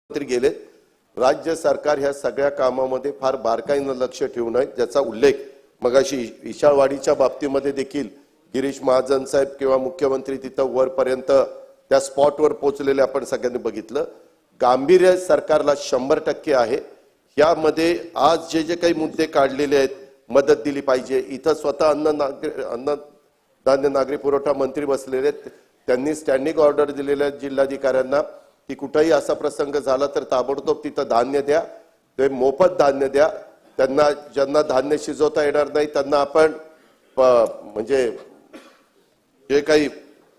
मंत्री गेले। राज्य सरकार ह्या सगळ्या कामामध्ये फार बारकाईने लक्ष ठेवून आहे, ज्याचा उल्लेख मगाशी विशाळवाडीच्या बाबतीमध्ये देखील गिरीश महाजन साहेब किंवा मुख्यमंत्री तिथं वरपर्यंत त्या स्पॉटवर पोहोचलेले आपण सगळ्यांनी बघितलं। गांभीर्य सरकारला 100% आहे। यामध्ये आज जे काही मुद्दे काढलेले आहेत, मदत दिली पाहिजे। इथं स्वतः अन्न धान्य नागरी पुरवठा मंत्री बसलेले आहेत, त्यांनी स्टँडिंग ऑर्डर दिलेल्या आहेत जिल्हाधिकाऱ्यांना की कुठेही असा प्रसंग झाला तर ताबडतोब तिथं धान्य द्या, ते मोफत धान्य द्या। त्यांना ज्यांना धान्य शिजवता येणार नाही त्यांना आपण म्हणजे जे काही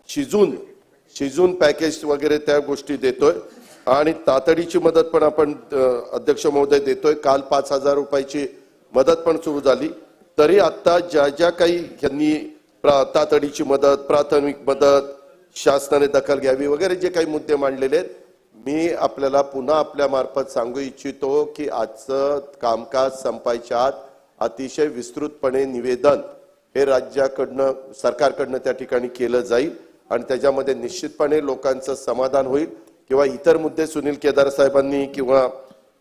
शिजून पॅकेज वगैरे त्या गोष्टी देतोय आणि तातडीची मदत पण आपण अध्यक्ष महोदय देतोय। काल 5000 रुपयाची मदत पण सुरू झाली। तरी आता ज्या काही यांनी तातडीची मदत, प्राथमिक मदत, शासनाने दखल घ्यावी वगैरे जे काही मुद्दे मांडलेले आहेत, मी आपल्याला पुन्हा आपल्या मार्फत सांगू इच्छितो की आजचं कामकाज संपायच्या आत अतिशय विस्तृतपणे निवेदन हे राज्याकडनं सरकारकडनं त्या ठिकाणी केलं जाईल आणि त्याच्यामध्ये निश्चितपणे लोकांचं समाधान होईल। किंवा इतर मुद्दे सुनील केदार साहेबांनी किंवा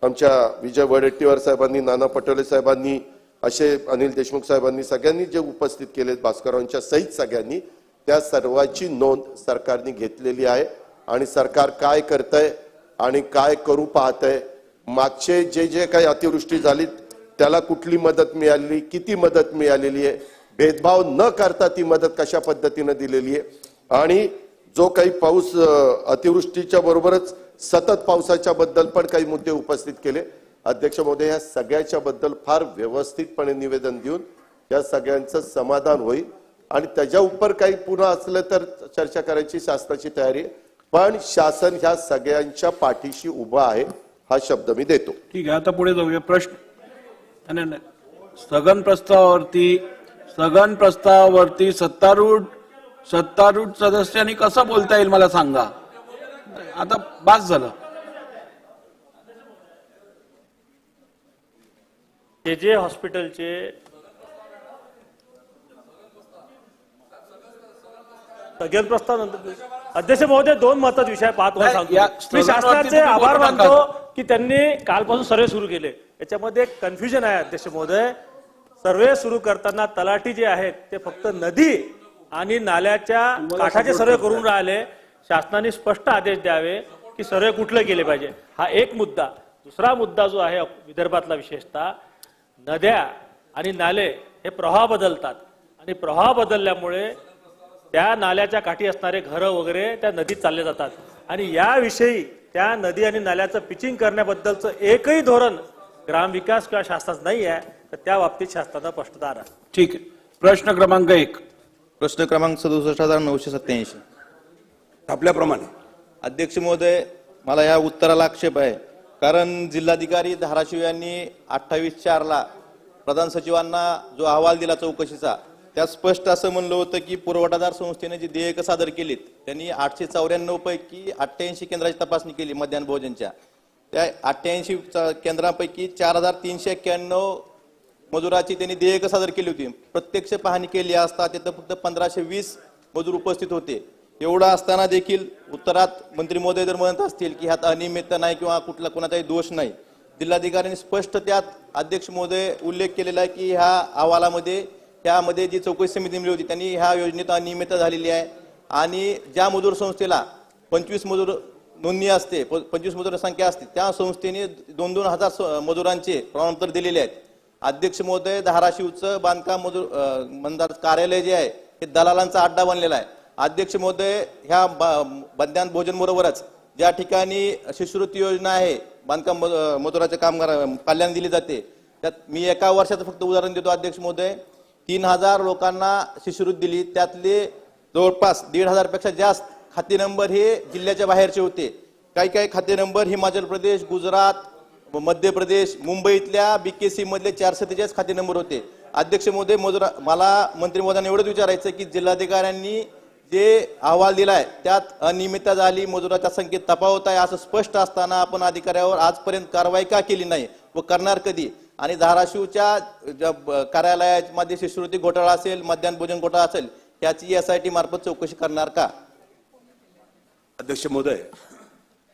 आमच्या विजय वडेट्टीवार साहेबांनी, नाना पटोले साहेबांनी, असे अनिल देशमुख साहेबांनी सगळ्यांनी जे उपस्थित केले, भास्करांच्या सहित सगळ्यांनी, त्या सर्वांची नोंद सरकारने घेतलेली आहे आणि सरकार काय करतंय आणि काय करू पाहतंय, मागचे जे काही अतिवृष्टी झाली त्याला कुठली मदत मिळाली, किती मदत मिळालेली आहे, भेदभाव न करता ती मदत कशा पद्धतीने दिलेली आहे आणि जो काही पाऊस अतिवृष्टीच्या बरोबरच सतत पावसाच्या बद्दल पण काही मुद्दे उपस्थित केले। अध्यक्ष महोदय, या सगळ्याच्या बद्दल फार व्यवस्थितपणे निवेदन देऊन या सगळ्यांचं समाधान होईल आणि त्याच्या उपर काही पुन्हा असलं तर चर्चा करायची शासनाची तयारी आहे, पण शासन ह्या सगळ्यांच्या पाठीशी उभा आहे हा शब्द मी देतो। ठीक आहे, आता पुढे जाऊया। प्रश्न स्थगन प्रस्तावावरती सत्तारूढ सदस्यांनी कसं बोलता येईल मला सांगा। आता बास झालं। जे हॉस्पिटलचे स्थगन प्रस्ताव अध्यक्ष महोदय 2 महत्वाचे विषय पाहतो सांगतो। मी शासनाचे आभार मानतो की त्यांनी कालपासून सर्वे सुरू केले। याच्यामध्ये एक कन्फ्युजन आहे अध्यक्ष महोदय। सर्वे सुरू करताना तलाठी जे आहेत ते फक्त नदी आणि नाल्याच्या काठाचे सर्वे करून राहिले। शासनाने स्पष्ट आदेश द्यावे की सर्वे कुठले केले पाहिजे, हा एक मुद्दा। दुसरा मुद्दा जो आहे विदर्भातला, विशेषतः नद्या आणि नाले हे प्रवाह बदलतात आणि प्रवाह बदलल्यामुळे त्या नाल्याच्या काठी असणारे घरं वगैरे त्या नदीत चालले जातात आणि याविषयी त्या नदी आणि नाल्याचं पिचिंग करण्याबद्दलचं एकही धोरण ग्रामविकास किंवा शासनाचं नाही आहे, तर त्या बाबतीत शासनाचा स्पष्टता आहे। ठीक आहे, प्रश्न क्रमांक 1। प्रश्न क्रमांक 67,987 आपल्याप्रमाणे। अध्यक्ष महोदय, मला या उत्तराला आक्षेप आहे, कारण जिल्हाधिकारी धाराशिव यांनी 28/4 प्रधान सचिवांना जो अहवाल दिला चौकशीचा, त्यात स्पष्ट असं म्हणलं होतं की पुरवठादार संस्थेने जी देयक सादर केलीत त्यांनी 894 पैकी 88 केंद्राची तपासणी केली मध्यान्ह भोजनच्या। त्या 88 केंद्रांपैकी 4391 मजुराची त्यांनी देयक सादर केली होती। प्रत्यक्ष पाहणी केली असता तिथं फक्त 1520 मजूर उपस्थित होते। एवढं असताना देखील उत्तरात मंत्री महोदय जर म्हणत असतील की ह्यात अनियमितता नाही किंवा कुठला कोणाचाही दोष नाही, जिल्हाधिकाऱ्यांनी स्पष्ट त्यात अध्यक्ष महोदय उल्लेख केलेला आहे की ह्या अहवालामध्ये त्यामध्ये जी चौकशी समिती नेमली होती त्यांनी ह्या योजनेत अनियमितता झालेली आहे आणि ज्या मजूर संस्थेला 25 मजूर नोंदणी असते, 25 मजूर संख्या असते, त्या संस्थेने 2-2 हजार मजुरांचे प्रमाणपत्र दिलेले आहेत। अध्यक्ष महोदय, धाराशिवचं बांधकाम मंदार कार्यालय जे आहे हे दलालांचा अड्डा बनलेला आहे। अध्यक्ष महोदय, ह्या मध्यान्ह भोजन बरोबरच ज्या ठिकाणी शिष्यवृत्ती योजना आहे बांधकाम मजुराच्या कामगार कल्याण दिली जाते, त्यात मी एका वर्षाचं फक्त उदाहरण देतो अध्यक्ष महोदय। 3000 लोकांना शिष्यवृत्ती दिली, त्यातले जवळपास 1500 पेक्षा जास्त खाते नंबर हे जिल्ह्याच्या बाहेरचे होते। काही खाते नंबर हिमाचल प्रदेश, गुजरात, मध्य प्रदेश, मुंबईतल्या BKC मधले 443 खाते नंबर होते। अध्यक्ष महोदय, मला मंत्री महोदयांना एवढंच विचारायचं की जिल्हाधिकाऱ्यांनी जे अहवाल दिलाय त्यात अनियमितता झाली, मजुराच्या संख्येत तफावत आहे असं स्पष्ट असताना आपण अधिकाऱ्यावर आजपर्यंत कारवाई का केली नाही व करणार कधी? आणि धाराशिवच्या कार्यालयामध्ये शिष्यवृत्ती घोटाळा असेल, मध्यान्ह भोजन घोटाळा असेल, याची SIT मार्फत चौकशी करणार का? अध्यक्ष महोदय,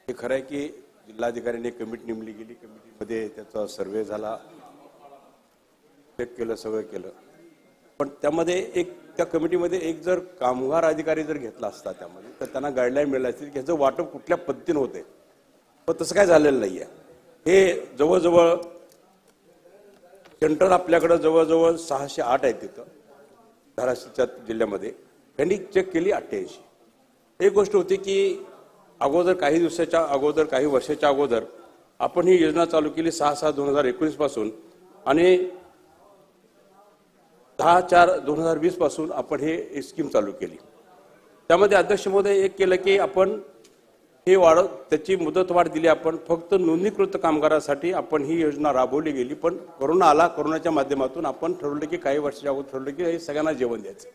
हे खरं आहे की जिल्हाधिकाऱ्यांनी कमिटी नेमली गेली, कमिटीमध्ये त्याचा सर्वे झाला, चेक केलं, सगळं केलं. पण त्यामध्ये त्या कमिटीमध्ये एक जर कामगार अधिकारी जर घेतला असता त्यामध्ये, तर त्यांना गाईडलाईन मिळाली असतील की ह्याचं वाटप कुठल्या पद्धतीने होते. पण तसं काय झालेलं नाही आहे. हे जवळजवळ सेंटर आपल्याकडं जवळजवळ 608 आहेत तिथं धाराशिवच्या जिल्ह्यामध्ये. त्यांनी चेक केली 88. एक गोष्ट होती की अगोदर काही दिवसाच्या अगोदर, काही वर्षाच्या अगोदर आपण ही योजना चालू केली 6/6/2019 पासून, आणि 10/4/2020 पासून आपण हे स्कीम चालू केली. त्यामध्ये अध्यक्ष महोदय एक केलं की आपण हे त्याची मुदतवाढ दिली. आपण फक्त नोंदणीकृत कामगारांसाठी आपण ही योजना राबवली गेली. पण कोरोना आला, कोरोनाच्या माध्यमातून आपण ठरवलं की काही वर्षाच्या अगोदर ठरवलं की हे सगळ्यांना जेवण द्यायचं.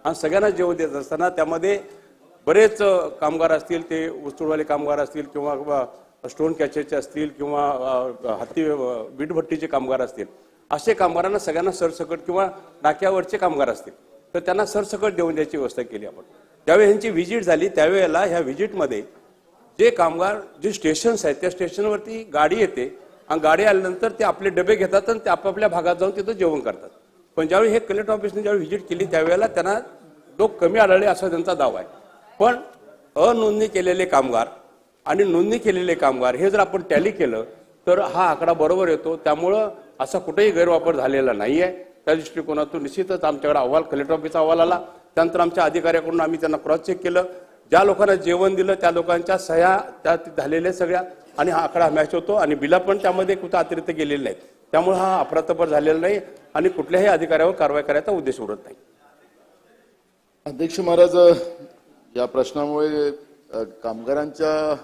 आणि सगळ्यांना जेवण द्यायचं असताना त्यामध्ये बरेच कामगार असतील, ते ऊसतोडवाले कामगार असतील किंवा स्टोन कॅचरचे असतील किंवा हाती वीटभट्टीचे कामगार असतील, असे कामगारांना सगळ्यांना सरसकट, किंवा नाक्यावरचे कामगार असतील तर त्यांना सरसकट देऊन द्यायची व्यवस्था केली आपण. ज्यावेळी ह्यांची व्हिजिट झाली त्यावेळेला ह्या व्हिजिटमध्ये जे कामगार, जे स्टेशन्स आहेत त्या स्टेशनवरती गाडी येते आणि गाडी आल्यानंतर ते आपले डबे घेतात आणि ते आपापल्या भागात जाऊन तिथं जेवण करतात. पण ज्यावेळी हे कलेक्टर ऑफिसने ज्यावेळी व्हिजिट केली त्यावेळेला त्यांना लोक कमी आढळले असा त्यांचा दावा आहे. पण अनोंदणी केलेले कामगार आणि नोंदणी केलेले कामगार हे जर आपण टॅली केलं तर हा आकडा बरोबर येतो. त्यामुळं असा कुठेही गैरवापर झालेला नाही आहे. त्या दृष्टिकोनातून निश्चितच आमच्याकडे अहवाल, कलेक्टर ऑफिसचा अहवाल आला. त्यानंतर आमच्या अधिकाऱ्याकडून आम्ही त्यांना क्रॉस चेक केलं. ज्या लोकांना जेवण दिलं त्या लोकांच्या सह्या त्यात झालेल्या सगळ्या, आणि हा आकडा मॅच होतो आणि बिला पण त्यामध्ये कुठं अतिरिक्त गेलेले नाहीत. त्यामुळे हा अफरातफर झालेला नाही आणि कुठल्याही अधिकाऱ्यावर कारवाई करायचा उद्देश उरत नाही. अध्यक्ष महाराज, या प्रश्नामुळे कामगारांच्या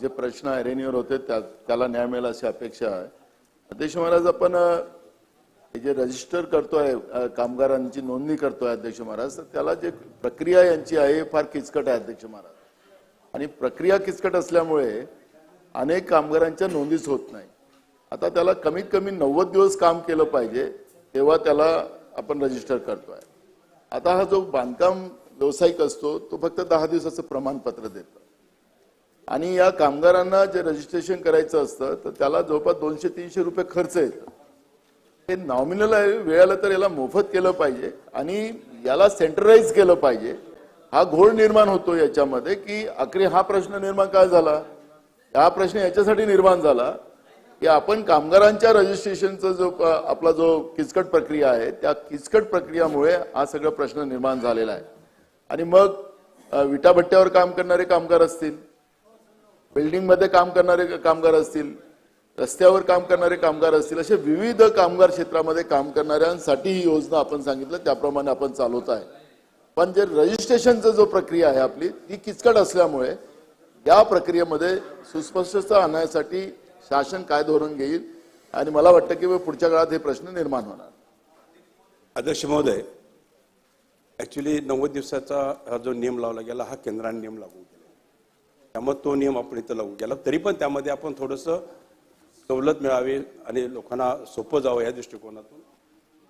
जे प्रश्न ऐरणीवर होते त्याला न्याय मिळेल अशी अपेक्षा आहे. अध्यक्ष महाराज, आपण जे रजिस्टर करतोय, कामगारांची नोंदणी करतोय अध्यक्ष महाराज, तर त्याला जे प्रक्रिया यांची आहे फार किचकट आहे अध्यक्ष महाराज. आणि प्रक्रिया किचकट असल्यामुळे अनेक कामगारांच्या नोंदीच होत नाही. आता त्याला कमीत कमी 90 दिवस काम केलं पाहिजे तेव्हा त्याला आपण रजिस्टर करतोय. आता हा जो बांधकाम व्यावसायिक असतो तो फक्त 10 दिवसाचं प्रमाणपत्र देतो, आणि या कामगारांना जे रजिस्ट्रेशन करायचं असतं तर त्याला जवळपास 200-300 रुपये खर्च येतो. हे नॉमिनल आहे, वेळाला तर याला मोफत केलं पाहिजे आणि याला सेंट्रलाइज केलं पाहिजे. हा घोळ निर्माण होतो याच्यामध्ये की आखरी हा प्रश्न निर्माण काय झाला, हा प्रश्न याच्यासाठी निर्माण झाला की आपण कामगारांच्या रजिस्ट्रेशनचा जो आपला जो किचकट प्रक्रिया आहे त्या किचकट प्रक्रियामुळे हा सगळा प्रश्न निर्माण झालेला आहे. आणि मग विटाभट्ट्यावर काम करणारे कामगार असतील, बिल्डिंगमध्ये काम करणारे कामगार असतील, रस्त्यावर काम करणारे कामगार असतील, असे विविध कामगार क्षेत्रामध्ये काम करणाऱ्यांसाठी ही योजना आपण सांगितलं त्याप्रमाणे आपण चालवत आहे. पण जे रजिस्ट्रेशनचा जो प्रक्रिया आहे आपली ती किचकट असल्यामुळे या प्रक्रियेमध्ये सुस्पष्टता आणण्यासाठी शासन काय धोरण घेईल, आणि मला वाटतं की पुढच्या काळात हे प्रश्न निर्माण होणार. अध्यक्ष महोदय, ऍक्च्युली 90 दिवसाचा हा जो नियम लावला गेला हा केंद्राने नियम लागू केला, त्यामुळे तो नियम आपण इथं लागू केला. तरी पण त्यामध्ये आपण थोडंसं सवलत मिळावी आणि लोकांना सोपं जावं या दृष्टिकोनातून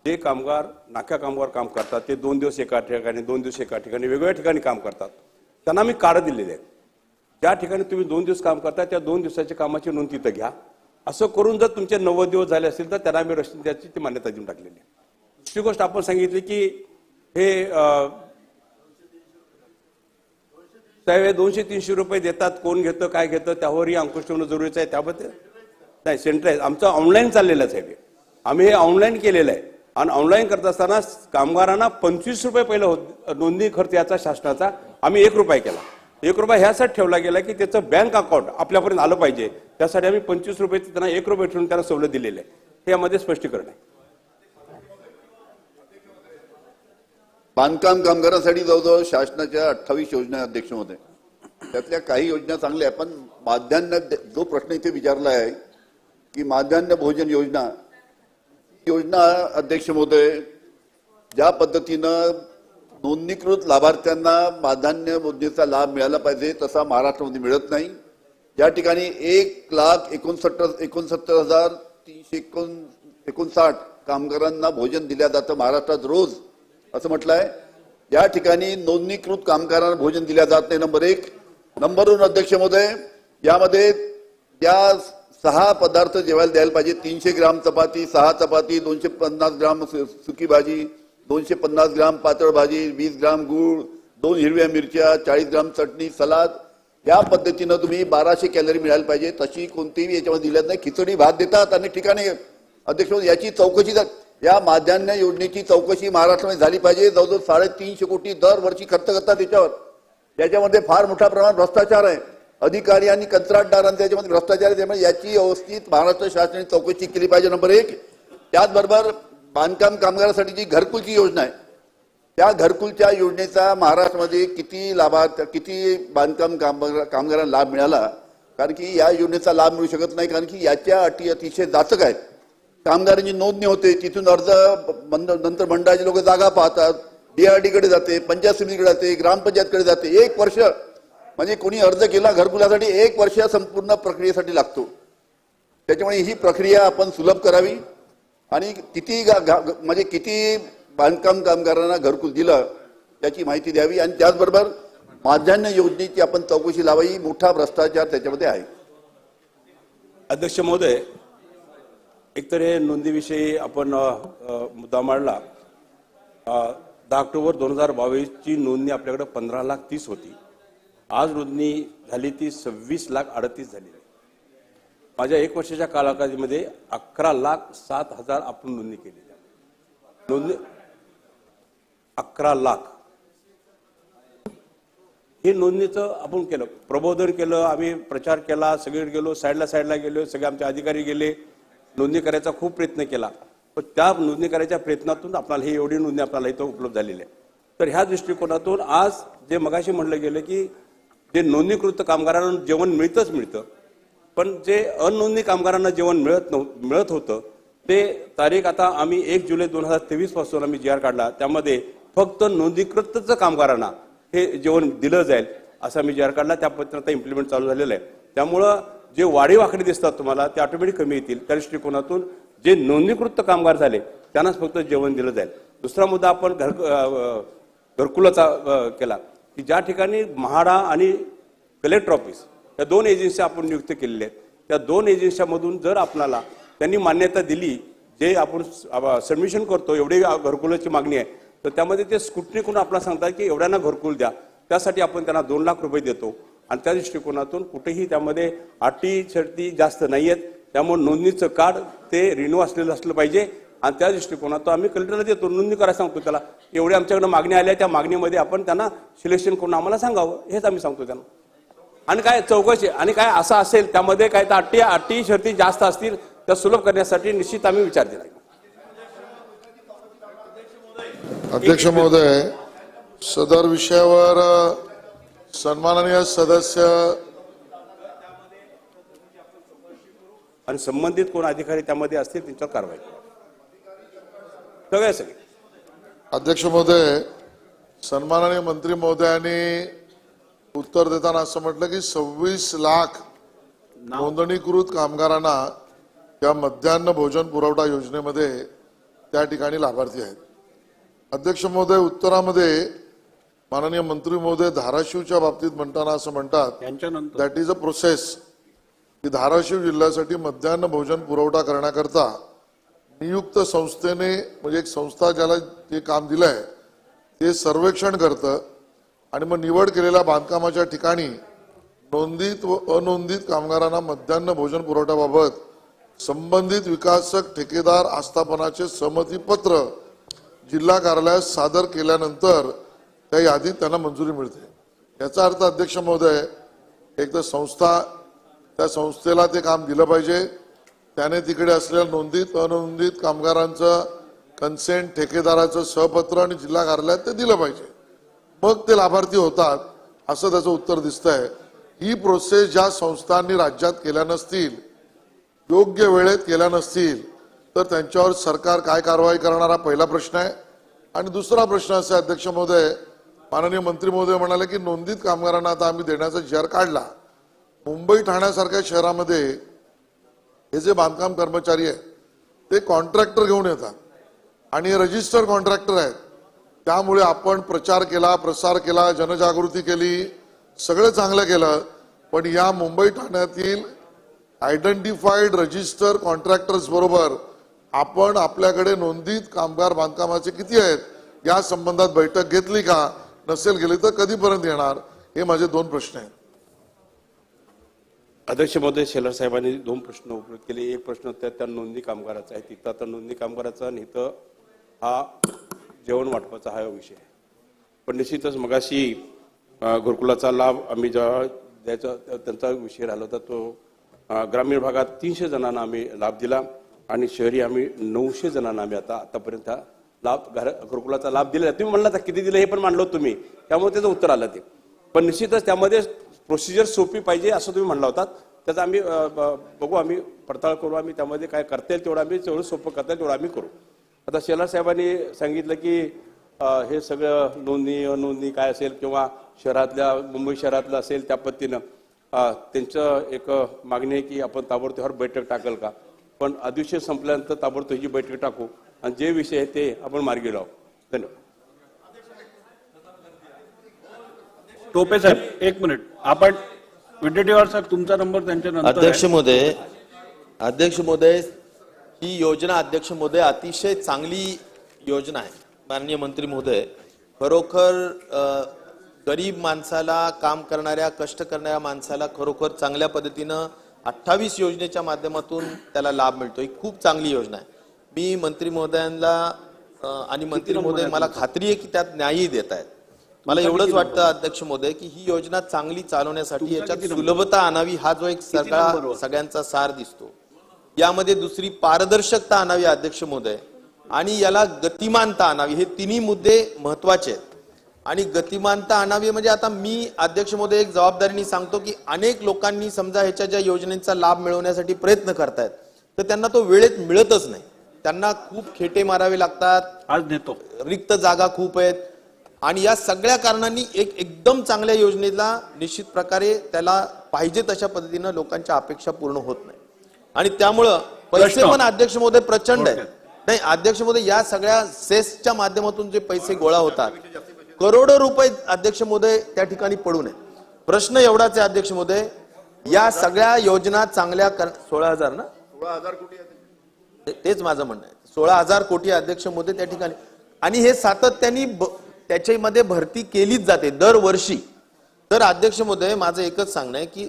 जे कामगार नाक्या कामगार काम करतात ते 2 दिवस एका ठिकाणी, 2 दिवस एका ठिकाणी, वेगवेगळ्या ठिकाणी काम करतात, त्यांना मी कार्ड दिलेले आहेत. ज्या ठिकाणी तुम्ही 2 दिवस काम करता त्या 2 दिवसाच्या कामाची नोंद तिथं घ्या. असं करून जर तुमचे 90 दिवस झाले असतील तर त्यांना मी रशीद द्यायची ती मान्यता देऊन टाकलेली आहे. दुसरी गोष्ट आपण सांगितली की हे त्यावेळी 200-300 रुपये देतात, कोण घेतं काय घेतं त्यावरही अंकुश ठेवणं जरुरीचं आहे. त्याबद्दल नाही, सेंट्रलाइज आमचं ऑनलाईन चाललेलंच आहे. आम्ही हे ऑनलाईन केलेलं आहे आणि ऑनलाईन करत असताना कामगारांना 25 रुपये पहिलं नोंदणी खर्च याचा शासनाचा आम्ही 1 रुपया केला. 1 रुपया ह्यासाठी ठेवला गेला की त्याचं बँक अकाउंट आपल्यापर्यंत आलं पाहिजे, त्यासाठी आम्ही 25 रुपये त्यांना 1 रुपये ठेवून त्यांना सवलत दिलेली आहे. हे यामध्ये स्पष्टीकरण आहे. बांधकाम कामगारांसाठी जवळजवळ शासनाच्या 28 योजना आहे अध्यक्ष महोदय. त्यातल्या काही योजना चांगल्या आहे, पण माध्यान्ह जो प्रश्न इथे विचारला आहे की माध्यान्ह भोजन योजना अध्यक्ष महोदय, ज्या पद्धतीनं नोंदणीकृत लाभार्थ्यांना माध्यान्ह भोजनाचा लाभ मिळाला पाहिजे तसा महाराष्ट्रामध्ये मिळत नाही. ज्या ठिकाणी 1,69,359 कामगारांना भोजन दिल्या जातं महाराष्ट्रात रोज असं म्हटलंय, या ठिकाणी नोंदणीकृत कामगारांना भोजन दिल्या जात नाही. नंबर 1. नंबर 2 अध्यक्ष महोदय, यामध्ये या 6 पदार्थ जेवायला द्यायला पाहिजे. 300 ग्राम चपाती, 6 चपाती, 250 ग्राम सुकी भाजी, 250 ग्राम पातळ भाजी, 20 ग्राम गूळ, 2 हिरव्या मिरच्या, 40 ग्राम चटणी, सलाद. या पद्धतीनं तुम्ही 1200 कॅलरी मिळायला पाहिजे. तशी कोणतीही याच्यामध्ये दिल्यात नाही. खिचडी भात देतात अनेक ठिकाणी. अध्यक्ष याची चौकशी या माध्यान्ह योजनेची चौकशी महाराष्ट्रामध्ये झाली पाहिजे. जवळजवळ 350 कोटी दरवर्षी खर्च करतात त्याच्यावर. त्याच्यामध्ये फार मोठ्या प्रमाणात भ्रष्टाचार आहे. अधिकारी आणि कंत्राटदारांचा याच्यामध्ये भ्रष्टाचार आहे. त्यामुळे याची व्यवस्थित महाराष्ट्र शासनाने चौकशी केली पाहिजे. नंबर 1. त्याचबरोबर बांधकाम कामगारांसाठी जी घरकुलची योजना आहे, त्या घरकुलच्या योजनेचा महाराष्ट्रामध्ये किती बांधकाम कामगारांना लाभ मिळाला. कारण की या योजनेचा लाभ मिळू शकत नाही. कारण की याच्या अटी अतिशय जाचक आहेत. कामगारांची नोंदणी होते, तिथून अर्ज नंतर मंडळाचे लोक जागा पाहतात, DRD कडे जाते, पंचायत समितीकडे जाते, ग्रामपंचायतकडे जाते. 1 वर्ष म्हणजे कोणी अर्ज केला घरकुलासाठी 1 वर्ष संपूर्ण प्रक्रियेसाठी लागतो. त्याच्यामुळे ही प्रक्रिया आपण सुलभ करावी आणि किती बांधकाम कामगारांना घरकुल दिलं त्याची माहिती द्यावी आणि त्याचबरोबर माध्यान्ह योजनेची आपण चौकशी लावावी. मोठा भ्रष्टाचार त्याच्यामध्ये आहे. अध्यक्ष महोदय, एकतर हे नोंदीविषयी आपण मुद्दा मांडला. 10 ऑक्टोबर 2022 नोंदणी आपल्याकडे 15,30,000 होती. आज नोंदणी झाली ती 26,38,000 झाली. माझ्या 1 वर्षाच्या कालावधीमध्ये 11,07,000 आपण नोंदणी केली. नोंदणी 11 लाख हे नोंदणीचं आपण केलं, प्रबोधन केलं, आम्ही प्रचार केला, सगळीकडे गेलो, साईडला गेलो, सगळे आमचे अधिकारी गेले, नोंदणी करायचा खूप प्रयत्न केला. पण त्या नोंदणी करायच्या प्रयत्नातून आपल्याला ही एवढी नोंदणी आपल्याला इथं उपलब्ध झालेली आहे. तर ह्या दृष्टिकोनातून आज जे मगाशी म्हणलं गेलं की जे नोंदणीकृत कामगारांना जेवण मिळतं, पण जे अनोंदणी कामगारांना जेवण मिळत होतं ते तारीख आता आम्ही 1 जुलै 2023 पासून आम्ही GR काढला. त्यामध्ये फक्त नोंदणीकृत कामगारांना हे जेवण दिलं जाईल असं आम्ही GR काढला. त्या पत्रात इम्प्लिमेंट चालू झालेलं आहे. त्यामुळं जे वाढीव आकडे दिसतात तुम्हाला ते ऑटोमॅटिक कमी येतील. त्या दृष्टिकोनातून जे नोंदणीकृत कामगार झाले त्यांनाच फक्त जेवण दिलं जाईल. दुसरा मुद्दा आपण घरकुलाचा केला की ज्या ठिकाणी म्हाडा आणि कलेक्टर ऑफिस या 2 एजन्सी आपण नियुक्त केलेल्या आहेत. त्या 2 एजन्सीमधून जर आपल्याला त्यांनी मान्यता दिली, जे आपण सबमिशन करतो एवढी घरकुलाची मागणी आहे, तर त्यामध्ये ते स्क्रुटनी करून आपल्याला सांगतात की एवढ्यांना घरकुल द्या. त्यासाठी आपण त्यांना 2 लाख रुपये देतो आणि त्या दृष्टिकोनातून कुठेही त्यामध्ये अटी शर्ती जास्त नाही आहेत. त्यामुळे नोंदणीचं कार्ड ते रिन्यू असलेलं असलं पाहिजे आणि त्या दृष्टिकोनातून आम्ही कलेक्टरला देतो, नोंदणी करायला सांगतो त्याला. एवढे आमच्याकडे मागणी आल्या, त्या मागणीमध्ये आपण त्यांना सिलेक्शन करून आम्हाला सांगावं हेच आम्ही सांगतो त्यांना. आणि काय चौकशी आणि काय असं असेल त्यामध्ये काय तर अटी शर्ती जास्त असतील त्या सुलभ करण्यासाठी निश्चित आम्ही विचार दिला. अध्यक्ष महोदय, सदर विषयावर सन्माननीय सदस्य आणि संबंधित कोण अधिकारी त्यामध्ये असतील त्यांच्यावर कारवाई सगळे. अध्यक्ष महोदय, सन्माननीय मंत्री महोदयांनी उत्तर देताना असं म्हटलं की 26 लाख नोंदणीकृत कामगारांना या मध्यान्ह भोजन पुरवठा योजनेमध्ये त्या ठिकाणी लाभार्थी आहेत. अध्यक्ष महोदय, उत्तरामध्ये माननीय मंत्री महोदय धाराशिवच्या बाबतीत म्हणताना असं म्हणतात दॅट इज अ प्रोसेस की धाराशिव जिल्ह्यासाठी मध्यान्ह भोजन पुरवठा करण्याकरता नियुक्त संस्थेने म्हणजे एक संस्था ज्याला ते काम दिलंय ते सर्वेक्षण करतं आणि मग निवड केलेल्या बांधकामाच्या ठिकाणी नोंदित व अनोंदित कामगारांना मध्यान्ह भोजन पुरवठ्याबाबत संबंधित विकासक ठेकेदार आस्थापनाचे सहमतीपत्र जिल्हा कार्यालयास सादर केल्यानंतर त्या यादीत त्यांना मंजुरी मिळते. याचा अर्थ अध्यक्ष महोदय, एक तर त्या संस्थेला ते काम दिलं पाहिजे, त्याने तिकडे असलेल्या नोंदित अनोंदित कामगारांचं कन्सेंट, ठेकेदाराचं सहपत्र आणि जिल्हा कार्यालयात ते दिलं पाहिजे, मग ते लाभार्थी होतात असं त्याचं उत्तर दिसतंय. ही प्रोसेस ज्या संस्थांनी राज्यात केल्या नसतील, योग्य वेळेत केल्या नसतील, तर त्यांच्यावर सरकार काय कारवाई करणार हा पहिला प्रश्न आहे. आणि दुसरा प्रश्न असा अध्यक्ष महोदय, माननीय मंत्री महोदय म्हणाले की नोंदित कामगारांना आता आम्ही देण्याचा GR काढला. मुंबई ठाण्यासारख्या शहरामध्ये हे जे बांधकाम कर्मचारी आहेत ते कॉन्ट्रॅक्टर घेऊन येतात आणि रजिस्टर कॉन्ट्रॅक्टर आहेत. त्यामुळे आपण प्रचार केला, प्रसार केला, जनजागृती केली, सगळं चांगलं केलं, पण या मुंबई ठाण्यातील आयडेंटिफाईड रजिस्टर कॉन्ट्रॅक्टर्स बरोबर आपण आपल्याकडे नोंदीत कामगार बांधकामाचे किती आहेत या संबंधात बैठक घेतली का? नसेल गेली तर कधीपर्यंत येणार? हे माझे 2 प्रश्न आहेत. अध्यक्ष महोदय, शेलार साहेबांनी 2 प्रश्न उपलब्ध केले. एक प्रश्न त्या नोंदणी कामगाराचा आहे, तिथं आता नोंदणी कामगाराचा आणि इथं हा जेवण वाटपाचा हा विषय आहे. पण निश्चितच मगाशी घरकुलाचा लाभ आम्ही जेव्हा द्यायचा त्यांचा विषय राहिला होता, तो ग्रामीण भागात 300 जणांना आम्ही लाभ दिला आणि शहरी आम्ही 900 जणांना आम्ही आतापर्यंत हा लाभ घरकुलाचा लाभ दिलेला. तुम्ही म्हणला किती दिलं हे पण मांडलं तुम्ही, त्यामुळे त्याचं उत्तर आलं ते. पण निश्चितच त्यामध्ये प्रोसिजर सोपी पाहिजे असं तुम्ही म्हणला होता. त्याचा आम्ही बघू, आम्ही पडताळ करू, आम्ही त्यामध्ये काय करता येईल तेवढं आम्ही जेवढं सोपं करता येईल तेवढं आम्ही करू. आता शेलार साहेबांनी सांगितलं की हे सगळं नोंदणी काय असेल किंवा शहरातल्या मुंबई शहरातलं असेल त्या पद्धतीनं त्यांचं एक मागणी आहे की आपण ताबडतोब बैठक टाकल का. पण अधिवेशन संपल्यानंतर ताबडतोब ही बैठक टाकू आणि जे विषय आहे ते आपण मार्गी लावू. धन्यवाद. टोपे साहेब 1 मिनिट. आपण विद्यार्थीवर साहेब तुमचा नंबर त्यांच्या नंतर. अध्यक्ष महोदय, ही योजना अध्यक्ष महोदय अतिशय चांगली योजना आहे. माननीय मंत्री महोदय, खरोखर गरीब माणसाला, काम करणाऱ्या, कष्ट करणाऱ्या माणसाला खरोखर चांगल्या पद्धतीनं 28 योजनेच्या माध्यमातून त्याला लाभ मिळतो. ही खूप चांगली योजना आहे. मी मंत्री महोदयांना आणि मंत्री महोदय मला खात्री आहे की त्यात न्यायही देत आहेत. मला एवढंच वाटतं अध्यक्ष महोदय की ही योजना चांगली चालवण्यासाठी याच्यात सुलभता आणावी, हा जो एक सगळ्यांचा सार दिसतो. यामध्ये दुसरी पारदर्शकता आणावी अध्यक्ष महोदय, आणि याला गतिमानता आणावी. हे तिन्ही मुद्दे महत्वाचे आहेत. आणि गतिमानता आणावी म्हणजे आता मी अध्यक्ष महोदय एक जबाबदारीने सांगतो की अनेक लोकांनी समजा ह्याच्या ज्या योजनेचा लाभ मिळवण्यासाठी प्रयत्न करतायत तर त्यांना तो वेळेत मिळतच नाही. त्यांना खूप खेटे मारावे लागतात, आज नेतो, रिक्त जागा खूप आहेत, आणि या सगळ्या कारणांनी एकदम चांगल्या योजनेला निश्चित प्रकारे त्याला पाहिजे तशा पद्धतीनं लोकांच्या अपेक्षा पूर्ण होत नाही. आणि त्यामुळं पैसे पण अध्यक्ष महोदय प्रचंड आहेत. नाही अध्यक्ष महोदय, या सगळ्या सेसच्या माध्यमातून जे पैसे गोळा होतात, करोडो रुपये अध्यक्ष महोदय त्या ठिकाणी पडू नये. प्रश्न एवढाच आहे अध्यक्ष महोदय, या सगळ्या योजना चांगल्या 16,000 ना, 16,000 कोटी तेच माझं म्हणणं आहे. 16,000 कोटी अध्यक्ष महोदय त्या ठिकाणी, आणि हे सातत्याने त्याच्यामध्ये भरती केलीच जाते दरवर्षी. तर अध्यक्ष महोदय माझं एकच सांगणं आहे की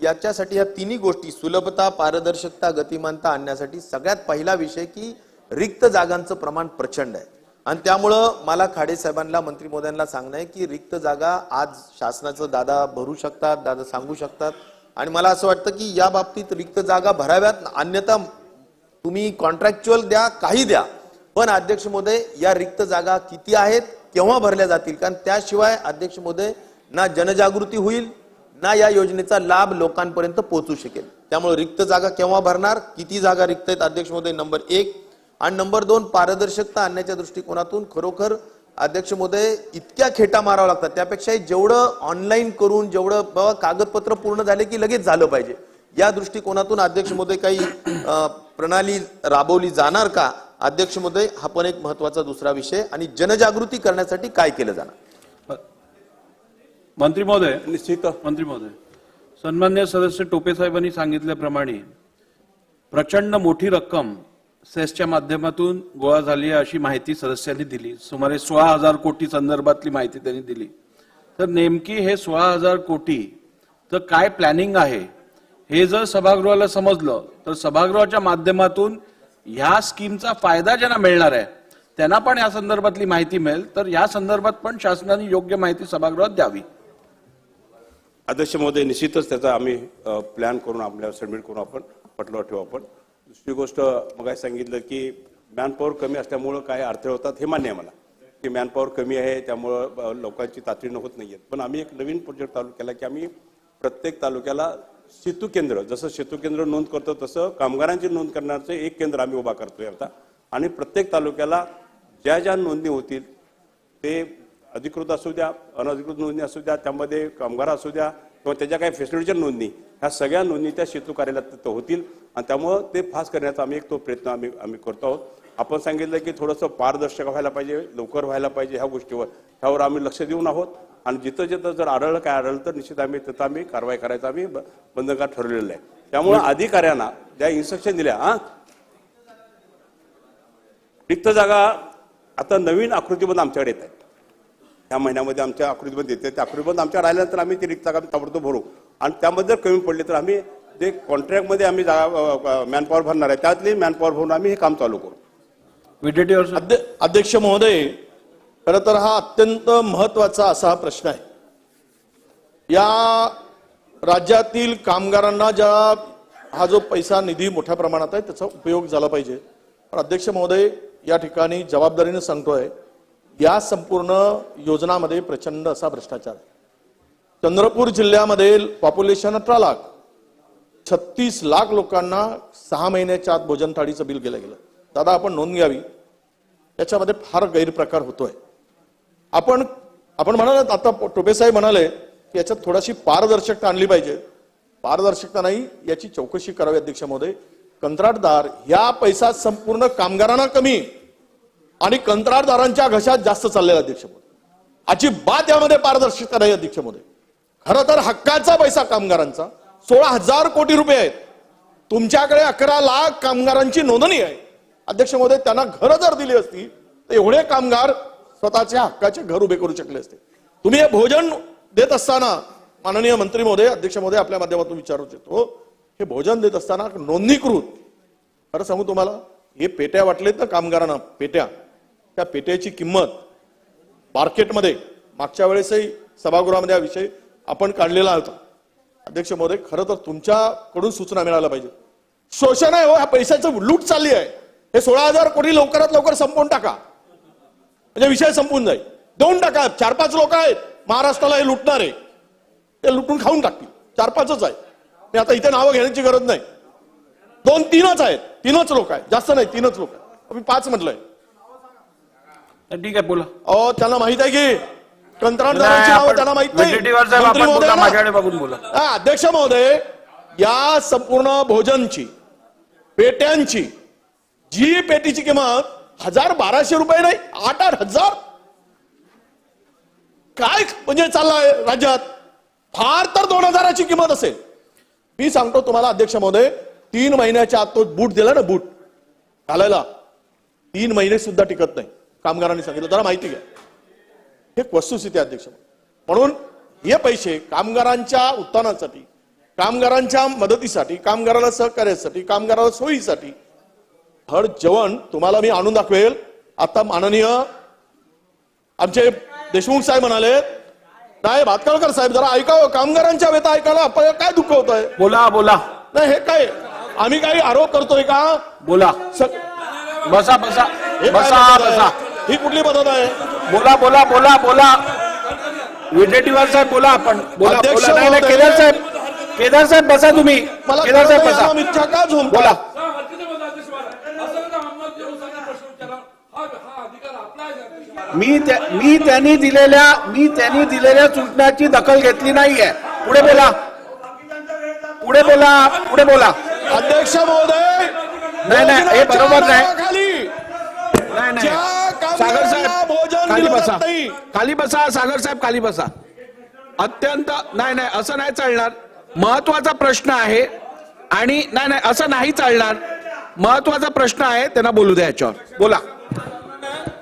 याच्यासाठी या तिन्ही गोष्टी सुलभता, पारदर्शकता, गतिमानता आणण्यासाठी सगळ्यात पहिला विषय की रिक्त जागांचं प्रमाण प्रचंड आहे. आणि त्यामुळं मला खाडे साहेबांना, मंत्री महोदयांना सांगणं आहे की रिक्त जागा आज शासनाचं दादा भरू शकतात, दादा सांगू शकतात. आणि मला असं वाटतं की या बाबतीत रिक्त जागा भराव्यात, अन्यथा तुम्ही कॉन्ट्रॅक्च्युअल द्या, काही द्या, पण अध्यक्ष महोदय या रिक्त जागा किती आहेत, केव्हा भरल्या जातील, कारण त्याशिवाय अध्यक्ष महोदय ना जनजागृती होईल ना या योजनेचा लाभ लोकांपर्यंत पोहोचू शकेल. त्यामुळे रिक्त जागा केव्हा भरणार, किती जागा रिक्त आहेत अध्यक्ष महोदय, नंबर 1. आणि नंबर 2, पारदर्शकता आणण्याच्या दृष्टिकोनातून खरोखर अध्यक्ष महोदय इतक्या खेटा माराव्या लागतात, त्यापेक्षा जेवढं ऑनलाईन करून जेवढं कागदपत्र पूर्ण झाले की लगेच झालं पाहिजे, या दृष्टिकोनातून अध्यक्ष महोदय काही प्रणाली राबवली जाणार का अध्यक्ष महोदय, हा पण एक महत्वाचा दुसरा विषय. आणि जनजागृती करण्यासाठी काय केलं जाणार. मंत्री महोदय, निश्चित मंत्री महोदय, सन्मान्य सदस्य टोपे साहेबांनी सांगितल्याप्रमाणे प्रचंड मोठी रक्कम सेसच्या माध्यमातून गोळा झाली अशी माहिती सदस्यांनी दिली. सुमारे 16,000 कोटी संदर्भातली माहिती त्यांनी दिली. तर नेमकी हे 16,000 कोटी तर काय प्लॅनिंग आहे हे जर सभागृहाला समजलं तर सभागृहाच्या माध्यमातून ह्या स्कीमचा फायदा ज्यांना मिळणार आहे त्यांना पण या संदर्भातली माहिती मिळेल. तर या संदर्भात पण शासनाने योग्य माहिती सभागृहात द्यावी. अध्यक्ष महोदय, निश्चितच त्याचा आम्ही प्लॅन करून आपल्याला सबमिट करून आपण पटलावर ठेवू. आपण दुसरी गोष्ट मग सांगितलं की मॅनपॉवर कमी असल्यामुळं काय अडथळे होतात हे मान्य आहे मला की मॅनपॉवर कमी आहे त्यामुळं लोकांची तातडीनं होत नाहीये. पण आम्ही एक नवीन प्रोजेक्ट चालू केला की आम्ही प्रत्येक तालुक्याला सेतू केंद्र, जसं सेतू केंद्र नोंद करतो तसं कामगारांची नोंद करण्याचं एक केंद्र आम्ही उभा करतोय आता. आणि प्रत्येक तालुक्याला ज्या ज्या नोंदणी होतील ते अधिकृत असू द्या, अनधिकृत नोंदणी असू द्या, त्यामध्ये कामगार असू द्या किंवा त्याच्या काही फॅसिलिटीच्या नोंदणी, ह्या सगळ्या नोंदणी त्या सेतू कार्यालयात होतील. आणि त्यामुळं ते फास्ट करण्याचा आम्ही एक तो प्रयत्न आम्ही करतो आहोत. आपण सांगितलं की थोडंसं पारदर्शक व्हायला पाहिजे, लवकर व्हायला पाहिजे, ह्या गोष्टीवर ह्यावर आम्ही लक्ष देऊन आहोत. आणि जिथं जिथं जर आढळलं काय आढळलं तर निश्चित आम्ही कारवाई करायचं आम्ही बंधनकार ठरवलेलं आहे. त्यामुळे अधिकाऱ्यांना ज्या इन्स्ट्रक्शन दिल्या रिक्त जागा आता नवीन आकृतीबंध आमच्याकडे येत आहेत. ह्या महिन्यामध्ये आमच्या आकृतीबंध येते. त्या आकृतीबंध आमच्या राहिल्यानंतर आम्ही ती रिक्त जागा ताबडतोब भरू आणि त्यामध्ये जर कमी पडले तर आम्ही जे कॉन्ट्रॅक्टमध्ये आम्ही जागा मॅनपॉवर भरणार आहे त्यातली मॅनपॉवर भरून आम्ही हे काम चालू करू. अध्यक्ष महोदय, खरं तर हा अत्यंत महत्वाचा असा प्रश्न आहे. या राज्यातील कामगारांना हा जो पैसा निधी मोठ्या प्रमाणात आहे त्याचा उपयोग झाला पाहिजे. पण अध्यक्ष महोदय, या ठिकाणी जबाबदारीने सांगतोय, या संपूर्ण योजनामध्ये प्रचंड असा भ्रष्टाचार आहे. चंद्रपूर जिल्ह्यामध्ये पॉप्युलेशन 18 लाख, 36 लाख लोकांना 6 महिन्याच्या आत भोजन थाळीचं बिल केलं गेलं. दादा, आपण नोंद घ्यावी, याच्यामध्ये फार गैरप्रकार होतोय. आपण म्हणाल, आता टोपे साहेब म्हणाले की याच्यात थोडीशी पारदर्शकता आणली पाहिजे. पारदर्शकता नाही, याची चौकशी करावी. अध्यक्ष महोदय, कंत्राटदार या पैसा संपूर्ण कामगारांना कमी आणि कंत्राटदारांच्या घशात जास्त चाललेला. अध्यक्ष महोदय, अजिबात यामध्ये पारदर्शकता नाही. अध्यक्ष महोदय, खरं तर हक्काचा पैसा कामगारांचा 16,000 कोटी रुपये आहेत. तुमच्याकडे 11 लाख कामगारांची नोंदणी आहे. अध्यक्ष महोदय, त्यांना घरं जर दिली असती तर एवढे कामगार स्वतःच्या हक्काचे घर उभे करू शकले असते. तुम्ही हे भोजन देत असताना, माननीय मंत्री महोदय, अध्यक्ष महोदय, आपल्या माध्यमातून विचारू इच्छितो, हे भोजन देत असताना नोंदणीकृत, खरं सांगू तुम्हाला, हे पेट्या वाटलेत ना कामगारांना, पेट्या, त्या पेट्याची किंमत मार्केटमध्ये मागच्या वेळेसही सभागृहामध्ये हा विषय आपण काढलेला होता. अध्यक्ष महोदय, खरं तर तुमच्याकडून सूचना मिळायला पाहिजे. शोषण आहे हो, ह्या पैशाचं लूट चालली आहे. हे 16,000 कोटी लवकरात लवकर संपवून टाका, म्हणजे विषय संपून जाईल. देऊन टाका. 4-5 लोक आहेत महाराष्ट्राला हे लुटणार आहे, ते लुटून खाऊन टाकतील. 4-5च आहे. मी आता इथे नावं घेण्याची गरज नाही. 2-3च आहेत, 3च लोक आहेत, जास्त नाही, 3च लोक आहेत. मी 5 म्हटलंय. ठीक आहे, बोला. त्यांना माहित आहे की कंत्राटदारांची नावं त्यांना माहित नाही. मंत्री महोदय माझ्याकडे बघून बोला. अध्यक्ष महोदय, या संपूर्ण भोजनची, पेट्यांची, जी पेटीची किंमत 1,000-1,200 रुपये नाही, 8,000 काय म्हणजे चाललाय राज्यात. फार तर 2,000ची किंमत असेल. मी सांगतो तुम्हाला अध्यक्ष महोदय, 3 महिन्याच्या आत तो बूट दिला ना, बूट घालायला 3 महिने सुद्धा टिकत नाही. कामगारांनी सांगितलं, जरा माहिती घ्या. हे वस्तुस्थिती अध्यक्ष. म्हणून हे पैसे कामगारांच्या उत्थानासाठी, कामगारांच्या मदतीसाठी, कामगाराला सहकार्यासाठी, कामगाराला सोयीसाठी हर जेवण तुम्हाला मी आणून दाखवेल. आता माननीय आमचे देशमुख साहेब म्हणाले, नाही भातखळकर साहेब जरा ऐकावं, कामगारांच्या व्यथा ऐकायला आपल्याला काय दुःख होत आहे. बोला बोला. नाही, हे काय आम्ही काही आरोप करतोय का. बोला. बसा बसा बसा बसा. ही कुठली पद्धत आहे. बोला बोला बोला बोला. विजेटीवार साहेब बोला. आपण बोला. केदार साहेब, केदार साहेब बसा तुम्ही. केदार साहेब बसा. इच्छा का झोंब बोला. मी त्यांनी दिलेल्या सूचनाची दखल घेतली नाहीये. पुढे बोला. पुढे बोला. पुढे बोला. अध्यक्ष महोदय, नाही, हे बरोबर नाही. नाही, सागर साहेब खाली बसा. खाली बसा. सागर साहेब खाली बसा. अत्यंत नाही, असं नाही चालणार. महत्वाचा प्रश्न आहे आणि नाही, असं नाही चालणार. महत्वाचा प्रश्न आहे, त्यांना बोलू द्या याच्यावर. बोला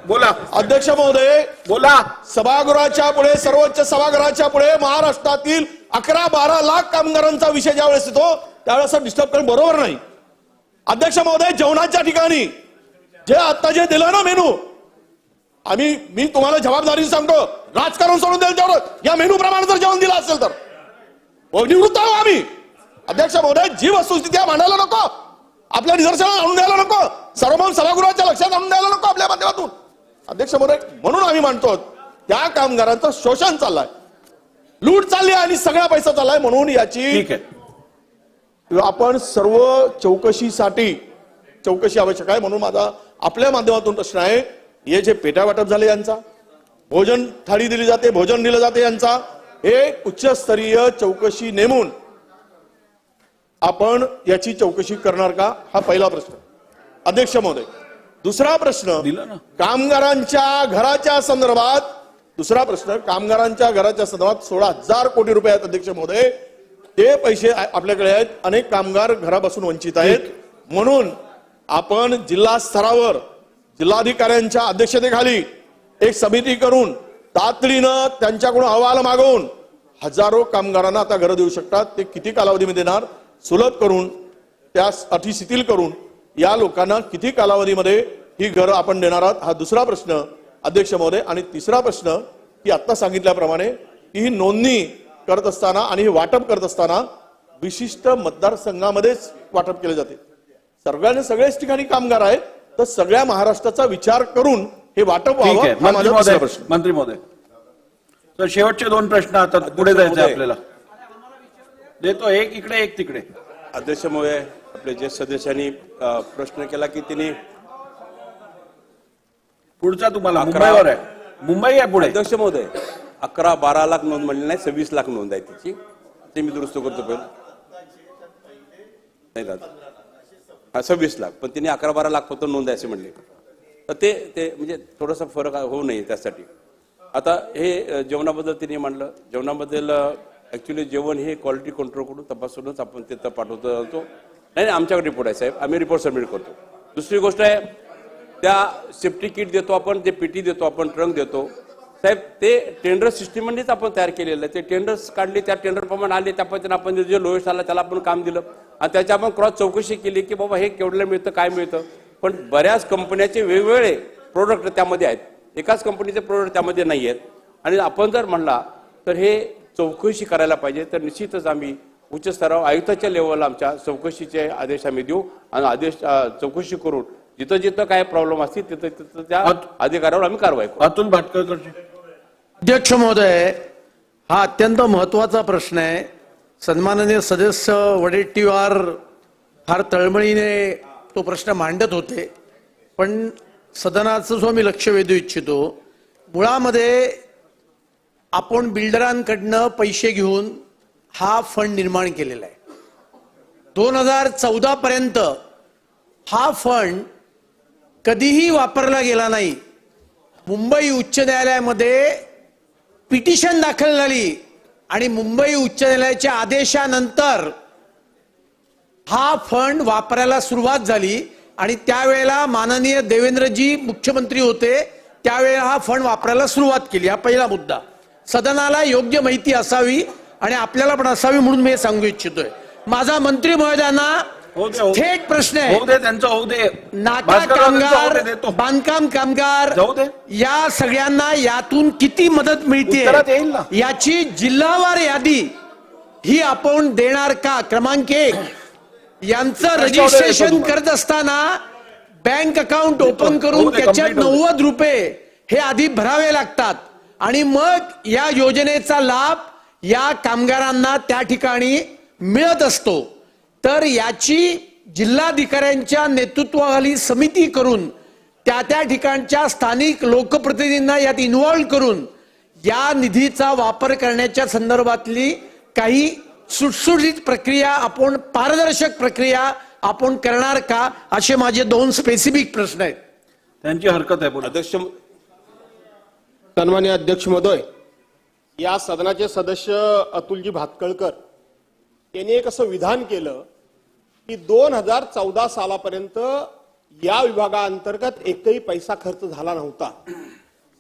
बोला. अध्यक्ष महोदय, बोला. सभागृहाच्या पुढे, सर्वोच्च सभागृहाच्या पुढे महाराष्ट्रातील 11-12 लाख कामगारांचा विषय ज्यावेळेस येतो त्यावेळेस डिस्टर्ब करणं बरोबर नाही. अध्यक्ष महोदय, जेवणाच्या ठिकाणी जे आता जे दिलं ना मेनू, मी तुम्हाला जबाबदारी सांगतो, राजकारण सोडून द्याल तेवढं. या मेनू प्रमाणे जर जेवण दिलं असेल तर निवृत्त आहो आम्ही. अध्यक्ष महोदय, जी वस्तुस्थिती मांडायला नको, आपल्या निदर्शनाला आणून द्यायला नको, सर्वभौम सभागृहाच्या लक्षात आणून द्यायला नको आपल्या माध्यमातून. अध्यक्ष महोदय, म्हणून आम्ही मानतो त्या कामगारांचं शोषण चाललंय, लूट चालली आहे आणि सगळा पैसा चाललाय. म्हणून याची आपण सर्व चौकशी आवश्यक आहे. म्हणून माझा आपल्या माध्यमातून प्रश्न आहे, हे जे पेट्या वाटप झाले यांचा, भोजन थाळी दिली जाते, भोजन दिलं जाते यांचा, हे उच्चस्तरीय चौकशी नेमून आपण याची चौकशी करणार का, हा पहिला प्रश्न. अध्यक्ष महोदय, दुसरा प्रश्न कामगारांच्या घराच्या संदर्भात. 16,000 कोटी रुपये आहेत. अध्यक्ष महोदय, ते पैसे आपल्याकडे आहेत. अनेक कामगार घरापासून वंचित आहेत. म्हणून आपण जिल्हा स्तरावर जिल्हाधिकाऱ्यांच्या अध्यक्षतेखाली एक समिती करून तातडीनं त्यांच्याकडून अहवाल मागवून हजारो कामगारांना आता घरं देऊ शकतात. ते किती कालावधीमध्ये देणार, सुलभ करून त्या अटी शिथिल करून या लोकांना किती कालावधीमध्ये ही घरं आपण देणार आहात, हा दुसरा प्रश्न अध्यक्ष महोदय. आणि तिसरा प्रश्न की आता सांगितल्याप्रमाणे की ही नोंदणी करत असताना आणि हे वाटप करत असताना विशिष्ट मतदारसंघामध्येच वाटप केले जाते. सगळ्याच ठिकाणी कामगार आहेत, तर सगळ्या महाराष्ट्राचा विचार करून हे वाटप ठीक व्हावं आहे. हा माझा दुसरा प्रश्न. मंत्री महोदय, तर शेवटचे 2 प्रश्न आता पुढे जायचे आपल्याला. देतो, एक इकडे एक तिकडे. अध्यक्ष महोदय, आपले ज्येष्ठ सदस्यांनी प्रश्न केला की त्यांनी पुढचा तुम्हाला मुंबईवर आहे, मुंबई आहे पुढे. अध्यक्ष महोदय 11-12 लाख नोंद म्हणली नाही, 26 लाख नोंद आहे तिची. ते मी दुरुस्त करतो पहिलं. नाही दादा, 26 लाख, पण त्यांनी 11-12 लाख फक्त नोंद आहे असे म्हणले. तर ते म्हणजे थोडासा फरक होऊ नये त्यासाठी. आता हे जेवणाबद्दल त्यांनी म्हणलं, जेवणाबद्दल ऍक्च्युली जेवण हे क्वालिटी कंट्रोलकडून तपासूनच आपण ते पाठवतो. नाही, आमच्याकडे रिपोर्ट आहे साहेब, आम्ही रिपोर्ट सबमिट करतो. दुसरी गोष्ट आहे, त्या सेफ्टी किट देतो आपण, ते पीटी देतो आपण, ट्रंक देतो साहेब. ते टेंडर सिस्टीममध्येच आपण तयार केलेलं आहे. ते टेंडर्स काढले, त्या टेंडर प्रमाणे आले, त्या पद्धतीने आपण जे लोएस्ट आला त्याला आपण काम दिलं आणि त्याची आपण क्रॉस चौकशी केली की बाबा हे केवढलं मिळतं, काय मिळतं. पण बऱ्याच कंपन्याचे वेगवेगळे प्रोडक्ट त्यामध्ये आहेत, एकाच कंपनीचे प्रोडक्ट त्यामध्ये नाही आहेत. आणि आपण जर म्हणला तर हे चौकशी करायला पाहिजे. तर निश्चितच आम्ही उच्च स्तरावर आयुक्ताच्या लेवलला आमच्या चौकशीचे आदेश आम्ही देऊ आणि आदेश चौकशी करून जिथं जिथं काय प्रॉब्लेम असतील तिथं त्या अधिकाऱ्यावर आम्ही कारवाई करू. अतुल भाटकरजी. अध्यक्ष महोदय, हा अत्यंत महत्वाचा प्रश्न आहे. सन्माननीय सदस्य वडेट्टीवार फार तळमळीने तो प्रश्न मांडत होते, पण सदनाचं जो मी लक्ष वेधू इच्छितो, मुळामध्ये आपण बिल्डरांकडनं पैसे घेऊन हा फंड निर्माण केलेला आहे. 2014 पर्यंत हा फंड कधीही वापरला गेला नाही. मुंबई उच्च न्यायालयामध्ये पिटिशन दाखल झाली आणि मुंबई उच्च न्यायालयाच्या आदेशानंतर हा फंड वापरायला सुरुवात झाली आणि त्यावेळेला माननीय देवेंद्रजी मुख्यमंत्री होते, त्यावेळेला हा फंड वापरायला सुरुवात केली. हा पहिला मुद्दा. सदनाला योग्य माहिती असावी आणि आपल्याला पण असावी म्हणून मी हे सांगू इच्छितोय. माझा मंत्री महोदयांना थेट प्रश्न आहे, नाका कामगार, बांधकाम कामगार या सगळ्यांना यातून किती मदत मिळते याची जिल्हावार यादी ही आपण देणार का? क्रमांक 1, यांचं रजिस्ट्रेशन करत असताना बँक अकाउंट ओपन करून त्याच्यात 90 रुपये हे आधी भरावे लागतात आणि मग या योजनेचा लाभ या कामगारांना त्या ठिकाणी मिळत असतो. तर याची जिल्हाधिकाऱ्यांच्या नेतृत्वाखाली समिती करून त्या ठिकाणच्या स्थानिक लोकप्रतिनिधींना यात इन्व्हॉल्व करून या निधीचा वापर करण्याच्या संदर्भातली काही सुटसुटीत प्रक्रिया आपण, पारदर्शक प्रक्रिया आपण करणार का, असे माझे 2 स्पेसिफिक प्रश्न आहेत. त्यांची हरकत आहे. अध्यक्ष, सन्माननीय अध्यक्ष महोदय, या सदनाचे सदस्य अतुलजी भातकळकर यांनी एक असं विधान केलं की 2014 सालापर्यंत या विभागाअंतर्गत एकही पैसा खर्च झाला नव्हता.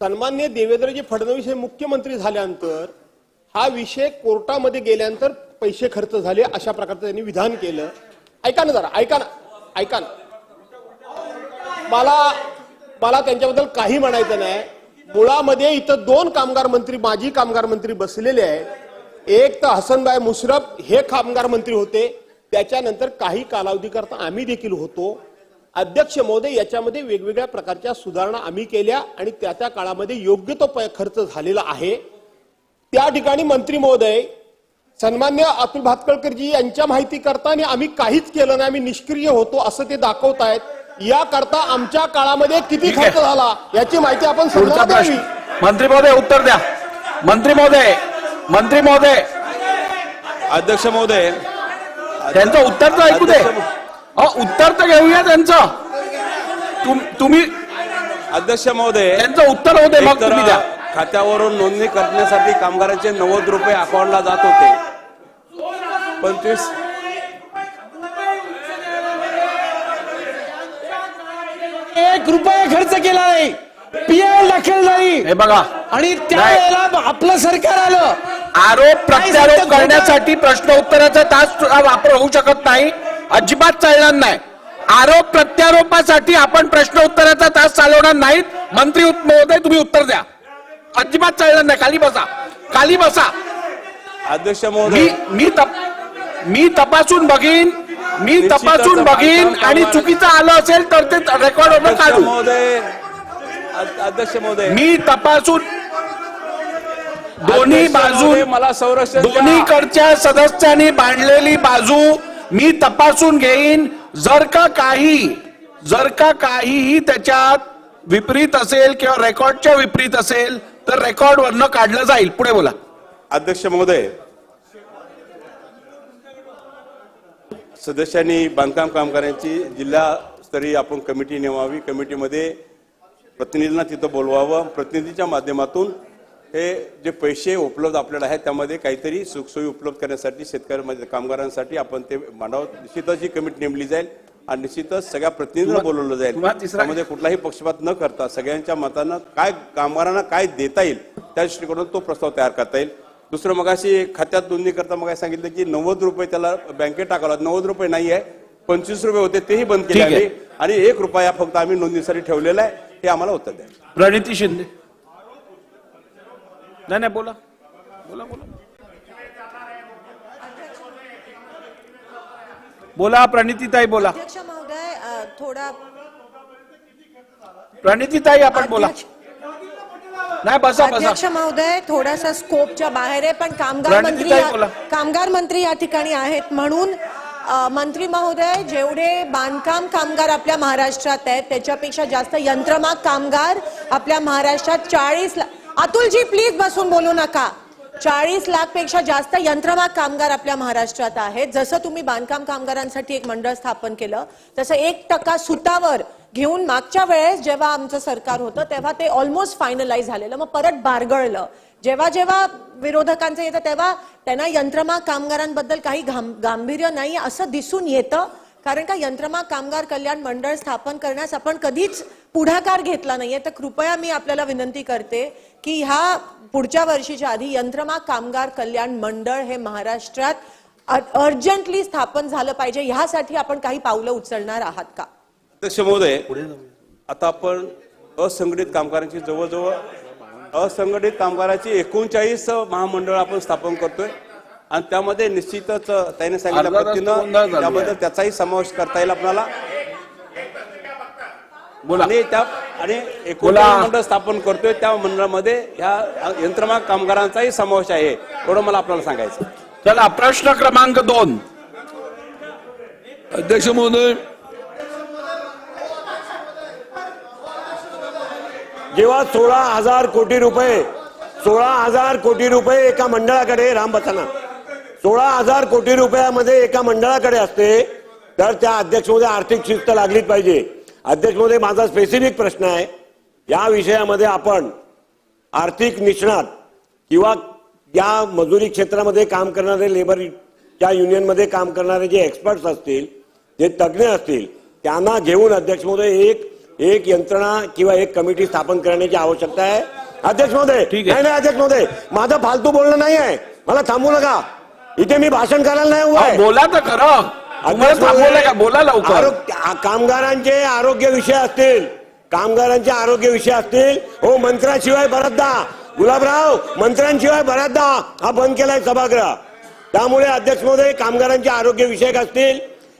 सन्माननीय देवेंद्रजी फडणवीस हे मुख्यमंत्री झाल्यानंतर हा विषय कोर्टामध्ये गेल्यानंतर पैसे खर्च झाले, अशा प्रकारचं त्यांनी विधान केलं. ऐका ना जरा, ऐका ना. मला त्यांच्याबद्दल काही म्हणायचं नाही. मुळामध्ये इथं 2 कामगार मंत्री, माजी कामगार मंत्री बसलेले आहेत. एक तर हसनभाई मुश्रफ हे कामगार मंत्री होते, त्याच्यानंतर काही कालावधीकरता आम्ही देखील होतो. अध्यक्ष महोदय, याच्यामध्ये वेगवेगळ्या प्रकारच्या सुधारणा आम्ही केल्या आणि त्या काळामध्ये योग्य तो खर्च झालेला आहे. त्या ठिकाणी मंत्री महोदय सन्मान्य अतुल भातकळकरजी यांच्या माहिती करता आणि आम्ही काहीच केलं नाही, आम्ही निष्क्रिय होतो असं ते दाखवतायत. याकरता आमच्या काळामध्ये किती खर्च झाला याची माहिती आपण सदनाला द्यावी. मंत्री महोदय उत्तर द्या. मंत्री महोदय अध्यक्ष महोदय, त्यांचं उत्तर तर ऐकू दे. उत्तर तर घेऊया त्यांचं. तुम्ही अध्यक्ष महोदय, त्यांचं उत्तर होऊ दे, मग तुम्ही द्या. खात्यावरून नोंदणी करण्यासाठी कामगारांचे 90 रुपये अकाउंटला जात होते. 25 1 रुपया खर्च केला नाही, पीएल दाखल झाली हे बघा, आणि त्यावेळेला आपलं सरकार आलं. आरोप प्रत्यारोप करण्यासाठी प्रश्न उत्तराचा तास वापर होऊ शकत नाही, अजिबात चालणार नाही. आरोप प्रत्यारोपासाठी आपण प्रश्न उत्तराचा तास चालवणार नाहीत. मंत्री महोदय तुम्ही उत्तर द्या, अजिबात चालणार नाही. खाली बसा, खाली बसा. अध्यक्ष महोदय, मी तपासून बघीन, मी तपासून बघीन आणि चुकीचं आलं असेल तर ते रेकॉर्ड होणं अध्यक्ष काढू. महोदय, अध्यक्ष महोदय, मी तपासून दोन्ही अध्यक्ष बाजू, महोदय, मला संरक्षण द्या. दोन्हीकडच्या सदस्यांनी मांडलेली बाजू मी तपासून घेईन. जर का काहीही त्याच्यात विपरीत असेल किंवा रेकॉर्डच्या विपरीत असेल तर रेकॉर्ड वरनं काढलं जाईल. पुढे बोला. अध्यक्ष महोदय, सदस्यांनी बांधकाम कामगारांची जिल्हास्तरीय आपण कमिटी नेमावी, कमिटीमध्ये प्रतिनिधींना तिथं बोलवावं, प्रतिनिधीच्या माध्यमातून हे जे पैसे उपलब्ध आपल्याला आहेत त्यामध्ये काहीतरी सुखसोयी उपलब्ध करण्यासाठी शेतकरी कामगारांसाठी आपण ते मांडावं. निश्चितच ही कमिटी नेमली जाईल आणि निश्चितच सगळ्या प्रतिनिधींना बोलवलं जाईल. त्यामध्ये कुठलाही पक्षपात न करता सगळ्यांच्या मतांना काय कामगारांना काय देता येईल त्या दृष्टीकोनातून तो प्रस्ताव तयार करता येईल. दुसरं मगाशी खात्यात नोंदणी करता मग सांगितलं की 90 रुपये त्याला बँकेत टाकावं. 90 रुपये नाही आहे, 25 रुपये होते, तेही बंद केले आम्ही आणि 1 रुपया फक्त आम्ही नोंदणीसाठी ठेवलेला आहे. हे आम्हाला उत्तर द्या. प्रणिती शिंदे. नाही बोला बोला बोला बोला. प्रणितीताई बोला. अध्यक्ष महोदय, थोडा प्रणितीताई आपण बोला. नाही बसा बसा. अध्यक्ष महोदय, थोडासा स्कोपच्या बाहेर आहे, पण प्रणितीताई बोला. कामगार मंत्री या ठिकाणी आहेत म्हणून मंत्री महोदय, जेवढे बांधकाम कामगार आपल्या महाराष्ट्रात आहेत त्याच्यापेक्षा जास्त यंत्रमाग कामगार आपल्या महाराष्ट्रात 40 लाख. अतुलजी प्लीज बसून बोलू नका. 40 लाख पेक्षा जास्त यंत्रमाग कामगार आपल्या महाराष्ट्रात आहेत. जसं तुम्ही बांधकाम कामगारांसाठी एक मंडळ स्थापन केलं तसं 1% सुतावर घेऊन मागच्या वेळेस जेव्हा आमचं सरकार होतं तेव्हा ते ऑलमोस्ट फायनलाइज झालेलं, मग परत बारगळलं. जेव्हा विरोधकांचं येतं तेव्हा त्यांना यंत्रमाग कामगारांबद्दल काही गांभीर्य नाही असं दिसून येतं. कारण का यंत्रमाग कामगार कल्याण मंडळ स्थापन करण्यास आपण कधीच पुढाकार घेतला नाहीये. तर कृपया मी आपल्याला विनंती करते की ह्या पुढच्या वर्षीच्या आधी यंत्रमाग कामगार कल्याण मंडळ हे महाराष्ट्रात अर्जंटली स्थापन झालं पाहिजे. ह्यासाठी आपण काही पावलं उचलणार आहात का? अध्यक्ष महोदय, आता आपण असंघटित कामगारांची जवळजवळ असंघटित कामगारांची 39 महामंडळ आपण स्थापन करतोय आणि त्यामध्ये निश्चितच त्याने सांगितल्या पद्धतीनं त्याबद्दल त्याचाही समावेश करता येईल आपल्याला. आणि 19 मंडळ स्थापन करतोय त्या मंडळामध्ये ह्या यंत्रमाग कामगारांचाही समावेश आहे. एवढं मला आपल्याला सांगायचं. चला प्रश्न क्रमांक 2. अध्यक्ष महोदय, जेव्हा 16,000 कोटी रुपये एका मंडळाकडे, राम बसाना, 16,000 कोटी रुपयामध्ये एका मंडळाकडे असते तर त्या अध्यक्ष महोदय आर्थिक शिस्त लागलीच पाहिजे. अध्यक्ष महोदय, माझा स्पेसिफिक प्रश्न आहे, या विषयामध्ये आपण आर्थिक निष्णात किंवा या मजुरी क्षेत्रामध्ये काम करणारे, लेबरच्या युनियनमध्ये काम करणारे जे एक्सपर्ट्स असतील, जे तज्ज्ञ असतील, त्यांना घेऊन अध्यक्ष महोदय एक यंत्रणा किंवा एक कमिटी स्थापन करण्याची आवश्यकता आहे. अध्यक्ष महोदय, नाही अध्यक्ष महोदय, माझं फालतू बोलणं नाही आहे, मला थांबू नका. इथे मी भाषण करायला नाही उभा आहे. बोला तर खरं. बोला लवकर. कामगारांचे आरोग्य विषय असतील, हो मंत्र्याशिवाय बराचदा, गुलाबराव मंत्र्यांशिवाय बराचदा हा बंद केलाय सभागृह. त्यामुळे अध्यक्ष महोदय, कामगारांचे आरोग्य विषयक असतील,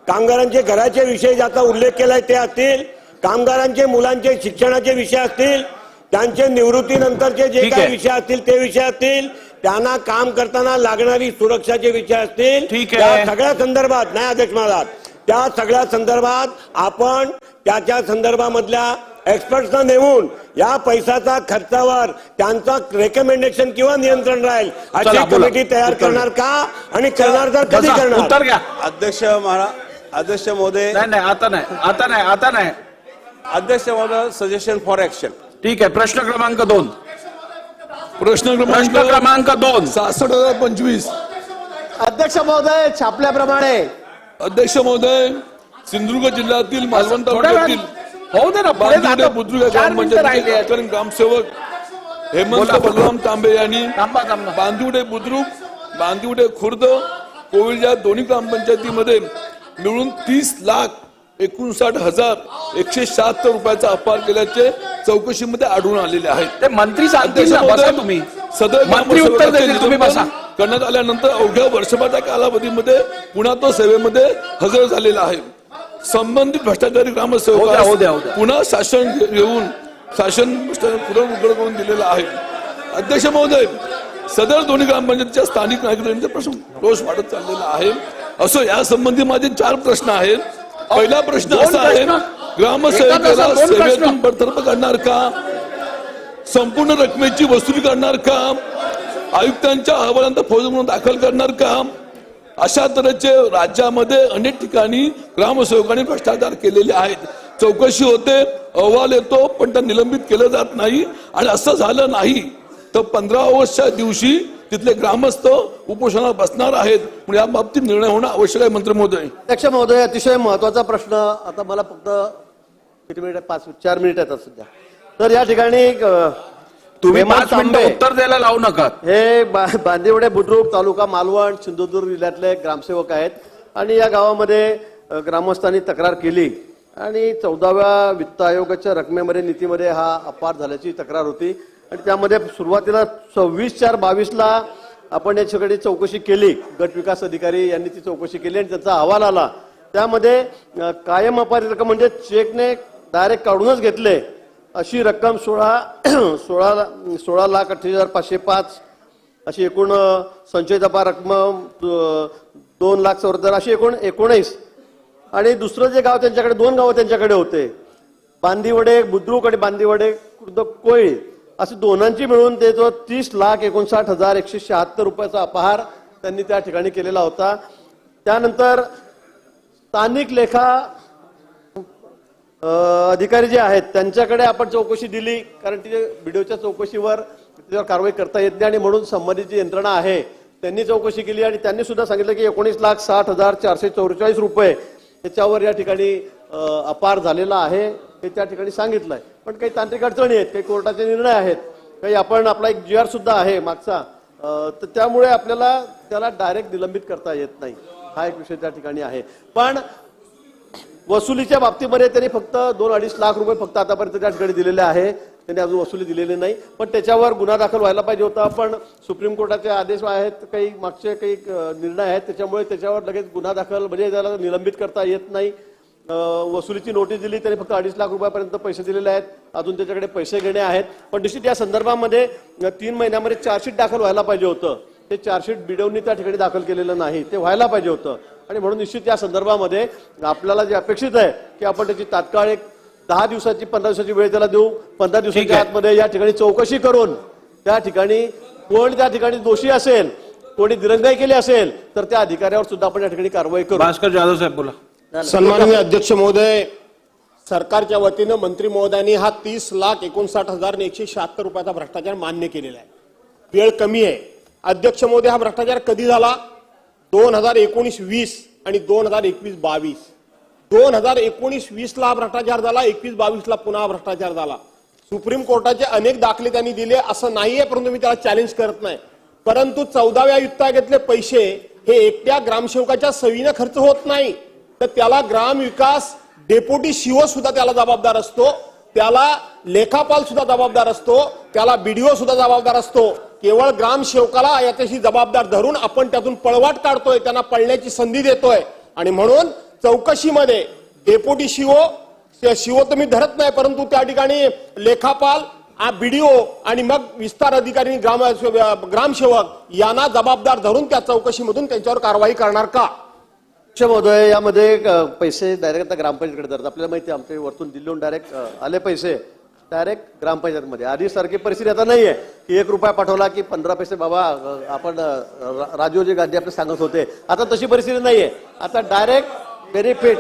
कामगारांचे घराचे विषय ज्याचा उल्लेख केलाय ते असतील, कामगारांचे मुलांचे शिक्षणाचे विषय असतील, त्यांचे निवृत्तीनंतरचे जे काही विषय असतील ते विषय असतील, त्यांना काम करताना लागणारी सुरक्षाचे विषय असतील, त्या सगळ्या संदर्भात, नाही अध्यक्ष महाराज, त्या सगळ्या संदर्भात आपण त्याच्या संदर्भामधल्या एक्सपर्ट्सना नेऊन या पैशाचा खर्चावर त्यांचा रेकमेंडेशन किंवा नियंत्रण राहील अशी कमिटी तयार करणार का आणि करणार तर कधी करणार? उत्तर घ्या. अध्यक्ष महोदय, नाही आता नाही. अध्यक्ष महोदय, सजेशन फॉर ऍक्शन. ठीक आहे. प्रश्न क्रमांक 2. प्रश्न क्रमांक 2, 66,025 अध्यक्ष महोदय छापल्याप्रमाणे अध्यक्ष महोदय, सिंधुदुर्ग जिल्ह्यातील मालवण थोड्या वेळात तालुक्यातील होऊ दे ना, पुढे बांदिवडे जातो. बुद्रुक या 4 मिनिटं राहिली आहेत. ग्रामपंचायतीचे ग्रामसेवक हेमंत बलराम तांबे यांनी बांदिवडे बुद्रुक, बांदिवडे खुर्द, कोविल या दोन्ही ग्रामपंचायतीमध्ये मिळून 30,59,176 रुपयाचा अपहार केल्याचे चौकशीमध्ये आढळून आलेले आहेत. ते मंत्री सांगतील ना, बसा तुम्ही. सदर मंत्री उत्तर देतील, तुम्ही बसा. करण्यात आल्यानंतर अवघ्या वर्षभराच्या कालावधीमध्ये पुन्हा तो सेवेमध्ये हजर झालेला आहे. संबंधित भ्रष्टाचारी ग्रामसेवकास हो द्या. पुन्हा शासन घेऊन शासन पुढे उघड करून दिलेला आहे. अध्यक्ष महोदय, सदर दोन्ही ग्रामपंचायतीच्या स्थानिक नागरिकांचा प्रश्न रोष वाढत चाललेला आहे. असो, या संबंधी माझे 4 प्रश्न आहेत. पहिला प्रश्न असा आहे, ग्रामसेवकाला सेवेतून बडतर्फ करणार का? संपूर्ण रकमेची वसुली करणार का? आयुक्तांच्या अहवालांत फौज म्हणून दाखल करणार का? अशा तऱ्हेचे राज्यामध्ये अनेक ठिकाणी ग्रामसेवकांनी भ्रष्टाचार केलेले आहेत. चौकशी होते, अहवाल येतो, पण त्या निलंबित केलं जात नाही. आणि असं झालं नाही तर 15 ऑगस्टच्या दिवशी तिथले ग्रामस्थ उपोषणाला बसणार आहेत. या बाबतीत निर्णय होणं आवश्यक आहे. मंत्री महोदय. अध्यक्ष महोदय, अतिशय महत्वाचा प्रश्न. आता मला फक्त किती मिनिट, 4 मिनिट आहेत सध्या. तर या ठिकाणी तुम्ही हेमंत 5 मिनिटं तांबे उत्तर द्यायला लावू नका. हे बांदिवडे बुद्रुक तालुका मालवण सिंधुदुर्ग जिल्ह्यातले ग्रामसेवक आहेत. आणि या गावामध्ये ग्रामस्थांनी तक्रार केली आणि 14व्या वित्त आयोगाच्या रकमेमध्ये नीतीमध्ये हा अपहार झाल्याची तक्रार होती. आणि त्यामध्ये सुरुवातीला 26/4/22 आपण याच्याकडे चौकशी केली. गट विकास अधिकारी यांनी ती चौकशी केली आणि त्यांचा अहवाल आला. त्यामध्ये कायम अपहार रक्कम म्हणजे चेकने डायरेक्ट काढूनच घेतले अशी रक्कम 16,38,505 अशी एकूण संचयित अपहार रक्कम 2,74,000 अशी एकूण 19. आणि दुसरं जे गाव त्यांच्याकडे 2 गावं त्यांच्याकडे होते, बांदिवडे बुद्रुक आणि बांदिवडे खुर्द कोळी, असे दोनांची मिळून ते जो 30,59,176 रुपयाचा अपहार त्यांनी त्या ठिकाणी केलेला होता. त्यानंतर स्थानिक लेखा अधिकारी जे आहेत त्यांच्याकडे आपण चौकशी दिली, कारण तिथे व्हिडिओच्या चौकशीवर त्याच्यावर कारवाई करता येत नाही आणि म्हणून संबंधित जी यंत्रणा आहे त्यांनी चौकशी केली आणि त्यांनी सुद्धा सांगितलं की 19,60,444 रुपये त्याच्यावर या ठिकाणी अपहार झालेला आहे हे त्या ठिकाणी सांगितलंय. पण काही तांत्रिक अडचणी आहेत, काही कोर्टाचे निर्णय आहेत, काही आपण आपला एक GR सुद्धा आहे मागचा, तर त्यामुळे आपल्याला त्याला डायरेक्ट निलंबित करता येत नाही. हा एक विषय त्या ठिकाणी आहे. पण वसुलीच्या बाबतीमध्ये त्यांनी फक्त 2-2.5 लाख रुपये फक्त आतापर्यंत त्या ठिकाणी दिलेले आहे. त्यांनी अजून वसुली दिलेली नाही. पण त्याच्यावर गुन्हा दाखल व्हायला पाहिजे होता. पण सुप्रीम कोर्टाचे आदेश आहेत, काही मागचे काही निर्णय आहेत, त्याच्यामुळे त्याच्यावर लगेच गुन्हा दाखल म्हणजे त्याला निलंबित करता येत नाही. वसुलीची नोटीस दिली, त्यांनी फक्त 2.5 लाख रुपयापर्यंत पैसे दिलेले आहेत. अजून त्याच्याकडे पैसे घेणे आहेत. पण निश्चित या संदर्भामध्ये 3 महिन्यामध्ये चार्जशीट दाखल व्हायला पाहिजे होतं. ते चार्जशीट बीडीओनी त्या ठिकाणी दाखल केलेलं नाही, ते व्हायला पाहिजे होतं. आणि म्हणून निश्चित या संदर्भामध्ये आपल्याला जे अपेक्षित आहे की आपण त्याची तात्काळ एक 10 दिवसाची 15 दिवसाची वेळ त्याला देऊ. 15 दिवसाच्या आतमध्ये या ठिकाणी चौकशी करून त्या ठिकाणी कोण त्या ठिकाणी दोषी असेल, कोणी दिरंगाई केली असेल तर त्या अधिकाऱ्यावर सुद्धा आपण या ठिकाणी कारवाई करू. भास्कर जाधव साहेब बोला. सन्माननीय अध्यक्ष महोदय, सरकारच्या वतीनं मंत्री महोदयांनी हा 30,59,176 रुपयाचा भ्रष्टाचार मान्य केलेला आहे. वेळ कमी आहे. अध्यक्ष महोदय, हा भ्रष्टाचार कधी झाला? 2019-20 आणि 2021-22. 2019-20 ला भ्रष्टाचार झाला, 21-22 ला पुन्हा भ्रष्टाचार झाला. सुप्रीम कोर्टाचे अनेक दाखले त्यांनी दिले, असं नाहीये, परंतु मी त्याला चॅलेंज करत नाही. परंतु 14व्या वित्त आयोगातले पैसे हे एकट्या ग्रामसेवकाच्या सहीने खर्च होत नाही, तर त्याला ग्राम विकास डेप्युटी सीओ सुद्धा त्याला जबाबदार असतो, त्याला लेखापाल सुद्धा जबाबदार असतो, त्याला बीडीओ सुद्धा जबाबदार असतो. केवळ ग्रामसेवकाला याच्याशी जबाबदार धरून आपण त्यातून पळवाट काढतोय, त्यांना पळण्याची संधी देतोय. आणि म्हणून चौकशीमध्ये डेप्युटी सीओ तर मी धरत नाही, परंतु त्या ठिकाणी लेखापाल, बीडीओ आणि मग विस्तार अधिकारी ग्रामसेवक यांना जबाबदार धरून त्या चौकशीमधून त्यांच्यावर कारवाई करणार का? महोदय, यामध्ये पैसे डायरेक्ट आता ग्रामपंचायतीकडे जातात. आपल्याला माहिती आहे, आमच्या वरतून दिल्लीहून डायरेक्ट आले पैसे डायरेक्ट ग्रामपंचायतमध्ये. आधी सारखी परिस्थिती आता नाहीये की 1 रुपया पाठवला की 15 पैसे बाबा आपण राजीवजी गांधी आपले सांगत होते. आता तशी परिस्थिती नाहीये. आता डायरेक्ट बेनिफिट,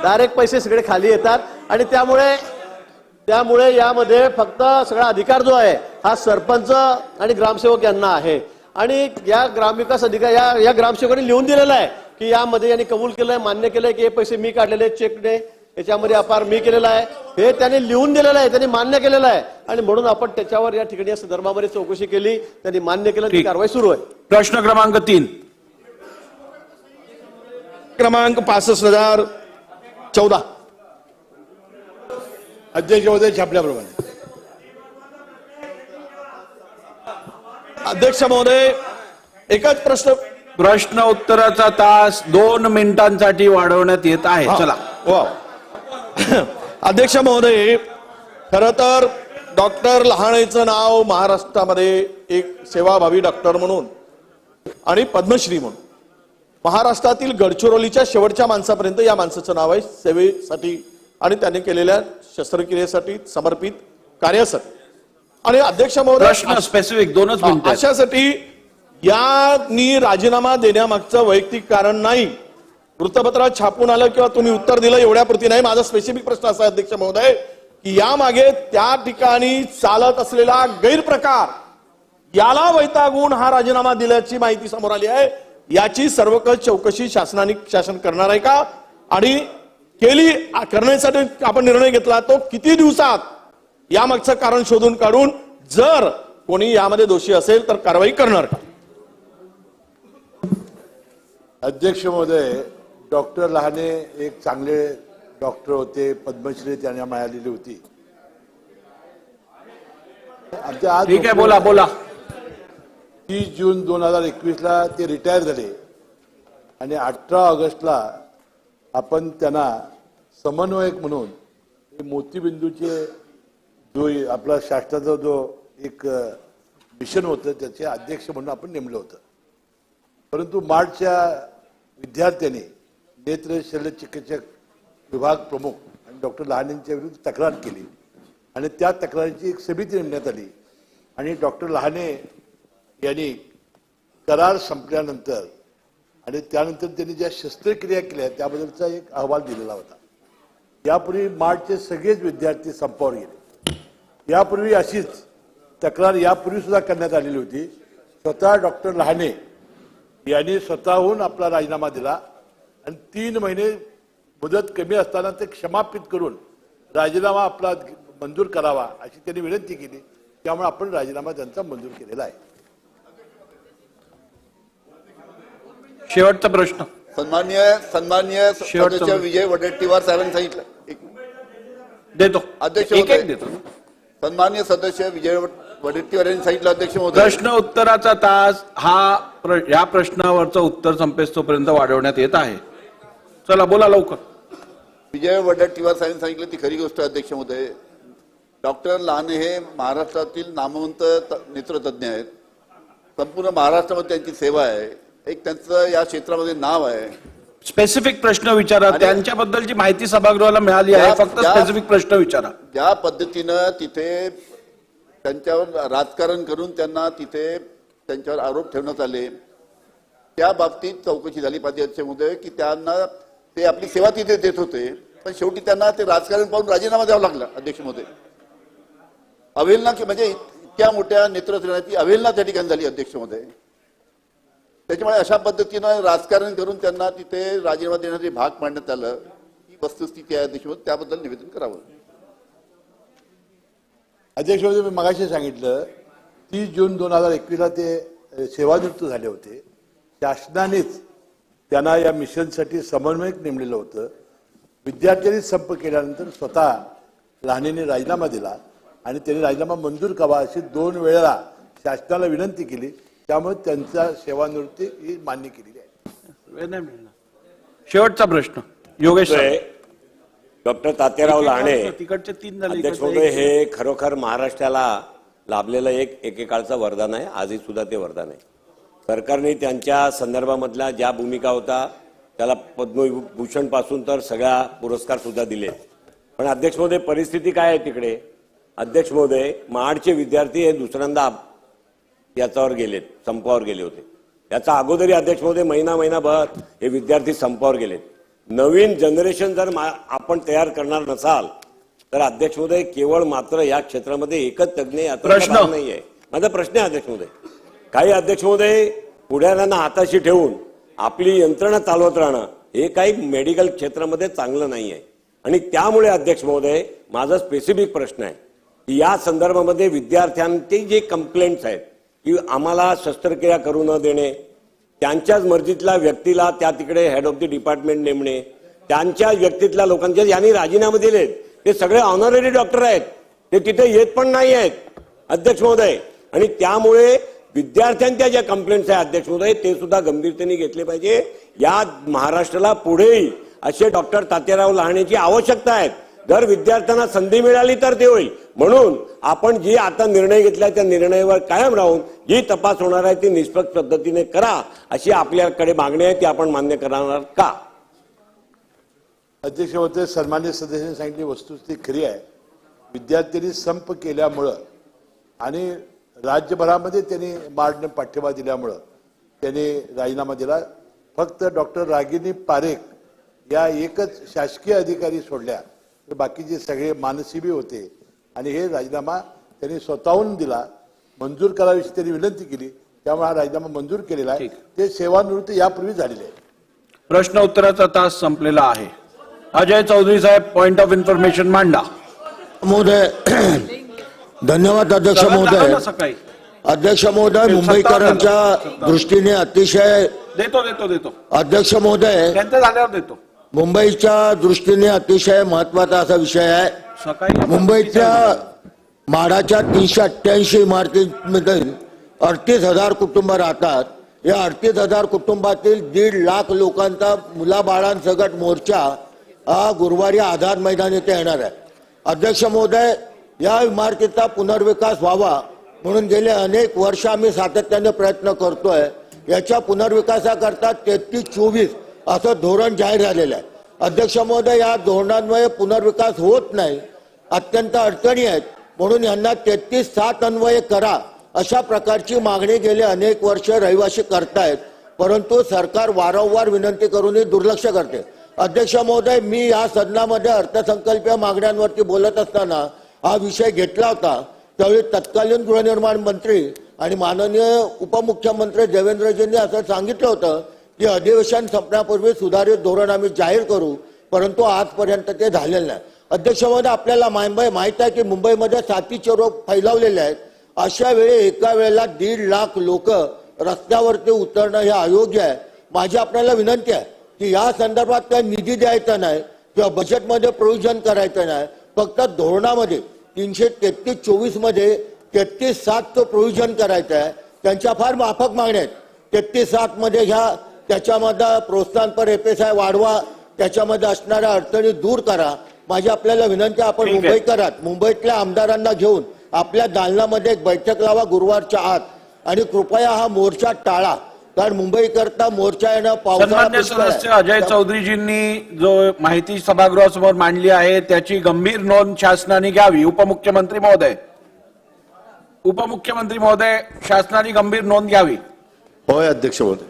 डायरेक्ट पैसे सगळे खाली येतात. आणि त्यामुळे यामध्ये फक्त सगळा अधिकार जो आहे हा सरपंच आणि ग्रामसेवक यांना आहे. आणि या ग्रामविकास अधिकारी या ग्रामसेवकांनी लिहून दिलेलं आहे की यामध्ये यांनी कबूल केलंय, मान्य केलंय की हे पैसे मी काढलेले चेकने, याच्यामध्ये अपार मी केलेला आहे, हे त्यांनी लिहून दिलेलं आहे, त्यांनी मान्य केलेलं आहे. आणि म्हणून आपण त्याच्यावर या ठिकाणी या संदर्भामध्ये चौकशी केली, त्यांनी मान्य केलं, ती कारवाई सुरू आहे. प्रश्न क्रमांक 3 क्रमांक 65,014. अध्यक्ष महोदय छापल्याप्रमाणे. अध्यक्ष महोदय एकच प्रश्न उत्तराचा तास 2 मिनिटांसाठी वाढवण्यात येत आहे. चला. वा. अध्यक्ष महोदय, खर तर डॉक्टर लहानेचं नाव महाराष्ट्रामध्ये एक सेवाभावी डॉक्टर म्हणून आणि पद्मश्री म्हणून महाराष्ट्रातील गडचिरोलीच्या शेवटच्या माणसापर्यंत या माणसाचं नाव आहे सेवेसाठी आणि त्यांनी केलेल्या शस्त्रक्रियेसाठी समर्पित कार्यासाठी. आणि अध्यक्ष महोदय प्रश्न स्पेसिफिक 2च मिनिटं. अशासाठी यांनी राजीनामा देण्यामागचं वैयक्तिक कारण नाही, वृत्तपत्रात छापून आलं किंवा तुम्ही उत्तर दिलं एवढ्यापुरती नाही. माझा स्पेसिफिक प्रश्न असा आहे अध्यक्ष महोदय की यामागे त्या ठिकाणी चालत असलेला गैरप्रकार, याला वैतागून हा राजीनामा दिल्याची माहिती समोर आली आहे. याची सर्वकष चौकशी शासन करणार आहे का? आणि केली करण्यासाठी आपण निर्णय घेतला तो किती दिवसात यामागचं कारण शोधून काढून जर कोणी यामध्ये दोषी असेल तर कारवाई करणार का? अध्यक्ष महोदय, डॉक्टर लहाने एक चांगले डॉक्टर होते, पद्मश्री त्यांना मिळालेली होती. ठीक आहे, बोला बोला. 30 जून 2021ला ते रिटायर झाले आणि 18 ऑगस्टला आपण त्यांना समन्वयक म्हणून मोतीबिंदूचे जो आपला शासनाचा जो एक मिशन होतं त्याचे अध्यक्ष म्हणून आपण नेमलं होतं. परंतु मार्चच्या विद्यार्थ्यांनी नेत्र शल्यचिकित्सक विभाग प्रमुख आणि डॉक्टर लहानेंच्या विरुद्ध तक्रार केली आणि त्या तक्रारीची एक समिती नेमण्यात आली आणि डॉक्टर लहाने यांनी करार संपल्यानंतर आणि त्यानंतर त्यांनी ज्या शस्त्रक्रिया केल्या त्याबद्दलचा एक अहवाल दिलेला होता. यापूर्वी मार्चचे सगळेच विद्यार्थी संपावर गेले. यापूर्वी अशीच तक्रार यापूर्वी सुद्धा करण्यात आलेली होती. स्वतः डॉक्टर लहाने यांनी स्वतःहून आपला राजीनामा दिला आणि 3 महिने मुदत कमी असताना ते क्षमापित करून राजीनामा आपला मंजूर करावा अशी त्यांनी विनंती केली. त्यामुळे आपण राजीनामा त्यांचा मंजूर केलेला आहे. शेवटचा प्रश्न. सन्मान्य सदस्य विजय वडेट्टीवार साहेबांनी सांगितलं. देतो अध्यक्ष एक महोदय, देतो. सन्मान्य सदस्य विजय वडेट्टीवार यांनी सांगितलं. अध्यक्ष महोदय, प्रश्न उत्तराचा तास या प्रश्नावरचं उत्तर संपेस्तोपर्यंत वाढवण्यात येत आहे. चला बोला लवकर. विजय वडेट्टीवार साहेबांनी सांगितलं ती खरी गोष्ट. अध्यक्ष महोदय, डॉक्टर लहाने हे महाराष्ट्रातील नामवंत नेत्रतज्ञ आहेत. संपूर्ण महाराष्ट्रामध्ये त्यांची सेवा आहे. एक त्यांचं या क्षेत्रामध्ये नाव आहे. स्पेसिफिक प्रश्न विचारा. त्यांच्याबद्दलची माहिती सभागृहाला मिळाली आहे. फक्त स्पेसिफिक प्रश्न विचारा. ज्या पद्धतीनं तिथे त्यांच्यावर राजकारण करून त्यांना तिथे त्यांच्यावर आरोप ठेवण्यात आले त्या बाबतीत चौकशी झाली पाहिजे. अध्यक्षमहोदय की त्यांना ते आपली सेवा तिथे देत होते पण शेवटी त्यांना ते राजकारण पाहून राजीनामा द्यावा लागला. अध्यक्षमहोदय, अवहेलना म्हणजे इतक्या मोठ्या नेतृत्वाची अवहेलना त्या ठिकाणी झाली. अध्यक्षमहोदय, त्याच्यामुळे अशा पद्धतीनं राजकारण करून त्यांना तिथे राजीनामा देण्याचे भाग पाडण्यात आलं ही वस्तुस्थिती आहे. अध्यक्षमहोदय, त्याबद्दल निवेदन करावं. अध्यक्ष महोदय, मी मगाशी सांगितलं 30 जून 2021ला ते सेवानिवृत्त झाले होते. शासनानेच त्यांना या मिशनसाठी समन्वयक नेमलेलं होतं. विद्यार्थ्यांनी संप केल्यानंतर स्वतः लहानेने राजीनामा दिला आणि त्यांनी राजीनामा मंजूर करावा अशी 2 वेळा शासनाला विनंती केली. त्यामुळे त्यांचा सेवानिवृत्ती ही मान्य केलेली आहे. शेवटचा प्रश्न योगेश. डॉक्टर तात्याराव लहाने तिकडचे 3 झाले. अध्यक्ष महोदय, हे खरोखर महाराष्ट्राला लाभलेलं एक एकेकाळचं वरदान आहे. आजही सुद्धा ते वरदान आहे. सरकारने त्यांच्या संदर्भामधल्या ज्या भूमिका होता त्याला पद्मभूषण पासून तर सगळ्या पुरस्कार सुद्धा दिले. पण अध्यक्ष महोदय, परिस्थिती काय आहे तिकडे? अध्यक्ष महोदय, महाडचे विद्यार्थी हे दुसऱ्यांदा याच्यावर गेलेत, संपावर गेले होते. याचा अगोदरी अध्यक्ष महोदय महिनाभर हे विद्यार्थी संपावर गेलेत. नवीन जनरेशन जर आपण तयार करणार नसाल तर अध्यक्ष महोदय केवळ मात्र या क्षेत्रामध्ये एकच तज्ञ याचा नाहीये. माझा प्रश्न आहे अध्यक्ष महोदय, काही अध्यक्ष महोदय पुढाऱ्यांना हाताशी ठेवून आपली यंत्रणा चालवत राहणं हे काही मेडिकल क्षेत्रामध्ये चांगलं नाही आहे. आणि त्यामुळे अध्यक्ष महोदय माझा स्पेसिफिक प्रश्न आहे की या संदर्भामध्ये विद्यार्थ्यांचे जे कंप्लेंट्स आहेत की आम्हाला शस्त्रक्रिया करू न देणे, त्यांच्याच मर्जीतल्या व्यक्तीला त्या तिकडे हेड ऑफ द डिपार्टमेंट नेमणे, त्यांच्या व्यक्तीतल्या लोकांच्या यांनी राजीनामे दिलेत ते सगळे ऑनररी डॉक्टर आहेत, ते तिथे येत पण नाही आहेत अध्यक्ष महोदय. आणि त्यामुळे विद्यार्थ्यांच्या ज्या कंप्लेंट्स आहेत अध्यक्ष महोदय ते सुद्धा गंभीरतेने घेतले पाहिजे. या महाराष्ट्राला पुढेही असे डॉक्टर तात्याराव लहाण्याची आवश्यकता आहे. जर विद्यार्थ्यांना संधी मिळाली तर ते होईल. म्हणून आपण जे आता निर्णय घेतला त्या निर्णयावर कायम राहून जी तपास होणार आहे ती निष्पक्ष पद्धतीने करा अशी आपल्याकडे मागणी आहे. ती आपण मान्य करणार का? अध्यक्ष महोदय, सन्मान्य सदस्यांनी सांगितली वस्तुस्थिती खरी आहे. विद्यार्थ्यांनी संप केल्यामुळं आणि राज्यभरामध्ये त्यांनी मारणे पाठिंबा दिल्यामुळं त्यांनी राजीनामा दिला. फक्त डॉक्टर रागिनी पारेख या एकच शासकीय अधिकारी सोडल्या तर बाकीचे सगळे मानसीबी होते आणि हे राजीनामा त्यांनी स्वतःहून दिला. मंजूर कराविषयी त्यांनी विनंती केली, त्यामुळे हा राजीनामा मंजूर केलेला आहे. ते सेवानिवृत्त यापूर्वी झालेले आहे. प्रश्न उत्तराचा तास संपलेला आहे. अजय चौधरी साहेब, पॉइंट ऑफ इन्फॉर्मेशन मांडा. महोदय धन्यवाद अध्यक्ष महोदय. सकाळी अध्यक्ष महोदय, मुंबईकरांच्या दृष्टीने अतिशय देतो अध्यक्ष महोदय, त्यांचं झाल्यावर देतो. मुंबईच्या दृष्टीने अतिशय महत्वाचा असा विषय आहे. सकाळी मुंबईच्या म्हाडाच्या 388 इमारतींमध्ये 38,000 कुटुंब राहतात. या 38,000 कुटुंबातील 1.5 लाख लोकांचा मुलाबाळांसकट मोर्चा हा गुरुवारी आझाद मैदान येथे येणार आहे. अध्यक्ष महोदय, या इमारतीचा पुनर्विकास व्हावा म्हणून गेले अनेक वर्ष आम्ही सातत्याने प्रयत्न करतोय. याच्या पुनर्विकासाकरता 33-24 असं धोरण जाहीर झालेलं आहे. अध्यक्ष महोदय, या धोरणान्वये पुनर्विकास होत नाही, अत्यंत अडचणी आहेत. म्हणून यांना 33-7 अन्वये करा अशा प्रकारची मागणी गेले अनेक वर्ष रहिवासी करतायत. परंतु सरकार वारंवार विनंती करूनही दुर्लक्ष करते. अध्यक्ष महोदय, मी या सदनामध्ये अर्थसंकल्पीय मागण्यांवरती बोलत असताना हा विषय घेतला होता. त्यावेळी तत्कालीन गृहनिर्माण मंत्री आणि माननीय उपमुख्यमंत्री देवेंद्रजींनी असं सांगितलं होतं की अधिवेशन संपण्यापूर्वी सुधारित धोरण आम्ही जाहीर करू, परंतु आजपर्यंत ते झालेलं नाही. अध्यक्ष महोदय, आपल्याला माहित आहे की मुंबईमध्ये साथीचे रोग फैलावलेले आहेत. अशा वेळी एका वेळेला 1.5 लाख लोक रस्त्यावरती उतरणं हे अयोग्य आहे. माझी आपल्याला विनंती आहे की या संदर्भात काही निधी द्यायचा नाही किंवा बजेटमध्ये प्रोव्हिजन करायचं नाही. फक्त धोरणामध्ये 333-24 मध्ये 33-7चं प्रोव्हिजन करायचं आहे. त्यांच्या फार माफक मागण्या आहेत. 33-7 मध्ये घ्या, त्याच्यामध्ये प्रोत्साहनपर FSI वाढवा, त्याच्यामध्ये असणाऱ्या अडचणी दूर करा. माझी आपल्याला विनंती आहे, आपण मुंबईकरात मुंबईतल्या आमदारांना घेऊन आपल्या दालनामध्ये एक बैठक लावा गुरुवारच्या आत आणि कृपया हा मोर्चा टाळा. कारण मुंबई करता मोर्चा येणं सन्मान्य सदस्य अजय चौधरीजींनी जो माहिती सभागृहासमोर मांडली आहे त्याची गंभीर नोंद शासनाने घ्यावी. उपमुख्यमंत्री महोदय शासनाने गंभीर नोंद घ्यावी. होय अध्यक्ष महोदय.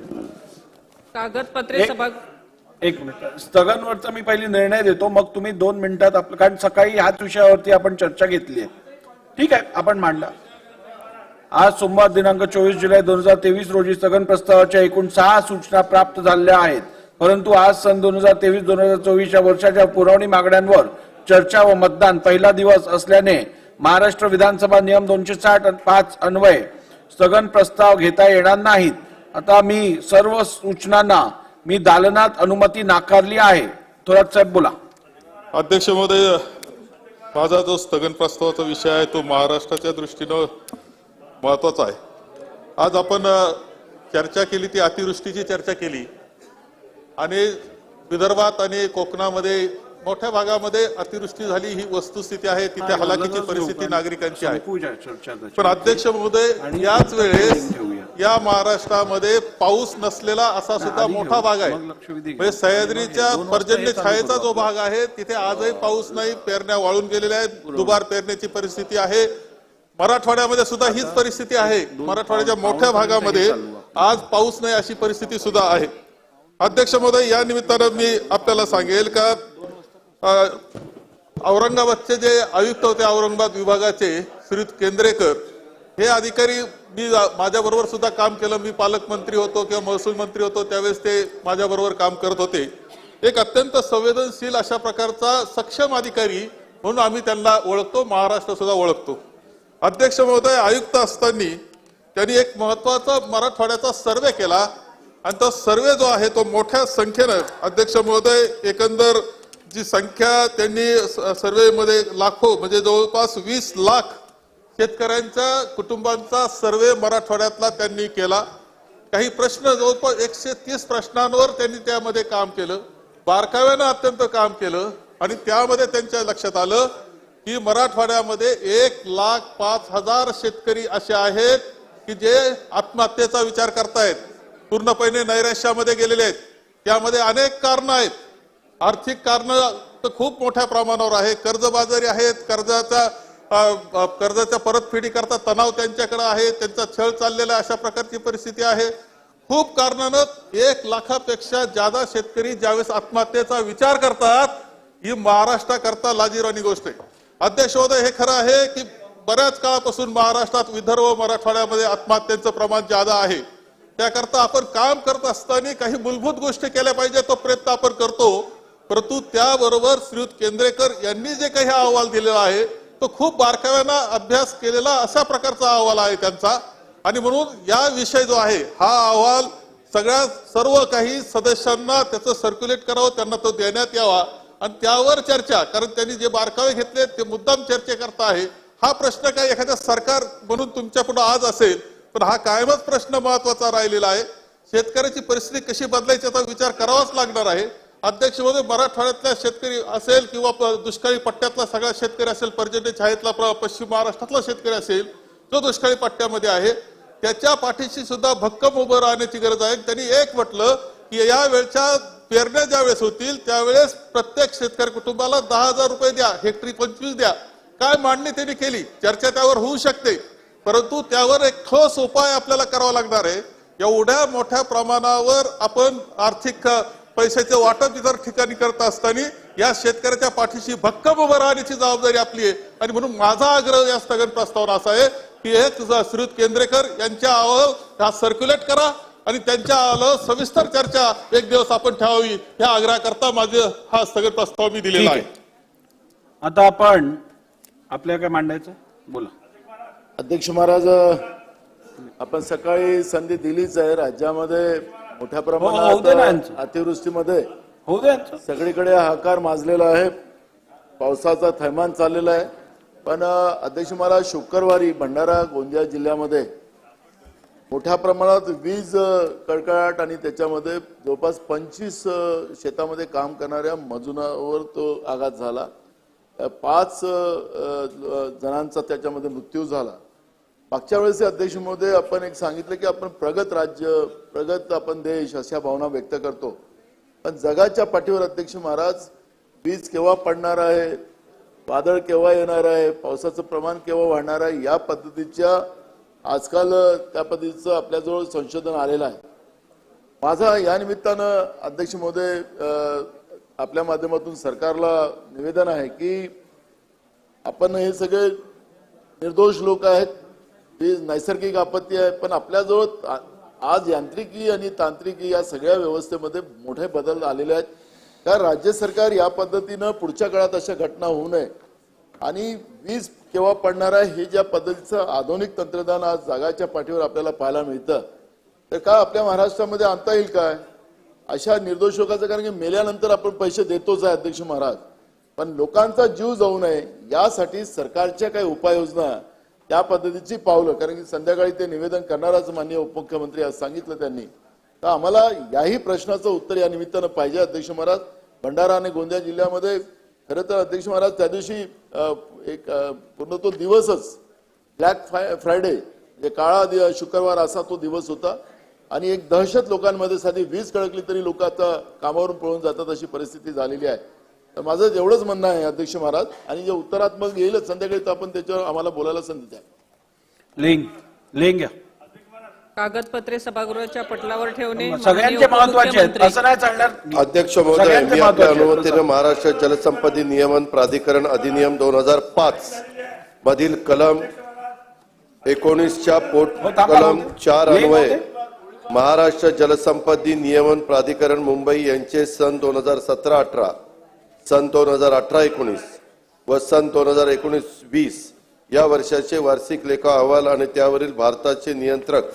कागदपत्रे सभा एक मिनिट, स्थगनवरचा मी पहिली निर्णय देतो, मग तुम्ही 2 मिनिटात आपलं, कारण सकाळी ह्याच विषयावरती आपण चर्चा घेतली आहे. ठीक आहे, आपण मांडला. आज सोमवार दिनांक 24 जुलै 2023 रोजी स्थगन प्रस्तावाच्या एकूण 6 सूचना प्राप्त झाल्या आहेत. परंतु आज सन 2023-2024 या वर्षाच्या पुरवणी मागण्यांवर चर्चा व मतदान पहिला दिवस असल्याने महाराष्ट्र विधानसभा नियम 265 अन्वये स्थगन प्रस्ताव घेता येणार नाहीत. आता मी सर्व सूचनांना मी दालनात अनुमती नाकारली आहे. थोरात साहेब बोला. अध्यक्ष महोदय, माझा जो स्थगन प्रस्तावाचा विषय आहे तो महाराष्ट्राच्या दृष्टीनं महत्वाचा आहे. आज आपण चर्चा केली ती अतिवृष्टीची चर्चा केली आणि विदर्भात आणि कोकणामध्ये मोठ्या भागामध्ये अतिवृष्टी झाली ही वस्तुस्थिती आहे. तिथे हलाखीची परिस्थिती नागरिकांची आहे. पण अध्यक्ष महोदय, याच वेळेस या महाराष्ट्रामध्ये पाऊस नसलेला असा सुद्धा मोठा भाग आहे. म्हणजे सह्याद्रीच्या पर्जन्य छायेचा जो भाग आहे तिथे आजही पाऊस नाही, पेरण्या वाळून गेलेल्या आहेत, दुबार पेरण्याची परिस्थिती आहे. मराठवाड्यामध्ये सुद्धा हीच परिस्थिती आहे. मराठवाड्याच्या मोठ्या भागामध्ये आज पाऊस नाही अशी परिस्थिती सुद्धा आहे. अध्यक्ष महोदय, या निमित्तानं मी आपल्याला सांगेल का औरंगाबादचे जे आयुक्त होते औरंगाबाद विभागाचे श्री केंद्रेकर हे अधिकारी मी माझ्याबरोबर सुद्धा काम केलं, मी पालकमंत्री होतो किंवा महसूल मंत्री होतो त्यावेळेस ते माझ्याबरोबर काम करत होते. एक अत्यंत संवेदनशील अशा प्रकारचा सक्षम अधिकारी म्हणून आम्ही त्यांना ओळखतो, महाराष्ट्र सुद्धा ओळखतो. अध्यक्ष महोदय, आयुक्त असताना त्यांनी एक महत्वाचा मराठवाड्याचा सर्वे केला आणि तो सर्वे जो आहे तो मोठ्या संख्येनं, अध्यक्ष महोदय, एकंदर जी संख्या त्यांनी सर्वेमध्ये लाखो म्हणजे जवळपास 20 लाख शेतकऱ्यांच्या कुटुंबांचा सर्वे मराठवाड्यातला त्यांनी केला. काही प्रश्न जवळपास 130 प्रश्नांवर त्यांनी त्यामध्ये काम केलं, बारकाव्यानं अत्यंत काम केलं आणि त्यामध्ये त्यांच्या लक्षात आलं की मराठवाड्यामध्ये 1,05,000 शेतकरी असे आहेत की जे आत्महत्येचा विचार करतायत, पूर्णपणे नैराश्यामध्ये गेलेले आहेत. त्यामध्ये अनेक कारणं आहेत. आर्थिक कारणं तर खूप मोठ्या प्रमाणावर आहे, कर्जबाजारी आहेत, कर्जाच्या परतफेडी करता तणाव त्यांच्याकडे आहे, त्यांचा छळ चाललेला अशा प्रकारची परिस्थिती आहे. खूप कारणानं 1 लाखापेक्षा जादा शेतकरी ज्यावेळेस आत्महत्येचा विचार करतात, ही महाराष्ट्राकरता लाजिरवाणी गोष्ट आहे. अध्यक्ष महोदय, हे खरं आहे की बऱ्याच काळापासून महाराष्ट्रात विदर्भ मराठवाड्यामध्ये आत्महत्येचं प्रमाण जादा आहे. त्याकरता आपण काम करत असताना काही मूलभूत गोष्टी केल्या पाहिजे, तो प्रयत्न आपण करतो. परंतु त्याबरोबर श्रीयुत केंद्रेकर यांनी जे काही अहवाल दिलेला आहे तो खूप बारकाव्यानं अभ्यास केलेला अशा प्रकारचा अहवाल आहे त्यांचा. आणि म्हणून या विषय जो आहे हा अहवाल सर्व काही सदस्यांना त्याचं सर्क्युलेट करावं, त्यांना तो देण्यात यावा आणि त्यावर चर्चा, कारण त्यांनी जे बारकावे घेतले ते मुद्दाम चर्चेकरता आहे. हा प्रश्न काय एखाद्या सरकार म्हणून तुमच्या पुढे आज असेल, पण हा कायमच प्रश्न महत्वाचा राहिलेला आहे. शेतकऱ्याची परिस्थिती कशी बदलायची याचा विचार करावाच लागणार आहे. अध्यक्ष महोदय, मराठवाड्यातला शेतकरी असेल किंवा दुष्काळी पट्ट्यातला सगळा शेतकरी असेल, पर्जन्य छायेतला पश्चिम महाराष्ट्रातला शेतकरी असेल जो दुष्काळी पट्ट्यामध्ये आहे, त्याच्या पाठीशी सुद्धा भक्कम उभं राहण्याची गरज आहे. त्यांनी एक म्हटलं की या वेळच्या पेरण्या ज्यावेळेस होतील त्यावेळेस प्रत्येक शेतकरी कुटुंबाला 10,000 रुपये द्या, हेक्टरी 25 द्या. काय मांडणी त्यांनी केली, चर्चा त्यावर होऊ शकते, परंतु त्यावर एक ठोस उपाय आपल्याला करावा लागणार आहे. एवढ्या मोठ्या प्रमाणावर आपण आर्थिक पैशाचे वाटप इतर ठिकाणी करत असताना या शेतकऱ्याच्या पाठीशी भक्कम उभं राहण्याची जबाबदारी आपली आहे. आणि म्हणून माझा आग्रह या स्थगन प्रस्तावना असा आहे की एक श्रीयुत केंद्रेकर यांच्या अहवाल हा सर्क्युलेट करा आणि त्यांच्या अहवालावर सविस्तर चर्चा एक दिवस आपण ठेवावी, या आग्रहाकरता माझं हा स्थगन प्रस्ताव मी दिलेला आहे. आता आपण आपल्या काय मांडायचं बोला. अध्यक्ष महाराज, आपण सकाळी संधी दिलीच आहे. राज्यामध्ये मोठ्या प्रमाणात अतिवृष्टीमध्ये सगळीकडे हाहाकार माजलेला आहे, पावसाचा थैमान चाललेला आहे. पण अध्यक्ष महाराज, शुक्रवारी भंडारा गोंदिया जिल्ह्यामध्ये मोठ्या प्रमाणात वीज कडकडाट आणि त्याच्यामध्ये जवळपास 25 शेतामध्ये काम करणाऱ्या मजुरांवर तो आघात झाला. 5 जणांचा त्याच्यामध्ये मृत्यू झाला. मागच्या वेळेस अध्यक्ष महोदय आपण एक सांगितलं की आपण प्रगत राज्य, प्रगत आपण देश अशा भावना व्यक्त करतो, पण जगाच्या पाठीवर अध्यक्ष महाराज वीज केव्हा पडणार आहे, वादळ केव्हा येणार आहे, पावसाचं प्रमाण केव्हा वाढणार आहे, या पद्धतीच्या आजकाल त्या पद्धतीचं आपल्याजवळ संशोधन आलेलं आहे. माझा या निमित्तानं अध्यक्ष महोदय आपल्या माध्यमातून सरकारला निवेदन आहे की आपण हे सगळे निर्दोष लोक आहेत, ही नैसर्गिक आपत्ती आहे, पण आपल्याजवळ आज यांत्रिकी आणि तांत्रिकी या सगळ्या व्यवस्थेमध्ये मोठे बदल आलेले आहेत. कारण राज्य सरकार या पद्धतीनं पुढच्या काळात अशा घटना होऊ नये आणि वीज केव्हा पडणार आहे हे ज्या पद्धतीचं आधुनिक तंत्रज्ञान आज जगाच्या पाठीवर आपल्याला पाहायला मिळतं, तर का आपल्या महाराष्ट्रामध्ये आणता येईल काय अशा निर्दोष लोकांचं? कारण की मेल्यानंतर आपण पैसे देतोच आहे अध्यक्ष महाराज, पण लोकांचा जीव जाऊ नये यासाठी सरकारच्या काही उपाययोजना, त्या पद्धतीची पावलं, कारण की संध्याकाळी ते निवेदन करणारच माननीय उपमुख्यमंत्री आज सांगितलं त्यांनी, तर आम्हाला याही प्रश्नाचं उत्तर या निमित्तानं पाहिजे अध्यक्ष महाराज. भंडारा आणि गोंदिया जिल्ह्यामध्ये खरं तर अध्यक्ष महाराज त्या दिवशी एक पूर्ण तो दिवसच ब्लॅक फ्रायडे म्हणजे काळा शुक्रवार असा तो दिवस होता आणि एक दहशत लोकांमध्ये, साधी वीज कळकली तरी लोक आता कामावरून पळून जातात अशी परिस्थिती झालेली आहे. तर माझं एवढंच म्हणणं आहे अध्यक्ष महाराज, आणि जे उत्तरात्मक येईलच संध्याकाळी तर आपण त्याच्यावर आम्हाला बोलायला संधी द्या. कागदपत्रे सभागृहाच्या पटलावर ठेवणे सगळ्यांचे महत्त्वाचे आहेत, असं नाही चालणार. अध्यक्ष महोदय, मी आपल्या अनुमतीने महाराष्ट्र जलसंपदा नियमन प्राधिकरण अधिनियम 2005 मधील कलम 19च्या पोट कलम 4 अन्वये महाराष्ट्र जलसंपत्ती नियमन प्राधिकरण मुंबई यांचे सन 2017-18, सन 2018-19 व सन 2019-20 या वर्षाचे वार्षिक लेखा अहवाल आणि त्यावरील भारताचे नियंत्रक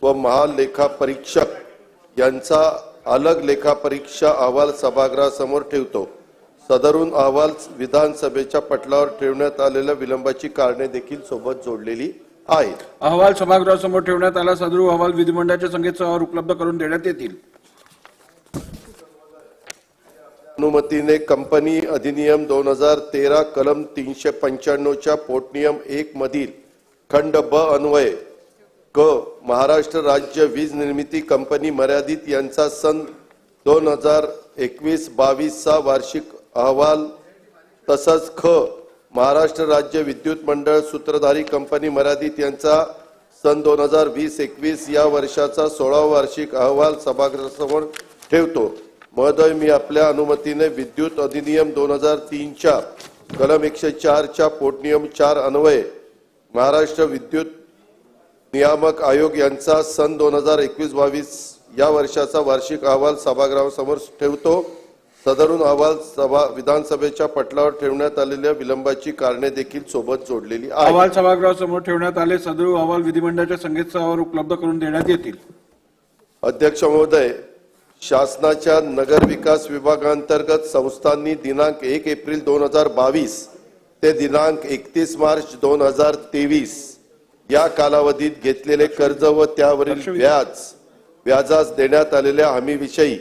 व महालेखापरीक्षक यांचा अलग लेखापरीक्षा अहवाल सभागृहासमोर ठेवतो. सदरून अहवाल विधानसभेच्या पटलावर ठेवण्यात आलेल्या विलंबाची कारणे देखील सोबत जोडलेली आहेत. अहवाल सभागृहासमोर ठेवण्यात आला. सदरू अहवाल विधिमंडळाच्या संकेतस्थळावर उपलब्ध करून देण्यात येतील. अनुमतीने कंपनी अधिनियम 2013 कलम 395 पोटनियम 1 मधील खंड ब अन्वये क महाराष्ट्र राज्य वीज निर्मिती कंपनी मर्यादित यांचा सन 2021-22 चा वार्षिक अहवाल तसंच ख महाराष्ट्र राज्य विद्युत मंडळ सूत्रधारी कंपनी मर्यादित यांचा सन 2020-21 या वर्षाचा 16वा वार्षिक अहवाल सभागृहासमोर ठेवतो. महोदय, मी आपल्या अनुमतीने विद्युत अधिनियम 2003 च्या कलम 104 च्या पोटनियम 4 अन्वये महाराष्ट्र विद्युत नियामक आयोग यांचा सन 2021-22 या वर्षाचा वार्षिक अहवाल सभागृहासमोर ठेवतो. सदरून अहवाल विधानसभेच्या पटलावर ठेवण्यात आलेल्या विलंबाची कारणे देखील सोबत जोडलेली आहेत. अहवाल सभागृहासमोर ठेवण्यात आले. सदरू अहवाल विधिमंडळाच्या संकेतस्थळावर उपलब्ध करून देण्यात येतील. अध्यक्ष महोदय, शासनाच्या नगर विकास विभागांतर्गत संस्थांनी दिनांक 1 एप्रिल 2022 ते दिनांक 31 मार्च 2023 या कालावधीत घेतलेले कर्ज व त्यावरील व्याजास देण्यात आलेल्या हमीविषयी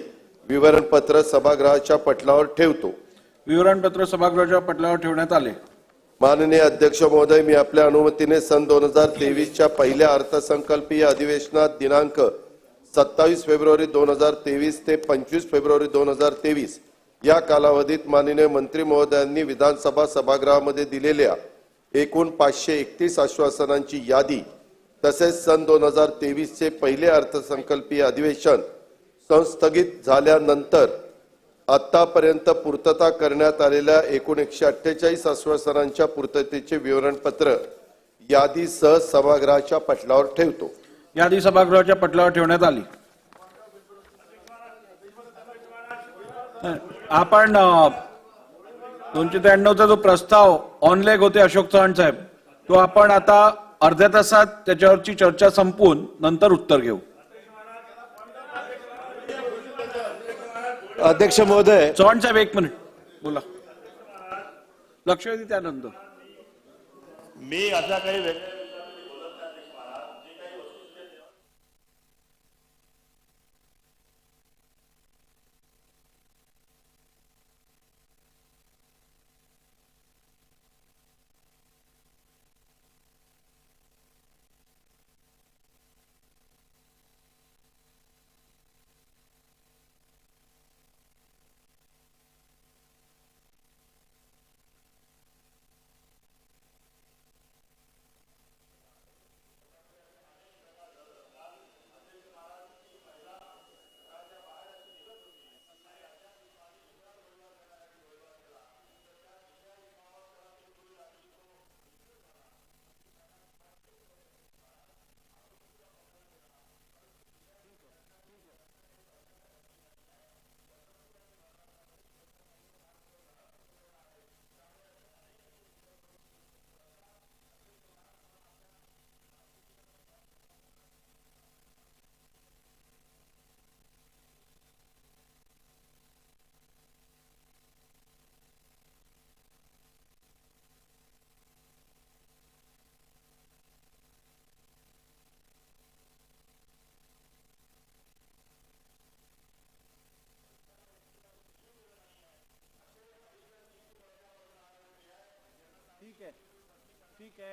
विवरणपत्र सभागृहाच्या पटलावर ठेवतो. विवरणपत्र सभागृहाच्या पटलावर ठेवण्यात आले. माननीय अध्यक्ष महोदय, मी आपल्या अनुमतीने सन 2023 च्या पहिल्या अर्थसंकल्पीय अधिवेशनात दिनांक 27 फेब्रुवारी 2023 ते 25 फेब्रुवारी 2023 या कालावधीत माननीय मंत्री महोदयांनी विधानसभा सभागृहामध्ये दिलेल्या एकूण 531 आश्वासनांची यादी तसेच सन 2023 चे पहिले अर्थसंकल्पीय अधिवेशन संस्थगित झाल्यानंतर आतापर्यंत पूर्तता करण्यात आलेल्या एकूण 148 आश्वासनांच्या पूर्ततेचे विवरणपत्र यादीसह सभागृहाच्या पटलावर ठेवतो. यादी सभागृहाच्या पटलावर ठेवण्यात आली. आपण 293चा जो प्रस्ताव ऑनलाईन होते अशोक चव्हाण साहेब, तो आपण आता अर्ध्या तासात त्याच्यावरची चर्चा संपवून नंतर उत्तर घेऊ. अध्यक्ष महोदय, चव्हाण साहेब 1 मिनिट बोला. लक्षवेधी त्यानंतर मी असा काही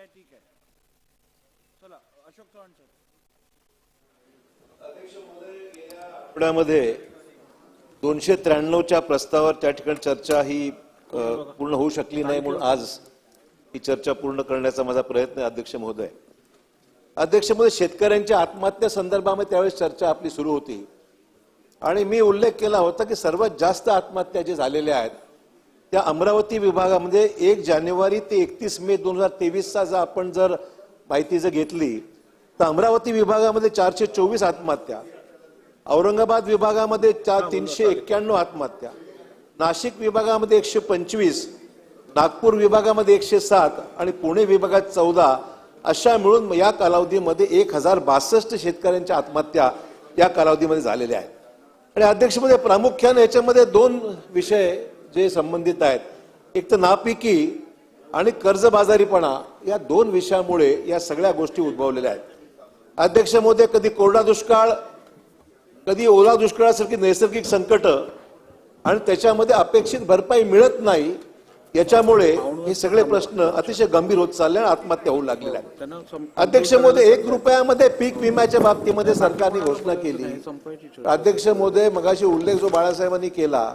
ठीक आहे. चला अशोक चव्हाण साहेब. आठवड्यामध्ये 293च्या प्रस्तावावर त्या ठिकाणी चर्चा ही पूर्ण होऊ शकली नाही, म्हणून आज ही चर्चा पूर्ण करण्याचा माझा प्रयत्न आहे. अध्यक्ष महोदय, शेतकऱ्यांच्या आत्महत्या संदर्भामध्ये त्यावेळेस चर्चा आपली सुरू होती आणि मी उल्लेख केला होता की सर्वात जास्त आत्महत्या जे झालेल्या आहेत त्या अमरावती विभागामध्ये 1 जानेवारी ते 31 मे 2023 चा जर आपण माहिती जर घेतली तर अमरावती विभागामध्ये 424 आत्महत्या, औरंगाबाद विभागामध्ये 391 आत्महत्या, नाशिक विभागामध्ये 125, नागपूर विभागामध्ये 107 आणि पुणे विभागात 14 अशा मिळून या कालावधीमध्ये 1062 शेतकऱ्यांच्या आत्महत्या या कालावधीमध्ये झालेल्या आहेत. आणि अध्यक्षमध्ये प्रामुख्याने याच्यामध्ये 2 विषय जे संबंधित आहेत, एक तर नापिकी आणि कर्जबाजारीपणा, या 2 विषयामुळे या सगळ्या गोष्टी उद्भवलेल्या आहेत. अध्यक्ष महोदय, कधी कोरडा दुष्काळ, कधी ओला दुष्काळासारखी नैसर्गिक संकट आणि त्याच्यामध्ये अपेक्षित भरपाई मिळत नाही, याच्यामुळे हे सगळे प्रश्न अतिशय गंभीर होत चालले आणि आत्महत्या होऊ लागलेल्या आहेत. अध्यक्ष महोदय, 1 रुपयामध्ये पीक विम्याच्या बाबतीमध्ये सरकारने घोषणा केली. अध्यक्ष महोदय, मगाशी उल्लेख जो बाळासाहेबांनी केला,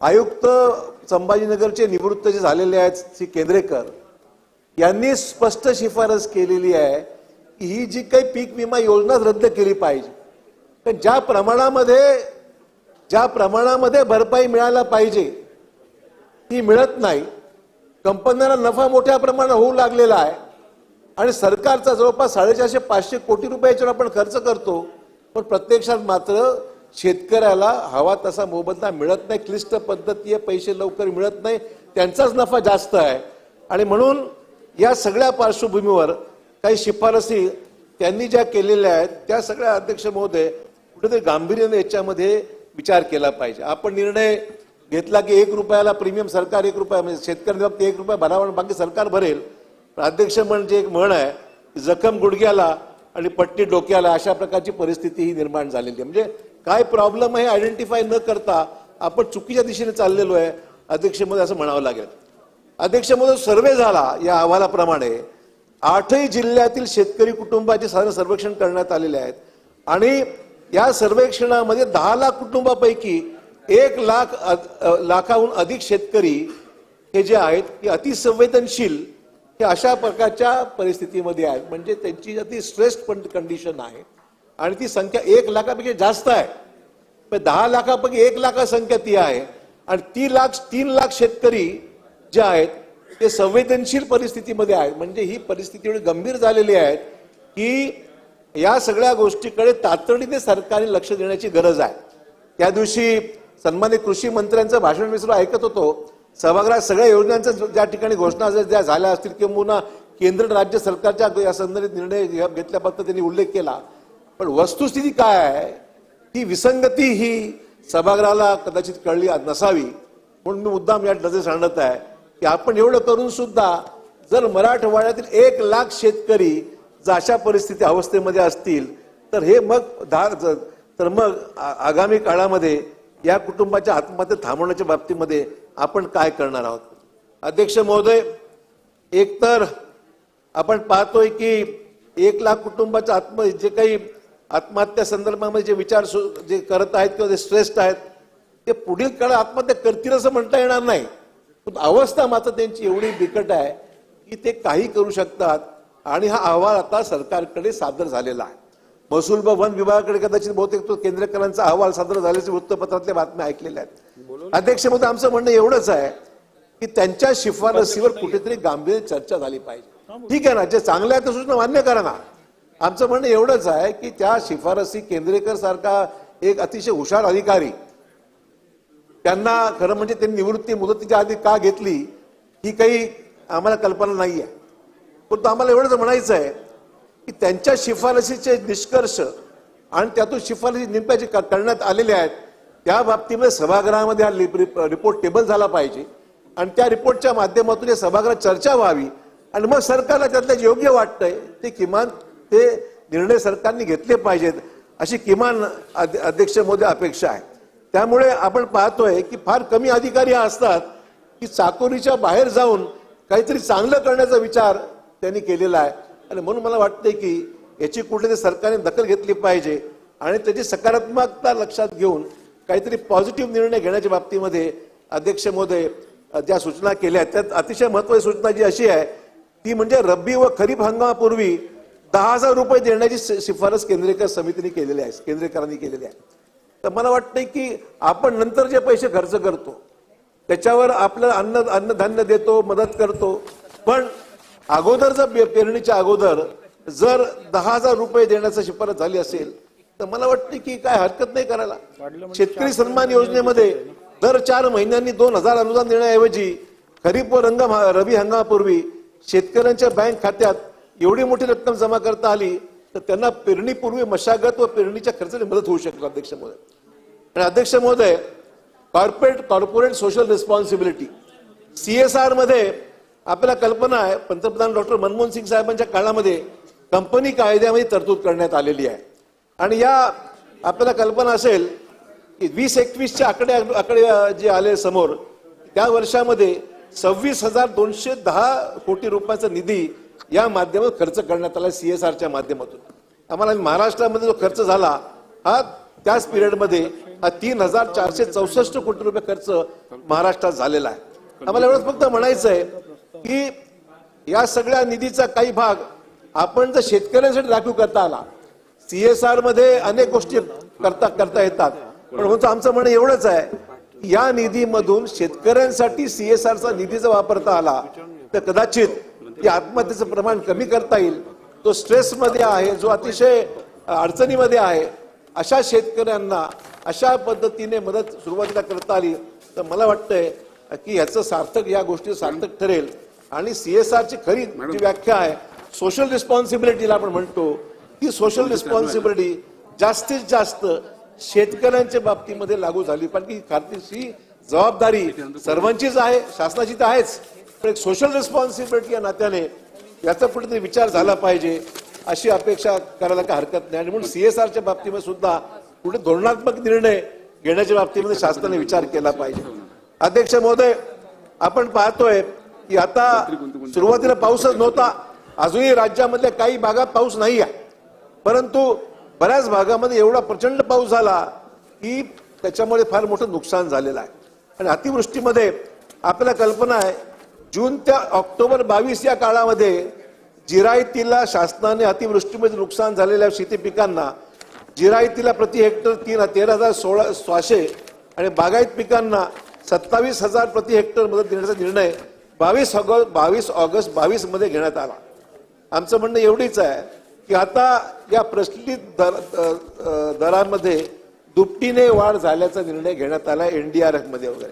आयुक्त संभाजीनगरचे निवृत्त जे झालेले आहेत श्री केंद्रेकर यांनी स्पष्ट शिफारस केलेली आहे की ही जी काही पीक विमा योजना रद्द केली पाहिजे. पण ज्या प्रमाणामध्ये भरपाई मिळायला पाहिजे ती मिळत नाही. कंपन्यांना नफा मोठ्या प्रमाणात होऊ लागलेला आहे आणि सरकारचा जवळपास 450-500 कोटी रुपयाच्यावर आपण खर्च करतो, पण प्रत्यक्षात मात्र शेतकऱ्याला हवा तसा मोबदला मिळत नाही. क्लिष्ट पद्धती आहे, पैसे लवकर मिळत नाही, त्यांचाच नफा जास्त आहे. आणि म्हणून या सगळ्या पार्श्वभूमीवर काही शिफारसी त्यांनी ज्या केलेल्या आहेत त्या सगळ्या अध्यक्ष महोदय कुठेतरी गांभीर्याने याच्यामध्ये विचार केला पाहिजे. आपण निर्णय घेतला की 1 रुपयाला प्रीमियम सरकार 1 रुपया म्हणजे शेतकऱ्यांनी फक्त 1 रुपया भरावा आणि बाकी सरकार भरेल. अध्यक्ष म्हणजे एक म्हण आहे, जखम गुडघ्याला आणि पट्टी डोक्याला, अशा प्रकारची परिस्थिती ही निर्माण झालेली आहे. म्हणजे काय प्रॉब्लेम आहे आयडेंटिफाय न करता आपण चुकीच्या दिशेने चाललेलो आहे अध्यक्ष महोदय, असं म्हणावं लागेल. अध्यक्ष महोदय, सर्वे झाला या अहवालाप्रमाणे 8ही जिल्ह्यातील शेतकरी कुटुंबाचे साधारण सर्वेक्षण करण्यात आलेले आहेत आणि या सर्वेक्षणामध्ये 10 लाख कुटुंबापैकी 1 लाखाहून अधिक शेतकरी हे जे आहेत ते अतिसंवेदनशील हे अशा प्रकारच्या परिस्थितीमध्ये आहेत. म्हणजे त्यांची अति स्ट्रेस्ड कंडिशन आहे आणि ती संख्या 1 लाखापेक्षा जास्त आहे. पण 10 लाखापैकी 1 लाख संख्या ती आहे आणि 3 लाख शेतकरी जे आहेत ते संवेदनशील परिस्थितीमध्ये आहेत. म्हणजे ही परिस्थिती एवढी गंभीर झालेली आहे की या सगळ्या गोष्टीकडे तातडीने सरकारने लक्ष देण्याची गरज आहे. त्या दिवशी सन्मानित कृषी मंत्र्यांचं भाषण मी ऐकत होतो. सभागृहात सगळ्या योजनांचं ज्या ठिकाणी घोषणा ज्या झाल्या असतील किंवा केंद्र राज्य सरकारच्या या संदर्भात निर्णय घेतल्याबद्दल त्यांनी उल्लेख केला. पण वस्तुस्थिती काय आहे ती विसंगती ही सभागृहाला कदाचित कळली नसावी, म्हणून मी मुद्दाम या नजरेस आणत आहे की आपण एवढं करून सुद्धा जर मराठवाड्यातील 1 लाख शेतकरी जर अशा परिस्थिती अवस्थेमध्ये असतील तर हे मग आगामी काळामध्ये या कुटुंबाच्या आत्महत्या थांबवण्याच्या बाबतीमध्ये आपण काय करणार आहोत. अध्यक्ष महोदय, एकतर आपण पाहतोय की 1 लाख कुटुंबाच्या जे काही आत्महत्या संदर्भामध्ये जे विचार जे करत आहेत किंवा जे स्ट्रेस्ड आहेत ते पुढील काळात आत्महत्या करतील असं म्हणता येणार नाही. पण अवस्था मात्र त्यांची एवढी बिकट आहे की ते काही करू शकतात आणि हा अहवाल आता सरकारकडे सादर झालेला आहे. महसूल व वन विभागाकडे कदाचित बहुतेक तो केंद्रेकरांचा अहवाल सादर झाल्याचे वृत्तपत्रातल्या बातम्या ऐकलेल्या आहेत. अध्यक्ष महोदय, आमचं म्हणणं एवढंच आहे की त्यांच्या शिफारसीवर कुठेतरी गांभीर्य चर्चा झाली पाहिजे. ठीक आहे ना, जे चांगलं आहे ते सूचना मान्य करा ना. आमचं म्हणणं एवढंच आहे की त्या शिफारसी केंद्रेकर सारखा एक अतिशय हुशार अधिकारी, त्यांना खरं म्हणजे त्यांनी निवृत्ती मुदतीच्या आधी का घेतली ही काही आम्हाला कल्पना नाहीये. पण आम्हाला एवढंच म्हणायचं आहे की त्यांच्या शिफारसीचे निष्कर्ष आणि त्यातून शिफारसी नेमक्या जे करण्यात आलेल्या आहेत त्या बाबतीमध्ये सभागृहामध्ये हा रिपोर्ट टेबल झाला पाहिजे आणि त्या रिपोर्टच्या माध्यमातून या सभागृहात चर्चा व्हावी आणि मग सरकारला त्यातलं जे योग्य वाटतंय ते किमान ते निर्णय सरकारने घेतले पाहिजेत अशी किमान अध्यक्ष महोदय अपेक्षा आहे. त्यामुळे आपण पाहतोय की फार कमी अधिकारी असतात की चाकोरीच्या बाहेर जाऊन काहीतरी चांगलं करण्याचा विचार त्यांनी केलेला आहे आणि म्हणून मला वाटतंय की याची कुठेतरी सरकारने दखल घेतली पाहिजे आणि त्याची सकारात्मकता लक्षात घेऊन काहीतरी पॉझिटिव्ह निर्णय घेण्याच्या बाबतीमध्ये अध्यक्ष महोदय ज्या सूचना केल्या आहेत त्यात अतिशय महत्त्वाची सूचना जी अशी आहे ती म्हणजे रब्बी व खरीप हंगामापूर्वी 10,000 रुपये देण्याची शिफारस केंद्रेकर समितीने केलेली आहे, केंद्रेकरांनी केलेली आहे. तर मला वाटतंय की आपण नंतर जे पैसे खर्च करतो त्याच्यावर आपलं अन्नधान्य देतो, मदत करतो, पण अगोदर जर पेरणीच्या अगोदर जर 10,000 रुपये देण्याची शिफारस झाली असेल तर मला वाटते की काय हरकत नाही करायला. शेतकरी सन्मान योजनेमध्ये दर 4 महिन्यांनी 2,000 अनुदान देण्याऐवजी खरीप व रबी हंगामापूर्वी शेतकऱ्यांच्या बँक खात्यात एवढी मोठी रक्कम जमा करता आली तर त्यांना पेरणीपूर्वी मशागत व पेरणीच्या खर्चाची मदत होऊ शकेल. अध्यक्ष महोदय आणि अध्यक्ष महोदय, कॉर्पोरेट सोशल रिस्पॉन्सिबिलिटी CSR मध्ये आपल्याला कल्पना आहे, पंतप्रधान डॉक्टर मनमोहन सिंग साहेबांच्या काळामध्ये कंपनी कायद्यामध्ये तरतूद करण्यात आलेली आहे. आणि या आपल्याला कल्पना असेल की 2021चे आकडे जे आले समोर त्या वर्षामध्ये 26,210 कोटी रुपयाचा निधी या माध्यमातून खर्च करण्यात आला CSRच्या माध्यमातून. आम्हाला महाराष्ट्रामध्ये जो खर्च झाला हा त्याच पिरियडमध्ये 3,464 कोटी रुपये खर्च महाराष्ट्रात झालेला आहे. आम्हाला एवढंच फक्त म्हणायचं आहे की या सगळ्या निधीचा काही भाग आपण जर शेतकऱ्यांसाठी राखीव करता आला, CSR मध्ये अनेक गोष्टी करता येतात, पण आमचं म्हणणं एवढंच आहे की या निधीमधून शेतकऱ्यांसाठी CSRचा निधी जर वापरता आला तर कदाचित या आत्महत्येचं प्रमाण कमी करता येईल. तो स्ट्रेसमध्ये आहे, जो अतिशय अडचणीमध्ये आहे, अशा शेतकऱ्यांना अशा पद्धतीने मदत सुरुवातीला करता आली तर मला वाटतंय की याचं सार्थक, या गोष्टी सार्थक ठरेल. आणि CSRची खरी जी व्याख्या आहे सोशल रिस्पॉन्सिबिलिटीला आपण म्हणतो, ती सोशल रिस्पॉन्सिबिलिटी जास्तीत जास्त शेतकऱ्यांच्या बाबतीमध्ये लागू झाली पाहिजे. ही खात्रीची जबाबदारी सर्वांचीच आहे, शासनाची तर आहेच, पण एक सोशल रिस्पॉन्सिबिलिटी या नात्याने याचा कुठेतरी विचार झाला पाहिजे अशी अपेक्षा करायला काही हरकत नाही. आणि म्हणून CSRच्या बाबतीमध्ये सुद्धा कुठे धोरणात्मक निर्णय घेण्याच्या बाबतीमध्ये शासनाने विचार केला पाहिजे. अध्यक्ष महोदय, आपण पाहतोय की आता सुरुवातीला पाऊसच नव्हता, अजूनही राज्यामधल्या काही भागात पाऊस नाही आहे, परंतु बऱ्याच भागामध्ये एवढा प्रचंड पाऊस झाला की त्याच्यामुळे फार मोठं नुकसान झालेलं आहे. आणि अतिवृष्टीमध्ये आपल्याला कल्पना आहे जून ते ऑक्टोबर 22 या काळामध्ये जिरायतीला शासनाने अतिवृष्टीमध्ये नुकसान झालेल्या शेती पिकांना जिरायतीला प्रति हेक्टर 13,600 आणि बागायत पिकांना 27,000 प्रति हेक्टर मदत देण्याचा निर्णय 22 ऑगस्ट 22 मध्ये घेण्यात आला. आमचं म्हणणं एवढीच आहे की आता या प्रचलित दरांमध्ये दुपटीने वाढ झाल्याचा निर्णय घेण्यात आला NDRF मध्ये वगैरे.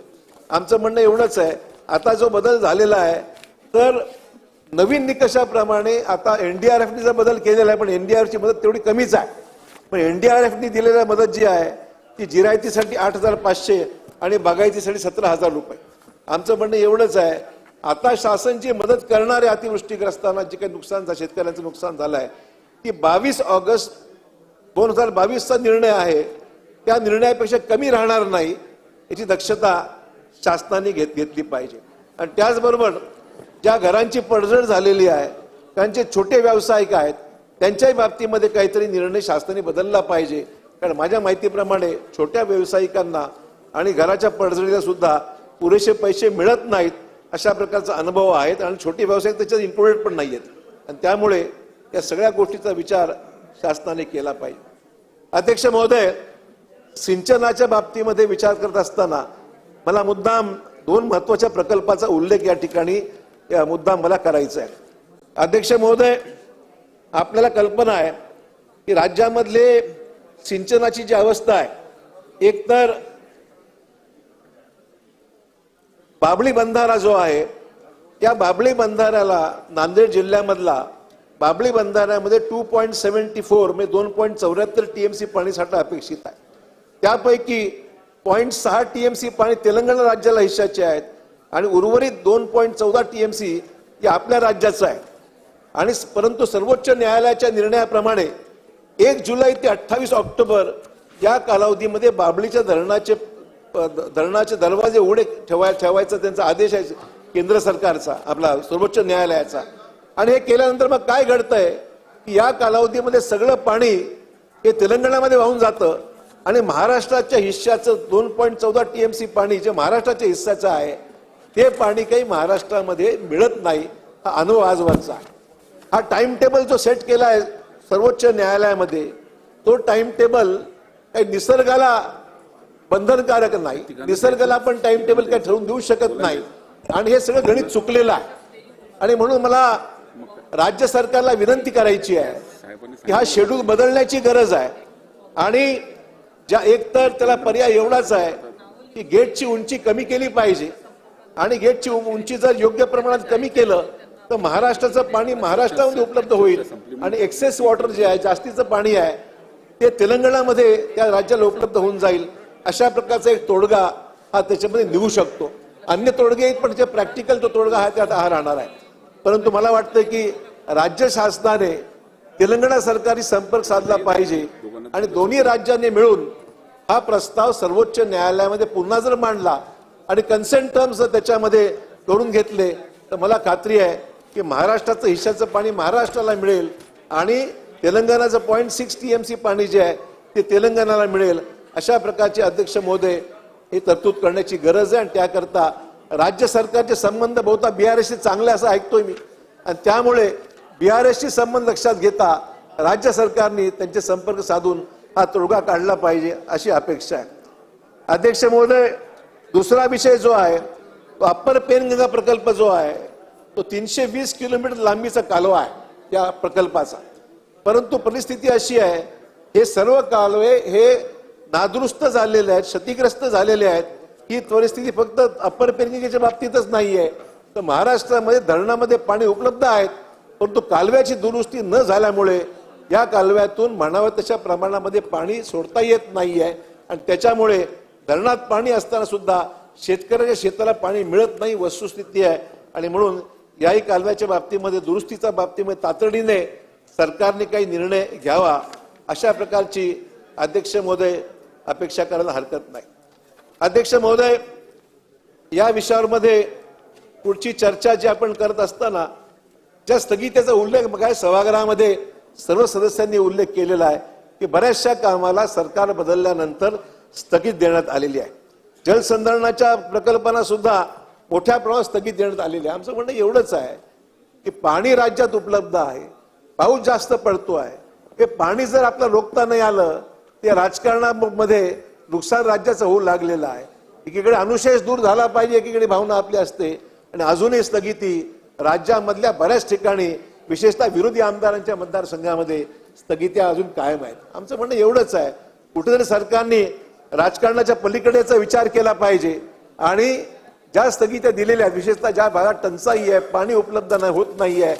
आमचं म्हणणं एवढंच आहे, आता जो बदल झालेला आहे तर नवीन निकषाप्रमाणे आता NDRFने जर बदल केलेला आहे, पण NDRFची मदत तेवढी कमीच आहे. पण NDRFने दिलेली मदत जी आहे ती जिरायतीसाठी 8,500 आणि बागायतीसाठी 17,000 रुपये. आमचं म्हणणं एवढंच आहे, आता शासन जी मदत करणारे अतिवृष्टीग्रस्तांना जे काही नुकसान झालं, शेतकऱ्यांचं नुकसान झालं आहे, ती 22 ऑगस्ट 2022चा निर्णय आहे, त्या निर्णयापेक्षा कमी राहणार नाही याची दक्षता शासनाने घेतली पाहिजे. आणि त्याचबरोबर ज्या घरांची पडझड झालेली आहे, त्यांचे छोटे व्यावसायिक आहेत, त्यांच्याही बाबतीमध्ये काहीतरी निर्णय शासनाने बदलला पाहिजे. कारण माझ्या माहितीप्रमाणे छोट्या व्यावसायिकांना आणि घराच्या पडझडीला सुद्धा पुरेसे पैसे मिळत नाहीत, अशा प्रकारचा अनुभव आहेत आणि छोटे व्यावसायिक त्याच्यात इन्क्लुडेड पण नाही आहेत. आणि त्यामुळे या सगळ्या गोष्टीचा विचार शासनाने केला पाहिजे. अध्यक्ष महोदय, सिंचनाच्या बाबतीमध्ये विचार करत असताना मला मुद्दाम 2 महत्वाच्या प्रकल्पाचा उल्लेख या ठिकाणी मुद्दाम मला करायचा आहे. अध्यक्ष महोदय, आपल्याला कल्पना आहे की राज्यामधले सिंचनाची जी अवस्था आहे, एकतर बाबळी बंधारा जो आहे, त्या बाबळी बंधाऱ्याला नांदेड जिल्ह्यामधला बाबळी बंधाऱ्यामध्ये 2.74 म्हणजे 2.74 TMC पाणीसाठा अपेक्षित आहे. त्यापैकी 0.6 TMC पाणी तेलंगणा राज्याला हिश्श्याचे आहेत आणि उर्वरित 2.14 TMC हे आपल्या राज्याचं आहे. आणि परंतु सर्वोच्च न्यायालयाच्या निर्णयाप्रमाणे 1 जुलै ते 28 ऑक्टोबर या कालावधीमध्ये बाबळीच्या धरणाचे दरवाजे उघडे ठेवायचा त्यांचा आदेश आहे केंद्र सरकारचा, आपला सर्वोच्च न्यायालयाचा. आणि हे केल्यानंतर मग काय घडतंय की या कालावधीमध्ये सगळं पाणी हे तेलंगणामध्ये वाहून जातं आणि महाराष्ट्राच्या हिश्श्याचं 2.14 TMC पाणी जे महाराष्ट्राच्या हिस्साचं आहे ते पाणी काही महाराष्ट्रामध्ये मिळत नाही. हा अनुभव आजवरचा आहे. हा टाइम टेबल जो सेट केला आहे सर्वोच्च न्यायालयामध्ये, तो टाइम टेबल काही निसर्गाला बंधनकारक नाही. निसर्गाला आपण टाइम टेबल काही ठरवून देऊ शकत नाही आणि हे सगळं गणित चुकलेलं आहे. आणि म्हणून मला राज्य सरकारला विनंती करायची आहे की हा शेड्यूल बदलण्याची गरज आहे आणि ज्या एकतर त्याला पर्याय एवढाच आहे की गेटची उंची कमी केली पाहिजे आणि गेटची उंची जर योग्य प्रमाणात कमी केलं तर महाराष्ट्राचं पाणी महाराष्ट्रामध्ये उपलब्ध होईल आणि एक्सेस वॉटर जे आहे जास्तीचं पाणी आहे ते तेलंगणामध्ये त्या राज्याला उपलब्ध होऊन जाईल. अशा प्रकारचा एक तोडगा हा त्याच्यामध्ये निघू शकतो. अन्य तोडगे आहेत पण जे प्रॅक्टिकल तो तोडगा हा त्यात हा राहणार आहे. परंतु मला वाटतं की राज्य शासनाने तेलंगणा सरकारी संपर्क साधला पाहिजे आणि दोन्ही राज्यांनी मिळून हा प्रस्ताव सर्वोच्च न्यायालयामध्ये पुन्हा जर मांडला आणि कन्सेंट टर्म्स त्याच्यामध्ये करून घेतले तर मला खात्री आहे की महाराष्ट्राचं हिश्श्याचं पाणी महाराष्ट्राला मिळेल आणि तेलंगणाचं 0.6 TMC पाणी जे आहे ते तेलंगणाला मिळेल. अशा प्रकारचे अध्यक्ष महोदय ही तरतूद करण्याची गरज आहे आणि त्याकरता राज्य सरकारचे संबंध बहुधा BRS चांगले असं ऐकतोय मी आणि त्यामुळे BRSशी संबंध लक्षात घेता राज्य सरकारने त्यांचे संपर्क साधून हा तोडगा काढला पाहिजे अशी अपेक्षा आहे. अध्यक्ष महोदय, दुसरा विषय जो आहे तो अप्पर पेनगंगा प्रकल्प जो आहे तो 320 किलोमीटर लांबीचा कालवा आहे या प्रकल्पाचा. परंतु परिस्थिती अशी आहे हे सर्व कालवे हे नादुरुस्त झालेले आहेत, क्षतिग्रस्त झालेले आहेत. ही परिस्थिती फक्त अप्पर पेनगंगेच्या बाबतीतच नाहीये तर महाराष्ट्रामध्ये धरणामध्ये पाणी उपलब्ध आहेत परंतु कालव्याची दुरुस्ती न झाल्यामुळे या कालव्यातून म्हणावं तशा प्रमाणामध्ये पाणी सोडता येत नाहीये आणि त्याच्यामुळे धरणात पाणी असताना सुद्धा शेतकऱ्याच्या शेताला पाणी मिळत नाही वस्तुस्थिती आहे. आणि म्हणून याही कालव्याच्या बाबतीमध्ये दुरुस्तीच्या बाबतीमध्ये तातडीने सरकारने काही निर्णय घ्यावा अशा प्रकारची अध्यक्ष महोदय अपेक्षा करायला हरकत नाही. अध्यक्ष महोदय, या विषयामध्ये पुढची चर्चा जी आपण करत असताना ज्या स्थगितीचा उल्लेख काय सभागृहामध्ये सर्व सदस्यांनी उल्लेख केलेला आहे की बऱ्याचशा कामाला सरकार बदलल्यानंतर स्थगित देण्यात आलेली आहे. जलसंधारणाच्या प्रकल्पांना सुद्धा मोठ्या प्रमाणात स्थगित देण्यात आलेली आहे. आमचं म्हणणं एवढंच आहे की पाणी राज्यात उपलब्ध आहे, पाऊस जास्त पडतो आहे, हे पाणी जर आपल्याला रोखता नाही आलं ते राजकारणामध्ये नुकसान राज्याचं होऊ लागलेलं आहे. एकीकडे अनुशेष दूर झाला पाहिजे, एकीकडे भावना आपली असते आणि अजूनही स्थगिती राज्यामधल्या बऱ्याच ठिकाणी विशेषतः विरोधी आमदारांच्या मतदारसंघामध्ये स्थगित्या अजून कायम आहेत. आमचं म्हणणं एवढंच आहे कुठेतरी सरकारने राजकारणाच्या पलीकडेचा विचार केला पाहिजे आणि ज्या स्थगित्या दिलेल्या आहेत विशेषतः ज्या भागात टंचाई आहे, पाणी उपलब्ध नाही होत नाही आहे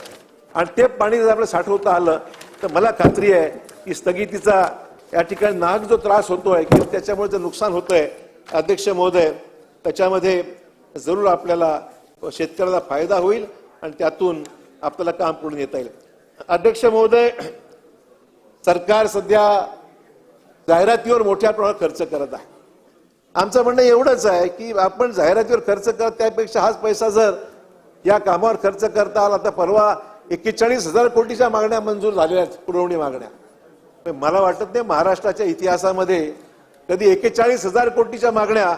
आणि ते पाणी जर आपल्याला साठवता आलं तर मला खात्री आहे की स्थगितीचा या ठिकाणी नाहक जो त्रास होतोय की त्याच्यामुळे जे नुकसान होतंय अध्यक्ष महोदय त्याच्यामध्ये जरूर आपल्याला शेतकऱ्याला फायदा होईल आणि त्यातून आपल्याला काम पूर्ण येता येईल. अध्यक्ष महोदय, सरकार सध्या जाहिरातीवर मोठ्या प्रमाणात खर्च करत आहे. आमचं म्हणणं एवढंच आहे की आपण जाहिरातीवर खर्च करत त्यापेक्षा हाच पैसा जर या कामावर खर्च करता आला तर परवा 41,000 कोटीच्या मागण्या मंजूर झालेल्या आहेत, पुरवणी मागण्या. मला वाटत नाही महाराष्ट्राच्या इतिहासामध्ये कधी 41,000 कोटीच्या मागण्या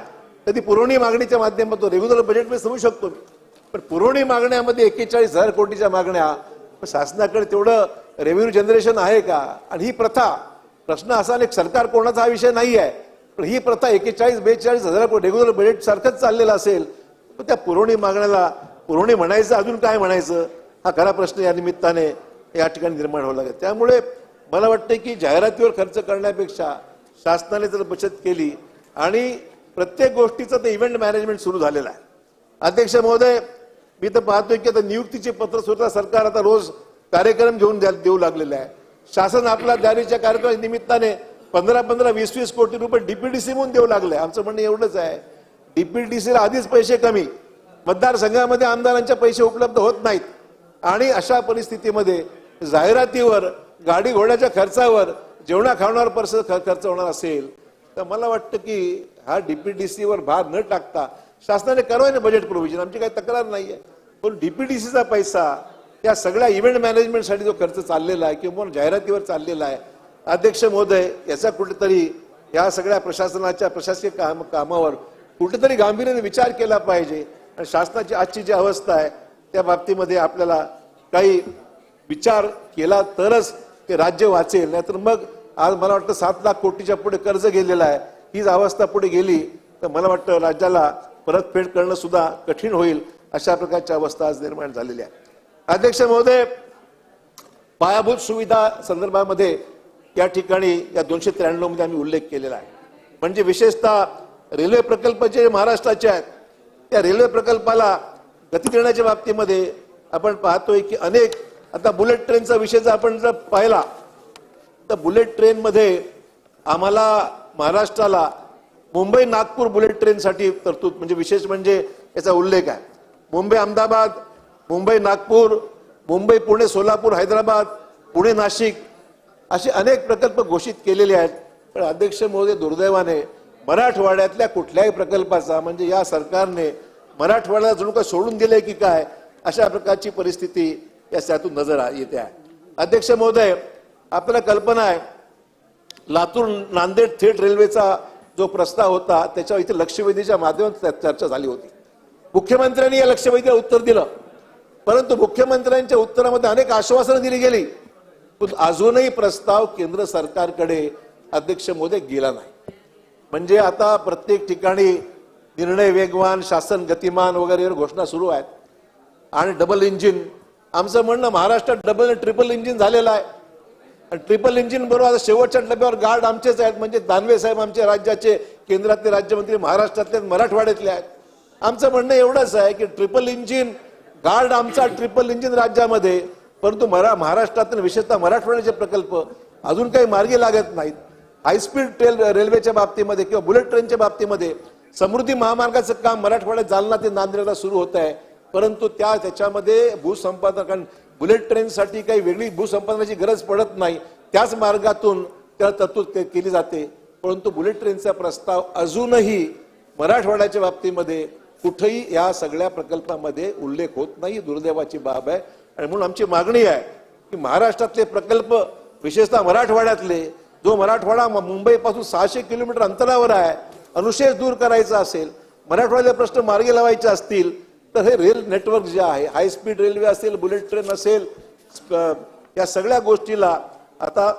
कधी पुरवणी मागणीच्या माध्यमातून रेग्युलर बजेटमध्ये समजू शकतो पण पुरवणी मागण्यामध्ये 41,000 कोटीच्या मागण्या शासनाकडे तेवढं रेव्हेन्यू जनरेशन आहे का? आणि ही प्रथा प्रश्न असा नाही सरकार कोणाचा हा विषय नाही आहे पण ही प्रथा 41-42,000 कोटी रेग्युलर बजेट सारखंच चाललेलं असेल तर त्या पुरवणी मागण्याला पुरवणी म्हणायचं अजून काय म्हणायचं हा खरा प्रश्न या निमित्ताने या ठिकाणी निर्माण व्हावा लागेल. त्यामुळे मला वाटतं की जाहिरातीवर खर्च करण्यापेक्षा शासनाने जर बचत केली आणि प्रत्येक गोष्टीचं ते इव्हेंट मॅनेजमेंट सुरू झालेलं आहे. अध्यक्ष महोदय, मी तर पाहतोय की आता नियुक्तीचे पत्र सुद्धा सरकार आता रोज कार्यक्रम घेऊन देऊ लागलेले आहे. शासन आपल्या दारीच्या कार्यक्रमाच्या निमित्ताने 15-20 कोटी रुपये डीपीडीसी म्हणून देऊ लागले. आमचं म्हणणं एवढंच आहे डीपीडीसीला आधीच पैसे कमी, मतदारसंघामध्ये आमदारांचे पैसे उपलब्ध होत नाहीत आणि अशा परिस्थितीमध्ये जाहिरातीवर गाडी घोड्याच्या खर्चावर जेवणा खावण्यावर खर्च होणार असेल तर मला वाटतं की हा डीपीडीसीवर भार न टाकता शासनाने करावं ना बजेट प्रोव्हिजन. आमची काही तक्रार नाहीये पण डीपीडीसीचा पैसा या सगळ्या इव्हेंट मॅनेजमेंटसाठी जो खर्च चाललेला आहे किंवा जाहिरातीवर चाललेला आहे अध्यक्ष महोदय याचा कुठेतरी या सगळ्या प्रशासनाच्या प्रशासकीय कामावर कुठेतरी गांभीर्याने विचार केला पाहिजे आणि शासनाची आजची जी अवस्था आहे त्या बाबतीमध्ये आपल्याला काही विचार केला तरच ते राज्य वाचेल. नाहीतर मग आज मला वाटतं 7 लाख कोटीच्या पुढे कर्ज गेलेलं आहे. हीच अवस्था पुढे गेली तर मला वाटतं राज्याला परतफेड करणं सुद्धा कठीण होईल. अशा प्रकारची अवस्था आज निर्माण झालेली आहे. अध्यक्ष महोदय, पायाभूत सुविधा संदर्भामध्ये या ठिकाणी या 293 मध्ये आम्ही उल्लेख केलेला आहे. म्हणजे विशेषतः रेल्वे प्रकल्प जे महाराष्ट्राचे आहेत त्या रेल्वे प्रकल्पाला गती देण्याच्या बाबतीमध्ये आपण पाहतोय की अनेक, आता बुलेट ट्रेनचा विषय जर आपण जर पाहिला तर बुलेट ट्रेनमध्ये आम्हाला महाराष्ट्राला मुंबई नागपूर बुलेट ट्रेनसाठी तरतूद, म्हणजे विशेष म्हणजे याचा उल्लेख आहे. मुंबई अहमदाबाद, मुंबई नागपूर, मुंबई पुणे सोलापूर हैदराबाद, पुणे नाशिक असे अनेक प्रकल्प घोषित केलेले आहेत. पण अध्यक्ष महोदय, दुर्दैवाने मराठवाड्यातल्या कुठल्याही प्रकल्पाचा, म्हणजे या सरकारने मराठवाड्याला जणू काय सोडून दिले की काय, अशा प्रकारची परिस्थिती या त्यातून नजर येते आहे. अध्यक्ष महोदय, आपल्याला कल्पना आहे लातूर नांदेड थेट रेल्वेचा जो प्रस्ताव होता त्याच्यावर इथे लक्षवेधीच्या माध्यमातून चर्चा झाली होती. मुख्यमंत्र्यांनी या लक्षवेधीला उत्तर दिलं, परंतु मुख्यमंत्र्यांच्या उत्तरामध्ये अनेक आश्वासनं दिली गेली, पण अजूनही प्रस्ताव केंद्र सरकारकडे अध्यक्ष महोदय गेला नाही. म्हणजे आता प्रत्येक ठिकाणी निर्णय वेगवान, शासन गतिमान वगैरे घोषणा सुरू आहेत. आणि डबल इंजिन, आमचं म्हणणं महाराष्ट्रात डबल ट्रिपल इंजिन झालेलं आहे. आणि ट्रिपल इंजिन बरोबर शेवटच्या डब्यावर गार्ड आमचेच आहेत, म्हणजे दानवे साहेब आमच्या राज्याचे केंद्रातले राज्यमंत्री महाराष्ट्रातले मराठवाड्यातले आहेत. आमचं म्हणणं एवढंच आहे की ट्रिपल इंजिन गार्ड आमचा ट्रिपल इंजिन राज्यामध्ये, परंतु महाराष्ट्रातील विशेषतः मराठवाड्याचे प्रकल्प अजून काही मार्गी लागत नाहीत. हायस्पीड रेल्वेच्या बाबतीमध्ये किंवा बुलेट ट्रेनच्या बाबतीमध्ये समृद्धी महामार्गाचं काम मराठवाड्यात जालना ते नांदेडला सुरू होत आहे, परंतु त्याच्यामध्ये भूसंपादन, कारण बुलेट ट्रेनसाठी काही वेगळी भूसंपादनाची गरज पडत नाही, त्याच मार्गातून त्याला तरतूद केली जाते. परंतु बुलेट ट्रेनचा प्रस्ताव अजूनही मराठवाड्याच्या बाबतीमध्ये कुठेही या सगळ्या प्रकल्पामध्ये उल्लेख होत नाही. दुर्दैवाची बाब आहे. आणि म्हणून आमची मागणी आहे की महाराष्ट्रातले प्रकल्प, विशेषतः मराठवाड्यातले, जो मराठवाडा मुंबईपासून 600 किलोमीटर अंतरावर आहे, अनुशेष दूर करायचा असेल, मराठवाड्याचे प्रश्न मार्गी लावायचे असतील तर हे रेल नेटवर्क जे आहे, हाय स्पीड रेल्वे असेल, बुलेट ट्रेन असेल, या सगळ्या गोष्टीला आता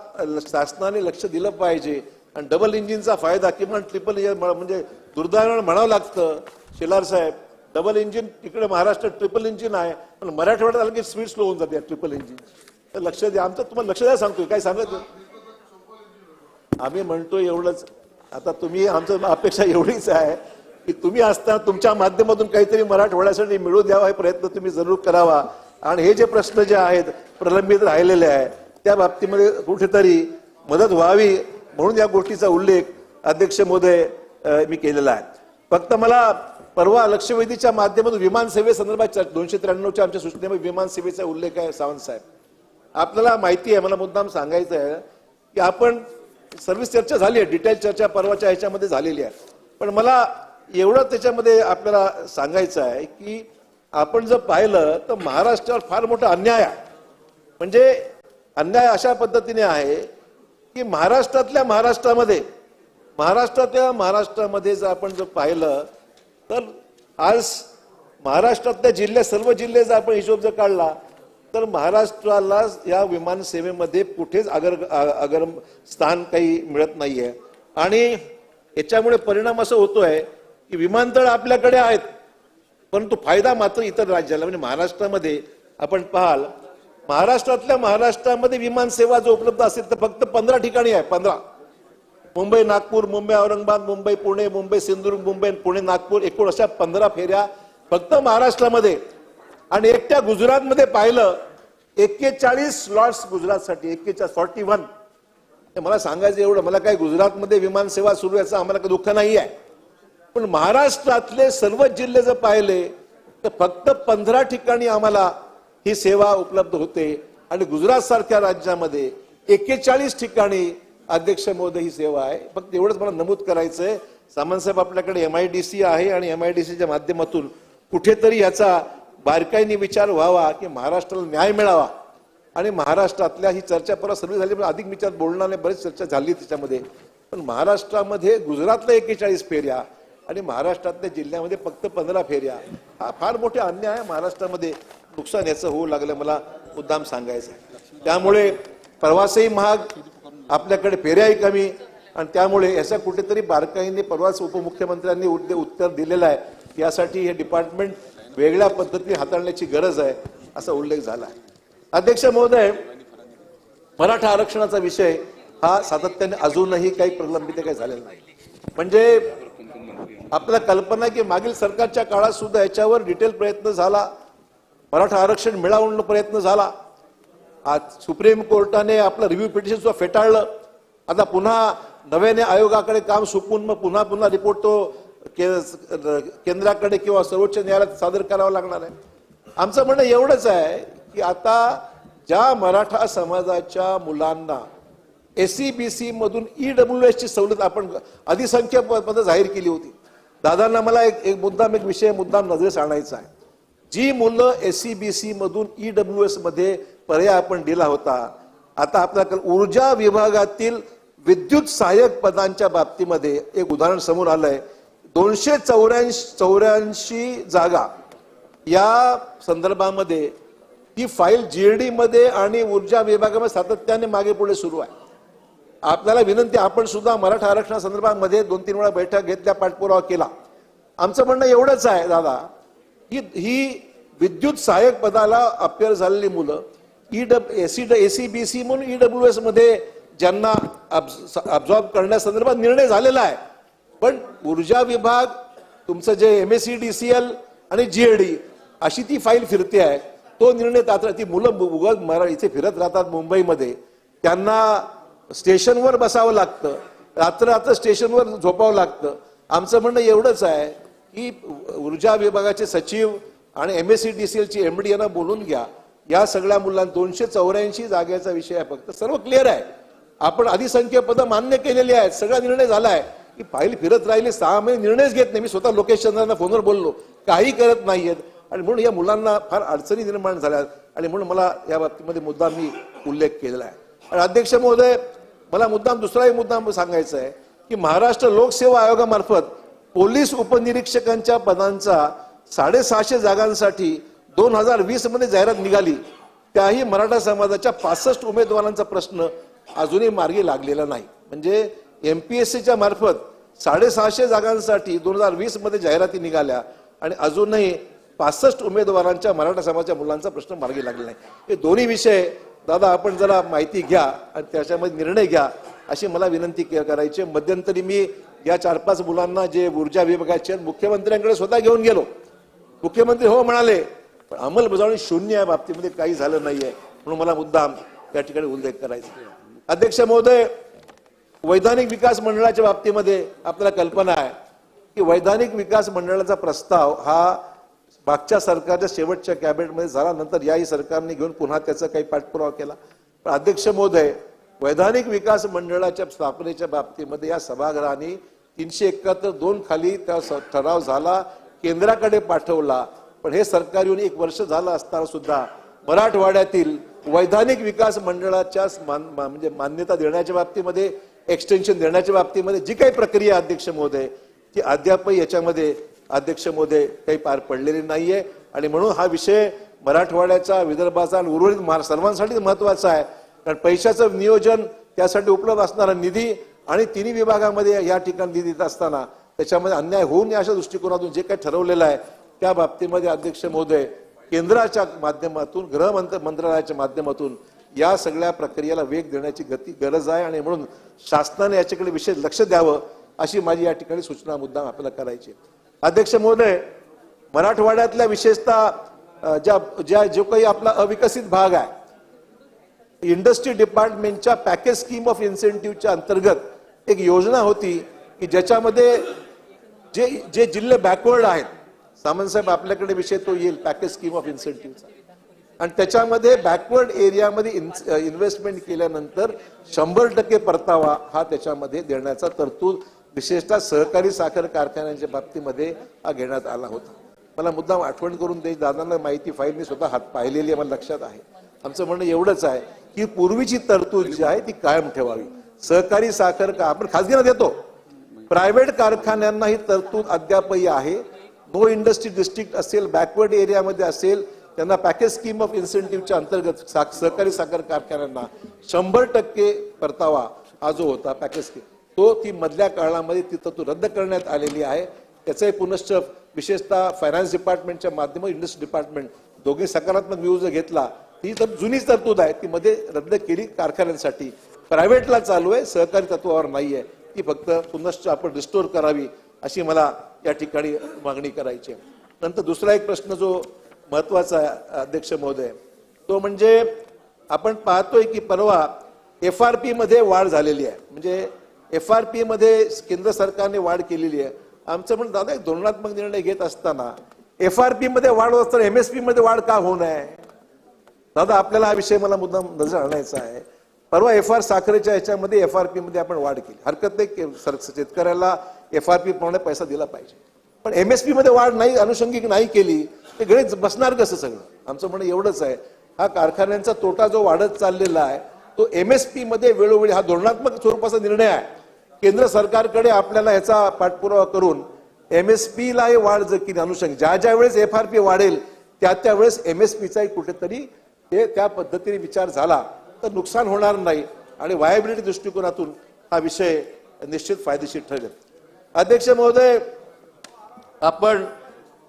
शासनाने लक्ष दिलं पाहिजे. आणि डबल इंजिनचा फायदा किंवा ट्रिपल इंजिन, म्हणजे दुर्दैवाने म्हणावं लागतं शेलार साहेब, डबल इंजिन तिकडे महाराष्ट्रात ट्रिपल इंजिन आहे, पण मराठवाड्यात आलं की स्पीड स्लो होऊन जाते ट्रिपल इंजिन. तर लक्ष द्या, आमचं तुम्हाला लक्ष द्या सांगतोय, काय सांगत आम्ही म्हणतो एवढंच. आता तुम्ही, आमचं अपेक्षा एवढीच आहे की तुम्ही असताना तुमच्या माध्यमातून काहीतरी मराठवाड्यासाठी मिळू द्यावा, हे प्रयत्न तुम्ही जरूर करावा. आणि हे जे प्रश्न जे आहेत प्रलंबित राहिलेले आहेत त्या बाबतीमध्ये कुठेतरी मदत व्हावी म्हणून या गोष्टीचा उल्लेख अध्यक्ष महोदय मी केलेला आहे. फक्त मला परवा लक्षवेधीच्या माध्यमातून विमान सेवेसंदर्भात 293च्या आमच्या सूचनेमध्ये विमान सेवेचा उल्लेख आहे. सावंत साहेब, आपल्याला माहिती आहे, मला मुद्दाम सांगायचं आहे की आपण सर्व्हिस चर्चा झाली आहे, डिटेल चर्चा परवाच्या ह्याच्यामध्ये झालेली आहे, पण मला एवढं त्याच्यामध्ये आपल्याला सांगायचं आहे की आपण जर पाहिलं तर महाराष्ट्रावर फार मोठा अन्याय आहे. म्हणजे अन्याय अशा पद्धतीने आहे की महाराष्ट्रातल्या महाराष्ट्रामध्ये जर आपण जर पाहिलं तर आज महाराष्ट्रातल्या जिल्हे, सर्व जिल्हे जर आपण हिशोब जर काढला तर महाराष्ट्राला या विमान सेवेमध्ये कुठेच अगर स्थान काही मिळत नाहीये. आणि याच्यामुळे परिणाम असं होतोय की विमानतळ आपल्याकडे आहेत, परंतु फायदा मात्र इतर राज्याला, म्हणजे महाराष्ट्रामध्ये आपण पाहाल, महाराष्ट्रामध्ये विमान सेवा जो उपलब्ध असेल तर फक्त 15 ठिकाणी आहे. 15, मुंबई नागपूर, मुंबई औरंगाबाद, मुंबई पुणे, मुंबई सिंधुदुर्ग, मुंबई पुणे नागपूर, एकूण अशा 15 फेऱ्या फक्त महाराष्ट्रामध्ये. आणि एकट्या गुजरातमध्ये पाहिलं 41 स्लॉट्स गुजरातसाठी, 41. मला सांगायचं एवढं, मला काही गुजरातमध्ये विमान सेवा सुरू याचं आम्हाला काही दुःख नाही आहे, पण महाराष्ट्रातले सर्व जिल्हे जर पाहिले तर फक्त 15 ठिकाणी आम्हाला ही सेवा उपलब्ध होते. आणि गुजरात सारख्या राज्यामध्ये 41 ठिकाणी अध्यक्ष महोदय ही सेवा आहे. फक्त एवढंच मला नमूद करायचंय. सामंत साहेब, आपल्याकडे MIDC आहे आणि MIDCच्या माध्यमातून कुठेतरी याचा बारकाईने विचार व्हावा की महाराष्ट्राला न्याय मिळावा. आणि महाराष्ट्रातल्या ही चर्चा परत सर्व झाली, पण अधिक विचार बोलणार नाही, बरीच चर्चा झाली त्याच्यामध्ये. पण महाराष्ट्रामध्ये गुजरातला 41 फेऱ्या आणि महाराष्ट्रातल्या जिल्ह्यामध्ये फक्त 15 फेऱ्या, हा फार मोठा अन्याय आहे. महाराष्ट्रामध्ये नुकसान याचं होऊ लागलं, मला मुद्दाम सांगायचं. त्यामुळे प्रवासही महाग, आपल्याकडे फेऱ्याही कमी, आणि त्यामुळे याचा कुठेतरी बारकाईने परवाच उपमुख्यमंत्र्यांनी उत्तर दिलेलं आहे. यासाठी हे डिपार्टमेंट वेगळ्या पद्धतीने हाताळण्याची गरज आहे असा उल्लेख झाला आहे. अध्यक्ष महोदय, मराठा आरक्षणाचा विषय हा सातत्याने अजूनही काही प्रलंबित काही झालेला नाही. म्हणजे आपल्याला कल्पना आहे की मागील सरकारच्या काळात सुद्धा याच्यावर डिटेल प्रयत्न झाला, मराठा आरक्षण मिळवण्याचा प्रयत्न झाला. आज सुप्रीम कोर्टाने आपलं रिव्ह्यू पिटिशन सुद्धा फेटाळलं. आता पुन्हा नव्याने आयोगाकडे काम सुकून मग पुन्हा रिपोर्ट तो केंद्राकडे किंवा सर्वोच्च न्यायालयात सादर करावा लागणार आहे. आमचं म्हणणं एवढंच आहे की आता ज्या मराठा समाजाच्या मुलांना SC-BC मधून EWS ची सवलत आपण अधिसंख्य पद जाहीर केली होती. दादांना मला एक विषय नजरेस आणायचा आहे. जी मुलं SC-BC मधून EWS मध्ये पर्याय आपण दिला होता, आता आपल्याकडे ऊर्जा विभागातील विद्युत सहाय्यक पदांच्या बाबतीमध्ये एक उदाहरण समोर आलंय. 284 जागा या संदर्भामध्ये ती फाईल GLD मध्ये आणि ऊर्जा विभागामध्ये सातत्याने मागे पुढे सुरू आहे. आपल्याला विनंती, आपण सुद्धा मराठा आरक्षणा संदर्भामध्ये 2-3 वेळा बैठक घेतल्या, पाठपुरावा केला. आमचं म्हणणं एवढंच आहे दादा, ही विद्युत सहाय्यक पदाला अपेअर झालेली मुलं SC-BC म्हणून EWS मध्ये ज्यांना अब्झॉर्ब करण्यासंदर्भात निर्णय झालेला आहे, पण ऊर्जा विभाग तुमचं जे MSc-DCL आणि GLD अशी ती फाईल फिरते आहे. तो निर्णय ती मुलं इथे फिरत राहतात मुंबईमध्ये, त्यांना स्टेशनवर बसावं लागतं, रात्र स्टेशनवर झोपावं लागतं. आमचं म्हणणं एवढंच आहे की ऊर्जा विभागाचे सचिव आणि MSc-DCLची MD यांना बोलून घ्या. या सगळ्या मुलांना 284 जागेचा विषय आहे, फक्त सर्व क्लिअर आहे. आपण अधिसंख्य पदं मान्य केलेली आहेत, सगळा निर्णय झाला आहे. की फाईल फिरत राहिली 6 महिने निर्णयच घेत नाही. मी स्वतः लोकेश चंद्रांना फोनवर बोललो, काही करत नाहीयेत आणि म्हणून या मुलांना फार अडचणी निर्माण झाल्या आणि म्हणून मला या बाबतीमध्ये मी उल्लेख केलेला आहे. आणि अध्यक्ष महोदय, मला दुसराही मुद्दा सांगायचा आहे की महाराष्ट्र लोकसेवा आयोगामार्फत पोलीस उपनिरीक्षकांच्या पदांचा 650 जागांसाठी 2020 मध्ये जाहिरात निघाली. त्याही मराठा समाजाच्या 65 उमेदवारांचा प्रश्न अजूनही मार्गी लागलेला नाही. म्हणजे MPSCच्या मार्फत 650 जागांसाठी 2020 मध्ये जाहिराती निघाल्या आणि अजूनही 65 उमेदवारांच्या मराठा समाजाच्या मुलांचा प्रश्न मार्गी लागलेला नाही. हे दोन्ही विषय दादा आपण जरा माहिती घ्या आणि त्याच्यामध्ये निर्णय घ्या अशी मला विनंती करायची. मध्यंतरी मी या 4-5 मुलांना जे ऊर्जा विभागाचे मुख्यमंत्र्यांकडे स्वतः घेऊन गेलो. मुख्यमंत्री हो म्हणाले, पण अंमलबजावणी शून्य या बाबतीमध्ये काही झालं नाहीये, म्हणून मला मुद्दाम या ठिकाणी उल्लेख करायचा. अध्यक्ष महोदय, वैधानिक विकास मंडळाच्या बाबतीमध्ये आपल्याला कल्पना आहे की वैधानिक विकास मंडळाचा प्रस्ताव हा मागच्या सरकारच्या शेवटच्या कॅबिनेटमध्ये झाला, नंतर याही सरकारने घेऊन पुन्हा त्याचा काही पाठपुरावा केला. पण अध्यक्ष महोदय, वैधानिक विकास मंडळाच्या स्थापनेच्या बाबतीमध्ये या सभागृहाने 371-2 खाली त्या ठराव झाला, केंद्राकडे पाठवला. पण हे सरकार येऊन 1 वर्ष झालं असताना सुद्धा मराठवाड्यातील वैधानिक विकास मंडळाच्या म्हणजे मान्यता देण्याच्या बाबतीमध्ये, एक्सटेन्शन देण्याच्या बाबतीमध्ये जी काही प्रक्रिया अध्यक्ष महोदय ती अद्यापही याच्यामध्ये अध्यक्ष महोदय काही पार पडलेली नाहीये. आणि म्हणून हा विषय मराठवाड्याचा, विदर्भाचा आणि उर्वरित सर्वांसाठी महत्वाचा आहे. कारण पैशाचं नियोजन, त्यासाठी उपलब्ध असणारा निधी आणि तिन्ही विभागामध्ये या ठिकाणी निधी देत असताना त्याच्यामध्ये अन्याय होऊ नये अशा दृष्टिकोनातून जे काही ठरवलेलं आहे त्या बाबतीमध्ये अध्यक्ष महोदय केंद्राच्या माध्यमातून, गृह मंत्रालयाच्या माध्यमातून या सगळ्या प्रक्रियेला वेग देण्याची गरज आहे आणि म्हणून शासनाने याच्याकडे विशेष लक्ष द्यावं अशी माझी या ठिकाणी सूचना मुद्दाम आपल्याला करायची. अध्यक्ष महोदय, मराठवाड्यातल्या विशेषतः जो काही आपला अविकसित भाग आहे, इंडस्ट्री डिपार्टमेंटच्या पॅकेज स्कीम ऑफ इन्सेंटिव्हच्या अंतर्गत एक योजना होती की ज्याच्यामध्ये जे जिल्हे बॅकवर्ड आहेत, सामंत साहेब आपल्याकडे विषय तो येईल पॅकेज स्कीम ऑफ इन्सेंटिव्हचा, आणि त्याच्यामध्ये बॅकवर्ड एरियामध्ये इन्व्हेस्टमेंट केल्यानंतर 100% परतावा हा त्याच्यामध्ये देण्याचा तरतूद विशेषतः सहकारी साखर कारखान्यांच्या बाबतीमध्ये हा घेण्यात आला होता. मला मुद्दाम आठवण करून द्यायची, दादांना माहिती फाईल मी स्वतः हात पाहिलेली आहे, मला लक्षात आहे. आमचं म्हणणं एवढंच आहे की पूर्वीची तरतूद जी आहे ती कायम ठेवावी. सहकारी साखर आपण खासगीला देतो, प्रायव्हेट कारखान्यांना ही तरतूद अद्यापही आहे. नो इंडस्ट्री डिस्ट्रिक्ट असेल, बॅकवर्ड एरियामध्ये असेल, त्यांना पॅकेज स्कीम ऑफ इन्सेंटिव्हच्या अंतर्गत सहकारी साखर कारखान्यांना 100% परतावा हा जो होता पॅकेज स्कीम, तो ती मधल्या काळामध्ये ती तरतूद रद्द करण्यात आलेली आहे. त्याचाही पुनश्च विशेषतः फायनान्स डिपार्टमेंटच्या माध्यमातून इंडस्ट्री डिपार्टमेंट दोघे सकारात्मक व्ह्यू जर घेतला ही तर जुनीच तरतूद आहे, ती मध्ये रद्द केली कारखान्यांसाठी. प्रायव्हेटला चालू आहे, सहकारी तत्वावर नाही आहे. ती फक्त पुनश्च आपण रिस्टोर करावी अशी मला या ठिकाणी मागणी करायची आहे. नंतर दुसरा एक प्रश्न जो महत्वाचा आहे अध्यक्ष महोदय, तो म्हणजे आपण पाहतोय की परवा FRP मध्ये वाढ झालेली आहे. म्हणजे FRP मध्ये केंद्र सरकारने वाढ केलेली आहे. आमचं म्हणणं दादा एक धोरणात्मक निर्णय घेत असताना FRP मध्ये वाढ होत असताना MSP मध्ये वाढ का होऊ नये? दादा आपल्याला हा विषय मला मुद्दाम नजर आणायचा आहे. परवा साखरेच्या ह्याच्यामध्ये FRP मध्ये आपण वाढ केली, हरकत नाही, शेतकऱ्याला FRP प्रमाणे पैसा दिला पाहिजे. पण MSP मध्ये वाढ नाही, अनुषंगिक नाही केली, ते गणित बसणार कसं सगळं? आमचं म्हणणं एवढंच आहे, हा कारखान्यांचा तोटा जो वाढत चाललेला आहे तो MSP मध्ये वेळोवेळी, हा धोरणात्मक स्वरूपाचा निर्णय आहे. केंद्र सरकारकडे आपल्याला ह्याचा पाठपुरावा करून MSP ला वाढ जर केली, अनुषंगिक ज्या वेळेस FRP वाढेल त्या वेळेस MSPचा कुठेतरी त्या पद्धतीने विचार झाला तर नुकसान होणार नाही आणि व्हायबिलिटी दृष्टिकोनातून हा विषय निश्चित फायदेशीर ठरेल. अध्यक्ष महोदय, आपण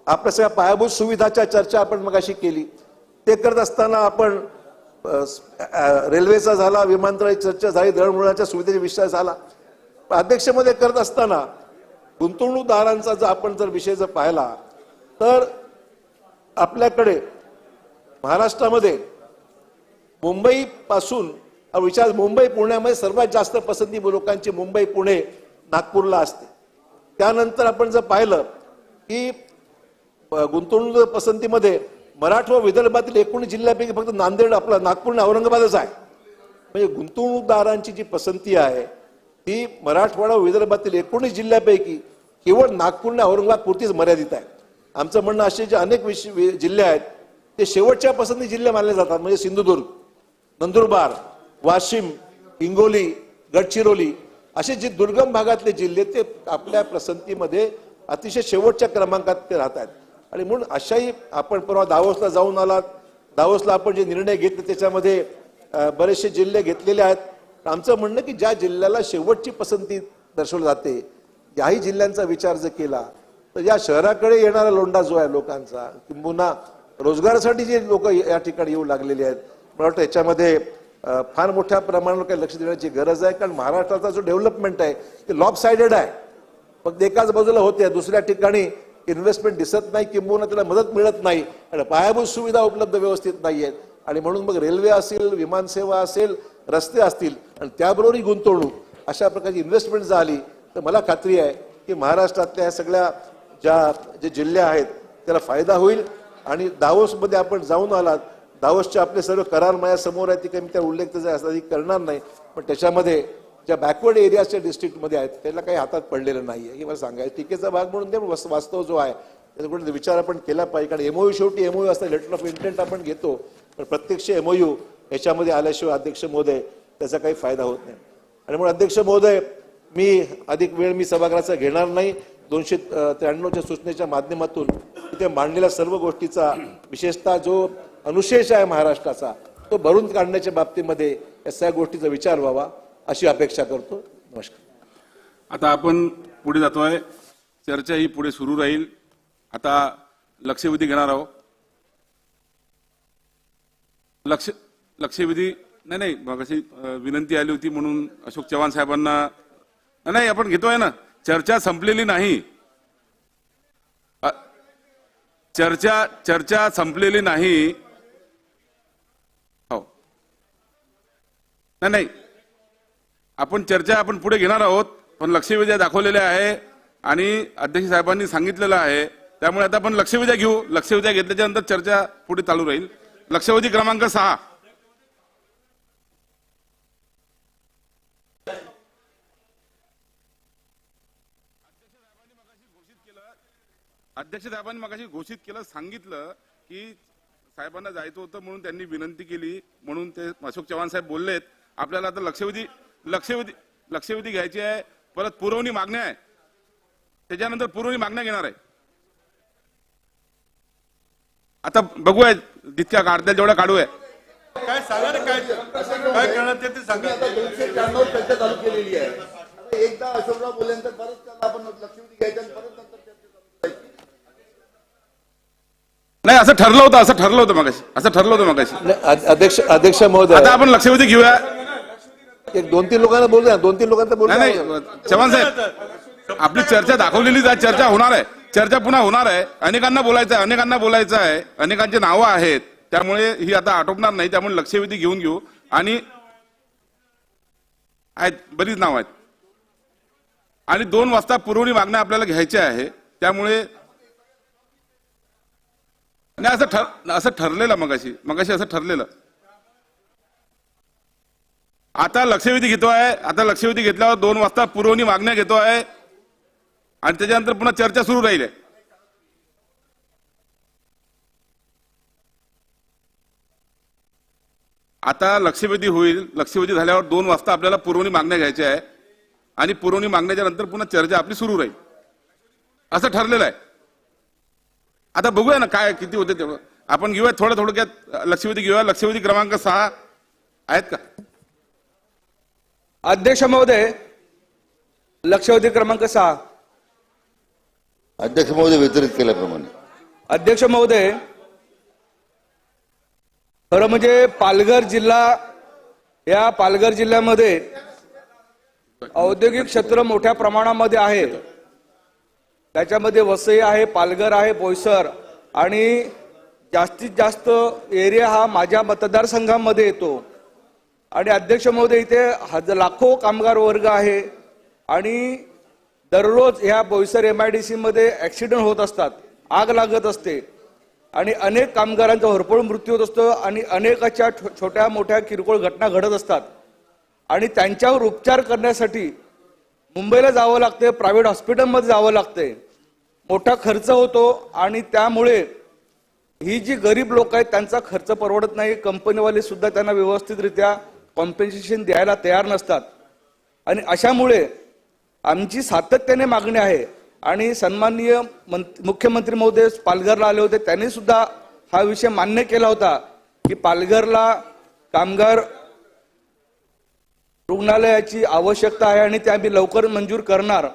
आपल्या सगळ्या पायाभूत सुविधाच्या चर्चा आपण मगाशी केली. ते करत असताना आपण रेल्वेचा झाला, विमानतळाची चर्चा झाली, दळणवळणाच्या सुविधेचा विषय झाला. अध्यक्ष महोदय, करत असताना गुंतवणूकदारांचा जर आपण विषय पाहिला तर आपल्याकडे महाराष्ट्रामध्ये मुंबई पासून विचार, मुंबई पुण्यामध्ये सर्वात जास्त पसंती लोकांची मुंबई, पुणे, नागपूरला असते. त्यानंतर आपण जर पाहिलं की गुंतवणूक पसंतीमध्ये मराठवाडा व विदर्भातील 19 जिल्ह्यापैकी फक्त नांदेड, आपला नागपूर आणि औरंगाबादच आहे. म्हणजे गुंतवणूकदारांची जी पसंती आहे ती मराठवाडा व विदर्भातील 19 जिल्ह्यापैकी केवळ नागपूर आणि औरंगाबाद पुरतीच मर्यादित आहे. आमचं म्हणणं असे जे अनेक जिल्हे आहेत ते शेवटच्या पसंती जिल्हे मानले जातात. म्हणजे सिंधुदुर्ग, नंदुरबार, वाशिम, हिंगोली, गडचिरोली असे जे दुर्गम भागातले जिल्हे ते आपल्या पसंतीमध्ये अतिशय शेवटच्या क्रमांकात ते राहतात. आणि म्हणून अशाही आपण परवा दावोसला जाऊन आलात, दावोसला आपण जे निर्णय घेतले त्याच्यामध्ये बरेचसे जिल्हे घेतलेले आहेत. आमचं म्हणणं की ज्या जिल्ह्याला शेवटची पसंती दर्शवली जाते याही जिल्ह्यांचा विचार जर केला तर या शहराकडे येणारा लोंढा जो आहे लोकांचा, किंबहुना रोजगारासाठी जे लोक या ठिकाणी येऊ लागलेले आहेत, मला वाटतं याच्यामध्ये फार मोठ्या प्रमाणावर काही लक्ष देण्याची गरज आहे. कारण महाराष्ट्राचा जो डेव्हलपमेंट आहे ते लॉप साइडेड आहे. फक्त एकाच बाजूला होते, दुसऱ्या ठिकाणी इन्व्हेस्टमेंट दिसत नाही, किंबहुना त्याला मदत मिळत नाही आणि पायाभूत सुविधा उपलब्ध व्यवस्थित नाही आहेत. आणि म्हणून मग रेल्वे असेल, विमानसेवा असेल, रस्ते असतील आणि त्याबरोबरही गुंतवणूक अशा प्रकारची इन्व्हेस्टमेंट झाली तर मला खात्री आहे की महाराष्ट्रातल्या ह्या सगळ्या जे जिल्हे आहेत त्याला फायदा होईल. आणि दावोसमध्ये आपण जाऊन आलात, दावोसचे आपले सर्व करार माझ्या समोर आहे, ती काही त्या उल्लेख त्याचा करणार नाही. पण त्याच्यामध्ये ज्या बॅकवर्ड एरियाच्या डिस्ट्रिक्टमध्ये आहेत त्याला काही हातात पडलेलं नाही आहे हे मला सांगायचं. टीकेचा भाग म्हणून ते वास्तव जो आहे त्याचा कुठे विचार आपण केला पाहिजे. कारण MOU शेवटी MOU असतं, लेटर ऑफ इंटेंट आपण घेतो, पण प्रत्यक्ष MOU याच्यामध्ये आल्याशिवाय अध्यक्ष महोदय त्याचा काही फायदा होत नाही. आणि म्हणून अध्यक्ष महोदय, मी अधिक वेळ मी सभागृहाचा घेणार नाही. 293च्या सूचनेच्या माध्यमातून तिथे मांडलेल्या सर्व गोष्टीचा, विशेषतः जो अनुशेष आहे महाराष्ट्राचा, तो भरून काढण्याच्या बाबतीमध्ये या सगळ्या गोष्टीचा विचार व्हावा अशी अपेक्षा करतो. नमस्कार. आता आपण पुढे जातोय, चर्चा ही पुढे सुरू राहील. आता लक्षवेधी घेणार आहोत. लक्षवेधी नाही मगाशी विनंती आली होती म्हणून अशोक चव्हाण साहेबांना नाही आपण घेतोय ना. चर्चा संपलेली नाही, चर्चा संपलेली नाही. हो नाही आपण चर्चा आपण पुढे घेणार आहोत, पण लक्षवेधी दाखवलेल्या आहे आणि अध्यक्ष साहेबांनी सांगितलेलं आहे, त्यामुळे आता आपण लक्षवेधी घेऊ. लक्षवेधी घेतल्याच्या नंतर चर्चा पुढे चालू राहील. लक्षवेधी क्रमांक 6. अध्यक्ष साहेबांनी मगाशी घोषित केलं, सांगितलं की साहेबांना जायचं होतं म्हणून त्यांनी विनंती केली, म्हणून ते अशोक चव्हाण साहेब बोललेत. आपल्याला आता लक्षवेधी घ्यायची आहे. परत पुरवणी मागण्या आहे, त्याच्यानंतर पुरवणी मागण्या घेणार आहे. आता बघूया जितक्या काढतील जेवढ्या काढूया. काय सांगा ना, काय करणार ते सांगा. 293 चर्चा चालू केलेली आहे. एकदा अशोकराव बोलल्यानंतर परत आपण लक्षवेधी घ्यायचं आणि परत नंतर नाही, असं ठरलं होतं मगाशी. अध्यक्ष महोदय, आता आपण लक्षवेधी घेऊया. एक 2-3 लोकांना बोलू द्या, 2-3 लोकांना बोलू नाही द्या. नाही, चव्हाण साहेब, आपली चर्चा दाखवलेली चर्चा होणार आहे, चर्चा पुन्हा होणार आहे. अनेकांना बोलायचं आहे, अनेकांची नावं आहेत, त्यामुळे ही आता आटोपणार नाही. त्यामुळे लक्षवेधी घेऊन घेऊ. आणि आहेत बरीच नावं आहेत, आणि 2 वाजता पुरवणी मागण्या आपल्याला घ्यायच्या आहे. त्यामुळे नाही, असं ठरलेलं मगाशी असं ठरलेलं. आता लक्षवेधी घेतल्यावर 2 वाजता पुरवणी मागण्या घेतोय, आणि त्याच्यानंतर पुन्हा चर्चा सुरू राहील. आता लक्षवेधी होईल. लक्षवेधी झाल्यावर 2 वाजता आपल्याला पुरवणी मागण्या घ्यायच्या आहे, आणि पुरवणी मागण्याच्या नंतर पुन्हा चर्चा आपली सुरू राहील, असं ठरलेलं आहे. आता बघूया ना काय किती होते तेवढं आपण घेऊया. थोडक्यात लक्षवेधी घेऊया. लक्षवेधी क्रमांक 6 आहेत का? अध्यक्ष महोदय, लक्षवेधी क्रमांक 6. अध्यक्ष महोदय वितरित केल्याप्रमाणे. अध्यक्ष महोदय, खरं म्हणजे पालघर जिल्ह्यामध्ये औद्योगिक क्षेत्र मोठ्या प्रमाणामध्ये आहे. त्याच्यामध्ये वसई आहे, पालघर आहे, बोईसर, आणि जास्तीत जास्त एरिया हा माझ्या मतदारसंघामध्ये येतो. आणि अध्यक्ष महोदय, इथे लाखो कामगार वर्ग आहे, आणि दररोज ह्या बोईसर MIDC मध्ये ऍक्सिडेंट होत असतात, आग लागत असते, आणि अनेक कामगारांचा होरपळून मृत्यू होत असतो, आणि अनेकाच्या छोट्या मोठ्या किरकोळ घटना घडत असतात. आणि त्यांच्यावर उपचार करण्यासाठी मुंबईला जावं लागते, प्रायव्हेट हॉस्पिटलमध्ये जावं लागते, मोठा खर्च होतो. आणि त्यामुळे ही जी गरीब लोक आहेत त्यांचा खर्च परवडत नाही. कंपनीवाले सुद्धा त्यांना व्यवस्थितरित्या कॉम्पेन्सेशन द्यायला तयार नसतात. आणि अशामुळे आमची सातत्याने मागणी आहे. आणि सन्माननीय मुख्यमंत्री महोदय पालघरला आले होते, त्यांनी सुद्धा हा विषय मान्य केला होता की पालघरला कामगार रुग्णालयाची आवश्यकता आहे, आणि ते आम्ही लवकर मंजूर करणार.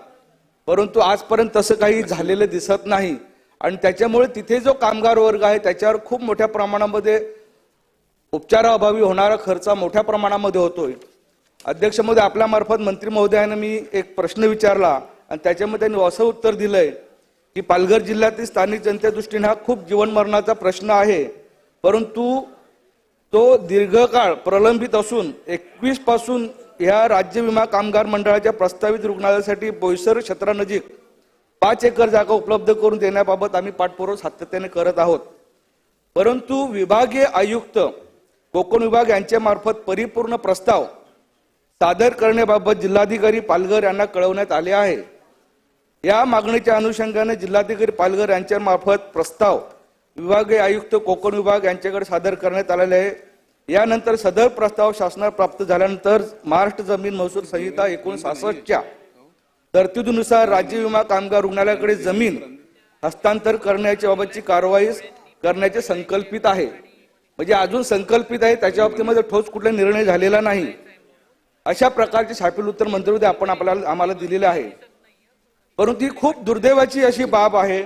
परंतु आजपर्यंत तसं काही झालेलं दिसत नाही. आणि त्याच्यामुळे तिथे जो कामगार वर्ग आहे त्याच्यावर खूप मोठ्या प्रमाणामध्ये उपचाराअभावी होणारा खर्च मोठ्या प्रमाणामध्ये होतोय. अध्यक्ष महोदय, आपल्या मार्फत मंत्री महोदयांना मी एक प्रश्न विचारला, आणि त्याच्यामध्ये त्यांनी असं उत्तर दिलंय की पालघर जिल्ह्यातील स्थानिक जनते दृष्टीने हा खूप जीवन मरणाचा प्रश्न आहे, परंतु तो दीर्घकाळ प्रलंबित असून 21 पासून ह्या राज्य विमा कामगार मंडळाच्या प्रस्तावित रुग्णालयासाठी बोईसर क्षेत्रानजीक 5 एकर जागा उपलब्ध करून देण्याबाबत आम्ही पाठपुरावा सातत्याने करत आहोत. परंतु विभागीय आयुक्त कोकण विभाग यांच्या मार्फत परिपूर्ण प्रस्ताव सादर करण्याबाबत जिल्हाधिकारी पालघर यांना कळवण्यात आले आहे. या मागणीच्या अनुषंगाने जिल्हाधिकारी पालघर यांच्या मार्फत प्रस्ताव विभागीय आयुक्त कोकण विभाग यांच्याकडे सादर करण्यात आलेले आहे. यानंतर सदर प्रस्ताव शासनाला प्राप्त झाल्यानंतर महाराष्ट्र जमीन महसूल संहिता 1966च्या तरतुदीनुसार राज्य विमा कामगार रुग्णालयाकडे जमीन हस्तांतर करण्याच्या बाबतची कारवाई करण्याचे संकल्पित आहे. म्हणजे अजून संकल्पित आहे, त्याच्या बाबतीमध्ये ठोस कुठला निर्णय झालेला नाही. अशा प्रकारचे छापील उत्तर मंत्रिमंडळ आपण आम्हाला दिलेले आहे. परंतु ही खूप दुर्दैवाची अशी बाब आहे.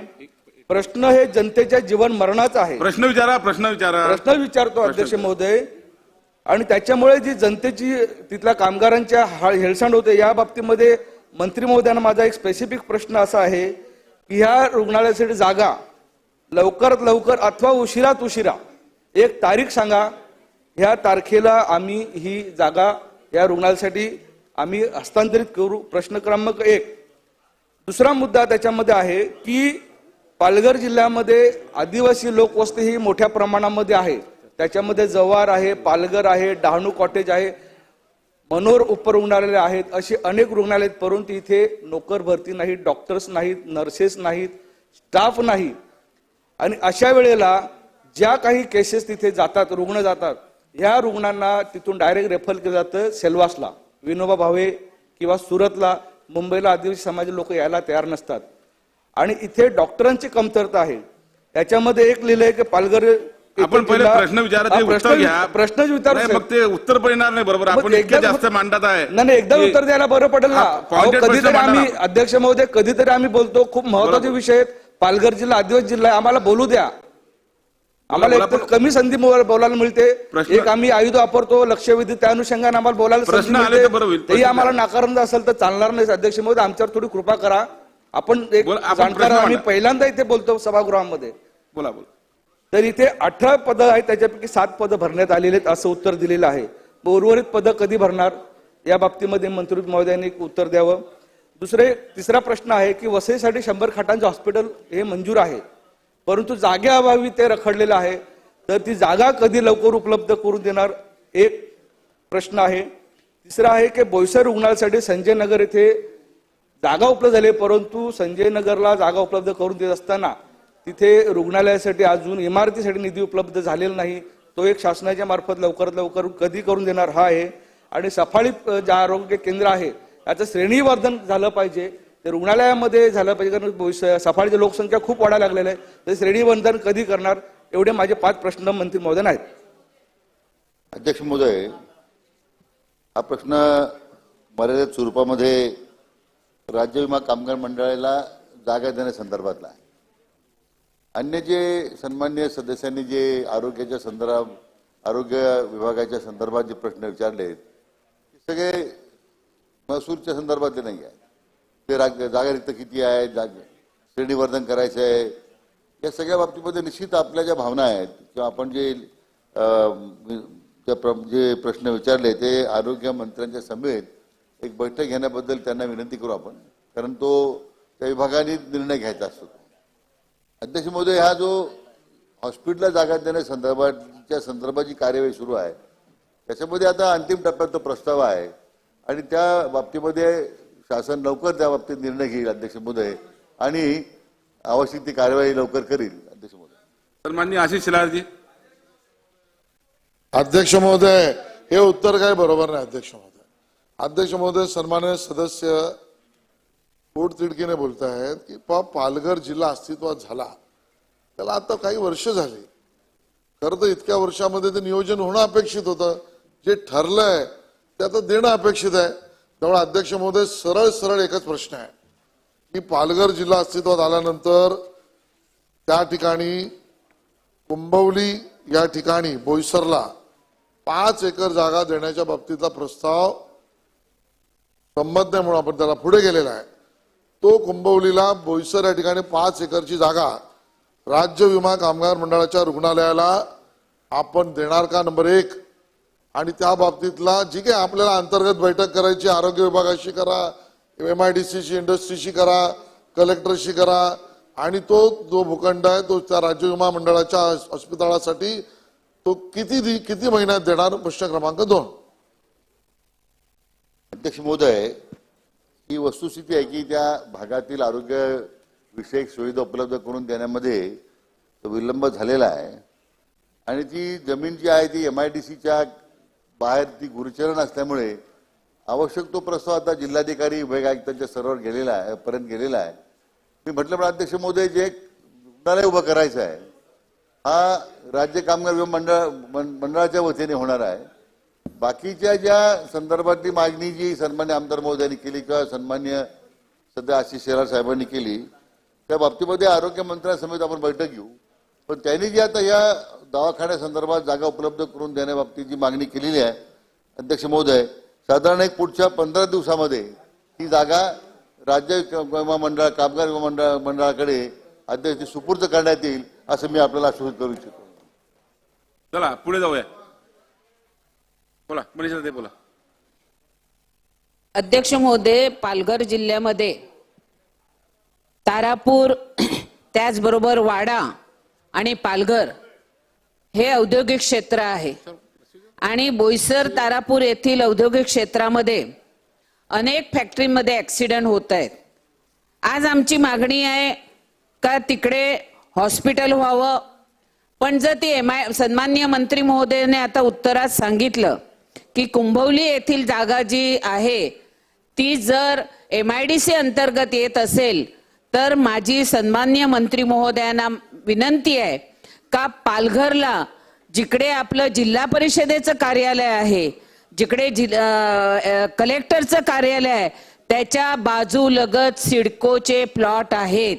प्रश्न हे जनतेच्या जीवन मरणाचा आहे. प्रश्न विचारतो अध्यक्ष महोदय. आणि त्याच्यामुळे जी जनतेची तिथल्या कामगारांच्या हेळसांड होते, या बाबतीमध्ये मंत्री महोदयांना माझा एक स्पेसिफिक प्रश्न असा आहे की ह्या रुग्णालयासाठी जागा लवकरात लवकर अथवा उशिरात उशिरा एक तारीख सांगा, ह्या तारखेला आम्ही ही जागा या रुग्णालयासाठी आम्ही हस्तांतरित करू. प्रश्न क्रमांक 1. दुसरा मुद्दा त्याच्यामध्ये आहे की पालघर जिल्ह्यामध्ये आदिवासी लोकवस्ती ही मोठ्या प्रमाणामध्ये आहे. त्याच्यामध्ये जव्हार आहे, पालघर आहे, डहाणू कॉटेज आहे, मनोर उपरुग्णालय आहेत, अशी अनेक रुग्णालय आहेत. परंतु इथे नोकर भरती नाहीत, डॉक्टर्स नाहीत, नर्सेस नाहीत, स्टाफ नाही. आणि अशा वेळेला ज्या काही केसेस तिथे जातात, रुग्ण जातात, ह्या रुग्णांना तिथून डायरेक्ट रेफर केलं जातं सेल्वासला, विनोबा भावे किंवा सुरतला. मुंबईला आदिवासी समाजाचे लोक यायला तयार नसतात. आणि इथे डॉक्टरांची कमतरता आहे. त्याच्यामध्ये एक लिहिलंय की पालघर आपण पहिले प्रश्न विचारायचे उत्तर घ्या. प्रश्न विचारू, मग ते उत्तर पण येणार नाही बरोबर. आपण इतकं जास्त मांडत आहे. नाही, एकदा उत्तर द्यायला बरं पडेल ना. कधीतरी आम्ही अध्यक्ष महोदय कधीतरी आम्ही बोलतो, खूप महत्वाचे विषय आहेत. पालघर जिल्हा आदिवासी जिल्हा आहे, आम्हाला बोलू द्या. आम्हाला एक तर कमी संधी बोलायला मिळते, एक आम्ही आयुध वापरतो लक्षवेधी, त्या अनुषंगाने आम्हाला बोलायला संधी प्रश्न आले तर बरं होईल. मिळते. तेही आम्हाला नाकारंद असेल तर चालणार नाही. अध्यक्ष महोदय, आमच्यावर थोडी कृपा करा. आपण एक जाणकार, आम्ही पहिल्यांदा इथे बोलतो सभागृहामध्ये. बोला बोला. तर इथे 18 पदं आहेत, त्याच्यापैकी 7 पदं भरण्यात आलेली आहेत असं उत्तर दिलेलं आहे. उर्वरित पदं कधी भरणार या बाबतीमध्ये मंत्री महोदयांनी उत्तर द्यावं. तिसरा प्रश्न आहे की वसईसाठी 100 खाटांचं हॉस्पिटल हे मंजूर आहे, परंतु जागेअभावी ते रखडलेलं आहे. तर ती जागा कधी लवकर उपलब्ध करून देणार, एक प्रश्न आहे. तिसरा आहे की बोईसर रुग्णालयासाठी संजय नगर येथे जागा उपलब्ध झाली, परंतु संजय नगरला जागा उपलब्ध करून देत असताना तिथे रुग्णालयासाठी अजून इमारतीसाठी निधी उपलब्ध झालेला नाही. तो एक शासनाच्या मार्फत लवकरात लवकर कधी करून देणार हा आहे. आणि सफाळी जे आरोग्य केंद्र आहे याचं श्रेणीवर्धन झालं पाहिजे, ते रुग्णालयामध्ये झालं पाहिजे, कारण सफाळीची लोकसंख्या खूप वाढायला लागलेली आहे. ते श्रेणीवर्धन कधी करणार, एवढे माझे 5 प्रश्न मंत्री महोदय आहेत. अध्यक्ष महोदय, हा प्रश्न मर्यादित स्वरूपामध्ये राज्य विमा कामगार मंडळाला जागा देण्यासंदर्भातला आहे. अन्य जे सन्माननीय सदस्यांनी जे आरोग्य विभागाच्या संदर्भात जे प्रश्न विचारले ते सगळे महसूलच्या संदर्भातले नाही आहे. ते जागा रिक्त किती आहे, श्रेणीवर्धन करायचं आहे, या सगळ्या बाबतीमध्ये निश्चित आपल्या ज्या भावना आहेत किंवा आपण जे प्रश्न विचारले ते आरोग्य मंत्र्यांच्या समेत एक बैठक घेण्याबद्दल त्यांना विनंती करू आपण, कारण तो त्या विभागाने निर्णय घ्यायचा असतो. अध्यक्ष महोदय, हा जो हॉस्पिटलला जागा देण्याच्या संदर्भाची कार्यवाही सुरू आहे त्याच्यामध्ये आता अंतिम टप्प्यात तो प्रस्ताव आहे आणि त्या बाबतीमध्ये शासन लवकर त्या बाबतीत निर्णय घेईल अध्यक्ष महोदय, आणि आवश्यक ती कार्यवाही लवकर करील. अध्यक्ष महोदय. सन्माननीय आशिष शेलारजी. अध्यक्ष महोदय, हे उत्तर काय बरोबर नाही. अध्यक्ष महोदय, सन्माननीय सदस्य पोटतिडकीने बोलतायत की पालघर जिल्हा अस्तित्वात झाला त्याला आता काही वर्ष झाली. खरं तर इतक्या वर्षामध्ये ते नियोजन होणं अपेक्षित होतं. जे ठरलंय ते आता देणं अपेक्षित आहे. त्यामुळे अध्यक्ष महोदय, सरळ एकच प्रश्न आहे की पालघर जिल्हा अस्तित्वात आल्यानंतर त्या ठिकाणी कुंभवली या ठिकाणी बोईसरला 5 एकर जागा देण्याच्या बाबतीतला प्रस्ताव संमत नाही म्हणून आपण त्याला पुढे गेलेला आहे. तो कुंभवलीला बोईसर या ठिकाणी 5 एकरची जागा राज्य विमा कामगार मंडळाच्या रुग्णालयाला आपण देणार का, नंबर 1. आणि त्या बाबतीतला जी काही आपल्याला अंतर्गत बैठक करायची, आरोग्य विभागाशी करा, MIDCशी, इंडस्ट्रीशी करा, कलेक्टरशी करा, आणि तो जो भूखंड आहे तो त्या राज्य विमा मंडळाच्या अस्पताळासाठी तो किती महिन्यात देणार, प्रश्न क्रमांक 2. अध्यक्ष महोदय, ही वस्तुस्थिती आहे की त्या भागातील आरोग्य विषयक सुविधा उपलब्ध करून देण्यामध्ये विलंब झालेला आहे आणि ती जमीन जी आहे ती MIDCच्या बाहेर ती गुरुचरण असल्यामुळे आवश्यक तो प्रस्ताव आता जिल्हाधिकारी विभाग आयुक्तांच्या सर्व्हर गेलेला आहे पर्यंत गेलेला आहे. मी म्हटलं पण अध्यक्ष महोदय, जे रुग्णालय उभं करायचं आहे हा राज्य कामगार विमा मंडळाच्या वतीने होणार आहे. बाकीच्या ज्या संदर्भातली मागणी जी सन्मान्य आमदार महोदयांनी केली किंवा सन्मान्य सध्या आशिष शेलार साहेबांनी केली त्या बाबतीमध्ये आरोग्य मंत्र्यांसमेत आपण बैठक घेऊ. पण त्यांनी जी आता या दवाखान्यासंदर्भात जागा उपलब्ध करून देण्याबाबतीत जी मागणी केलेली आहे अध्यक्ष महोदय, साधारण एक पुढच्या 15 दिवसामध्ये ही जागा राज्य विमा मंडळ कामगार विमा मंडळाकडे अध्यक्ष सुपूर्द करण्यात येईल असं मी आपल्याला आश्वासित करू इच्छितो. चला पुढे जाऊया. बोला मनीषा ते बोला. अध्यक्ष महोदय, पालघर जिल्ह्यामध्ये तारापूर त्याचबरोबर वाडा आणि पालघर हे औद्योगिक क्षेत्र आहे आणि बोईसर तारापूर येथील औद्योगिक क्षेत्रामध्ये अनेक फॅक्टरीमध्ये ऍक्सिडेंट होत आहेत. आज आमची मागणी आहे का तिकडे हॉस्पिटल व्हावं, पण जर ती सन्माननीय मंत्री महोदयाने आता उत्तरात सांगितलं की कुंभवली येथील जागा जी आहे ती जर MIDC अंतर्गत येत असेल तर माझी सन्माननीय मंत्री महोदयांना विनंती आहे का पालघरला जिकडे आपलं जिल्हा परिषदेचं कार्यालय आहे, जिकडे कलेक्टरचं कार्यालय आहे त्याच्या बाजूलगत सिडकोचे प्लॉट आहेत.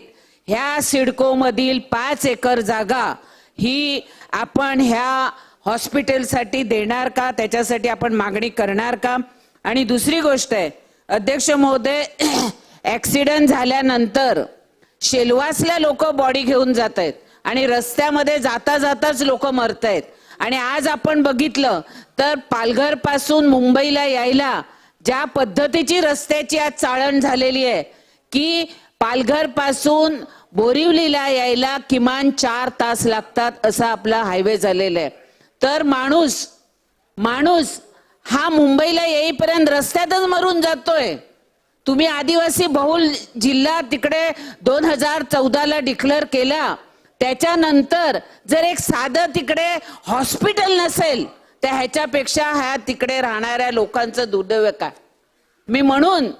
ह्या सिडको मधील 5 एकर जागा ही आपण ह्या हॉस्पिटलसाठी देणार का, त्याच्यासाठी आपण मागणी करणार का? आणि दुसरी गोष्ट आहे अध्यक्ष महोदय, ऍक्सिडेंट झाल्यानंतर शेलवासला लोक बॉडी घेऊन जात आहेत आणि रस्त्यामध्ये जाता जाताच लोक मरत आहेत. आणि आज आपण बघितलं तर पालघर पासून मुंबईला यायला ज्या पद्धतीची रस्त्याची आज चाळण झालेली आहे की पालघर पासून बोरिवलीला यायला किमान 4 तास लागतात असा आपला हायवे झालेला आहे. तर माणूस हा मुंबईला येईपर्यंत रस्त्यातच मरून जातोय. तुम्ही आदिवासी बहुल जिल्हा तिकडे 2014ला डिक्लेअर केला, त्याच्यानंतर जर एक साधं तिकडे हॉस्पिटल नसेल तर ह्याच्यापेक्षा ह्या तिकडे राहणाऱ्या लोकांचं दुर्दैव काय. मी म्हणून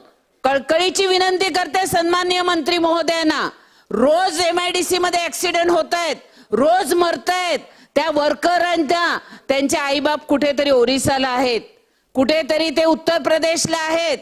कळकळीची विनंती करते सन्माननीय मंत्री महोदयांना, रोज MIDC मध्ये ऍक्सिडेंट होत आहेत, रोज मरतायत. त्या वर्करांच्या त्यांचे आईबाप कुठेतरी ओरिसाला आहेत, कुठेतरी ते उत्तर प्रदेशला आहेत,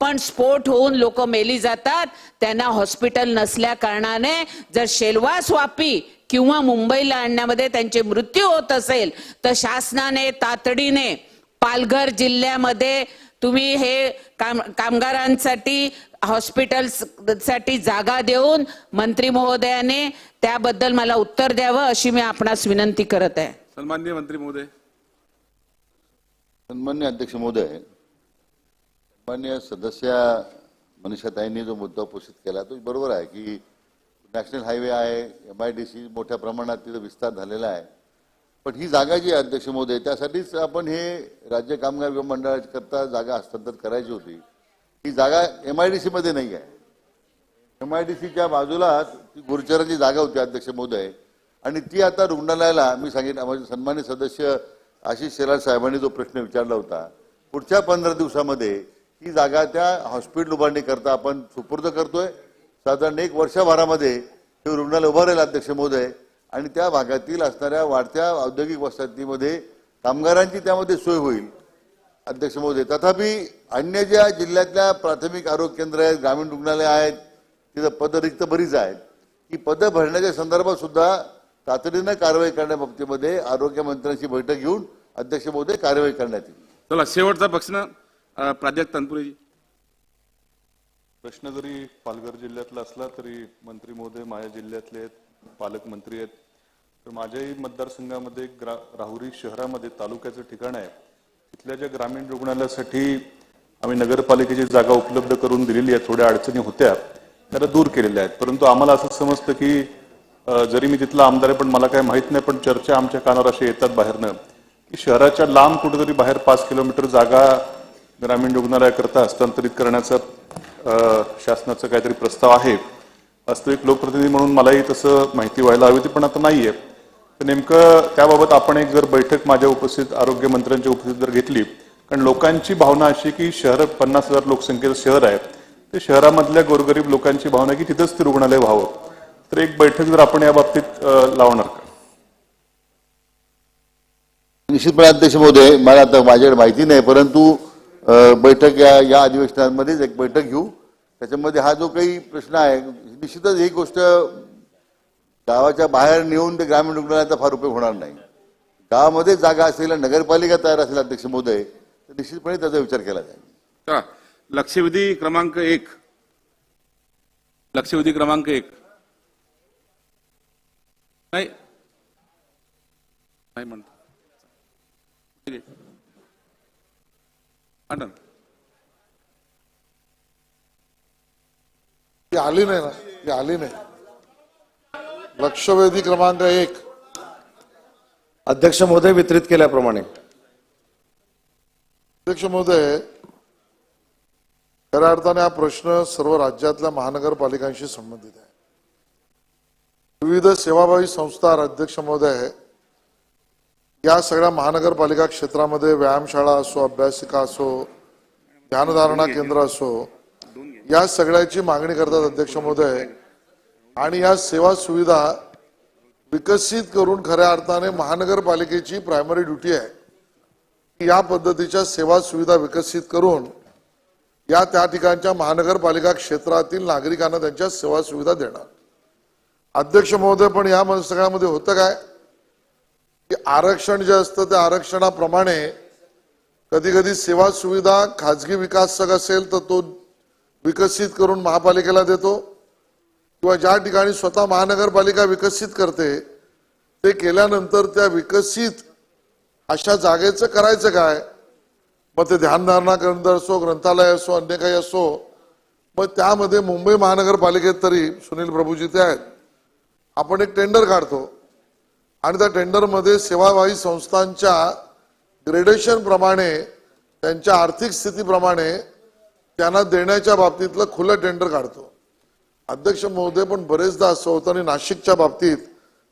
पण स्फोट होऊन लोक मेली जातात. त्यांना हॉस्पिटल नसल्या कारणाने जर शेलवास वापी किंवा मुंबईला आणण्यामध्ये त्यांचे मृत्यू होत असेल तर शासनाने तातडीने पालघर जिल्ह्यामध्ये तुम्ही हे कामगारांसाठी हॉस्पिटलसाठी जागा देऊन मंत्री महोदयाने त्याबद्दल मला उत्तर द्यावं अशी मी आपणास विनंती करत आहे. सन्माननीय मंत्री महोदय. सन्मान्य अध्यक्ष महोदय, सन्मान्य सदस्य मनीषाताईंनी जो मुद्दा उपस्थित केला तो बरोबर आहे की नॅशनल हायवे आहे, MIDC मोठ्या प्रमाणात तिथं विस्तार झालेला आहे. पण ही जागा जी आहे अध्यक्ष महोदय, त्यासाठीच आपण हे राज्य कामगार मंडळाकरता जागा हस्तांतर करायची होती. ही जागा MIDC मध्ये नाही आहे. MIDCच्या बाजूला ती गुरुचरांची जागा होती अध्यक्ष महोदय, आणि ती आता रुग्णालयाला मी सांगितलं, सन्मान्य सदस्य आशिष शेलार साहेबांनी जो प्रश्न विचारला होता, पुढच्या 15 दिवसामध्ये ही जागा त्या हॉस्पिटल उभारणी करता आपण सुपूर्द करतोय. साधारण 1 वर्षभरामध्ये हे रुग्णालय उभं राहील अध्यक्ष महोदय, आणि त्या भागातील असणाऱ्या वाढत्या औद्योगिक वसाहतीमध्ये कामगारांची त्यामध्ये सोय होईल अध्यक्ष महोदय. तथापि अन्य ज्या जिल्ह्यातल्या प्राथमिक आरोग्य केंद्र आहेत, ग्रामीण रुग्णालय आहेत, तिथं पदं रिक्त बरीच आहेत. ही पदं भरण्याच्या संदर्भात सुद्धा तातडीनं कारवाई करण्याबाबतीमध्ये आरोग्य मंत्र्यांची बैठक घेऊन अध्यक्ष महोदय कारवाई करण्यात येईल. चला शेवटचा प्रश्न प्राध्यापक तनपुरेजी. प्रश्न जरी पालघर जिल्ह्यातला असला तरी मंत्री महोदय माझ्या जिल्ह्यातले आहेत, पालकमंत्री आहेत. तर माझ्याही मतदारसंघामध्ये राहुरी शहरामध्ये तालुक्याचं ठिकाण आहे, तिथल्या ज्या ग्रामीण रुग्णालयासाठी आम्ही नगरपालिकेची जागा उपलब्ध करून दिलेली आहे, थोड्या अडचणी होत्या त्याला दूर केलेल्या आहेत. परंतु आम्हाला असं समजतं की जरी मी तिथला आमदार आहे पण मला काय माहित नाही, पण चर्चा आमच्या कानावर अशा येतात बाहेरनं की शहराच्या लांब कुठेतरी बाहेर 5 किलोमीटर जागा ग्रामीण रुग्णालयाकरता हस्तांतरित करण्याचा शासनाचा काहीतरी प्रस्ताव आहे. वास्तविक लोकप्रतिनिधी म्हणून मलाही तसं माहिती व्हायला हवी होती, पण आता नाहीये. तर नेमकं त्याबाबत आपण एक जर बैठक माझ्या उपस्थित आरोग्य मंत्र्यांच्या उपस्थित जर घेतली, कारण लोकांची भावना अशी की शहर 50,000 लोकसंख्येचं शहर आहे, ते शहरामधल्या गोरगरीब लोकांची भावना की तिथंच ते रुग्णालय व्हावं. तर एक बैठक जर आपण या बाबतीत लावणार का? निश्चितपणे अध्यक्ष महोदय, मला आता माझ्याकडे माहिती नाही, परंतु बैठक या अधिवेशनामध्येच एक बैठक घेऊ. त्याच्यामध्ये हा जो काही प्रश्न आहे, निश्चितच ही गोष्ट गावाच्या बाहेर नेऊन ते ग्रामीण रुग्णालयाचा फार उपयोग होणार नाही. गावामध्ये जागा असेल, नगरपालिका तयार असेल अध्यक्ष महोदय, तर निश्चितपणे त्याचा विचार केला जाईल. चला लक्षवेधी क्रमांक 1. लक्षवेधी क्रमांक 1 नाही म्हणतो. ठीक आहे, आली नाही ना, ती आली नाही. लक्षवेधी क्रमांक 1 अध्यक्ष महोदय वितरित केल्याप्रमाणे. अध्यक्ष महोदय, खऱ्या अर्थाने हा प्रश्न सर्व राज्यातल्या महानगरपालिकांशी संबंधित आहे. विविध सेवाभावी संस्था अध्यक्ष महोदय या सगळ्या महानगरपालिका क्षेत्रामध्ये व्यायामशाळा असो, अभ्यासिका असो, ध्यानधारणा केंद्र असो, या सगळ्याची मागणी करतात अध्यक्ष महोदय. आणि या सेवा सुविधा विकसित करून खऱ्या अर्थाने महानगरपालिकेची प्रायमरी ड्युटी आहे की या पद्धतीच्या सेवा सुविधा विकसित करून या त्या ठिकाणच्या महानगरपालिका क्षेत्रातील नागरिकांना त्यांच्या सेवा सुविधा देणार. अध्यक्ष महोदय, पण या सगळ्यामध्ये होतं काय आरक्षण जे असतं त्या आरक्षणाप्रमाणे कधी कधी सेवा सुविधा खाजगी विकासक असेल तर तो विकसित करून महापालिकेला देतो, किंवा ज्या ठिकाणी स्वतः महानगरपालिका विकसित करते ते केल्यानंतर त्या विकसित अशा जागेचं करायचं काय, मग ते ध्यानधारणा केंद्र असो, ग्रंथालय असो, अन्य काही असो, मग त्यामध्ये मुंबई महानगरपालिकेत तरी सुनील प्रभूजी ते आहेत, आपण एक टेंडर काढतो आणि त्या टेंडरमध्ये सेवाभावी संस्थांच्या ग्रेडेशन प्रमाणे त्यांच्या आर्थिक स्थितीप्रमाणे त्यांना देण्याच्या बाबतीतलं खुलं टेंडर काढतो. अध्यक्ष महोदय, पण बरेचदा असं होतं आणि नाशिकच्या बाबतीत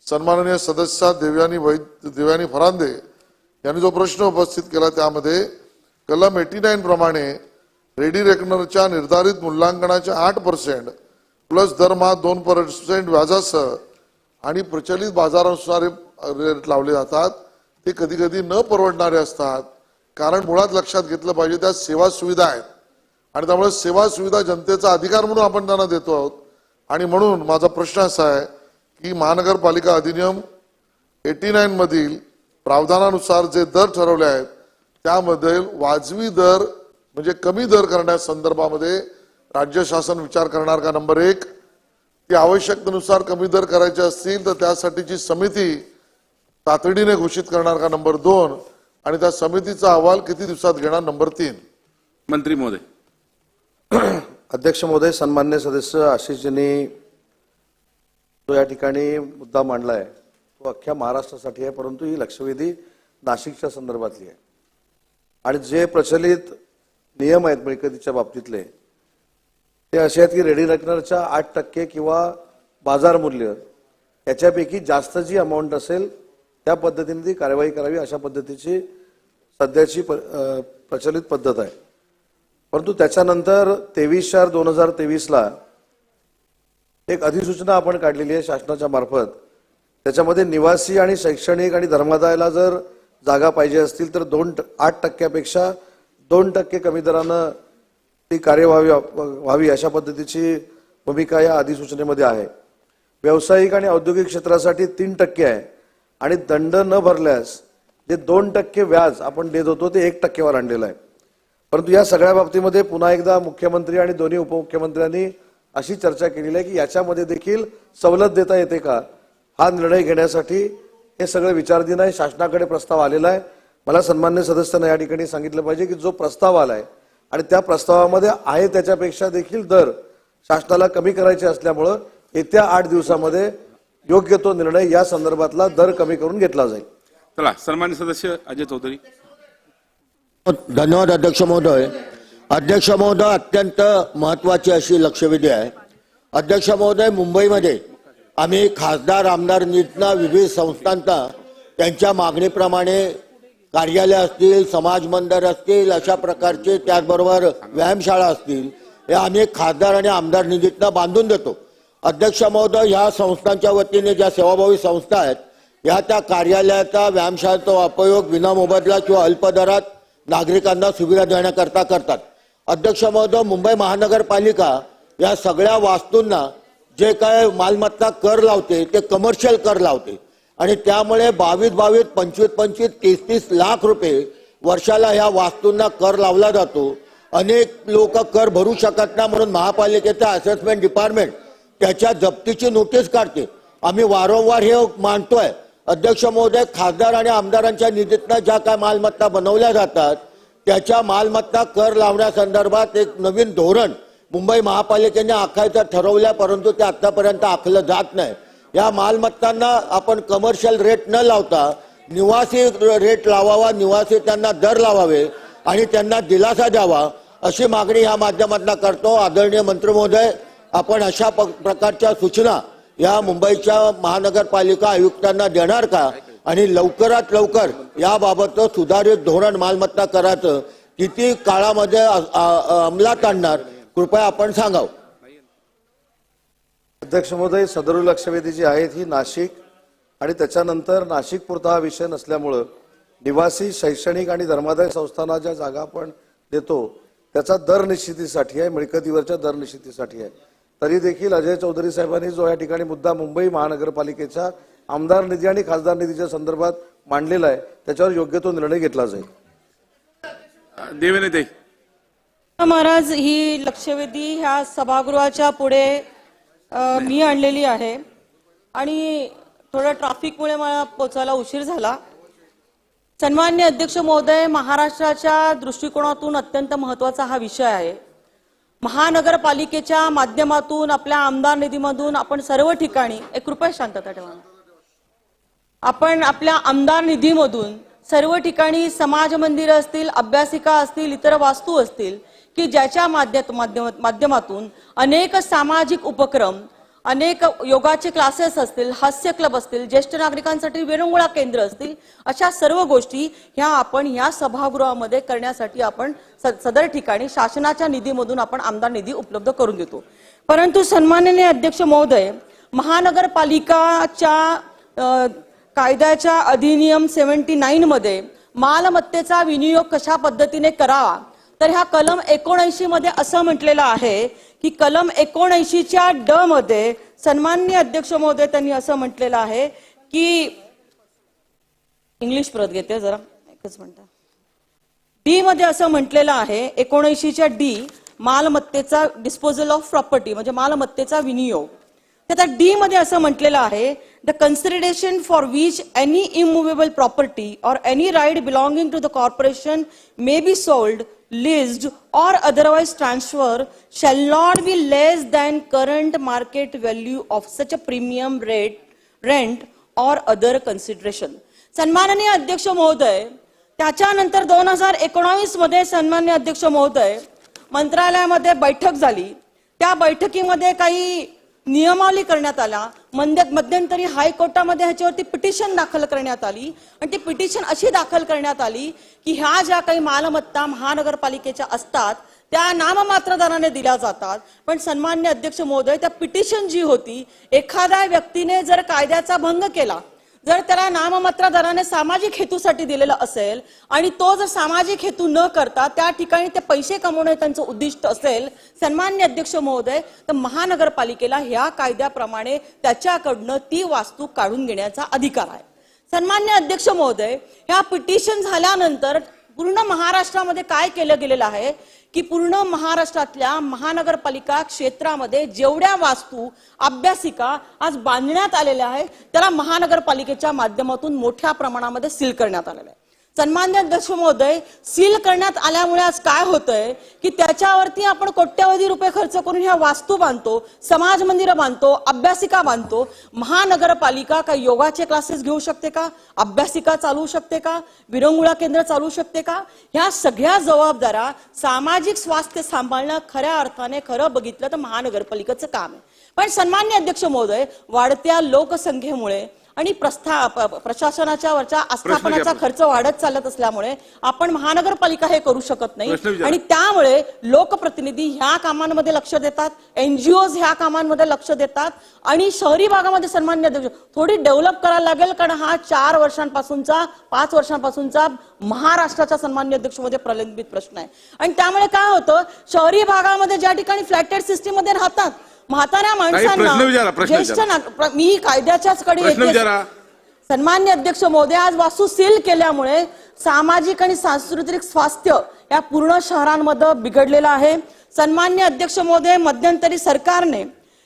सन्माननीय सदस्य देवयानी फरांदे यांनी जो प्रश्न उपस्थित केला त्यामध्ये कलम 89 प्रमाणे रेडी रेकनरच्या निर्धारित मूल्यांकनाच्या 8% प्लस दरमहा 2% व्याजासह आणि प्रचलित बाजारानुसार रेट लावले जातात. ते कधी कधी न परवडणारे असतात, कारण मुळात लक्षात घेतलं पाहिजे त्या सेवा सुविधा आहेत आणि त्यामुळे सेवा सुविधा जनतेचा अधिकार म्हणून आपण त्यांना देतो आहोत. आणि म्हणून माझा प्रश्न असा आहे की महानगरपालिका अधिनियम 89 मधील प्रावधानानुसार जे दर ठरवले आहेत त्यामध्ये वाजवी दर म्हणजे कमी दर करण्यासंदर्भामध्ये राज्य शासन विचार करणार का? नंबर 1. ती आवश्यकतेनुसार कमी दर करायचे असतील तर त्यासाठीची समिती तातडीने घोषित करणार का? नंबर 2. आणि त्या समितीचा अहवाल किती दिवसात घेणार? नंबर 3. मंत्री महोदय. अध्यक्ष महोदय, सन्मान्य सदस्य आशिषजींनी जो या ठिकाणी मुद्दा मांडलाय तो अख्ख्या महाराष्ट्रासाठी आहे, परंतु ही लक्षवेधी नाशिकच्या संदर्भातली आहे. आणि जे प्रचलित नियम आहेत मिळकतीच्या बाबतीतले ते असे आहेत की रेडी रेकनरच्या 8% किंवा बाजार मूल्य याच्यापैकी जास्त जी अमाऊंट असेल त्या पद्धतीने ती कार्यवाही करावी, अशा पद्धतीची सध्याची प्रचलित पद्धत आहे. परंतु त्याच्यानंतर 23/4/2023 एक अधिसूचना आपण काढलेली आहे शासनाच्या मार्फत. त्याच्यामध्ये निवासी आणि शैक्षणिक आणि धर्मादायाला जर जागा पाहिजे असतील तर 8% 2% कमी दरानं ती कार्यवाही व्हावी अशा पद्धतीची भूमिका या अधिसूचनेमध्ये आहे. व्यावसायिक आणि औद्योगिक क्षेत्रासाठी 3% आहे आणि दंड न भरल्यास जे 2% व्याज आपण देत होतो ते 1% वर आणलेलं आहे. परंतु या सगळ्या बाबतीमध्ये पुन्हा एकदा मुख्यमंत्री आणि दोन्ही उपमुख्यमंत्र्यांनी अशी चर्चा केलेली आहे की याच्यामध्ये देखील सवलत देता येते का, हा निर्णय घेण्यासाठी हे सगळं विचाराधीन आहे. शासनाकडे प्रस्ताव आलेला आहे. मला सन्मान्य सदस्यांना या ठिकाणी सांगितलं पाहिजे की जो प्रस्ताव आलाय आणि त्या प्रस्तावामध्ये आहे त्याच्यापेक्षा देखील दर शासनाला कमी करायचे असल्यामुळं येत्या 8 दिवसामध्ये योग्य तो निर्णय या संदर्भातला दर कमी करून घेतला जाईल. चला, सन्मान्य सदस्य अजय चौधरी. धन्यवाद अध्यक्ष महोदय. अध्यक्ष महोदय, अत्यंत महत्वाची अशी लक्षवेधी आहे. अध्यक्ष महोदय, मुंबईमध्ये आम्ही खासदार आमदार निधीतनं विविध संस्थांना त्यांच्या मागणीप्रमाणे कार्यालय असतील, समाज मंदिर असतील, अशा प्रकारचे, त्याचबरोबर व्यायामशाळा असतील, हे आम्ही खासदार आणि आमदार निधीतनं बांधून देतो. अध्यक्ष महोदय, ह्या संस्थांच्या वतीने ज्या सेवाभावी संस्था आहेत या त्या कार्यालयाचा व्यायामशाळेचा उपयोग विनामोबदला किंवा अल्प दरात नागरिकांना सुविधा देण्याकरता करतात. अध्यक्ष महोदय, मुंबई महानगरपालिका या सगळ्या वास्तूंना जे काय मालमत्ता कर लावते ते कमर्शियल कर लावते आणि त्यामुळे 22, 25, 30 लाख रुपये वर्षाला ह्या वास्तूंना कर लावला जातो. अनेक लोक कर भरू शकत नाही म्हणून महापालिकेचं असेसमेंट डिपार्टमेंट त्याच्या जप्तीची नोटीस काढते. आम्ही वारंवार हे मांडतोय. अध्यक्ष महोदय, खासदार आणि आमदारांच्या निधीतनं ज्या काय मालमत्ता बनवल्या जातात त्याच्या मालमत्ता कर लावण्यासंदर्भात एक नवीन धोरण मुंबई महापालिकेने आखायचं ठरवलं, परंतु ते आतापर्यंत आखलं जात नाही. या मालमत्तांना आपण कमर्शियल रेट न लावता निवासी रेट लावावा, निवासी त्यांना दर लावावे आणि त्यांना दिलासा द्यावा अशी मागणी या माध्यमातून करतो. आदरणीय मंत्री महोदय, आपण अशा प्रकारच्या सूचना या मुंबईच्या महानगरपालिका आयुक्तांना देणार का आणि लवकरात लवकर याबाबत सुधारित धोरण मालमत्ता कराचं किती काळामध्ये अंमलात आणणार कृपया आपण सांगावं. अध्यक्ष महोदय, सदर लक्षवेधी जी आहे ही नाशिक आणि त्याच्यानंतर नाशिक पुरता हा विषय नसल्यामुळं निवासी शैक्षणिक आणि धर्मादाय संस्थांना ज्या जागा आपण देतो त्याचा दर निश्चितीसाठी आहे, मिळकतीवरच्या दर निश्चितीसाठी आहे. तरी देखील अजय चौधरी साहेबांनी जो या ठिकाणी मुद्दा मुंबई महानगरपालिकेच्या आमदार निधी आणि खासदार निधीच्या संदर्भात मांडलेला आहे त्याच्यावर योग्य तो निर्णय घेतला जाईल. देवेंद्र महाराज, ही लक्षवेधी ह्या सभागृहाच्या पुढे मी आणलेली आहे आणि थोडं ट्रॅफिकमुळे मला पोचायला उशीर झाला. सन्माननीय अध्यक्ष महोदय, महाराष्ट्राच्या दृष्टिकोनातून अत्यंत महत्त्वाचा हा विषय आहे. महानगरपालिकेच्या माध्यमातून आपल्या आमदार निधीमधून आपण सर्व ठिकाणी एक कृपया शांतता ठेवा. आपण आपल्या आमदार निधीमधून सर्व ठिकाणी समाज मंदिरं असतील, अभ्यासिका असतील, इतर वास्तू असतील की ज्याच्या माध्यमातून अनेक सामाजिक उपक्रम, अनेक योगाचे क्लासेस असतील, हास्य क्लब असतील, ज्येष्ठ नागरिकांसाठी विरंगुळा केंद्र असतील, अशा सर्व गोष्टी ह्या आपण ह्या सभागृहामध्ये करण्यासाठी आपण सदर ठिकाणी शासनाच्या निधीमधून आपण आमदार निधी उपलब्ध करून देतो. परंतु सन्माननीय अध्यक्ष महोदय, महानगरपालिकाच्या कायद्याच्या अधिनियम 79 मध्ये मालमत्तेचा विनियोग कशा पद्धतीने करावा, तर ह्या कलम 79 मध्ये असं म्हटलेलं आहे की कलम 79च्या ड मध्ये सन्माननीय अध्यक्ष महोदय त्यांनी असं म्हटलेलं आहे की, इंग्लिश परत घेते जरा एकच मिनिट, डी मध्ये असं म्हटलेलं आहे 79च्या डी, मालमत्तेचा डिस्पोजल ऑफ प्रॉपर्टी म्हणजे मालमत्तेचा विनियोग. त्या डी मध्ये असं म्हटलेलं आहे, the consideration for which any immovable property और any right belonging to the corporation may be sold, leased or otherwise transfer shall not be less than current market value of such a premium rate, rent or other consideration. सन्माननीय अध्यक्ष महोदय, त्याच्यानंतर 2019 मध्ये सन्माननीय अध्यक्ष महोदय मंत्रालयामध्ये बैठक झाली. त्या बैठकीमध्ये काही नियमावली करण्यात आला. मध्यंतरी हायकोर्टामध्ये ह्याच्यावरती पिटिशन दाखल करण्यात आली आणि ती पिटिशन अशी दाखल करण्यात आली की ह्या ज्या काही मालमत्ता महानगरपालिकेच्या असतात त्या नाममात्र दराने दिल्या जातात. पण सन्माननीय अध्यक्ष महोदय, त्या पिटिशन जी होती, एखाद्या व्यक्तीने जर कायद्याचा भंग केला, जर त्याला नाममात्र दराने सामाजिक हेतूसाठी दिलेलं असेल आणि तो जर सामाजिक हेतू न करता त्या ठिकाणी ते पैसे कमवणे त्यांचं उद्दिष्ट असेल, सन्माननीय अध्यक्ष महोदय, तर महानगरपालिकेला ह्या कायद्याप्रमाणे त्याच्याकडनं ती वास्तू काढून घेण्याचा अधिकार आहे. सन्माननीय अध्यक्ष महोदय, ह्या पिटिशन झाल्यानंतर पूर्ण महाराष्ट्रामध्ये काय केलं गेलेलं आहे की पूर्ण महाराष्ट्रातल्या महानगरपालिका क्षेत्रामध्ये जेवढ्या वास्तू, अभ्यासिका आज बांधण्यात आलेल्या आहेत त्याला महानगरपालिकेच्या माध्यमातून मोठ्या प्रमाणामध्ये सील करण्यात आलेलं आहे. सन्माननीय अध्यक्ष महोदय, सील करण्यात आल्यामुळे आज काय होतंय की त्याच्यावरती आपण कोट्यवधी रुपये खर्च करून ह्या वास्तू बांधतो, समाज मंदिरं बांधतो, अभ्यासिका बांधतो. महानगरपालिका काय योगाचे क्लासेस घेऊ शकते का? अभ्यासिका चालवू शकते का? विरंगुळा केंद्र चालवू शकते का? ह्या सगळ्या जबाबदाऱ्या सामाजिक स्वास्थ्य सांभाळणं खऱ्या अर्थाने खरं बघितलं तर महानगरपालिकेचं काम आहे. पण सन्माननीय अध्यक्ष महोदय, वाढत्या लोकसंख्येमुळे आणि प्रशासनाच्या वरच्या आस्थापनाचा खर्च वाढत चालत असल्यामुळे आपण महानगरपालिका हे करू शकत नाही आणि त्यामुळे लोकप्रतिनिधी ह्या कामांमध्ये लक्ष देतात, एनजीओज ह्या कामांमध्ये लक्ष देतात आणि शहरी भागामध्ये सन्माननीय अध्यक्ष थोडी डेव्हलप करायला लागेल, कारण हा 4 वर्षांपासूनचा 5 वर्षांपासूनचा महाराष्ट्राच्या सन्माननीय अध्यक्ष मध्ये प्रलंबित प्रश्न आहे. आणि त्यामुळे काय होतं, शहरी भागामध्ये ज्या ठिकाणी फ्लॅटेड सिस्टीम मध्ये राहतात म्हाताऱ्या माणसांना, मी कायद्याच्याच कडे येते सन्माननीय अध्यक्ष महोदय, आज वास्तू सील केल्यामुळे सामाजिक आणि सांस्कृतिक स्वास्थ्य या पूर्ण शहरांमध्ये बिघडलेलं आहे. सन्माननीय अध्यक्ष महोदय, मध्यंतरी सरकारने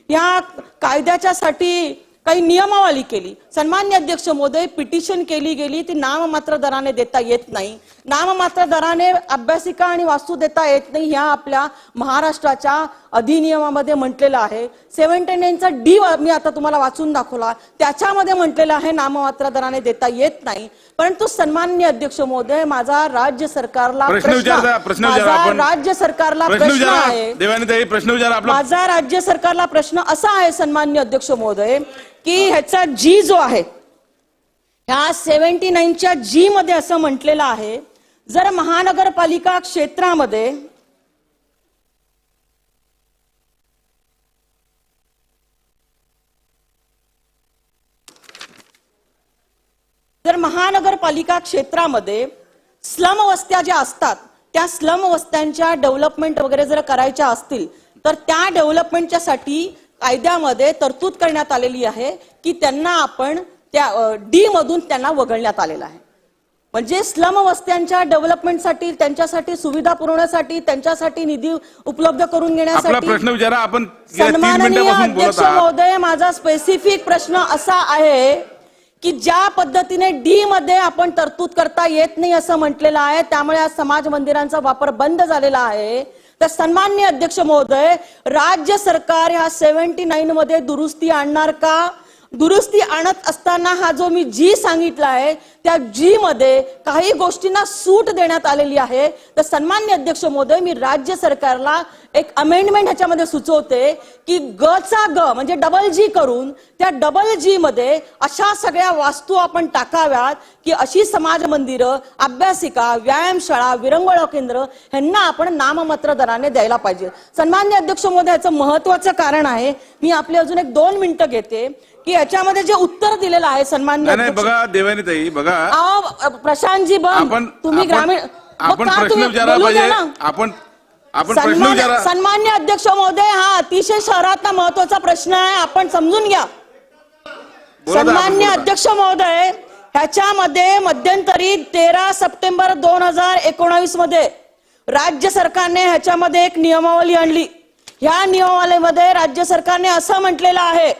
या कायद्याच्यासाठी काही नियमावली केली. सन्माननीय अध्यक्ष महोदय, पिटिशन केली गेली, ती नाममात्र दराने देता येत नाही. नाममात्र दराने अभ्यासिका आणि वास्तू देता येत नाही, ह्या आपल्या महाराष्ट्राच्या अधिनियमामध्ये म्हटलेलं आहे. 79चा डी मी आता तुम्हाला वाचून दाखवला, त्याच्यामध्ये म्हटलेलं आहे नाममात्र दराने देता येत नाही. परंतु सन्माननीय अध्यक्ष महोदय, माझा राज्य सरकारला प्रश्न आहे, माझा राज्य सरकारला प्रश्न असा आहे सन्माननीय अध्यक्ष महोदय की ह्याचा जी जो आहे, ह्या 79च्या जी मध्ये असं म्हटलेलं आहे, जर महानगरपालिका क्षेत्रामध्ये स्लम वस्त्या ज्या असतात त्या स्लम वस्त्यांच्या डेव्हलपमेंट वगैरे जर करायच्या असतील तर त्या डेव्हलपमेंटच्या साठी कायद्यामध्ये तरतूद करण्यात आलेली आहे की त्यांना आपण त्या डी मधून त्यांना वगळण्यात आलेला आहे. म्हणजे स्लम वस्त्यांच्या डेव्हलपमेंटसाठी, त्यांच्यासाठी सुविधा पुरवण्यासाठी, त्यांच्यासाठी निधी उपलब्ध करून घेण्यासाठी प्रश्न विचारा. आपण गेल्या 3 सन्माननीय मिनिटांपासून बोलत अध्यक्ष आहात. महोदय, माझा स्पेसिफिक प्रश्न असा आहे की ज्या पद्धतीने डी मध्ये आपण तरतूद करता येत नाही असं म्हटलेलं आहे, त्यामुळे आज समाज मंदिरांचा वापर बंद झालेला आहे. तर सन्माननीय अध्यक्ष महोदय, राज्य सरकार ह्या 79 मध्ये दुरुस्ती आणणार का? दुरुस्ती आणत असताना हा जो मी जी सांगितला आहे त्या जी मध्ये काही गोष्टींना सूट देण्यात आलेली आहे. तर सन्माननीय अध्यक्ष महोदय, मी राज्य सरकारला एक अमेंडमेंट ह्याच्यामध्ये सुचवते की ग चा ग म्हणजे डबल जी करून त्या डबल जी मध्ये अशा सगळ्या वास्तू आपण टाकाव्यात की अशी समाज मंदिरं, अभ्यासिका, व्यायामशाळा, विरंगुळा केंद्र ह्यांना आपण नाममात्र दराने द्यायला पाहिजे. सन्माननीय अध्यक्ष महोदय, याचं महत्वाचं कारण आहे. मी आपले अजून एक 2 मिनिटं घेते की याच्यामध्ये जे उत्तर दिलेलं आहे सन्माननीय नाही बघा देवानीताई, बघा प्रशांतजी बन, तुम्ही ग्रामीण आपण प्रश्न विचारा पाहिजे. आपण प्रश्न विचारा. सन्मान्य अध्यक्ष महोदय, हा अतिशय शहरातला महत्वाचा प्रश्न आहे, आपण समजून घ्या. सन्मान्य अध्यक्ष महोदय, ह्याच्यामध्ये मध्यंतरी 13 सप्टेंबर 2019 मध्ये राज्य सरकारने ह्याच्यामध्ये एक नियमावली आणली. ह्या नियमावलीमध्ये राज्य सरकारने असं म्हटलेलं आहे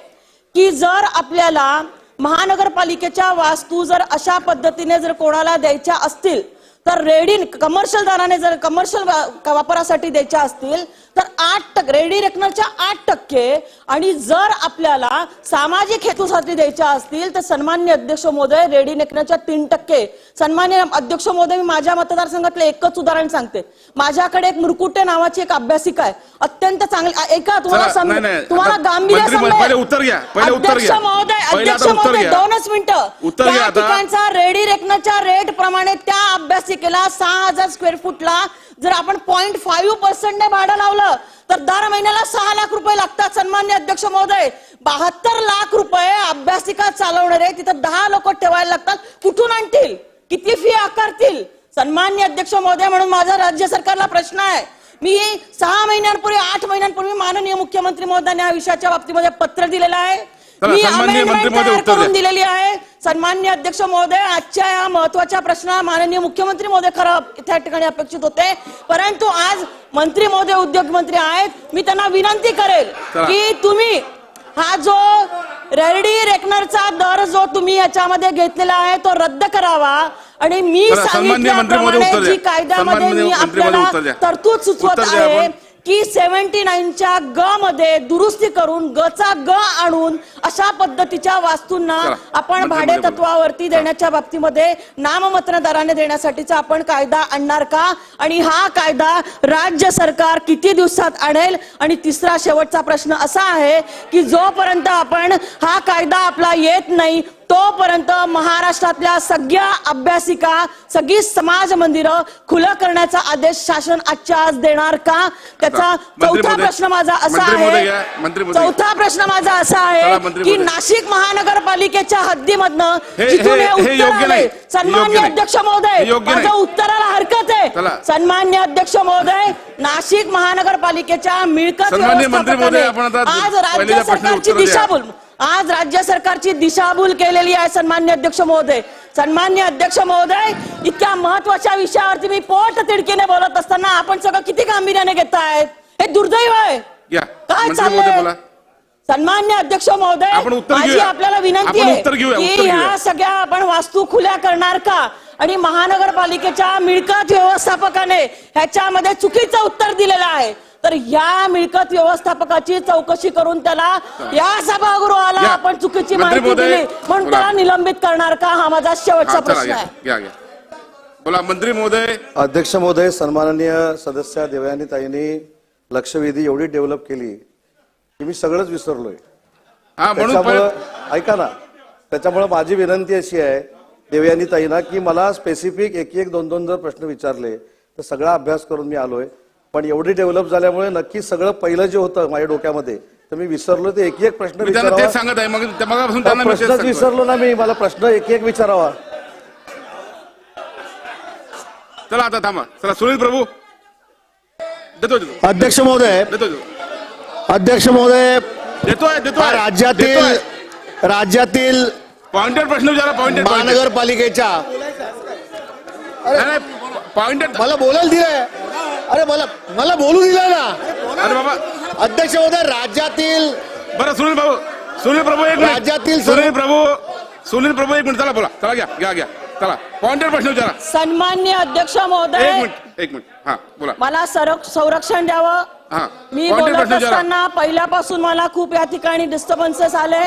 की जर आपल्याला महानगरपालिकेच्या वास्तू जर अशा पद्धतीने जर कोणाला द्यायच्या असतील तर रेडी कमर्शियल दराने जर कमर्शियल वापरासाठी द्यायच्या असतील तर 8% रेडी रेकनरच्या 8% आणि जर आपल्याला सामाजिक हेतूसाठी द्यायच्या असतील तर सन्मान्य अध्यक्ष महोदय रेडी रेकनरच्या 3%. सन्मान्य अध्यक्ष महोदय, मी माझ्या मतदारसंघातलं एकच उदाहरण सांगते. माझ्याकडे एक मुरकुटे नावाची एक अभ्यासिका आहे, अत्यंत चांगली. एका तुम्हाला गांभीर्य उत्तर घ्या. अध्यक्ष महोदय 2च मिनिटं. त्या ठिकाणचा रेडी रेकनरच्या रेट प्रमाणे त्या अभ्यासिकेला 6000 स्क्वेअर फुटला जर आपण 0.5% ने भाडं लावलं तर दर महिन्याला 6 लाख रुपये लागतात. सन्मान्य अध्यक्ष महोदय, 72 लाख रुपये अभ्यासिका चालवणारे तिथं 10 लोक ठेवायला लागतात. कुठून आणतील? किती फी आकारतील? सन्मान्य अध्यक्ष महोदय, म्हणून माझा राज्य सरकारला प्रश्न आहे. मी 6 महिन्यांपूर्वी 8 महिन्यांपूर्वी माननीय मुख्यमंत्री महोदयांनी या विषयाच्या बाबतीमध्ये पत्र दिलेलं आहे. मी अमेंडमेंट तयार करून दिलेली आहे. सन्मान्य अध्यक्ष महोदय, आजच्या या महत्वाच्या प्रश्नाला माननीय मुख्यमंत्री महोदय खरं त्या ठिकाणी अपेक्षित होते, परंतु आज मंत्री महोदय उद्योग मंत्री आहेत. मी त्यांना विनंती करेल की तुम्ही हा जो रेडी रेकनरचा दर जो तुम्ही याच्यामध्ये घेतलेला आहे तो रद्द करावा आणि मी सांगितल्याप्रमाणे जी कायद्यामध्ये मी आपल्याला तरतूद सुचवत आहे की 79च्या ग मध्ये दुरुस्ती करून ग चा ग आणून अशा पद्धतीच्या वास्तूंना आपण भाडे तत्वावरती देण्याच्या बाबतीमध्ये नाममात्र दराने देण्यासाठीचा आपण कायदा आणणार का? आणि हा कायदा राज्य सरकार किती दिवसात आणेल? आणि तिसरा शेवटचा प्रश्न असा आहे की जोपर्यंत आपण हा कायदा आपला येत नाही तोपर्यंत महाराष्ट्रातल्या सगळ्या अभ्यासिका, सगळी समाज मंदिरं खुलं करण्याचा आदेश शासन आजच्या आज देणार का? त्याचा चौथा प्रश्न माझा असा आहे की नाशिक महानगरपालिकेच्या हद्दीमधनं जिथून हे उत्तर आले, सन्मान्य अध्यक्ष महोदय, माझं उत्तराला हरकत आहे. सन्मान्य अध्यक्ष महोदय, नाशिक महानगरपालिकेच्या मिळकत व्यवस्थापकाने आज राज्य सरकारची दिशाभूल राज्य सरकारची दिशाभूल केलेली आहे. सन्मान्य अध्यक्ष महोदय, सन्मान्य अध्यक्ष महोदय, इतक्या महत्वाच्या विषयावरती मी पोट तिडकीने बोलत असताना आपण सगळं किती गांभीर्याने घेतायत? हे दुर्दैव आहे. काय चाललंय? सन्मान्य अध्यक्ष महोदय, माझी आपल्याला विनंती आहे की ह्या सगळ्या आपण वास्तू खुल्या करणार का? आणि महानगरपालिकेच्या मिळकत व्यवस्थापकाने ह्याच्यामध्ये चुकीचं उत्तर दिलेलं आहे. तर या मिळकत व्यवस्थापकाची चौकशी करून त्याला या सभागृहाला आपण चुकीची माहिती दिली म्हणून त्याला निलंबित करणार का? हा माझा शेवटचा प्रश्न आहे. बोला मंत्री महोदय. अध्यक्ष महोदय, सन्माननीय सदस्य देवयानीताईंनी लक्षवेधी एवढी डेव्हलप केली की मी सगळंच विसरलोय. त्याच्यामुळं ऐका ना, त्याच्यामुळे माझी विनंती अशी आहे देवयानीताईंना की मला स्पेसिफिक 1-1, 2-2 जर प्रश्न विचारले तर सगळा अभ्यास करून मी आलोय. पण एवढी डेव्हलप झाल्यामुळे नक्की सगळं पहिलं जे होतं माझ्या डोक्यामध्ये तर मी विसरलो. ते 1-1 प्रश्न विचारावा. प्रश्नच विसरलो ना मी. मला प्रश्न 1-1 विचारावा. चला आता थांबा. चला सुनील प्रभू. अध्यक्ष महोदय, पॉइंटेड प्रश्न विचारा. पॉइंटेड महानगरपालिकेच्या पॉइंटेड मला बोलायला दिलंय. अरे मला बोलू दिलं ना. अरे बाबा अध्यक्ष महोदय, राज्यातील बरं सुनील प्रभू एक मिनिट. राज्यातील सुनील प्रभू एक मिनिट. चला बोला. चला घ्या चला. पॉइंटेड प्रश्न विचारा. सन्माननीय अध्यक्ष महोदय, एक मिनिट. हा बोला. मला संरक्षण द्यावं. हा मी Pointed बोलत प्रश्न विचारा. असताना पहिल्यापासून मला खूप या ठिकाणी डिस्टर्बन्सेस आले.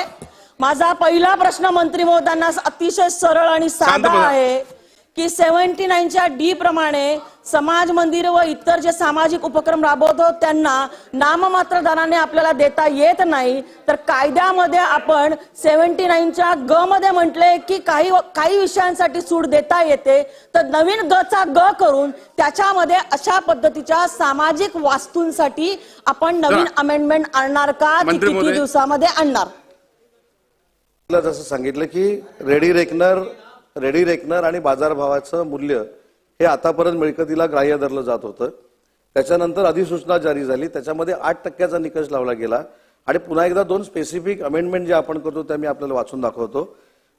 माझा पहिला प्रश्न मंत्री महोदयांना अतिशय सरळ आणि साधा बसा. आहे की 79च्या डी प्रमाणे समाज मंदिर व इतर जे सामाजिक उपक्रम राबवतो त्यांना नाममात्र दराने आपल्याला देता येत नाही, तर कायद्यामध्ये आपण 79च्या ग मध्ये म्हटले की काही विषयांसाठी सूट देता येते, तर नवीन ग चा ग करून त्याच्यामध्ये अशा पद्धतीच्या सामाजिक वास्तूंसाठी आपण नवीन अमेंडमेंट आणणार का, ती किती दिवसामध्ये आणणार? जसं सांगितलं की रेडी रेकनर आणि बाजारभावाचं मूल्य हे आतापर्यंत मिळकतीला ग्राह्य धरलं जात होतं. त्याच्यानंतर अधिसूचना जारी झाली, त्याच्यामध्ये 8% निकष लावला गेला. आणि पुन्हा एकदा 2 स्पेसिफिक अमेंडमेंट जे आपण करतो त्या मी आपल्याला वाचून दाखवतो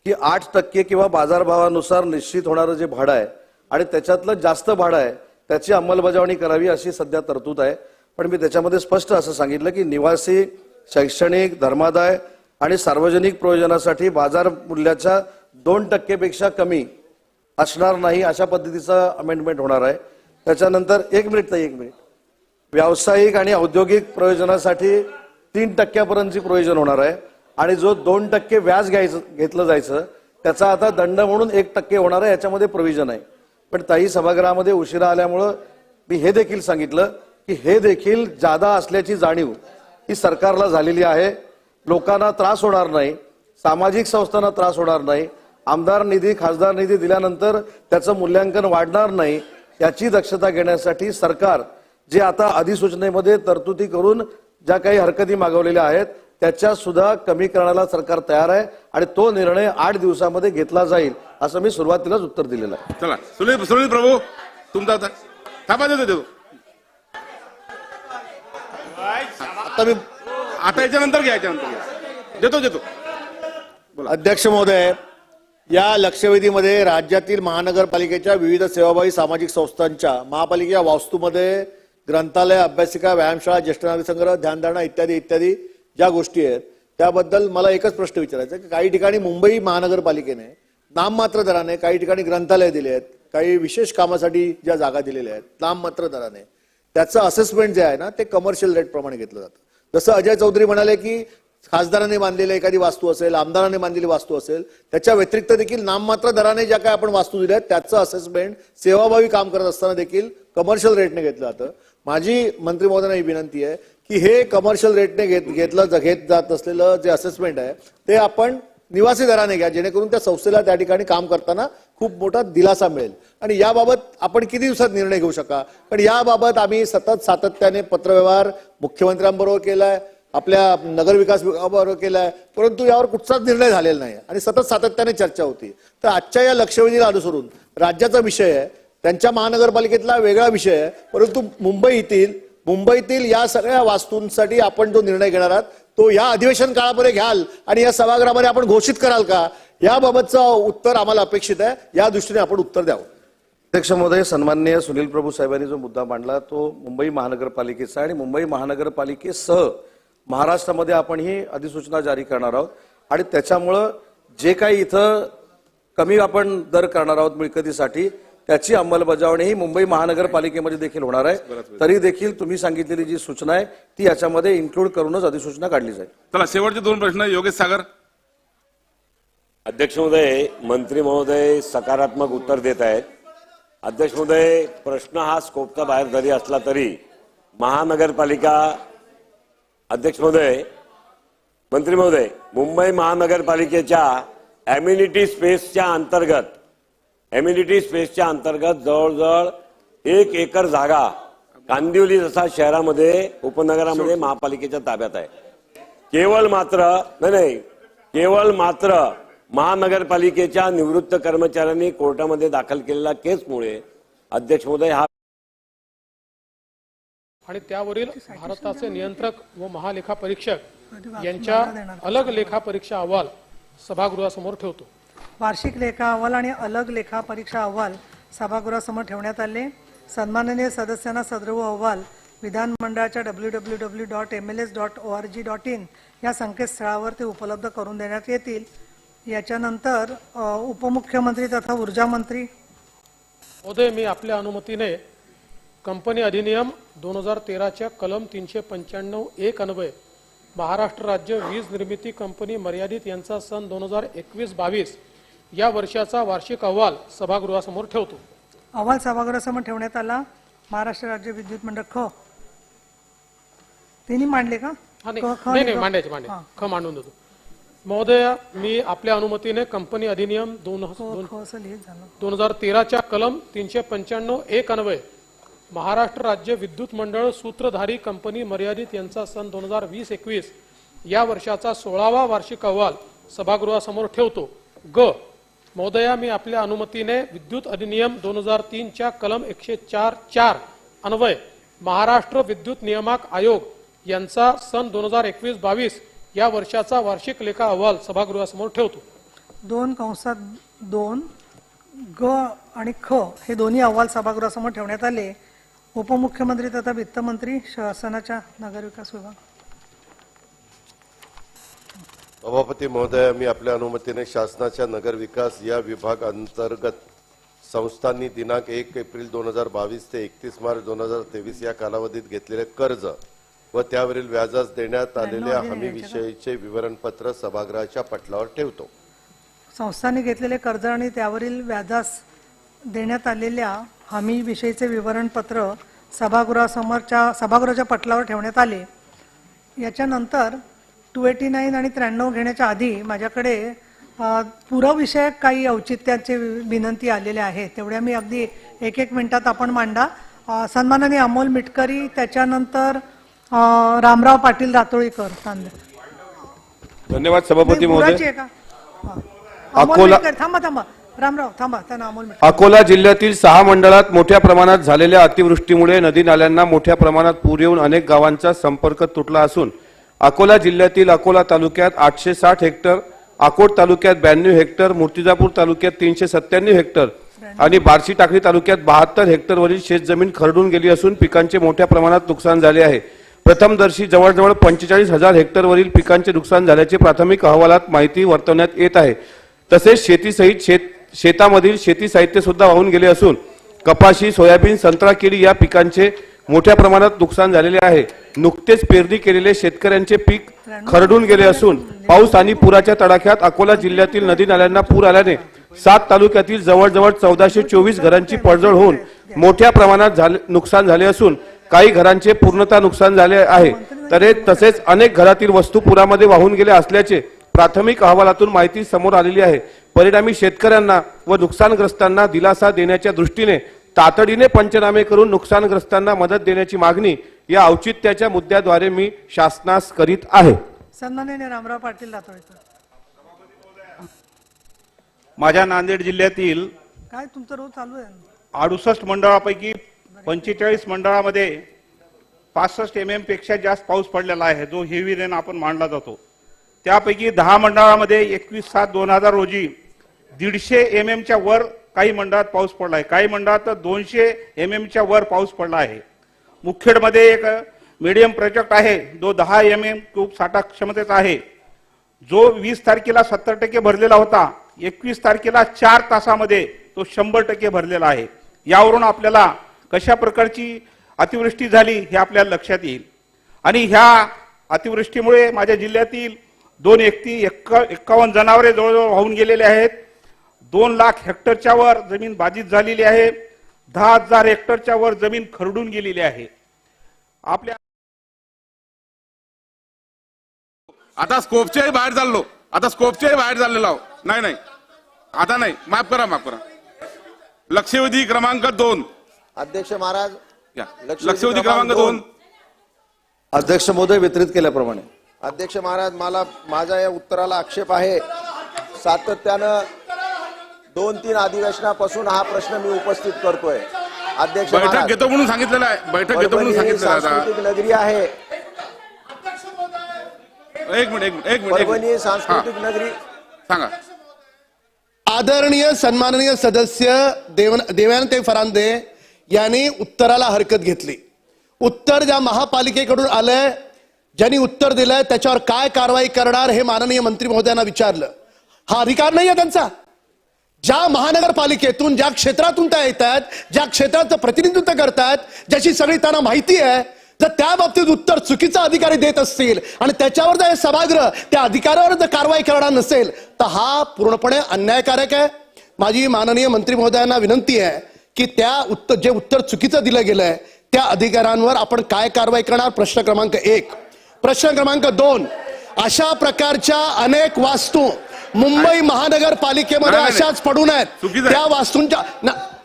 की 8% किंवा बाजारभावानुसार निश्चित होणारं जे भाडं आहे आणि त्याच्यातलं जास्त भाडं आहे त्याची अंमलबजावणी करावी अशी सध्या तरतूद आहे. पण मी त्याच्यामध्ये स्पष्ट असं सांगितलं की निवासी, शैक्षणिक, धर्मादाय आणि सार्वजनिक प्रयोजनासाठी बाजार मूल्याच्या 2% पेक्षा कमी असणार नाही अशा पद्धतीचं अमेंडमेंट होणार आहे. त्याच्यानंतर एक मिनिट व्यावसायिक आणि औद्योगिक प्रयोजनासाठी 3% पर्यंतची प्रोव्हिजन होणार आहे. आणि जो 2% व्याज घेतलं जायचं त्याचा आता दंड म्हणून 1% होणार आहे, याच्यामध्ये प्रोव्हिजन आहे. पण ताई सभागृहामध्ये उशिरा आल्यामुळं मी हे देखील सांगितलं की हे देखील जादा असल्याची जाणीव ही सरकारला झालेली आहे. लोकांना त्रास होणार नाही, सामाजिक संस्थांना त्रास होणार नाही, आमदार निधी, खासदार निधी दिल्यानंतर त्याचं मूल्यांकन वाढणार नाही, याची दक्षता घेण्यासाठी सरकार जे आता अधिसूचनेमध्ये तरतुदी करून ज्या काही हरकती मागवलेल्या आहेत त्याच्या सुद्धा कमी करण्याला सरकार तयार आहे. आणि तो निर्णय 8 दिवसामध्ये घेतला जाईल असं मी सुरुवातीलाच उत्तर दिलेलं आहे. चला सुनील प्रभू तुमचा थांबा. देतो आता याच्यानंतर घ्या. देतो. अध्यक्ष महोदय, या लक्षवेधीमध्ये राज्यातील महानगरपालिकेच्या विविध सेवाभावी सामाजिक संस्थांच्या महापालिकेच्या वास्तूमध्ये ग्रंथालय, अभ्यासिका, व्यायामशाळा, ज्येष्ठ नागरिक संग्रह, ध्यानधारणा इत्यादी ज्या गोष्टी आहेत त्याबद्दल मला एकच प्रश्न विचारायचा आहे की काही ठिकाणी मुंबई महानगरपालिकेने नाममात्र दराने काही ठिकाणी ग्रंथालय दिले आहेत, काही विशेष कामासाठी ज्या जागा दिलेल्या आहेत नाममात्र दराने, त्याचं असेसमेंट जे आहे ना ते कमर्शियल रेट प्रमाणे घेतलं जातं. जसं अजय चौधरी म्हणाले की खासदारांनी बांधलेली एखादी वास्तू असेल, आमदारांनी बांधलेली वास्तू असेल, त्याच्या व्यतिरिक्त देखील नाममात्र दराने ज्या काही आपण वास्तू दिल्या आहेत त्याचं असेसमेंट सेवाभावी काम करत असताना देखील कमर्शियल रेटने घेतलं जातं. माझी मंत्री महोदयांना ही विनंती आहे की हे कमर्शियल रेटने घेत जात असलेलं जे असेसमेंट आहे ते आपण निवासी दराने घ्या, जेणेकरून त्या संस्थेला त्या ठिकाणी काम करताना खूप मोठा दिलासा मिळेल. आणि याबाबत आपण किती दिवसात निर्णय घेऊ शका, पण याबाबत आम्ही सातत्याने पत्रव्यवहार मुख्यमंत्र्यांबरोबर केलाय, आपल्या नगरविकास विभागाबरोबर केलाय, परंतु यावर कुठचाच निर्णय झालेला नाही आणि सातत्याने चर्चा होती. तर आजच्या या लक्षवेधीला अनुसरून राज्याचा विषय आहे, त्यांच्या महानगरपालिकेतला वेगळा विषय आहे, परंतु मुंबईतील या सगळ्या वास्तूंसाठी आपण जो निर्णय घेणार आहात तो या अधिवेशन काळामध्ये घ्याल आणि या सभागृहामध्ये आपण घोषित कराल का, याबाबतचं उत्तर आम्हाला अपेक्षित आहे. या दृष्टीने आपण उत्तर द्यावं. अध्यक्ष महोदय, सन्माननीय सुनील प्रभू साहेबांनी जो मुद्दा मांडला तो मुंबई महानगरपालिकेचा आणि मुंबई महानगरपालिकेसह महाराष्ट्रामध्ये आपण ही अधिसूचना जारी करणार आहोत. आणि त्याच्यामुळं जे काही इथं कमी आपण दर करणार आहोत मिळकतीसाठी त्याची अंमलबजावणी ही मुंबई महानगरपालिकेमध्ये देखील होणार आहे. तरी देखील तुम्ही सांगितलेली जी सूचना आहे ती याच्यामध्ये इन्क्लूड करूनच अधिसूचना काढली जाईल. चला शेवटचे 2 प्रश्न. योगेश सागर. अध्यक्ष महोदय, मंत्री महोदय सकारात्मक उत्तर देत आहेत. अध्यक्ष महोदय, प्रश्न हा स्कोपचा बाहेर जरी असला तरी महानगरपालिका, अध्यक्ष महोदय, मंत्री महोदय, मुंबई महानगरपालिकेच्या एम्युनिटी स्पेसच्या अंतर्गत जवळजवळ 1 एकर जागा कांदिवली जसा शहरामध्ये उपनगरामध्ये महापालिकेच्या ताब्यात आहे. केवळ मात्र महानगरपालिकेच्या निवृत्त कर्मचाऱ्यांनी कोर्टामध्ये दाखल केलेल्या केसमुळे अध्यक्ष महोदय हा आणि त्यावरील भारताचे नियंत्रक व महालेखा परीक्षक यांच्या अलग लेखा परीक्षा अहवाल सभागृहासमोर ठेवतो. वार्षिक लेखा अहवाल आणि अलग लेखा परीक्षा अहवाल सभागृहासमोर ठेवण्यात आले. सन्माननीय सदस्यांना सदर्भ अहवाल विधानमंडळाच्या www.mls.org.in या संकेतस्थळावर ते उपलब्ध करून देण्यात येतील. याच्यानंतर उपमुख्यमंत्री तथा ऊर्जा मंत्री महोदय, मी आपल्या अनुमतीने कंपनी अधिनियम 2013च्या कलम 395(1) अन्वये महाराष्ट्र राज्य वीज निर्मिती कंपनी मर्यादित यांचा सन 2021-22 या वर्षाचा वार्षिक अहवाल सभागृहासमोर ठेवतो. अहवाल सभागृहासमोर ठेवण्यात आला. महाराष्ट्र राज्य विद्युत मंडळ ख तिन्ही मांडले का? नाही, मांडायचे ख मांडून देतो. महोदय, मी आपल्या अनुमतीने कंपनी अधिनियम 2013च्या कलम 395(1) अन्वये महाराष्ट्र राज्य विद्युत मंडळ सूत्रधारी कंपनी मर्यादित यांचा सन 2020-21 या वर्षाचा 16वा वार्षिक अहवाल सभागृहासमोर ठेवतो. ग महोदया, मी आपल्या अनुमतीने विद्युत अधिनियम 2003च्या कलम 104(4) अन्वये महाराष्ट्र विद्युत नियामक आयोग यांचा सन 2021-22 या वर्षाचा वार्षिक लेखा अहवाल सभागृहासमोर ठेवतो. 2 ग आणि ख हे दोन्ही अहवाल सभागृहासमोर ठेवण्यात आले. उपमुख्यमंत्री तथा वित्तमंत्री शासनाच्या नगरविकास विभाग. सभापती महोदय, मी आपल्या अनुमतीने शासनाच्या नगर विकास या विभाग अंतर्गत संस्थांनी दिनांक 1 एप्रिल 2022 ते 31 मार्च 2023 या कालावधीत घेतलेले कर्ज व त्यावरील व्याजास देण्यात आलेल्या हमी विषयीचे विवरणपत्र सभागृहाच्या पटलावर ठेवतो. संस्थांनी घेतलेले कर्ज आणि त्यावरील व्याजास देण्यात आलेल्या हमी विषयीचे विवरणपत्र सभागृहाच्या पटलावर ठेवण्यात आले. याच्यानंतर 289 आणि 93 घेण्याच्या आधी माझ्याकडे पुराविषयक काही औचित्याचे विनंती आलेल्या आहेत. तेवढ्या मी अगदी 1-1 मिनिटात आपण मांडा. सन्माननीय अमोल मिटकरी, त्याच्यानंतर रामराव पाटील रातोळीकर. धन्यवाद सभापती महोदय. अकोला थांबा रामराव थांबा. त्यांना अमोल मिटकरी. अकोला जिल्ह्यातील 6 मंडळात मोठ्या प्रमाणात झालेल्या अतिवृष्टीमुळे नदी नाल्यांना मोठ्या प्रमाणात पूर येऊन अनेक गावांचा संपर्क तुटला असून अकोला जिल्ह्यातील अकोला तालुक्यात 860 हेक्टर, अकोट तालुक्यात 92 हेक्टर, मूर्तिजापूर तालुक्यात 397 हेक्टर आणि बार्शी टाकळी तालुक्यात 72 हेक्टरवरील शेतजमीन खरडून गेली असून पिकांचे मोठ्या प्रमाणात नुकसान झाले आहे. प्रथमदर्शी जवळजवळ 45,000 हेक्टरवरील पिकांचे नुकसान झाल्याचे प्राथमिक अहवालात माहिती वर्तवण्यात येत आहे. तसेच शेतीसहित शेतामधील शेती साहित्य सुद्धा वाहून गेले असून कपाशी, सोयाबीन, संत्रा, केळी या पिकांचे मोठ्या प्रमाणात नुकसान झालेले आहे. नुकतेच पेरणी केलेले शेतकऱ्यांचे पीक खरडून गेले असून पाऊस आणि पुराच्या तडाख्यात अकोला जिल्ह्यातील नदी नाल्यांना पूर आल्याने 7 तालुक्यातील जवळजवळ 1424 घरांची पडझड होऊन मोठ्या प्रमाणात नुकसान झाले असून काही घरांचे पूर्णतः नुकसान झाले आहे. तसेच अनेक घरातील वस्तू पुरामध्ये वाहून गेल्या असल्याचे प्राथमिक अहवालातून माहिती समोर आलेली आहे. परिणामी शेतकऱ्यांना व नुकसानग्रस्तांना दिलासा देण्याच्या दृष्टीने तातडीने पंचनामे करून नुकसानग्रस्तांना मदत देण्याची मागणी या औचित्याच्या मुद्द्याद्वारे मी शासनास करीत आहे. सन्माननीय रामराव पाटील रातोळीकर. माझ्या नांदेड जिल्ह्यातील काय तुमचं रोज चालू आहे? 68 मंडळापैकी 45 मंडळामध्ये 65 mm पेक्षा जास्त पाऊस पडलेला आहे, जो हेवी रेन आपण मानला जातो. त्यापैकी 10 मंडळामध्ये 21/7/2000 रोजी 150 mm च्या वर काही मंडळात पाऊस पडला आहे. काही मंडळात 200 mm च्या वर पाऊस पडला आहे. मुखेडमध्ये एक मीडियम प्रोजेक्ट आहे जो 10 mm³ साठा क्षमतेचा आहे, जो 20 तारखेला 70% भरलेला होता. 21 तारखेला 4 तासामध्ये तो 100% भरलेला आहे. यावरून आपल्याला कशा प्रकारची अतिवृष्टी झाली हे आपल्याला लक्षात येईल. आणि ह्या अतिवृष्टीमुळे माझ्या जिल्ह्यातील 2 व्यक्ती 51 जनावरे जवळजवळ वाहून गेलेले आहेत. 2 लाख हेक्टरच्या वर जमीन बाधित झालेली आहे. 10,000 हेक्टरच्या वर जमीन खरडून गेलेली आहे. आपल्या आता स्कोपच्याही बाहेर चाललो. नाही आता नाही. माफ करा. लक्षवेधी क्रमांक 2. अध्यक्ष महाराज, लक्षवेधी क्रमांक 2. अध्यक्ष महोदय वितरित केल्याप्रमाणे. अध्यक्ष महाराज, माझ्या या उत्तराला आक्षेप आहे. सातत्यानं 2-3 अधिवेशनापासून हा प्रश्न मी उपस्थित करतोय. अध्यक्ष बैठक घेतो म्हणून सांगितलेलं आहे. सांस्कृतिक नगरी आहे. एक मिनिट. परभणी सांस्कृतिक नगरी. सांगा. आदरणीय सन्माननीय सदस्य देवानंद फरांदे यांनी उत्तराला हरकत घेतली. उत्तर ज्या महापालिकेकडून आलंय, ज्यांनी उत्तर दिलंय त्याच्यावर काय कारवाई करणार हे माननीय मंत्री महोदयांना विचारलं. हा अधिकार नाहीये त्यांचा. ज्या महानगरपालिकेतून, ज्या क्षेत्रातून त्या येत आहेत, ज्या क्षेत्राचं प्रतिनिधित्व करतायत, ज्याची सगळी त्यांना माहिती आहे, जर त्या बाबतीत उत्तर चुकीचा अधिकारी देत असतील आणि त्याच्यावर जर सभागृह त्या अधिकाऱ्यावर जर कारवाई करणार नसेल तर हा पूर्णपणे अन्यायकारक आहे. माझी माननीय मंत्री महोदयांना विनंती आहे की जे उत्तर चुकीचं दिलं गेलंय त्या अधिकाऱ्यांवर आपण काय कारवाई करणार. प्रश्न क्रमांक 1. प्रश्न क्रमांक 2, अशा प्रकारच्या अनेक वास्तू मुंबई महानगरपालिकेमध्ये अशाच पडून आहेत. त्या वास्तूंच्या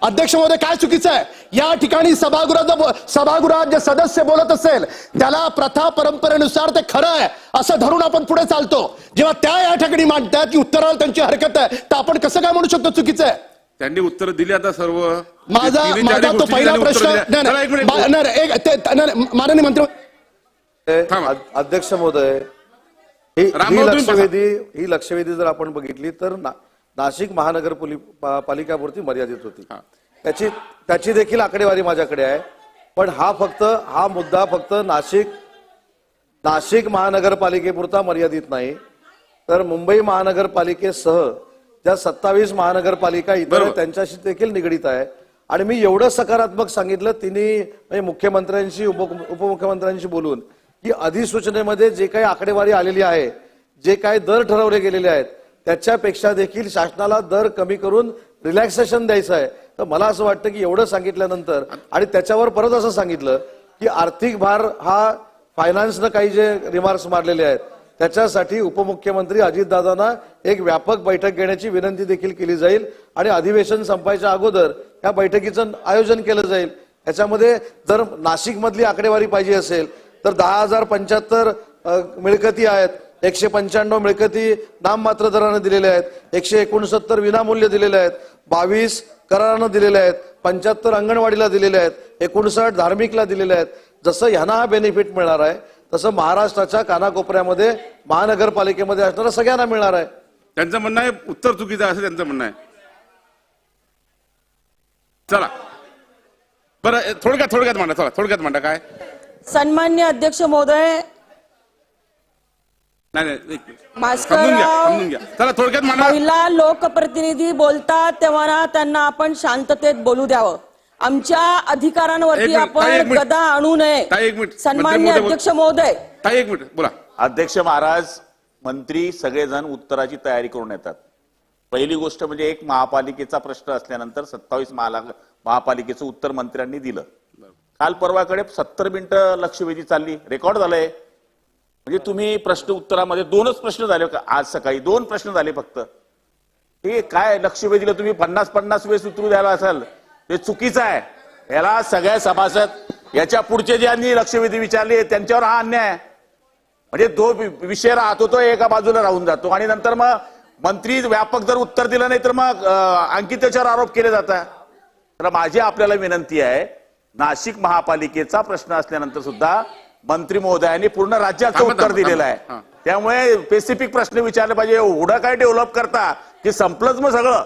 अध्यक्ष महोदय काय चुकीचं आहे? या ठिकाणी सभागृहात जे सदस्य बोलत असेल त्याला प्रथा परंपरेनुसार ते खरं आहे असं धरून आपण पुढे चालतो. जेव्हा त्या या ठिकाणी मांडतात की उत्तराला त्यांची हरकत आहे तर आपण कसं काय म्हणू शकतो चुकीचं आहे? त्यांनी उत्तर दिली आता सर्व. माझा तो पहिला प्रश्न. माननीय मंत्री अध्यक्ष महोदय, ही लक्षवेधी जर आपण बघितली तर नाशिक महानगरपालिकापुरती मर्यादित होती. त्याची देखील आकडेवारी माझ्याकडे आहे. पण हा मुद्दा फक्त नाशिक महानगरपालिकेपुरता मर्यादित नाही, तर मुंबई महानगरपालिकेसह ज्या 27 महानगरपालिका इतर त्यांच्याशी देखील निगडीत आहे. आणि मी एवढं सकारात्मक सांगितलं तिन्ही म्हणजे मुख्यमंत्र्यांशी उपमुख्यमंत्र्यांशी बोलून की अधिसूचनेमध्ये जे काही आकडेवारी आलेली आहे, जे काही दर ठरवले गेलेले आहेत त्याच्यापेक्षा देखील शासनाला दर कमी करून रिलॅक्सेशन द्यायचं आहे. तर मला असं वाटतं की एवढं सांगितल्यानंतर आणि त्याच्यावर परत असं सांगितलं की आर्थिक भार हा फायनान्सनं काही जे रिमार्क्स मारलेले आहेत त्याच्यासाठी उपमुख्यमंत्री अजितदादांना एक व्यापक बैठक घेण्याची विनंती देखील केली जाईल आणि अधिवेशन संपायच्या अगोदर या बैठकीचं आयोजन केलं जाईल. याच्यामध्ये जर नाशिक मधली आकडेवारी पाहिजे असेल तर 10,075 मिळकती आहेत, 195 मिळकती नाममात्र दराने दिलेल्या आहेत, 169 विनामूल्य दिलेल्या आहेत, 22 करारानं दिलेल्या आहेत, 75 अंगणवाडीला दिलेल्या आहेत, 59 धार्मिकला दिलेल्या आहेत. जसं ह्यांना हा बेनिफिट मिळणार आहे तसं महाराष्ट्राच्या कानाकोपऱ्यामध्ये महानगरपालिकेमध्ये असणारा सगळ्यांना मिळणार आहे. त्यांचं म्हणणं आहे उत्तर चुकीचं असं त्यांचं म्हणणं आहे. चला बरं, थोडक्यात मांडा. चला थोडक्यात मांडा. काय सन्मान्य अध्यक्ष महोदय, समजून घ्या. चला थोडक्यात मांडा. महिला लोकप्रतिनिधी बोलतात तेव्हा त्यांना आपण शांततेत बोलू द्यावं. आमच्या अधिकारांवरती आपण गदा आणू नये. सन्मान्य अध्यक्ष महोदय, एक मिनिट बोला. अध्यक्ष महाराज, मंत्री सगळेजण उत्तराची तयारी करून येतात. पहिली गोष्ट म्हणजे एक महापालिकेचा प्रश्न असल्यानंतर 27 महापालिकेचं उत्तर मंत्र्यांनी दिलं. काल परवाकडे 70 मिनिटं लक्षवेधी चालली, रेकॉर्ड झालंय. म्हणजे तुम्ही प्रश्न उत्तरामध्ये 2च प्रश्न झाले. आज सकाळी 2 प्रश्न झाले फक्त. हे काय लक्षवेधीला तुम्ही 50 वेळेस उत्तर द्यायला असाल ते चुकीचं आहे. याला सगळ्या सभासद, याच्या पुढचे ज्यांनी लक्षवेधी विचारले त्यांच्यावर हा अन्याय आहे. म्हणजे 2 विषय राहतो तो एका बाजूला राहून जातो आणि नंतर मग मंत्री व्यापक जर उत्तर दिलं नाही तर मग आणखी त्याच्यावर आरोप केले जातात. तर माझी आपल्याला विनंती आहे, नाशिक महापालिकेचा प्रश्न असल्यानंतर सुद्धा मंत्री महोदयांनी पूर्ण राज्याचं उत्तर दिलेलं आहे. त्यामुळे स्पेसिफिक प्रश्न विचारले पाहिजे. एवढं काय डेव्हलप करता की संपलंच मग सगळं.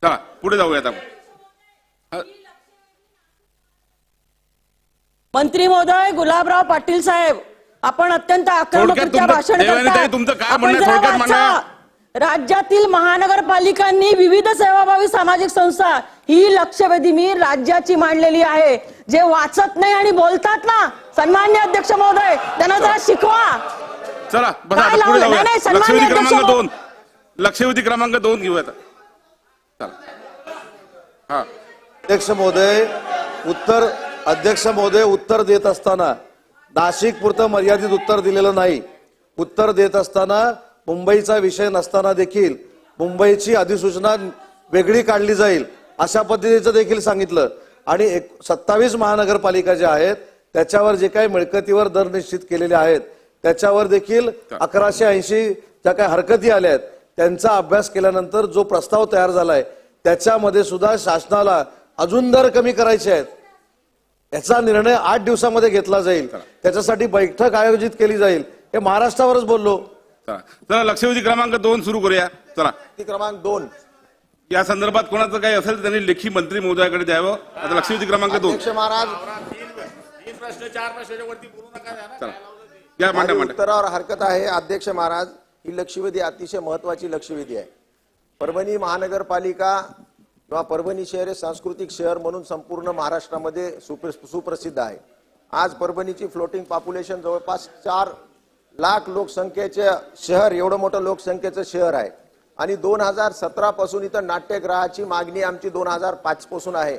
चला पुढे जाऊयात आपण. मंत्री महोदय, गुलाबराव पाटील साहेब, आपण अत्यंत आक्रमकरित्या भाषण करता. राज्यातील महानगरपालिकांनी विविध सेवाभावी सामाजिक संस्था ही लक्षवेधी मी राज्याची मांडलेली आहे. जे वाचत नाही आणि बोलतात ना सन्मान्य अध्यक्ष महोदय, त्यांना जरा शिकवा. चला बसा, पुढे जाऊया. लक्षवेधी क्रमांक 2, लक्षवेधी क्रमांक 2 घेऊयात. अध्यक्ष महोदय, उत्तर देत असताना नाशिक पुरतं मर्यादित उत्तर दिलेलं नाही. उत्तर देत असताना मुंबईचा विषय नसताना देखील मुंबईची अधिसूचना वेगळी काढली जाईल अशा पद्धतीचं देखील सांगितलं. आणि 27 महानगरपालिका ज्या आहेत त्याच्यावर जे काही मिळकतीवर दर निश्चित केलेले आहेत त्याच्यावर देखील 1180 ज्या काही हरकती आल्या आहेत त्यांचा अभ्यास केल्यानंतर जो प्रस्ताव तयार झालाय त्याच्यामध्ये सुद्धा शासनाला अजून दर कमी करायचे आहेत. याचा निर्णय 8 दिवसामध्ये घेतला जाईल. त्याच्यासाठी बैठक आयोजित केली जाईल. हे महाराष्ट्रावरच बोललो. चला लक्षवेधी क्रमांक 2 सुरू करूया. चला क्रमांक 2 या संदर्भात कोणाचं काही असेल तर त्यांनी लेखी मंत्री महोदयाकडे द्यावं. आता लक्षवेधी क्रमांक 2. अध्यक्ष महाराज, चला या मांडा मांडा. उत्तरावर हरकत आहे. अध्यक्ष महाराज, ही लक्षवेधी अतिशय महत्वाची लक्षवेधी आहे. परभणी महानगरपालिका किंवा परभणी शहर हे सांस्कृतिक शहर म्हणून संपूर्ण महाराष्ट्रामध्ये सुप्रसिद्ध आहे. आज परभणीची फ्लोटिंग पॉप्युलेशन जवळपास 4 लाख लोकसंख्येचे शहर, एवढं मोठं लोकसंख्येचं शहर आहे. आणि 2017 पासून इथं नाट्यगृहाची मागणी आमची 2005 पासून आहे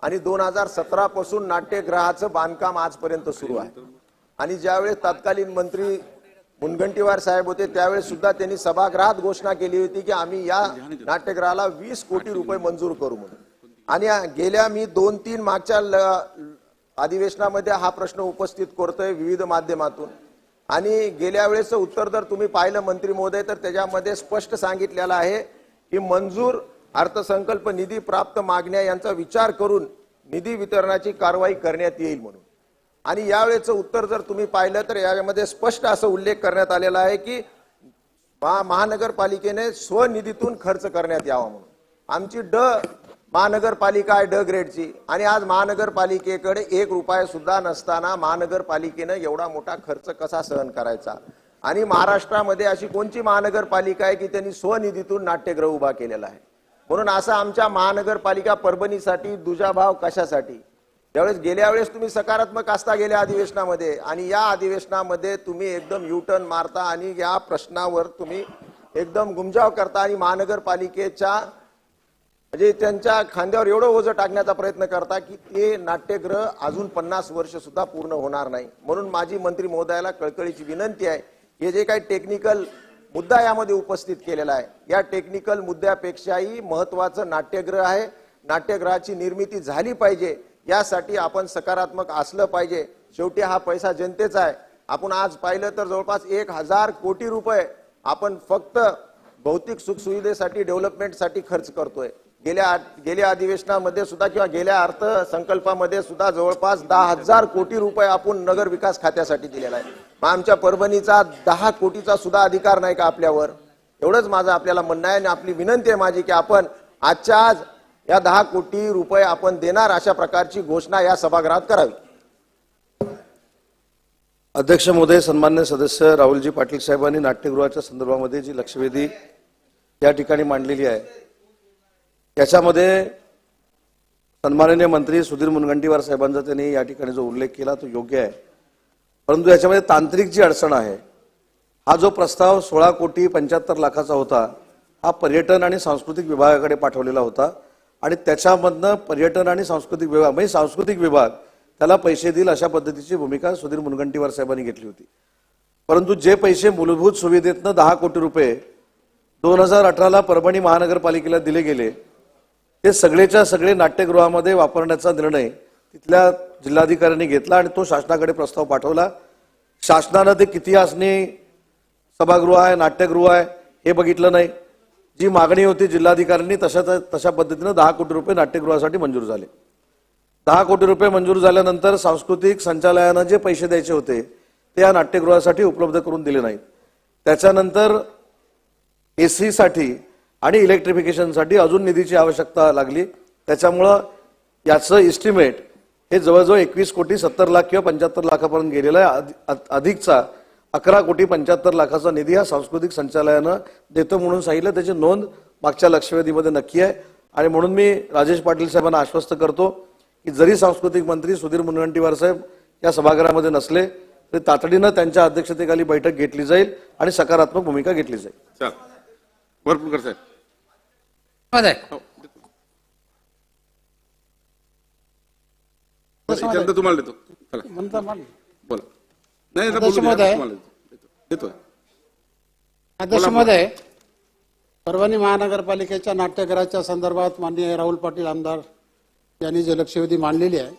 आणि 2017 पासून नाट्यगृहाचं बांधकाम आजपर्यंत सुरू आहे. आणि ज्यावेळेस तत्कालीन मंत्री मुनगंटीवार साहेब होते त्यावेळेस सुद्धा त्यांनी सभागृहात घोषणा केली होती की आम्ही या नाट्यगृहाला 20 कोटी रुपये मंजूर करू म्हणून. आणि गेल्या मी 2-3 मागच्या अधिवेशनामध्ये हा प्रश्न उपस्थित करतोय विविध माध्यमातून. आणि गेल्या वेळेस उत्तर जर तुम्ही पाहिलं मंत्री महोदय तर त्याच्यामध्ये स्पष्ट सांगितलेलं आहे की मंजूर अर्थसंकल्प निधी प्राप्त मागण्या यांचा विचार करून निधी वितरणाची कारवाई करण्यात येईल म्हणून. आणि यावेळेचं उत्तर जर तुम्ही पाहिलं तर यामध्ये स्पष्ट असं उल्लेख करण्यात आलेला आहे की महानगरपालिकेने स्वनिधीतून खर्च करण्यात यावा म्हणून. आमची महानगरपालिका आहे ड ग्रेडची आणि आज महानगरपालिकेकडे 1 रुपया सुद्धा नसताना महानगरपालिकेनं एवढा मोठा खर्च कसा सहन करायचा. आणि महाराष्ट्रामध्ये अशी कोणती महानगरपालिका आहे की त्यांनी स्वनिधीतून नाट्यगृह उभा केलेला आहे. म्हणून असं आमच्या महानगरपालिका परभणीसाठी दुजाभाव कशासाठी. त्यावेळेस गेल्या वेळेस तुम्ही सकारात्मक असता गेल्या अधिवेशनामध्ये आणि या अधिवेशनामध्ये तुम्ही एकदम युटर्न मारता आणि या प्रश्नावर तुम्ही एकदम गुमजाव करता आणि महानगरपालिकेच्या म्हणजे त्यांच्या खांद्यावर एवढं ओझं टाकण्याचा प्रयत्न करता की ते नाट्यगृह अजून 50 वर्ष सुद्धा पूर्ण होणार नाही. म्हणून माझी मंत्री महोदयाला कळकळीची विनंती आहे हे जे काही टेक्निकल मुद्दा यामध्ये उपस्थित केलेला आहे या टेक्निकल मुद्द्यापेक्षाही महत्वाचं नाट्यगृह आहे. नाट्यगृहाची निर्मिती झाली पाहिजे यासाठी आपण सकारात्मक असलं पाहिजे. शेवटी हा पैसा जनतेचा आहे. आपण आज पाहिलं तर जवळपास 1000 कोटी रुपये आपण फक्त भौतिक सुखसुविधेसाठी डेव्हलपमेंटसाठी खर्च करतोय. गेल्या अधिवेशनामध्ये सुद्धा किंवा गेल्या अर्थसंकल्पामध्ये सुद्धा जवळपास 10,000 कोटी रुपये आपण नगर विकास खात्यासाठी दिलेला आहे. आमच्या परभणीचा 10 कोटीचा सुद्धा अधिकार नाही का आपल्यावर. एवढंच माझं आपल्याला म्हणणं आहे आणि आपली विनंती आहे माझी की आपण आजच्या आज या 10 कोटी रुपये आपण देणार अशा प्रकारची घोषणा या सभागृहात करावी. अध्यक्ष महोदय, सन्मान्य सदस्य राहुलजी पाटील साहेबांनी नाट्यगृहाच्या संदर्भामध्ये जी लक्षवेधी या ठिकाणी मांडलेली आहे त्याच्यामध्ये सन्माननीय मंत्री सुधीर मुनगंटीवार साहेबांचा त्यांनी या ठिकाणी जो उल्लेख केला तो योग्य आहे. परंतु याच्यामध्ये तांत्रिक जी अडचण आहे, हा जो प्रस्ताव 16 कोटी 75 लाखाचा होता हा पर्यटन आणि सांस्कृतिक विभागाकडे पाठवलेला होता आणि त्याच्यामधनं पर्यटन आणि सांस्कृतिक विभाग म्हणजे सांस्कृतिक विभाग त्याला पैसे देईल अशा पद्धतीची भूमिका सुधीर मुनगंटीवार साहेबांनी घेतली होती. परंतु जे पैसे मूलभूत सुविधेतनं 10 कोटी रुपये 2018ला परभणी महानगरपालिकेला दिले गेले ते सगळेच्या सगळे नाट्यगृहामध्ये वापरण्याचा निर्णय तिथल्या जिल्हाधिकाऱ्यांनी घेतला आणि तो शासनाकडे प्रस्ताव पाठवला. शासनानं ते किती असणे सभागृह आहे नाट्यगृह आहे हे बघितलं नाही. जी मागणी होती जिल्हाधिकाऱ्यांनी तशा पद्धतीनं 10 कोटी रुपये नाट्यगृहासाठी मंजूर झाले. 10 कोटी रुपये मंजूर झाल्यानंतर सांस्कृतिक संचालनानं जे पैसे द्यायचे होते ते या नाट्यगृहासाठी उपलब्ध करून दिले नाहीत. त्याच्यानंतर एसी साठी आणि इलेक्ट्रिफिकेशनसाठी अजून निधीची आवश्यकता लागली. त्याच्यामुळं याचं इस्टिमेट हे जवळजवळ 21 कोटी 70 लाख किंवा 75 लाखापर्यंत गेलेला आहे. अधिकचा 11 कोटी 75 लाखाचा निधी हा सांस्कृतिक संचालनानं देतो म्हणून सांगितलं. त्याची नोंद मागच्या लक्षवेधीमध्ये नक्की आहे. आणि म्हणून मी राजेश पाटील साहेबांना आश्वस्त करतो की जरी सांस्कृतिक मंत्री सुधीर मुनगंटीवार साहेब या सभागृहामध्ये नसले तरी तातडीनं त्यांच्या अध्यक्षतेखाली बैठक घेतली जाईल आणि सकारात्मक भूमिका घेतली जाईल. वरपुडकर साहेब तुम्हाला देतो. बोला. नाही देतो. अध्यक्ष महोदय, परभणी महानगरपालिकेच्या नाट्यगृहाच्या संदर्भात माननीय राहुल पाटील आमदार यांनी जे लक्षवेधी मांडलेली आहे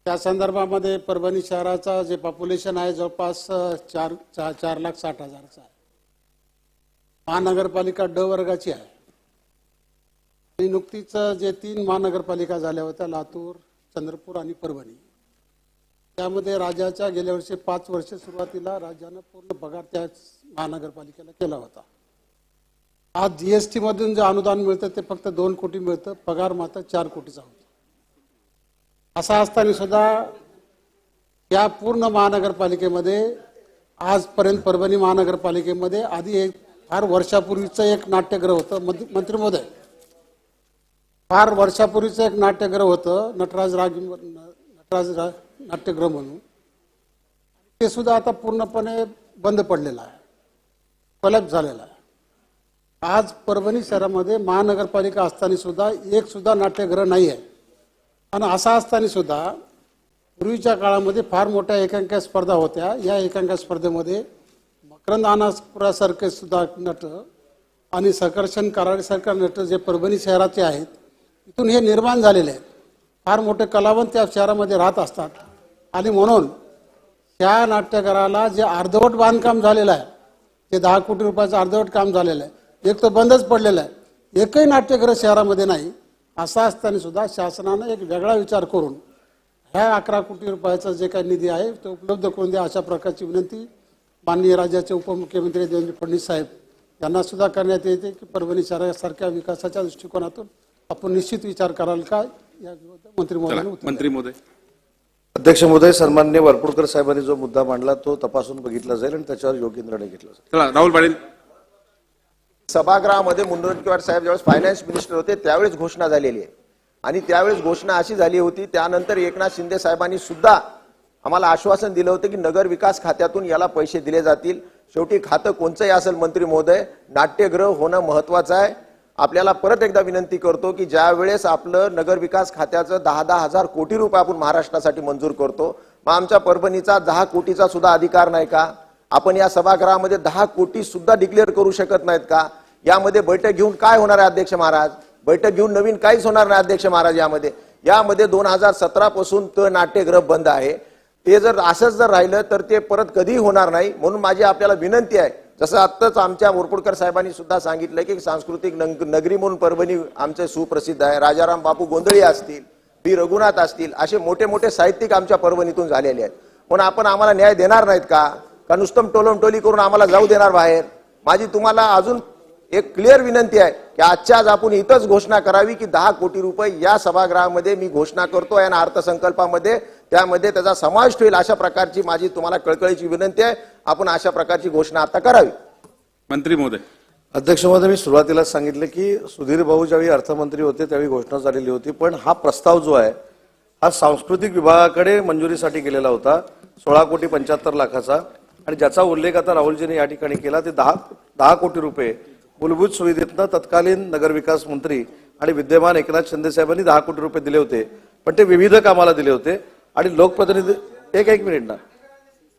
त्या संदर्भामध्ये परभणी शहराचा जे पॉप्युलेशन आहे जवळपास 4,60,000 आहे. महानगरपालिका ड वर्गाची आहे आणि नुकतीच जे 3 महानगरपालिका झाल्या होत्या लातूर, चंद्रपूर आणि परभणी त्यामध्ये राज्याच्या गेल्या वर्षी 5 वर्ष सुरुवातीला राज्यानं पूर्ण पगार त्या महानगरपालिकेला केला होता. आज जीएसटी मधून जे अनुदान मिळतं ते फक्त 2 कोटी मिळतं, पगार मात्र 4 कोटीचा होता. असा असताना सुद्धा या पूर्ण महानगरपालिकेमध्ये आजपर्यंत परभणी महानगरपालिकेमध्ये आधी एक फार वर्षापूर्वीचं एक नाट्यगृह होतं. मंत्री महोदय, फार वर्षापूर्वीचं एक नाट्यगृह होतं नटराज नाट्यगृह म्हणून. ते सुद्धा आता पूर्णपणे बंद पडलेलं आहे, कोलॅप्स झालेला आहे. आज परभणी शहरामध्ये महानगरपालिका असताना सुद्धा एक सुद्धा नाट्यगृह नाही आहे. आणि असा असताना सुद्धा पूर्वीच्या काळामध्ये फार मोठ्या एकांकिका स्पर्धा होत्या. या एकांकिका स्पर्धेमध्ये मकरंद अनासपुरासारखे सुद्धा नट आणि सकर्षण कराडीसारखे नट जे परभणी शहराचे आहेत, इथून हे निर्माण झालेले आहेत. फार मोठे कलावंत त्या शहरामध्ये राहत असतात. आणि म्हणून त्या नाट्यगृहाला जे अर्धवट बांधकाम झालेलं आहे, ते 10 कोटी रुपयाचं अर्धवट काम झालेलं आहे, एक तर बंदच पडलेलं आहे. एकही नाट्यगृह शहरामध्ये नाही. असं असताना सुद्धा शासनानं एक वेगळा विचार करून ह्या 11 कोटी रुपयाचा जे काही निधी आहे तो उपलब्ध करून द्या, अशा प्रकारची विनंती माननीय राज्याचे उपमुख्यमंत्री देवेंद्र फडणवीस साहेब यांना सुद्धा करण्यात येते की परभणी शहरासारख्या विकासाच्या दृष्टिकोनातून आपण निश्चित विचार कराल का, या मंत्री महोदय. अध्यक्ष महोदय, सन्माननीय वरपुडकर साहेबांनी जो मुद्दा मांडला तो तपासून बघितला जाईल आणि त्याच्यावर योग्य निर्णय घेतला जाईल. राहुल पाटील. सभागृहामध्ये मुनगंटीवार साहेब ज्यावेळेस फायनान्स मिनिस्टर होते त्यावेळेस घोषणा झालेली आहे. आणि त्यावेळेस घोषणा अशी झाली होती, त्यानंतर एकनाथ शिंदे साहेबांनी सुद्धा आम्हाला आश्वासन दिलं होतं की नगर विकास खात्यातून याला पैसे दिले जातील. शेवटी खातं कोणचंही असेल मंत्री महोदय, नाट्यगृह होणं महत्वाचं आहे. आपल्याला परत एकदा विनंती करतो की ज्या वेळेस आपलं नगर विकास खात्याचं 10-10 हजार कोटी रुपये आपण महाराष्ट्रासाठी मंजूर करतो, मग आमच्या परभणीचा 10 कोटीचा सुद्धा अधिकार नाही का? आपण या सभागृहामध्ये 10 कोटी सुद्धा डिक्लेअर करू शकत नाहीत का? यामध्ये बैठक घेऊन काय होणार आहे अध्यक्ष महाराज? बैठक घेऊन नवीन काहीच होणार नाही अध्यक्ष महाराज. यामध्ये 2017 पासून तर नाट्यगृह बंद आहे. ते जर असंच जर राहिलं तर ते परत कधीही होणार नाही. म्हणून माझी आपल्याला विनंती आहे, जसं आत्ताच आमच्या वरपुडकर साहेबांनी सुद्धा सांगितलं की सांस्कृतिक नगरी म्हणून परभणी आमचे सुप्रसिद्ध आहे. राजाराम बापू गोंधळी असतील, बी रघुनाथ असतील, असे मोठे मोठे साहित्यिक आमच्या परभणीतून झालेले आहेत. म्हणून आपण आम्हाला न्याय देणार नाहीत का? नुसतं टोलमटोली करून आम्हाला जाऊ देणार बाहेर? माझी तुम्हाला अजून एक क्लिअर विनंती आहे की आजच्या आज आपण इथंच घोषणा करावी की 10 कोटी रुपये या सभागृहामध्ये मी घोषणा करतो आणि अर्थसंकल्पामध्ये त्यामध्ये त्याचा समावेश होईल, अशा प्रकारची माझी तुम्हाला कळकळीची विनंती आहे. आपण अशा प्रकारची घोषणा आता करावी. मंत्री महोदय. अध्यक्ष महोदय, मी सुरुवातीला सांगितलं की सुधीर भाऊ ज्यावेळी अर्थमंत्री होते त्यावेळी घोषणा झालेली होती, पण हा प्रस्ताव जो आहे हा सांस्कृतिक विभागाकडे मंजुरीसाठी गेलेला होता 16,75,00,000चा. आणि ज्याचा उल्लेख आता राहुलजीने या ठिकाणी केला ते 10 कोटी रुपये मूलभूत सुविधेतनं तत्कालीन नगरविकास मंत्री आणि विद्यमान एकनाथ शिंदे साहेबांनी 10 कोटी रुपये दिले होते, पण ते विविध कामाला दिले होते. आणि लोकप्रतिनिधी एक मिनिट ना,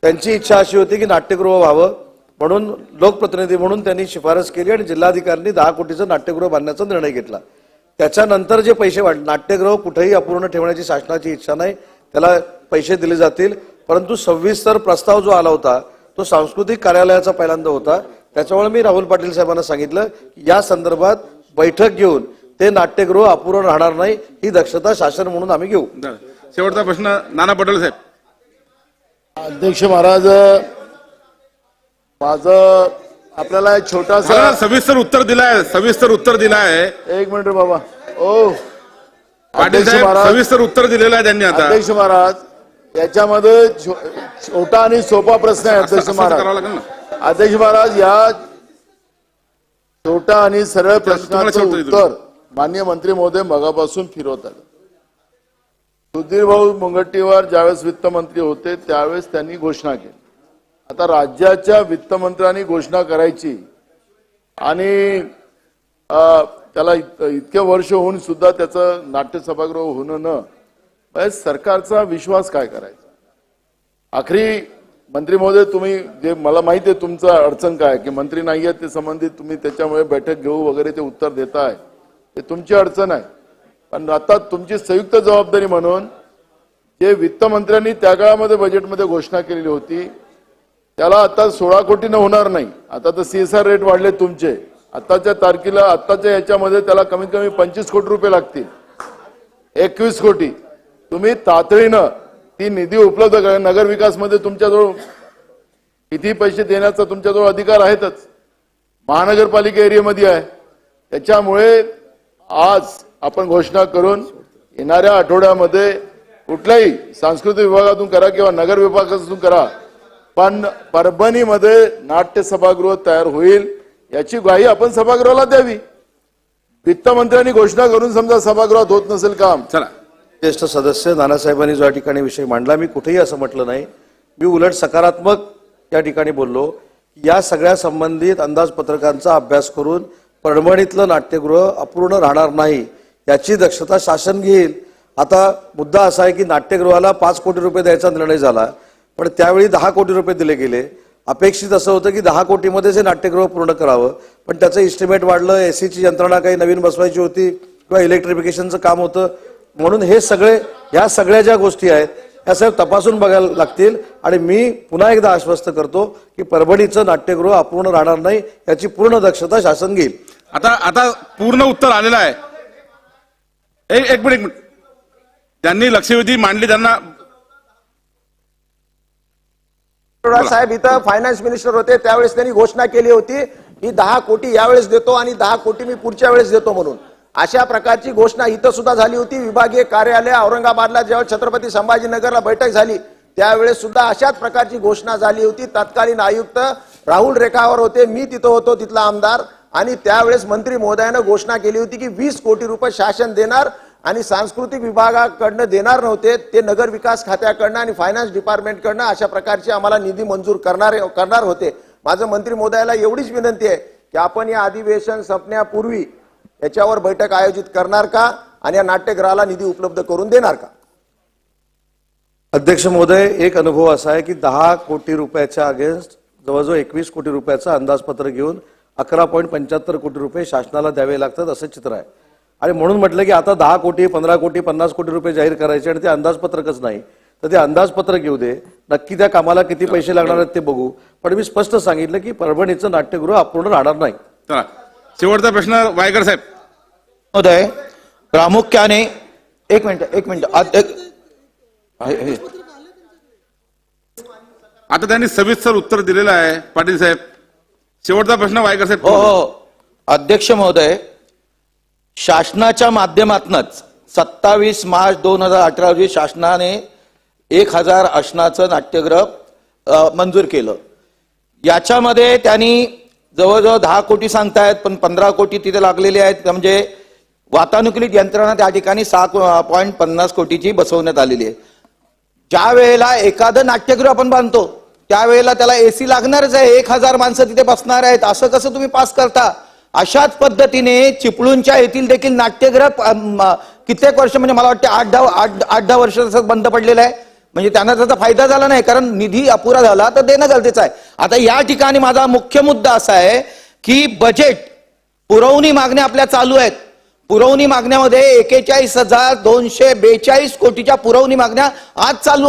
त्यांची इच्छा अशी होती की नाट्यगृह व्हावं, म्हणून लोकप्रतिनिधी म्हणून त्यांनी शिफारस केली आणि जिल्हाधिकाऱ्यांनी 10 कोटीचं नाट्यगृह बांधण्याचा निर्णय घेतला. त्याच्यानंतर जे पैसे वाढले, नाट्यगृह कुठेही अपूर्ण ठेवण्याची शासनाची इच्छा नाही, त्याला पैसे दिले जातील. परंतु सविस्तर प्रस्ताव जो आला होता तो सांस्कृतिक कार्यालयाचा पहिल्यांदा होता. त्याच्यामुळे मी राहुल पाटील साहेबांना सांगितलं की या संदर्भात बैठक घेऊन ते नाट्यगृह अपूर्ण राहणार नाही, ही दक्षता शासन म्हणून आम्ही घेऊ. शेवटचा प्रश्न नाना पटोले साहेब. अध्यक्ष महाराज, माझं आपल्याला एक छोटासा सविस्तर उत्तर दिलाय. एक मिनिट बाबा. ओ पाटील साहेब, सविस्तर उत्तर दिलेलं आहे त्यांनी. आता अध्यक्ष महाराज, याच्यामध्ये छोटा आणि सोपा प्रश्न आहे. अध्यक्ष महाराज, अध्यक्ष महाराज, या छोटा आणि सरळ प्रश्नाचं उत्तर माननीय मंत्री महोदय मगापासून फिरवतात. सुधीर भाऊ मुनगंटीवार ज्यावेळेस वित्तमंत्री होते त्यावेळेस त्यांनी घोषणा केली. आता राज्याच्या वित्तमंत्र्यांनी घोषणा करायची आणि त्याला इतके वर्ष होऊन सुद्धा त्याचं नाट्य सभागृह होणं न, सरकारचा विश्वास काय करायचा? आखरी मंत्री महोदय, तुम्ही जे मला माहिती आहे तुमचं अडचण काय की मंत्री नाही आहेत ते संबंधित तुम्ही त्याच्यामुळे बैठक घेऊ वगैरे ते उत्तर देताय, ते तुमची अडचण आहे. पण आता तुमची संयुक्त जबाबदारी म्हणून जे वित्तमंत्र्यांनी त्या काळामध्ये बजेटमध्ये घोषणा केलेली होती त्याला आता 16 कोटीनं होणार नाही. आता तर CSR रेट वाढले तुमचे. आताच्या तारखेला आताच्या याच्यामध्ये त्याला कमीत कमी 25 कोटी रुपये लागतील. 21 कोटी तुम्ही तातडीनं ती निधी उपलब्ध करा. नगर विकासमध्ये तुमच्याजवळ किती पैसे देण्याचा तुमच्याजवळ अधिकार आहेतच, महानगरपालिका एरियामध्ये आहे. त्याच्यामुळे आज आपण घोषणा करून येणाऱ्या आठवड्यामध्ये कुठल्याही सांस्कृतिक विभागातून करा किंवा नगर विभागातून करा, पण परभणीमध्ये नाट्य सभागृह तयार होईल याची ग्वाही आपण सभागृहाला द्यावी. वित्तमंत्र्यांनी घोषणा करून समजा सभागृहात होत नसेल काम, चला ज्येष्ठ सदस्य नानासाहेबांनी जो या ठिकाणी विषय मांडला, मी कुठेही असं म्हटलं नाही. मी उलट सकारात्मक या ठिकाणी बोललो. या सगळ्या संबंधित अंदाजपत्रकांचा अभ्यास करून परभणीतलं नाट्यगृह अपूर्ण राहणार नाही याची दक्षता शासन घेईल. आता मुद्दा असा आहे की नाट्यगृहाला 5 कोटी रुपये द्यायचा निर्णय झाला, पण त्यावेळी 10 कोटी रुपये दिले गेले. अपेक्षित असं होतं की 10 कोटीमध्येच हे नाट्यगृह पूर्ण करावं, पण त्याचं इस्टिमेट वाढलं, एसीची यंत्रणा काही नवीन बसवायची होती किंवा इलेक्ट्रिफिकेशनचं काम होतं. म्हणून हे सगळे ह्या सगळ्या ज्या गोष्टी आहेत ह्या सगळ्या तपासून बघायला लागतील. आणि मी पुन्हा एकदा आश्वस्त करतो की परभणीचं नाट्यगृह अपूर्ण राहणार नाही याची पूर्ण दक्षता शासन घेईल. आता पूर्ण उत्तर आलेलं आहे. एक मिनिट, त्यांनी लक्षवेधी मांडली, त्यांना साहेब इथं फायनान्स मिनिस्टर होते त्यावेळेस त्यांनी घोषणा केली होती की 10 कोटी यावेळेस देतो आणि 10 कोटी मी पुढच्या वेळेस देतो म्हणून. अशा प्रकारची घोषणा इथं सुद्धा झाली होती. विभागीय कार्यालय औरंगाबादला जेव्हा छत्रपती संभाजीनगरला बैठक झाली त्यावेळेस सुद्धा अशाच प्रकारची घोषणा झाली होती. तत्कालीन आयुक्त राहुल रेखावर होते, मी तिथं होतो, तिथला आमदार. आणि त्यावेळेस मंत्री महोदयानं घोषणा केली होती की 20 कोटी रुपये शासन देणार आणि सांस्कृतिक विभागाकडनं देणार नव्हते, ते नगर विकास खात्याकडनं आणि फायनान्स डिपार्टमेंटकडनं अशा प्रकारची आम्हाला निधी मंजूर करणार होते. माझं मंत्री महोदयाला एवढीच विनंती आहे की आपण या अधिवेशन संपण्यापूर्वी याच्यावर बैठक आयोजित करणार का आणि या नाट्यगृहाला निधी उपलब्ध करून देणार का. अध्यक्ष महोदय, एक अनुभव असा आहे की 10 कोटी रुपयाच्या अगेन्स्ट जवळजवळ 21 कोटी रुपयाचं अंदाजपत्र घेऊन 11.75 कोटी रुपये शासनाला द्यावे लागतात असं चित्र आहे. आणि म्हणून म्हटलं की आता 10 कोटी 15 कोटी 50 कोटी रुपये जाहीर करायचे आणि ते अंदाजपत्रकच नाही, तर ते अंदाजपत्रक घेऊ दे, नक्की त्या कामाला किती पैसे लागणार आहेत ते बघू. पण मी स्पष्ट सांगितलं की परभणीचं नाट्यगृह अपूर्ण राहणार नाही. चला शेवटचा प्रश्न वायकर साहेब. महोदय, प्रामुख्याने एक मिनिट आता त्यांनी सविस्तर उत्तर दिलेलं आहे. पाटील साहेब, शेवटचा प्रश्न वायकर साहेब. हो अध्यक्ष महोदय, शासनाच्या माध्यमातूनच 27 मार्च 2018 रोजी शासनाने 1000 आसनाचं नाट्यगृह मंजूर केलं. याच्यामध्ये त्यांनी जवळजवळ 10 कोटी सांगतायत, पण 15 कोटी तिथे लागलेले आहेत. म्हणजे वातानुकूलित यंत्रणा त्या ठिकाणी 7.50 कोटीची बसवण्यात आलेली आहे. ज्या वेळेला एखादं नाट्यगृह आपण बांधतो त्यावेळेला त्याला एसी लागणारच आहे, 1000 माणसं तिथे बसणार आहेत, असं कसं तुम्ही पास करता. अशाच पद्धतीने चिपळूणच्या येथील देखील नाट्यगृह कित्येक वर्ष, म्हणजे मला वाटतं 8-10 वर्ष बंद पडलेलं आहे. म्हणजे त्यांना त्याचा फायदा झाला नाही, कारण निधी अपुरा झाला तर देणं गरजेचं आहे. आता या ठिकाणी माझा मुख्य मुद्दा असा आहे की बजेट पुरवणी मागण्या आपल्या चालू आहेत. पुरवणी मागण्यामध्ये 41,242 कोटीच्या पुरवणी मागण्या आज चालू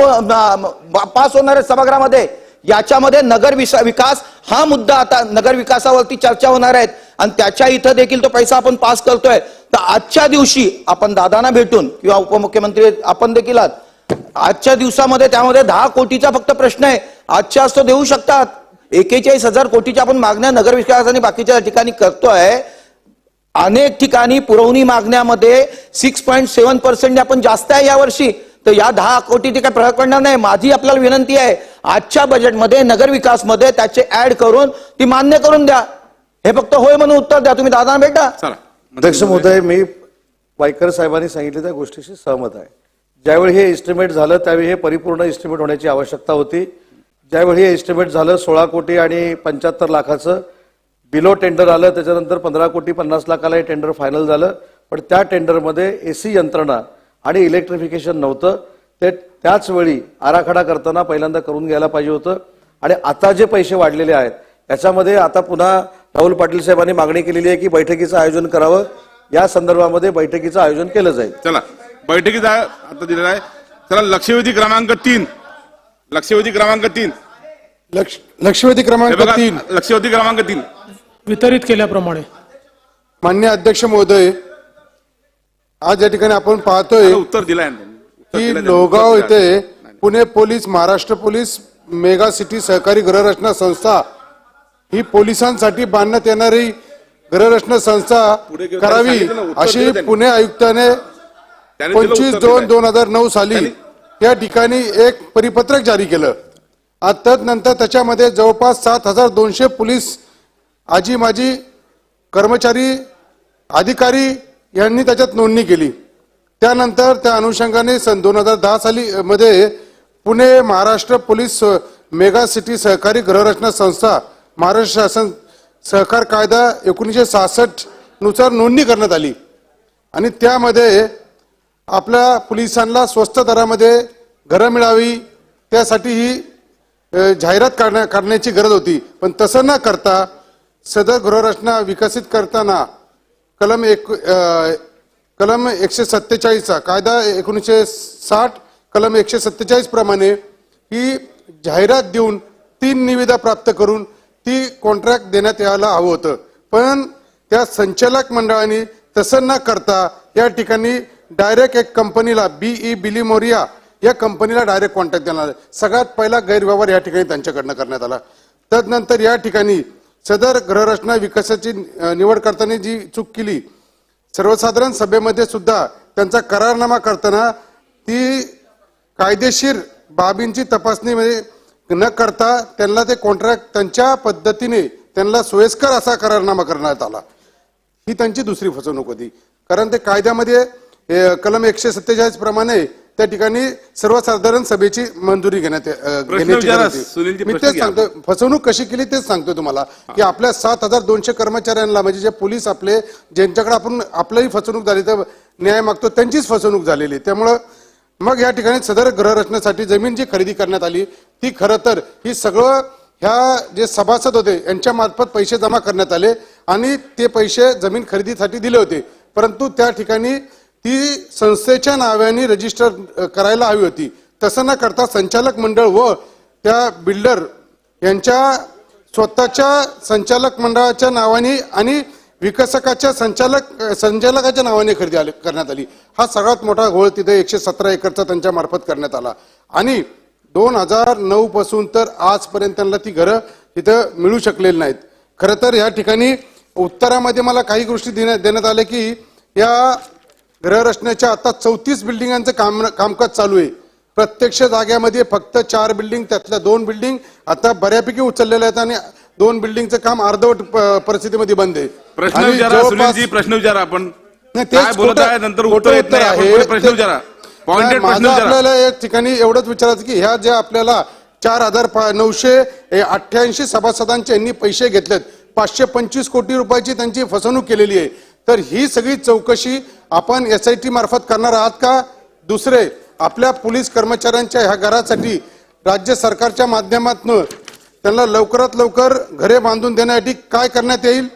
पास होणार आहेत सभागृहामध्ये. याच्यामध्ये नगर विकास हा मुद्दा, आता नगर विकासावरती चर्चा होणार आहेत आणि त्याच्या इथं देखील तो पैसा आपण पास करतोय. तर आजच्या दिवशी आपण दादांना भेटून किंवा उपमुख्यमंत्री आपण देखील आजच्या दिवसामध्ये त्यामध्ये 10 कोटीचा फक्त प्रश्न आहे, आजच्या तो देऊ शकतात. 41,000 कोटीच्या आपण मागण्या नगर विकास आणि बाकीच्या ठिकाणी करतोय. अनेक ठिकाणी पुरवणी मागण्यामध्ये 6.7% आपण जास्त आहे यावर्षी. तर या 10 कोटी काही फरक पडणार नाही. माझी आपल्याला विनंती आहे, आजच्या बजेटमध्ये नगर विकासमध्ये त्याचे ऍड करून ती मान्य करून द्या. हे फक्त होय म्हणून उत्तर द्या. तुम्ही दादांना भेटा. अध्यक्ष महोदय, मी वायकर साहेबांनी सांगितले त्या गोष्टीशी सहमत आहे. ज्यावेळी हे एस्टिमेट झालं त्यावेळी हे परिपूर्ण एस्टिमेट होण्याची आवश्यकता होती. ज्यावेळी हे एस्टिमेट झालं 16 कोटी आणि 75 लाखाचं बिलो टेंडर आलं, त्याच्यानंतर 15 कोटी 50 लाखाला हे टेंडर फायनल झालं. पण त्या टेंडरमध्ये एसी यंत्रणा आणि इलेक्ट्रिफिकेशन नव्हतं. ते त्याच वेळी आराखडा करताना पहिल्यांदा करून घ्यायला पाहिजे होतं. आणि आता जे पैसे वाढलेले आहेत याच्यामध्ये आता पुन्हा राहुल पाटील साहेबांनी मागणी केलेली आहे की बैठकीचं आयोजन करावं. या संदर्भामध्ये बैठकीचं आयोजन केलं जाईल. चला बैठकीचा आता दिलेला आहे. चला लक्षवेधी क्रमांक 3. लक्षवेधी क्रमांक 3 लक्षवेधी क्रमांक 3 लक्षवेधी क्रमांक 3 वितरित केल्याप्रमाणे. माननीय अध्यक्ष महोदय, आज या ठिकाणी आपण पाहतोय उत्तर दिलंय की लोहगाव येथे Pune police, Maharashtra police, mega city सहकारी गृहरचना संस्था ही पोलिसांसाठी बांधण्यात येणारी गृहरचना संस्था करावी अशी पुणे आयुक्ताने 25/2/2009 साली या ठिकाणी एक परिपत्रक जारी केलं. तदनंतर त्याच्यामध्ये जवळपास 7,200 पोलीस आजी माजी कर्मचारी अधिकारी यांनी त्याच्यात नोंदणी केली. त्यानंतर त्या अनुषंगाने सन 2010 साली मध्ये Pune Maharashtra police mega city सहकारी गृहरचना संस्था महाराष्ट्र शासन सहकार कायदा 1966 नुसार नोंदणी करण्यात आली आणि त्यामध्ये आपल्या पोलिसांना स्वस्त दरामध्ये घरं मिळावी त्यासाठी ही जाहिरात करण्याची गरज होती. पण तसं न करता सदर गृहरचना विकसित करताना कलम 147 कायदा 1960 कलम 147 प्रमाणे ही जाहिरात देऊन 3 निविदा प्राप्त करून ती कॉन्ट्रॅक्ट देण्यात यायला हवं होतं. पण त्या संचालक मंडळाने तसं न करता या ठिकाणी डायरेक्ट एक कंपनीला BE बिलिमोरिया या कंपनीला डायरेक्ट कॉन्ट्रॅक्ट देणार. सगळ्यात पहिला गैरव्यवहार या ठिकाणी त्यांच्याकडनं करण्यात आला. तदनंतर या ठिकाणी सदर गृहरचना विकासाची निवड करताना जी चूक केली, सर्वसाधारण सभेमध्ये सुद्धा त्यांचा करारनामा करताना ती कायदेशीर बाबींची तपासणी न करता त्यांना ते कॉन्ट्रॅक्ट त्यांच्या पद्धतीने त्यांना सोयीस्कर असा करारनामा करण्यात आला. ही त्यांची दुसरी फसवणूक होती. कारण ते कायद्यामध्ये कलम 147 प्रमाणे त्या ठिकाणी सर्वसाधारण सभेची मंजुरी घेण्यात मी तेच सांगतो. फसवणूक कशी केली तेच सांगतो तुम्हाला की आपल्या 7,200 कर्मचाऱ्यांना म्हणजे जे पोलीस आपले ज्यांच्याकडे आपण आपल्याही फसवणूक झाली तर न्याय मागतो त्यांचीच फसवणूक झालेली. त्यामुळं मग या ठिकाणी सदर गृहरचनेसाठी जमीन जी खरेदी करण्यात आली ती खरं तर ही सगळं ह्या जे सभासद होते यांच्या मार्फत पैसे जमा करण्यात आले आणि ते पैसे जमीन खरेदीसाठी दिले होते. परंतु त्या ठिकाणी ती संस्थेच्या नावाने रजिस्टर करायला हवी होती. तसं न करता संचालक मंडळ व त्या बिल्डर यांच्या स्वतःच्या संचालक मंडळाच्या नावाने आणि विकसकाच्या संचालकाच्या नावाने खरेदी करण्यात आली. हा सगळ्यात मोठा घोळ तिथे 117 एकरचा त्यांच्या मार्फत करण्यात आला आणि 2009 पासून तर आजपर्यंत त्यांना ती घरं तिथं मिळू शकलेली नाहीत. खरं तर या ठिकाणी उत्तरामध्ये मला काही गोष्टी देण्यात आल्या की या गृहरचनेच्या आता 34 बिल्डिंगांचं कामकाज चालू आहे. प्रत्यक्ष जाग्यामध्ये फक्त 4 बिल्डिंग त्यातल्या 2 बिल्डिंग आता बऱ्यापैकी उचललेल्या आहेत आणि 2 बिल्डिंगचं काम अर्धवट परिस्थितीमध्ये बंद आहे. प्रश्न विचारा सुनीलजी, प्रश्न विचारा. आपण काय बोलत आहे नंतर उत्तर येत नाही. आपण प्रश्न विचारा. पॉइंटेड प्रश्न विचारा. आपल्याला या ठिकाणी एवढंच विचारायचं की ह्या ज्या आपल्याला 4,988 सभासदांचे यांनी पैसे घेतलेत, 525 कोटी रुपयाची त्यांची फसवणूक केलेली आहे. तर ही सगळी चौकशी आपण SIT मार्फत करणार आहात का? दुसरे आपल्या पोलीस कर्मचाऱ्यांच्या ह्या घरासाठी राज्य सरकारच्या माध्यमातून त्यांना लवकरात लवकर घरे बांधून देण्यासाठी काय करण्यात येईल?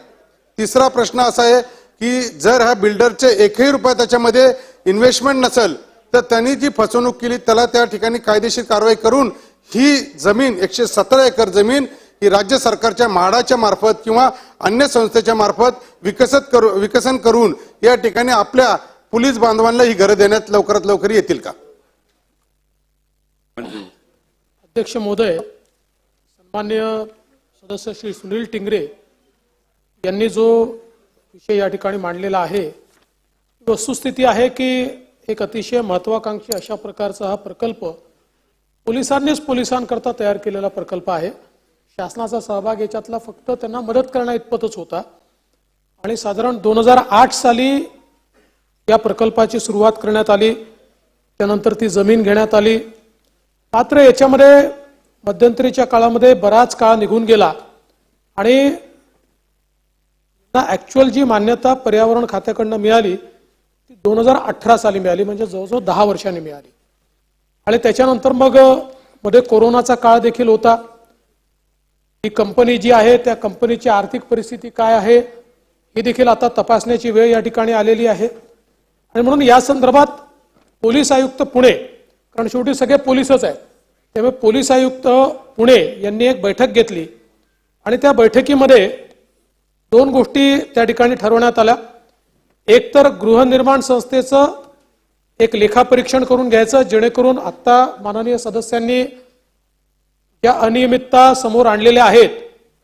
तिसरा प्रश्न असा आहे की जर ह्या बिल्डरचे 1ही रुपया त्याच्यामध्ये इन्व्हेस्टमेंट नसेल तर त्यांनी जी फसवणूक केली त्याला त्या ठिकाणी कायदेशीर कारवाई करून ही जमीन 117 एकर जमीन ही राज्य सरकारच्या म्हाडाच्या मार्फत किंवा अन्य संस्थेच्या मार्फत विकसन करून या ठिकाणी आपल्या पोलीस बांधवांना ही घरं देण्यात लवकरात लवकर येतील का? अध्यक्ष महोदय, सन्मान्य सदस्य श्री सुनील टिंगरे यांनी जो विषय या ठिकाणी मांडलेला आहे, वस्तुस्थिती आहे की एक अतिशय महत्वाकांक्षी अशा प्रकारचा हा प्रकल्प पोलिसांनीच पोलिसांकरता तयार केलेला प्रकल्प आहे. शासनाचा सहभाग याच्यातला फक्त त्यांना मदत करण्या इतपतच होता आणि साधारण 2008 साली या प्रकल्पाची सुरुवात करण्यात आली. त्यानंतर ती जमीन घेण्यात आली. मात्र याच्यामध्ये मध्यंतरीच्या काळामध्ये बराच काळ निघून गेला आणि ऍक्च्युअल जी मान्यता पर्यावरण खात्याकडनं मिळाली ती 2018 साली मिळाली, म्हणजे जवळजवळ 10 वर्षांनी मिळाली. आणि त्याच्यानंतर मग मध्ये कोरोनाचा काळ देखील होता. ही कंपनी जी आहे त्या कंपनीची आर्थिक परिस्थिती काय आहे ही देखील आता तपासण्याची वेळ या ठिकाणी आलेली आहे. आणि म्हणून या संदर्भात पोलीस आयुक्त पुणे, कारण शेवटी सगळे पोलीसच आहेत, त्यामुळे पोलीस आयुक्त पुणे यांनी एक बैठक घेतली आणि त्या बैठकीमध्ये 2 गोष्टी त्या ठिकाणी ठरवण्यात आल्या. एक तर गृहनिर्माण संस्थेचं एक लेखापरीक्षण करून घ्यायचं, जेणेकरून आता माननीय सदस्यांनी ज्या अनियमितता समोर आणलेल्या आहेत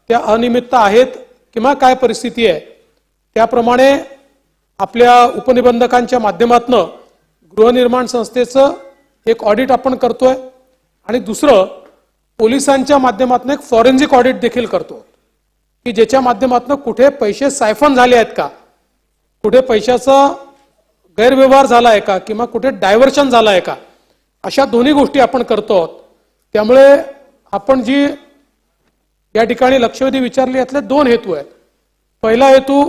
त्या अनियमितता आहेत किंवा काय परिस्थिती आहे त्याप्रमाणे आपल्या उपनिबंधकांच्या माध्यमातून गृहनिर्माण संस्थेचं एक ऑडिट आपण करतोय आणि दुसरं पोलिसांच्या माध्यमातून एक फॉरेन्सिक ऑडिट देखील करतो की ज्याच्या माध्यमातून कुठे पैसे सायफन झाले आहेत का, कुठे पैशाचा गैरव्यवहार झाला आहे का किंवा कुठे डायव्हर्शन झालं आहे का, अशा दोन्ही गोष्टी आपण करतो आहोत. त्यामुळे आपण जी या ठिकाणी लक्षवेधी विचारली यातले दोन हेतू आहेत. पहिला हेतू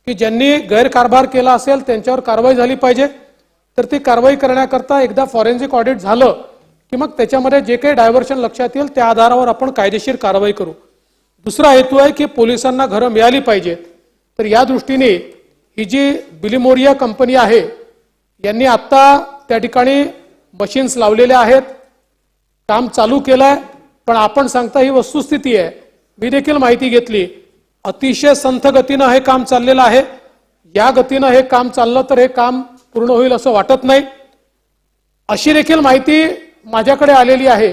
की ज्यांनी गैरकारभार केला असेल त्यांच्यावर कारवाई झाली पाहिजे, तर ती कारवाई करण्याकरता एकदा फॉरेन्सिक ऑडिट झालं की मग त्याच्यामध्ये जे काही डायव्हर्शन लक्षात येईल त्या आधारावर आपण कायदेशीर कारवाई करू. दुसरा हेतू आहे की पोलिसांना घरं मिळाली पाहिजेत. तर या दृष्टीने ही जी बिलिमोरिया कंपनी आहे यांनी आता त्या ठिकाणी मशीन्स लावलेल्या आहेत, काम चालू केलंय, पण आपण सांगता ही वस्तुस्थिती आहे. मी देखील माहिती घेतली, अतिशय संथ गतीनं हे काम चाललेलं आहे. या गतीनं हे काम चाललं तर हे काम पूर्ण होईल असं वाटत नाही. अशी देखील माहिती माझ्याकडे आलेली आहे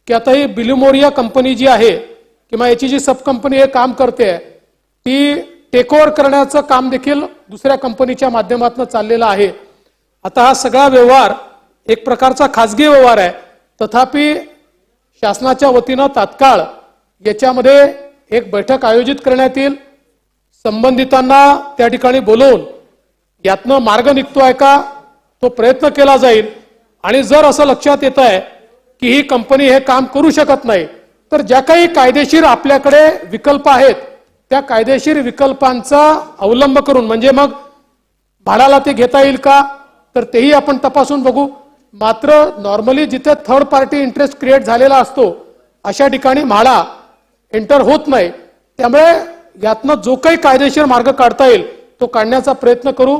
की आता ही बिलिमोरिया कंपनी जी आहे किंवा याची जी सब कंपनी हे काम करते ती टेक ओव्हर करण्याचं काम देखील दुसऱ्या कंपनीच्या माध्यमातून चाललेलं आहे. आता हा सगळा व्यवहार एक प्रकारचा खासगी व्यवहार आहे, तथापि शासनाच्या वतीनं तात्काळ याच्यामध्ये एक बैठक आयोजित करण्यात येईल. संबंधितांना त्या ठिकाणी बोलवून यातनं मार्ग निघतोय का तो प्रयत्न केला जाईल. आणि जर असं लक्षात येत आहे की ही कंपनी हे काम करू शकत नाही तर ज्या काही कायदेशीर आपल्याकडे विकल्प आहेत त्या कायदेशीर विकल्पांचा अवलंब करून म्हणजे मग भाड्याला ते घेता येईल का तर तेही आपण तपासून बघू. मात्र नॉर्मली जिथे थर्ड पार्टी इंटरेस्ट क्रिएट झालेला असतो अशा ठिकाणी म्हाडा एंटर होत नाही. त्यामुळे यातनं जो काही कायदेशीर मार्ग काढता येईल तो काढण्याचा प्रयत्न करू.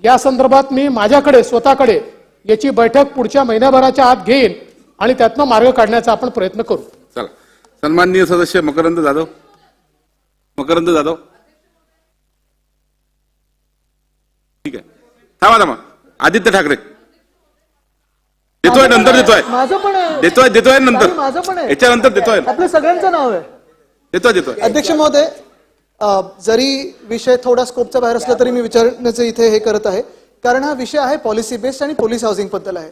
या संदर्भात मी माझ्याकडे स्वतःकडे याची बैठक पुढच्या महिन्याभराच्या आत घेईन आणि त्यातनं मार्ग काढण्याचा आपण प्रयत्न करू. चला, सन्माननीय सदस्य मकरंद जाधव. ठीक आहे, थांबा. आदित्य ठाकरे देतोय, नंतर देतोय, माझं पण आहे, देतोय नंतर, माझं पण आहे, याच्यानंतर देतोय, आपल्या सगळ्यांचं नाव आहे. देतोय. अध्यक्ष महोदय, जरी विषय थोडा स्कोपचा बाहेर असला तरी मी विचारण्याचं इथे हे करत आहे, कारण हा विषय आहे पॉलिसी बेस्ड आणि पोलीस हाऊसिंग बद्दल आहे.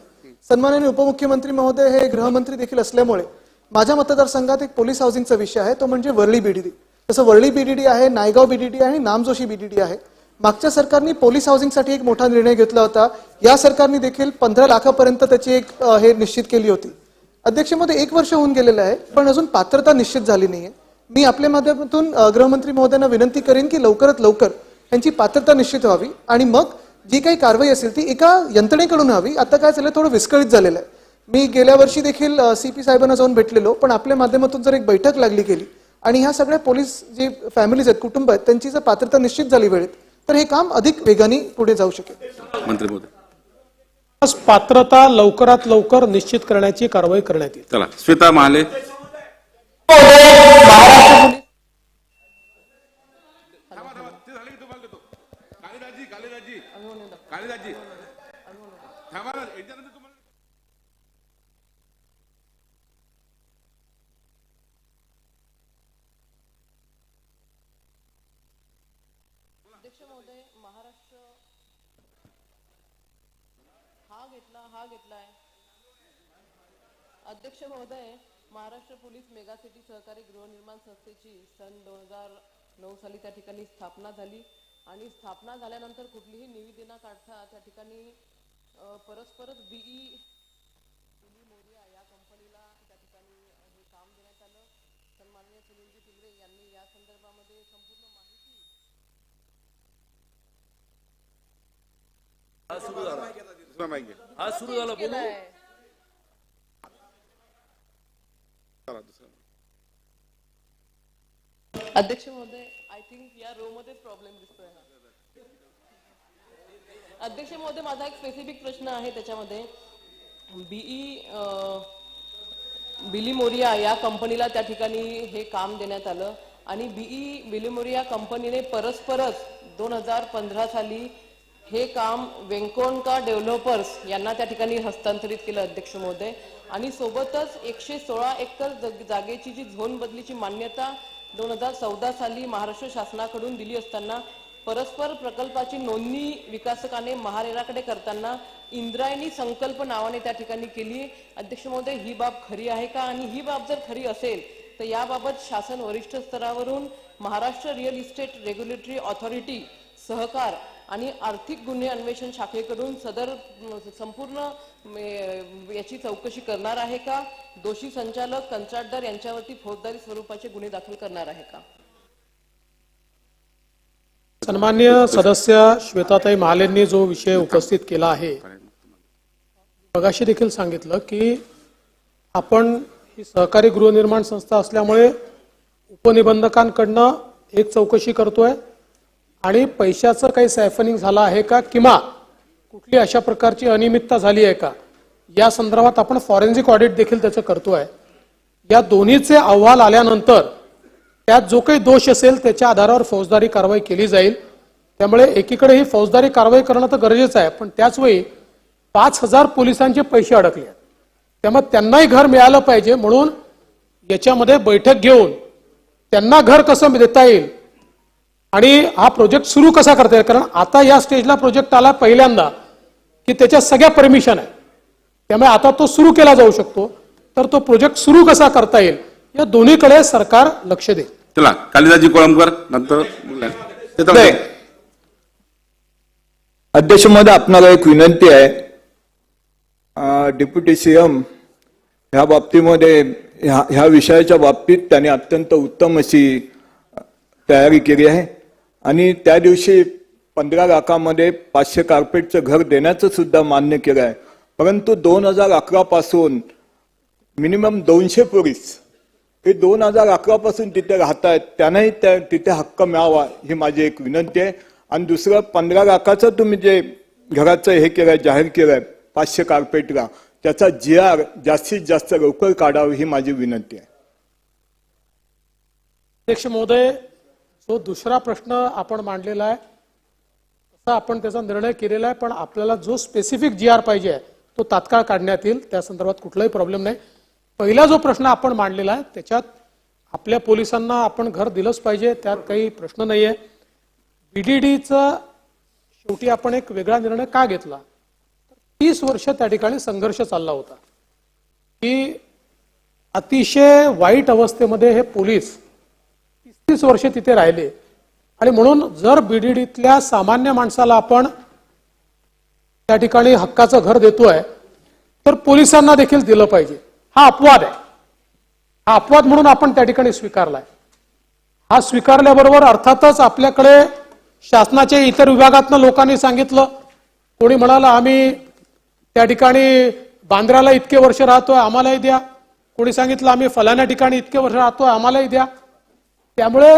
सन्माननीय उपमुख्यमंत्री महोदय हे गृहमंत्री देखील असल्यामुळे माझ्या मतदारसंघात एक पोलीस हाऊसिंगचा विषय आहे, तो म्हणजे वरळी बीडीडी. तसं वरळी बीडीडी आहे, नायगाव बीडीडी आहे आणि नामजोशी बीडीडी आहे. मागच्या सरकारने पोलीस हाऊसिंगसाठी एक मोठा निर्णय घेतला होता. या सरकारने देखील 15 लाखापर्यंत त्याची एक हे निश्चित केली होती. अध्यक्ष महोदय, 1 वर्ष होऊन गेलेलं आहे पण अजून पात्रता निश्चित झाली नाहीये. मी आपल्या माध्यमातून गृहमंत्री महोदयांना विनंती करेन की लवकरात लवकर त्यांची पात्रता निश्चित व्हावी आणि मग जी काही कारवाई असेल ती एका यंत्रणेकडून व्हावी. आता काय झालं, थोडं विस्कळीत झालेलं आहे. मी गेल्या वर्षी देखील सीपी साहेबांना जाऊन भेटलेलो, पण आपल्या माध्यमातून जर एक बैठक लागली गेली आणि ह्या सगळ्या पोलीस जे फॅमिलीज आहेत, कुटुंब आहेत, त्यांची जर पात्रता निश्चित झाली वेळेत तर हे काम अधिक वेगाने पुढे जाऊ शकेल. मंत्री महोदय, पात्रता लवकरात लवकर निश्चित करण्याची कारवाई करण्यात येईल. चला, श्वेता महाले. अध्यक्ष महोदय, महाराष्ट्र पोलीस मेगा सिटी सहकारी गृहनिर्माण संस्थेची सन 2009 साली त्या ठिकाणी स्थापना झाली आणि स्थापना झाल्यानंतर कुठलीही निविदा काढता त्या ठिकाणी परस्परच बिलिमोरिया या कंपनीला त्या ठिकाणी हे काम देण्यात आलं. सन्माननीय सुनीलजी टिंगरे यांनी या संदर्भामध्ये संपूर्ण माहिती सुरू झाला बोलू. अध्यक्ष महोदय, आय थिंक या रो मध्ये प्रॉब्लेम दिसतोय. अध्यक्ष महोदय, माझा एक स्पेसिफिक प्रश्न आहे त्याच्यामध्ये. बिलिमोरिया या कंपनीला त्या ठिकाणी हे काम देण्यात आलं आणि बिलिमोरिया कंपनीने परस्परच 2015 साली हे काम वेंकोनका डेव्हलपर्स यांना त्या ठिकाणी हस्तांतरित केलं अध्यक्ष महोदय. आणि सोबतच 116 एकर जागेची जी झोन बदलीची मान्यता 2014 साली महाराष्ट्र शासनाकडून दिली असताना परस्पर प्रकल्पाची नोंदणी विकासकाने महारेराकडे करताना इंद्रायणी संकल्प नावाने त्या ठिकाणी केली. अध्यक्ष महोदय, ही बाब खरी आहे का? आणि ही बाब जर खरी असेल तर याबाबत शासन वरिष्ठ स्तरावरून Maharashtra real estate regulatory authority, सहकार आणि आर्थिक गुन्हे अन्वेषण शाखेकडून सदर संपूर्ण याची चौकशी करणार आहे का? दोषी संचालक, कंत्राटदार यांच्यावरती फौजदारी स्वरूपाचे गुन्हे दाखल करणार आहे का? सन्मान्य सदस्य श्वेताताई महालेंनी जो विषय उपस्थित केला आहे, मगाशी देखील सांगितलं की आपण ही सहकारी गृहनिर्माण संस्था असल्यामुळे उपनिबंधकांकडनं एक चौकशी करतोय आणि पैशाचं काही सायफनिंग झालं आहे का किंवा कुठली अशा प्रकारची अनियमितता झाली आहे का या संदर्भात आपण फॉरेन्सिक ऑडिट देखील त्याचं करतोय. या दोन्हीचे अहवाल आल्यानंतर त्यात जो काही दोष असेल त्याच्या आधारावर फौजदारी कारवाई केली जाईल. त्यामुळे एकीकडे ही फौजदारी कारवाई करणं तर गरजेचं आहे, पण त्याचवेळी 5,000 पोलिसांचे पैसे अडकले आहेत, त्यामुळे त्यांनाही घर मिळालं पाहिजे. म्हणून याच्यामध्ये बैठक घेऊन त्यांना घर कसं देता येईल आणि हा प्रोजेक्ट सुरू कसा करता येईल, कारण आता या स्टेजला प्रोजेक्ट आला पहिल्यांदा की त्याच्या सगळ्या परमिशन आहे, त्यामुळे आता तो सुरू केला जाऊ शकतो. तर तो प्रोजेक्ट सुरू कसा करता येईल या दोन्हीकडे सरकार लक्ष देईल. चला, कालिदासजी कोळंबकर नंतर अध्यक्ष महोदय, आपणाला एक विनंती आहे. डेप्युटी सीएम ह्या बाबतीमध्ये ह्या विषयाच्या बाबतीत त्यांनी अत्यंत उत्तम अशी तयारी केली आहे आणि त्या दिवशी 15 लाखामध्ये 500 कार्पेटचं घर देण्याचं सुद्धा मान्य केलं आहे. परंतु 2011 पासून मिनिमम 200 पोलीस हे 2011 पासून तिथे राहत आहेत, त्यांनाही तिथे हक्क मिळावा ही माझी एक विनंती आहे. आणि दुसरं 15 लाखाचं तुम्ही जे घराचं हे केलंय, जाहीर केलंय 500 कार्पेटला, त्याचा GR जास्तीत जास्त लवकर काढावं ही माझी विनंती आहे. अध्यक्ष महोदय, जो दुसरा प्रश्न आपण मांडलेला आहे तसा आपण त्याचा निर्णय केलेला आहे, पण आपल्याला जो स्पेसिफिक GR पाहिजे तो तात्काळ काढण्यात येईल, त्या संदर्भात कुठलाही प्रॉब्लेम नाही. पहिला जो प्रश्न आपण मांडलेला आहे त्याच्यात आपल्या पोलिसांना आपण घर दिलंच पाहिजे, त्यात काही प्रश्न नाहीये. BDDचा शेवटी आपण एक वेगळा निर्णय का घेतला? 30 वर्ष त्या ठिकाणी संघर्ष चालला होता की अतिशय वाईट अवस्थेमध्ये हे पोलीस 30 वर्ष तिथे राहिले आणि म्हणून जर BDDतल्या सामान्य माणसाला आपण त्या ठिकाणी हक्काचं घर देतोय तर पोलिसांना देखील दिलं पाहिजे. हा अपवाद आहे, हा अपवाद म्हणून आपण त्या ठिकाणी स्वीकारलाय. हा स्वीकारल्याबरोबर अर्थातच आपल्याकडे शासनाच्या इतर विभागातनं लोकांनी सांगितलं, कोणी म्हणाला आम्ही त्या ठिकाणी बांद्राला इतके वर्ष राहतोय आम्हालाही द्या, कोणी सांगितलं आम्ही फलाण्या ठिकाणी इतके वर्ष राहतोय आम्हालाही द्या. त्यामुळे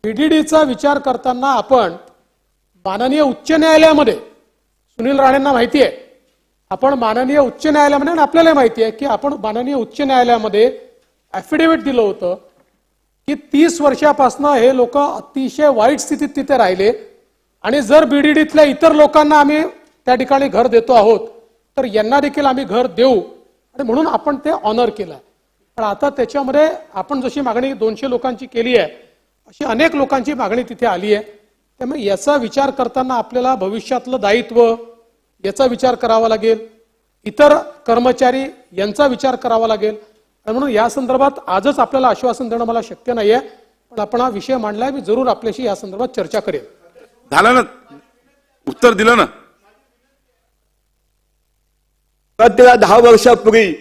BDDचा विचार करताना आपण माननीय उच्च न्यायालयामध्ये, सुनील राणेंना माहिती आहे, आपण माननीय उच्च न्यायालयामध्ये आणि आपल्याला माहिती आहे की आपण माननीय उच्च न्यायालयामध्ये ॲफिडेव्हिट दिलं होतं की 30 वर्षापासून हे लोक अतिशय वाईट स्थितीत तिथे राहिले आणि जर BDDतल्या इतर लोकांना आम्ही त्या ठिकाणी घर देतो आहोत तर यांना देखील आम्ही घर देऊ, आणि म्हणून आपण ते ऑनर केलं. पण आता त्याच्यामध्ये आपण जशी मागणी 200 लोकांची केली आहे अशी अनेक लोकांची मागणी तिथे आली आहे. त्यामुळे याचा विचार करताना आपल्याला भविष्यातलं दायित्व याचा विचार करावा लागेल, इतर कर्मचारी यांचा विचार करावा लागेल, आणि म्हणून या संदर्भात आजच आपल्याला आश्वासन देणं मला शक्य नाहीये, पण आपण हा विषय मांडलाय, मी जरूर आपल्याशी या संदर्भात चर्चा करेन. झालं ना, उत्तर दिलं ना. त्याला 10 वर्षापूर्वी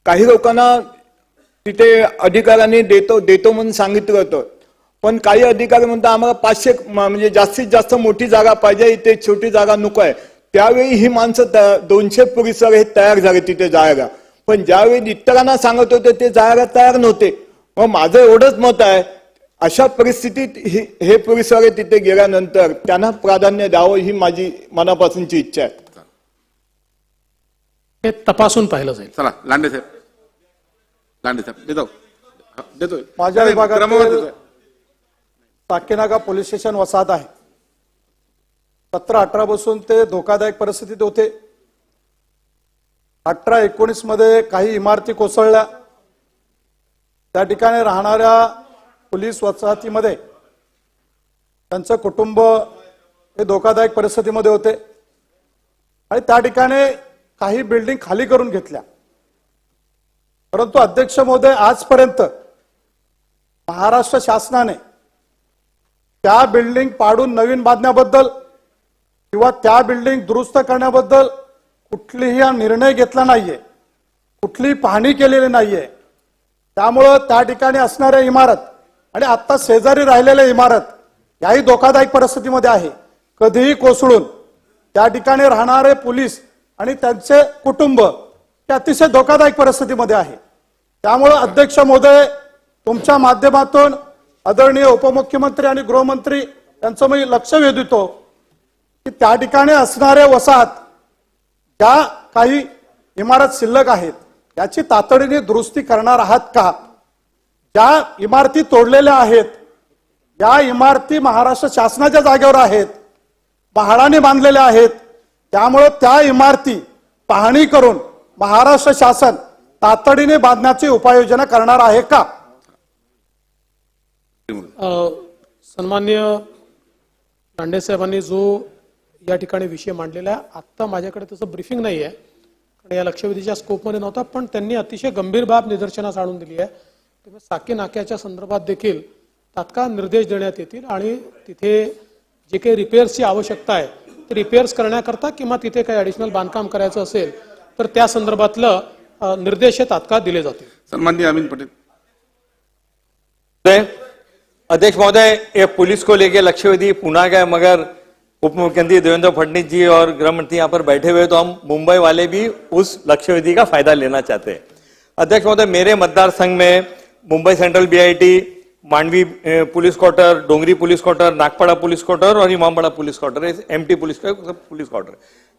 काही लोकांना तिथे अधिकाऱ्यांनी देतो म्हणून सांगितलं होतं, पण काही अधिकारी म्हणतात आम्हाला 500 म्हणजे जास्तीत जास्त मोठी जागा पाहिजे, इथे छोटी जागा नको आहे. त्यावेळी ही माणसं 200 पोलीस हे तयार झाले तिथे जायला, पण ज्यावेळी इतरांना सांगत होते ते जायला तयार नव्हते. मग माझं एवढंच मत आहे, अशा परिस्थितीत हे पोलीसवाले तिथे गेल्यानंतर त्यांना प्राधान्य द्यावं ही माझी मनापासूनची इच्छा आहे. हे तपासून पाहिलं जाईल. चला, लांडे साहेब देतो. माझ्या विभागात साकेनाका पोलीस स्टेशन वसाहत आहे. 17-18 पासून ते धोकादायक परिस्थितीत होते. 18-19 मध्ये काही इमारती कोसळल्या. त्या ठिकाणी राहणाऱ्या पोलीस वसाहतीमध्ये त्यांचं कुटुंब हे धोकादायक परिस्थितीमध्ये होते आणि त्या ठिकाणी काही बिल्डिंग खाली करून घेतल्या. परंतु अध्यक्ष महोदय, आजपर्यंत महाराष्ट्र शासनाने त्या बिल्डिंग पाडून नवीन बांधण्याबद्दल किंवा त्या बिल्डिंग दुरुस्त करण्याबद्दल कुठलीही निर्णय घेतला नाहीये, कुठलीही पाहणी केलेली नाहीये. त्यामुळं त्या ठिकाणी असणाऱ्या इमारत आणि आता शेजारी राहिलेल्या इमारत याही धोकादायक परिस्थितीमध्ये आहे. कधीही कोसळून त्या ठिकाणी राहणारे पोलीस आणि त्यांचे कुटुंब हे अतिशय धोकादायक परिस्थितीमध्ये आहे. त्यामुळे अध्यक्ष महोदय, तुमच्या माध्यमातून आदरणीय उपमुख्यमंत्री आणि गृहमंत्री यांचं मी लक्ष वेधतो की त्या ठिकाणी असणाऱ्या वसाहत ज्या काही इमारत शिल्लक आहेत याची तातडीने दुरुस्ती करणार आहात का? ज्या इमारती तोडलेल्या आहेत या इमारती महाराष्ट्र शासनाच्या जागेवर आहेत, म्हाडाने बांधलेल्या आहेत. त्यामुळे त्या इमारती पाहणी करून महाराष्ट्र शासन तातडीने बांधण्याची उपाययोजना करणार आहे का? सन्माननीय दांडे साहेबांनी जो या ठिकाणी विषय मांडलेला आहे, आत्ता माझ्याकडे तसं ब्रीफिंग नाही आहे कारण या लक्षवेधीच्या स्कोपमध्ये नव्हता, पण त्यांनी अतिशय गंभीर बाब निदर्शनास आणून दिली आहे. त्यामुळे साकी नाक्याच्या संदर्भात देखील तात्काळ निर्देश देण्यात येतील आणि तिथे जे काही रिपेअर्सची आवश्यकता आहे ते रिपेअर्स करण्याकरता किंवा तिथे काही ऍडिशनल बांधकाम करायचं असेल तर त्या संदर्भातलं निर्देश हे तात्काळ दिले जातील. सन्माननीय अमीन पटेल. अध्यक्ष महोदय, ये पुलिस को लेके लक्ष्यवेधी पुनः गए, मगर उप मुख्यमंत्री देवेंद्र फडणवीस जी और गृह मंत्री यहाँ पर बैठे हुए, तो हम मुंबई वाले भी उस लक्ष्यवेधी का फायदा लेना चाहते हैं. अध्यक्ष महोदय, मेरे मतदार संघ में Mumbai central BIT, Mandvi police quarter, Dongri police quarter, Nagpada police quarter और Imambada police quarter, MT police quarter,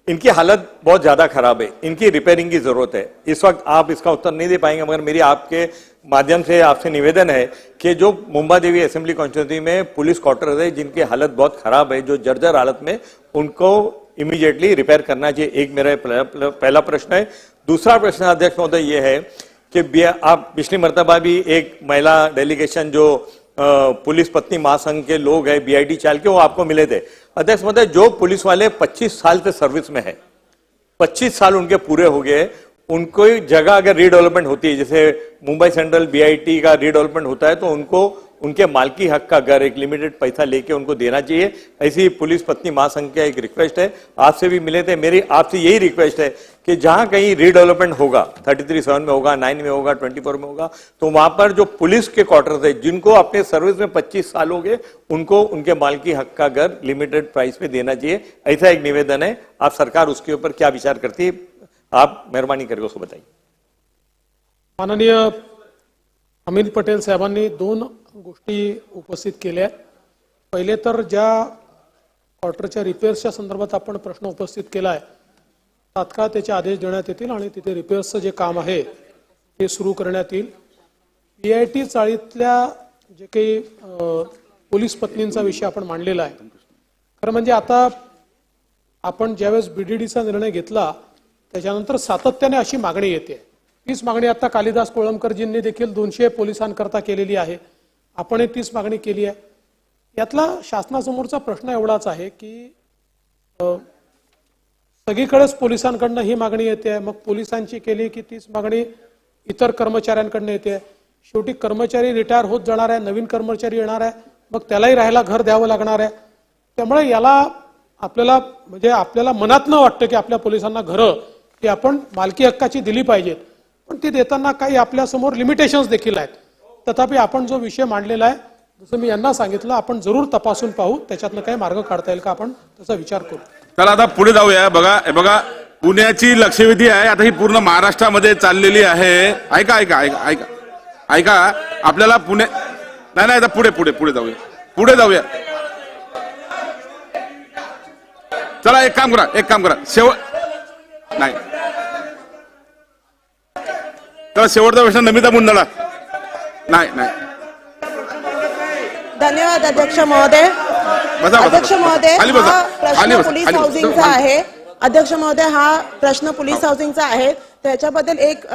इनकी हालत बहुत ज्यादा खराब है. इनकी रिपेयरिंग की जरूरत है. इस वक्त आप इसका उत्तर नहीं दे पाएंगे, मगर मेरी आपके माध्यम से आपसे निवेदन है कि जो मुंबा देवी असेंबली कॉन्स्टिट्यूंसी में पुलिस क्वार्टर है जिनकी हालत बहुत खराब है, जो जर्जर हालत में, उनको इमीडिएटली रिपेयर करना चाहिए. एक मेरा पहला प्रश्न है. दूसरा प्रश्न अध्यक्ष महोदय ये है कि आप पिछली मर्तबा भी एक महिला डेलीगेशन जो पुलिस पत्नी महासंघ के लोग हैं, बीआईटी चाल के, वो आपको मिले थे. अध्यक्ष महोदय, जो पुलिस वाले 25 साल से सर्विस में है, 25 साल उनके पूरे हो गए, उनको जगह अगर रीडेवलपमेंट होती है, जैसे मुंबई सेंट्रल बीआईटी का रीडेवलपमेंट होता है, तो उनको उनके मालकी हक का घर एक लिमिटेड पैसा लेके उनको देना चाहिए. ऐसी पुलिस पत्नी महासंघ का एक रिक्वेस्ट है. आपसे भी मिले थे. मेरी आपसे यही रिक्वेस्ट है कि जहां कहीं रीडेवलपमेंट होगा, 33(7) में होगा, 9 में होगा, 24 में होगा, तो वहां पर जो पुलिस के क्वार्टर्स है जिनको अपने सर्विस में 25 साल हो गए, उनको उनके मालकी हक का घर लिमिटेड प्राइस पे देना चाहिए. ऐसा एक निवेदन है. आप सरकार उसके ऊपर क्या विचार करती है, आप मेहरबानी करके उसको बताइए. माननीय अमीन पटेल साहेबांनी दोन गोष्टी उपस्थित केल्या. पहिले तर ज्या क्वार्टरच्या रिपेअर्सच्या संदर्भात आपण प्रश्न उपस्थित केला आहे, तात्काळ त्याचे आदेश देण्यात येतील आणि तिथे रिपेअर्सचं जे काम आहे ते सुरू करण्यात येईल. बीआयटी चाळीतल्या जे काही पोलीस पत्नींचा विषय आपण मांडलेला आहे, खरं म्हणजे आता आपण ज्यावेळेस बीडीडीचा निर्णय घेतला त्याच्यानंतर सातत्याने अशी मागणी येते. तीच मागणी आता कालिदास कोळंबकरजींनी देखील 200 पोलिसांकरता केलेली आहे. आपण तीच मागणी केली आहे. यातला शासनासमोरचा प्रश्न एवढाच आहे की सगळीकडेच पोलिसांकडनं ही मागणी येते, मग पोलिसांची केली की तीच मागणी इतर कर्मचाऱ्यांकडनं येते. शेवटी कर्मचारी रिटायर होत जाणार आहे, नवीन कर्मचारी येणार आहे, मग त्यालाही राहायला घर द्यावं लागणार आहे. त्यामुळे याला आपल्याला मनातनं वाटतं की आपल्या पोलिसांना घरं ती आपण मालकी हक्काची दिली पाहिजेत, पण ती देताना काही आपल्यासमोर लिमिटेशन्स देखील आहेत. तथापि आपण जो विषय मांडलेला आहे, जसं मी यांना सांगितलं, आपण जरूर तपासून पाहू, त्याच्यातनं काही मार्ग काढता येईल का आपण त्याचा विचार करू. चला आता पुढे जाऊया. बघा पुण्याची लक्षवेधी आहे, आता ही पूर्ण महाराष्ट्रामध्ये चाललेली आहे. ऐका आपल्याला पुणे नाही आता पुढे जाऊया. चला एक काम करा शेवट नाही, तर शेवटचा प्रश्न नमिता मुंदडा. नाही धन्यवाद अध्यक्ष महोदय. बसा, अध्यक्ष बसा. महोदय खाली बसा. हा खाली प्रश्न बसा. पोलीस खाली बसा. हाऊसिंगचा आहे. अध्यक्ष महोदय हा प्रश्न पोलीस हाऊसिंगचा आहे. त्याच्याबद्दल एक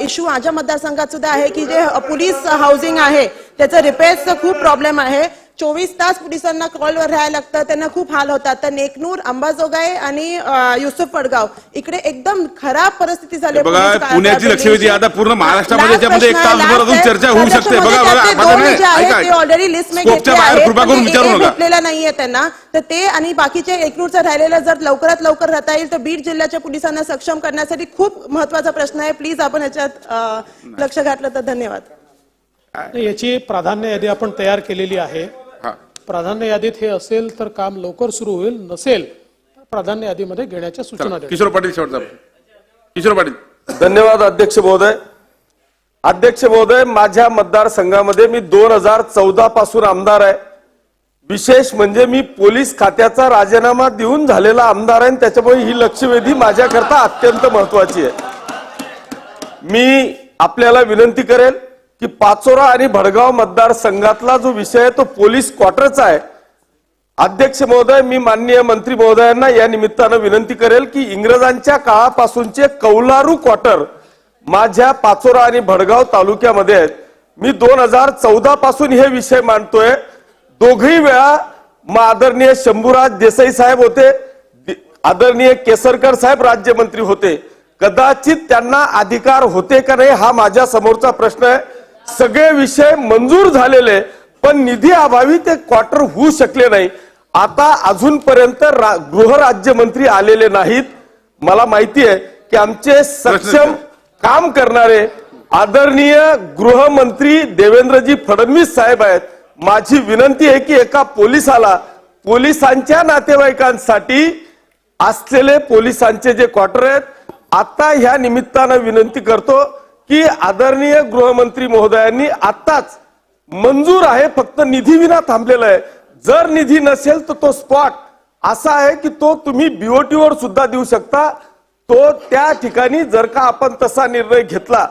इश्यू माझ्या मतदारसंघात सुद्धा आहे की जे पोलीस हाऊसिंग आहे त्याचं रिपेअर्सचा खूप प्रॉब्लेम आहे. 24 तास पोलिसांना कॉलवर राहायला लागतं, त्यांना खूप हाल होतात. तर नेकनूर, अंबाजोगाई आणि युसुफ पडगाव इकडे एकदम खराब परिस्थिती झाली. बघा पुण्याची लक्षवेधी आता पूर्ण महाराष्ट्रामध्ये याच्यामध्ये एक तासभर अजून चर्चा होऊ शकते. बघा ऑलरेडी लिस्ट मध्ये भेटलेला नाहीये त्यांना. तर ते आणि बाकीचे एकनूरचं राहिलेलं जर लवकरात लवकर राहता येईल तर बीड जिल्ह्याच्या पोलिसांना सक्षम करण्यासाठी खूप महत्वाचा प्रश्न आहे. प्लीज आपण याच्यात लक्ष घातलं तर धन्यवाद. याची प्राधान्य यादी आपण तयार केलेली आहे. प्राधान्य यादीत हे असेल तर काम लवकर सुरू होईल, नसेल तर प्राधान्य यादीमध्ये घेण्याच्या सूचना द्या. किशोर पाटील शेवटचा. किशोर पाटील. धन्यवाद अध्यक्ष महोदय. अध्यक्ष महोदय, माझ्या मतदारसंघामध्ये मी 2014 पासून आमदार आहे. विशेष म्हणजे मी पोलीस खात्याचा राजीनामा देऊन झालेला आमदार आहे. त्याच्यामुळे ही लक्षवेधी माझ्याकरता अत्यंत महत्वाची आहे. मी आपल्याला विनंती करेल की पाचोरा आणि भडगाव मतदारसंघातला जो विषय आहे तो पोलीस क्वार्टरचा आहे. अध्यक्ष महोदय, मी माननीय मंत्री महोदयांना या निमित्तानं विनंती करेल की इंग्रजांच्या काळापासूनचे कौलारू क्वार्टर माझ्या पाचोरा आणि भडगाव तालुक्यामध्ये आहेत. मी 2014 पासून हे विषय मांडतोय. दोघही वेळा आदरणीय शंभूराज देसाई साहेब होते, आदरणीय केसरकर साहेब राज्यमंत्री होते. कदाचित त्यांना अधिकार होते का नाही हा माझ्या समोरचा प्रश्न आहे. सगळे विषय मंजूर झालेले पण निधी अभावी ते क्वार्टर होऊ शकले नाही. आता अजूनपर्यंत गृहराज्यमंत्री आलेले नाहीत. मला माहिती आहे की आमचे सक्षम काम करणारे आदरणीय गृहमंत्री देवेंद्रजी फडणवीस साहेब आहेत. माझी विनंती आहे की एका पोलिसाला पोलिसांच्या नातेवाईकांसाठी असलेले पोलिसांचे जे क्वार्टर आहेत, आता ह्या निमित्तानं विनंती करतो की आदरणीय गृहमंत्री महोदयांनी आताच मंजूर आहे, फक्त निधी विना थांबलेला आहे. जर निधी नसेल तर तो स्पॉट असा आहे की तो तुम्ही बीओटीवर सुद्धा देऊ शकता. तो त्या ठिकाणी जर का आपण तसा निर्णय घेतला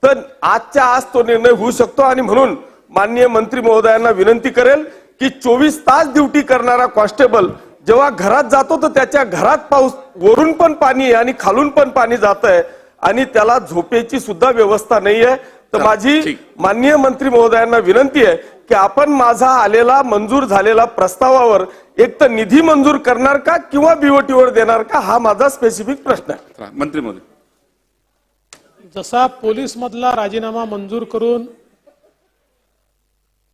तर आजच्या आज तो निर्णय होऊ शकतो. आणि म्हणून माननीय मंत्री महोदयांना विनंती करेल की 24 तास ड्युटी करणारा कॉन्स्टेबल जेव्हा घरात जातो तर त्याच्या घरात पाऊस वरून पण पाणी आहे आणि खालून पण पाणी जात आहे आणि त्याला झोपेची सुद्धा व्यवस्था नाही आहे. तर माझी माननीय मंत्री महोदयांना विनंती आहे की आपण माझा आलेला मंजूर झालेला प्रस्तावावर एक तर निधी मंजूर करणार का किंवा बीओटीवर देणार का हा माझा स्पेसिफिक प्रश्न आहे. मंत्री महोदय, जसा पोलीस मधला राजीनामा मंजूर करून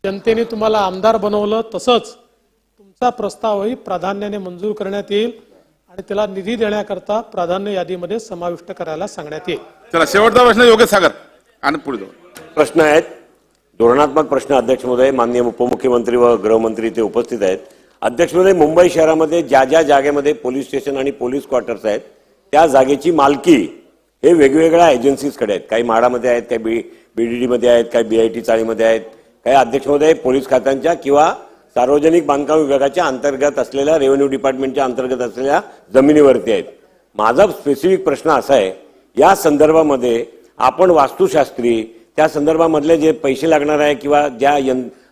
जनतेने तुम्हाला आमदार बनवलं तसंच तुमचा प्रस्तावही प्राधान्याने मंजूर करण्यात येईल आणि त्याला निधी देण्याकरता प्राधान्य यादीमध्ये समाविष्ट करायला सांगण्यात येईल. चला शेवटचा प्रश्न योगेश सागर आणि पुढे जाऊ. प्रश्न आहेत, धोरणात्मक प्रश्न. अध्यक्ष महोदय, माननीय उपमुख्यमंत्री व गृहमंत्री ते उपस्थित आहेत. अध्यक्ष महोदय, मुंबई शहरामध्ये ज्या ज्या जागेमध्ये पोलीस स्टेशन आणि पोलीस क्वार्टर्स आहेत त्या जागेची मालकी हे वेगवेगळ्या एजन्सीजकडे आहेत. काही म्हाडामध्ये आहेत, काही बीडीडी मध्ये आहेत, काही बीआयटी चाळीमध्ये आहेत, काही अध्यक्ष महोदय पोलीस खात्यांच्या किंवा सार्वजनिक बांधकाम विभागाच्या अंतर्गत असलेल्या रेव्हेन्यू डिपार्टमेंटच्या अंतर्गत असलेल्या जमिनीवरती आहेत. माझा स्पेसिफिक प्रश्न असा आहे, या संदर्भामध्ये आपण वास्तुशास्त्री त्या संदर्भामधले जे पैसे लागणार आहे किंवा ज्या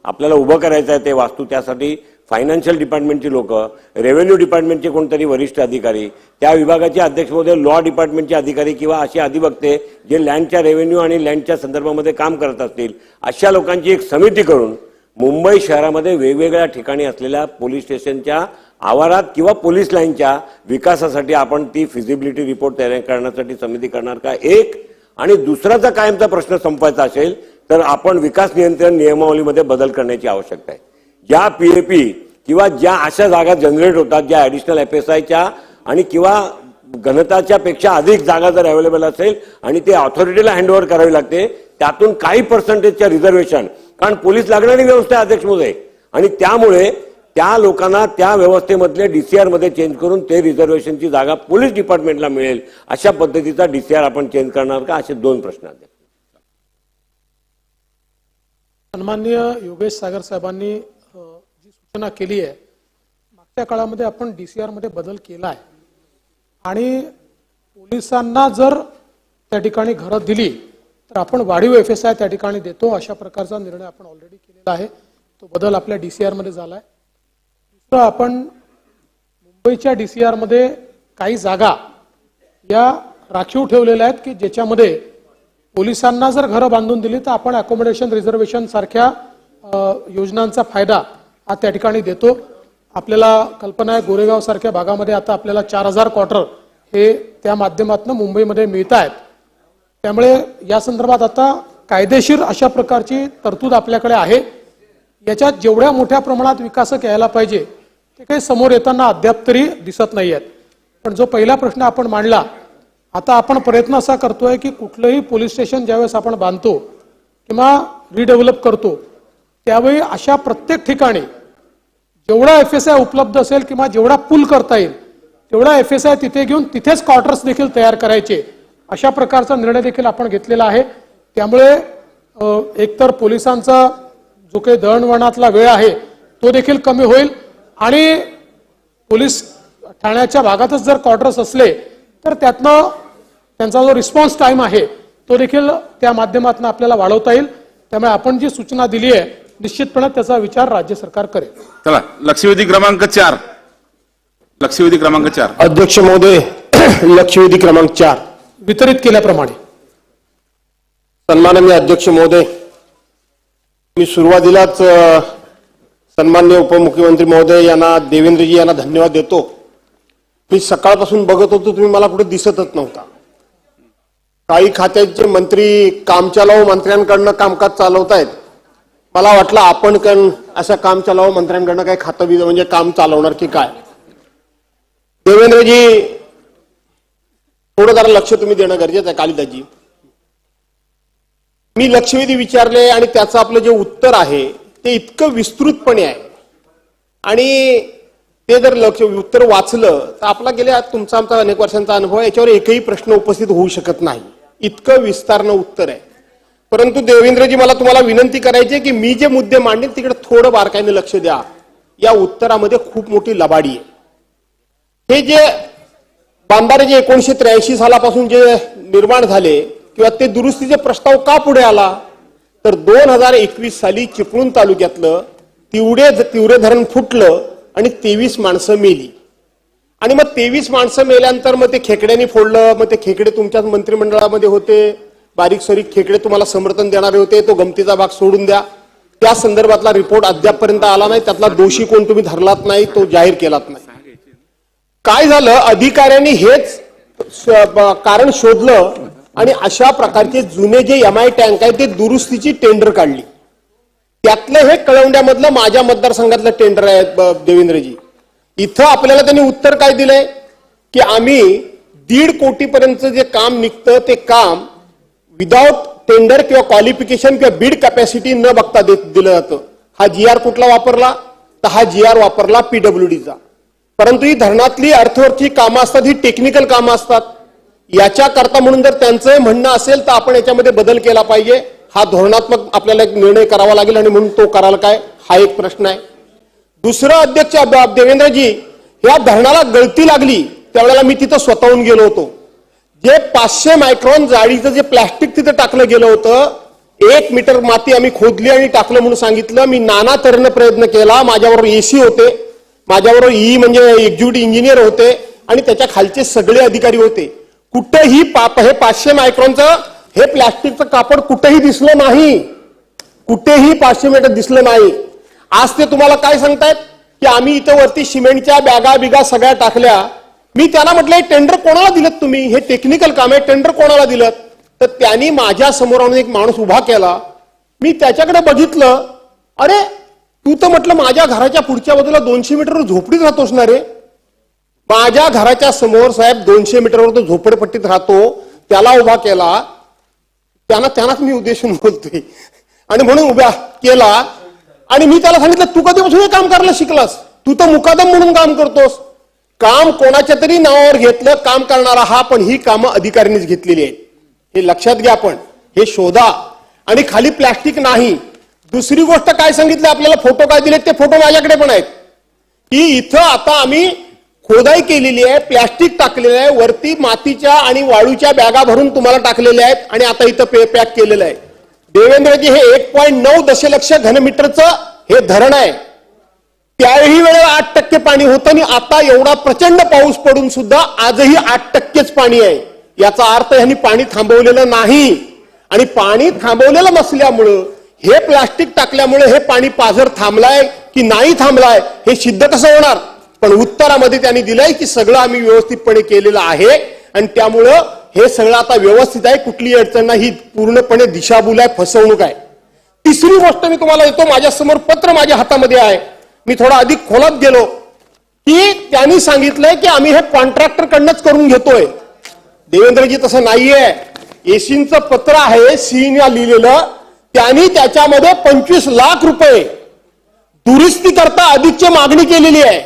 आपल्याला उभं करायचं आहे ते वास्तू, त्यासाठी फायनान्शियल डिपार्टमेंटची लोक, रेव्हेन्यू डिपार्टमेंटचे कोणतरी वरिष्ठ अधिकारी, त्या विभागाचे अध्यक्ष महोदय लॉ डिपार्टमेंटचे अधिकारी किंवा असे अधिवक्ते जे लँडच्या रेव्हेन्यू आणि लँडच्या संदर्भामध्ये काम करत असतील, अशा लोकांची एक समिती करून मुंबई शहरामध्ये वेगवेगळ्या ठिकाणी असलेल्या पोलीस स्टेशनच्या आवारात किंवा पोलीस लाईनच्या विकासासाठी आपण ती फिजिबिलिटी रिपोर्ट तयार करण्यासाठी समिती करणार का? एक. आणि दुसराचा कायमचा प्रश्न संपवायचा असेल तर आपण विकास नियंत्रण नियमावलीमध्ये बदल करण्याची आवश्यकता आहे. ज्या पीएपी किंवा ज्या अशा जागा जनरेट होतात ज्या ऍडिशनल एफएसआयच्या आणि किंवा घनताच्या पेक्षा अधिक जागा जर अवेलेबल असेल आणि ते ऑथॉरिटीला हँडओव्हर करावी लागते, त्यातून काही पर्सेंटेजच्या रिझर्वेशन, कारण पोलीस लागणारी व्यवस्था आहे अध्यक्ष महोदय, आणि त्यामुळे त्या लोकांना त्या व्यवस्थेमधले डीसीआर मध्ये चेंज करून ते रिझर्वेशनची जागा पोलीस डिपार्टमेंटला मिळेल अशा पद्धतीचा डीसीआर आपण चेंज करणार का? असे दोन प्रश्न आहेत. सन्माननीय योगेश सागर साहेबांनी जी सूचना केली आहे, मागच्या काळामध्ये आपण डीसीआर मध्ये बदल केला आहे आणि पोलिसांना जर त्या ठिकाणी घरं दिली तर आपण वाढीव एफएसआय त्या ठिकाणी देतो, अशा प्रकारचा निर्णय आपण ऑलरेडी केलेला आहे. तो बदल आपल्या डीसीआर मध्ये झालाय. दुसरं, आपण मुंबईच्या DCR मध्ये काही जागा या राखीव ठेवलेल्या आहेत की ज्याच्यामध्ये पोलिसांना जर घरं बांधून दिली तर आपण अकोमोडेशन रिझर्वेशन सारख्या योजनांचा फायदा हा त्या ठिकाणी देतो. आपल्याला कल्पना आहे गोरेगाव सारख्या भागामध्ये आता आपल्याला 4000 क्वार्टर हे त्या माध्यमातून मुंबईमध्ये मिळत आहेत. त्यामुळे या संदर्भात आता कायदेशीर अशा प्रकारची तरतूद आपल्याकडे आहे. याच्यात जेवढ्या मोठ्या प्रमाणात विकासक यायला पाहिजे ते काही समोर येताना अद्याप तरी दिसत नाही आहेत. पण जो पहिला प्रश्न आपण मांडला, आता आपण प्रयत्न असा करतोय की कुठलंही पोलीस स्टेशन ज्यावेळेस आपण बांधतो किंवा रिडेव्हलप करतो त्यावेळी अशा प्रत्येक ठिकाणी जेवढा FSI उपलब्ध असेल किंवा जेवढा पूल करता येईल तेवढा FSI तिथे घेऊन तिथेच क्वार्टर्स देखील तयार करायचे, अशा प्रकारचा निर्णय देखील आपण घेतलेला आहे. त्यामुळे एकतर पोलिसांचा जो काही दळणवळणातला वेळ आहे तो देखील कमी होईल आणि पोलीस ठाण्याच्या भागातच जर क्वार्टर्स असले तर त्यातनं त्यांचा जो रिस्पॉन्स टाइम आहे तो देखील त्या माध्यमातून आपल्याला वाढवता येईल. त्यामुळे आपण जी सूचना दिली आहे निश्चितपणे त्याचा विचार राज्य सरकार करेल. चला, लक्षवेधी क्रमांक 4. लक्षवेधी क्रमांक 4. अध्यक्ष महोदय, लक्षवेधी क्रमांक 4 वितरित केल्याप्रमाणे. सन्माननीय अध्यक्ष महोदय, मी सुरुवातीलाच सन्माननीय उपमुख्यमंत्री महोदय यांना, देवेंद्रजी यांना धन्यवाद देतो. मी सकाळपासून बघत होतो, तुम्ही मला कुठे दिसतच नव्हता. काही खात्यांचे मंत्री कामचालाऊ मंत्र्यांकडनं कामकाज चालवतायत. मला वाटलं आपण असं कामचालाऊ मंत्र्यांकडनं काही खातं म्हणजे काम चालवणार की काय. देवेंद्रजी, थोडं जरा लक्ष तुम्ही देणं गरजेचं आहे. कालिदासजी, मी लक्षवेधी विचारले आणि त्याचं आपलं जे उत्तर आहे ते इतकं विस्तृतपणे आहे आणि ते जर उत्तर वाचलं तर आपला गेल्या तुमचा आमचा अनेक वर्षांचा अनुभव आहे, याच्यावर एकही प्रश्न उपस्थित होऊ शकत नाही, इतकं विस्तारनं उत्तर आहे. परंतु देवेंद्रजी, मला तुम्हाला विनंती करायची आहे की मी जे मुद्दे मांडेल तिकडे थोडं बारकाईने लक्ष द्या. या उत्तरामध्ये खूप मोठी लबाडी आहे. हे जे बांधारे जे 1983 सालापासून जे निर्माण झाले किंवा ते दुरुस्तीचे प्रस्ताव का पुढे आला तर 2021 साली चिपळूण तालुक्यातलं तिवरे धरण फुटलं आणि 23 माणसं मेली. आणि मग 23 माणसं मेल्यानंतर मग ते खेकड्यांनी फोडलं. मग ते खेकडे तुमच्याच मंत्रिमंडळामध्ये होते, बारीक सारीक खेकडे तुम्हाला समर्थन देणारे होते. तो गमतीचा भाग सोडून द्या. त्या संदर्भातला रिपोर्ट अद्यापपर्यंत आला नाही, त्यातला दोषी कोण तुम्ही धरलात नाही, तो जाहीर केलात नाही. काय झालं, अधिकाऱ्यांनी हेच कारण शोधलं आणि अशा प्रकारचे जुने जे MI टँक आहे ते दुरुस्तीची टेंडर काढली. त्यातलं हे कळवंड्यामधलं माझ्या मतदारसंघातलं टेंडर आहे देवेंद्रजी. इथं आपल्याला त्यांनी उत्तर काय दिलंय की आम्ही 1.5 कोटीपर्यंत जे काम निघतं ते काम विदाउट टेंडर किंवा क्वालिफिकेशन किंवा बीड कॅपॅसिटी न बघता दिलं जातं. हा GR कुठला वापरला तर हा GR वापरला PWDचा. परंतु ही धरणातली अर्थवरची कामं असतात, ही टेक्निकल कामं असतात. याच्याकरता म्हणून जर त्यांचं म्हणणं असेल तर आपण याच्यामध्ये बदल केला पाहिजे. हा धोरणात्मक आपल्याला एक निर्णय करावा लागेल आणि म्हणून तो कराल काय, हा एक प्रश्न आहे. दुसरं, अध्यक्ष देवेंद्रजी, या धरणाला गळती लागली त्यावेळेला मी तिथं स्वतःहून गेलो होतो. जे 500 मायक्रॉन जाळीचं जे प्लास्टिक तिथं टाकलं गेलं होतं, 1 मीटर माती आम्ही खोदली आणि टाकलं म्हणून सांगितलं. मी नाना तऱ्हेने प्रयत्न केला. माझ्याबरोबर AC होते, माझ्याबरोबर म्हणजे एक्झिक्युटिव्ह इंजिनियर होते आणि त्याच्या खालचे सगळे अधिकारी होते. कुठेही हे 500 मायक्रॉनचं हे प्लास्टिकचं कापड कुठेही दिसलं नाही, कुठेही 500 मीटर दिसलं नाही. आज ते तुम्हाला काय सांगतायत की आम्ही इथं वरती सिमेंटच्या बॅगा सगळ्या टाकल्या. मी त्यांना म्हटलं टेंडर कोणाला दिलं तुम्ही, हे टेक्निकल काम आहे, टेंडर कोणाला दिलं. तर त्यांनी माझ्या समोर आणून एक माणूस उभा केला. मी त्याच्याकडे बघितलं, अरे तू तर म्हटलं माझ्या घराच्या पुढच्या बाजूला 200 मीटरवर झोपडीत राहतोस ना रे. माझ्या घराच्या समोर साहेब 200 मीटरवर तो झोपडपट्टीत राहतो, त्याला उभा केला. त्यांनाच मी उद्देशून बोलतोय आणि म्हणून उभा केला. आणि मी त्याला सांगितलं, तू कधीपासून हे काम करायला शिकलास, तू तर मुकादम म्हणून काम करतोस. काम कोणाच्या तरी नावावर घेतलं, काम करणारा हा, पण ही कामं अधिकाऱ्यांनीच घेतलेली आहेत. हे लक्षात घ्या. आपण हे शोधा. आणि खाली प्लास्टिक नाही. दुसरी गोष्ट काय सांगितलं आपल्याला, फोटो काय दिलेत ते फोटो माझ्याकडे पण आहेत की इथं आता आम्ही खोदाई केलेली आहे, प्लास्टिक टाकलेलं आहे, वरती मातीच्या आणि वाळूच्या बॅगा भरून तुम्हाला टाकलेल्या आहेत आणि आता इथं पॅक केलेलं आहे. देवेंद्रजी, हे 1.9 दशलक्ष घनमीटरचं हे धरण आहे. त्याही वेळेला 8% पाणी होतं आणि आता एवढा प्रचंड पाऊस पडून सुद्धा आजही 8%च पाणी आहे. याचा अर्थ यांनी पाणी थांबवलेलं नाही. आणि पाणी थांबवलेलं नसल्यामुळं हे प्लास्टिक टाकल्यामुळे हे पाणी पाझर थांबलाय की नाही थांबलाय हे सिद्ध कसं होणार. पण उत्तरामध्ये त्यांनी दिलंय की सगळं आम्ही व्यवस्थितपणे केलेलं आहे आणि त्यामुळं हे सगळं आता व्यवस्थित आहे. कुठली अडचण नाही. ही पूर्णपणे दिशाभूल आहे, फसवणूक आहे. तिसरी गोष्ट मी तुम्हाला देतो. माझ्यासमोर पत्र माझ्या हातामध्ये आहे. मी थोडा अधिक खोलात गेलो की त्यांनी सांगितलंय की आम्ही हे कॉन्ट्रॅक्टर कडनंच करून घेतोय. देवेंद्रजी तसं नाहीये. एसींचं पत्र आहे, सीने लिहिलेलं. त्यांनी त्याच्यामध्ये 25 लाख रुपये दुरुस्ती करता अधिकची मागणी केलेली आहे.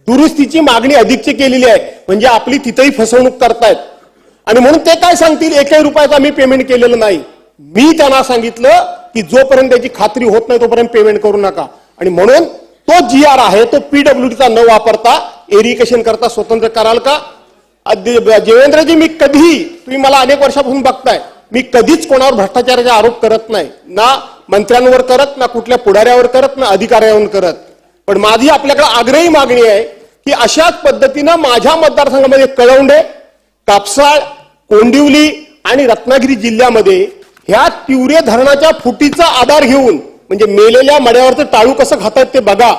दुरुस्तीची मागणी अधिकची केलेली आहे. म्हणजे आपली तिथेही फसवणूक करतायत. आणि म्हणून ते काय सांगतील 1 रुपयाचा मी पेमेंट केलेलं नाही. मी त्यांना सांगितलं की जोपर्यंत त्याची खात्री होत नाही तोपर्यंत पेमेंट करू नका. आणि म्हणून तो GR आहे तो PWDचा न वापरता इरिगेशन करता स्वतंत्र कराल का. देवेंद्रजी मी कधीही, तुम्ही मला अनेक वर्षापासून बघताय, मी कधीच कोणावर भ्रष्टाचाराचा आरोप करत नाही. ना मंत्र्यांवर करत, ना कुठल्या पुढाऱ्यावर करत, ना अधिकाऱ्यांवर करत. पण माझी आपल्याकडे आग्रही मागणी आहे की अशाच पद्धतीनं माझ्या मतदारसंघामध्ये कळवंडे, कापसाळ, कोंडिवली आणि रत्नागिरी जिल्ह्यामध्ये ह्या तिवरे धरणाच्या फुटीचा आधार घेऊन, म्हणजे मेलेल्या मड्यावरचं टाळू कसं खातात ते बघा,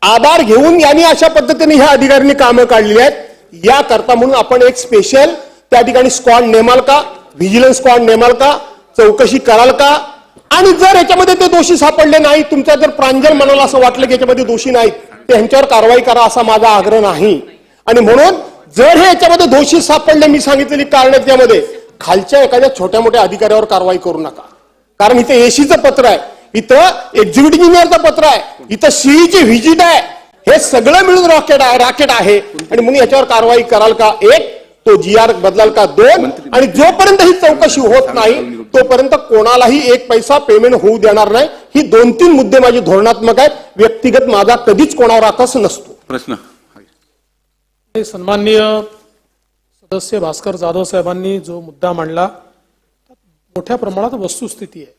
आधार घेऊन यांनी अशा पद्धतीने ह्या अधिकाऱ्यांनी कामं काढली आहेत. याकरता म्हणून आपण एक स्पेशल त्या ठिकाणी स्क्वॉड नेमाल का, व्हिजिलन्स स्क्वॉड नेमाल का, चौकशी कराल का. आणि जर याच्यामध्ये ते दोषी सापडले नाही, तुमच्या जर प्रांजल मनाला असं वाटलं की याच्यामध्ये दोषी नाहीत, ते ह्यांच्यावर कारवाई करा असा माझा आग्रह नाही. आणि म्हणून जर हे याच्यामध्ये दोषी सापडले, मी सांगितलेली कारण त्यामध्ये, खालच्या एखाद्या छोट्या मोठ्या अधिकाऱ्यावर कारवाई करू नका. कारण इथे एसीचं पत्र आहे, इथं एक्झिक्युटिव्ह इंजिनियरचं पत्र आहे, इथं सीईची व्हिजिट आहे. हे सगळं मिळून राकेट आहे. आणि म्हणून याच्यावर कारवाई कराल का 1, तो GR बदलाल का 2, आणि जोपर्यंत ही चौकशी होत नाही तोपर्यंत कोणालाही 1 पैसा पेमेंट होऊ देणार नाही. ही 2-3 मुद्दे माझे धोरणात्मक आहेत. व्यक्तिगत माझा कधीच कोणावर आकस नसतो. प्रश्न सन्माननीय सदस्य भास्कर जाधव साहेबांनी जो मुद्दा मांडला मोठ्या प्रमाणात वस्तुस्थिती आहे.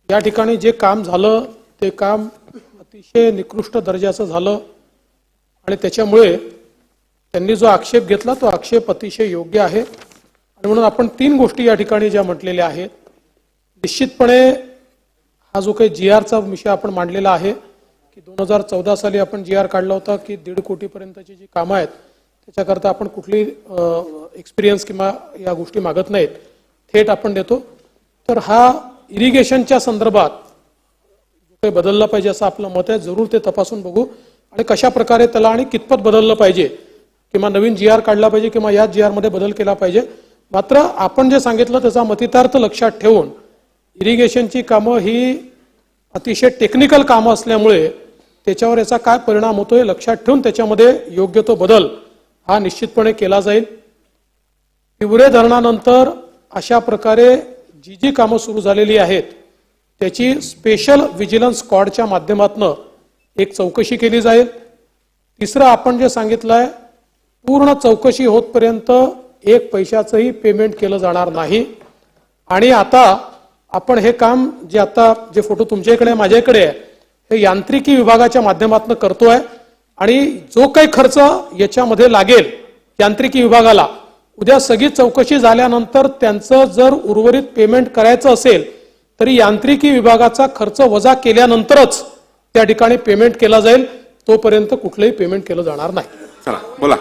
या ठिकाणी जे काम झालं ते काम अतिशय निकृष्ट दर्जाचं झालं आणि त्याच्यामुळे त्यांनी जो आक्षेप घेतला तो आक्षेप अतिशय योग्य आहे. आणि म्हणून आपण 3 गोष्टी या ठिकाणी ज्या म्हटलेल्या आहेत, निश्चितपणे हा जो काही GRचा विषय आपण मांडलेला आहे की 2014 साली आपण GR काढला होता की 1.5 कोटीपर्यंतची जी कामं आहेत त्याच्याकरता आपण कुठली एक्सपिरियन्स किंवा या गोष्टी मागत नाहीत, थेट आपण देतो. तर हा इरिगेशनच्या संदर्भात जो काही बदलला पाहिजे असं आपलं मत आहे. जरूर ते तपासून बघू आणि कशा प्रकारे त्याला आणि कितपत बदललं पाहिजे, किंवा नवीन GR काढला पाहिजे किंवा या GR मध्ये बदल केला पाहिजे. मात्र आपण जे सांगितलं त्याचा मतितार्थ लक्षात ठेवून इरिगेशनची कामं ही अतिशय टेक्निकल कामं असल्यामुळे त्याच्यावर याचा काय परिणाम होतोय लक्षात ठेवून त्याच्यामध्ये योग्य तो बदल हा निश्चितपणे केला जाईल. तिवरे धरणानंतर अशा प्रकारे जी कामं सुरू झालेली आहेत त्याची स्पेशल व्हिजिलन्स स्क्वॉडच्या माध्यमातून एक चौकशी केली जाईल. तिसरं आपण जे सांगितलंय, पूर्ण चौकशी होतपर्यंत 1 पैशाचंही पेमेंट केलं जाणार नाही. आणि आता आपण हे काम जे आता जे फोटो तुमच्याकडे माझ्याकडे आहे हे यांत्रिकी विभागाच्या माध्यमातून करतोय. आणि जो काही खर्च याच्यामध्ये लागेल यांत्रिकी विभागाला, उद्या सगळी चौकशी झाल्यानंतर त्यांचं जर उर्वरित पेमेंट करायचं असेल तरी यांत्रिकी विभागाचा खर्च वजा केल्यानंतरच त्या ठिकाणी पेमेंट केला जाईल. तोपर्यंत कुठलंही पेमेंट केलं जाणार नाही. चला बोला.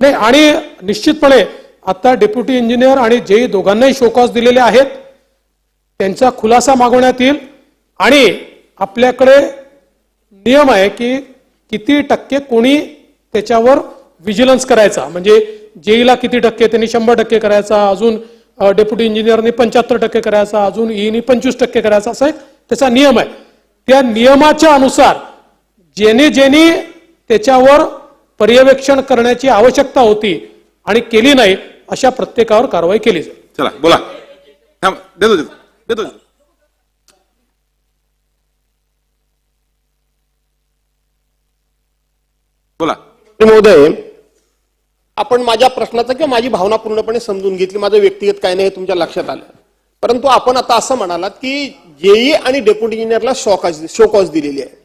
नाही, आणि निश्चितपणे आता डेप्युटी इंजिनियर आणि जेई दोघांनाही शोकॉज दिलेले आहेत. त्यांचा खुलासा मागवण्यात येईल. आणि आपल्याकडे नियम आहे की किती टक्के कोणी त्याच्यावर व्हिजिलन्स करायचा, म्हणजे जेईला किती टक्के, त्यांनी 100% करायचा, अजून डेप्युटी इंजिनियरने 75% करायचा, अजून ईनी 25% करायचा, असा एक त्याचा नियम आहे. त्या नियमाच्या अनुसार ज्याने त्याच्यावर पर्यवेक्षण करण्याची आवश्यकता होती आणि केली नाही अशा प्रत्येकावर कारवाई केली जाईल. चला बोला. देतो. बोला. महोदय, आपण माझ्या प्रश्नाचा किंवा माझी भावना पूर्णपणे समजून घेतली. माझं व्यक्तिगत काय नाही हे तुमच्या लक्षात आलं. परंतु आपण आता असं म्हणालात की जेई आणि डेप्युटी इंजिनियरला शोकॉज दिलेली आहे.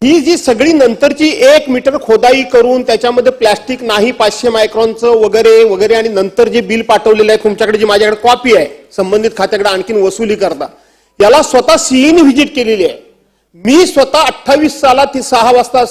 ही जी सगळी नंतरची 1 मीटर खोदाई करून त्याच्यामध्ये प्लॅस्टिक नाही 500 मायक्रॉनचं वगैरे वगैरे आणि नंतर जे बिल पाठवलेलं आहे तुमच्याकडे, जी माझ्याकडे कॉपी आहे, संबंधित खात्याकडे आणखीन वसुली करता, याला स्वतः सीईने व्हिजिट केलेली आहे. मी स्वतः 28 सालात 6 वाजता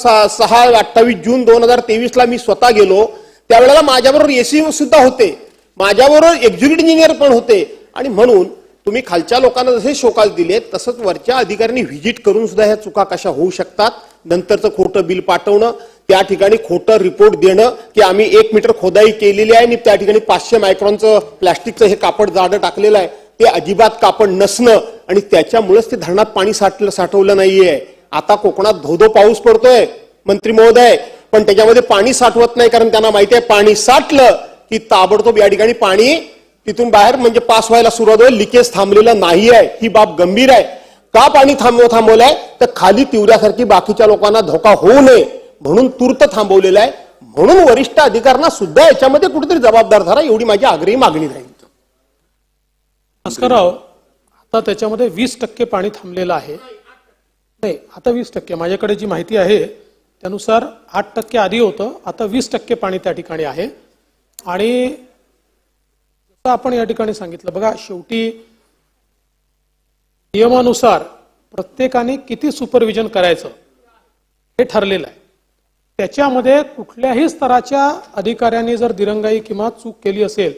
28 जून 2023ला मी स्वतः गेलो. त्यावेळेला माझ्याबरोबर एसी सुद्धा होते, माझ्याबरोबर एक्झिक्युटिव्ह इंजिनियर पण होते. आणि म्हणून तुम्ही खालच्या लोकांना जसे शोकास दिले तसंच वरच्या अधिकाऱ्यांनी व्हिजिट करून सुद्धा ह्या चुका कशा होऊ शकतात. नंतरचं खोटं बिल पाठवणं, त्या ठिकाणी खोटं रिपोर्ट देणं की आम्ही 1 मीटर खोदाई केलेली आहे आणि त्या ठिकाणी 500 मायक्रॉनचं प्लॅस्टिकचं हे कापड जाडं टाकलेलं आहे, ते अजिबात कापड नसणं आणि त्याच्यामुळेच ते धरणात पाणी साठवलं नाहीये. आता कोकणात धोधो पाऊस पडतोय मंत्री महोदय, पण त्याच्यामध्ये पाणी साठवत नाही, कारण त्यांना माहिती आहे पाणी साठलं की ताबडतोब या ठिकाणी पाणी तिथून बाहेर म्हणजे पास व्हायला सुरुवात होईल. लिकेज थांबलेलं नाही आहे, ही बाब गंभीर आहे. का पाणी थांबवलंय तर खाली तिवऱ्यासारखी बाकीच्या लोकांना धोका होऊ नये म्हणून तूर्त थांबवलेलं आहे. म्हणून वरिष्ठ अधिकाऱ्यांना सुद्धा याच्यामध्ये कुठेतरी जबाबदार धरा, एवढी माझी आग्रही मागणी राहील. भास्करराव, आता त्याच्यामध्ये 20% पाणी थांबलेलं आहे. नाही, आता 20%, माझ्याकडे जी माहिती आहे त्यानुसार 8% आधी होतं, आता 20% पाणी त्या ठिकाणी आहे. आणि जसं आपण या ठिकाणी सांगितलं, बघा शेवटी नियमानुसार प्रत्येकाने किती सुपरविजन करायचं हे ठरलेलं आहे. त्याच्यामध्ये कुठल्याही स्तराच्या अधिकाऱ्यांनी जर दिरंगाई किंवा चूक केली असेल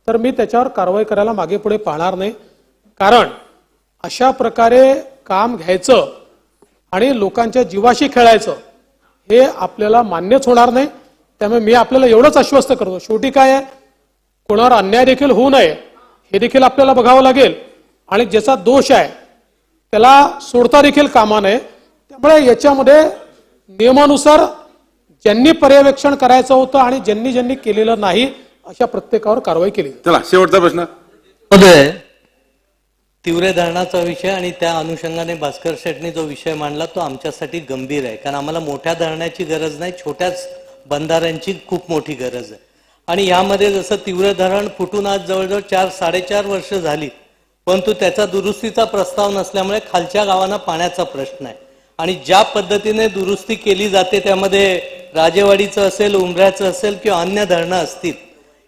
तर मी त्याच्यावर कारवाई करायला मागे पुढे पाहणार नाही. कारण अशा प्रकारे काम घ्यायचं आणि लोकांच्या जीवाशी खेळायचं हे आपल्याला मान्यच होणार नाही. त्यामुळे मी आपल्याला एवढंच आश्वस्त करतो, शेवटी काय आहे, कोणावर अन्याय देखील होऊ नये हे देखील आपल्याला बघावं लागेल आणि ज्याचा दोष आहे त्याला सोडता देखील कामा नये. त्यामुळे याच्यामध्ये नियमानुसार ज्यांनी पर्यवेक्षण करायचं होतं आणि ज्यांनी केलेलं नाही अशा प्रत्येकावर कारवाई केली. चला शेवटचा प्रश्न. तिवरे धरणाचा विषय आणि त्या अनुषंगाने भास्कर शेटने जो विषय मांडला तो आमच्यासाठी गंभीर आहे. कारण आम्हाला मोठ्या धरणाची गरज नाही, छोट्याच बंधाऱ्यांची खूप मोठी गरज आहे. आणि यामध्ये जसं तिवरे धरण फुटून आज जवळजवळ 4-4.5 वर्ष झाली, परंतु त्याचा दुरुस्तीचा प्रस्ताव नसल्यामुळे खालच्या गावांना पाण्याचा प्रश्न आहे. आणि ज्या पद्धतीने दुरुस्ती केली जाते त्यामध्ये राजेवाडीचं असेल, उमऱ्याचं असेल किंवा अन्य धरणं असतील,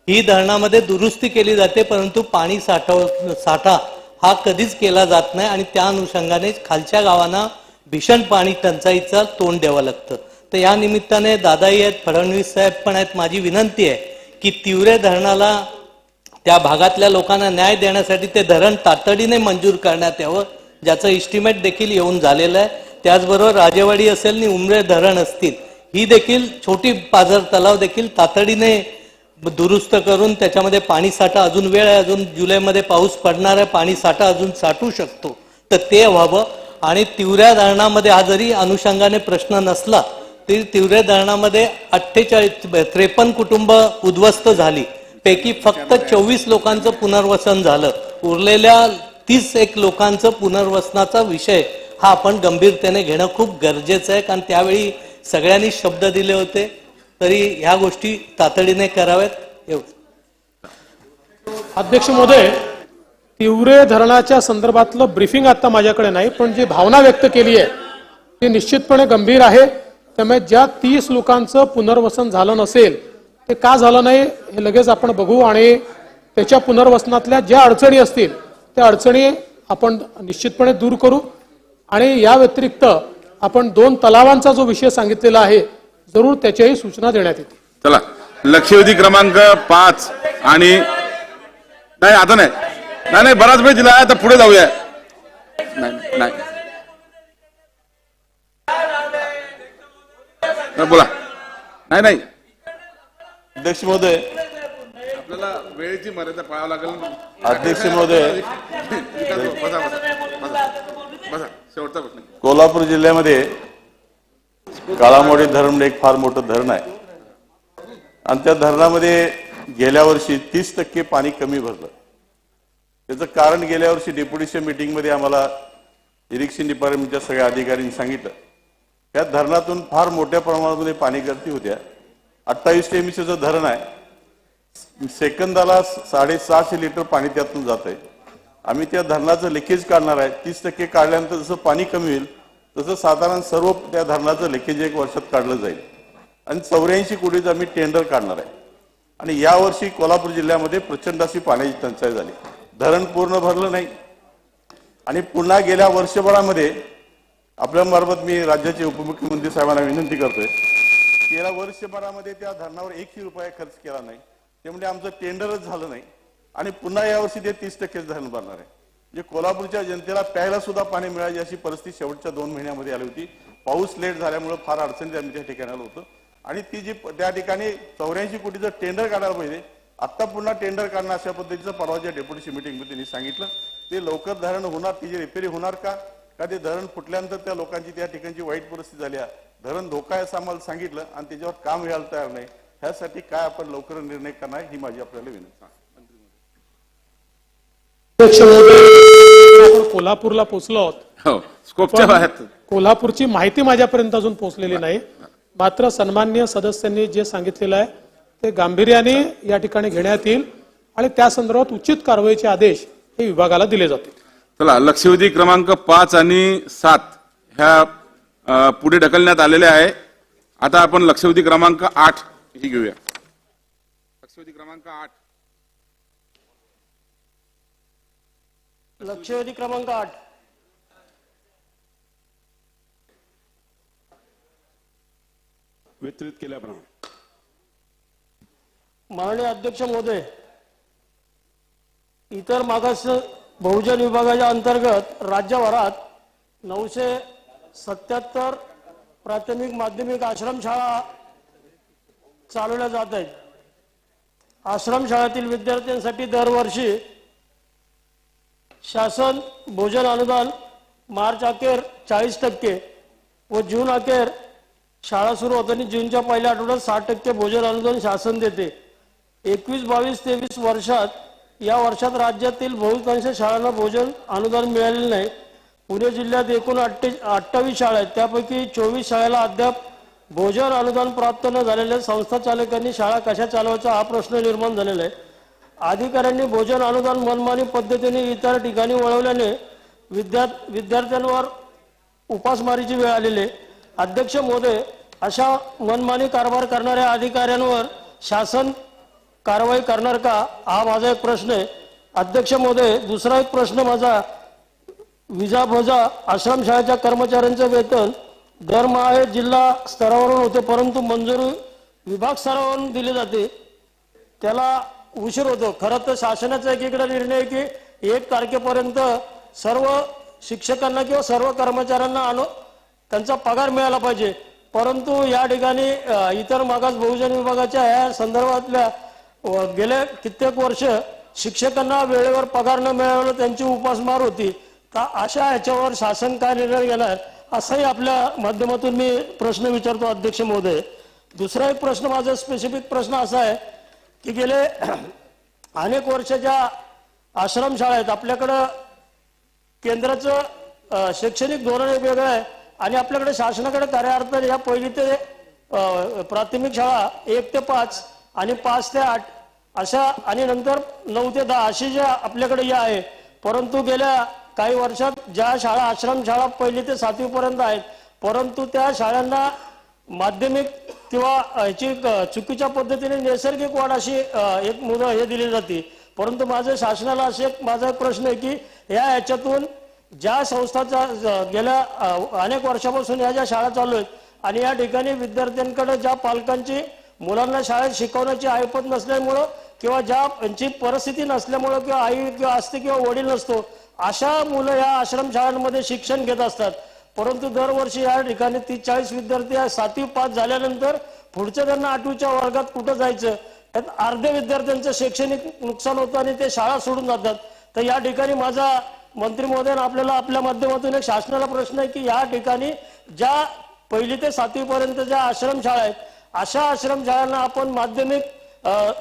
ही धरणामध्ये दुरुस्ती केली जाते परंतु पाणी साठा हा कधीच केला जात नाही आणि त्या अनुषंगाने खालच्या गावांना भीषण पाणी टंचाईचा तोंड द्यावं लागतं. तर या निमित्ताने दादाही आहेत, फडणवीस साहेब पण आहेत, माझी विनंती आहे की तिवरे धरणाला त्या भागातल्या लोकांना न्याय देण्यासाठी ते धरण तातडीने मंजूर करण्यात यावं, ज्याचं इस्टिमेट देखील येऊन झालेलं आहे. त्याचबरोबर राजेवाडी असेल आणि उमरे धरण असतील, ही देखील छोटी पाझर तलाव देखील तातडीने दुरुस्त करून त्याच्यामध्ये पाणी साठा, अजून वेळ आहे, अजून जुलैमध्ये पाऊस पडणार आहे, पाणी साठा अजून साठू शकतो, तर ते व्हावं. आणि तिवऱ्या धरणामध्ये हा जरी अनुषंगाने प्रश्न नसला तरी तिवरे धरणामध्ये 53 कुटुंब उद्ध्वस्त झाली, पैकी फक्त 24 लोकांचं पुनर्वसन झालं. उरलेल्या 31 लोकांचं पुनर्वसनाचा विषय हा आपण गंभीरतेने घेणं खूप गरजेचं आहे. कारण त्यावेळी सगळ्यांनी शब्द दिले होते, तरी ह्या गोष्टी तातडीने कराव्यात. अध्यक्ष महोदय, तिवरे धरणाच्या संदर्भातलं ब्रीफिंग आता माझ्याकडे नाही, पण जी भावना व्यक्त केली आहे ती निश्चितपणे गंभीर आहे. त्यामुळे ज्या 30 लोकांचं पुनर्वसन झालं नसेल ते का झालं नाही हे लगेच आपण बघू आणि त्याच्या पुनर्वसनातल्या ज्या अडचणी असतील त्या अडचणी आपण निश्चितपणे दूर करू. आणि या व्यतिरिक्त आपण 2 तलावांचा जो विषय सांगितलेला आहे जरूर त्याच्याही सूचना देण्यात येतील. चला लक्षवेधी क्रमांक 5 आणि नाही आता नाही बराच वेळ दिला आहे, आता पुढे जाऊया. नाही बोला. नाही अध्यक्ष महोदय, आपल्याला वेळेची मर्यादा पाळावं लागेल. अध्यक्ष महोदय, बसा शेवटचा प्रश्न. कोल्हापूर जिल्ह्यामध्ये काळामोडी धरण एक फार मोठं धरण आहे आणि त्या धरणामध्ये गेल्या वर्षी 30% पाणी कमी भरलं. त्याचं कारण गेल्या वर्षी डेप्युटीच्या मीटिंगमध्ये आम्हाला इरिगेशन डिपार्टमेंटच्या सगळ्या अधिकाऱ्यांनी सांगितलं. या धरणातून फार मोठ्या प्रमाणामध्ये पाणी गळती होत्या. 28 TMCचं धरण आहे, सेकंदाला 650 लिटर पाणी त्यातून जात आहे. आम्ही त्या धरणाचं लिकेज काढणार आहे. 30% काढल्यानंतर जसं पाणी कमी होईल तसं साधारण सर्व त्या धरणाचं लिकेज 1 वर्षात काढलं जाईल आणि 84 कोटीचं आम्ही टेंडर काढणार आहे. आणि यावर्षी कोल्हापूर जिल्ह्यामध्ये प्रचंड अशी पाण्याची टंचाई झाली, धरण पूर्ण भरलं नाही. आणि पुन्हा गेल्या वर्षभरामध्ये आपल्या मार्फत मी राज्याचे उपमुख्यमंत्री साहेबांना विनंती करतोय, गेल्या वर्षभरामध्ये त्या धरणावर 1 रुपया खर्च केला नाही, ते म्हणजे आमचं टेंडरच झालं नाही. आणि पुन्हा यावर्षी ते 30% धरण भरणार आहे. म्हणजे कोल्हापूरच्या जनतेला प्यायला सुद्धा पाणी मिळायची अशी परिस्थिती शेवटच्या 2 महिन्यामध्ये आली होती. पाऊस लेट झाल्यामुळे फार अडचणीत आम्ही त्या ठिकाणी आलो होतो. आणि ती जी त्या ठिकाणी 84 कोटीचं टेंडर काढायला पाहिजे, आता पुन्हा टेंडर काढणं अशा पद्धतीचं परवाच्या डेप्युटीची मिटिंगमध्ये त्यांनी सांगितलं. ते लवकर धरण होणार, तिची रिपेरी होणार का ते धरण फुटल्यानंतर त्या लोकांची त्या ठिकाणची वाईट परिस्थिती झाली, धरण धोका आहे असं आम्हाला सांगितलं आणि त्याच्यावर काम व्हायला तयार नाही. ह्यासाठी काय आपण लवकर निर्णय करणार ही माझी आपल्याला विनंती. आपण कोल्हापूरला पोहोचलो आहोत. स्कोपच्या बाहेर. कोल्हापूरची माहिती माझ्यापर्यंत अजून पोहोचलेली नाही. मात्र सन्माननीय सदस्यांनी जे सांगितलेलं आहे ते गांभीर्याने या ठिकाणी घेण्यात येईल आणि त्या संदर्भात उचित कारवाईचे आदेश हे विभागाला दिले जातील. चला, लक्षवेधी क्रमांक 5 आणि 7 ह्या पुढे ढकलण्यात आलेले आहे. आता आपण लक्षवेधी क्रमांक 8 ही घेऊया. लक्षवेधी क्रमांक 8. लक्षवेधी क्रमांक 8. वितरित केल्याप्रमाणे माननीय अध्यक्ष महोदय, इतर मागास बहुजन विभागाच्या अंतर्गत राज्यभरात 977 प्राथमिक माध्यमिक आश्रमशाळा चालवल्या जात आहेत. आश्रमशाळेतील विद्यार्थ्यांसाठी दरवर्षी शासन भोजन अनुदान मार्च अखेर 40% व जून अखेर शाळा सुरू होताना जूनच्या पहिल्या आठवड्यात 60% भोजन अनुदान शासन देते. 21-22-23 वर्षात या वर्षात राज्यातील बहुतांश शाळांना भोजन अनुदान मिळालेले नाही. पुणे जिल्ह्यात एकूण 28 शाळा आहेत, त्यापैकी 24 शाळेला अद्याप भोजन अनुदान प्राप्त न झालेल्या संस्था चालकांनी शाळा कशा चालवायचा हा प्रश्न निर्माण झालेला आहे. अधिकाऱ्यांनी भोजन अनुदान मनमानी पद्धतीने इतर ठिकाणी वळवल्याने विद्यार्थ्यांवर उपासमारीची वेळ आलेली आहे. अध्यक्ष महोदय, अशा मनमानी कारभार करणाऱ्या अधिकाऱ्यांवर शासन कारवाई करणार का हा माझा एक प्रश्न आहे. अध्यक्ष महोदय, दुसरा एक प्रश्न माझा, विजाभजा आश्रमशाळेच्या कर्मचाऱ्यांचं वेतन दरमहा हे जिल्हा स्तरावरून होते, परंतु मंजुरी विभाग स्तरावरून दिली जाते, त्याला उशीर होतो. खरं तर शासनाचा एकीकडे निर्णय आहे की 1 तारखेपर्यंत सर्व शिक्षकांना किंवा सर्व कर्मचाऱ्यांना त्यांचा पगार मिळाला पाहिजे, परंतु या ठिकाणी इतर मागास बहुजन विभागाच्या या संदर्भातल्या गेले कित्येक वर्ष शिक्षकांना वेळेवर पगार न मिळाल्यावर त्यांची उपासमार होती. तर अशा ह्याच्यावर शासन काय निर्णय घेणार असाही आपल्या माध्यमातून मी प्रश्न विचारतो अध्यक्ष महोदय. दुसरा एक प्रश्न, माझा स्पेसिफिक प्रश्न असा आहे की गेले अनेक वर्षाच्या आश्रमशाळा आहेत, आपल्याकडं केंद्राचं शैक्षणिक धोरण एक वेगळं आहे आणि आपल्याकडे शासनाकडे खऱ्या अर्थाने या पहिली ते प्राथमिक शाळा 1 ते 5 आणि 5 ते 8 अशा आणि नंतर 9 ते 10 अशी ज्या आपल्याकडे या आहे. परंतु गेल्या काही वर्षात ज्या शाळा आश्रमशाळा 1ली ते 7वी पर्यंत आहेत, परंतु त्या शाळांना माध्यमिक किंवा याची चुकीच्या पद्धतीने नैसर्गिक वाढ अशी एक मुदत हे दिली जाते. परंतु माझं शासनाला माझा एक प्रश्न आहे की याच्यातून ज्या संस्थाचा गेल्या अनेक वर्षापासून या ज्या शाळा चालू आहेत आणि या ठिकाणी विद्यार्थ्यांकडे ज्या पालकांची मुलांना शाळेत शिकवण्याची ऐपत नसल्यामुळं किंवा ज्या यांची परिस्थिती नसल्यामुळं किंवा आई किंवा असते किंवा वडील नसतो, अशा मुलं या आश्रमशाळांमध्ये शिक्षण घेत असतात. परंतु दरवर्षी या ठिकाणी 30-40 विद्यार्थी 7वी पास झाल्यानंतर पुढच्या त्यांना 8वीच्या वर्गात कुठं जायचं, त्यात अर्ध्या विद्यार्थ्यांचं शैक्षणिक नुकसान होतं आणि ते शाळा सोडून जातात. तर या ठिकाणी माझा मंत्री महोदय आपल्याला आपल्या माध्यमातून एक शासनाला प्रश्न आहे की या ठिकाणी ज्या 1ली ते 7वी पर्यंत ज्या आश्रमशाळा आहेत, अशा आश्रमशाळांना आपण माध्यमिक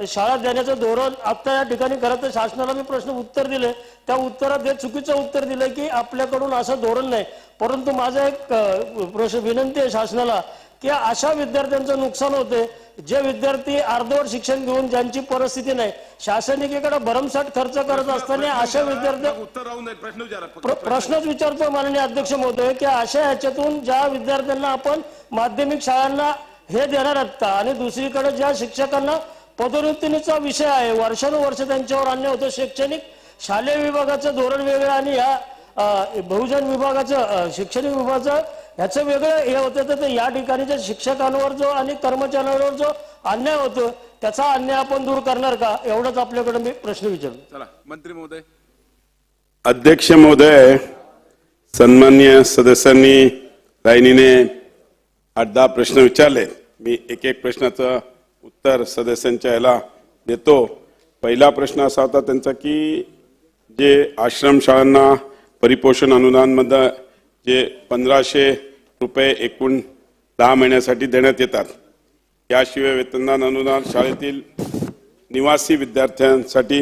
शाळा देण्याचं धोरण आता या ठिकाणी खरं तर शासनाला मी प्रश्न उत्तर दिले, त्या उत्तरात हे चुकीचं उत्तर दिलं की आपल्याकडून असं धोरण नाही. परंतु माझा एक विनंती आहे शासनाला की अशा विद्यार्थ्यांचं नुकसान होते जे विद्यार्थी अर्धवट शिक्षण घेऊन ज्यांची परिस्थिती नाही, शासन एकीकडे भरमसाठ खर्च करत असताना अशा विद्यार्थी उत्तर राहून जाईल, प्रश्न विचारा. प्रश्नच विचारतो माननीय अध्यक्ष महोदय की अशा ह्याच्यातून ज्या विद्यार्थ्यांना आपण माध्यमिक शाळांना हे देणार आहात का, आणि दुसरीकडे ज्या शिक्षकांना पदोन्नतीचा विषय आहे, वर्षानुवर्ष त्यांच्यावर अन्याय होतो. शैक्षणिक शालेय विभागाचं धोरण वेगळं आणि या बहुजन विभागाचं शैक्षणिक विभागाचं ह्याचं वेगळं हे होतं. तर या ठिकाणीच्या शिक्षकांवर जो आणि कर्मचाऱ्यांवर जो अन्याय होतो त्याचा अन्याय आपण दूर करणार का, एवढंच आपल्याकडे मी प्रश्न विचारतो. चला मंत्री महोदय. अध्यक्ष महोदय, सन्माननीय सदस्यांनी लाईनीने 8-10 प्रश्न विचारले. मी एक एक प्रश्नाचं उत्तर सदस्यांच्या याला देतो. पहिला प्रश्न असा होता त्यांचा की जे आश्रमशाळांना परिपोषण अनुदानमध्ये जे 1500 रुपये एकूण 10 महिन्यासाठी देण्यात येतात, याशिवाय वेतनदान अनुदान शाळेतील निवासी विद्यार्थ्यांसाठी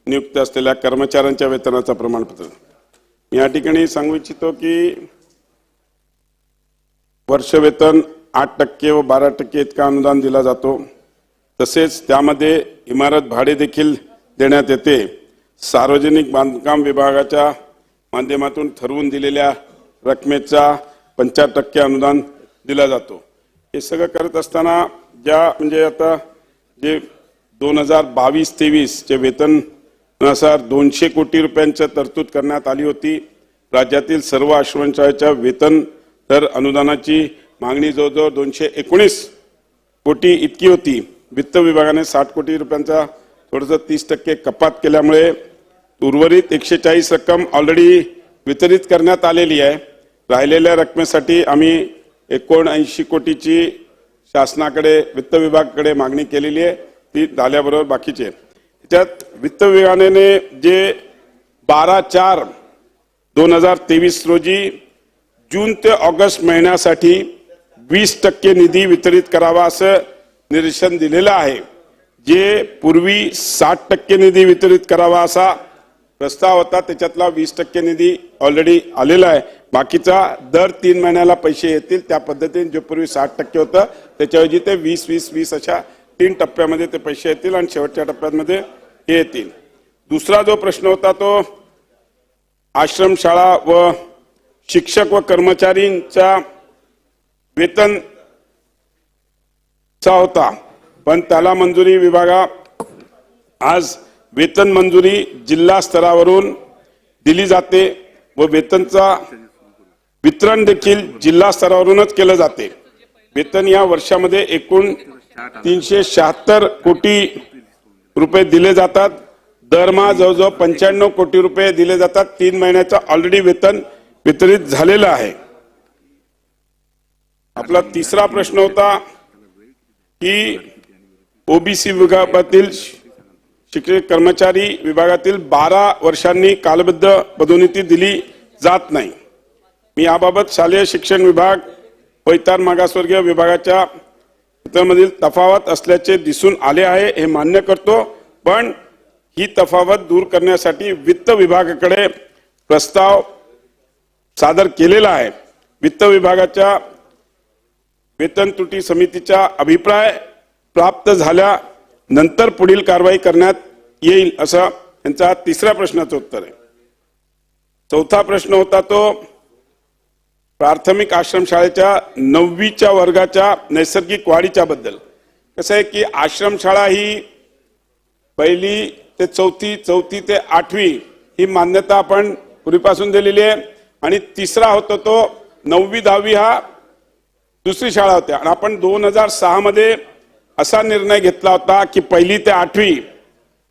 नियुक्त असलेल्या कर्मचाऱ्यांच्या वेतनाचं प्रमाणपत्र. या ठिकाणी सांगू इच्छितो की वर्ष वेतन 8% व 12% इतका अनुदान दिला जातो. तसेच त्यामध्ये इमारत भाडे देखील देण्यात येते. सार्वजनिक बांधकाम विभागाच्या माध्यमातून ठरवून दिलेल्या रकमेचा 50% अनुदान दिला जातो. हे सगळं करत असताना म्हणजे आता जे 2022-23 चे वेतनानुसार 200 कोटी रुपयांची तरतूद करण्यात आली होती. राज्यातील सर्व आश्रमशाळेच्या वेतन दर अनुदानाची मागणी जवळजवळ 219 कोटी इतकी होती. वित्त विभागाने 60 कोटी रुपयांचा थोडंसं 30% कपात केल्यामुळे उर्वरित 140 रक्कम ऑलरेडी वितरित करण्यात आलेली आहे. राहिलेल्या रकमेसाठी आम्ही 79 कोटीची शासनाकडे वित्त विभागाकडे मागणी केलेली आहे. ती झाल्याबरोबर बाकीचे. त्यात वित्त विभागाने जे 12/4/2023 रोजी जून ते ऑगस्ट महिन्यासाठी 20% निधी वितरित करावा असं निर्देशन दिलेलं आहे. जे पूर्वी 60% निधी वितरित करावा असा प्रस्ताव होता, त्याच्यातला 20% निधी ऑलरेडी आलेला आहे. बाकीचा दर 3 महिन्याला पैसे येतील. त्या पद्धतीने जे पूर्वी 60% होतं त्याच्याऐवजी ते 20-20-20 अशा 3 टप्प्यामध्ये ते पैसे येतील आणि शेवटच्या टप्प्यामध्ये हे येतील. दुसरा जो प्रश्न होता तो आश्रमशाळा व शिक्षक व कर्मचारींचा वेतनचा होता, पण त्याला मंजुरी विभागा आज वेतन मंजुरी जिल्हा स्तरावरून दिली जाते व वेतनचा वितरण देखील जिल्हा स्तरावरूनच केलं जाते. वेतन या वर्षामध्ये एकूण 376 कोटी रुपये दिले जातात. दरमहा जवळजवळ 95 कोटी रुपये दिले जातात. 3 महिन्याचं ऑलरेडी वेतन वितरित झालेलं आहे. आपला तिसरा प्रश्न होता की ओबीसी विभागातील शिक्षक कर्मचारी विभागातील 12 वर्षांनी कालबद्ध पदोन्नती दिली जात नाही. मी याबाबत शालेय शिक्षण विभाग व इतर मागासवर्गीय विभागाच्या वेतनामधील तफावत असल्याचे दिसून आले आहे, हे मान्य करतो. पण ही तफावत दूर करण्यासाठी वित्त विभागाकडे प्रस्ताव सादर केलेला आहे. वित्त विभागाच्या वेतन त्रुटी समितीचा अभिप्राय प्राप्त झाल्यानंतर पुढील कारवाई करण्यात येईल असं त्यांचा तिसऱ्या प्रश्नाचं उत्तर आहे. चौथा प्रश्न होता तो प्राथमिक आश्रमशाळेच्या 9वीच्या वर्गाच्या नैसर्गिक वाढीच्या बद्दल. कसं आहे की आश्रमशाळा ही 1ली ते 4थी, 4थी ते 8वी ही मान्यता आपण पूर्वीपासून दिलेली आहे. आणि तिसरा होता तो 9वी 10वी हा दुसरी शाळा होत्या. आणि आपण 2006 मध्ये असा निर्णय घेतला होता की 1ली ते 8वी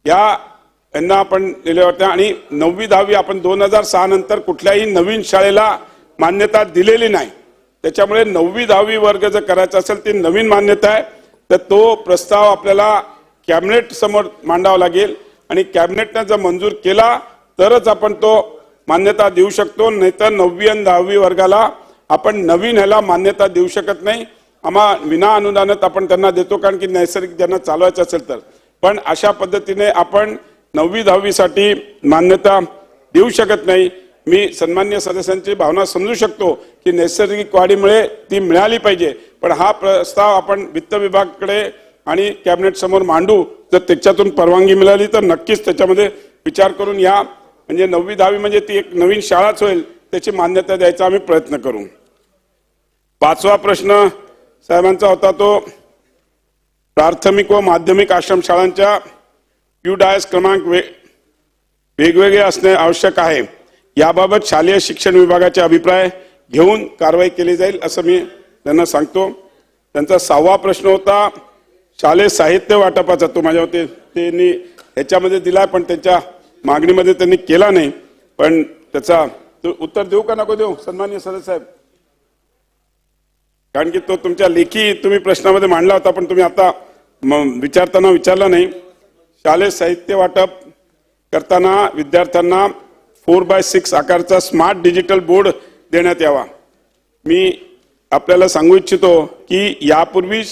यांना आपण दिल्या होत्या आणि 9वी 10वी आपण 2006 नंतर कुठल्याही नवीन शाळेला मान्यता दिलेली नाही. त्याच्यामुळे 9वी 10वी वर्ग जर करायचा असेल ती नवीन मान्यता आहे. तर तो प्रस्ताव आपल्याला कॅबिनेट समोर मांडावा लागेल आणि कॅबिनेटने जर मंजूर केला तरच आपण तो मान्यता देऊ शकतो. नाहीतर 9वी आणि 10वी वर्गाला आपण नवीन ह्याला मान्यता देऊ शकत नाही. आम्हा विना अनुदानात आपण त्यांना देतो कारण की नैसर्गिक ज्यांना चालवायचं असेल तर. पण अशा पद्धतीने आपण 9वी 10वी साठी मान्यता देऊ शकत नाही. मी सन्मान्य सदस्यांची भावना समजू शकतो की नैसर्गिक वाढीमुळे ती मिळाली पाहिजे, पण हा प्रस्ताव आपण वित्त विभागाकडे आणि कॅबिनेट समोर मांडू. जर त्याच्यातून परवानगी मिळाली तर नक्कीच त्याच्यामध्ये विचार करून या म्हणजे 9वी 10वी म्हणजे ती एक नवीन शाळाच होईल, त्याची मान्यता द्यायचा आम्ही प्रयत्न करू. 5वा प्रश्न साहेबांचा होता तो प्राथमिक व माध्यमिक आश्रमशाळांच्या क्यूडायस क्रमांक वेगवेगळे असणे आवश्यक आहे. याबाबत शालेय शिक्षण विभागाचे अभिप्राय घेऊन कारवाई केली जाईल असं मी त्यांना सांगतो. त्यांचा 6वा प्रश्न होता शालेय साहित्य वाटपाचा. तो माझ्या मते त्यांनी ह्याच्यामध्ये दिलाय पण त्यांच्या मागणीमध्ये त्यांनी केला नाही. पण त्याचा उत्तर देऊ का नको देऊ सन्माननीय सदस्य साहेब? कारण की तो तुमच्या लेखी तुम्ही प्रश्नामध्ये मांडला होता पण तुम्ही आता विचारताना विचारला नाही. शालेय साहित्य वाटप करताना विद्यार्थ्यांना 4x6 आकारचा स्मार्ट डिजिटल बोर्ड देण्यात यावा. मी आपल्याला सांगू इच्छितो की यापूर्वी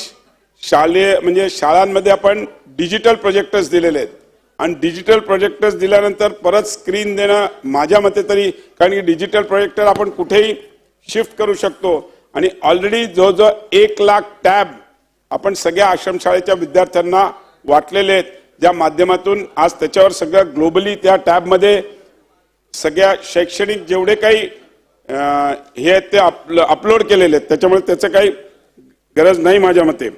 शालेय म्हणजे शाळांमध्ये आपण डिजिटल प्रोजेक्टर्स दिलेले आहेत आणि डिजिटल प्रोजेक्टर्स दिल्यानंतर परत स्क्रीन देणं माझ्या मते तरी, कारण की डिजिटल प्रोजेक्टर आपण कुठेही शिफ्ट करू शकतो आणि ऑलरेडी जवळजवळ 1 लाख टॅब आपण सगळ्या आश्रमशाळेच्या विद्यार्थ्यांना वाटलेले आहेत, ज्या माध्यमातून आज त्याच्यावर सगळं ग्लोबली त्या टॅबमध्ये सगळ्या शैक्षणिक जेवढे काही हे आहेत ते अपलोड केलेले आहेत. त्याच्यामुळे त्याचं काही गरज नाही माझ्या मते.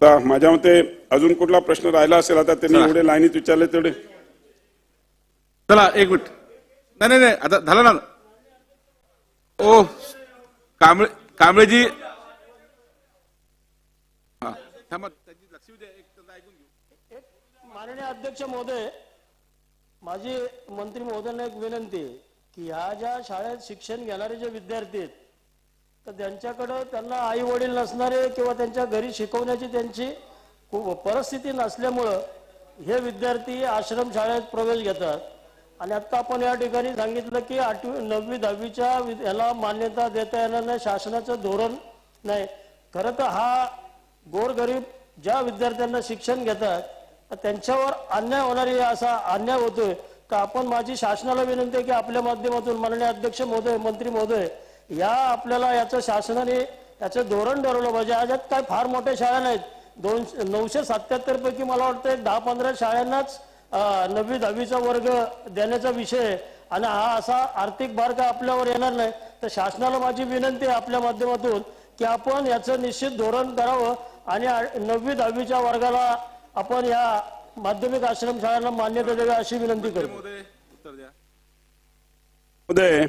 माझ्या मते अजून कुठला प्रश्न राहिला असेल आता त्यांनी एवढे लाईनीत विचारले तेवढे. चला एक मिनिट. नाही नाही आता झालं ना. ओ कांबळेजी माननीय अध्यक्ष महोदय, माझी मंत्री महोदयांना एक विनंती आहे की ह्या ज्या शाळेत शिक्षण घेणारे जे विद्यार्थी आहेत तर त्यांच्याकडे त्यांना आई वडील नसणारे किंवा त्यांच्या घरी शिकवण्याची त्यांची परिस्थिती नसल्यामुळं हे विद्यार्थी आश्रम शाळेत प्रवेश घेतात. आणि आता आपण या ठिकाणी सांगितलं की 8वी 9वी 10वीच्या याला मान्यता देता येणार नाही, शासनाचं धोरण नाही. खरं तर हा गोरगरीब ज्या विद्यार्थ्यांना शिक्षण घेतात त्यांच्यावर अन्याय होणारी असा अन्याय होतोय. तर आपण माझी शासनाला विनंती आहे की आपल्या माध्यमातून माननीय अध्यक्ष महोदय, मंत्री महोदय, या आपल्याला याचं शासनाने याचं धोरण ठरवलं पाहिजे. याच्यात काय फार मोठ्या शाळा नाहीत, 977 पैकी मला वाटतं 10-15 शाळांनाच 9वी 10वीचा वर्ग देण्याचा विषय आहे आणि हा असा आर्थिक भार का आपल्यावर येणार नाही. तर शासनाला माझी विनंती आहे आपल्या माध्यमातून की आपण याचं निश्चित धोरण करावं आणि 9वी 10वीच्या वर्गाला आपण या माध्यमिक आश्रम शाळांना मान्यता द्यावी अशी विनंती करतो. महोदय,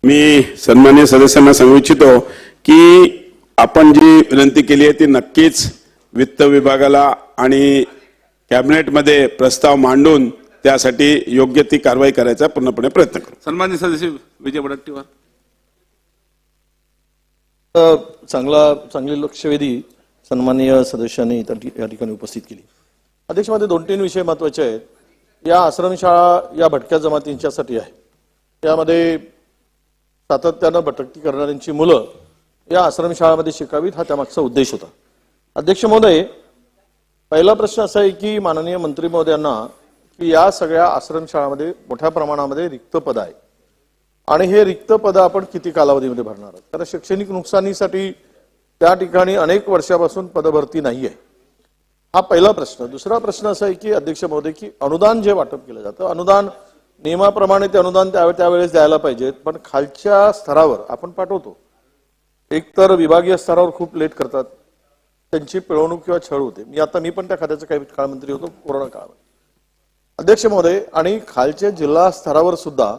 मी सन्माननीय सदस्यांना सांगू इच्छितो की आपण जी विनंती केली आहे ती नक्कीच वित्त विभागाला आणि कॅबिनेटमध्ये प्रस्ताव मांडून त्यासाठी योग्य ती कारवाई करायचा पूर्णपणे प्रयत्न करू. सन्माननीय सदस्य विजय वडेट्टीवार. चांगली लक्षवेधी सन्माननीय सदस्यांनी या ठिकाणी उपस्थित केली. अध्यक्ष मध्ये 2-3 विषय महत्वाचे आहेत. या आश्रमशाळा या भटक्या जमातींच्यासाठी आहे. यामध्ये सातत्यानं भटकती करणाऱ्यांची मुलं या आश्रमशाळामध्ये शिकावीत हा त्यामागचा उद्देश होता. अध्यक्ष महोदय, पहिला प्रश्न असा आहे की माननीय मंत्री महोदयांना की या सगळ्या आश्रमशाळामध्ये मोठ्या प्रमाणामध्ये रिक्त पद आहे आणि हे रिक्त पद आपण किती कालावधीमध्ये भरणार आहोत? कारण शैक्षणिक नुकसानीसाठी त्या ठिकाणी अनेक वर्षापासून पदभरती नाही आहे. हा पहिला प्रश्न. दुसरा प्रश्न असा आहे की अध्यक्ष महोदय की अनुदान जे वाटप केलं जातं, अनुदान नियमाप्रमाणे ते अनुदान त्यावेळेस द्यायला पाहिजेत, पण खालच्या स्तरावर आपण पाठवतो. एक तर विभागीय स्तरावर खूप लेट करतात, त्यांची पिळवणूक किंवा छळ होते. मी पण त्या खात्याचा काही काळ मंत्री होतो कोरोना काळात. अध्यक्ष महोदय, आणि खालच्या जिल्हा स्तरावर सुद्धा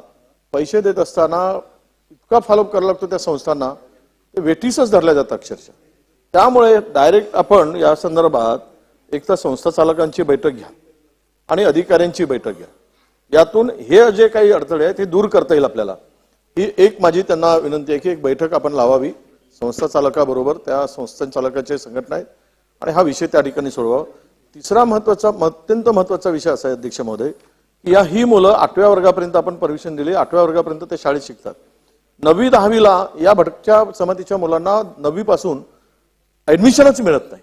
पैसे देत असताना इतका फॉलोअप करावा लागतो त्या संस्थांना, ते वेटीसच धरल्या जातात अक्षरशः. त्यामुळे डायरेक्ट आपण या संदर्भात एक तर संस्था चालकांची बैठक घ्या आणि अधिकाऱ्यांची बैठक घ्या. यातून हे जे काही अडथळे आहेत ते दूर करता येईल आपल्याला. ही एक माझी त्यांना विनंती आहे की एक बैठक आपण लावावी संस्था चालकाबरोबर, त्या संस्था चालकाचे संघटना आहेत आणि हा विषय त्या ठिकाणी सोडवावा. तिसरा अत्यंत महत्वाचा विषय असा आहे अध्यक्ष महोदय की ही मुलं 8व्या वर्गापर्यंत आपण परमिशन दिली, 8व्या वर्गापर्यंत ते शाळेत शिकतात. 9वी 10वीला या भटक्या जमातीच्या मुलांना 9वी पासून ऍडमिशनच मिळत नाही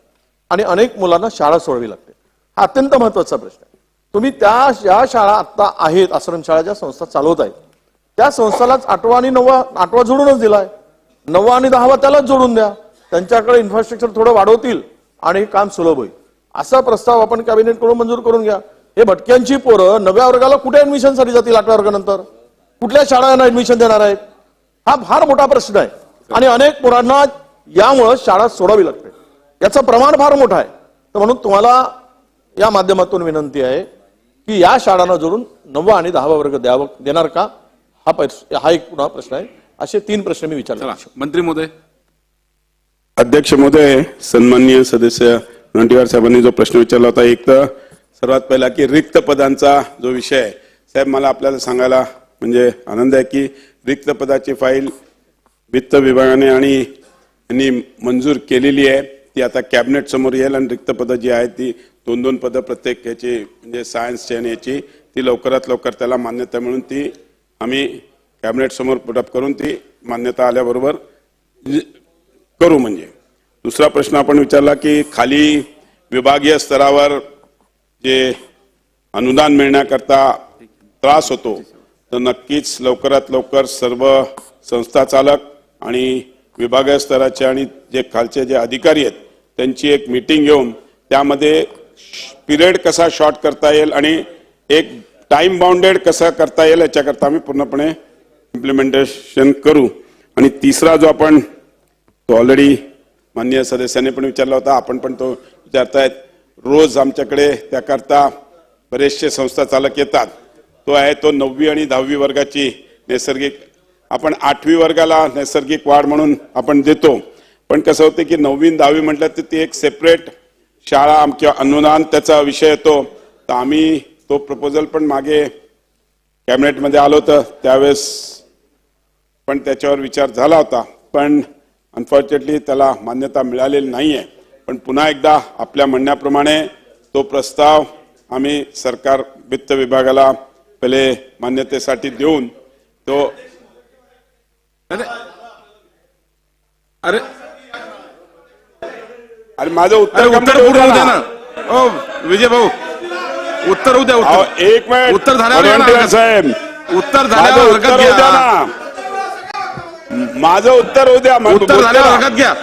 आणि अनेक मुलांना शाळा सोडावी लागते. हा अत्यंत महत्वाचा प्रश्न आहे. तुम्ही ज्या शाळा आता आहेत, आश्रमशाळा ज्या संस्था चालवत आहेत, त्या संस्थालाच 8वा आणि 9वा जोडूनच दिलाय. 9वा आणि 10वा त्यालाच जोडून द्या. त्यांच्याकडे इन्फ्रास्ट्रक्चर थोडं वाढवतील आणि काम सुलभ होईल असा प्रस्ताव आपण कॅबिनेटकडून मंजूर करून घ्या. हे भटक्यांची पोरं 9व्या वर्गाला कुठे ऍडमिशनसाठी जातील 8व्या वर्गानंतर? कुठल्या शाळांना ऍडमिशन देणार आहेत? हा फार मोठा प्रश्न आहे आणि अनेक मुलांना यामुळे शाळा सोडावी लागते. याचं प्रमाण फार मोठं आहे. तर म्हणून तुम्हाला या माध्यमातून विनंती आहे की या शाळांना जोडून 9वा आणि 10वा वर्ग देणार का? हा एक पुन्हा प्रश्न आहे. असे 3 प्रश्न मी विचारले. मंत्री महोदय. अध्यक्ष महोदय, सन्माननीय सदस्य नंदीवार साहेबांनी जो प्रश्न विचारला होता, एक तर सर्वात पहिला की रिक्त पदांचा जो विषय आहे, साहेब मला आपल्याला सांगायला म्हणजे आनंद आहे की रिक्त पदाची फाईल वित्त विभागाने आणि यांनी मंजूर केलेली आहे. ती आता कॅबिनेट समोर येईल आणि रिक्त पदं जी आहेत ती 2-2 पदं प्रत्येक याची म्हणजे सायन्सची आणि याची ती लवकरात लवकर त्याला मान्यता मिळून ती आम्ही कॅबिनेट समोर पुटअप करून ती मान्यता आल्याबरोबर करू. म्हणजे दुसरा प्रश्न आपण विचारला की खाली विभागीय स्तरावर जे अनुदान मिळण्याकरता त्रास होतो, तर नक्कीच लवकरात लवकर सर्व संस्था चालक आणि विभागीय स्तराचे आणि जे खालचे जे अधिकारी आहेत त्यांची एक मीटिंग घेऊन त्यामध्ये पिरियड कसा शॉर्ट करता येईल आणि एक टाइम बाउंडेड कसा करता येईल याच्याकरता आम्ही पूर्णपणे इम्प्लिमेंटेशन करू. आणि तिसरा जो आपण तो ऑलरेडी माननीय सदस्यांनी पण विचारला होता, आपण पण तो विचारतायत, रोज आमच्याकडे त्याकरता बरेचसे संस्था चालक येतात, तो आहे तो 9वी आणि 10वी वर्गाची नैसर्गिक, आपण 8वी वर्गाला नैसर्गिक वाढ म्हणून आपण देतो. पण कसं होतं की 9वी आणि 10वी म्हटलं तर ती एक सेपरेट शाळा किंवा अनुदान त्याचा विषय येतो. तर आम्ही तो प्रपोजल पण मागे कॅबिनेटमध्ये आलो होतं, त्यावेळेस पण त्याच्यावर विचार झाला होता, पण अनफॉर्च्युनेटली त्याला मान्यता मिळालेली नाही आहे. पण पुन्हा एकदा आपल्या म्हणण्याप्रमाणे तो प्रस्ताव आम्ही सरकार वित्त विभागाला पहिले मान्यतेसाठी देऊन तो अरे माझं उत्तर पूर्ण होऊ द्या ना. ओ विजय भाऊ, उत्तर होऊ द्या. एक मिनिट, उत्तर झाल्यावर साहेब उत्तर झाल्यावर हरकत घ्या. माझं उत्तर होऊ द्या. उत्तर झाल्यावर हरकत घ्या.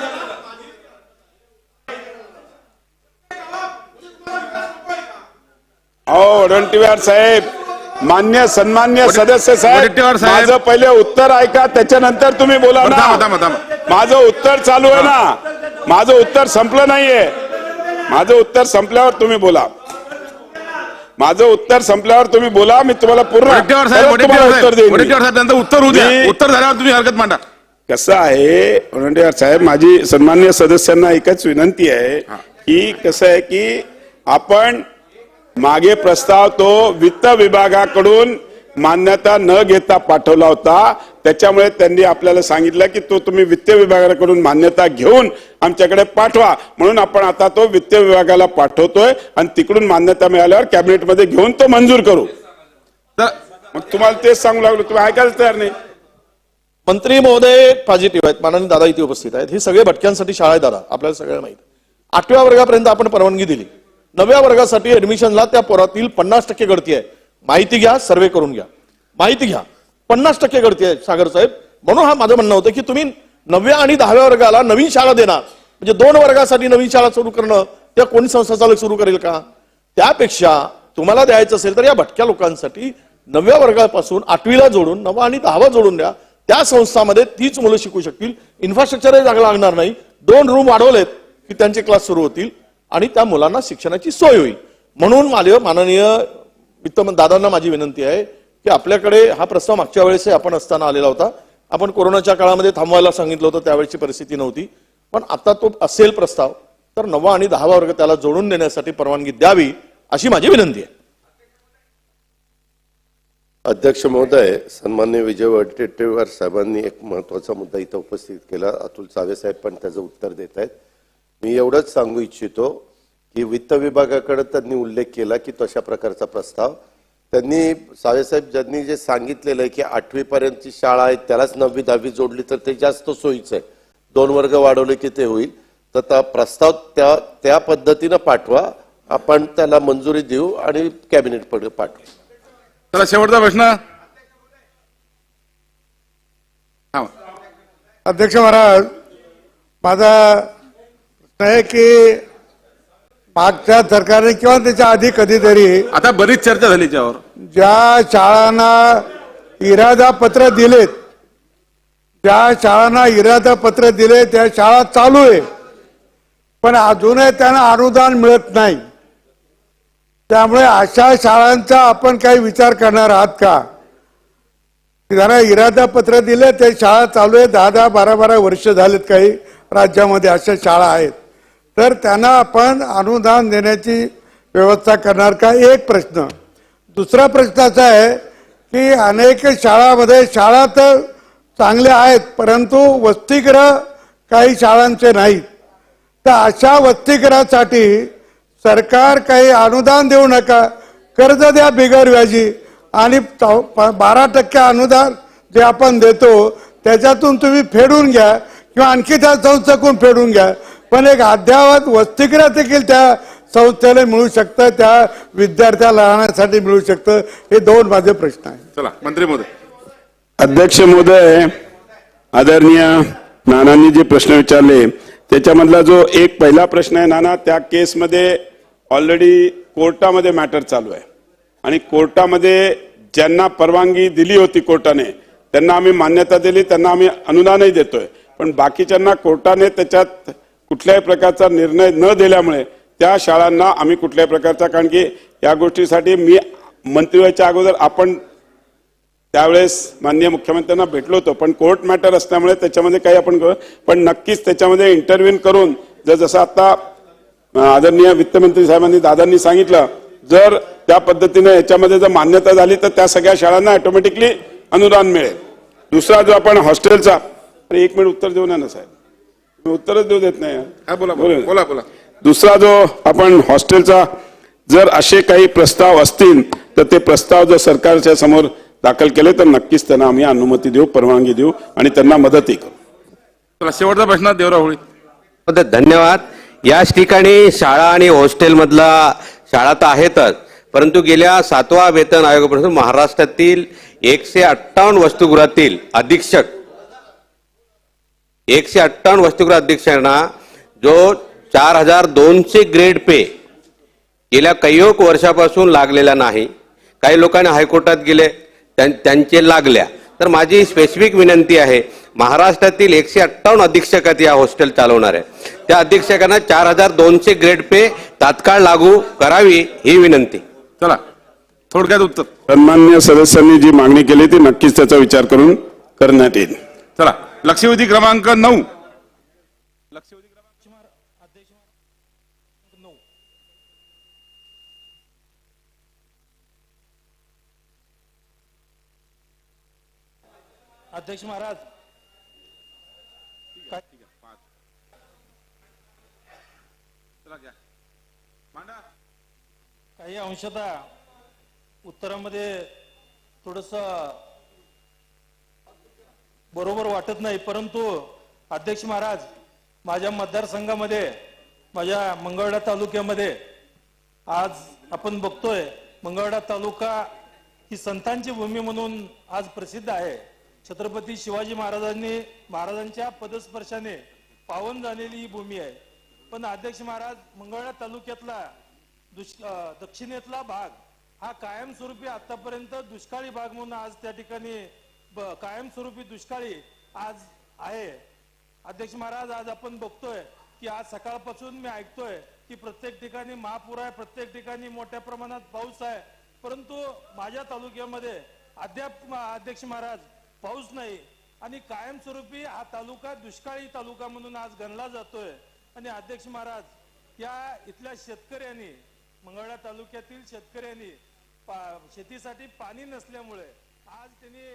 वडंटीवार साहेब, मान्य सन्मान्य सदस्य साहेब, माझं पहिले उत्तर ऐका, त्याच्यानंतर तुम्ही बोला ना. माझं उत्तर चालू आहे ना, माझं उत्तर संपलं नाहीये. माझं उत्तर संपल्यावर तुम्ही बोला. माझं उत्तर संपल्यावर तुम्ही बोला, मी तुम्हाला पूर्ण उत्तर देईन. उत्तर होऊ द्या. उत्तर झाल्यावर तुम्ही हरकत मांडा. कसं आहे वडंटीवार साहेब, माझी सन्मान्य सदस्यांना एकच विनंती आहे की कसं आहे की आपण मागे प्रस्ताव तो वित्त विभागाकडून मान्यता न घेता पाठवला होता. त्याच्यामुळे त्यांनी आपल्याला सांगितलं की तो तुम्ही वित्त विभागाकडून मान्यता घेऊन आमच्याकडे पाठवा, म्हणून आपण आता तो वित्त विभागाला पाठवतोय आणि तिकडून मान्यता मिळाल्यावर कॅबिनेटमध्ये घेऊन तो मंजूर करू. तर मग तुम्हाला तेच सांगू लागलो, तुम्ही ऐकायला तयार नाही. मंत्री महोदय पॉझिटिव्ह आहेत, माननीय दादा इथे उपस्थित आहेत. ही सगळे भटक्यांसाठी शाळा आहे दादा, आपल्याला सगळ्यांना माहिती. 8व्या वर्गापर्यंत आपण परवानगी दिली, 9व्या वर्गासाठी ऍडमिशनला त्या पोरातील 50% गळती आहे. माहिती घ्या, सर्वे करून घ्या, माहिती घ्या. 50% गळती आहे सागर साहेब. म्हणून हा माझं म्हणणं होतं की तुम्ही 9व्या आणि 10व्या वर्गाला नवीन शाळा देणार, म्हणजे 2 वर्गासाठी नवीन शाळा सुरू करणं त्या कोणी संस्था चालक सुरू करेल का? त्यापेक्षा तुम्हाला द्यायचं असेल तर या भटक्या लोकांसाठी 9व्या वर्गापासून 8वीला जोडून 9वा आणि 10वा जोडून द्या. त्या संस्थांमध्ये तीच मुलं शिकू शकतील. इन्फ्रास्ट्रक्चरही जागा लागणार नाही. 2 रूम वाढवलेत की त्यांचे क्लास सुरू होतील आणि त्या मुलांना शिक्षणाची सोय होईल. म्हणून माननीय वित्त दादांना माझी विनंती आहे की आपल्याकडे हा प्रस्ताव मागच्या वेळेस आपण असताना आलेला होता. आपण कोरोनाच्या काळामध्ये थांबवायला सांगितलं होतं, त्यावेळेची परिस्थिती नव्हती. पण आता तो असेल प्रस्ताव तर 9वा आणि 10वा वर्ग त्याला जोडून देण्यासाठी परवानगी द्यावी अशी माझी विनंती आहे. अध्यक्ष महोदय, सन्मान्य विजय वडेट्टीवार साहेबांनी एक महत्वाचा मुद्दा इथं उपस्थित केला. अतुल सावे साहेब पण त्याचं उत्तर देत आहेत. मी एवढंच सांगू इच्छितो की वित्त विभागाकडे त्यांनी उल्लेख केला की तशा प्रकारचा प्रस्ताव त्यांनी सावेसाहेब ज्यांनी जे सांगितलेलं आहे की 8वी पर्यंतची शाळा आहे त्यालाच 9वी 10वी जोडली तर ते जास्त सोयीचं आहे. 2 वर्ग वाढवले की ते होईल. तर त्या प्रस्ताव त्या पद्धतीनं पाठवा, आपण त्याला मंजुरी देऊ आणि कॅबिनेट पाठवू. चला शेवटचा प्रश्न. अध्यक्ष महाराज, माझा प्रश्न आहे की मागच्या सरकारने किंवा त्याच्या आधी कधीतरी आता बरीच चर्चा झाली त्यावर. ज्या शाळांना इरादा पत्र दिलेत, ज्या शाळांना इरादा पत्र दिले त्या शाळा चालू आहे, पण अजूनही त्यांना अनुदान मिळत नाही. त्यामुळे अशा शाळांचा आपण काही विचार करणार आहात का? त्यांना इरादा पत्र दिले, ते शाळा चालू आहे, 10-10, 12-12 वर्ष झालेत काही राज्यामध्ये अशा शाळा आहेत. तर त्यांना आपण अनुदान देण्याची व्यवस्था करणार का? एक प्रश्न. दुसरा प्रश्न असा आहे की अनेक शाळांमध्ये शाळा तर चांगल्या आहेत, परंतु वसतिगृह काही शाळांचे नाहीत. तर अशा वसतिगृहासाठी सरकार काही अनुदान देऊ नका, कर्ज द्या बिगर व्याजी, आणि 12% अनुदान जे आपण देतो त्याच्यातून तुम्ही फेडून घ्या किंवा आणखी त्या संस्थेकडून फेडून घ्या. पण एक अद्यावत वसतिगृह देखील त्या संस्थेला मिळू शकतं, त्या विद्यार्थ्याला राहण्यासाठी मिळू शकतं. हे दोन माझे प्रश्न आहेत. चला मंत्री महोदय. अध्यक्ष महोदय, आदरणीय नानांनी जे प्रश्न विचारले त्याच्यामधला जो एक पहिला प्रश्न आहे नाना, त्या केसमध्ये ऑलरेडी कोर्टामध्ये मॅटर चालू आहे आणि कोर्टामध्ये ज्यांना परवानगी दिली होती कोर्टाने त्यांना आम्ही मान्यता दिली, त्यांना आम्ही अनुदानही देतोय. पण बाकीच्यांना कोर्टाने त्याच्यात कुठल्याही प्रकारचा निर्णय न दिल्यामुळे त्या शाळांना आम्ही कुठल्याही प्रकारचा, कारण की या गोष्टीसाठी मी मंत्री व्हायच्या अगोदर आपण त्यावेळेस माननीय मुख्यमंत्र्यांना भेटलो होतो, पण कोर्ट मॅटर असल्यामुळे त्याच्यामध्ये काही आपण करू, पण नक्कीच त्याच्यामध्ये इंटरव्ह्यू करून जसं आता आदरणीय वित्तमंत्री साहेबांनी दादांनी सांगितलं, जर त्या पद्धतीने याच्यामध्ये जर मान्यता झाली तर त्या सगळ्या शाळांना ऑटोमॅटिकली अनुदान मिळेल. दुसरा जो आपण हॉस्टेलचा, अरे एक मिनिट उत्तर देऊ ना साहेब, मी उत्तरच देऊ देत नाही. बोला बोला बोला. दुसरा जो आपण हॉस्टेलचा, जर असे काही प्रस्ताव असतील तर ते प्रस्ताव जर सरकारच्या समोर दाखल केले तर नक्कीच त्यांना आम्ही अनुमती देऊ, परवानगी देऊ आणि त्यांना मदतही करू. चला शेवटचा प्रश्न देवराव होळी. धन्यवाद. याच ठिकाणी शाळा आणि हॉस्टेल मधला शाळा तर आहेतच, परंतु गेल्या 7व्या वेतन आयोगापासून महाराष्ट्रातील 158 वसतिगृहातील अधीक्षक 158 वसतिगृह अधीक्षकांना जो 4200 ग्रेड पे गेल्या काही वर्षापासून लागलेला नाही. काही लोकांनी हायकोर्टात गेले, त्यांचे लागल्या. तर माझी स्पेसिफिक विनंती आहे, महाराष्ट्रातील 158 अधीक्षक या हॉस्टेल चालवणार आहे, त्या अधीक्षकांना 4200 ग्रेड पे तात्काळ लागू करावी ही विनंती. चला थोडक्यात उत्तर. सन्माननीय सदस्यांनी जी मागणी केली ती नक्कीच त्याचा विचार करून करण्यात येईल. चला लक्षवेधी क्रमांक 9. अध्यक्ष महाराज, काही अंशतः उत्तरामध्ये थोडस बरोबर वाटत नाही, परंतु अध्यक्ष महाराज, माझ्या मतदारसंघामध्ये, माझ्या मंगळवेढा तालुक्यामध्ये आज आपण बघतोय, मंगळवेढा तालुका ही संतांची भूमी म्हणून आज प्रसिद्ध आहे. छत्रपती शिवाजी महाराजांच्या पदस्पर्शाने पावन झालेली ही भूमी आहे. पण अध्यक्ष महाराज, मंगळवेढा तालुक्यातला दक्षिणेतला भाग हा कायमस्वरूपी आतापर्यंत दुष्काळी भाग म्हणून आज त्या ठिकाणी कायमस्वरूपी दुष्काळी आज आहे. अध्यक्ष महाराज, आज आपण बघतोय की आज सकाळपासून मी ऐकतोय की प्रत्येक ठिकाणी महापूर आहे, प्रत्येक ठिकाणी मोठ्या प्रमाणात पाऊस आहे, परंतु माझ्या तालुक्यामध्ये अद्याप अध्यक्ष महाराज पाऊस नाही आणि कायमस्वरूपी हा तालुका दुष्काळी तालुका म्हणून आज गणला जातोय. आणि अध्यक्ष महाराज, या इथल्या शेतकऱ्यांनी, मंगळवेढा तालुक्यातील शेतकऱ्यांनी शेतीसाठी पाणी नसल्यामुळे आज त्यांनी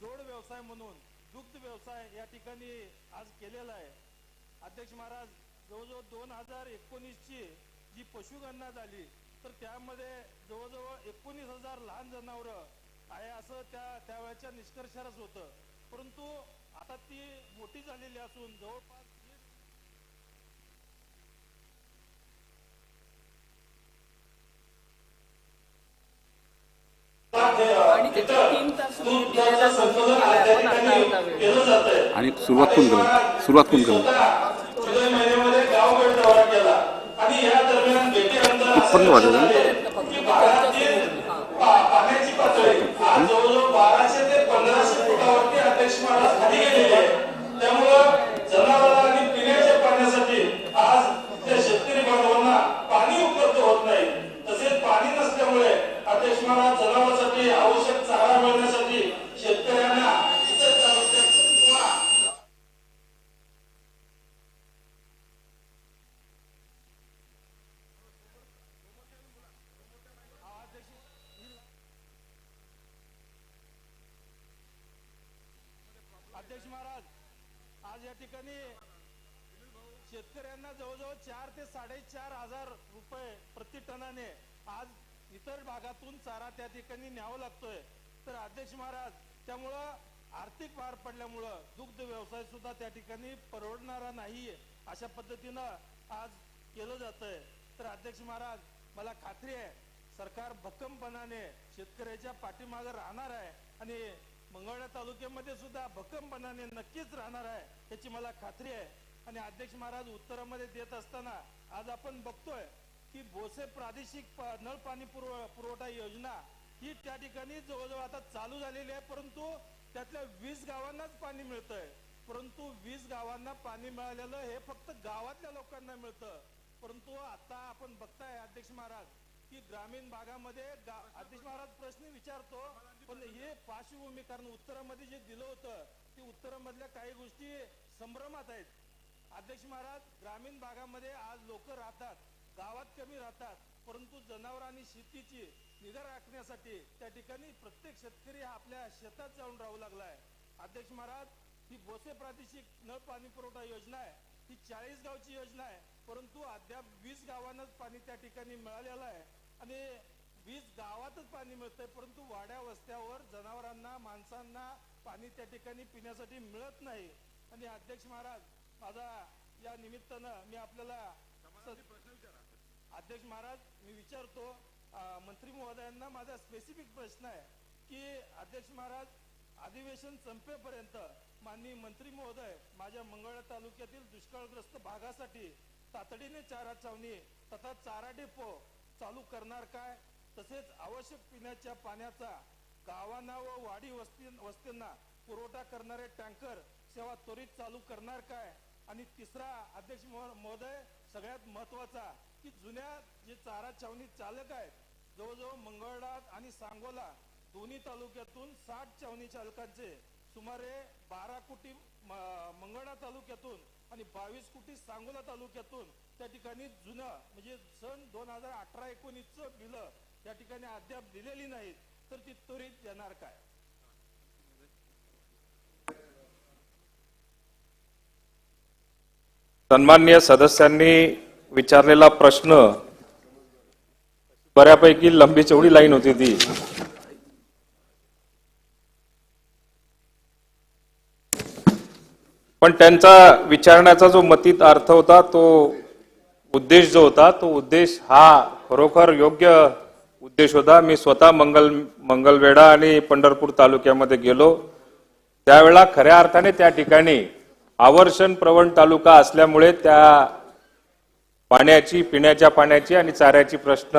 जोड व्यवसाय म्हणून दुग्ध व्यवसाय या ठिकाणी आज केलेला आहे. अध्यक्ष महाराज, जवळजवळ 2019ची जी पशुगणना झाली तर त्यामध्ये जवळजवळ 19,000 लहान जनावरं आहे असं त्यावेळेच्या निष्कर्षारच होतं, परंतु आता ती मोठी झालेली असून जवळपास आणि सुरुवात कोण करेल? आपण वाटत जवळजवळ 1200 ते 1500 फुटावरती अध्यक्ष महाराज खाली गेलेले आहे. त्यामुळं जनावरांना आणि पिण्याच्या पाण्यासाठी आज त्या शेतकरी बांधवांना पाणी उपलब्ध होत नाही. तसेच पाणी नसल्यामुळे अध्यक्ष महाराज जनावरांसाठी आवश्यक चारा मिळण्यासाठी शेतकऱ्यांना इतर तालुक्यातून किंवा अध्यक्ष महाराज आज या ठिकाणी शेतकऱ्यांना जवळजवळ 4 ते 4.5 हजार रुपये प्रति टनाने आज इतर भागातून चारा त्या ठिकाणी न्यावा लागतोय. तर अध्यक्ष महाराज त्यामुळं आर्थिक भार पडल्यामुळं दुग्ध व्यवसाय सुद्धा त्या ठिकाणी परवडणारा नाहीये अशा पद्धतीनं आज केलं जातंय. तर अध्यक्ष महाराज मला खात्री आहे सरकार भक्कमपणाने शेतकऱ्याच्या पाठीमागे राहणार आहे आणि मंगळवेढा तालुक्यामध्ये सुद्धा भक्कमपणाने नक्कीच राहणार आहे याची मला खात्री आहे. आणि अध्यक्ष महाराज उत्तरामध्ये देत असताना आज आपण बघतोय की भोसे प्रादेशिक नळ पाणी पुरवठा योजना ही त्या ठिकाणी जवळजवळ आता चालू झालेली आहे. परंतु त्यातल्या 20 गावांनाच पाणी मिळतंय. परंतु 20 गावांना पाणी मिळालेलं हे फक्त गावातल्या लोकांना मिळतं. परंतु आता आपण बघताय अध्यक्ष महाराज की ग्रामीण भागामध्ये अध्यक्ष महाराज प्रश्न विचारतो पण हे पार्श्वभूमी कारण उत्तरामध्ये जे दिलं होतं ते उत्तरामधल्या काही गोष्टी संभ्रमात आहेत. अध्यक्ष महाराज ग्रामीण भागामध्ये आज लोक राहतात, गावात कमी राहतात, परंतु जनावर आणि शेतीची निगा राखण्यासाठी त्या ठिकाणी प्रत्येक शेतकरी हा आपल्या शेतात जाऊन राहू लागलाय. अध्यक्ष महाराज ही भोसे प्रादेशिक नळ पाणी पुरवठा योजना आहे ही 40 गावची योजना आहे. परंतु अद्याप 20 गावांनाच पाणी त्या ठिकाणी मिळालेलं आहे आणि 20 गावातच पाणी मिळतंय. परंतु वाड्या वस्त्यावर जनावरांना माणसांना पाणी त्या ठिकाणी पिण्यासाठी मिळत नाही. आणि अध्यक्ष महाराज माझा या निमित्तानं मी आपल्याला अध्यक्ष महाराज मी विचारतो मंत्री महोदयांना माझा स्पेसिफिक प्रश्न आहे की अध्यक्ष महाराज अधिवेशन संपेपर्यंत माननीय मंत्री महोदय माझ्या मंगळवेढा तालुक्यातील दुष्काळग्रस्त भागासाठी तातडीने चारा छावणी तथा चारा डेपो चालू करणार काय? तसेच आवश्यक पिण्याच्या पाण्याचा गावांना व वाडी वस्तींना पुरवठा करणारे टँकर सेवा त्वरित चालू करणार काय? आणि तिसरा अध्यक्ष महोदय सगळ्यात महत्वाचा की जुन्या जे चारा छावणी चालक आहेत जवळजवळ मंगळवेढा आणि सांगोला दोन्ही तालुक्यातून 60 छावणी चालकांचे सुमारे 12 कोटी मंगळवेढा तालुक्यातून आणि 22 कोटी सांगोला तालुक्यातून त्या ठिकाणी जुनं म्हणजे सन 2018-19 बिलं त्या ठिकाणी अद्याप दिलेली नाहीत. तर ती त्वरित देणार काय? सन्माननीय सदस्यांनी विचारलेला प्रश्न बऱ्यापैकी लंबी चौडी लाईन होती ती. पण त्यांचा विचारण्याचा जो मतीत अर्थ होता तो उद्देश जो होता तो उद्देश हा खरोखर योग्य उद्देश होता. मी स्वतः मंगळवेढा आणि पंढरपूर तालुक्यामध्ये गेलो त्यावेळेला खऱ्या अर्थाने त्या ठिकाणी आवर्षण प्रवण तालुका असल्यामुळे त्या पाण्याची पिण्याच्या पाण्याची आणि चाऱ्याची प्रश्न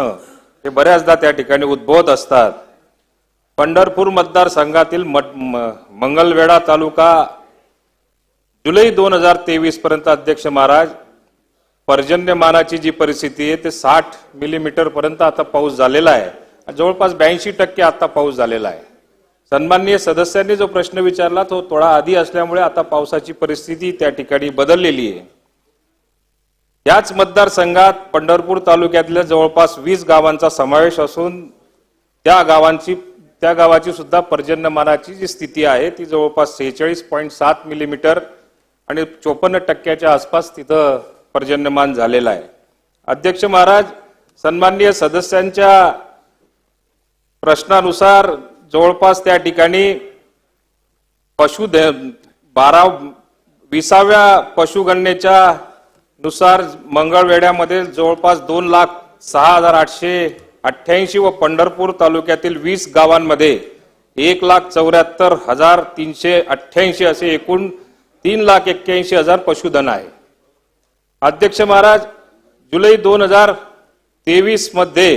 हे बऱ्याचदा त्या ठिकाणी उद्भवत असतात. पंढरपूर मतदारसंघातील मंगळवेढा तालुका जुलै 2023 पर्यंत अध्यक्ष महाराज पर्जन्यमानाची जी परिस्थिती आहे ते 60 मिलीमीटर पर्यंत आता पाऊस झालेला आहे. जवळपास 82% आता पाऊस झालेला आहे. सन्माननीय सदस्यांनी जो प्रश्न विचारला तो थोडा आधी असल्यामुळे आता पावसाची परिस्थिती त्या ठिकाणी बदललेली आहे. याच मतदारसंघात पंढरपूर तालुक्यातल्या जवळपास 20 गावांचा समावेश असून त्या गावाची सुद्धा पर्जन्यमानाची जी स्थिती आहे ती जवळपास 46.7 मिलीमीटर आणि 54% आसपास तिथं पर्जन्यमान झालेलं आहे. अध्यक्ष महाराज सन्माननीय सदस्यांच्या प्रश्नानुसार जवळपास त्या ठिकाणी 20व्या पशुगणनेच्या नुसार मंगळवेढ्यामध्ये जवळपास 2,06,888 व पंढरपूर तालुक्यातील 20 गावांमध्ये 1,74,388 असे एकूण 3,81,000 पशुधन आहे. अध्यक्ष महाराज जुलै 2023 2023 मध्ये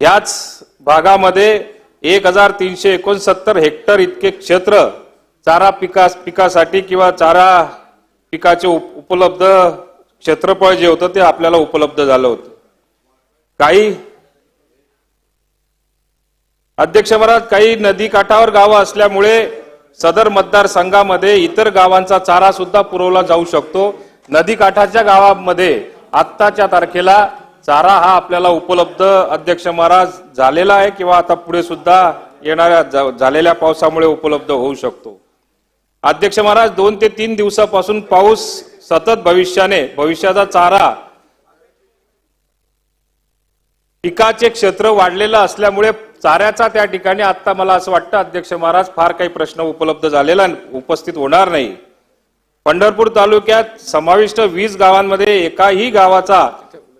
याच भागामध्ये 1369 हेक्टर इतके क्षेत्र चारा पिकासाठी किंवा चारा पिकाचे उपलब्ध क्षेत्रफळ जे होतं ते आपल्याला उपलब्ध झालं होतं. काही अध्यक्ष महाराज, काही नदी काठावर गावं असल्यामुळे सदर मतदारसंघामध्ये इतर गावांचा चारा सुद्धा पुरवला जाऊ शकतो. नदी काठाच्या गावामध्ये आत्ताच्या तारखेला चारा हा आपल्याला उपलब्ध अध्यक्ष महाराज झालेला आहे किंवा आता पुढे सुद्धा येणाऱ्या झालेल्या पावसामुळे उपलब्ध होऊ शकतो. अध्यक्ष महाराज, 2 ते 3 दिवसापासून पाऊस सतत भविष्याचा चारा पिकाचे क्षेत्र वाढलेलं असल्यामुळे चाऱ्याचा त्या ठिकाणी आता मला असं वाटतं अध्यक्ष महाराज फार काही प्रश्न उपस्थित होणार नाही. पंढरपूर तालुक्यात समाविष्ट 20 गावांमध्ये एकाही गावाचा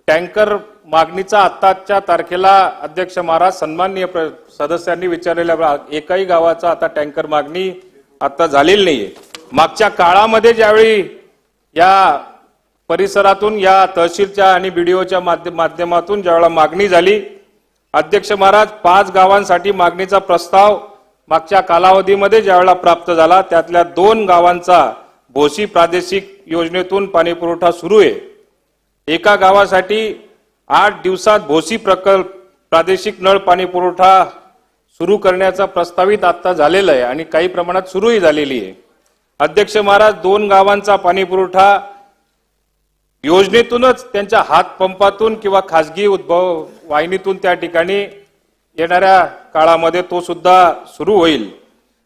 टँकर मागणीचा आताच्या तारखेला अध्यक्ष महाराज सन्माननीय सदस्यांनी विचारलेल्या एकाही गावाचा आता टँकर मागणी आता झालेली नाहीये. मागच्या काळामध्ये ज्यावेळी या परिसरातून या तहसीलच्या आणि बीडीओच्या माध्यमातून ज्यावेळेला मागणी झाली, अध्यक्ष महाराज 5 गावांसाठी मागणीचा प्रस्ताव मागच्या कालावधीमध्ये ज्यावेळेला प्राप्त झाला त्यातल्या 2 गावांचा भोसी प्रादेशिक योजनेतून पाणी पुरवठा सुरू आहे. एका गावासाठी 8 दिवसात भोसी प्रादेशिक नळ पाणी पुरवठा सुरू करण्याचा प्रस्तावित आता झालेला आहे आणि काही प्रमाणात सुरूही झालेली आहे. अध्यक्ष महाराज 2 गावांचा पाणी पुरवठा योजनेतूनच त्यांच्या हातपंपातून किंवा खासगी उद्भव वाहिनीतून त्या ठिकाणी येणाऱ्या काळामध्ये तो सुद्धा सुरू होईल.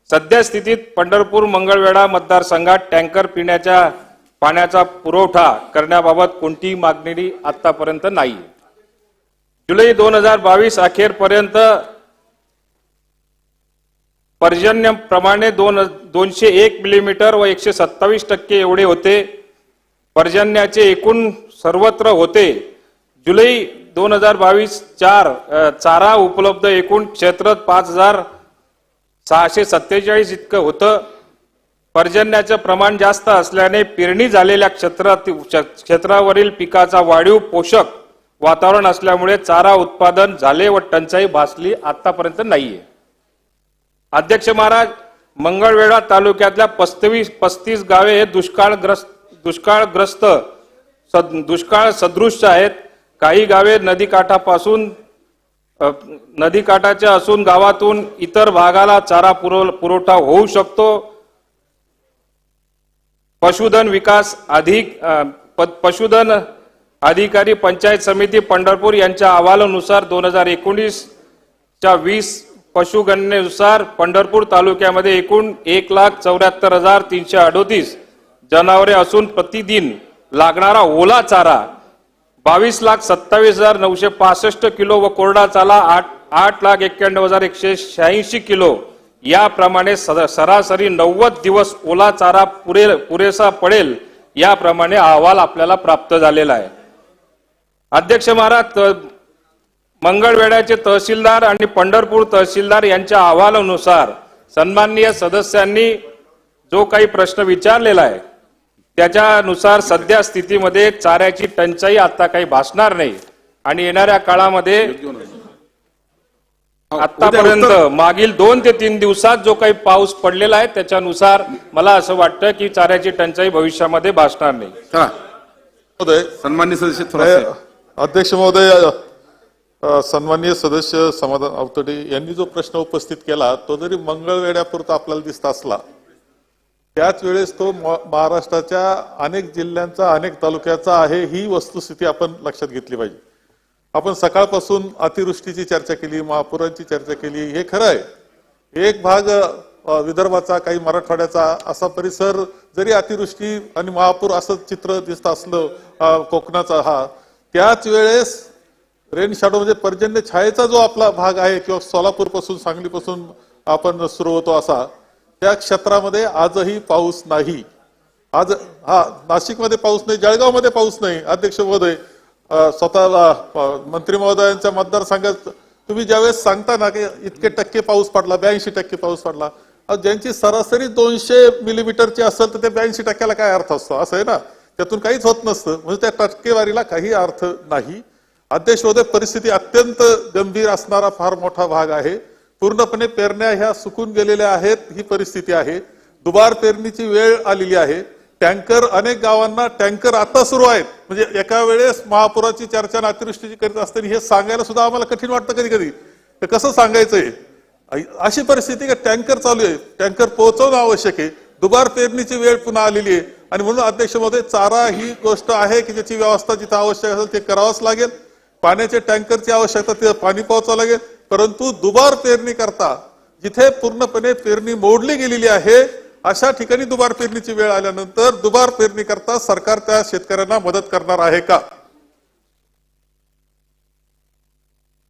सध्या स्थितीत पंढरपूर मंगळवेढा मतदारसंघात टँकर पिण्याच्या पाण्याचा पुरवठा करण्याबाबत कोणतीही मागणी आतापर्यंत नाही. जुलै 2022 अखेरपर्यंत पर्जन्यप्रमाणे 201 मिलीमीटर व 127% एवढे होते. पर्जन्याचे एकूण सर्वत्र होते. जुलै 2022 चारा उपलब्ध एकूण क्षेत्र 5647 इतकं होतं. पर्जन्याचं प्रमाण जास्त असल्याने पेरणी झालेल्या क्षेत्रावरील पिकाचा वाढीव पोषक वातावरण असल्यामुळे चारा उत्पादन झाले व टंचाई भासली आतापर्यंत नाहीये. अध्यक्ष महाराज, मंगळवेढा तालुक्यातल्या 35 गावे हे दुष्काळ सदृश आहेत. काही गावे नदीकाठाच्या असून गावातून इतर भागाला चारा पुरवठा होऊ शकतो. पशुधन अधिकारी पंचायत समिती पंढरपूर यांच्या अहवालानुसार 2019च्या 20 पशुगणनेनुसार पंढरपूर तालुक्यामध्ये एकूण 1,74,338 जनावरे असून प्रतिदिन लागणारा ओला चारा 22,27,965 किलो व कोरडा चारा 8,91,186 किलो याप्रमाणे सरासरी 90 दिवस ओला चारा पुरेसा पडेल याप्रमाणे अहवाल आपल्याला प्राप्त झालेला आहे. अध्यक्ष महाराज, मंगळवेढ्याचे तहसीलदार आणि पंढरपूर तहसीलदार यांच्या अहवालानुसार सन्माननीय सदस्यांनी जो काही प्रश्न विचारलेला आहे त्याच्यानुसार सध्या स्थितीमध्ये चाऱ्याची टंचाई आता काही भासणार नाही आणि येणाऱ्या काळामध्ये आतापर्यंत मागील 2 ते 3 दिवसात जो काही पाऊस पडलेला आहे त्याच्यानुसार मला असं वाटतं की चाऱ्याची टंचाई भविष्यामध्ये भासणार नाही. सन्माननीय सदस्य अध्यक्ष महोदय, सन्माननीय सदस्य समाधान आवतडे यांनी जो प्रश्न उपस्थित केला तो जरी मंगळवेढ्यापुरता आपल्याला दिसत असला त्याच वेळेस तो महाराष्ट्राच्या अनेक जिल्ह्यांचा अनेक तालुक्याचा आहे ही वस्तुस्थिती आपण लक्षात घेतली पाहिजे. आपण सकाळपासून अतिवृष्टीची चर्चा केली, महापुरांची चर्चा केली, हे खरं आहे. एक भाग विदर्भाचा काही मराठवाड्याचा असा परिसर जरी अतिवृष्टी आणि महापूर असं चित्र दिसत असलं कोकणाचा हा, त्याच वेळेस रेन शॅडो म्हणजे पर्जन्य छायेचा जो आपला भाग आहे किंवा सोलापूर पासून सांगलीपासून आपण सुरू होतो असा त्या क्षेत्रामध्ये आजही पाऊस नाही. आज नाशिकमध्ये पाऊस नाही, जळगावमध्ये पाऊस नाही. अध्यक्ष महोदय, स्वतःला मंत्री महोदयांच्या मतदारसंघात तुम्ही ज्यावेळेस सांगता ना की इतके टक्के पाऊस पडला, 82% पाऊस पडला, ज्यांची सरासरी 200 मिलीमीटरची असेल तर ते 82% काय अर्थ असतो असं आहे ना. त्यातून काहीच होत नसतं, म्हणजे त्या टक्केवारीला काही अर्थ नाही. अध्यक्ष महोदय, परिस्थिती अत्यंत गंभीर असणारा फार मोठा भाग आहे. पूर्णपणे पेरण्या ह्या सुकून गेलेल्या आहेत, ही परिस्थिती आहे. दुबार पेरणीची वेळ आलेली आहे. टँकर अनेक गावांना टँकर आता सुरू आहेत. म्हणजे एका वेळेस महापुराची चर्चा आणि अतिवृष्टीची करीत असताना हे सांगायला सुद्धा आम्हाला कठीण वाटतं कधी कधी. कसं सांगायचंय? अशी परिस्थिती का टँकर चालू आहे, टँकर पोहोचवणं आवश्यक आहे. दुबार पेरणीची वेळ पुन्हा आलेली आहे आणि म्हणून अध्यक्ष महोदय, चारा ही गोष्ट आहे की ज्याची व्यवस्था जिथं आवश्यक असेल ते करावंच लागेल. पाण्याचे टँकरची आवश्यकता तिथं पाणी पोहोचावं लागेल. परंतु दुबार पेरणी करता जिथे पूर्णपणे पेरणी मोडली गेलेली आहे अशा ठिकाणी दुबार पेरणीची वेळ आल्यानंतर दुबार पेरणी करता सरकार त्या शेतकऱ्यांना मदत करणार आहे का?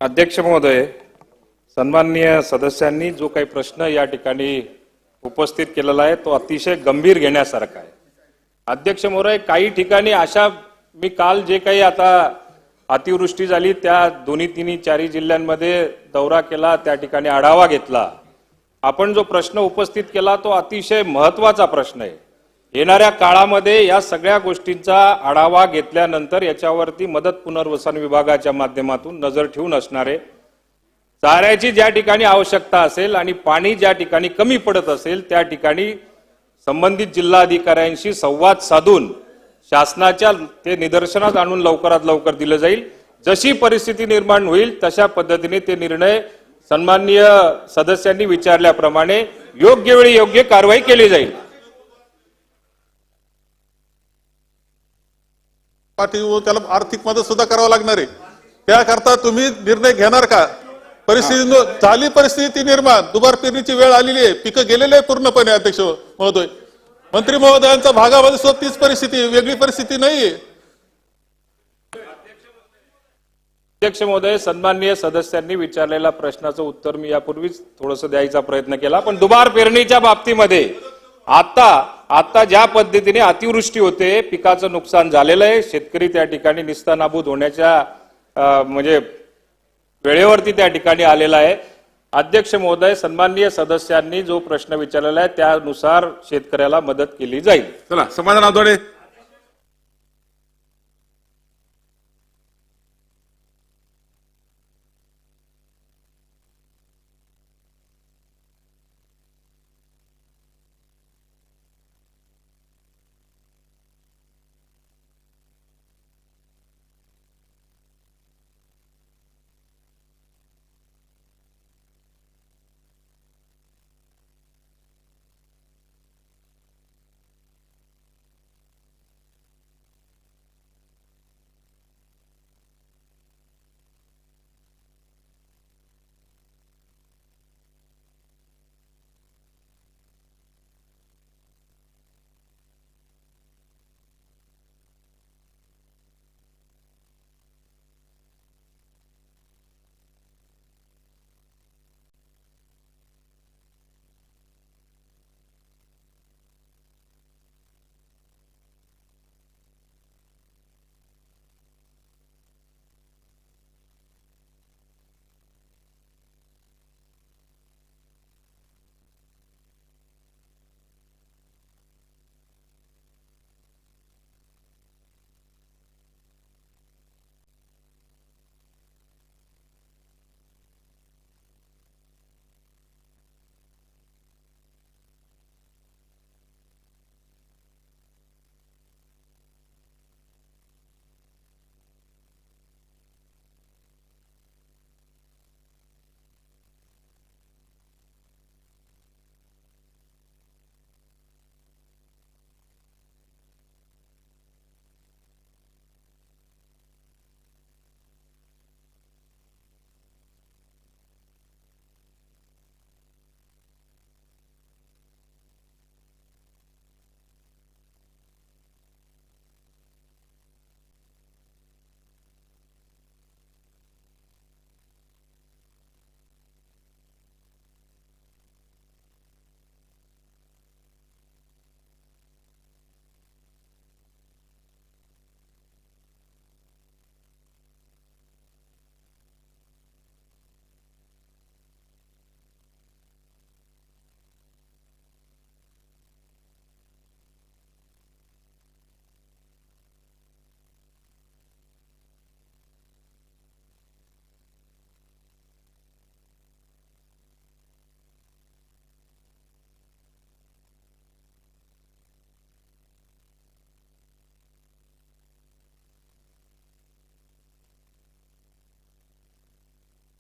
अध्यक्ष महोदय, सन्माननीय सदस्यांनी जो काही प्रश्न या ठिकाणी उपस्थित केलेला आहे तो अतिशय गंभीर घेण्यासारखा आहे. अध्यक्ष महोदय, काही ठिकाणी अशा मी काल जे काही आता अतिवृष्टी झाली त्या दोन्ही तिन्ही चारही जिल्ह्यांमध्ये दौरा केला, त्या ठिकाणी आढावा घेतला. आपण जो प्रश्न उपस्थित केला तो अतिशय महत्वाचा प्रश्न आहे. येणाऱ्या काळामध्ये या सगळ्या गोष्टींचा आढावा घेतल्यानंतर याच्यावरती मदत पुनर्वसन विभागाच्या माध्यमातून नजर ठेवून असणारे चाऱ्याची ज्या ठिकाणी आवश्यकता असेल आणि पाणी ज्या ठिकाणी कमी पडत असेल त्या ठिकाणी संबंधित जिल्हाधिकाऱ्यांशी संवाद साधून शासनाच्या ते निदर्शनास आणून लवकरात लवकर दिलं जाईल. जशी परिस्थिती निर्माण होईल तशा पद्धतीने ते निर्णय सन्माननीय सदस्यांनी विचारल्याप्रमाणे योग्य वेळी योग्य कारवाई केली जाईल. त्याला आर्थिक मदत सुद्धा करावं लागणार आहे. त्याकरता तुम्ही निर्णय घेणार का? परिस्थिती झाली परिस्थिती निर्माण, दुबार पेरणीची वेळ आलेली आहे, पिकं गेलेले आहे पूर्णपणे. अध्यक्ष महोदय, मंत्री महोदयांच्या भागामध्ये सुद्धा तीच परिस्थिती, वेगळी परिस्थिती नाहीये. अध्यक्ष महोदय, सन्माननीय सदस्यांनी विचारलेल्या प्रश्नाचं उत्तर मी यापूर्वीच थोडंसं द्यायचा प्रयत्न केला. पण दुबार पेरणीच्या बाबतीमध्ये आता ज्या पद्धतीने अतिवृष्टी होते, पिकाचं नुकसान झालेलं आहे, शेतकरी त्या ठिकाणी निस्तानाबूत होण्याच्या म्हणजे वेळेवरती त्या ठिकाणी आलेला आहे. अध्यक्ष महोदय, सन्माननीय सदस्यांनी जो प्रश्न विचारलेला आहे त्यानुसार शेतकऱ्याला मदत केली जाईल. चला, समाधान आवडे.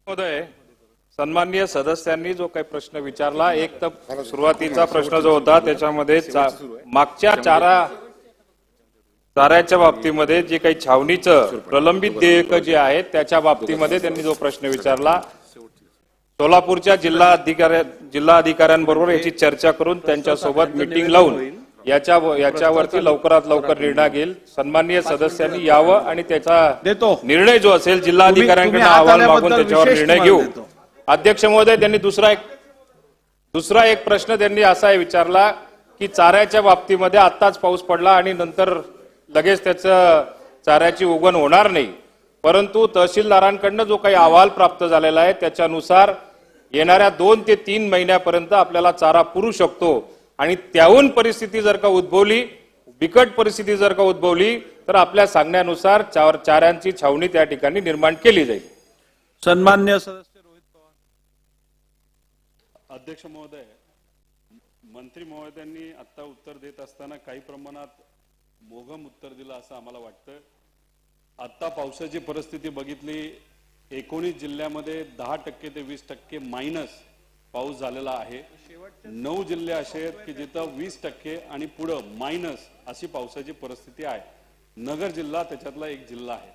महोदय, सन्माननीय सदस्यांनी जो काही प्रश्न विचारला, एक तर सुरुवातीचा प्रश्न जो होता त्याच्यामध्ये मागच्या चाऱ्याच्या बाबतीमध्ये जे काही छावणीचं प्रलंबित देयक जे आहे त्याच्या बाबतीमध्ये त्यांनी जो प्रश्न विचारला, सोलापूरच्या जिल्हाधिकाऱ्यांबरोबर याची चर्चा करून त्यांच्यासोबत मीटिंग लावून याच्यावरती लवकरात लवकर निर्णय घेईल. सन्माननीय सदस्यांनी यावं आणि त्याचा निर्णय जो असेल जिल्हाधिकाऱ्यांकडे अहवाल मागून त्याच्यावर निर्णय घेऊ. अध्यक्ष महोदय, त्यांनी दुसरा एक प्रश्न त्यांनी असा विचारला की चाऱ्याच्या बाबतीमध्ये आत्ताच पाऊस पडला आणि नंतर लगेच त्याचं चाऱ्याची उगवण होणार नाही, परंतु तहसीलदारांकडनं जो काही अहवाल प्राप्त झालेला आहे त्याच्यानुसार येणाऱ्या 2 ते 3 महिन्यापर्यंत आपल्याला चारा पुरू शकतो आणि त्याहून परिस्थिती जर का उद्भवली, बिकट परिस्थिती जर का उद्भवली तर आपल्या सांगण्यानुसार चाऱ्यांची छावणी त्या ठिकाणी निर्माण केली जाईल. सन्मान्य सदस्य रोहित पवार. अध्यक्ष महोदय, मंत्री महोदयांनी आता उत्तर देत असताना काही प्रमाणात मोघम उत्तर दिलं असं आम्हाला वाटतं. आता पावसाची परिस्थिती बघितली, 19 जिल्ह्यामध्ये 10% ते 20% मायनस पाऊस झालेला आहे. 9 जिल्हे असे आहेत की जिथं 20% आणि पुढं मायनस अशी पावसाची परिस्थिती आहे. नगर जिल्हा त्याच्यातला एक जिल्हा आहे.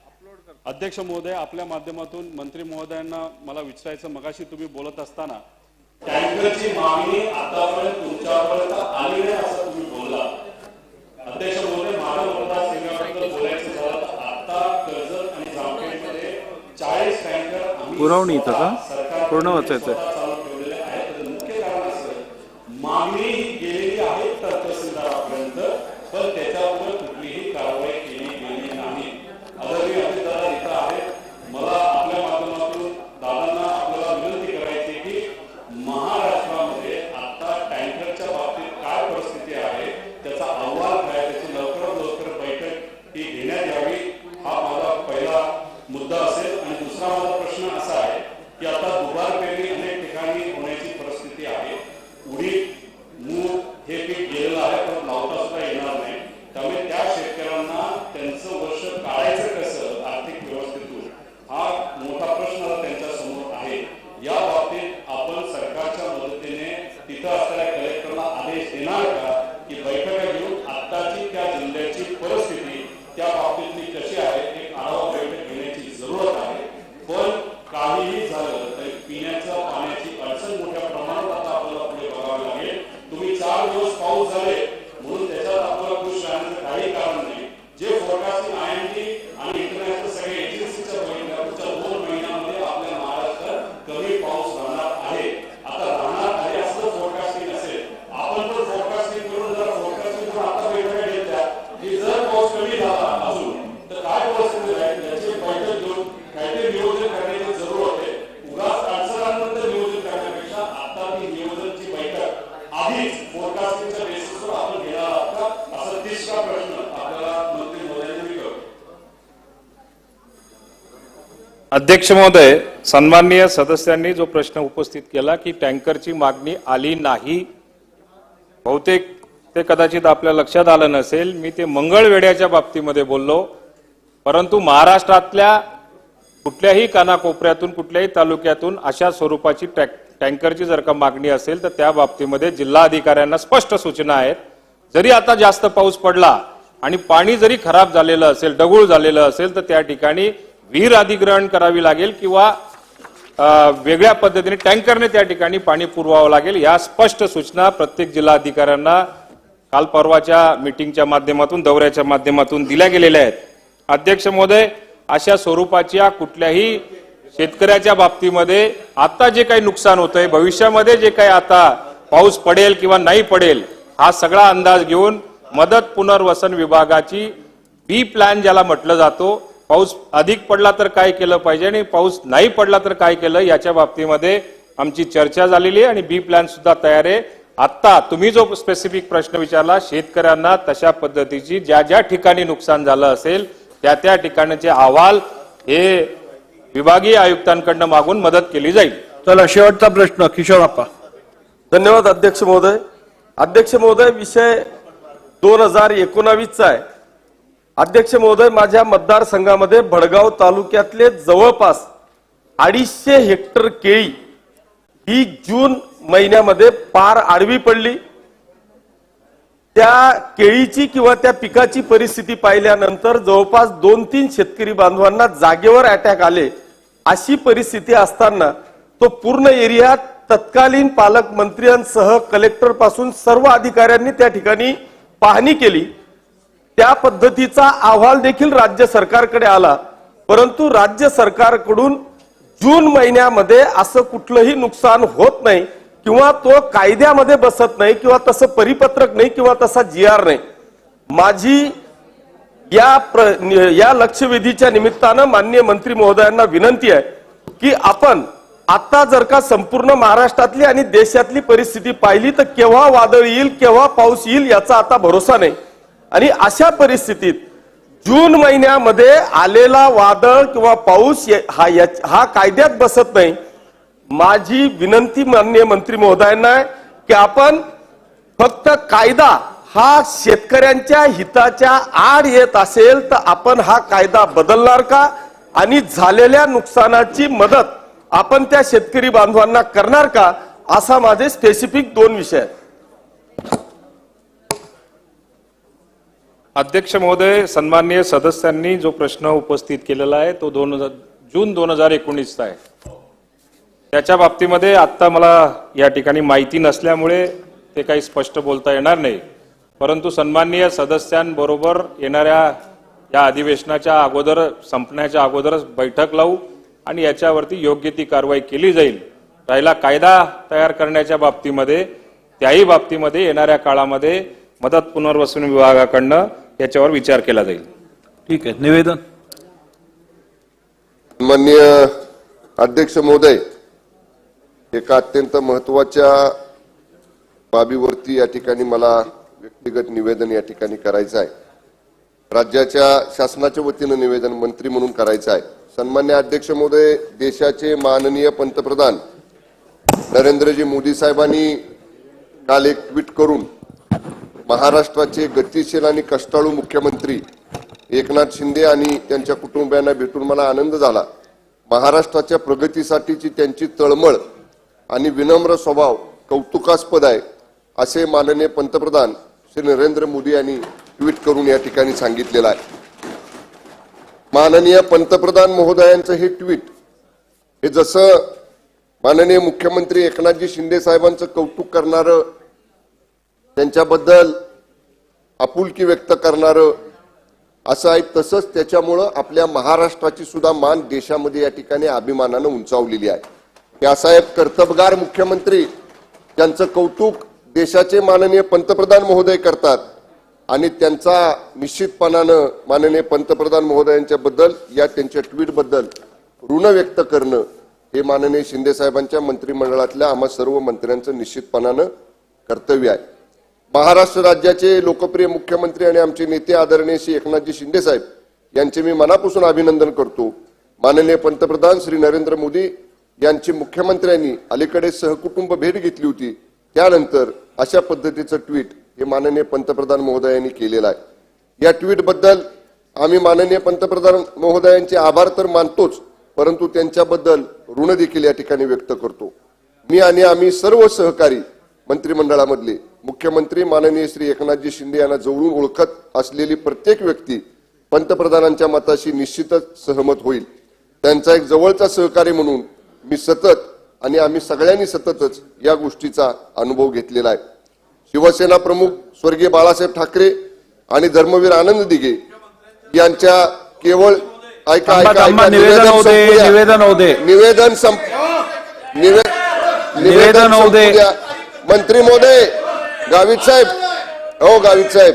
अध्यक्ष महोदय, आपल्या माध्यमातून मंत्री महोदयांना मला विचारायचं, मगाशी तुम्ही बोलत असताना टँकरची मागणी आतापर्यंत तुमच्यापर्यंत आली नाही असं तुम्ही बोलला. अध्यक्ष महोदय, माझ्या मतदारसंघाबद्दल बोलायचं झालं तर आता कर्जत आणि जामखेडमध्ये 40 टँकर पुरवणी इथं का पूर्ण वाचायचं चालू ठेवलेले आहेत. मुख्य कारण असं, मागणी ही गेलेली आहे तहसीलदारापर्यंत, पण त्याच्यावर कुठलीही कारवाई केली गेली नाही. आदरणीय अजितदादा इथं आहेत, मला आपल्या माध्यमातून दादांना आपल्याला विनंती करायची की महाराष्ट्रामध्ये आता टँकरच्या बाबतीत काय परिस्थिती आहे त्याचा अहवाल काय, त्याची लवकरात लवकर बैठक ही घेण्यात यावी, हा माझा पहिला मुद्दा असेल. आणि दुसरा माझा प्रश्न असा आहे की आता दुबार पेरणी अनेक ठिकाणी होण्याची परिस्थिती आहे. उडीद, मूग हे पीक गेलेलं आहे पण लावता सुद्धा येणार नाही. त्यामुळे त्या शेतकऱ्यांना त्यांचं वर्ष काढायचं कसं आर्थिक व्यवस्थेतून, हा मोठा प्रश्न त्यांच्या समोर आहे. या बाबतीत आपण सरकारच्या मदतीने तिथं असलेल्या कलेक्टरला आदेश देणार का की बैठका घेऊन आत्ताची त्या जिल्ह्याची परिस्थिती त्या बाबतीतली कशी आहे एक आढावा बैठक घेण्याची जरूरत आहे. पण काहीही झालं तरी पिण्याच्या पाण्याची अडचण मोठ्या प्रमाणात आता आपल्याला पुढे बघावी लागेल. तुम्ही 4 दिवस पाऊस झाले म्हणून त्याच्यात आपल्याला खुश राहण्याचं काही कारण नाही. जे फोरकास्टिंग IMD आणि इंटरनॅशनल सगळ्या एजन्सीच्या बघितल्या, पुढच्या 2 महिन्यामध्ये आपल्या महाराष्ट्रात कमी पाऊस राहणार आहे. आता राहणार आहे असं फोरकास्टिंग असेल, आपण पण फोरकास्टिंग करून जर फोरकास्टिंग करून आता बैठका घेतल्या की जर पाऊस कमी झाला अजून तर काय परिस्थिती राहील याची बैठक घेऊन काहीतरी नियोजन करण्याची जरूरत आहे. उगाच अडचणांनंतर नियोजन करण्यापेक्षा आता ती नियोजनची बैठक आधीच फोरकास्टिंगच्या बेसिसवर आपण घेणार आहोत का, असा 30वा प्रश्न आपल्याला मंत्री महोदयांनी मी करतो. अध्यक्ष महोदय, सन्माननीय सदस्यांनी जो प्रश्न उपस्थित केला की टँकरची मागणी आली नाही, बहुतेक ते कदाचित आपल्या लक्षात आलं नसेल, मी ते मंगळवेढ्याच्या बाबतीमध्ये बोललो. परंतु महाराष्ट्रातल्या कुठल्याही कानाकोपऱ्यातून कुठल्याही तालुक्यातून अशा स्वरूपाची टँकरची जर का मागणी असेल तर त्या बाबतीमध्ये जिल्हाधिकाऱ्यांना स्पष्ट सूचना आहेत. जरी आता जास्त पाऊस पडला आणि पाणी जरी खराब झालेलं असेल, डगूळ झालेलं असेल तर त्या ठिकाणी विहीर अधिग्रहण करावी लागेल किंवा वेगळ्या पद्धतीने टँकरने त्या ठिकाणी पाणी पुरवावं लागेल. या स्पष्ट सूचना प्रत्येक जिल्हाधिकाऱ्यांना काल परवाच्या मीटिंगच्या माध्यमातून, दौऱ्याच्या माध्यमातून दिल्या गेलेल्या आहेत. अध्यक्ष महोदय, अशा स्वरूपाच्या कुठल्याही शेतकऱ्याच्या बाबतीमध्ये आता जे काही नुकसान होतंय, भविष्यामध्ये जे काही आता पाऊस पडेल किंवा नाही पडेल, हा सगळा अंदाज घेऊन मदत पुनर्वसन विभागाची बी प्लॅन ज्याला म्हटलं जातो, पाऊस अधिक पडला तर काय केलं पाहिजे आणि पाऊस नाही पडला तर काय केलं, याच्या बाबतीमध्ये आमची चर्चा झालेली आहे आणि बी प्लॅन सुद्धा तयार आहे. आता तुम्ही जो स्पेसिफिक प्रश्न विचारला, शेतकऱ्यांना तशा पद्धतीची ज्या ज्या ठिकाणी नुकसान झालं असेल त्या त्या ठिकाणचे अहवाल हे विभागीय आयुक्तांकडनं मागून मदत केली जाईल. चला, शेवटचा प्रश्न किशोरप्पा. धन्यवाद अध्यक्ष महोदय. अध्यक्ष महोदय, विषय 2019चा आहे. अध्यक्ष महोदय, माझ्या मतदारसंघामध्ये भडगाव तालुक्यातले जवळपास 250 हेक्टर केळी ही जून महिन्यामध्ये पार आडवी पडली. त्या केळीची किंवा त्या पिकाची परिस्थिती पाहिल्यानंतर जवळपास 2-3 शेतकरी बांधवांना जागेवर अटॅक आले. अशी परिस्थिती असताना तो पूर्ण एरिया तत्कालीन पालकमंत्र्यांसह कलेक्टर पासून सर्व अधिकाऱ्यांनी त्या ठिकाणी पाहणी केली. त्या पद्धतीचा अहवाल देखील राज्य सरकारकडे आला. परंतु राज्य सरकारकडून जून महिन्यामध्ये असं कुठलंही नुकसान होत नाही किंवा तो कायद्यामध्ये बसत नाही किंवा तसं परिपत्रक नाही किंवा तसा GR नाही. माझी या लक्षवेधीच्या निमित्तानं माननीय मंत्री महोदयांना विनंती आहे की आपण आता जर का संपूर्ण महाराष्ट्रातली आणि देशातली परिस्थिती पाहिली तर केव्हा वादळ येईल केव्हा पाऊस येईल याचा आता भरोसा नाही. आणि अशा परिस्थितीत जून महिन्यामध्ये आलेला वादळ किंवा पाऊस हा कायद्यात बसत नाही. माझी विनंती माननीय मंत्री महोदयांना आहे की आपण फक्त कायदा हा शेतकऱ्यांच्या हिताच्या आड येत असेल तर आपण हा कायदा बदलणार का आणि झालेल्या नुकसानाची मदत आपण त्या शेतकरी बांधवांना करणार का, असा माझे स्पेसिफिक 2 विषय आहेत. अध्यक्ष महोदय, सन्माननीय सदस्यांनी जो प्रश्न उपस्थित केलेला आहे तो जून 2019चा आहे. त्याच्या बाबतीमध्ये आता मला या ठिकाणी माहिती नसल्यामुळे ते काही स्पष्ट बोलता येणार नाही. परंतु सन्माननीय सदस्यांबरोबर येणाऱ्या या अधिवेशनाच्या अगोदर संपण्याच्या अगोदरच बैठक लावू आणि याच्यावरती योग्य ती कारवाई केली जाईल. राहिला कायदा तयार करण्याच्या बाबतीमध्ये त्याही बाबतीमध्ये येणाऱ्या काळामध्ये मदत पुनर्वसन विभागाकडनं याच्यावर विचार केला जाईल. ठीक आहे. निवेदन. माननीय अध्यक्ष महोदय, एका अत्यंत महत्वाच्या बाबीवरती या ठिकाणी मला व्यक्तिगत निवेदन या ठिकाणी करायचं आहे. राज्याच्या शासनाच्या वतीनं निवेदन मंत्री म्हणून करायचं आहे. सन्मान्य अध्यक्ष महोदय, देशाचे माननीय पंतप्रधान नरेंद्रजी मोदी साहेबांनी काल एक ट्विट करून महाराष्ट्राचे गतिशील आणि कष्टाळू मुख्यमंत्री एकनाथ शिंदे आणि त्यांच्या कुटुंबियांना भेटून मला आनंद झाला. महाराष्ट्राच्या प्रगतीसाठीची त्यांची तळमळ आणि विनम्र स्वभाव कौतुकास्पद आहे असे माननीय पंतप्रधान श्री नरेंद्र मोदी यांनी ट्विट करून या ठिकाणी सांगितलेलं आहे. माननीय पंतप्रधान महोदयांचं हे ट्विट हे जसं माननीय मुख्यमंत्री एकनाथजी शिंदे साहेबांचं कौतुक करणारं, त्यांच्याबद्दल आपुलकी व्यक्त करणारं असं आहे, तसंच त्याच्यामुळं आपल्या महाराष्ट्राची सुद्धा मान देशामध्ये या ठिकाणी अभिमानानं उंचावलेली आहे. यासाहेब कर्तबगार मुख्यमंत्री त्यांचं कौतुक देशाचे माननीय पंतप्रधान महोदय करतात आणि त्यांचा निश्चितपणानं माननीय पंतप्रधान महोदयांच्या बद्दल या त्यांच्या ट्विट बद्दल ऋण व्यक्त करणं हे माननीय शिंदे साहेबांच्या मंत्रिमंडळातल्या आम्हा सर्व मंत्र्यांचं निश्चितपणानं कर्तव्य आहे. महाराष्ट्र राज्याचे लोकप्रिय मुख्यमंत्री आणि आमचे नेते आदरणीय श्री एकनाथजी शिंदे साहेब यांचे मी मनापासून अभिनंदन करतो. माननीय पंतप्रधान श्री नरेंद्र मोदी यांची मुख्यमंत्र्यांनी अलीकडे सहकुटुंब भेट घेतली होती. त्यानंतर अशा पद्धतीचं ट्विट हे माननीय पंतप्रधान महोदयांनी केलेलं आहे. या ट्विट बद्दल आम्ही माननीय पंतप्रधान महोदयांचे आभार तर मानतोच, परंतु त्यांच्याबद्दल ऋण देखील या ठिकाणी व्यक्त करतो. मी आणि आम्ही सर्व सहकारी मंत्रिमंडळामधले मुख्यमंत्री माननीय श्री एकनाथजी शिंदे यांना जवळून ओळखत असलेली प्रत्येक व्यक्ती पंतप्रधानांच्या मताशी निश्चितच सहमत होईल. त्यांचा एक जवळचा सहकारी म्हणून मी सतत आणि आम्ही सगळ्यांनी सततच या गोष्टीचा अनुभव घेतलेला आहे. शिवसेना प्रमुख स्वर्गीय बाळासाहेब ठाकरे आणि धर्मवीर आनंद दिघे यांच्या केवळ मंत्री महोदय, गावित साहेब, हो गावित साहेब,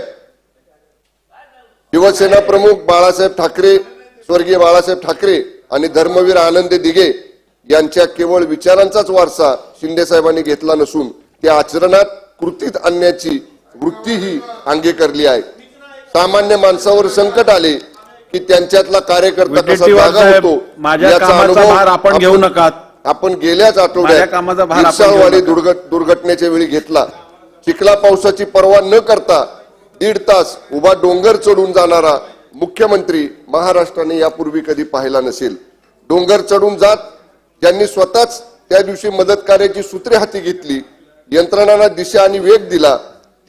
शिवसेना प्रमुख बाळासाहेब ठाकरे स्वर्गीय बाळासाहेब ठाकरे आणि धर्मवीर आनंद दिघे यांच्या केवळ विचारांचाच वारसा शिंदे साहेबांनी घेतला नसून त्या आचरणात कृतीत आणण्याची वृत्ती ही अंगीकारली आहे. सामान्य माणसावर संकट आले की त्यांच्यातला कार्यकर्ता कसा जागा होतो याचा अनुभव आपण घेऊ नका. आपण गेल्याच आठवड्यात दुर्घटनेच्या वेळी घेतला. चिखला पावसाची पर्वा न करता 1.5 तास उभा डोंगर चढून जाणारा मुख्यमंत्री महाराष्ट्राने यापूर्वी कधी पाहिला नसेल. डोंगर चढून जात ज्यांनी स्वतःच त्या दिवशी मदत कार्याची सूत्रे हाती घेतली, यंत्रणांना दिशा आणि वेग दिला,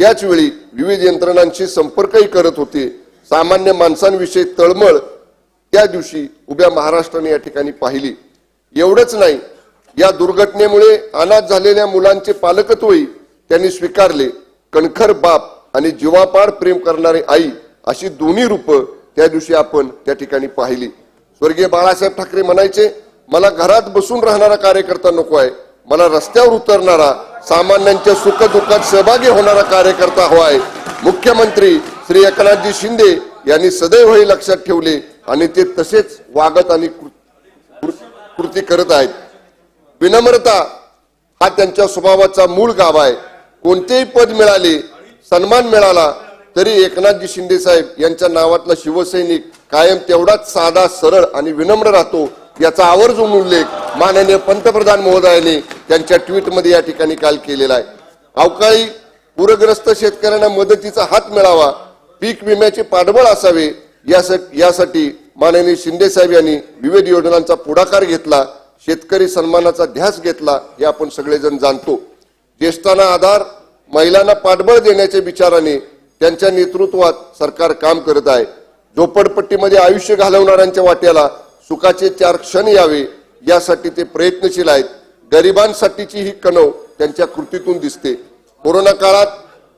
त्याच वेळी विविध यंत्रणांशी संपर्कही करत होते. सामान्य माणसांविषयी तळमळ त्या दिवशी उभ्या महाराष्ट्राने या ठिकाणी पाहिली. एवढंच नाही, या दुर्घटनेमुळे अनाथ झालेल्या मुलांचे पालकत्वही त्यांनी स्वीकारले. कणखर बाप आणि जीवापाड प्रेम करणारे आई अशी दोन्ही रूप त्या दिवशी आपण त्या ठिकाणी पाहिली. स्वर्गीय बाळासाहेब ठाकरे म्हणायचे, मला घरात बसून राहणारा कार्यकर्ता नको आहे, मला रस्त्यावर उतरणारा, सामान्यांच्या सुखदुःखात सहभागी होणारा कार्यकर्ता हवा आहे. मुख्यमंत्री श्री एकनाथजी शिंदे यांनी सदैव हे लक्षात ठेवले आणि ते तसेच वागत आणि कृती करत आहेत. विनम्रता हा त्यांच्या स्वभावाचा मूळ गाभा आहे. कोणतेही पद मिळाले, सन्मान मिळाला तरी एकनाथजी शिंदे साहेब यांच्या नावातला शिवसैनिक कायम तेवढाच साधा, सरळ आणि विनम्र राहतो, याचा आवर्जून उल्लेख माननीय पंतप्रधान महोदयांनी त्यांच्या ट्विटमध्ये या ठिकाणी काल केलेला आहे. अवकाळी पूरग्रस्त शेतकऱ्यांना मदतीचा हात मिळावा, पीक विम्याचे पाठबळ असावे, यासाठी माननीय शिंदे साहेब यांनी विविध योजनांचा पुढाकार घेतला. शेतकरी सन्मानाचा ध्यास घेतला, हे आपण सगळेजण जाणतो. ज्येष्ठांना आधार, महिलांना पाठबळ देण्याच्या विचाराने त्यांच्या नेतृत्वात सरकार काम करत आहे. झोपडपट्टीमध्ये आयुष्य घालवणाऱ्यांच्या वाट्याला सुखाचे 4 क्षण यावे, यासाठी ते प्रयत्नशील आहेत. गरिबांसाठीची ही कणव त्यांच्या कृतीतून दिसते. कोरोना काळात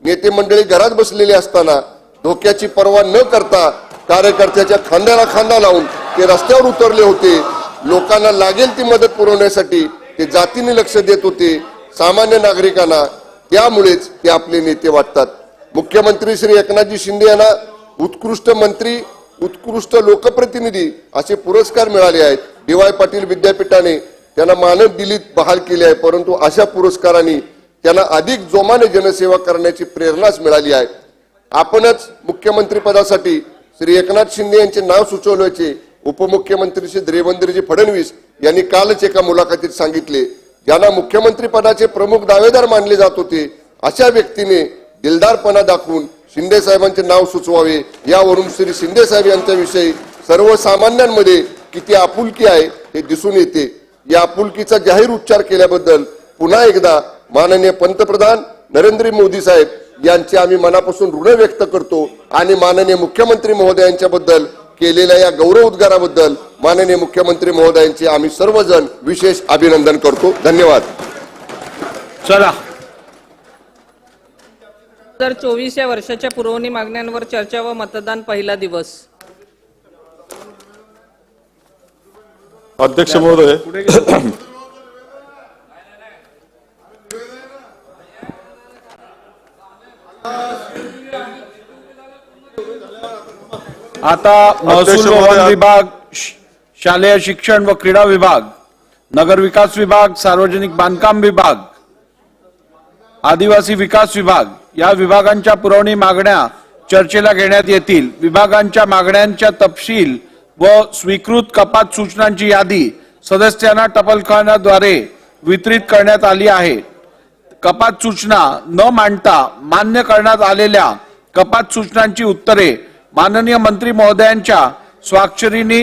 नेते मंडळी घरात बसलेली असताना धोक्याची पर्वा न करता कार्यकर्त्याच्या खांद्याला खांदा लावून ते रस्त्यावर उतरले होते. लोकांना लागेल ती मदत पुरवण्यासाठी ते जातीने लक्ष देत होते, सामान्य नागरिकांना. त्यामुळेच ते आपले नेते वाटतात. मुख्यमंत्री श्री एकनाथजी शिंदे यांना उत्कृष्ट मंत्री, उत्कृष्ट लोकप्रतिनिधी असे पुरस्कार मिळाले आहेत. डी.वाय. पाटील विद्यापीठाने त्यांना मानद दिल्लीत बहाल केले आहे, परंतु अशा पुरस्कारांनी त्यांना अधिक जोमाने जनसेवा करण्याची प्रेरणाच मिळाली आहे. आपणच मुख्यमंत्री पदासाठी श्री एकनाथ शिंदे यांचे नाव सुचवल्याचे उपमुख्यमंत्री श्री देवेंद्रजी फडणवीस यांनी कालच एका मुलाखतीत सांगितले. ज्यांना मुख्यमंत्री पदाचे प्रमुख दावेदार मानले जात होते, अशा व्यक्तीने दिलदारपणा दाखवून शिंदे साहेबांचे नाव सुचवावे. यावरून श्री शिंदे साहेब यांच्याविषयी सर्वसामान्यांमध्ये किती आपुलकी आहे हे दिसून येते. या आपुलकीचा जाहीर उच्चार केल्याबद्दल पुन्हा एकदा माननीय पंतप्रधान नरेंद्र मोदी साहेब यांचे आम्ही मनापासून ऋण व्यक्त करतो आणि माननीय मुख्यमंत्री महोदयांच्या बद्दल केलेल्या या गौरव उद्गाराबद्दल माननीय मुख्यमंत्री महोदयांचे आम्ही सर्वजण विशेष अभिनंदन करतो. धन्यवाद. चला 2024 या वर्षाच्या पुरवणी मागण्यांवर चर्चा व मतदान. पहिला दिवस. अध्यक्ष महोदय, आता महसूल भवन विभाग, शालेय शिक्षण व क्रीडा विभाग, नगर विकास विभाग, सार्वजनिक बांधकाम विभाग, आदिवासी विकास विभाग या विभागांच्या पुरवणी मागण्या चर्चेला घेण्यात येतील. विभागांच्या मागण्यांच्या तपशील व स्वीकृत कपात सूचनांची यादी सदस्यांना टपालखान्याद्वारे वितरित करण्यात आली आहे. कपात सूचना न मांडता मान्य करण्यात आलेल्या कपात सूचनांची उत्तरे माननीय मंत्री महोदयांच्या स्वाक्षरीने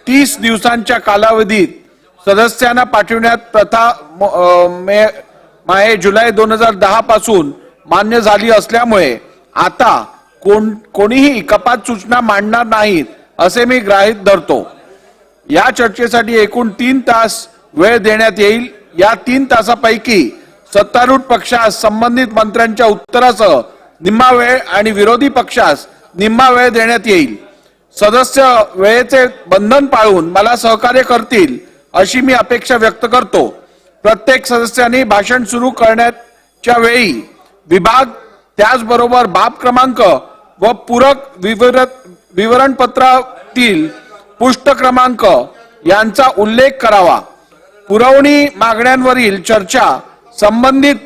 30 दिवसांच्या कालावधीत सदस्यांना पाठविण्यात प्रथा जुलै 2010 पासून मान्य झाली असल्यामुळे आता कोणीही कपात सूचना मांडणार नाहीत असे मी गृहीत धरतो. या चर्चेसाठी एकूण 3 तास वेळ देण्यात येईल. या 3 तासापैकी सत्तारूढ पक्षास संबंधित मंत्र्यांच्या उत्तरासह निम्मा वेळ आणि विरोधी पक्षास निम्मा वेळ देण्यात येईल. सदस्य वेळेचे बंधन पाळून मला सहकार्य करतील अशी मी अपेक्षा व्यक्त करतो. प्रत्येक सदस्यांनी भाषण सुरू करण्याच्या वेळी विभाग, त्याचबरोबर बाब क्रमांक व पूरक विवरणपत्रातील पृष्ठ क्रमांक यांचा उल्लेख करावा. पुरवणी मागण्यांवरील चर्चा संबंधित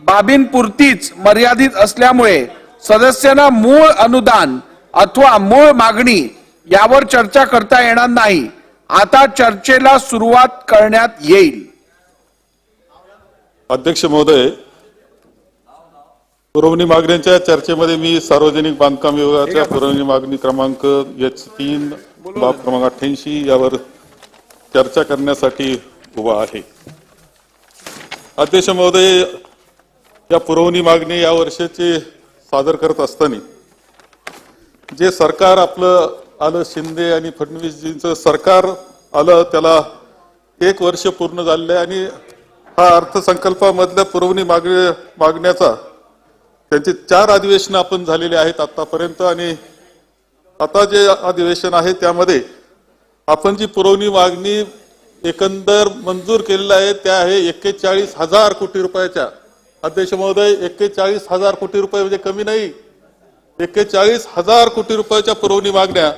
बाबींपुरतीच मर्यादित असल्यामुळे सदस्यांना मूळ अनुदान अथवा मूळ मागणी यावर चर्चा करता येणार नाही. आता चर्चेला सुरुवात करण्यात येईल. अध्यक्ष महोदय, पुरवणी मागण्यांच्या चर्चेमध्ये मी सार्वजनिक बांधकाम विभागाच्या पुरवणी मागणी क्रमांक H3 बाब क्रमांक 88 यावर चर्चा करण्यासाठी उभा आहे. अध्यक्ष महोदय, या पुरवणी मागणी या वर्षाची सादर करत असताना जे सरकार आपलं आलं, शिंदे आणि फडणवीसजींचं सरकार आलं, त्याला 1 वर्ष पूर्ण झालेलं आहे आणि हा अर्थसंकल्पामधल्या पुरवणी मागण्याचा त्यांचे 4 अधिवेशन आपण झालेले आहेत आतापर्यंत. आणि आता जे अधिवेशन आहे त्यामध्ये आपण जी पुरवणी मागणी एकंदर मंजूर केलेलं आहे त्या आहे 41,000 कोटी रुपयाच्या. अध्यक्ष महोदय, 41,000 कोटी रुपये म्हणजे कमी नाही, 41,000 कोटी रुपयाच्या पुरवणी मागण्या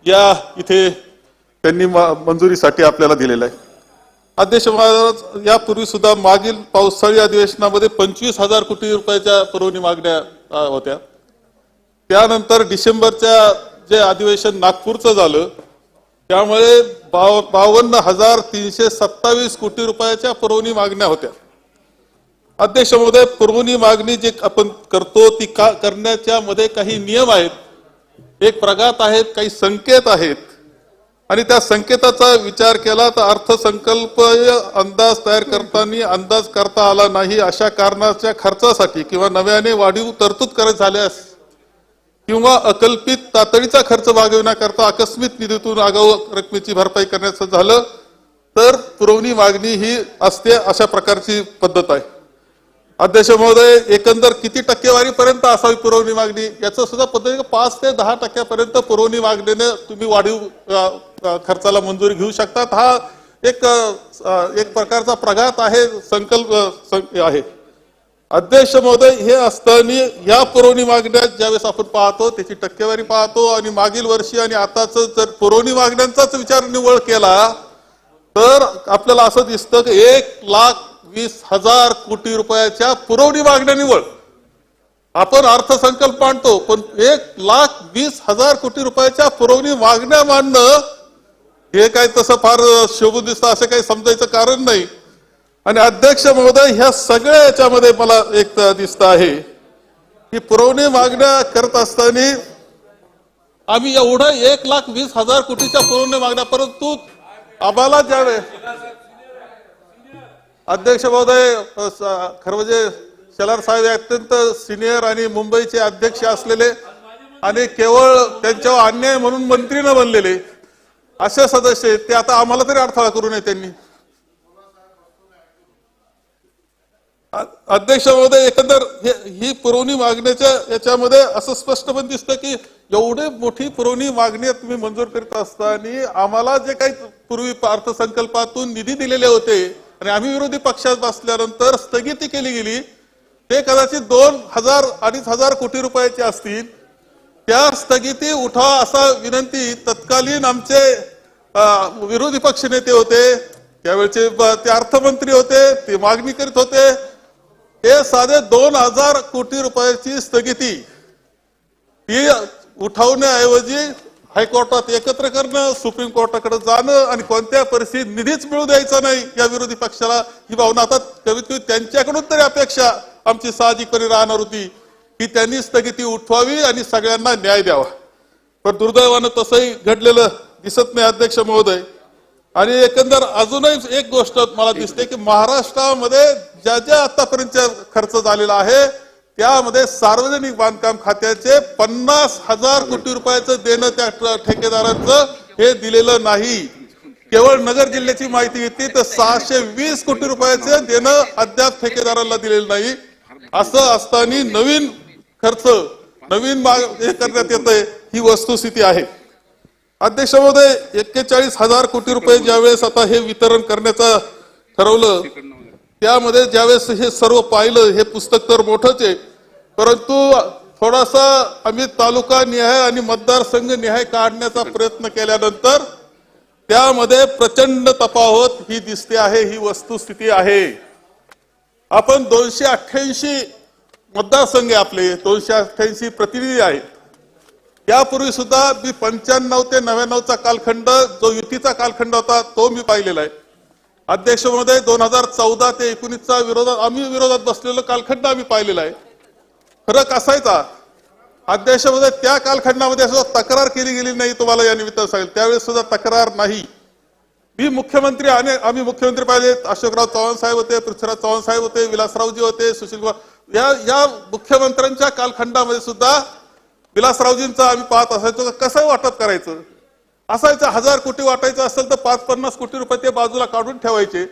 या इथे त्यांनी मंजुरीसाठी आपल्याला दिलेल्या आहे. अध्यक्ष महोदय, यापूर्वी सुद्धा मागील पावसाळी अधिवेशनामध्ये 25,000 कोटी रुपयाच्या पुरवणी मागण्या होत्या. त्यानंतर डिसेंबरच्या जे अधिवेशन नागपूरचं झालं त्यामुळे 52,327 कोटी रुपयाच्या पुरवणी मागण्या होत्या. अध्यक्ष महोदय, पुरवणी मागणी जे आपण करतो ती करण्याच्या मध्ये काही नियम आहेत, एक प्रघात आहेत, काही संकेत आहेत आणि त्या संकेताचा विचार केला तर अर्थसंकल्प अंदाज तयार करताना अंदाज करता आला नाही अशा कारणाच्या खर्चासाठी किंवा नव्याने वाढीव तरतूद करायची झाल्यास किंवा अकल्पित तातडीचा खर्च भागविण्याकरता आकस्मिक निधीतून आगाऊ रकमेची भरपाई करण्याचं झालं तर पुरवणी मागणी ही असते. अशा प्रकारची पद्धत आहे. अध्यक्ष महोदय, एकंदर किती टक्केवारीपर्यंत असावी पुरवणी मागणी याचं सुद्धा पद्धती 5 ते 10% पुरवणी मागणीने तुम्ही वाढीव खर्चाला मंजुरी घेऊ शकतात. हा एक प्रकारचा प्रघात आहे, संकल्प आहे. अध्यक्ष महोदय, हे असताना या पुरवणी मागण्या ज्यावेळेस आपण पाहतो त्याची टक्केवारी पाहतो आणि मागील वर्षी आणि आताच जर पुरवणी मागण्यांचाच विचार निवळ केला तर आपल्याला असं दिसतं की 1,20,000 कोटी रुपयाच्या पुरवणी मागण्या निवळ. आपण अर्थसंकल्प मांडतो पण 1,20,000 कोटी रुपयाच्या पुरवणी मागण्या मांडणं हे काय तसं फार शोभून दिसतं असं काही समजायचं कारण नाही. आणि अध्यक्ष महोदय, ह्या सगळ्या याच्यामध्ये मला एक दिसतं आहे की पुरवणी मागण्या करत असताना आम्ही एवढं 1,20,000 कोटीच्या पुरवणी मागण्या, परंतु आम्हाला ज्यावेळेस अध्यक्ष महोदय खरं म्हणजे शेलार साहेब अत्यंत सिनियर आणि मुंबईचे अध्यक्ष असलेले आणि केवळ त्यांच्यावर अन्याय म्हणून मंत्री न बनलेले असे सदस्य ते आता आम्हाला तरी अडथळा करू नये त्यांनी. अध्यक्ष महोदय, एकंदर ही पुरवणी मागण्याच्या याच्यामध्ये असं स्पष्टपणे दिसतं की एवढी मोठी पुरवणी मागणी तुम्ही मंजूर करीत असताना आम्हाला जे काही पूर्वी अर्थसंकल्पातून निधी दिलेले होते आणि आम्ही विरोधी पक्षात बसल्यानंतर स्थगिती केली गेली ते कदाचित 2,000-2,500 कोटी रुपयाचे असतील. त्या स्थगिती उठावा असा विनंती तत्कालीन आमचे विरोधी पक्ष नेते होते, त्यावेळेचे ते अर्थमंत्री होते, ते मागणी करीत होते. हे साधे 2,000 कोटी रुपयाची स्थगिती ही उठवण्याऐवजी हायकोर्टात एकत्र करणं, सुप्रीम कोर्टाकडे जाणं आणि कोणत्या परिस्थितीत निधीच मिळू द्यायचा नाही या विरोधी पक्षाला ही भावना आता कमीत कमी त्यांच्याकडून तरी अपेक्षा आमची साहजिकपणे राहणार होती की त्यांनी स्थगिती उठवावी आणि सगळ्यांना न्याय द्यावा. पण दुर्दैवानं तसंही घडलेलं दिसत नाही अध्यक्ष महोदय. आणि एकंदर अजूनही एक गोष्ट मला दिसते की महाराष्ट्रामध्ये ज्या आतापर्यंत खर्च झालेला आहे त्यामध्ये सार्वजनिक बांधकाम खात्याचे 50,000 कोटी रुपयाचं देणं त्या ठेकेदारांचं हे दिलेलं नाही. केवळ नगर जिल्ह्याची माहिती घेतली तर 620 कोटी रुपयाचे देणं अद्याप ठेकेदारांना दिलेलं नाही. असं असताना नवीन खर्च नवीन हे करण्यात येतंय ही वस्तुस्थिती आहे. अध्यक्ष महोदय, 41,000 कोटी रुपये ज्यावेळेस आता हे वितरण करण्याचं ठरवलं त्यामध्ये ज्यावेळेस हे सर्व पाहिलं, हे पुस्तक तर मोठंच आहे परंतु थोडासा आम्ही तालुका निहाय आणि मतदारसंघ निहाय काढण्याचा प्रयत्न केल्यानंतर त्यामध्ये प्रचंड तफावत ही दिसते आहे, ही वस्तुस्थिती आहे. आपण 288 मतदारसंघ आपले 288 प्रतिनिधी आहेत. यापूर्वी सुद्धा मी 95 ते 99चा कालखंड जो युतीचा कालखंड होता तो मी पाहिलेला आहे. अध्यक्ष महोदय, 2014 ते 19चा विरोधात बसलेला कालखंड आम्ही पाहिलेला आहे. फरक असायचा अध्यक्ष महोदय, त्या कालखंडामध्ये सुद्धा तक्रार केली गेली नाही. तुम्हाला या निमित्तानं सांगेल त्यावेळेस सुद्धा तक्रार नाही. मी मुख्यमंत्री आम्ही मुख्यमंत्री पाहिले, अशोकराव चव्हाण साहेब होते, पृथ्वीराज चव्हाण साहेब होते, विलासरावजी होते, सुशील कुमार, या मुख्यमंत्र्यांच्या कालखंडामध्ये सुद्धा विलासरावजींचं आम्ही पाहत असायचो. कसं वाटप करायचं असायचं. 1000 कोटी वाटायचं असेल तर 5-50 कोटी रुपये ते बाजूला काढून ठेवायचे.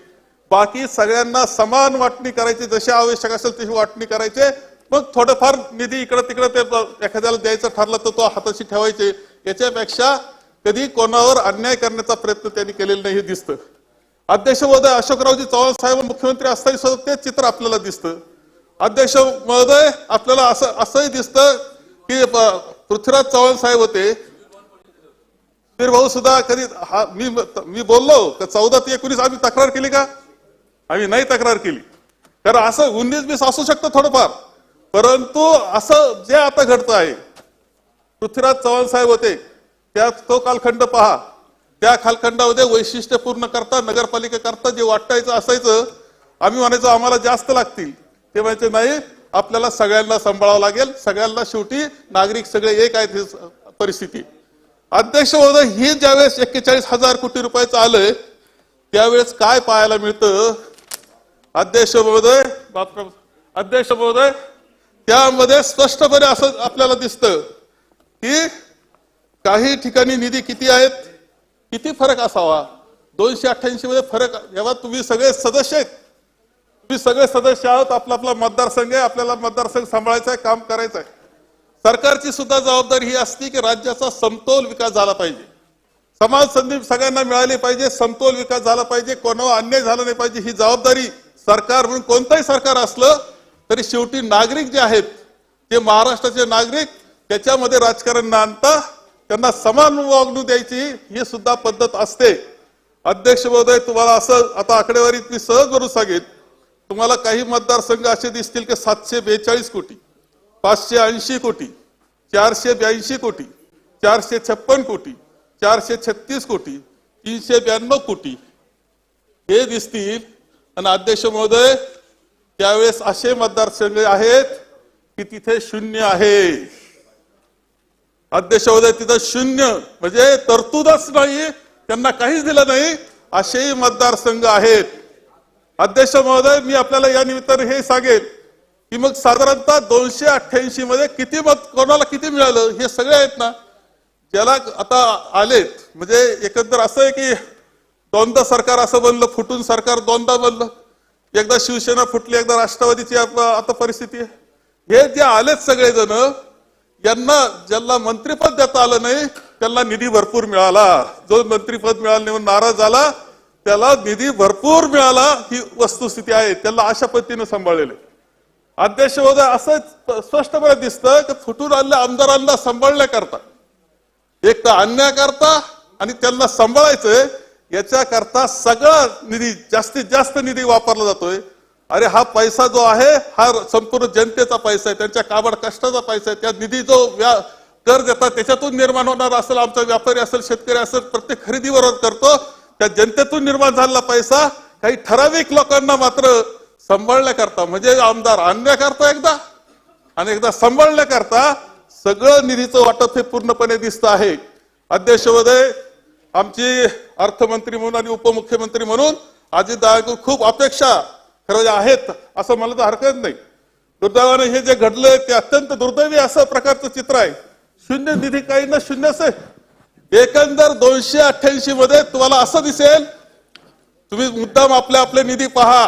बाकी सगळ्यांना समान वाटणी करायची, जशी आवश्यक असेल तशी वाटणी करायचे. मग थोडंफार निधी इकडे तिकडे ते एखाद्याला द्यायचं ठरलं तर तो हाताशी ठेवायचे. याच्यापेक्षा कधी कोणावर अन्याय करण्याचा प्रयत्न त्यांनी केलेला नाही हे दिसतं. अध्यक्ष महोदय, अशोकरावजी चव्हाण साहेब मुख्यमंत्री असताना सुद्धा तेच चित्र आपल्याला दिसतं. अध्यक्ष महोदय, आपल्याला असंही दिसतं की पृथ्वीराज चव्हाण साहेब होते, भाऊ सुद्धा कधी मी बोललो 14 ते 19 आम्ही तक्रार केली का? आम्ही नाही तक्रार केली. कारण असं 19-20 असू शकतं थोडंफार, परंतु असं जे आता घडतं आहे, पृथ्वीराज चव्हाण साहेब होते त्या तो कालखंड पहा. त्या कालखंडामध्ये वैशिष्ट्यपूर्ण करता नगरपालिका करता जे वाटायचं असायचं, आम्ही म्हणायचो आम्हाला जास्त लागतील, ते म्हणायचे नाही आपल्याला सगळ्यांना सांभाळावं लागेल, सगळ्यांना शेवटी नागरिक सगळे एक आहेत ही परिस्थिती. अध्यक्ष महोदय, ही ज्यावेळेस 41,000 कोटी रुपयाचं आलंय त्यावेळेस काय पाहायला मिळतं अध्यक्ष महोदय, त्यामध्ये स्पष्टपणे असं आपल्याला दिसतं की काही ठिकाणी निधी किती आहेत, किती फरक असावा. 288 मध्ये फरक. जेव्हा तुम्ही सगळे सदस्य आहेत, तुम्ही सगळे सदस्य आहोत, आपला मतदारसंघ आहे, आपल्याला मतदारसंघ सांभाळायचा आहे, काम करायचं आहे. सरकारची सुद्धा जबाबदारी ही असते की राज्याचा समतोल विकास झाला पाहिजे, समान संधी सगळ्यांना मिळाली पाहिजे, समतोल विकास झाला पाहिजे, कोणावर अन्याय झाला नाही पाहिजे. ही जबाबदारी सरकार म्हणून कोणतंही सरकार असलं तरी शेवटी नागरिक जे आहेत, ते महाराष्ट्राचे नागरिक, त्याच्यामध्ये राजकारण न आणता त्यांना समान वागणूक द्यायची ही सुद्धा पद्धत असते. अध्यक्ष महोदय, तुम्हाला असं आता आकडेवारीत मी सहज करून सांगेन, तुम्हाला काही मतदारसंघ असे दिसतील की 742 कोटी, 580 कोटी, 482 कोटी, 456 कोटी, 436 कोटी, 392 कोटी हे दिसतील. आणि अध्यक्ष महोदय, त्यावेळेस असे मतदारसंघ आहेत की तिथे शून्य आहे. अध्यक्ष महोदय, तिथं शून्य म्हणजे तरतूदच नाही, त्यांना काहीच दिलं नाही, असेही मतदारसंघ आहेत. अध्यक्ष महोदय, मी आपल्याला या निमित्ताने हे सांगेन की मग साधारणतः 288 मध्ये किती मत कोणाला किती मिळालं हे सगळे आहेत ना, ज्याला आता आलेत. म्हणजे एकंदर असं आहे की दोनदा सरकार असं बनलं, फुटून सरकार दोनदा बनलं, एकदा शिवसेना फुटली, एकदा राष्ट्रवादीची आता परिस्थिती आहे. हे जे आलेत सगळेजण, यांना ज्यांना मंत्रिपद देता आलं नाही त्यांना निधी भरपूर मिळाला. जो मंत्रिपद मिळालं नाही म्हणून नाराज झाला त्याला निधी भरपूर मिळाला, ही वस्तुस्थिती आहे. त्याला अशा पद्धतीने सांभाळलेले. अध्यक्ष महोदय, असं स्पष्टपणे दिसतं की फुटून आलेल्या आमदारांना सांभाळण्याकरता, एक तर अन्याय करता आणि त्यांना सांभाळायचंय, याच्याकरता सगळा निधी, जास्तीत जास्त निधी वापरला जातोय. अरे हा पैसा जो आहे हा संपूर्ण जनतेचा पैसा आहे, त्यांच्या काबड कष्टाचा पैसा आहे. त्या निधी जो कर देतात त्याच्यातून निर्माण होणार असेल, आमचा व्यापारी असेल, शेतकरी असेल, प्रत्येक खरेदीवर करतो, त्या जनतेतून निर्माण झालेला पैसा काही ठराविक लोकांना मात्र सांभाळण्याकरता, म्हणजे आमदार आणण्याकरता एकदा आणि एकदा सांभाळण्याकरता सगळं निधीचं वाटप हे पूर्णपणे दिसतं आहे. अध्यक्ष महोदय, आमची अर्थमंत्री म्हणून आणि उपमुख्यमंत्री म्हणून अजितदादांकडून खूप अपेक्षा खरं आहेत असं मला तर हरकत नाही. दुर्दैवाने हे जे घडलंय ते अत्यंत दुर्दैवी असं प्रकारचं चित्र आहे. शून्य निधी काही ना शून्यच आहे. एकंदर 288 मध्ये तुम्हाला असं दिसेल, तुम्ही मुद्दाम आपले निधी पहा,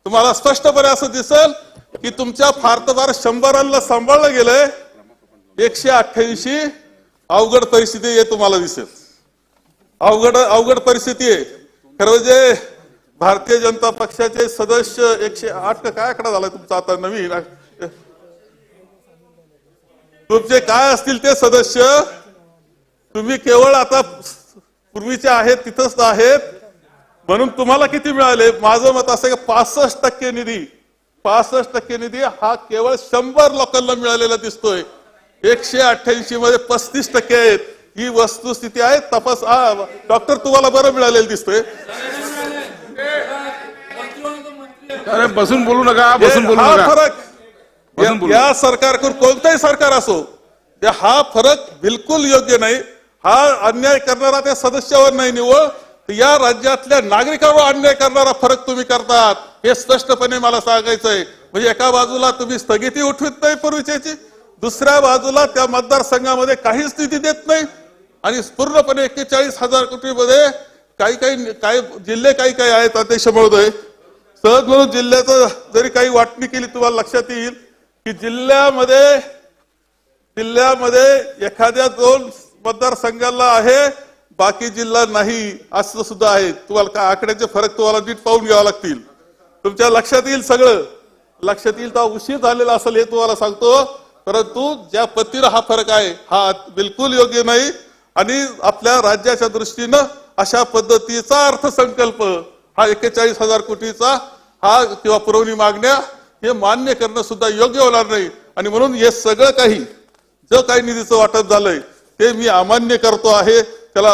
तुम्हाला स्पष्टपणे असं दिसेल की तुमच्या फार तर फार 100 सांभाळलं गेलंय, 188 अवघड परिस्थिती आहे तुम्हाला दिसेल. अवघड परिस्थिती आहे. खरं म्हणजे भारतीय जनता पक्षाचे सदस्य 108 काय आकडा झाला तुमचा आता नवीन, तुमचे काय असतील ते सदस्य, तुम्ही केवळ आता पूर्वीचे आहेत तिथंच आहेत म्हणून तुम्हाला किती मिळाले. माझं मत असं की 65% निधी हा केवळ 100 लोकांना मिळालेला दिसतोय. 188 मध्ये 35% आहेत. ही वस्तुस्थिती आहे. तपास डॉक्टर तुम्हाला बरं मिळालेलं दिसतोय. अरे बसून बोलू नका, बसून बोलू हा नका. फरक या सरकारकडून कोणतंही सरकार असो, हा फरक बिलकुल योग्य नाही. हा अन्याय करणारा त्या सदस्यावर नाही निवळ, तर या राज्यातल्या नागरिकांवर अन्याय करणारा फरक तुम्ही करतात हे स्पष्टपणे मला सांगायचंय. म्हणजे एका बाजूला तुम्ही स्थगिती उठवित नाही पूर्वीची, दुसऱ्या बाजूला त्या मतदारसंघामध्ये काहीच निधी देत नाही आणि पूर्णपणे 41,000 कोटीमध्ये काही जिल्हे काही आहेत अध्यक्ष महोदय. सहज म्हणून जिल्ह्याचं जरी काही वाटणी केली तुम्हाला लक्षात येईल की जिल्ह्यामध्ये एखाद्या 2 मतदारसंघाला आहे बाकी जिल्हा नाही असं सुद्धा आहे. तुम्हाला का आकड्याचे फरक तुम्हाला नीट पाहून घ्यावे लागतील. तुमच्या लक्षात येईल, सगळं लक्षात येईल. तर उशीर झालेला असेल हे तुम्हाला सांगतो, परंतु ज्या पद्धतीनं हा फरक आहे हा बिलकुल योग्य नाही आणि आपल्या राज्याच्या दृष्टीनं अशा पद्धतीचा अर्थसंकल्प हा 41,000 कोटीचा हा किंवा पुरवणी मागण्या हे मान्य करणं सुद्धा योग्य होणार नाही. आणि म्हणून हे सगळं काही जो काही निधीचं वाटप झालंय ते मी अमान्य करतो आहे त्याला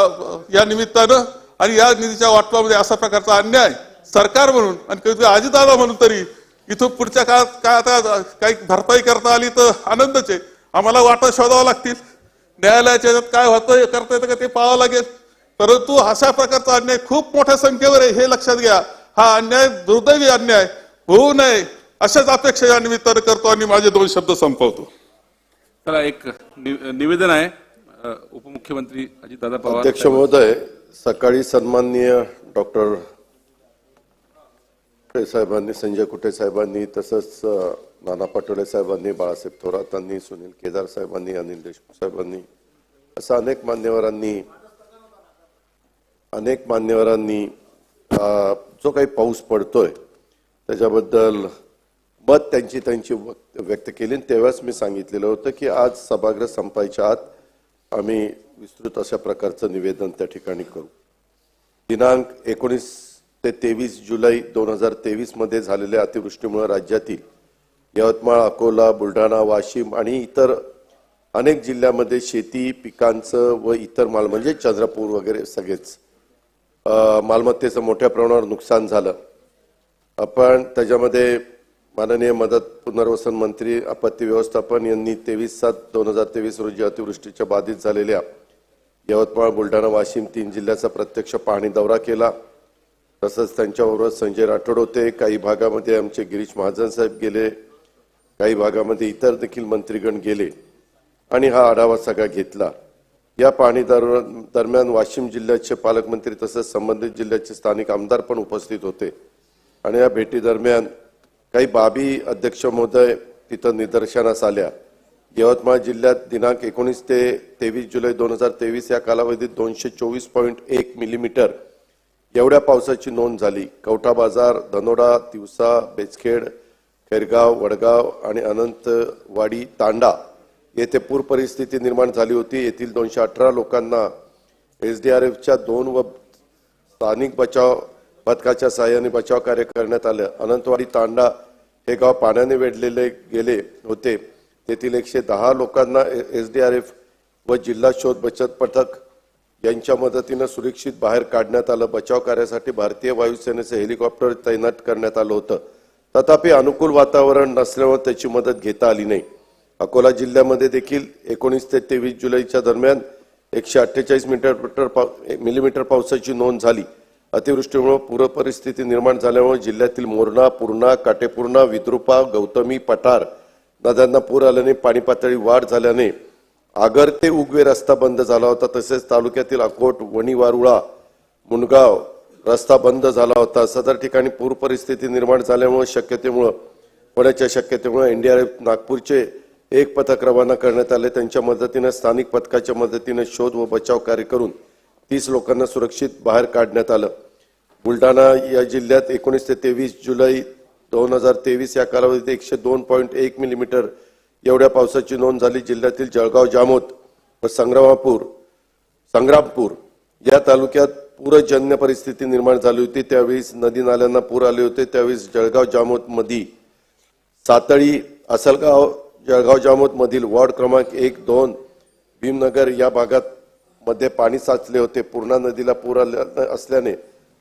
या निमित्तानं. आणि या निधीच्या वाटपामध्ये अशा प्रकारचा अन्याय सरकार म्हणून आणि कधी अजितदादा म्हणून तरी इथून पुढच्या काळात काय आता काही भरपाई करता आली तर आनंदच आहे. आम्हाला वाटा शोधावं लागतील, न्यायालयाच्या याच्यात काय होतं करता येतं का ते पाहावं लागेल. परंतु अशा प्रकारचा अन्याय खूप मोठ्या संख्येवर आहे हे लक्षात घ्या. हा अन्याय दुर्दैवी अन्याय होऊ नये अशाच अपेक्षा या निमित्तानं करतो आणि माझे 2 शब्द संपवतो. चला एक निवेदन आहे उपमुख्यमंत्री अजितदादा पवार अध्यक्ष महोदय, सकाळी सन्माननीय डॉक्टर साहेबांनी, संजय कुटे साहेबांनी, तसंच नाना पटोले साहेबांनी, बाळासाहेब थोरातांनी, सुनील केदार साहेबांनी, अनिल देशमुख साहेबांनी असं अनेक मान्यवरांनी जो काही पाऊस पडतोय त्याच्याबद्दल मत त्यांची व्यक्त केली. तेव्हाच मी सांगितलेलं होतं की आज सभागृह संपायच्या आत आम्ही विस्तृत अशा प्रकारचं निवेदन त्या ठिकाणी करू. दिनांक 19 ते 23 जुलै 2023 मध्ये झालेल्या अतिवृष्टीमुळे राज्यातील यवतमाळ, अकोला, बुलढाणा, वाशिम आणि इतर अनेक जिल्ह्यामध्ये शेती पिकांचं व इतर माल म्हणजे चंद्रपूर वगैरे सगळेच मालमत्तेचं मोठ्या प्रमाणावर नुकसान झालं. आपण त्याच्यामध्ये माननीय मदत पुनर्वसन मंत्री आपत्ती व्यवस्थापन यांनी 23/7/2023 रोजी अतिवृष्टीच्या बाधित झालेल्या यवतमाळ, बुलढाणा, वाशिम 3 जिल्ह्याचा प्रत्यक्ष पाहणी दौरा केला. तसंच त्यांच्याबरोबर संजय राठोड होते. काही भागामध्ये आमचे गिरीश महाजन साहेब गेले, काही भागामध्ये इतर देखील मंत्रीगण गेले आणि हा आढावा सगळा घेतला. या पाहणी दरम्यान वाशिम जिल्ह्याचे पालकमंत्री तसंच संबंधित जिल्ह्याचे स्थानिक आमदार पण उपस्थित होते आणि या भेटी दरम्यान काही बाबी अध्यक्ष महोदय तिथं निदर्शनास आल्या. यवतमाळ जिल्ह्यात दिनांक 19 ते 23 जुलै 2023 या कालावधीत 224.1 मिलीमीटर एवढ्या पावसाची नोंद झाली. कवठा बाजार, धनोडा, तिवसा, बेचखेड, खैरगाव, वडगाव आणि अनंतवाडी, तांडा येथे पूर परिस्थिती निर्माण झाली होती. येथील 218 लोकांना SDRFच्या 2 व स्थानिक बचाव पथकाच्या सहाय्याने बचाव कार्य करण्यात आलं. अनंतवाडी, तांडा हे गाव पाण्याने वेढलेले गेले होते. तेथील 110 लोकांना SDRF व जिल्हा शोध बचत पथक यांच्या मदतीनं सुरक्षित बाहेर काढण्यात आलं. बचाव कार्यासाठी भारतीय वायुसेनेचे हेलिकॉप्टर तैनात करण्यात आलं होतं. तथापि अनुकूल वातावरण नसल्यामुळे त्याची मदत घेता आली नाही. अकोला जिल्ह्यामध्ये देखील 19 ते 23 जुलैच्या दरम्यान 148 मिलीमीटर पावसाची नोंद झाली. अतिवृष्टीमुळे पूर परिस्थिती निर्माण झाल्यामुळे जिल्ह्यातील मोरणा, पूर्णा, काटेपूर्णा, विद्रुपा, गौतमी, पठार नद्यांना पूर आल्याने पाणी पातळी वाढ झाल्याने आगर ते उगवे रस्ता बंद झाला होता. तसेच तालुक्यातील अकोट, वणी, वारुळा, मुनगाव रस्ता बंद झाला होता. सदर ठिकाणी पूर परिस्थिती निर्माण झाल्यामुळे होण्याच्या शक्यतेमुळे NDRF नागपूरचे एक पथक रवाना करण्यात आले. त्यांच्या मदतीने स्थानिक पथकाच्या मदतीने शोध व बचाव कार्य करून 30 लोकांना सुरक्षित बाहेर काढण्यात आलं. बुलढाणा या जिल्ह्यात 19 ते 23 जुलै 2023 या कालावधीत 102.1 मिलीमीटर एवढ्या पावसाची नोंद झाली. जिल्ह्यातील जळगाव, जामोद व संग्रामपूर या तालुक्यात पूरजन्य परिस्थिती निर्माण झाली होती. त्यावेळी नदी नाल्यांना पूर आले होते. त्यावेळी जळगाव, जामोद मधी सातळी, असलगाव, जळगाव, जामोद मधील वॉर्ड क्रमांक 1, 2, भीमनगर या भागात मध्ये पाणी साचले होते. पूर्णा नदीला पूर असल्याने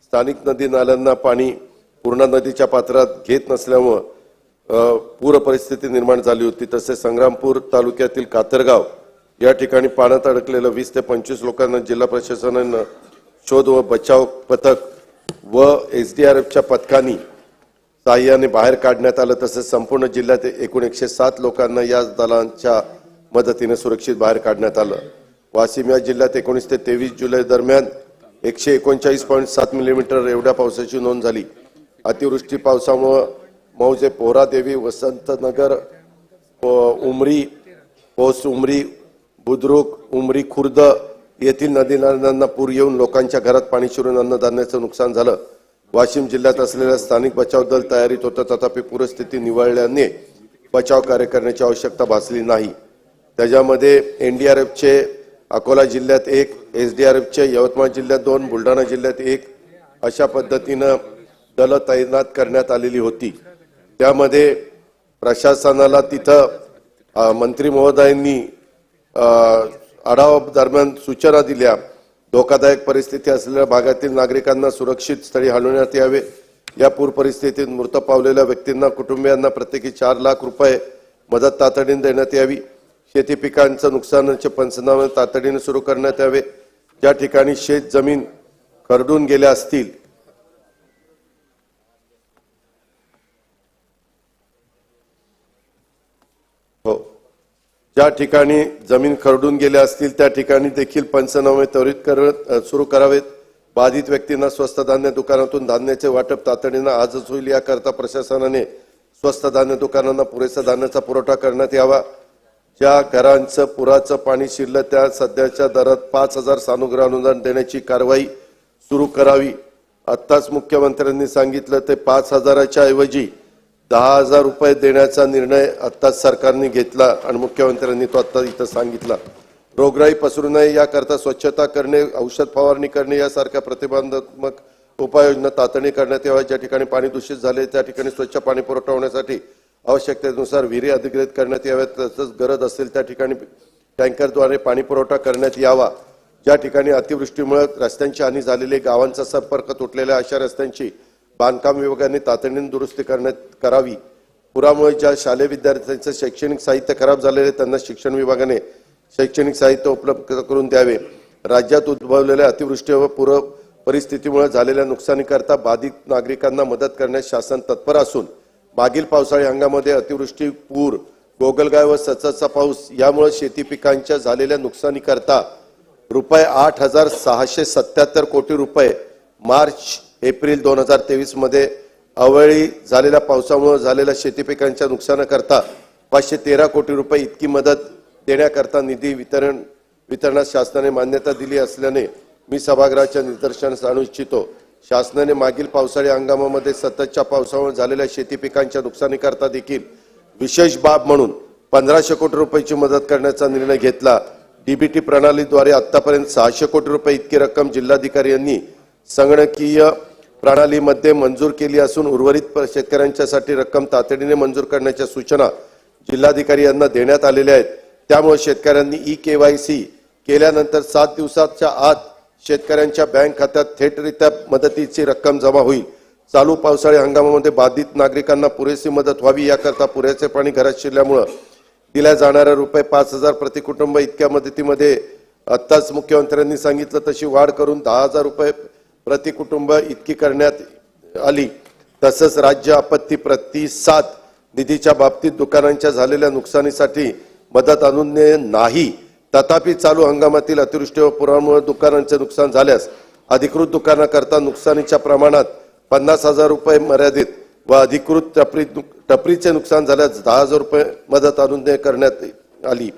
स्थानिक नदी नाल्यांना पाणी पूर्णा नदीच्या पात्रात घेत नसल्यामुळे पूर परिस्थिती निर्माण झाली होती. तसेच संग्रामपूर तालुक्यातील कातरगाव या ठिकाणी पाण्यात अडकलेल्या 20 ते 25 लोकांना जिल्हा प्रशासनानं शोध व बचाव पथक व एसडीआरएफच्या पथकांनी साहाय्याने बाहेर काढण्यात आलं. तसेच संपूर्ण जिल्ह्यात एकूण 107 लोकांना या दलांच्या मदतीने सुरक्षित बाहेर काढण्यात आलं. वाशिम या जिल्ह्यात 19 ते 23 जुलै दरम्यान 139.7 मिलीमीटर एवढ्या पावसाची नोंद झाली. अतिवृष्टी पावसामुळे मौजे, पोहरादेवी, वसंतनगर, उमरी, पोस्ट उमरी, बुद्रुक, उमरी खुर्द येथील नदी नाल्यांना पूर येऊन लोकांच्या घरात पाणी शिरून अन्नधान्याचं नुकसान झालं. वाशिम जिल्ह्यात असलेल्या स्थानिक बचाव दल तयारीत होतं, तथापि पूरस्थिती निवळल्याने बचाव कार्य करण्याची आवश्यकता भासली नाही. त्याच्यामध्ये एनडीआरएफचे अकोला जिल्ह्यात 1, एसडीआरएफचे यवतमाळ जिल्ह्यात 2, बुलढाणा जिल्ह्यात 1 अशा पद्धतीनं दल तैनात करण्यात आलेली होती. त्यामध्ये प्रशासनाला तिथं मंत्री महोदयांनी आढावा दरम्यान सूचना दिल्या. धोकादायक परिस्थिती असलेल्या भागातील नागरिकांना सुरक्षित स्थळी हलवण्यात यावे. या पूर परिस्थितीत मृत पावलेल्या व्यक्तींना कुटुंबियांना प्रत्येकी 4 लाख रुपये मदत तातडीने देण्यात यावी. शेती पिकांचं नुकसानाचे पंचनामे तातडीने सुरू करण्यात यावे. ज्या ठिकाणी शेत जमीन खरडून गेल्या असतील ज्या ठिकाणी जमीन खरडून गेल्या असतील त्या ठिकाणी देखील पंचनामे त्वरित सुरू करावेत. बाधित व्यक्तींना स्वस्त धान्य दुकानातून धान्याचे वाटप तातडीनं आजच होईल. याकरता प्रशासनाने स्वस्त धान्य दुकानांना पुरेसा धान्याचा पुरवठा करण्यात यावा. ज्या घरांचं पुराचं पाणी शिरलं त्या सध्याच्या दरात 5,000 सानुग्रह अनुदान देण्याची कारवाई सुरू करावी. आत्ताच मुख्यमंत्र्यांनी सांगितलं ते 5,000च्या ऐवजी 10,000 रुपये देण्याचा निर्णय आत्ताच सरकारने घेतला आणि मुख्यमंत्र्यांनी तो आत्ता इथं सांगितला. रोगराई पसरू नये याकरता स्वच्छता करणे, औषध फवारणी करणे यासारख्या प्रतिबंधात्मक उपाययोजना तातडीने करण्यात याव्या. ज्या ठिकाणी पाणी दूषित झाले त्या ठिकाणी स्वच्छ पाणी पुरवठा होण्यासाठी आवश्यकतेनुसार विहिरी अधिग्रहित करण्यात याव्यात. तसंच गरज असेल त्या ठिकाणी टँकरद्वारे पाणी पुरवठा करण्यात यावा. ज्या ठिकाणी अतिवृष्टीमुळे रस्त्यांची हानी झालेली, गावांचा संपर्क तुटलेल्या अशा रस्त्यांची बांधकाम विभागाने तातडीने दुरुस्ती करावी. पुरामुळे ज्या शालेय विद्यार्थ्यांचे शैक्षणिक साहित्य खराब झालेले त्यांना शिक्षण विभागाने शैक्षणिक साहित्य उपलब्ध करून द्यावे. राज्यात उद्भवलेल्या अतिवृष्टी व पूर परिस्थितीमुळे झालेल्या नुकसानीकरता बाधित नागरिकांना मदत करण्यास शासन तत्पर असून मागील पावसाळी हंगामामध्ये अतिवृष्टी, पूर, गोगलगाय व सततचा पाऊस यामुळे शेती पिकांच्या झालेल्या नुकसानीकरता ₹8,677 कोटी रुपये मार्च एप्रिल 2023 मध्ये अवेळी झालेल्या पावसामुळे झालेल्या शेती पिकांच्या नुकसानाकरता 513 कोटी रुपये इतकी मदत देण्याकरता निधी वितरणास शासनाने मान्यता दिली असल्याने मी सभागृहाच्या निदर्शनास आणू इच्छितो. शासनाने मागील पावसाळी हंगामामध्ये सततच्या पावसामुळे झालेल्या शेती पिकांच्या नुकसानीकरता देखील विशेष बाब म्हणून 1,500 कोटी रुपयाची मदत करण्याचा निर्णय घेतला. डीबीटी प्रणालीद्वारे आतापर्यंत 600 कोटी रुपये इतकी रक्कम जिल्हाधिकारी यांनी संगणकीय प्रणालीमध्ये मंजूर केली असून उर्वरित शेतकऱ्यांच्यासाठी रक्कम तातडीने मंजूर करण्याच्या सूचना जिल्हाधिकारी यांना देण्यात आलेल्या आहेत. त्यामुळे शेतकऱ्यांनी ई-केवायसी केल्यानंतर 7 दिवसाच्या आत शेतकऱ्यांच्या बँक खात्यात थेटरित्या मदतीची रक्कम जमा होईल. चालू पावसाळी हंगामामध्ये बाधित नागरिकांना पुरेशी मदत व्हावी याकरता पुरेसे पाणी घरात शिरल्यामुळे दिल्या जाणाऱ्या ₹5,000 प्रति कुटुंब इतक्या मदतीमध्ये आत्ताच मुख्यमंत्र्यांनी सांगितलं तशी वाढ करून 10,000 रुपये प्रति कुटुंब इतकी करण्यात आली. तसंच राज्य आपत्ती प्रतिसाद निधीच्या बाबतीत दुकानांच्या झालेल्या नुकसानीसाठी मदत आणून नाही. तथापि चालू हंगामातील अतिवृष्टी व पुरामुळे दुकानांचे नुकसान झाल्यास अधिकृत दुकानाकरता नुकसानीच्या प्रमाणात 50,000 रुपये मर्यादित व अधिकृत टपरीचे नुकसान झाल्यास 10,000 रुपये मदत आणून करण्यात आली.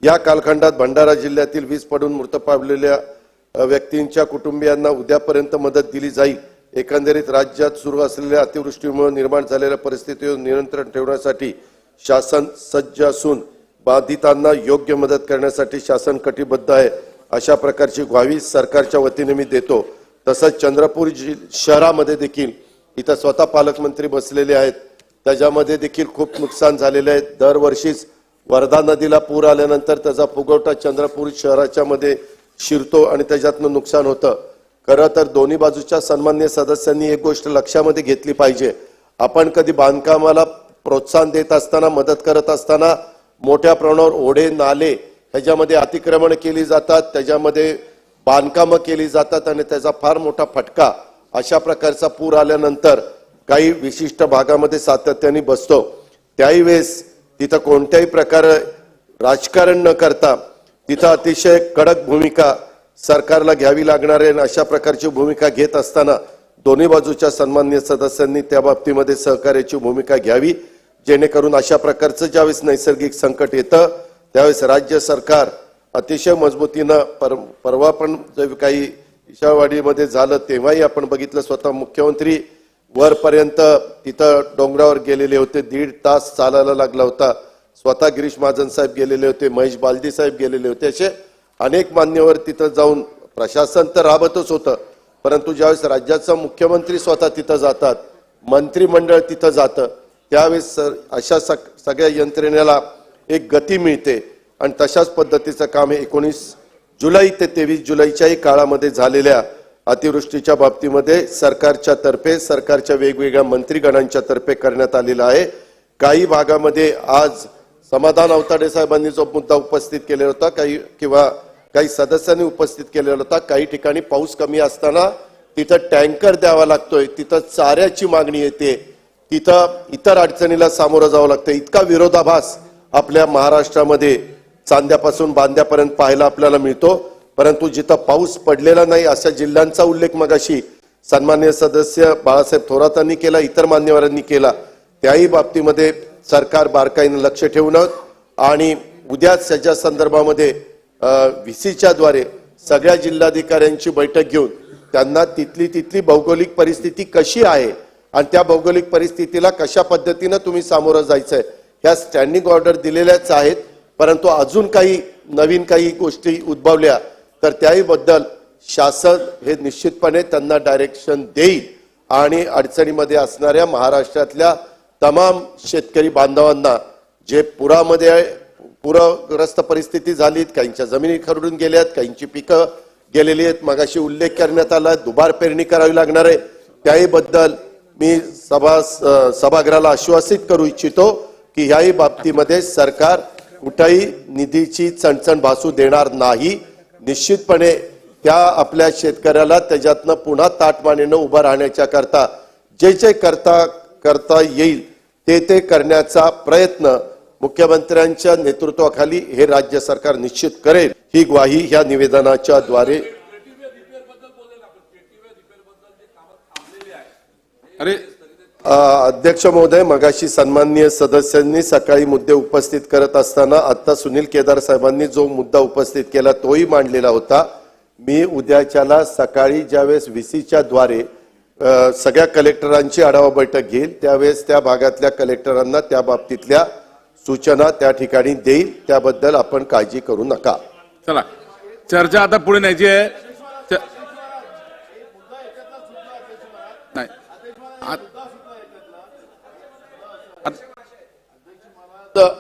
या कालखंडात भंडारा जिल्ह्यातील वीज पडून मृत पावलेल्या व्यक्तींच्या कुटुंबियांना उद्यापर्यंत मदत दिली जाईल. एकंदरीत राज्यात सुरू असलेल्या अतिवृष्टीमुळे निर्माण झालेल्या परिस्थितीवर नियंत्रण ठेवण्यासाठी शासन सज्ज असून बाधितांना योग्य मदत करण्यासाठी शासन कटिबद्ध आहे. अशा प्रकारची ग्वाही सरकारच्या वतीने मी देतो. तसंच चंद्रपूर शहरामध्ये देखील इथं स्वतः पालकमंत्री बसलेले आहेत. त्याच्यामध्ये देखील खूप नुकसान झालेले आहे. दरवर्षीच वर्धा नदीला पूर आल्यानंतर त्याचा फुगवटा चंद्रपूर शहराच्या मध्ये शिरतो आणि त्याच्यातनं नुकसान होतं. खरं तर दोन्ही बाजूच्या सन्माननीय सदस्यांनी एक गोष्ट लक्षामध्ये घेतली पाहिजे. आपण कधी बांधकामाला प्रोत्साहन देत असताना, मदत करत असताना मोठ्या प्रमाणावर ओढे, नाले ह्याच्यामध्ये अतिक्रमण केली जातात, त्याच्यामध्ये बांधकामं केली जातात आणि त्याचा फार मोठा फटका अशा प्रकारचा पूर आल्यानंतर काही विशिष्ट भागामध्ये सातत्याने बसतो. त्याही वेळेस तिथं कोणत्याही प्रकारे राजकारण न करता तिथं अतिशय कडक भूमिका सरकारला घ्यावी लागणार आहे. अशा प्रकारची भूमिका घेत असताना दोन्ही बाजूच्या सन्माननीय सदस्यांनी त्या बाबतीमध्ये सहकार्याची भूमिका घ्यावी, जेणेकरून अशा प्रकारचं ज्यावेळेस नैसर्गिक संकट येतं त्यावेळेस राज्य सरकार अतिशय मजबूतीनं परवा पण जे काही इशावाडीमध्ये झालं तेव्हाही आपण बघितलं, स्वतः मुख्यमंत्री वरपर्यंत तिथं डोंगरावर गेलेले होते, 1.5 तास चालायला लागला होता. स्वतः गिरीश महाजन साहेब गेलेले होते, महेश बालदी साहेब गेलेले होते. असे अनेक मान्यवर तिथं जाऊन, प्रशासन तर राबतच होतं, परंतु ज्यावेळेस राज्याचा मुख्यमंत्री स्वतः तिथं जातात, मंत्रिमंडळ तिथं जातं, त्यावेळेस अशा सगळ्या यंत्रणेला एक गती मिळते. आणि तशाच पद्धतीचं काम हे 19 जुलै ते 23 जुलैच्याही काळामध्ये झालेल्या अतिवृष्टीच्या बाबतीमध्ये सरकारच्या वेगवेगळ्या मंत्रिगणांच्या तर्फे करण्यात आलेला आहे. काही भागामध्ये आज समाधान अवताडे साहेबांनी जो मुद्दा उपस्थित केलेला होता, काही सदस्यांनी उपस्थित केलेला होता, काही ठिकाणी पाऊस कमी असताना तिथं टँकर द्यावा लागतोय, तिथं चाऱ्याची मागणी येते, तिथं इतर अडचणीला सामोरं जावं लागतं. इतका विरोधाभास आपल्या महाराष्ट्रामध्ये चांद्यापासून बांद्यापर्यंत पाहायला आपल्याला मिळतो. परंतु जिथं पाऊस पडलेला नाही अशा जिल्ह्यांचा उल्लेख मगाशी सन्माननीय सदस्य बाळासाहेब थोरातांनी केला, इतर मान्यवरांनी केला. त्याही बाबतीमध्ये सरकार बारकाईने लक्ष ठेवणं आणि उद्याच त्याच्या संदर्भामध्ये व्हीसीच्या द्वारे सगळ्या जिल्हाधिकाऱ्यांची बैठक घेऊन त्यांना तिथली भौगोलिक परिस्थिती कशी आहे आणि त्या भौगोलिक परिस्थितीला कशा पद्धतीनं तुम्ही सामोरं जायचंय ह्या स्टँडिंग ऑर्डर दिलेल्याच आहेत. परंतु अजून काही नवीन काही गोष्टी उद्भवल्या तर त्याही बद्दल शासन हे निश्चितपणे त्यांना डायरेक्शन देईल आणि अडचणीमध्ये असणाऱ्या महाराष्ट्रातल्या तमाम शेतकरी बांधवांना जे पूरग्रस्त परिस्थिती झालीत, काहींच्या जमिनी खरडून गेल्यात, काहींची पिकं गेलेली आहेत, मगाशी उल्लेख करण्यात आला, दुबार पेरणी करावी लागणार आहे, त्याही बद्दल मी सभागृहाला आश्वासित करू इच्छितो की ह्याही बाबतीमध्ये सरकार कुठेही निधीची चणचण भासू देणार नाही. निश्चितपणे त्या आपल्या शेतकऱ्याला त्याच्यातनं पुन्हा ताटमानेनं उभं राहण्याच्या करता जे करता येईल ते करण्याचा प्रयत्न मुख्यमंत्र्यांच्या नेतृत्वाखाली हे राज्य सरकार निश्चित करेल, ही ग्वाही ह्या निवेदनाच्या द्वारे. अध्यक्ष महोदय, मगाशी सन्माननीय सदस्यांनी सकाळी मुद्दे उपस्थित करत असताना आता सुनील केदार साहेबांनी जो मुद्दा उपस्थित केला तोही मांडलेला होता. मी उद्याच्याला सकाळी ज्यावेळेस व्हीसीच्या द्वारे सगळ्या कलेक्टरांची आढावा बैठक घेईल त्यावेळेस त्या भागातल्या कलेक्टरांना त्या बाबतीतल्या सूचना त्या ठिकाणी देईल, त्याबद्दल आपण काळजी करू नका. चला, चर्चा आता पुढे न्यायची आहे. नाही,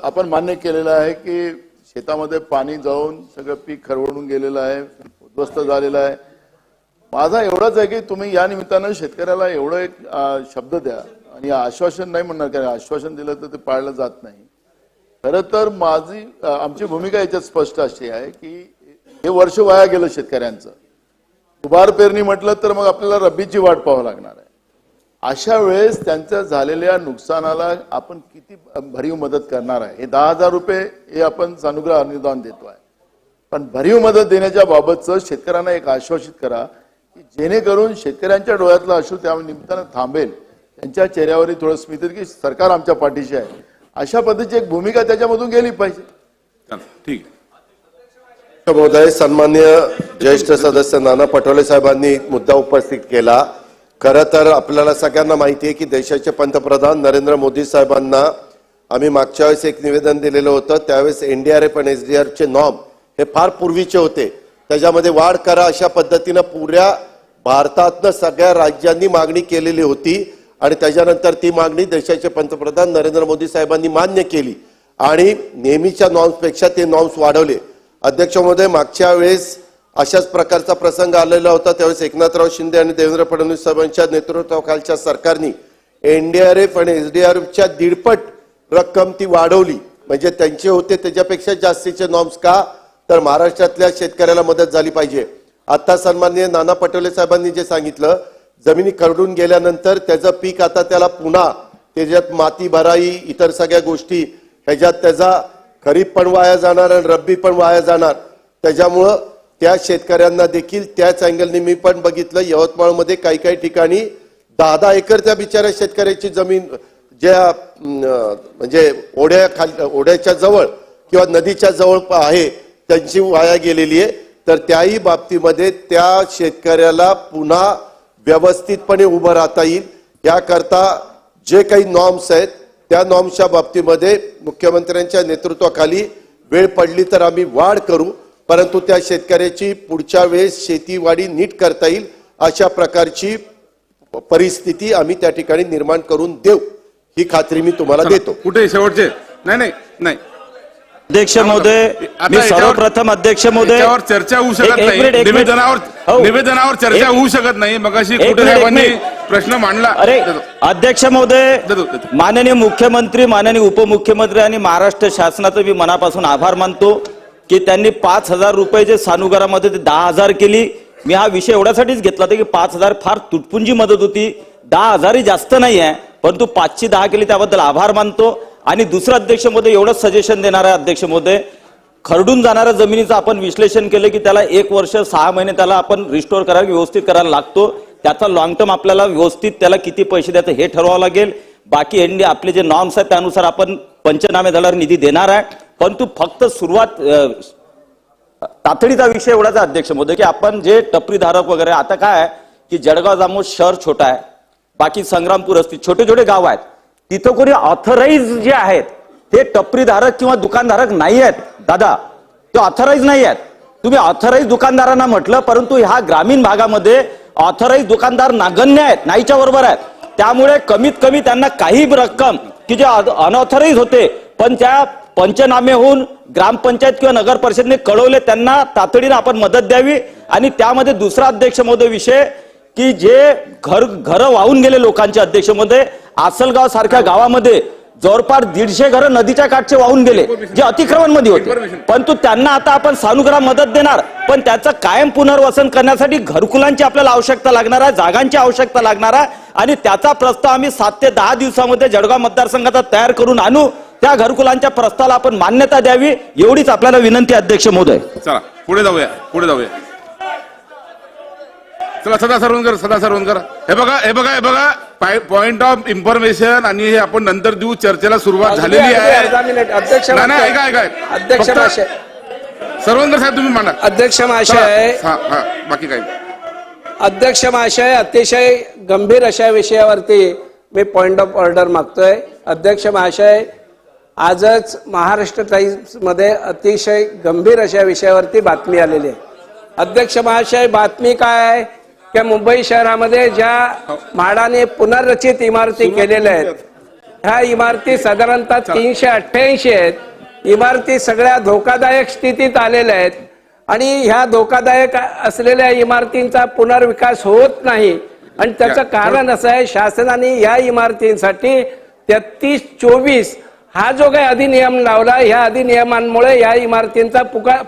आपण मान्य केलेलं आहे की शेतामध्ये पाणी जाऊन सगळं पीक खरवडून गेलेलं आहे, उद्ध्वस्त झालेलं आहे. माझा एवढाच आहे की तुम्ही या निमित्तानं शेतकऱ्याला एवढं एक शब्द द्या आणि आश्वासन नाही म्हणणार, कारण आश्वासन दिलं तर ते पाळलं जात नाही. खरं तर आमची भूमिका याच्यात स्पष्ट अशी आहे की हे वर्ष वाया गेलं शेतकऱ्यांचं. दुबार पेरणी म्हटलं तर मग आपल्याला रब्बीची वाट पाहावं लागणार आहे. अशा वेळेस त्यांच्या झालेल्या नुकसानाला आपण किती भरीव मदत करणार आहे. हे 10,000 रुपये हे आपण अनुग्रह अनुदान देतो आहे, पण भरीव मदत देण्याच्या बाबतचं शेतकऱ्यांना एक आश्वासित करा की जेणेकरून शेतकऱ्यांच्या डोळ्यातलं अश्रू त्या निमित्तानं थांबेल, त्यांच्या चेहऱ्यावरही थोडं स्मित की सरकार आमच्या पाठीशी आहे. अशा पद्धतीची एक भूमिका त्याच्यामधून गेली पाहिजे. ठीक. महोदय, सन्माननीय ज्येष्ठ सदस्य नाना पटोले साहेबांनी मुद्दा उपस्थित केला. खरं तर आपल्याला सगळ्यांना माहिती आहे की देशाचे पंतप्रधान नरेंद्र मोदी साहेबांना आम्ही मागच्या वेळेस एक निवेदन दिलेलं होतं. त्यावेळेस एनडीआरएफ आणि एसडीआरएफचे नॉर्म हे फार पूर्वीचे होते, त्याच्यामध्ये वाढ करा अशा पद्धतीनं पुऱ्या भारतातनं सगळ्या राज्यांनी मागणी केलेली होती आणि त्याच्यानंतर ती मागणी देशाचे पंतप्रधान नरेंद्र मोदी साहेबांनी मान्य केली आणि नेहमीच्या नॉर्म्सपेक्षा ते नॉर्म्स वाढवले. अध्यक्ष महोदय, मागच्या वेळेस अशाच प्रकारचा प्रसंग आलेला होता. त्यावेळेस एकनाथराव शिंदे आणि देवेंद्र फडणवीस साहेबांच्या नेतृत्वाखालच्या सरकारने एनडीआरएफ आणि एसडीआरएफच्या 1.5 रक्कम ती वाढवली. म्हणजे त्यांचे होते त्याच्यापेक्षा जास्तीचे नॉर्म्स का, तर महाराष्ट्रातल्या शेतकऱ्याला मदत झाली पाहिजे. आता सन्माननीय नाना पटोले साहेबांनी जे सांगितलं, जमिनी खरडून गेल्यानंतर त्याचं पीक आता त्याला पुन्हा त्याच्यात माती भराई इतर सगळ्या गोष्टी ह्याच्यात त्याचा खरीप पण वाया जाणार आणि रब्बी पण वाया जाणार. त्याच्यामुळं त्या शेतकऱ्यांना देखील त्याच अँगलने मी पण बघितलं, यवतमाळमध्ये काही काही ठिकाणी 10-10 एकर त्या बिचाऱ्या शेतकऱ्याची जमीन ज्या म्हणजे ओढ्याच्या जवळ किंवा नदीच्या जवळ आहे त्यांची वाया गेलेली आहे. तर त्याही बाबतीमध्ये त्या शेतकऱ्याला पुन्हा व्यवस्थितपणे उभं राहता येईल याकरता जे काही नॉर्म्स आहेत त्या नॉर्म्सच्या बाबतीमध्ये मुख्यमंत्र्यांच्या नेतृत्वाखाली वेळ पडली तर आम्ही वाढ करू, परंतु त्या शेतकऱ्याची पुढच्या वेळेस शेतीवाडी नीट करता येईल अशा प्रकारची परिस्थिती आम्ही त्या ठिकाणी निर्माण करून देऊ, ही खात्री मी तुम्हाला देतो. कुठे शेवटचे? नाही. अध्यक्ष महोदय, मी सर्वप्रथम अध्यक्ष महोदय यावर चर्चा होऊ शकत नाही, निवेदनावर चर्चा होऊ शकत नाही. मगाशी कुठे साहेबांनी प्रश्न मांडला. अरे अध्यक्ष महोदय, माननीय मुख्यमंत्री, माननीय उपमुख्यमंत्री आणि महाराष्ट्र शासनाचं मी मनापासून आभार मानतो की त्यांनी 5,000 रुपये जे सानुग्रामध्ये 10,000 केली. मी हा विषय एवढ्यासाठीच घेतला होता की 5,000 फार तुटपुंजी मदत होती, 10,000 जास्त नाही आहे, परंतु 5ची 10 केली त्याबद्दल आभार मानतो. आणि दुसरं अध्यक्ष महोदय एवढंच सजेशन देणार आहे अध्यक्ष महोदय, खरडून जाणाऱ्या जमिनीचं आपण विश्लेषण केलं की त्याला 1 वर्ष 6 महिने त्याला आपण रिस्टोर करायला व्यवस्थित करायला लागतो. त्याचा लॉंग टर्म आपल्याला व्यवस्थित त्याला किती पैसे द्यायचं हे ठरवावं लागेल. बाकी आपले जे नॉर्म्स आहेत त्यानुसार आपण पंचनामे झाल्यावर निधी देणार आहे. परंतु फक्त सुरुवात तातडीचा विषय एवढाच अध्यक्ष महोदय की आपण जे टपरीधारक वगैरे, आता काय आहे की जळगाव जामोद शहर छोटा आहे, बाकी संग्रामपूर असतील छोटे छोटे गाव आहेत, तिथं कोणी ऑथराईज जे आहेत ते टपरीधारक किंवा दुकानधारक नाही आहेत दादा, ते ऑथराईज नाही आहेत. तुम्ही ऑथराईज दुकानदारांना म्हटलं, परंतु ह्या ग्रामीण भागामध्ये ऑथराईज दुकानदार नागण्य आहेत, नाहीच्या बरोबर आहेत. त्यामुळे कमीत कमी त्यांना काही रक्कम की जे अनऑथराईज होते पण त्या पंचनामे होऊन ग्रामपंचायत किंवा नगर परिषदेने कळवले, त्यांना तातडीने आपण मदत द्यावी. आणि त्यामध्ये दुसरा अध्यक्ष महोदय विषय की जे घर वाहून गेले लोकांचे अध्यक्ष महोदय, आसलगाव सारख्या गावामध्ये जवळपास 150 घरं नदीच्या काठचे वाहून गेले जे अतिक्रमण मध्ये होते, परंतु त्यांना आता आपण सानुग्राम मदत देणार, पण त्याचं कायम पुनर्वसन करण्यासाठी घरकुलांची आपल्याला आवश्यकता लागणार आहे, जागांची आवश्यकता लागणार आहे. आणि त्याचा प्रस्ताव आम्ही 7 ते 10 दिवसामध्ये जळगाव मतदारसंघाचा तयार करून आणू. त्या घरकुलांच्या प्रस्तावाला आपण मान्यता द्यावी, एवढीच आपल्याला विनंती अध्यक्ष महोदय. चला पुढे जाऊया. चला सदा सरवणकर. हे बघा पॉइंट ऑफ इन्फॉर्मेशन आणि हे आपण नंतर देऊ. चर्चेला सुरुवात झालेली आहे. अध्यक्ष सरवणकर साहेब तुम्ही मांडा. अध्यक्ष महाशय, बाकी काय अध्यक्ष महाशय, अतिशय गंभीर अशा विषयावरती मी पॉइंट ऑफ ऑर्डर मागतोय. अध्यक्ष महाशय, आजच महाराष्ट्र टाइम्स मध्ये अतिशय गंभीर अशा विषयावरती बातमी आलेली आहे. अध्यक्ष महाशय, बातमी काय आहे की मुंबई शहरामध्ये ज्या म्हाडाने पुनर्रचित इमारती केलेल्या आहेत, ह्या इमारती साधारणतः 388 आहेत. इमारती सगळ्या धोकादायक स्थितीत आलेल्या आहेत आणि ह्या धोकादायक असलेल्या इमारतींचा पुनर्विकास होत नाही. आणि त्याचं कारण असं आहे, शासनाने या इमारतींसाठी 3324 हा जो काही अधिनियम लावला, या अधिनियमांमुळे या इमारतींचा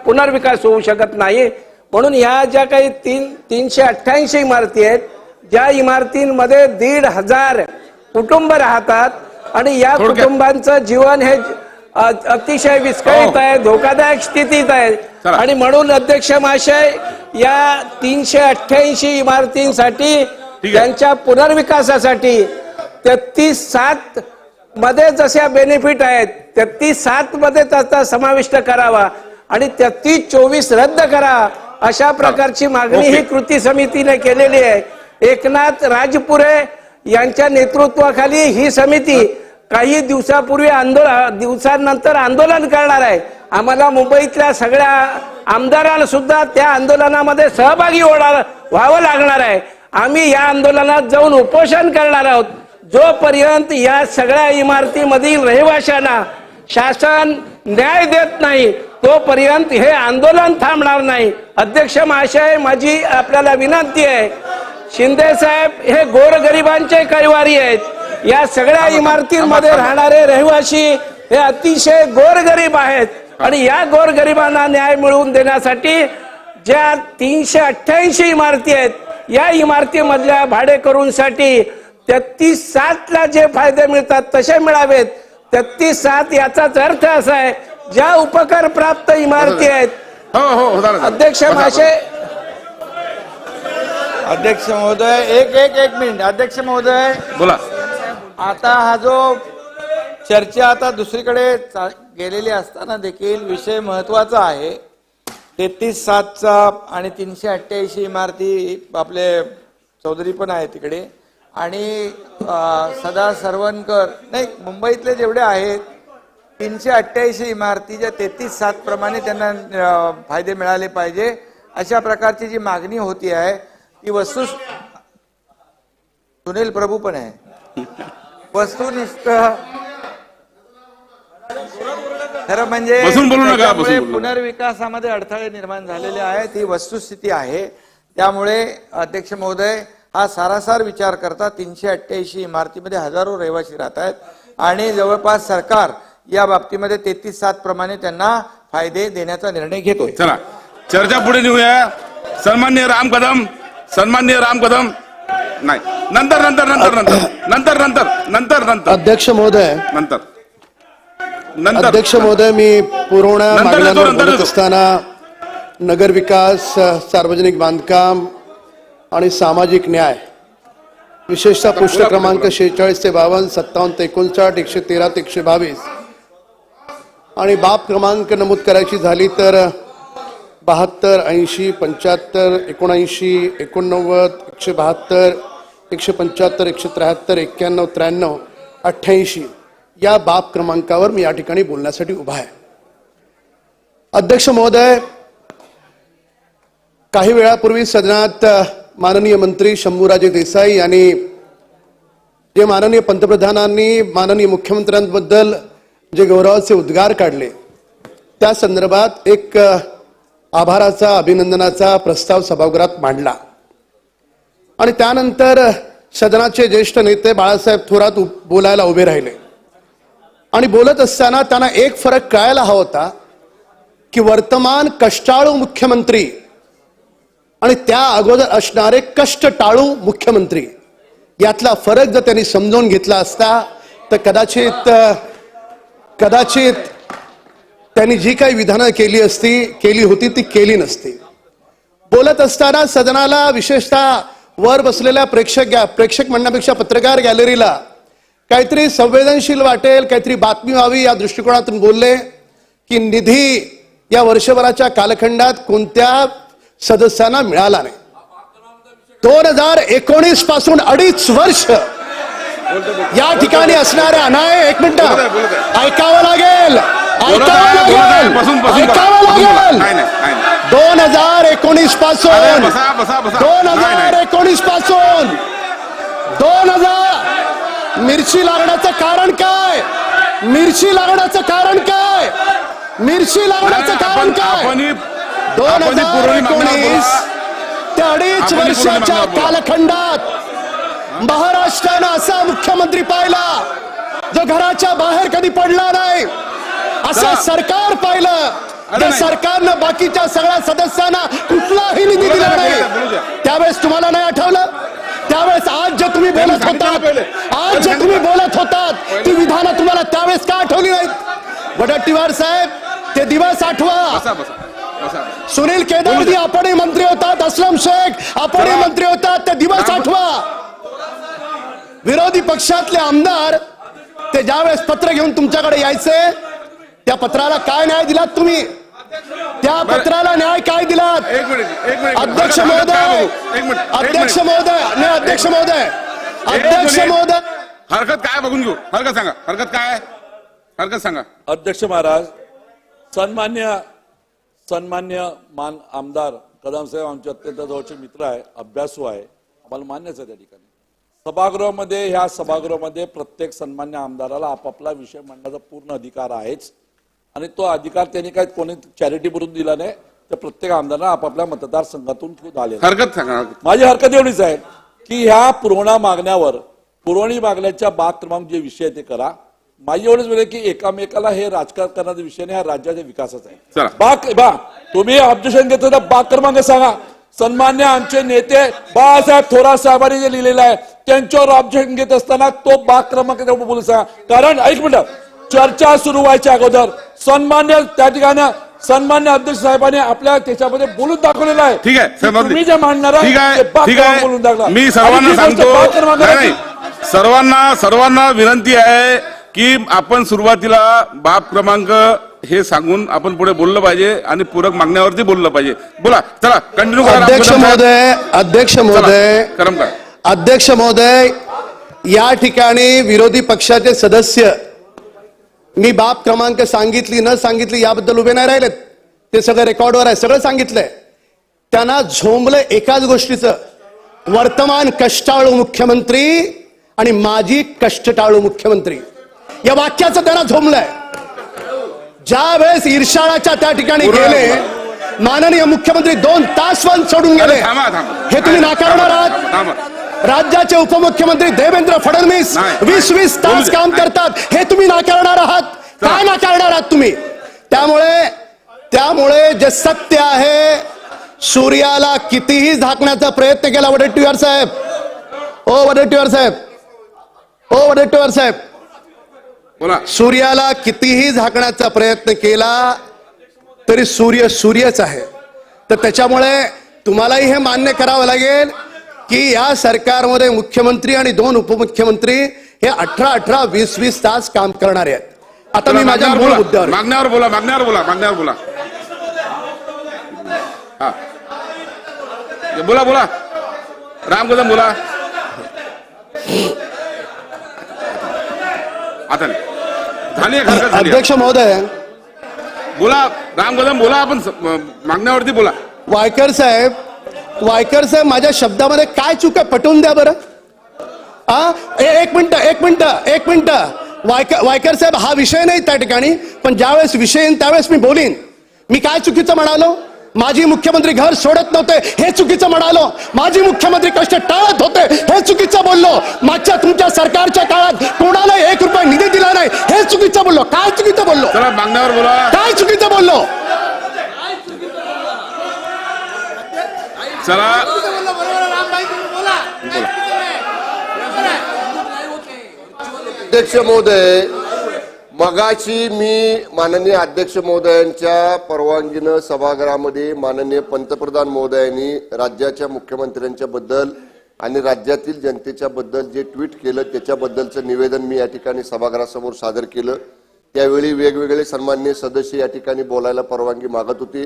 पुनर्विकास होऊ शकत नाही. म्हणून ह्या ज्या काही 388 इमारती आहेत, ज्या इमारतींमध्ये 1,500 कुटुंब राहतात आणि या कुटुंबांचं जीवन हे अतिशय विस्कळीत आहे, धोकादायक स्थितीत आहे. आणि म्हणून अध्यक्ष महाशय, या 388 इमारतींसाठी त्यांच्या पुनर्विकासासाठी 33-7 मध्ये जशा बेनिफिट आहेत 33-7 मध्ये त्याचा समाविष्ट करावा आणि 33-24 रद्द करा, अशा प्रकारची मागणी ही कृती समितीने केलेली आहे. एकनाथ राजपुरे यांच्या नेतृत्वाखाली ही समिती काही दिवसानंतर आंदोलन करणार आहे. आम्हाला मुंबईतल्या सगळ्या आमदारांना सुद्धा त्या आंदोलनामध्ये सहभागी व्हावं लागणार आहे. आम्ही या आंदोलनात जाऊन उपोषण करणार आहोत जोपर्यंत या सगळ्या इमारतीमधील रहिवाशांना शासन न्याय देत नाही, तोपर्यंत हे आंदोलन थांबणार नाही. अध्यक्ष महाशय, माझी आपल्याला विनंती आहे, शिंदे साहेब हे गोरगरिबांचे कैवारी आहेत. या सगळ्या इमारतींमध्ये राहणारे रहिवासी हे अतिशय गोरगरीब आहेत आणि या गोरगरिबांना न्याय मिळवून देण्यासाठी ज्या 388 इमारती आहेत या इमारतीमधल्या भाडेकरूंसाठी 33/7 जे फायदे मिळतात तसे मिळावेत. 33/7 याचाच अर्थ असा आहे ज्या उपकर प्राप्त इमारती आहेत. अध्यक्ष महाशय, अध्यक्ष महोदय, एक मिनिट. अध्यक्ष महोदय, बोला. आता हा जो चर्चा आता दुसरीकडे गेलेली असताना देखील विषय महत्वाचा आहे. 33/7चा आणि 388 इमारती आपले चौधरी पण आहे तिकडे आणि सदा सरवणकर नाही मुंबईतले जेवढे आहेत 388 इमारती ज्या 33/7 प्रमाणे त्यांना फायदे मिळाले पाहिजे अशा प्रकारची जी मागणी होती आहे ती वस्तू सुनील प्रभू पण आहे. वस्तुनिष्ठ खरं म्हणजे त्यामुळे पुनर्विकासामध्ये अडथळे निर्माण झालेले आहेत ही वस्तुस्थिती आहे. त्यामुळे अध्यक्ष महोदय हा सारासार विचार करता 388 इमारतीमध्ये हजारो रहिवासी राहत आहेत आणि जवळपास सरकार या बाबतीमध्ये 33/7 प्रमाणे त्यांना फायदे देण्याचा निर्णय घेतोय. चला चर्चा पुढे नेऊया. सन्माननीय राम कदम नाही नंतर अध्यक्ष महोदय अध्यक्ष महोदय मी पुरवण्या मागण्यांवर बोलत असताना नगर विकास, सार्वजनिक बांधकाम आणि सामाजिक न्याय विशेषतः पृष्ठ क्रमांक 46 ते 52, 57 ते 59, 113 ते 122 आणि बाब क्रमांक नमूद करायची झाली तर 72, 80, 75, 79, 89, 172, 175, 173, 91, 93, 88 या बाब क्रमांकावर मी या ठिकाणी बोलण्यासाठी उभा आहे. अध्यक्ष महोदय, काही वेळापूर्वी सदनात माननीय मंत्री शंभूराजे देसाई यांनी जे माननीय पंतप्रधानांनी माननीय मुख्यमंत्र्यांबद्दल जे गौरवाचे उद्गार काढले त्या संदर्भात एक आभाराचा अभिनंदनाचा प्रस्ताव सभागृहात मांडला आणि त्यानंतर सदनाचे ज्येष्ठ नेते बाळासाहेब थोरात बोलायला उभे राहिले आणि बोलत असताना त्यांना एक फरक कळायला हवा होता की वर्तमान कष्टाळू मुख्यमंत्री आणि त्या अगोदर असणारे कष्ट टाळू मुख्यमंत्री यातला फरक जर त्यांनी समजून घेतला असता तर कदाचित त्यांनी जी काही विधानं केली होती ती केली नसती. बोलत असताना सदनाला विशेषतः वर बसलेल्या प्रेक्षक म्हणण्यापेक्षा पत्रकार गॅलरीला काहीतरी संवेदनशील वाटेल, काहीतरी बातमी व्हावी या दृष्टिकोनातून बोलले की निधी या वर्षभराच्या कालखंडात कोणत्या सदस्यांना मिळाला नाही. 2019 पासून 2.5 वर्ष या ठिकाणी असणाऱ्या नाही एक मिनिट ऐकावं लागेल 2019 पासून 2000 मिरची लागण्याचं कारण काय? मिरची लागण्याचं कारण काय? 2019 ते 2.5 वर्षाच्या कालखंडात महाराष्ट्रानं असा मुख्यमंत्री पाहिला जो घराच्या बाहेर कधी पडला नाही, असं सरकार पाहिलं त्या सरकारनं बाकीच्या सगळ्या सदस्यांना कुठलाही निधी दिला नाही. त्यावेळेस तुम्हाला नाही आठवलं? त्यावेळेस आज जे तुम्ही बोलत होतात ती विधानं तुम्हाला त्यावेळेस का आठवली नाहीत? वडेट्टीवार साहेब ते दिवस आठवा. सुनील केदारजी आपणही मंत्री होतात, असलम शेख आपणही मंत्री होतात, ते दिवस आठवा. विरोधी पक्षातले आमदार ते ज्यावेळेस पत्र घेऊन तुमच्याकडे यायचे त्या पत्राला काय न्याय दिलात तुम्ही? त्या पत्राला न्याय काय दिलात? अध्यक्ष महोदय हरकत काय बघून घेऊ. हरकत सांगा. अध्यक्ष महाराज, सन्मान्य आमदार कदम साहेब आमचे अत्यंत जवळचे मित्र आहे, अभ्यासू आहे, आम्हाला मान्यच आहे. त्या ठिकाणी ह्या सभागृहामध्ये प्रत्येक सन्मान्य आमदाराला आपापला विषय मांडण्याचा पूर्ण अधिकार आहेच आणि तो अधिकार त्यांनी काही कोणी चॅरिटी भरून दिला नाही, तर प्रत्येक आमदारांना आपापल्या मतदारसंघातून आले. माझी हरकत एवढीच आहे की ह्या पुरवणी मागण्याच्या बाब क्रमांक जे विषय ते करा माझी एवढंच वेळ की एकामेकाला हे राजकारण करण्याचा विषय नाही, हा राज्याच्या विकासाचा आहे. चला. तुम्ही ऑब्जेक्शन घेतो तर बाग क्रमांक सांगा. सन्मान्य आमचे नेते बाळासाहेब थोरात साहेबांनी जे लिहिलेलं आहे त्यांच्यावर ऑब्जेक्शन घेत असताना तो बाग क्रमांक बोलू सांगा. कारण एक मिनिट, चर्चा सुरू व्हायच्या अगोदर सन्मान्य त्या ठिकाणी सन्मान्य अध्यक्ष साहेबांनी आपल्या त्याच्यामध्ये बोलून दाखवलेलं आहे. ठीक आहे, की तुम्ही जे मांडणार ठीक आहे, ते बाग ठीक क्रमांक आहे. बोलून दाखवा. मी सर्वांना आणि जी गोष्ट सांगतो, बाग क्रमांक नाही, सर्वांना विनंती आहे की आपण सुरुवातीला बाब क्रमांक हे सांगून आपण पुढे बोललं पाहिजे आणि पूरक मागण्यावरती बोललं पाहिजे. बोला, चला कंटिन्यू करा. अध्यक्ष महोदय करमकार. अध्यक्ष महोदय, या ठिकाणी विरोधी पक्षाचे सदस्य मी बाब क्रमांक सांगितली न सांगितली याबद्दल उभे नाही राहिलेत. ते सगळं रेकॉर्डवर आहे, सगळं सांगितलंय. त्यांना झोंबलं एकाच गोष्टीचं, वर्तमान कष्टाळू मुख्यमंत्री आणि माजी कष्टटाळू मुख्यमंत्री या वाक्याचं त्यांना झोंबलंय. ज्या वेळेस इर्षाळाच्या त्या ठिकाणी गेले माननीय मुख्यमंत्री 2 तास वन सोडून गेले, हे तुम्ही नाकारणार आहात. राज्याचे उपमुख्यमंत्री देवेंद्र फडणवीस 20-20 तास काम करतात, हे तुम्ही नाकारणार आहात. काय नाकारणार आहात तुम्ही? त्यामुळे जे सत्य आहे, सूर्याला कितीही झाकण्याचा प्रयत्न केला वडेट्टीवार साहेब, वडेट्टीवार साहेब, सूर्याला कितीही झाकण्याचा प्रयत्न केला तरी सूर्य सूर्यच आहे. तर त्याच्यामुळे तुम्हालाही हे मान्य करावं लागेल की या सरकारमध्ये मुख्यमंत्री आणि 2 उपमुख्यमंत्री हे 18-18, 20-20 तास काम करणारे आहेत. आता मी माझ्या मूळ मुद्द्यावर मागण्यावर बोला. हा, बोला राम कदम बोला. आता झाली अध्यक्ष महोदय, बोला राम कदम बोला. आपण मागण्यावरती बोला. वायकर साहेब माझ्या शब्दामध्ये काय चूक आहे पटवून द्या बरं. एक मिनिट वायकर साहेब, हा विषय नाही त्या ठिकाणी, पण ज्यावेळेस विषय येईल त्यावेळेस मी बोलीन. मी काय चुकीचं म्हणालो? माजी मुख्यमंत्री घर सोडत नव्हते हे चुकीचं म्हणालो. माजी मुख्यमंत्री कष्ट टाळत होते हे चुकीचं बोललो. मागच्या तुमच्या सरकारच्या काळात कोणाला 1 रुपया निधी दिला नाही हे चुकीचं बोललो. काय चुकीचं बोललो? चला मागण्यावर बोला. काय चुकीचं बोललो? चला अध्यक्ष महोदय, मगाशी मी माननीय अध्यक्ष महोदयांच्या परवानगीनं सभागृहामध्ये माननीय पंतप्रधान महोदयांनी राज्याच्या मुख्यमंत्र्यांच्या बद्दल आणि राज्यातील जनतेच्या बद्दल जे ट्विट केलं त्याच्याबद्दलचं निवेदन मी या ठिकाणी सभागृहासमोर सादर केलं. त्यावेळी वेगवेगळे सन्माननीय सदस्य या ठिकाणी बोलायला परवानगी मागत होते.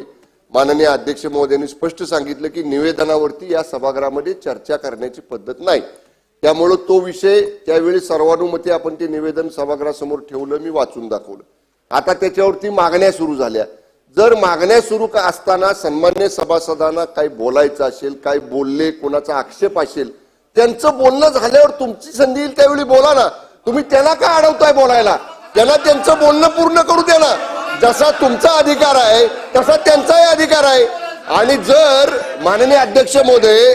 माननीय अध्यक्ष महोदयांनी स्पष्ट सांगितलं की निवेदनावरती या सभागृहामध्ये चर्चा करण्याची पद्धत नाही. त्यामुळे तो विषय त्यावेळी सर्वानुमते आपण ते निवेदन सभागृहासमोर ठेवलं, मी वाचून दाखवलं. आता त्याच्यावरती मागण्या सुरू झाल्या. जर मागण्या सुरू असताना सन्मान्य सभासदांना काही बोलायचं असेल, काही बोलले, कोणाचा आक्षेप असेल, त्यांचं बोलणं झाल्यावर तुमची संधी येईल त्यावेळी बोला ना. तुम्ही त्यांना का अडवताय बोलायला? त्यांना त्यांचं बोलणं पूर्ण करू द्या ना. जसा तुमचा अधिकार आहे तसा त्यांचाही अधिकार आहे. आणि जर माननीय अध्यक्ष महोदय,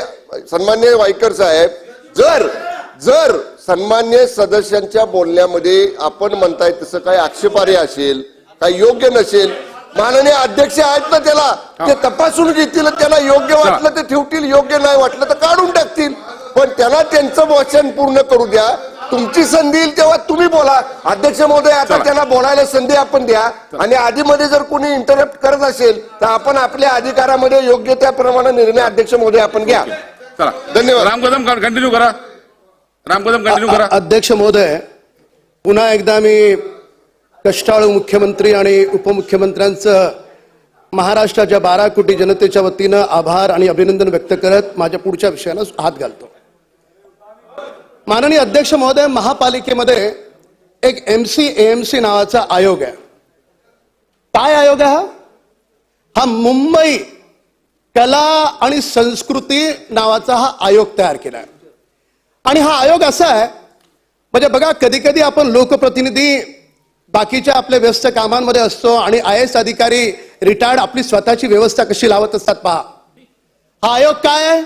सन्मान्य वायकर साहेब, जर सन्मान्य सदस्यांच्या बोलण्यामध्ये आपण म्हणताय तसं काही आक्षेपार्ह असेल, काही योग्य नसेल, माननीय अध्यक्ष आहेत ना, त्याला ते तपासून घेतील. त्यांना योग्य वाटलं तर ठेवतील, योग्य नाही वाटलं तर काढून टाकतील. पण त्यांना त्यांचं वचन पूर्ण करू द्या. तुमची संधी येईल तेव्हा तुम्ही बोला. अध्यक्ष महोदय, आता त्यांना बोलायला संधी आपण द्या. आणि आधीमध्ये जर कोणी इंटरप्ट करत असेल तर आपण आपल्या अधिकारामध्ये योग्य त्याप्रमाणे निर्णय अध्यक्ष महोदय आपण घ्या. चला, धन्यवाद. राम कदम कंटिन्यू करा. अध्यक्ष महोदय, पुन्हा एकदा मी कष्टाळू मुख्यमंत्री आणि उपमुख्यमंत्र्यांचं महाराष्ट्राच्या 12 कोटी जनतेच्या वतीनं आभार आणि अभिनंदन व्यक्त करत माझ्या पुढच्या विषयाला हात घालतो. माननीय अध्यक्ष महोदय, महापालिकेमध्ये एक AMC नावाचा आयोग आहे. काय आयोग आहे हा? मुंबई कला आणि संस्कृती नावाचा हा आयोग तयार केला आहे. आणि हा आयोग असा आहे, म्हणजे बघा, कधी कधी आपण लोकप्रतिनिधी बाकीच्या आपल्या व्यस्त कामांमध्ये असतो आणि IAS अधिकारी रिटायर्ड आपली स्वतःची व्यवस्था कशी लावत असतात पहा. हा आयोग काय आहे?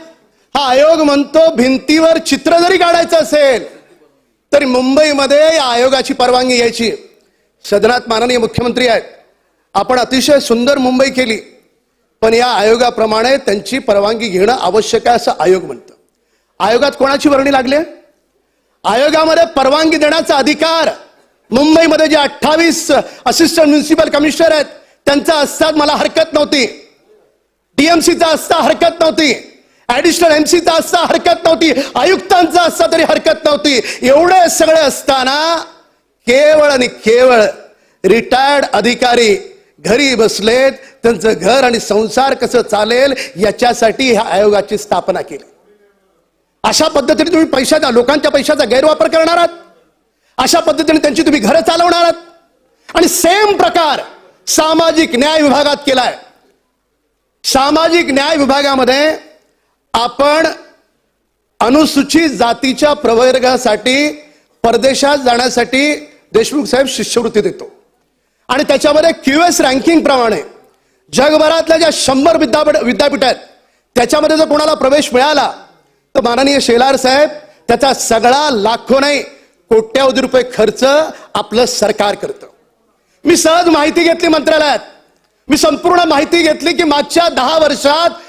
हा आयोग म्हणतो भिंतीवर चित्र जरी काढायचं असेल तरी मुंबईमध्ये या आयोगाची परवानगी घ्यायची. सदनात माननीय मुख्यमंत्री आहेत, आपण अतिशय सुंदर मुंबई केली, पण या आयोगाप्रमाणे त्यांची परवानगी घेणं आवश्यक आहे असं आयोग म्हणतं. आयोगात कोणाची वर्णी लागली? आयोगामध्ये परवानगी देण्याचा अधिकार मुंबईमध्ये जे 28 असिस्टंट म्युन्सिपल कमिशनर आहेत त्यांचा असतात, मला हरकत नव्हती. डीएमसीचा असता हरकत नव्हती, ऍडिशनल एमसीचा असता हरकत नव्हती, आयुक्तांचा असता तरी हरकत नव्हती. एवढे सगळे असताना केवळ आणि केवळ रिटायर्ड अधिकारी घरी बसलेत, त्यांचं घर आणि संसार कसं चालेल याच्यासाठी ह्या आयोगाची स्थापना केली. अशा पद्धतीने तुम्ही पैशाचा, लोकांच्या पैशाचा गैरवापर करणार आहात, अशा पद्धतीने त्यांची तुम्ही घरं चालवणार आहात. आणि सेम प्रकार सामाजिक न्याय विभागात केलाय. सामाजिक न्याय विभागामध्ये आपण अनुसूचित जातीच्या प्रवर्गासाठी परदेशात जाण्यासाठी देशमुख साहेब शिष्यवृत्ती देतो. आणि त्याच्यामध्ये क्यूएस रँकिंग प्रमाणे जगभरातल्या ज्या 100 विद्यापीठ आहेत त्याच्यामध्ये जर कोणाला प्रवेश मिळाला तर माननीय शेलार साहेब त्याचा सगळा लाखो नाही कोट्यावधी रुपये खर्च आपलं सरकार करतं. मी सहज माहिती घेतली मंत्रालयात, मी संपूर्ण माहिती घेतली की मागच्या 10 वर्षात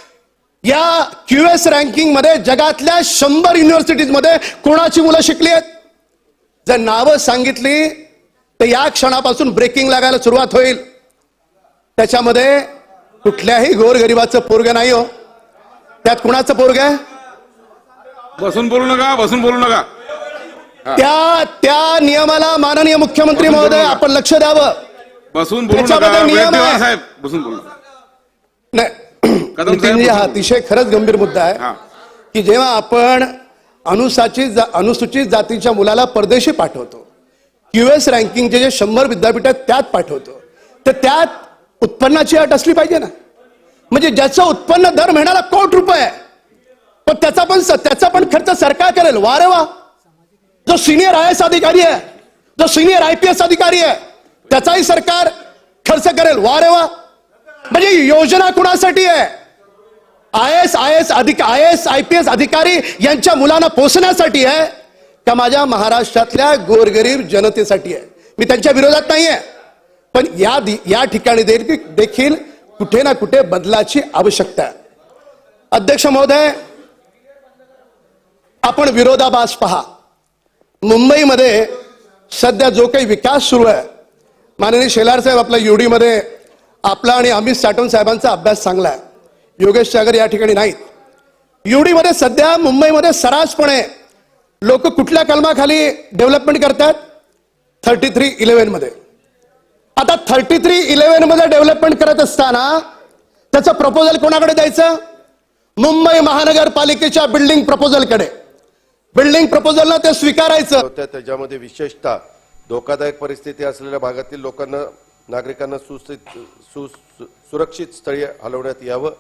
या क्यूएस रँकिंग मध्ये जगातल्या 100 युनिव्हर्सिटीजमध्ये कोणाची मुलं शिकली आहेत. जर नावं सांगितली तर या क्षणापासून ब्रेकिंग लागायला सुरुवात होईल. त्याच्यामध्ये कुठल्याही गोरगरिबाचं पोरग नाही हो. त्यात कुणाचं पोरग आहे? बसून बोलू नका, बसून बोलू नका. त्या नियमाला माननीय मुख्यमंत्री महोदय आपण लक्ष द्यावं. बसून बोलू त्याच्यामध्ये नका, नियम वेळ ठेवा आहे. साहेब, बसून बोलू नका. नाही, नितीनजी, हा अतिशय खरंच गंभीर मुद्दा आहे की जेव्हा आपण अनुसूचित जातीच्या मुलाला परदेशी पाठवतो, क्यूएस रँकिंगचे जे 100 विद्यापीठ आहेत त्यात पाठवतो, तर त्यात उत्पन्नाची अट असली पाहिजे ना. म्हणजे ज्याचं उत्पन्न दर महिन्याला कोटी रुपये आहे, पण त्याचा पण खर्च सरकार करेल. वा रे वा. जो सिनियर IAS अधिकारी आहे, जो सिनियर IPS अधिकारी आहे, त्याचाही सरकार खर्च करेल. वा रे वा. म्हणजे योजना कुणासाठी आहे? IAS IPS अधिकारी यांच्या मुलांना पोसण्यासाठी आहे का माझ्या महाराष्ट्रातल्या गोरगरीब जनतेसाठी आहे? मी त्यांच्या विरोधात नाहीये, पण या ठिकाणी देखील कुठे ना कुठे बदलाची आवश्यकता आहे. अध्यक्ष महोदय, आपण विरोधाभास पहा. मुंबईमध्ये सध्या जो काही विकास सुरू आहे, माननीय शेलार साहेब आपल्या UD मध्ये आपला आणि अमित साटम साहेबांचा अभ्यास चांगला आहे. योगेश सागर या ठिकाणी नाहीत. UD मध्ये सध्या मुंबईमध्ये सरासपणे लोक कुठल्या कलमाखाली डेव्हलपमेंट करतात? 3311 मध्ये. आता 3311 मध्ये डेव्हलपमेंट करत असताना त्याचं प्रपोजल कोणाकडे द्यायचं? मुंबई महानगरपालिकेच्या बिल्डिंग प्रपोजलकडे. बिल्डिंग प्रपोजलला ते स्वीकारायचं. त्याच्यामध्ये विशेषतः धोकादायक परिस्थिती असलेल्या भागातील लोकांना, नागरिकांना सुरक्षित स्थळी हलवण्यात यावं.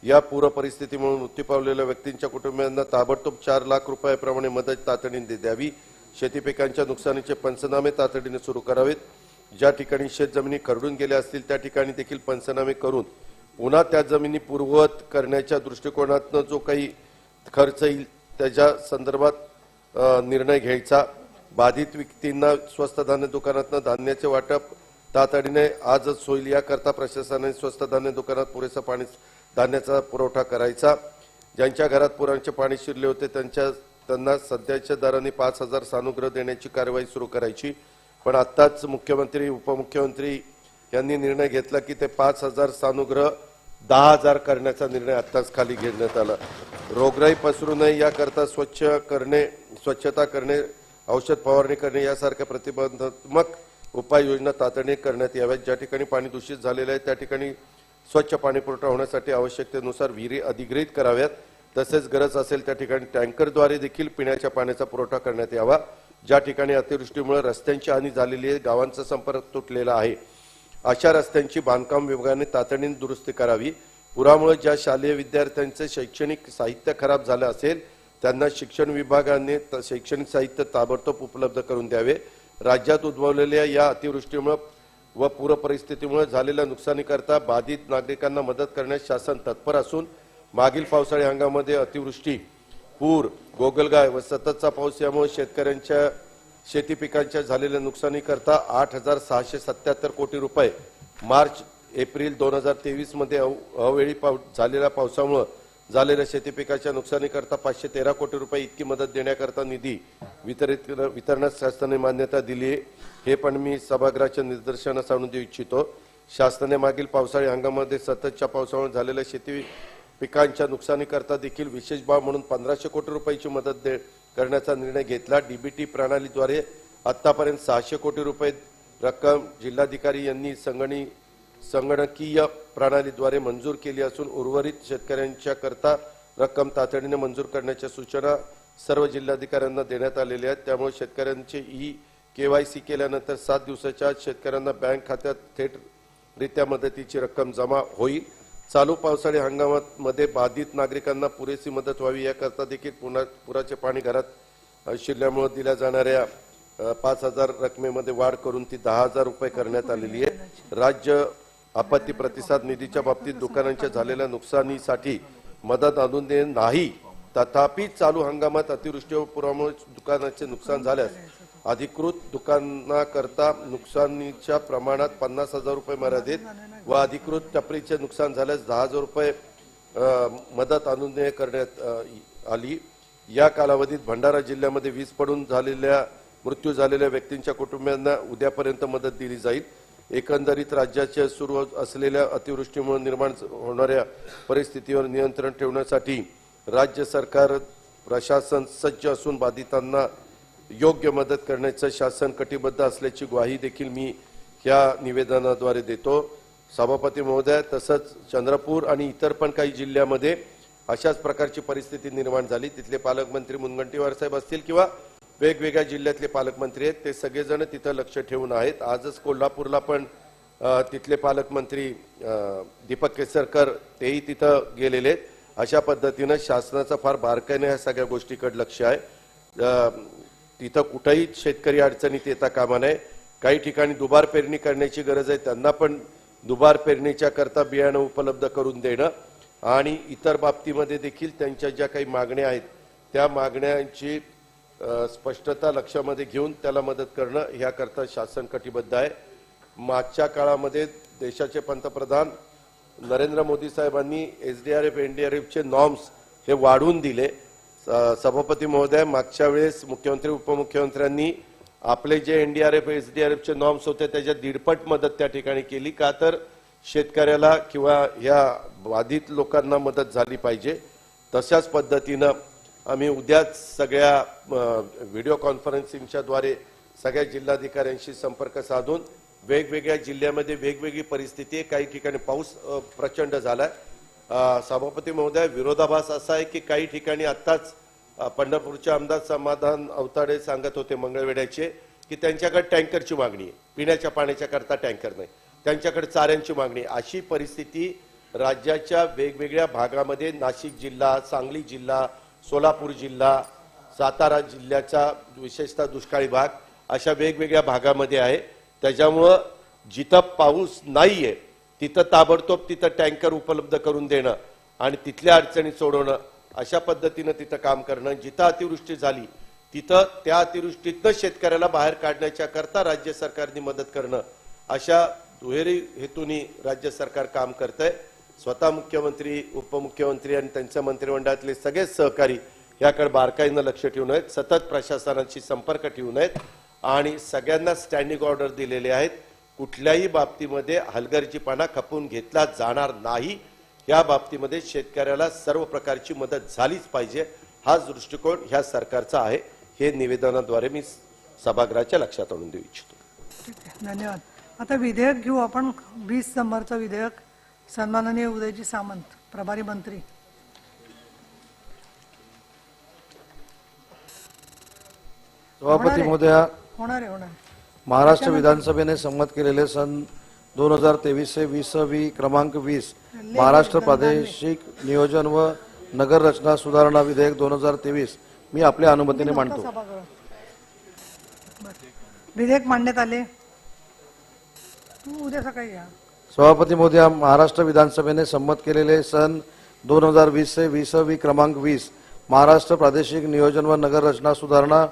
या पूर परिस्थितीमुळे मृत्यू पावलेल्या व्यक्तींच्या कुटुंबियांना ताबडतोब 4 लाख रुपयाप्रमाणे मदत तातडीने द्यावी. शेती पिकांच्या नुकसानीचे पंचनामे तातडीने सुरू करावेत. ज्या ठिकाणी शेतजमिनी खरडून गेल्या असतील त्या ठिकाणी देखील पंचनामे करून पुन्हा त्या जमिनी पूर्ववत करण्याच्या दृष्टिकोनातून जो काही खर्च येईल त्याच्या संदर्भात निर्णय घ्यायचा. बाधित व्यक्तींना स्वस्त धान्य दुकानातून धान्याचे वाटप तातडीने आजच होईल याकरता प्रशासनाने स्वस्त धान्य दुकानात पुरेसा धान्याचा पुरवठा करायचा. ज्यांच्या घरात पुराचे पाणी शिरले होते त्यांना सध्याच्या दराने 5,000 सानुग्रह देण्याची कारवाई सुरू करायची. पण आत्ताच मुख्यमंत्री, उपमुख्यमंत्री यांनी निर्णय घेतला की ते 5,000 सानुग्रह 10,000 करण्याचा निर्णय आत्ताच खाली घेण्यात आला. रोगराई पसरू नये याकरता स्वच्छता करणे, औषध फवारणी करणे यासारख्या प्रतिबंधात्मक उपाययोजना तातडीने करण्यात याव्यात. ज्या ठिकाणी पाणी दूषित झालेले आहे त्या ठिकाणी स्वच्छ पाणी पुरवठा होण्यासाठी आवश्यकतेनुसार विहिरी अधिग्रहित कराव्यात. तसेच गरज असेल त्या ठिकाणी टँकरद्वारे देखील पिण्याच्या पाण्याचा पुरवठा करण्यात यावा. ज्या ठिकाणी अतिवृष्टीमुळे रस्त्यांची हानी झालेली आहे, गावांचा संपर्क तुटलेला आहे, अशा रस्त्यांची बांधकाम विभागाने तातडीने दुरुस्ती करावी. पुरामुळे ज्या शालेय विद्यार्थ्यांचे शैक्षणिक साहित्य खराब झालं असेल त्यांना शिक्षण विभागाने शैक्षणिक साहित्य ताबडतोब उपलब्ध करून द्यावे. राज्यात उद्भवलेल्या या अतिवृष्टीमुळे व पूर परिस्थितीमुळे झालेल्या नुकसानीकरता बाधित नागरिकांना मदत करण्यास शासन तत्पर असून मागील पावसाळी हंगामामध्ये अतिवृष्टी, पूर, गोगलगाय व सततचा पाऊस यामुळे शेतकऱ्यांच्या शेती पिकांच्या झालेल्या नुकसानीकरता 8,677 कोटी रुपये, मार्च एप्रिल 2023 मध्ये अवेळी झालेल्या पावसामुळे झालेल्या शेती पिकाच्या नुकसानीकरता 513 कोटी रुपये इतकी मदत देण्याकरता निधी वितरणास शासनाने मान्यता दिली आहे. हे पण मी सभागृहाच्या निदर्शनास आणून देऊ इच्छितो. शासनाने मागील पावसाळी हंगामामध्ये सततच्या पावसामुळे झालेल्या शेती पिकांच्या नुकसानीकरता देखील विशेष बाब म्हणून 1,500 कोटी रुपयाची मदत करण्याचा निर्णय घेतला. डीबीटी प्रणालीद्वारे आतापर्यंत 600 कोटी रुपये रक्कम जिल्हाधिकारी यांनी संगणकीय प्रणालीद्वारे मंजूर केली असून उर्वरित शेतकऱ्यांच्या करता रक्कम तातडीने मंजूर करण्याच्या सूचना सर्व जिल्हाधिकाऱ्यांना देण्यात आलेल्या आहेत. त्यामुळे शेतकऱ्यांचे KYC केल्यानंतर 7 दिवसाच्या आत शेतकऱ्यांना बँक खात्यात थेटरित्या मदतीची रक्कम जमा होईल. चालू पावसाळी हंगामामध्ये बाधित नागरिकांना पुरेशी मदत व्हावी याकरता देखील पुराचे पाणी घरात शिरल्यामुळे दिल्या जाणाऱ्या 5,000 रकमेमध्ये वाढ करून ती 10,000 रुपये करण्यात आलेली आहे. राज्य आपत्ती प्रतिसाद निधीच्या बाबतीत दुकानांच्या झालेल्या नुकसानीसाठी मदत आणून देत नाही. तथापि चालू हंगामात अतिवृष्टी व पुरामुळे दुकानाचे नुकसान झाल्यास अधिकृत दुकानाकरता नुकसानीच्या प्रमाणात 50,000 रुपये मर्यादित व अधिकृत टपरीचे नुकसान झाल्यास 10,000 रुपये मदत आणून देण्यात करण्यात आली. या कालावधीत भंडारा जिल्ह्यामध्ये वीज पडून मृत्यू झालेल्या व्यक्तींच्या कुटुंबियांना उद्यापर्यंत मदत दिली जाईल. एकंदरीत राज्याच्या सुरू असलेल्या अतिवृष्टीमुळे निर्माण होणाऱ्या परिस्थितीवर नियंत्रण ठेवण्यासाठी राज्य सरकार प्रशासन सज्ज असून बाधितांना योग्य मदत करण्याचं शासन कटिबद्ध असल्याची ग्वाही देखील मी या निवेदनाद्वारे देतो. सभापती महोदय, तसंच चंद्रपूर आणि इतर पण काही जिल्ह्यामध्ये अशाच प्रकारची परिस्थिती निर्माण झाली. तिथले पालकमंत्री मुनगंटीवार साहेब असतील किंवा वेगवेगळ्या जिल्ह्यातले पालकमंत्री आहेत, ते सगळेजण तिथं लक्ष ठेवून आहेत. आजच कोल्हापूरला पण तिथले पालकमंत्री दीपक केसरकर तेही तिथं गेलेले आहेत. अशा पद्धतीनं शासनाचं फार बारकाईने ह्या सगळ्या गोष्टीकडे लक्ष आहे. तिथं कुठेही शेतकरी अडचणीत येता कामा नये. काही ठिकाणी दुबार पेरणी करण्याची गरज आहे, त्यांना पण दुबार पेरणीच्या करता बियाणं उपलब्ध करून देणं आणि इतर बाबतीमध्ये देखील त्यांच्या ज्या काही मागण्या आहेत त्या मागण्यांची स्पष्टता लक्षामध्ये घेऊन त्याला मदत करणं याकरता शासन कटिबद्ध आहे. मागच्या काळामध्ये देशाचे पंतप्रधान नरेंद्र मोदी साहेबांनी SDRF NDRFचे नॉर्म्स हे वाढवून दिले. सभापती महोदय, मागच्या वेळेस मुख्यमंत्री उपमुख्यमंत्र्यांनी आपले जे NDRF SDRFचे नॉर्म्स होते त्याच्या 1.5 मदत त्या ठिकाणी केली. का तर शेतकऱ्याला किंवा या बाधित लोकांना मदत झाली पाहिजे. तशाच पद्धतीनं आम्ही उद्याच सगळ्या व्हिडिओ कॉन्फरन्सिंगच्या द्वारे सगळ्या जिल्हाधिकाऱ्यांशी संपर्क साधून वेगवेगळ्या जिल्ह्यामध्ये वेगवेगळी परिस्थिती आहे. काही ठिकाणी पाऊस प्रचंड झालाय. सभापती महोदय, विरोधाभास असा आहे की काही ठिकाणी आत्ताच पंढरपूरचे आमदार समाधान अवताडे सांगत होते मंगळवेढ्याचे की त्यांच्याकडे टँकरची मागणी आहे, पिण्याच्या पाण्याच्या करता टँकर नाही, त्यांच्याकडे चाऱ्यांची मागणी. अशी परिस्थिती राज्याच्या वेगवेगळ्या भागामध्ये नाशिक जिल्हा, सांगली जिल्हा, सोलापूर जिल्हा, सातारा जिल्ह्याचा विशेषतः दुष्काळी भाग अशा वेगवेगळ्या भागामध्ये आहे. त्याच्यामुळं जिथं पाऊस नाहीये तिथं ताबडतोब तिथं टँकर उपलब्ध करून देणं आणि तिथल्या अडचणी सोडवणं अशा पद्धतीनं तिथं काम करणं. जिथं अतिवृष्टी झाली तिथं त्या अतिवृष्टीतनं शेतकऱ्याला बाहेर काढण्याच्या करता राज्य सरकारने मदत करणं अशा दुहेरी हेतूने राज्य सरकार काम करतंय. स्वतः मुख्यमंत्री, उपमुख्यमंत्री आणि त्यांच्या मंत्रिमंडळातले सगळेच सहकारी याकडे बारकाईनं लक्ष ठेवून आहेत, सतत प्रशासनाशी संपर्क ठेवून आहेत आणि सगळ्यांना स्टँडिंग ऑर्डर दिलेले आहेत. कुठल्याही बाबतीमध्ये हलगर्जीपणा खपवून घेतला जाणार नाही. या बाबतीमध्ये शेतकऱ्याला सर्व प्रकारची मदत झालीच पाहिजे, हाच दृष्टिकोन ह्या सरकारचा आहे. हे निवेदनाद्वारे मी सभागृहाच्या लक्षात आणून देऊ इच्छितो. धन्यवाद. आता विधेयक घेऊ आपण. 20 नंबरचं विधेयक, सन्माननीय उदयजी सामंत, प्रभारी मंत्री. सभापती महोदया, होणार. महाराष्ट्र विधानसभेने संमत केलेले सन 2023 से 20 क्रमांक 20 महाराष्ट्र प्रादेशिक नियोजन व नगर रचना सुधारणा विधेयक 2023 मी आपल्या अनुमतीने मांडतो. विधेयक मांडण्यात आले. तू उद्या सकाळी या. सभापती महोदया, महाराष्ट्र विधानसभेने संमत केलेले सन 2020 से 20 क्रमांक 20 महाराष्ट्र प्रादेशिक नियोजन व नगर रचना सुधारणा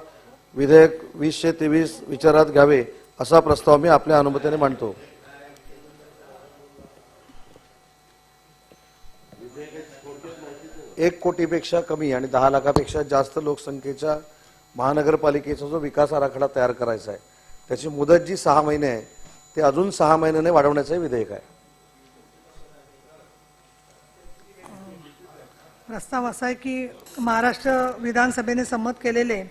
विधेयक 2023 विचारात घ्यावे असा प्रस्ताव मी आपल्या अनुमतीने मांडतो. एक कोटीपेक्षा कमी आणि 10 लाखापेक्षा जास्त लोकसंख्येच्या महानगरपालिकेचा जो विकास आराखडा तयार करायचा आहे त्याची मुदत जी 6 महिने आहे ते अजून 6 महिन्याने वाढवण्याचे विधेयक आहे. प्रस्ताव असा आहे की महाराष्ट्र विधानसभेने संमत केलेले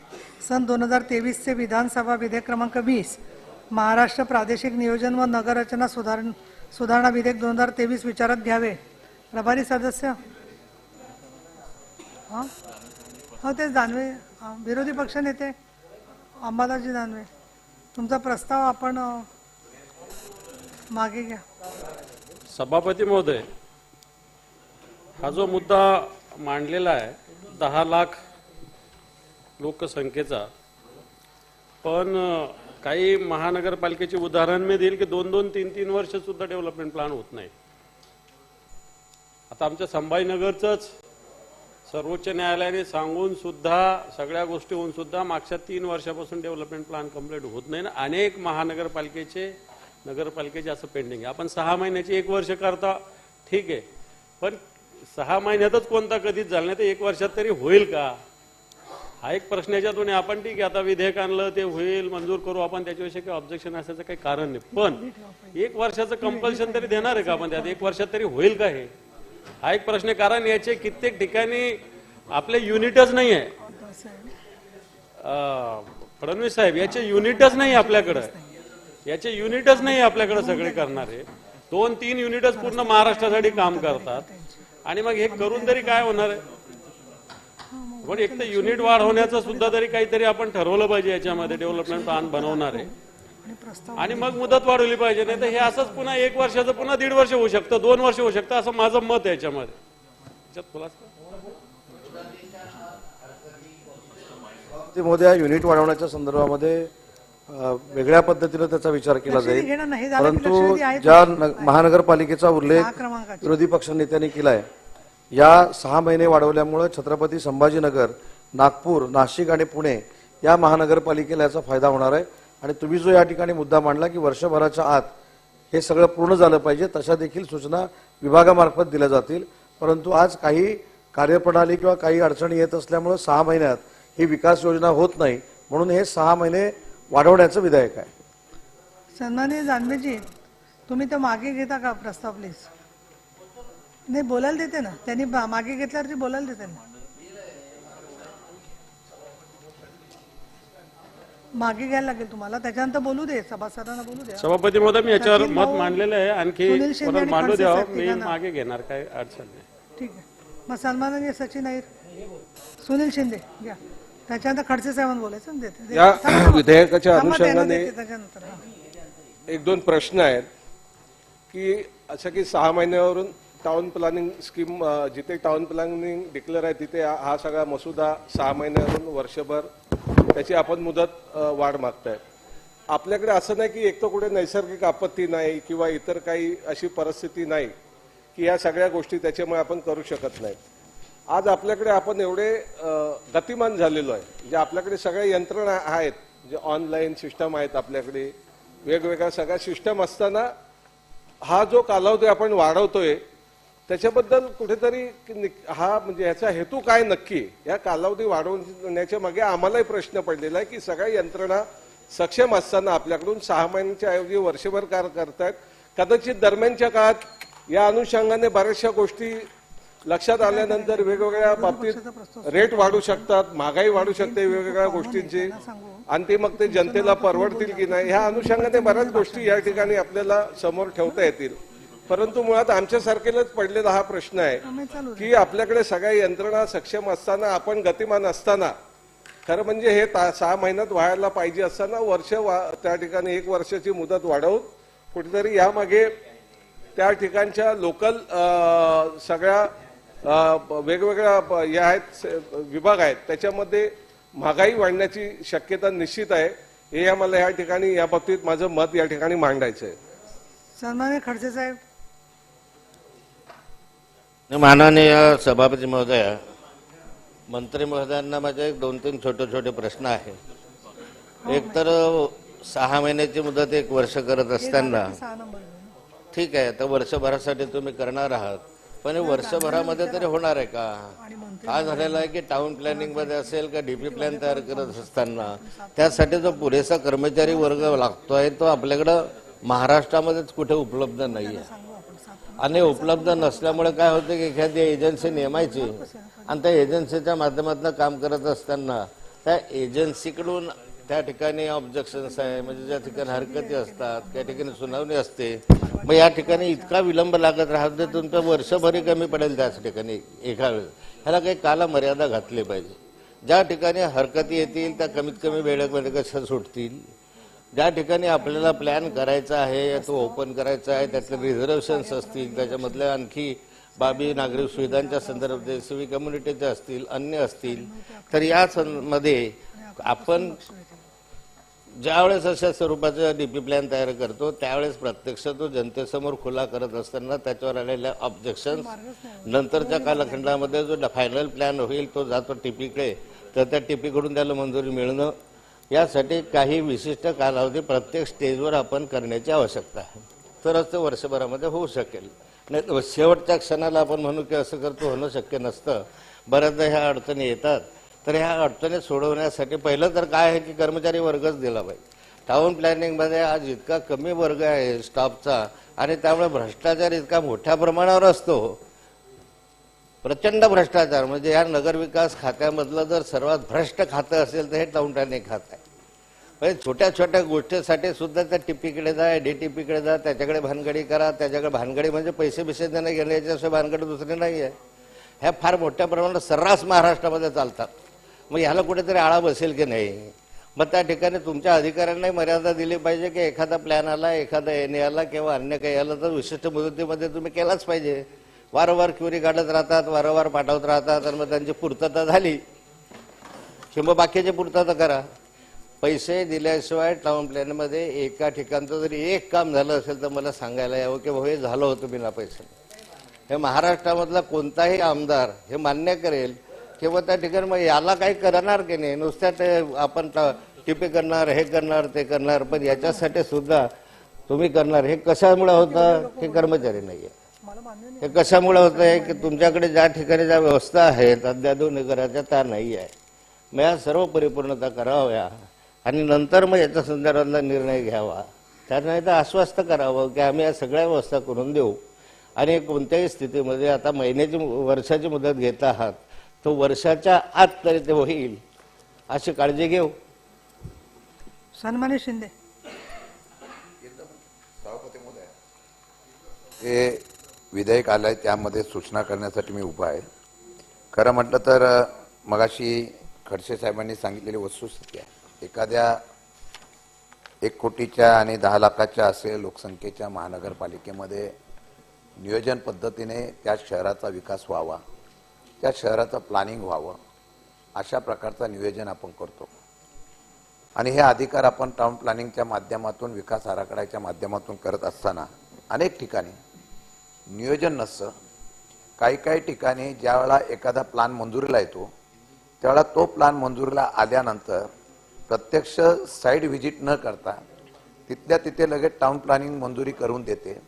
सन 2023 विधानसभा विधेयक क्रमांक 20 महाराष्ट्र प्रादेशिक नियोजन व नगररचना सुधारणा विधेयक 2023 विचारात घ्यावे. प्रभारी सदस्य हो ते दानवे, विरोधी पक्षनेते अंबादासजी दानवे, तुमचा प्रस्ताव आपण मागे घ्या. सभापती महोदय, हा जो मुद्दा मांडलेला आहे 10 लाख लोकसंख्येचा, पण काही महानगरपालिकेचे उदाहरण मी देईल की 2-2, 3-3 वर्ष सुद्धा डेव्हलपमेंट प्लॅन होत नाही. आता आमच्या संभाजीनगरचंच सर्वोच्च न्यायालयाने सांगून सुद्धा सगळ्या गोष्टी होऊन सुद्धा मागच्या 3 वर्षापासून डेव्हलपमेंट प्लॅन कंप्लीट होत नाही ना. अनेक नगरपालिकेचे असं पेंडिंग आहे. आपण 6 महिन्याची 1 वर्ष करता ठीक आहे, पण 6 महिन्यातच कोणता कधीच झाला नाही तर 1 वर्षात तरी होईल का, हा एक प्रश्न याच्यातून आपण ठीक आहे आता विधेयक आणलं ते होईल मंजूर करू आपण, त्याच्याविषयी काही ऑब्जेक्शन असायचं काही कारण नाही, पण 1 वर्षाचं कंपल्शन तरी देणार आहे का आपण त्यात, 1 वर्षात तरी होईल का हे, हा एक प्रश्न. कारण याचे कित्येक ठिकाणी आपले युनिटच नाही आहे. फडणवीस साहेब, याचे युनिटच नाही आपल्याकडे, याचे युनिटच नाही आपल्याकडे सगळे करणारे. 2-3 युनिटच पूर्ण महाराष्ट्रासाठी काम करतात आणि मग हे करून तरी काय होणार आहे. पण एक तर युनिट वाढवण्याचं सुद्धा तरी काहीतरी आपण ठरवलं पाहिजे याच्यामध्ये, डेव्हलपमेंट प्लॅन बनवणार आहे आणि मग मुदत वाढवली पाहिजे. नाही तर हे असंच पुन्हा 1 वर्षाचं पुन्हा 1.5 वर्ष होऊ शकतं, 2 वर्ष होऊ शकतं, असं माझं मत आहे याच्यामध्ये. महोदय, युनिट वाढवण्याच्या संदर्भामध्ये वेगळ्या पद्धतीने त्याचा विचार केला जाईल, परंतु ज्या महानगरपालिकेचा उल्लेख विरोधी पक्षनेत्यांनी केलाय, या 6 महिने वाढवल्यामुळे छत्रपती संभाजीनगर, नागपूर, नाशिक आणि पुणे या महानगरपालिकेला याचा फायदा होणार आहे. आणि तुम्ही जो या ठिकाणी मुद्दा मांडला की वर्षभराच्या आत हे सगळं पूर्ण झालं पाहिजे, तशा देखील सूचना विभागामार्फत दिल्या जातील. परंतु आज काही कार्यप्रणाली किंवा काही अडचणी येत असल्यामुळे 6 महिन्यात ही विकास योजना होत नाही, म्हणून हे 6 महिने वाढवण्याचं विधेयक आहे. सन्माननीय दानवेजी, तुम्ही तर मागे घेता का प्रस्ताव प्लीज? नाही, बोलायला देते ना, त्यांनी मागे घेतल्यावरती बोलायला देते ना. मागे घ्यायला लागेल तुम्हाला, त्याच्यानंतर बोलू दे, सभासदांना बोलू दे. सभापती महोदय, मी याच्यावर मत मांडलेलं आहे, आणखी मांडू द्यावं, मी मागे घेणार, काही अडचण नाही. ठीक आहे. मग सन्माननीय सचिन अहिर, सुनील शिंदे घ्या, त्याच्यानंतर खडसे साहेबांना बोलायचं ना, देते. या विधेयकाच्या अनुषंगाने 1-2 प्रश्न आहेत की असं की 6 महिन्यावरून टाउन प्लॅनिंग स्कीम, जिथे टाउन प्लॅनिंग डिक्लेअर आहे तिथे हा सगळा मसुदा 6 महिन्यावरून वर्षभर त्याची आपण मुदत वाढ मागताय. आपल्याकडे असं नाही की एक तर कुठे नैसर्गिक आपत्ती नाही किंवा इतर काही अशी परिस्थिती नाही की या सगळ्या गोष्टी त्याच्यामुळे आपण करू शकत नाही. आज आपल्याकडे आपण एवढे गतिमान झालेलो आहे, म्हणजे आपल्याकडे सगळ्या यंत्रणा आहेत, जे ऑनलाईन सिस्टम आहेत, आपल्याकडे वेगवेगळ्या सगळ्या सिस्टम असताना हा जो कालावधी आपण वाढवतोय त्याच्याबद्दल कुठेतरी हा म्हणजे याचा हेतू काय नक्की, या कालावधी वाढवण्याच्या मागे आम्हालाही प्रश्न पडलेला आहे की सगळ्या यंत्रणा सक्षम असताना आपल्याकडून 6 महिन्याच्या ऐवजी वर्षभर कार्य करतायत. कदाचित दरम्यानच्या काळात या अनुषंगाने बऱ्याचशा गोष्टी लक्षात आल्यानंतर वेगवेगळ्या बाबतीत रेट वाढू शकतात, महागाई वाढू शकते वेगवेगळ्या गोष्टींची, आणि ते मग ते जनतेला परवडतील की नाही, ह्या अनुषंगाने बऱ्याच गोष्टी या ठिकाणी आपल्याला समोर ठेवता येतील. परंतु मुळात आमच्यासारखेलाच पडलेला हा प्रश्न आहे की आपल्याकडे सगळ्या यंत्रणा सक्षम असताना, आपण गतिमान असताना, खरं म्हणजे हे 6 महिन्यात व्हायला पाहिजे असताना त्या ठिकाणी 1 वर्षाची मुदत वाढवून कुठेतरी यामागे त्या ठिकाणच्या लोकल सगळ्या वेगवेगळ्या या आहेत विभाग आहेत त्याच्यामध्ये महागाई वाढण्याची शक्यता निश्चित आहे. हे आम्हाला या ठिकाणी या बाबतीत माझं मत या ठिकाणी मांडायचं आहे. सन्माननीय खडसे साहेब. माननीय सभापती महोदय, मंत्री महोदयांना माझे 2-3 छोटे छोटे प्रश्न आहेत. एक तर 6 महिन्याची मुदत 1 वर्ष करत असताना ठीक आहे, तर वर्षभरासाठी तुम्ही करणार आहात, पण हे वर्षभरामध्ये तरी होणार आहे का? काय झालेलं आहे की टाउन प्लॅनिंग मध्ये असेल का डीपी प्लॅन तयार करत असताना त्यासाठी जो पुरेसा कर्मचारी वर्ग लागतोय तो आपल्याकडं महाराष्ट्रामध्येच कुठे उपलब्ध नाही आहे. आणि उपलब्ध नसल्यामुळे काय होतं की एखादी एजन्सी नेमायची आणि त्या एजन्सीच्या माध्यमातून काम करत असताना त्या एजन्सीकडून त्या ठिकाणी ऑब्जेक्शन्स आहे, म्हणजे ज्या ठिकाणी हरकती असतात त्या ठिकाणी सुनावणी असते, मग या ठिकाणी इतका विलंब लागत राहते, तुमचं वर्षभरी कमी पडेल त्याच ठिकाणी एका वेळेस. ह्याला काही कालमर्यादा घातली पाहिजे. ज्या ठिकाणी हरकती येतील त्या कमीत कमी वेळेमध्ये कशा सुटतील, ज्या ठिकाणी आपल्याला प्लॅन करायचा आहे तो ओपन करायचा आहे, त्यातले रिझर्वेशन्स असतील, त्याच्यामधल्या आणखी बाबी नागरिक सुविधांच्या संदर्भात सिव्हिक कम्युनिटीचे असतील, अन्य असतील, तर या मध्ये आपण ज्यावेळेस अशा स्वरूपाचा डीपी प्लॅन तयार करतो त्यावेळेस प्रत्यक्ष तो जनतेसमोर खुला करत असताना त्याच्यावर आलेल्या ऑब्जेक्शन नंतरच्या कालखंडामध्ये जो फायनल प्लॅन होईल तो जातो टीपीकडे, तर त्या टीपीकडून त्याला मंजुरी मिळणं, यासाठी काही विशिष्ट कालावधी प्रत्येक स्टेजवर आपण करण्याची आवश्यकता आहे, तरच ते वर्षभरामध्ये होऊ शकेल. नाही शेवटच्या क्षणाला आपण म्हणू की असं करतो होणं शक्य नसतं. बऱ्याचदा ह्या अडचणी येतात, तर ह्या अडचणी सोडवण्यासाठी पहिलं तर काय आहे की कर्मचारी वर्गच दिला पाहिजे. टाउन प्लॅनिंगमध्ये आज इतका कमी वर्ग आहे स्टाफचा आणि त्यामुळे भ्रष्टाचार इतका मोठ्या प्रमाणावर असतो, प्रचंड भ्रष्टाचार. म्हणजे या नगरविकास खात्यामधलं जर सर्वात भ्रष्ट खातं असेल तर हे टाउन प्लॅनिंग खातं आहे. म्हणजे छोट्या छोट्या गोष्टीसाठी सुद्धा त्या टीपीकडे जा, डीटीपीकडे जा, त्याच्याकडे भानगडी करा, त्याच्याकडे भानगडी म्हणजे पैसे बिसे देणं गेले याच्याशिवाय भानगडी दुसरी नाही आहे. ह्या फार मोठ्या प्रमाणात सर्रास महाराष्ट्रामध्ये चालतात. मग ह्याला कुठेतरी आळा बसेल की नाही? मग त्या ठिकाणी तुमच्या अधिकाऱ्यांनाही मर्यादा दिली पाहिजे की एखादा प्लॅन आला, एखादा एने आला किंवा अन्य काही आलं तर विशिष्ट मुदतीमध्ये तुम्ही केलाच पाहिजे. वारंवार क्युरी काढत राहतात, वारंवार पाठवत राहतात आणि मग त्यांची पूर्तता झाली की मग बाकीची पूर्तता करा. पैसे दिल्याशिवाय टाउन प्लॅनमध्ये एका ठिकाणचं जरी एक काम झालं असेल तर मला सांगायला यावं की हे झालं होतं बिना पैसे. हे महाराष्ट्रामधला कोणताही आमदार हे मान्य करेल किंवा त्या ठिकाणी मग याला काही करणार की नाही, नुसत्या ते आपण टिपे करणार, हे करणार, ते करणार, पण याच्यासाठी सुद्धा तुम्ही करणार. हे कशामुळे होतं? हे कर्मचारी नाही आहे. हे कशामुळे होतं आहे की तुमच्याकडे ज्या ठिकाणी ज्या व्यवस्था आहेत अत्याधुनिकरणाच्या त्या नाही आहे. मग या सर्व परिपूर्णता कराव्या आणि नंतर मग याच्या संदर्भातला निर्णय घ्यावा. त्याने तर आश्वस्त करावं की आम्ही या सगळ्या व्यवस्था करून देऊ आणि कोणत्याही स्थितीमध्ये आता महिन्याची वर्षाची मुदत घेत आहात तो वर्षाच्या आत तरी ते होईल अशी काळजी घेऊ. सन्मान्य शिंदे. हे विधेयक आलंय त्यामध्ये सूचना करण्यासाठी मी उभा आहे. खरं म्हटलं तर मगाशी खडसे साहेबांनी सांगितलेली वस्तुस्थिती आहे. एखाद्या 1 कोटीच्या आणि 10 लाखाच्या असे लोकसंख्येच्या महानगरपालिकेमध्ये नियोजन पद्धतीने त्या शहराचा विकास व्हावा, त्या शहराचं प्लॅनिंग व्हावं, अशा प्रकारचं नियोजन आपण करतो. आणि हे अधिकार आपण टाउन प्लॅनिंगच्या माध्यमातून, विकास आराखड्याच्या माध्यमातून करत असताना अनेक ठिकाणी नियोजन नसतं. काही ठिकाणी ज्यावेळेला एखादा प्लॅन मंजुरीला येतो त्यावेळेला तो प्लॅन मंजुरीला आल्यानंतर प्रत्यक्ष साईड व्हिजिट न करता तिथल्या तिथे लगेच टाउन प्लॅनिंग मंजुरी करून देते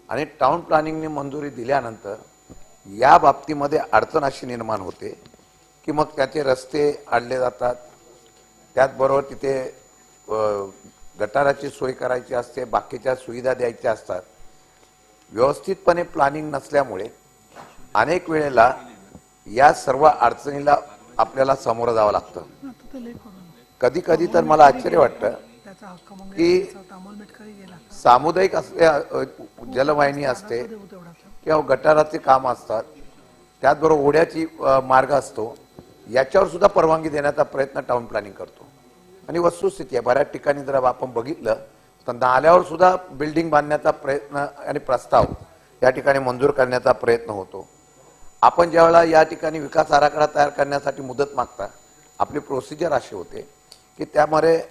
आणि टाउन प्लॅनिंगने मंजुरी दिल्यानंतर या बाबतीमध्ये अडचण अशी निर्माण होते की मग त्याचे रस्ते अडले जातात. त्याचबरोबर तिथे गटाराची सोय करायची असते, बाकीच्या सुविधा द्यायच्या असतात. व्यवस्थितपणे प्लॅनिंग नसल्यामुळे अनेक वेळेला या सर्व अडचणीला आपल्याला सामोरं जावं लागतं. कधी कधी तर मला आश्चर्य वाटतं की सामुदायिक असल्या जलवाहिनी असते किंवा गटाराचे काम असतात, त्याचबरोबर ओढ्याची मार्ग असतो, याच्यावर सुद्धा परवानगी देण्याचा प्रयत्न टाउन प्लॅनिंग करतो. आणि वस्तुस्थिती आहे बऱ्याच ठिकाणी जर आपण बघितलं तर नाल्यावर सुद्धा बिल्डिंग बांधण्याचा प्रयत्न आणि प्रस्ताव या ठिकाणी मंजूर करण्याचा प्रयत्न होतो. आपण ज्यावेळेला या ठिकाणी विकास आराखडा तयार करण्यासाठी मुदत मागता आपली प्रोसिजर अशी होते की त्यामध्ये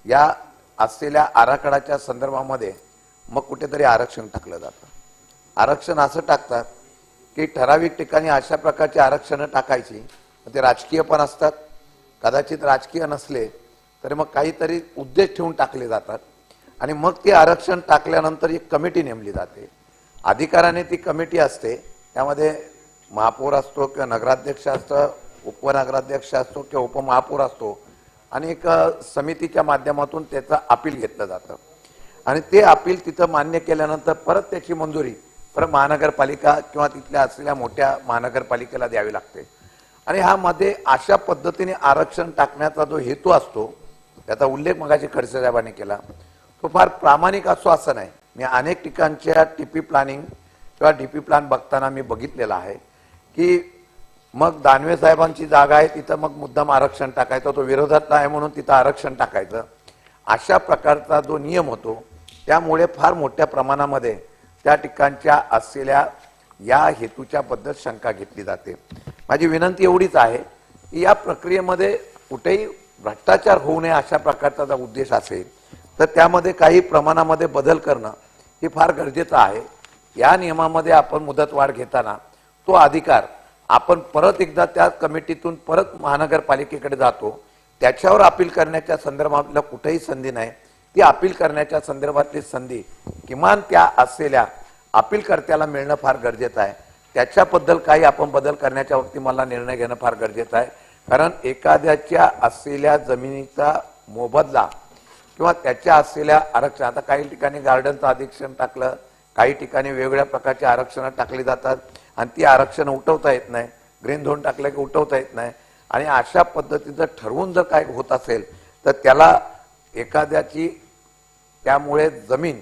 या असलेल्या आराखड्याच्या संदर्भामध्ये मग कुठेतरी आरक्षण टाकलं जातं. आरक्षण असं टाकतात की ठराविक ठिकाणी अशा प्रकारची आरक्षणं टाकायची, ते राजकीय पण असतात, कदाचित राजकीय नसले तर मग काहीतरी उद्देश ठेवून टाकले जातात आणि मग ते आरक्षण टाकल्यानंतर एक कमिटी नेमली जाते. अधिकाराने ती कमिटी असते, त्यामध्ये महापौर असतो किंवा नगराध्यक्ष असतं, उपनगराध्यक्ष असतो किंवा उपमहापौर असतो आणि एक समितीच्या माध्यमातून त्याचं अपील घेतलं जातं आणि ते अपील तिथं मान्य केल्यानंतर परत त्याची मंजुरी परत महानगरपालिका किंवा तिथल्या असलेल्या मोठ्या महानगरपालिकेला द्यावी लागते. आणि ह्यामध्ये अशा पद्धतीने आरक्षण टाकण्याचा जो हेतू असतो त्याचा उल्लेख मगाशी खडसे साहेबांनी केला, तो फार प्रामाणिक असतो असं नाही. मी अनेक ठिकाणच्या टीपी प्लॅनिंग किंवा डीपी प्लॅन बघताना मी बघितलेला आहे की मग दानवे साहेबांची जागा आहे तिथं मग मुद्दाम आरक्षण टाकायचं, तो विरोधातला आहे म्हणून तिथं आरक्षण टाकायचं, अशा प्रकारचा जो नियम होतो त्यामुळे फार मोठ्या प्रमाणामध्ये त्या ठिकाणच्या असलेल्या या हेतूच्या बद्दल शंका घेतली जाते. माझी विनंती एवढीच आहे की या प्रक्रियेमध्ये कुठेही भ्रष्टाचार होऊ नये अशा प्रकारचा जर उद्देश असेल तर त्यामध्ये काही प्रमाणामध्ये बदल करणं हे फार गरजेचं आहे. या नियमामध्ये आपण मुदतवाढ घेताना तो अधिकार आपण परत एकदा त्या कमिटीतून परत महानगरपालिकेकडे जातो, त्याच्यावर अपील करण्याच्या संदर्भातला कुठेही संधी नाही. ती अपील करण्याच्या संदर्भातली संधी किमान त्या असलेल्या अपीलकर्त्याला मिळणं फार गरजेचं आहे. त्याच्याबद्दल काही आपण बदल करण्याच्या बाबतीत मला निर्णय घेणं फार गरजेचं आहे. कारण एखाद्याच्या असलेल्या जमिनीचा मोबदला किंवा त्याच्या असलेल्या आरक्षण, आता काही ठिकाणी गार्डनचं आरक्षण टाकलं, काही ठिकाणी वेगवेगळ्या प्रकारचे आरक्षणं टाकली जातात आणि ती आरक्षण उठवता येत नाही, ग्रीन झोन टाकलं की उठवता येत नाही. आणि अशा पद्धतीचं ठरवून जर काय होत असेल तर त्याला एखाद्याची त्यामुळे जमीन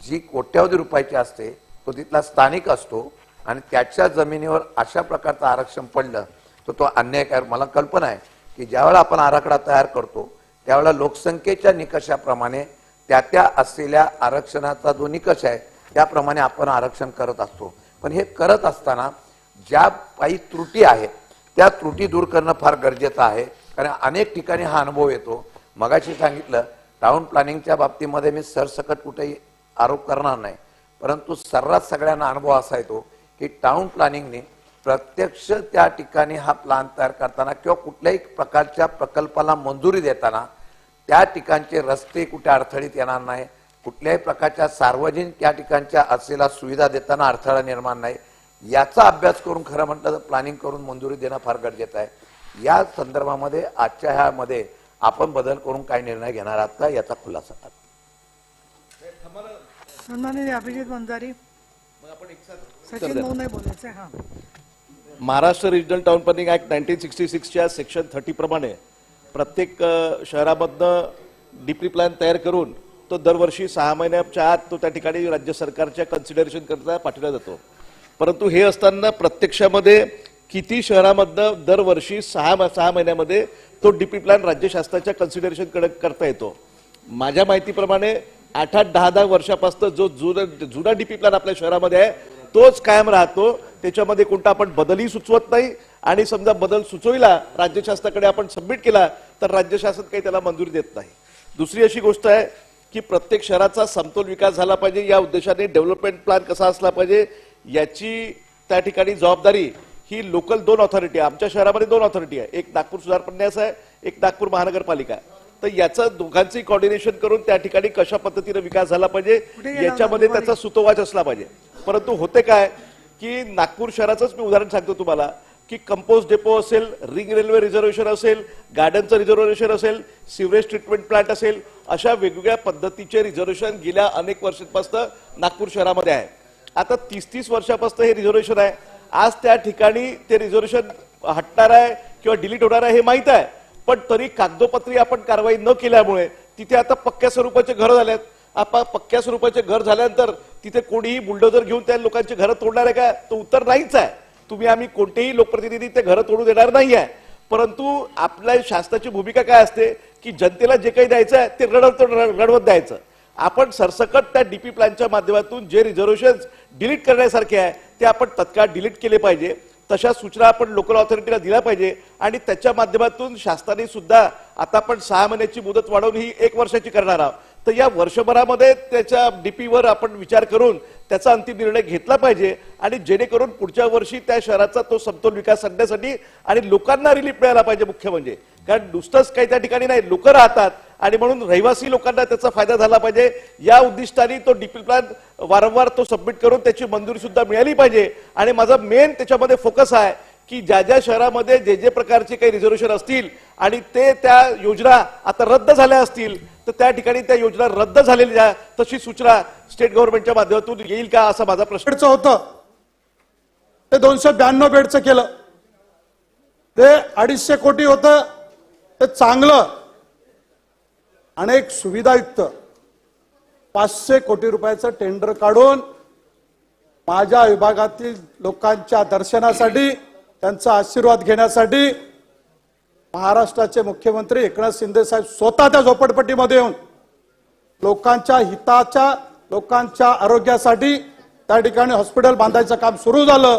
जी कोट्यावधी रुपयाची असते तो तिथला स्थानिक असतो आणि त्याच्या जमिनीवर अशा प्रकारचं आरक्षण पडलं तर तो अन्यायकारक. मला कल्पना आहे की ज्यावेळेला आपण आराखडा तयार करतो त्यावेळेला लोकसंख्येच्या निकषाप्रमाणे त्या असलेल्या आरक्षणाचा जो निकष आहे त्याप्रमाणे आपण आरक्षण करत असतो. पण हे करत असताना ज्या काही त्रुटी आहेत त्या त्रुटी दूर करणं फार गरजेचं आहे. कारण अनेक ठिकाणी हा अनुभव येतो. मगाशी सांगितलं टाउन प्लॅनिंगच्या बाबतीमध्ये मी सरसकट कुठेही आरोप करणार नाही, परंतु सर्रास सगळ्यांना अनुभव असा येतो की टाउन प्लॅनिंगने प्रत्यक्ष त्या ठिकाणी हा प्लॅन तयार करताना किंवा कुठल्याही प्रकारच्या प्रकल्पाला मंजुरी देताना त्या ठिकाणचे रस्ते कुठे अडथळीत येणार नाही, कुठल्याही प्रकारच्या सार्वजनिक त्या ठिकाणच्या असलेल्या सुविधा देताना अडथळा निर्माण नाही, याचा अभ्यास करून खरं म्हटलं तर प्लॅनिंग करून मंजुरी देणं फार गरजेचं आहे. या संदर्भामध्ये आजच्या ह्यामध्ये आपण बदल करून काय निर्णय घेणार आहात का याचा खुलासा करा. सन्माननीय अभिजित वंजारी, सचिन भाऊ नाही बोलायचं. हा, Maharashtra regional town planning act 1966च्या सेक्शन 30 प्रमाणे प्रत्येक शहरामधनं डीपी प्लॅन तयार करून तो दरवर्षी 6 महिन्याच्या आत तो त्या ठिकाणी राज्य सरकारच्या कन्सिडरेशन करता पाठवला जातो. परंतु हे असताना प्रत्यक्षामध्ये किती शहरामधनं दरवर्षी 6 महिन्यामध्ये तो डीपी प्लॅन राज्य शासनाच्या कन्सिडरेशन करता येतो. माझ्या माहितीप्रमाणे 8-10 वर्षापासून जो जुना डीपी प्लॅन आपल्या शहरामध्ये आहे तोच कायम राहतो. त्याच्यामध्ये कोणता आपण बदलही सुचवत नाही आणि समजा बदल सुचविला राज्य शासनाकडे आपण सबमिट केला तर राज्य शासन काही त्याला मंजुरी देत नाही. दुसरी अशी गोष्ट आहे की प्रत्येक शहराचा समतोल विकास झाला पाहिजे. या उद्देशाने डेव्हलपमेंट प्लॅन कसा असला पाहिजे याची त्या ठिकाणी जबाबदारी ही लोकल 2 ऑथॉरिटी आहे. आमच्या शहरामध्ये 2 ऑथॉरिटी आहे, एक नागपूर सुधार प्रन्यास आहे, एक नागपूर महानगरपालिका आहे. तर याचं दोघांचंही कॉर्डिनेशन करून त्या ठिकाणी कशा पद्धतीने विकास झाला पाहिजे याच्यामध्ये त्याचा सुतोवाच असला पाहिजे. परंतु होते काय की नागपूर शहराचंच मी उदाहरण सांगतो तुम्हाला की कंपोस्ट डेपो असेल, रिंग रेल्वे रिझर्वेशन असेल, गार्डनचं रिझर्वेशन असेल, सिवरेज ट्रीटमेंट प्लांट असेल, अशा वेगवेगळ्या पद्धतीचे रिझर्वेशन गेल्या अनेक वर्षांपासून नागपूर शहरामध्ये आहे. आता 30 वर्षापासून हे रिझर्वेशन आहे. आज त्या ठिकाणी ते रिझर्वेशन हटणार आहे किंवा डिलीट होणार आहे हे माहीत आहे, पण तरी कागदोपत्री आपण कारवाई न केल्यामुळे तिथे आता पक्क्या स्वरूपाचे घर झाले आहेत. आपण पक्क्या स्वरूपाचे घर झाल्यानंतर तिथे कोणीही बुलडोजर घेऊन त्या लोकांची घरं तोडणार आहे का? तो उत्तर नाहीच आहे. आम्ही कोणतेही लोकप्रतिनिधी ते घरं तोडू देणार नाही आहे. परंतु आपल्या शासनाची भूमिका काय असते की जनतेला जे काही द्यायचं आहे ते रडवत द्यायचं. आपण सरसकट त्या डीपी प्लॅनच्या माध्यमातून जे रिझर्वेशन डिलीट करण्यासारखे आहे ते आपण तत्काळ डिलीट केले पाहिजे. तशा सूचना आपण लोकल ऑथॉरिटीला दिल्या पाहिजे आणि त्याच्या माध्यमातून शासनाने सुद्धा आता आपण 6 महिन्याची मुदत वाढवून ही 1 वर्षाची करणार आहोत. तर या वर्षभरामध्ये त्याच्या डीपीवर आपण विचार करून त्याचा अंतिम निर्णय घेतला पाहिजे आणि जेणेकरून पुढच्या वर्षी त्या शहराचा तो समतोल विकास साधण्यासाठी आणि लोकांना रिलीफ मिळाला पाहिजे. मुख्य म्हणजे कारण नुसतंच काही त्या ठिकाणी नाही, लोक राहतात आणि म्हणून रहिवासी लोकांना त्याचा फायदा झाला पाहिजे या उद्दिष्टाने तो डीपी प्लॅन वारंवार तो सबमिट करून त्याची मंजुरी सुद्धा मिळाली पाहिजे. आणि माझा मेन त्याच्यामध्ये फोकस आहे की ज्या ज्या शहरामध्ये जे जे प्रकारचे काही रिझर्वेशन असतील आणि ते त्या योजना आता रद्द झाल्या असतील तर त्या ठिकाणी त्या योजना रद्द झालेल्या तशी सूचना स्टेट गव्हर्नमेंटच्या माध्यमातून येईल का असा माझा प्रश्न होतं. ते 292 बेडचं केलं, ते 250 कोटी होतं, ते चांगलं अनेक सुविधायुक्त 500 कोटी रुपयाचं टेंडर काढून माझ्या विभागातील लोकांच्या दर्शनासाठी, त्यांचा आशीर्वाद घेण्यासाठी महाराष्ट्राचे मुख्यमंत्री एकनाथ शिंदे साहेब स्वतः त्या झोपडपट्टीमध्ये येऊन लोकांच्या हिताच्या, लोकांच्या आरोग्यासाठी त्या ठिकाणी हॉस्पिटल बांधायचं काम सुरू झालं.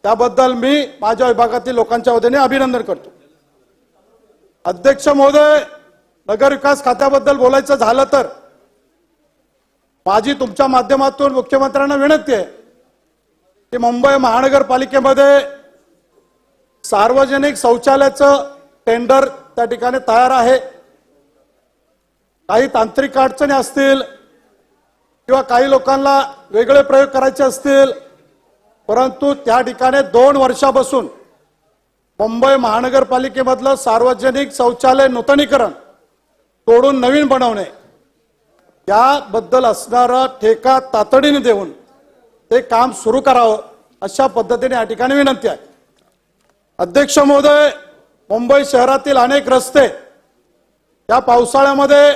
त्याबद्दल मी माझ्या विभागातील लोकांच्या वतीने अभिनंदन करतो. अध्यक्ष महोदय, नगर विकास खात्याबद्दल बोलायचं झालं तर माझी तुमच्या माध्यमातून मुख्यमंत्र्यांना विनंती आहे की मुंबई महानगरपालिकेमध्ये सार्वजनिक शौचालयाचं टेंडर त्या ठिकाणी तयार आहे. काही तांत्रिक अडचणी असतील किंवा काही लोकांना वेगळे प्रयोग करायचे असतील, परंतु त्या ठिकाणी 2 वर्षापासून मुंबई महानगरपालिकेमधलं सार्वजनिक शौचालय नूतनीकरण तोडून नवीन बनवणे याबद्दल असणारा ठेका तातडीने देऊन ते काम सुरू करावं अशा पद्धतीने या ठिकाणी विनंती आहे. अध्यक्ष महोदय, मुंबई शहरातील अनेक रस्ते या पावसाळ्यामध्ये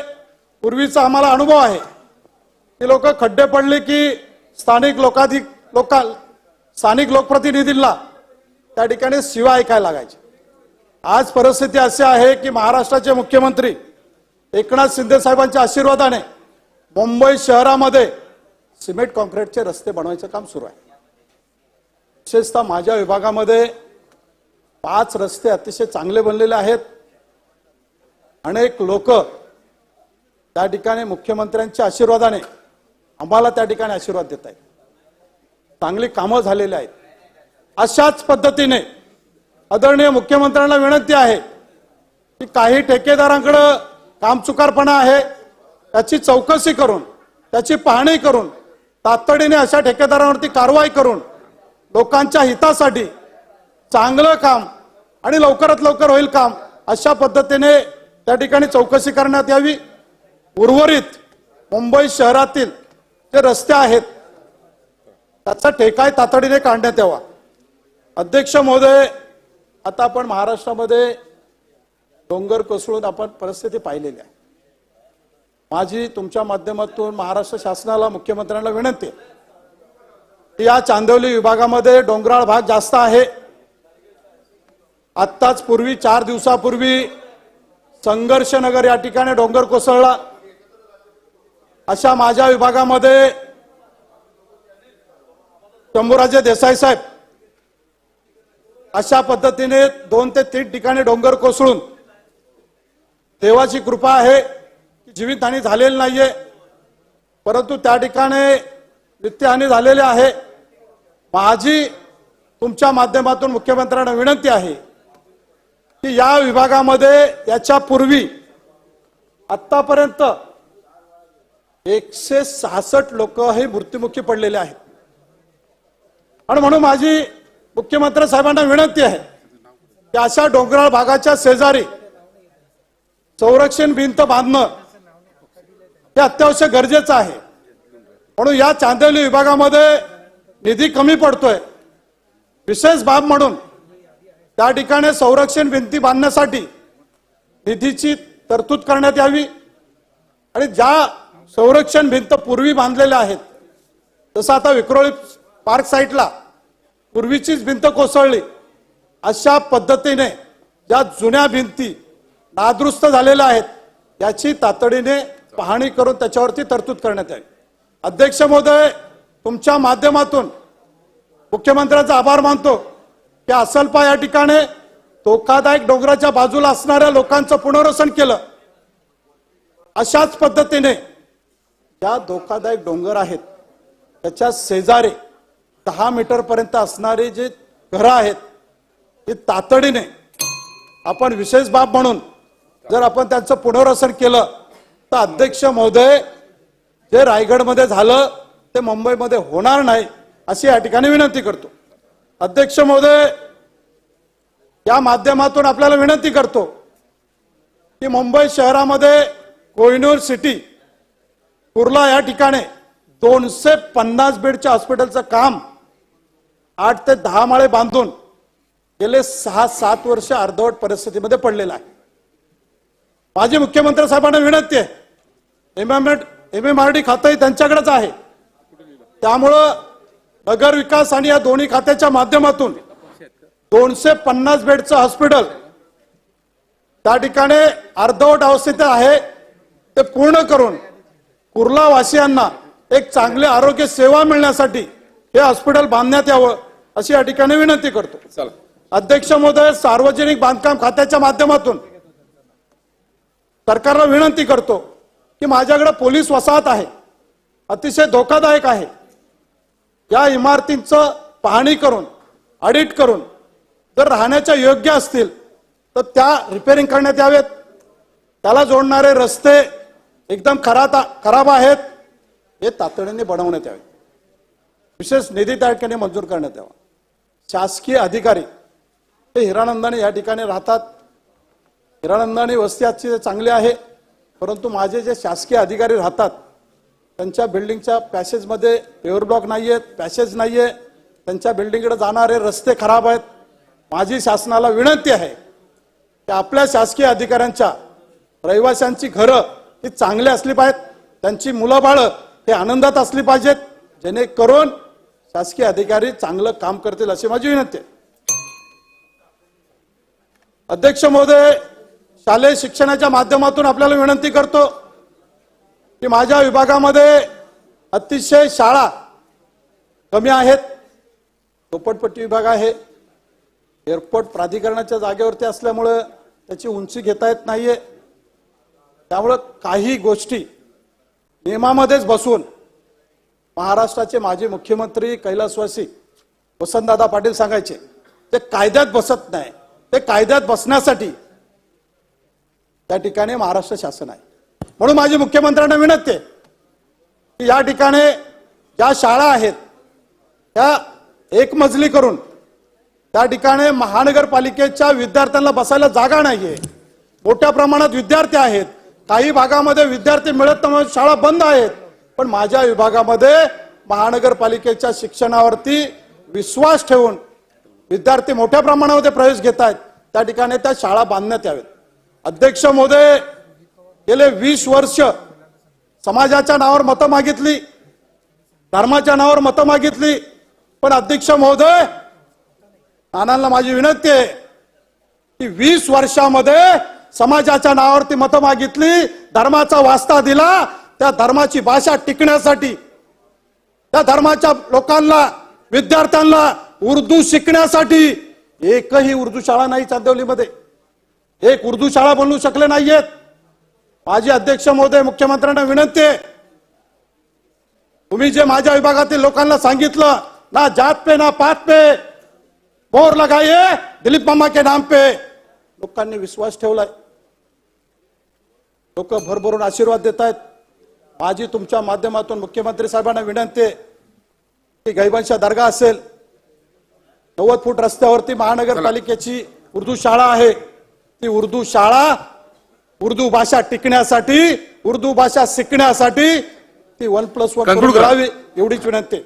पूर्वीचा आम्हाला अनुभव आहे की लोक खड्डे पडले की स्थानिक स्थानिक लोकप्रतिनिधींना त्या ठिकाणी शिव्या ऐकायला लागायचे. आज परिस्थिती अशी आहे की महाराष्ट्राचे मुख्यमंत्री एकनाथ शिंदे साहेबांच्या आशीर्वादाने मुंबई शहरामध्ये सिमेंट कॉन्क्रीटचे रस्ते बनवायचं काम सुरू आहे. विशेषतः माझ्या विभागामध्ये 5 रस्ते अतिशय चांगले बनलेले आहेत. अनेक लोक त्या ठिकाणी मुख्यमंत्र्यांच्या आशीर्वादाने आम्हाला त्या ठिकाणी आशीर्वाद देत आहेत. चांगली कामं झालेली आहेत. अशाच पद्धतीने आदरणीय मुख्यमंत्र्यांना विनंती आहे की काही ठेकेदारांकडे कामचुकारपणा आहे त्याची चौकशी करून, त्याची पाहणी करून तातडीने अशा ठेकेदारांवरती कारवाई करून लोकांच्या हितासाठी चांगलं काम आणि लवकरात लवकर होईल काम अशा पद्धतीने त्या ठिकाणी चौकशी करण्यात यावी. उर्वरित मुंबई शहरातील जे रस्ते आहेत त्याचा ठेका तातडीने काढण्यात यावा. अध्यक्ष महोदय, आता आपण महाराष्ट्रामध्ये डोंगर कोसळून आपण परिस्थिती पाहिलेली आहे. माझी तुमच्या माध्यमातून महाराष्ट्र शासनाला, मुख्यमंत्र्यांना विनंती आहे की या चांदिवली विभागामध्ये डोंगराळ भाग जास्त आहे. आत्ताच 4 दिवसापूर्वी संघर्षनगर या ठिकाणी डोंगर कोसळला. अशा माझ्या विभागामध्ये शंभूराजे देसाई साहेब अशा पद्धतीने 2 ते 3 ठिकाणी डोंगर कोसळून, देवाची कृपा आहे की जीवितहानी झालेली नाहीये, परंतु त्या ठिकाणी वित्तहानी झालेली आहे. माझी तुमच्या माध्यमातून मुख्यमंत्र्यांना विनंती आहे की या विभागामध्ये याच्या पूर्वी आतापर्यंत 166 लोक हे मृत्युमुखी पडलेले आहेत. आणि म्हणून माझी मुख्यमंत्री साहेबांना विनंती आहे की अशा डोंगराळ भागाच्या शेजारी संरक्षण भिंत बांधणं हे अत्यावश्यक गरजेचं आहे. म्हणून या चांदिवली विभागामध्ये निधी कमी पडतोय. विशेष बाब म्हणून त्या ठिकाणी संरक्षण भिंती बांधण्यासाठी निधीची तरतूद करण्यात यावी. आणि ज्या संरक्षण भिंत पूर्वी बांधलेल्या आहेत, जसं आता विक्रोळी पार्क साईटला पूर्वीचीच भिंत कोसळली, अशा पद्धतीने ज्या जुन्या भिंती नादुरुस्त झालेल्या आहेत याची तातडीने पाहणी करून त्याच्यावरती तरतूद करण्यात यावी. अध्यक्ष महोदय, तुमच्या माध्यमातून मुख्यमंत्र्यांचा आभार मानतो की असलपा या ठिकाणी धोकादायक डोंगराच्या बाजूला असणाऱ्या लोकांचं पुनर्वसन केलं. अशाच पद्धतीने ज्या धोकादायक डोंगर आहेत त्याच्या शेजारी 10 मीटर पर्यंत असणारी जी घरं आहेत ती तातडीने आपण विशेष बाब म्हणून जर आपण त्यांचं पुनर्वसन केलं तर अध्यक्ष महोदय जे रायगडमध्ये झालं ते मुंबईमध्ये होणार नाही अशी या ठिकाणी विनंती करतो. अध्यक्ष महोदय, या माध्यमातून आपल्याला विनंती करतो की मुंबई शहरामध्ये कोहिनूर सिटी, कुर्ला या ठिकाणी 250 बेडच्या हॉस्पिटलचं काम 8 ते 10 माळे बांधून गेले 6-7 वर्ष अर्धवट परिस्थितीमध्ये पडलेला आहे. माझी मुख्यमंत्री साहेबांना विनंती आहे, MMRD खातंही त्यांच्याकडेच आहे, त्यामुळं नगर विकास आणि या दोन्ही खात्याच्या माध्यमातून 250 बेडचं हॉस्पिटल त्या ठिकाणी अर्धवट अवस्थेत आहे ते पूर्ण करून कुर्ला वासियांना एक चांगली आरोग्य सेवा मिळण्यासाठी हे हॉस्पिटल बांधण्यात यावं अशी या ठिकाणी विनंती करतो. अध्यक्ष महोदय, सार्वजनिक बांधकाम खात्याच्या माध्यमातून सरकारला विनंती करतो की माझ्याकडे पोलीस वसाहत आहे, अतिशय धोकादायक आहे. या इमारतींचं पाहणी करून, ऑडिट करून जर राहण्याच्या योग्य असतील तर त्या रिपेअरिंग करण्यात यावेत. त्याला जोडणारे रस्ते एकदम खराब आहेत, हे तातडीने बनवण्यात यावे. विशेष निधी त्या ठिकाणी मंजूर करण्यात यावा. शासकीय अधिकारी ते हिरानंदाने या ठिकाणी राहतात. हिरानंदाने वस्ती आजची चांगली आहे, परंतु माझे जे शासकीय अधिकारी राहतात त्यांच्या बिल्डिंगच्या पॅसेजमध्ये पेवर ब्लॉक नाहीयेत, पॅसेज नाहीये, त्यांच्या बिल्डिंगकडे जाणारे रस्ते खराब आहेत. माझी शासनाला विनंती आहे की आपल्या शासकीय अधिकाऱ्यांच्या रहिवाशांची घरं ही चांगली असली पाहिजेत, त्यांची मुलं बाळं हे आनंदात असली पाहिजेत, जेणेकरून शासकीय अधिकारी चांगलं काम करतील अशी माझी विनंती आहे. अध्यक्ष महोदय, शालेय शिक्षणाच्या माध्यमातून आपल्याला विनंती करतो की माझ्या विभागामध्ये अतिशय शाळा कमी आहेत. झोपडपट्टी विभाग आहे, एअरपोर्ट प्राधिकरणाच्या जागेवरती असल्यामुळे त्याची उंची घेता येत नाहीये. त्यामुळे काही गोष्टी नियमामध्येच बसवून महाराष्ट्राचे माजी मुख्यमंत्री कैलासवासी वसंतदादा पाटील सांगायचे ते कायद्यात बसत नाही. ते कायद्यात बसण्यासाठी त्या ठिकाणी महाराष्ट्र शासन आहे. म्हणून माझी मुख्यमंत्र्यांना विनंती आहे की या ठिकाणी ज्या शाळा आहेत त्या एक मजली करून त्या ठिकाणी महानगरपालिकेच्या विद्यार्थ्यांना बसायला जागा नाहीये. मोठ्या प्रमाणात विद्यार्थी आहेत, काही भागामध्ये विद्यार्थी मिळत नाही, शाळा बंद आहेत. पण माझ्या विभागामध्ये महानगरपालिकेच्या शिक्षणावरती विश्वास ठेवून विद्यार्थी मोठ्या प्रमाणामध्ये प्रवेश घेत आहेत. त्या ठिकाणी त्या शाळा बांधण्यात याव्यात. अध्यक्ष महोदय, गेले 20 वर्ष समाजाच्या नावावर मतं मागितली, धर्माच्या नावावर मतं मागितली, पण अध्यक्ष महोदय, नानांना माझी विनंती आहे की 20 वर्षामध्ये समाजाच्या नावावरती मतं मागितली, धर्माचा वास्ता दिला, त्या धर्माची भाषा टिकण्यासाठी, त्या धर्माच्या लोकांना, विद्यार्थ्यांना उर्दू शिकण्यासाठी एकही उर्दू शाळा नाही चांदिवलीमध्ये. एक उर्दू शाळा बनवू शकले नाहीयेत. माझे अध्यक्ष महोदय, मुख्यमंत्र्यांना विनंती आहे, तुम्ही जे माझ्या विभागातील लोकांना सांगितलं ना जात पे ना पात पे बोर लगाइए दिलीप मामा के नाम पे, लोकांनी विश्वास ठेवलाय. लोक भरभरून आशीर्वाद देत आहेत. माझी तुमच्या माध्यमातून मुख्यमंत्री साहेबांना विनंती आहे की गैबंशा दर्गा असेल, 90 फूट रस्त्यावरती महानगरपालिकेची उर्दू शाळा आहे. ती उर्दू शाळा उर्दू भाषा टिकण्यासाठी, उर्दू भाषा शिकण्यासाठी ती 1+1 करावी एवढीच विनंती.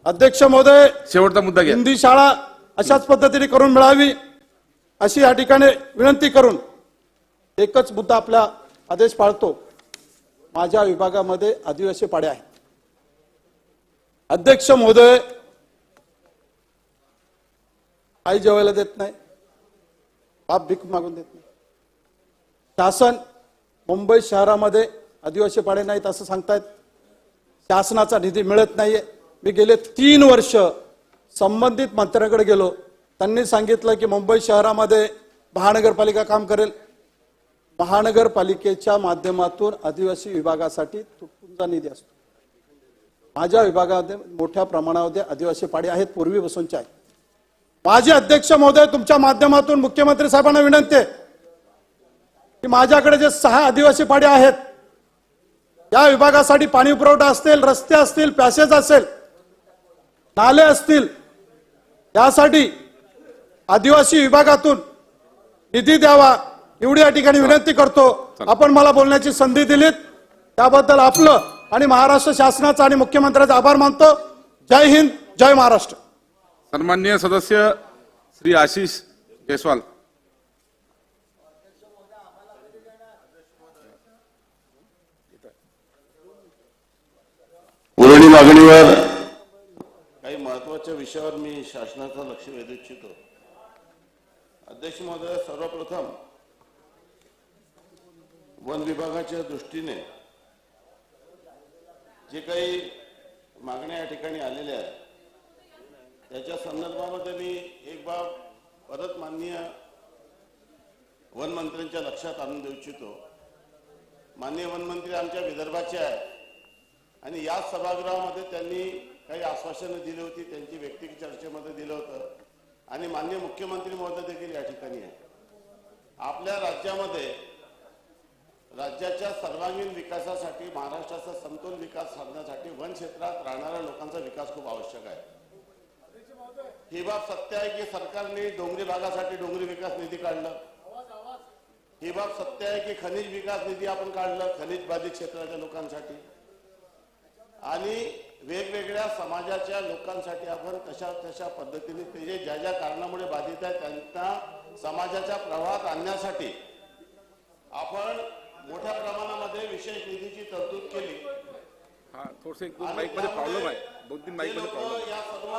अध्यक्ष महोदय, शेवटचा मुद्दा घ्या. हिंदी शाळा अशाच पद्धतीने करून मिळावी अशी या ठिकाणी विनंती करून एकच मुद्दा आपला आदेश पाळतो. माझ्या विभागामध्ये आदिवासी पाड्या आहेत. अध्यक्ष महोदय, आई जेवायला देत नाही, बाप भीक मागून देत नाही. शासन मुंबई शहरामध्ये आदिवासी पाडे नाहीत असं सांगतायत. शासनाचा निधी मिळत नाहीये. मी गेले 3 वर्ष संबंधित मंत्र्यांकडे गेलो, त्यांनी सांगितलं की मुंबई शहरामध्ये महानगरपालिका काम करेल. महानगरपालिकेच्या माध्यमातून आदिवासी विभागासाठी तुटपुंजा निधी असतो. माझ्या विभागामध्ये मोठ्या प्रमाणामध्ये आदिवासी पाडे आहेत, पूर्वीपासूनचे आहेत. माजी अध्यक्ष महोदय, तुमच्या माध्यमातून मुख्यमंत्री साहेबांना विनंती आहे की माझ्याकडे जे 6 आदिवासी पाड्या आहेत, या विभागासाठी पाणी पुरवठा असतील, रस्ते असतील, पॅसेज असेल, नाले असतील, यासाठी आदिवासी विभागातून निधी द्यावा एवढी या ठिकाणी विनंती करतो. आपण मला बोलण्याची संधी दिलीत त्याबद्दल आपलं आणि महाराष्ट्र शासनाचा आणि मुख्यमंत्र्यांचा आभार मानतो. जय हिंद, जय महाराष्ट्र. सन्माननीय सदस्य श्री आशिष जयस्वाल. पुरवणी मागणीवर काही महत्वाच्या विषयावर मी शासनाचं लक्ष वेधू इच्छितो. अध्यक्ष महोदय, सर्वप्रथम वन विभागाच्या दृष्टीने जे काही मागण्या या ठिकाणी आलेल्या आहेत त्याच्या संदर्भामध्ये मी एक बाब परत माननीय वन मंत्र्यांच्या लक्षात आणून देऊ इच्छितो. माननीय वन मंत्री आमच्या विदर्भाचे आहेत आणि याच सभागृहामध्ये त्यांनी काही आश्वासनं दिली होती, त्यांची व्यक्तिगत चर्चेमध्ये दिलं होतं आणि माननीय मुख्यमंत्री महोदय देखील या ठिकाणी आहे. आपल्या राज्यामध्ये राज्याच्या सर्वांगीण विकासासाठी, महाराष्ट्राचा समतोल विकास साधण्यासाठी वन क्षेत्रात राहणाऱ्या लोकांचा विकास खूप आवश्यक आहे. ही बाब सत्य आहे की सरकारने डोंगरी भागासाठी डोंगरी विकास निधी काढला. ही बाब सत्य आहे की खनिज विकास निधी आपण काढलं खनिज बाधित क्षेत्राच्या लोकांसाठी आणि वेगवेगळ्या समाजाच्या लोकांसाठी आपण तशा पद्धतीने ते जे ज्या ज्या कारणामुळे बाधित आहेत त्यांना समाजाच्या प्रवाहात आणण्यासाठी आपण मोठ्या प्रमाणामध्ये विशेष निधीची तरतूद केली. थोडसे माईक मध्ये प्रॉब्लेम आहे, 2-3 माईक मध्ये प्रॉब्लेम, या सर्व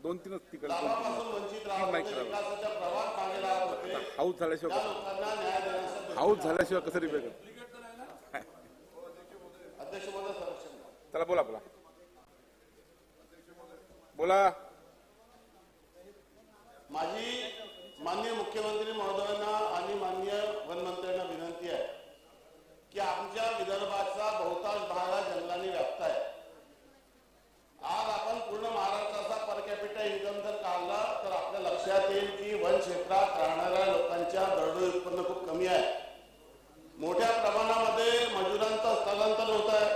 2-3 तिकडे लाभापासून वंचित राहत होते, विकासाच्या प्रवाहात मागे राहत होते. हाऊस झाल्याशिवाय त्या लोकांना न्याय देण्यासाठी हाऊस झाल्याशिवाय कसं रिपेअर अध्यक्ष महोदय संरक्षण. चला बोला बोला बोला. माझी माननीय मुख्यमंत्री महोदयांना आणि माननीय वनमंत्र्यांना विनंती आहे की आमच्या विदर्भाचा बहुतांश भाग हा जंगलाने व्याप्त आहे. आज आपण पूर्ण महाराष्ट्राचा पर कॅपिटा इन्कम जर काढला तर आपल्या लक्षात येईल की वन क्षेत्रात राहणाऱ्या लोकांच्या दरडोई उत्पन्न खूप कमी आहे. मोठ्या प्रमाणामध्ये मजुरांचं स्थलांतर होत आहे.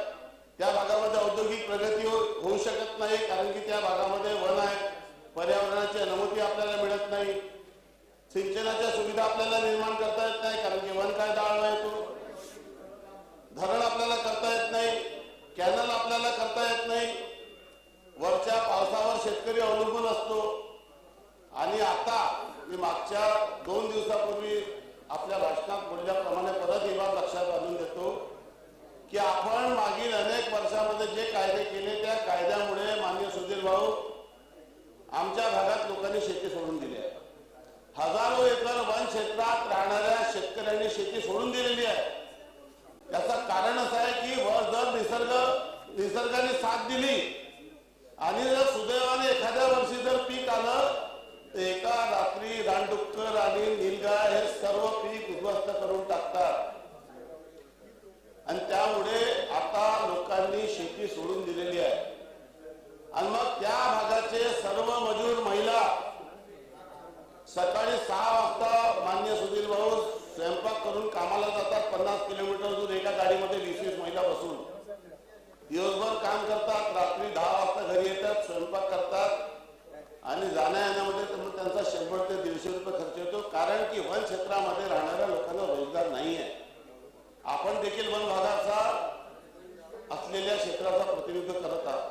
त्या भागामध्ये औद्योगिक प्रगती होऊ शकत नाही कारण की त्या भागामध्ये वन आहे. पर्यावरणाची अनुमती आपल्याला मिळत नाही. सिंचनाच्या सुविधा आपल्याला निर्माण करता येत नाही कारण की वन कायदा आळवा येतो. धरण आपल्याला करता येत नाही, कॅनल आपल्याला करता येत नाही. वरच्या पावसावर शेतकरी अवलंबून असतो. आणि आता मी मागच्या 2 दिवसापूर्वी आपल्या भाषणात बोलल्याप्रमाणे परत ही बाब लक्षात आणून देतो की आपण मागील अनेक वर्षामध्ये जे कायदे केले त्या कायद्यामुळे माननीय सुधीर भाऊ आमच्या भागात लोकांनी शेती सोडून दिली आहे. हजारो एकर वन क्षेत्रात राहणाऱ्या शेतकऱ्यांनी शेती सोडून दिलेली आहे. याचं कारण असं आहे की जर निसर्गाने साथ दिली आणि जर सुदैवाने एखाद्या वर्षी जर पीक आलं तर एका रात्री रानडुक्कर आणि नीलगाय हे सर्व पीक उद्ध्वस्त करून टाकतात आणि त्यामुळे आता लोकांनी शेती सोडून दिलेली आहे. आणि मग त्या भागाचे सर्व मजूर महिला सकाळी 6 वाजता माननीय सुधीर भाऊ स्वयंपाक करून कामाला जातात. 50 किलोमीटर दूर एका गाडीमध्ये 20-20 महिला बसून दिवसभर काम करतात. रात्री 10 वाजता घरी येतात, स्वयंपाक करतात आणि जाण्या येण्यामध्ये त्यांचा 100 ते 150 रुपये खर्च येतो कारण की वन क्षेत्रामध्ये राहणाऱ्या लोकांना रोजगार नाही आहे. आपण देखील वन भागाचा असलेल्या क्षेत्राचा प्रतिनिधित्व करत आहात.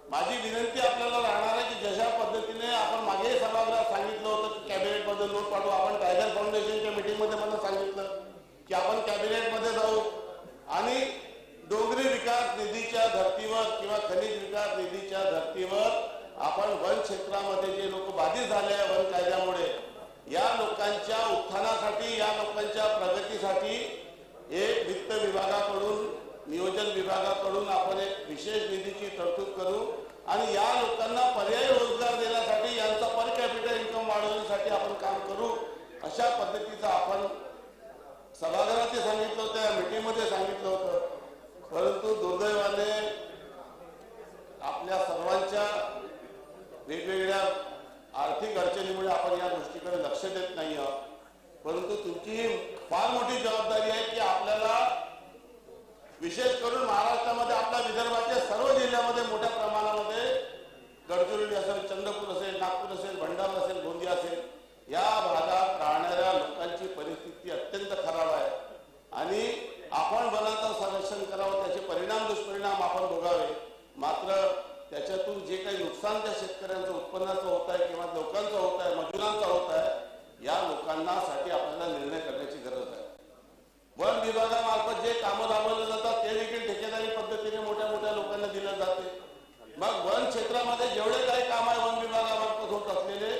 माझी विनंती आपल्याला राहणार आहे की जशा पद्धतीने आपण मागे सभागृहात सांगितलं होतं की कॅबिनेटमध्ये नोट पाठवू. आपण टायगर फाउंडेशनच्या मीटिंगमध्ये मला सांगितलं की आपण कॅबिनेटमध्ये जाऊ आणि डोंगरी विकास निधीच्या धर्तीवर किंवा खनिज विकास निधीच्या धर्तीवर आपण वन क्षेत्रामध्ये जे लोक बाधित झाले आहे वन कायद्यामुळे या लोकांच्या उत्थानासाठी, या लोकांच्या प्रगतीसाठी एक वित्त विभागाकडून, नियोजन विभागाकडून आपण एक विशेष निधीची तरतूद करू आणि या लोकांना पर्यायी रोजगार देण्यासाठी, यांचा पर कॅपिटा इन्कम वाढवण्यासाठी आपण काम करू. अशा पद्धतीचं आपण सभागृहात सांगितलं होतं, या मीटिंगमध्ये सांगितलं होतं. परंतु दुर्दैवाने आपल्या सर्वांच्या वेगवेगळ्या देत नाही आहोत, परंतु तुमची फार मोठी जबाबदारी आहे की आपल्याला विशेष करून महाराष्ट्रामध्ये आपल्या विदर्भाच्या सर्व जिल्ह्यामध्ये मोठ्या प्रमाणामध्ये गडचिरोली असेल, चंद्रपूर असेल, नागपूर असेल, भंडारा असेल, गोंदिया असेल, या भागात राहणाऱ्या लोकांची परिस्थिती अत्यंत खराब आहे आणि आपण वनाचं संरक्षण करावं, त्याचे परिणाम दुष्परिणाम आपण भोगावे. मात्र त्याच्यातून जे काही नुकसान त्या शेतकऱ्यांचं उत्पन्नाचं होत आहे किंवा लोकांचं होत आहे, मजुरांचं होत आहे, या लोकांना साठी आपल्याला निर्णय करण्याची गरज आहे. वन विभागामार्फत जे कामं राबवले जातात ते देखील ठेकेदारी पद्धतीने मोठ्या मोठ्या लोकांना दिलं जाते. मग वन क्षेत्रामध्ये जेवढे काही काम आहे वन विभागामार्फत होत असलेले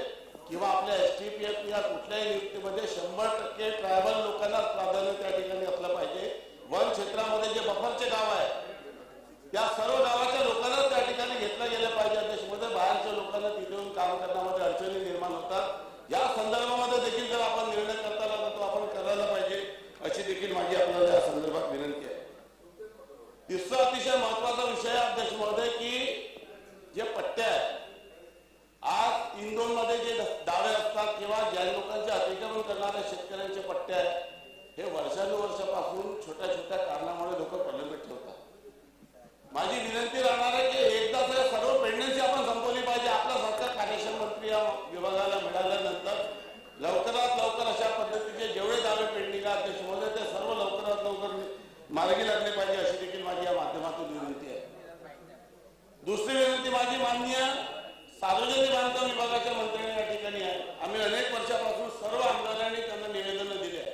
किंवा आपल्या STPF या कुठल्याही नियुक्तीमध्ये 100% ट्रायबल लोकांना प्राधान्य त्या ठिकाणी असलं पाहिजे. वन क्षेत्रामध्ये जे बफरचे गाव आहे त्या सर्व गावाच्या लोकांना त्या ठिकाणी घेतलं गेलं पाहिजे. देशामध्ये बाहेरच्या लोकांना तिथे येऊन काम करण्यामध्ये अडचणी निर्माण होतात. या संदर्भामध्ये देखील जर आपण निर्णय करता आला तर तो आपण करायला पाहिजे, अशी देखील माझी आपल्याला या संदर्भात विनंती आहे. तिसरा अतिशय महत्वाचा विषय अध्यक्ष महोदय की जे पट्ट्या आहेत, आज इंदोरमध्ये जे दावे असतात किंवा ज्या लोकांचे अतिक्रमण करणाऱ्या शेतकऱ्यांचे पट्टे आहेत, हे वर्षानुवर्षापासून छोट्या छोट्या कारणामुळे लोक प्रलंबित ठेवतात. माझी विनंती राहणार आहे की एकदा सर्व पेंडन्सी आपण संपवली पाहिजे. आपला सरकार कार्यक्षम मंत्री या विभागाला मिळाल्यानंतर लवकरात लवकर अशा पद्धतीचे जेवढे दावे पेंडिंग आहेत अध्यक्ष महोदय ते सर्व लवकरात लवकर मार्गी लागले पाहिजे, अशी देखील माझी या माध्यमातून विनंती आहे. दुसरी विनंती माझी माननीय सार्वजनिक बांधकाम विभागाच्या मंत्र्यांनी या ठिकाणी आहे. आम्ही अनेक वर्षापासून सर्व आमदारांनी त्यांना निवेदन दिले आहे.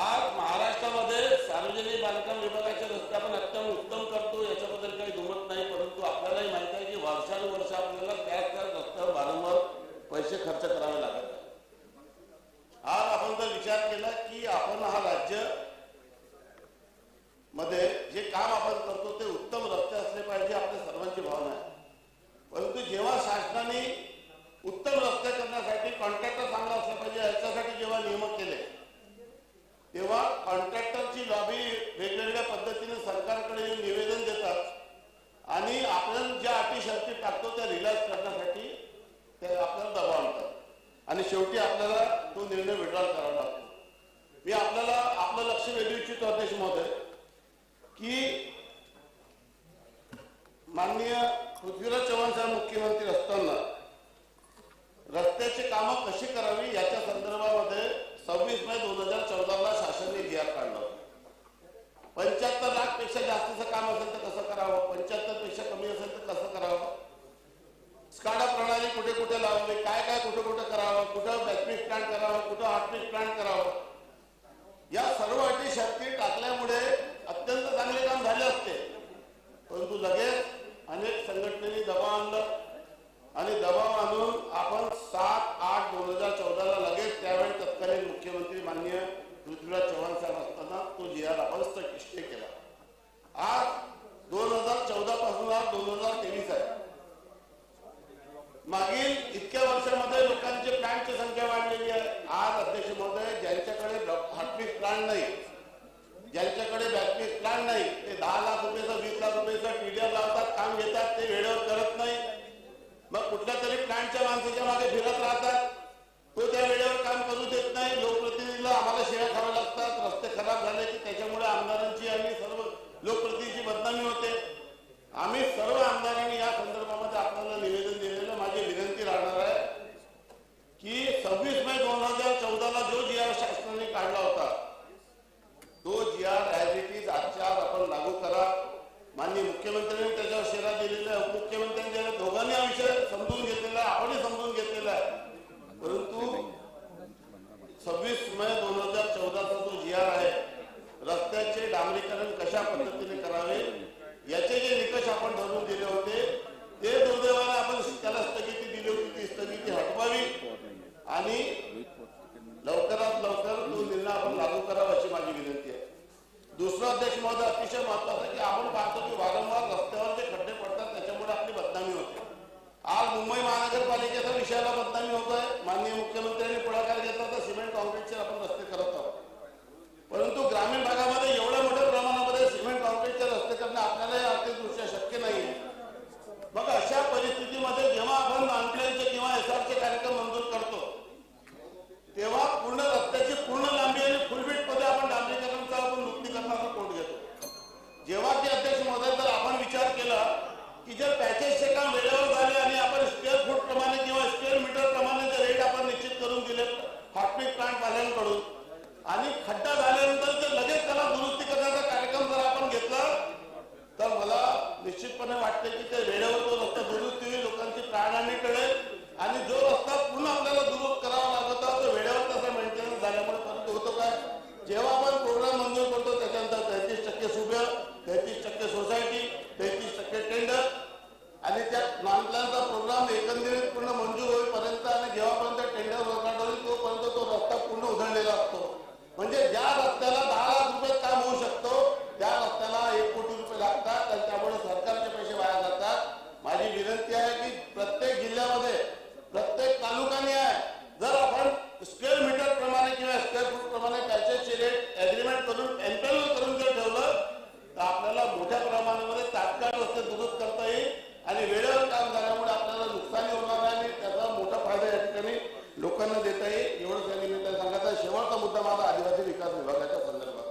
आज महाराष्ट्रामध्ये सार्वजनिक बांधकाम विभागाचे रस्ते आपण अत्यंत उत्तम करतो, याच्याबद्दल काही दुमत नाही, परंतु आपल्यालाही माहिती आहे की वर्षानुवर्ष आपल्याला त्याच रस्त्यावर वारंवार पैसे खर्च करावे लागत आहे. आज आपण जर विचार केला की आपण हा राज्य मध्ये जे काम आपण करतो ते उत्तम रस्ते असले पाहिजे, आपल्या सर्वांची भावना आहे. परंतु जेव्हा शासनाने उत्तम रस्ते करण्यासाठी कॉन्ट्रॅक्टर चांगला असला पाहिजे याच्यासाठी जेव्हा नियमक केले, तेव्हा कॉन्ट्रॅक्टरची लॉबी वेगवेगळ्या पद्धतीने सरकारकडे निवेदन देतात आणि आपण ज्या अटी शर्ती टाकतो त्या रिलाइज करण्यासाठी ते आपल्याला दबाव आणतात आणि शेवटी आपल्याला तो निर्णय विड्रॉल करावा लागतो. मी आपल्याला आपलं लक्ष वेधू इच्छितो अध्यक्ष महोदय की माननीय पृथ्वीराज चव्हाण साहेब मुख्यमंत्री असताना रस्त्याची कामं कशी करावी याच्या संदर्भामध्ये 26 मे 2014 शासनाने जी आर काढला. 75 लाख पेक्षा जास्तीचं काम असेल तर कसं करावं, 75 पेक्षा कमी असेल तर कसं करावं, स्काडा प्रणाली कुठे कुठे लावावी, काय काय कुठे कुठे करावं, कुठं बॅटरी प्लांट करावं, कुठं हार्टबीट प्लांट करावं, या सर्व अटी शर्ती टाकल्यामुळे अत्यंत चांगले काम झाले असते. परंतु लगेच अनेक संघटनेने दबाव आणलं आणि दबाव आणून आपण 7/8/2014 निश्चितपणे वाटते की ते वेळेवर तो रस्ता दुरुस्त होईल, लोकांची प्राणहानी टळेल आणि जो रस्ता पुन्हा आपल्याला दुरुस्त करावा लागत होता तो वेळेवर त्याचा मेंटेनन्स झाल्यामुळे. परंतु होतो काय, जेव्हा आपण प्रोग्राम मंजूर करतो त्याच्यानंतर 33% सुबे, 33% सोसायटी, 33% टेंडर आणि त्या नॉन प्लॅनचा प्रोग्राम एकंदरीत पूर्ण मंजूर होईपर्यंत आणि जेव्हापर्यंत टेंडर वर्कआउट होईल तोपर्यंत तो रस्ता पूर्ण उधळलेला असतो. म्हणजे ज्या रस्त्याला 10 लाख रुपयात काम होऊ शकतो त्या रस्त्याला 1 कोटी रुपये लागतात आणि त्यामुळे सरकारचे पैसे वाया जातात. माझी विनंती आहे की प्रत्येक जिल्ह्यामध्ये प्रत्येक तालुक्याने आहे जर आपण स्क्वेअर मीटर प्रमाणे किंवा स्क्वेअर फूट प्रमाणे पॅचेसचे रेट ऍग्रीमेंट करून एम्पेल करून जर ठेवलं तर आपल्याला मोठ्या प्रमाणामध्ये तात्काळ रस्ते दुरुस्त करता येईल आणि वेळेवर काम झाल्यामुळे आपल्याला नुकसानी होणार नाही आणि त्याचा मोठा फायदा या ठिकाणी लोकांना देता येईल. एवढंच या निमित्ताने सांगायचा. शेवटचा मुद्दा माझा आदिवासी विकास विभागाच्या संदर्भात.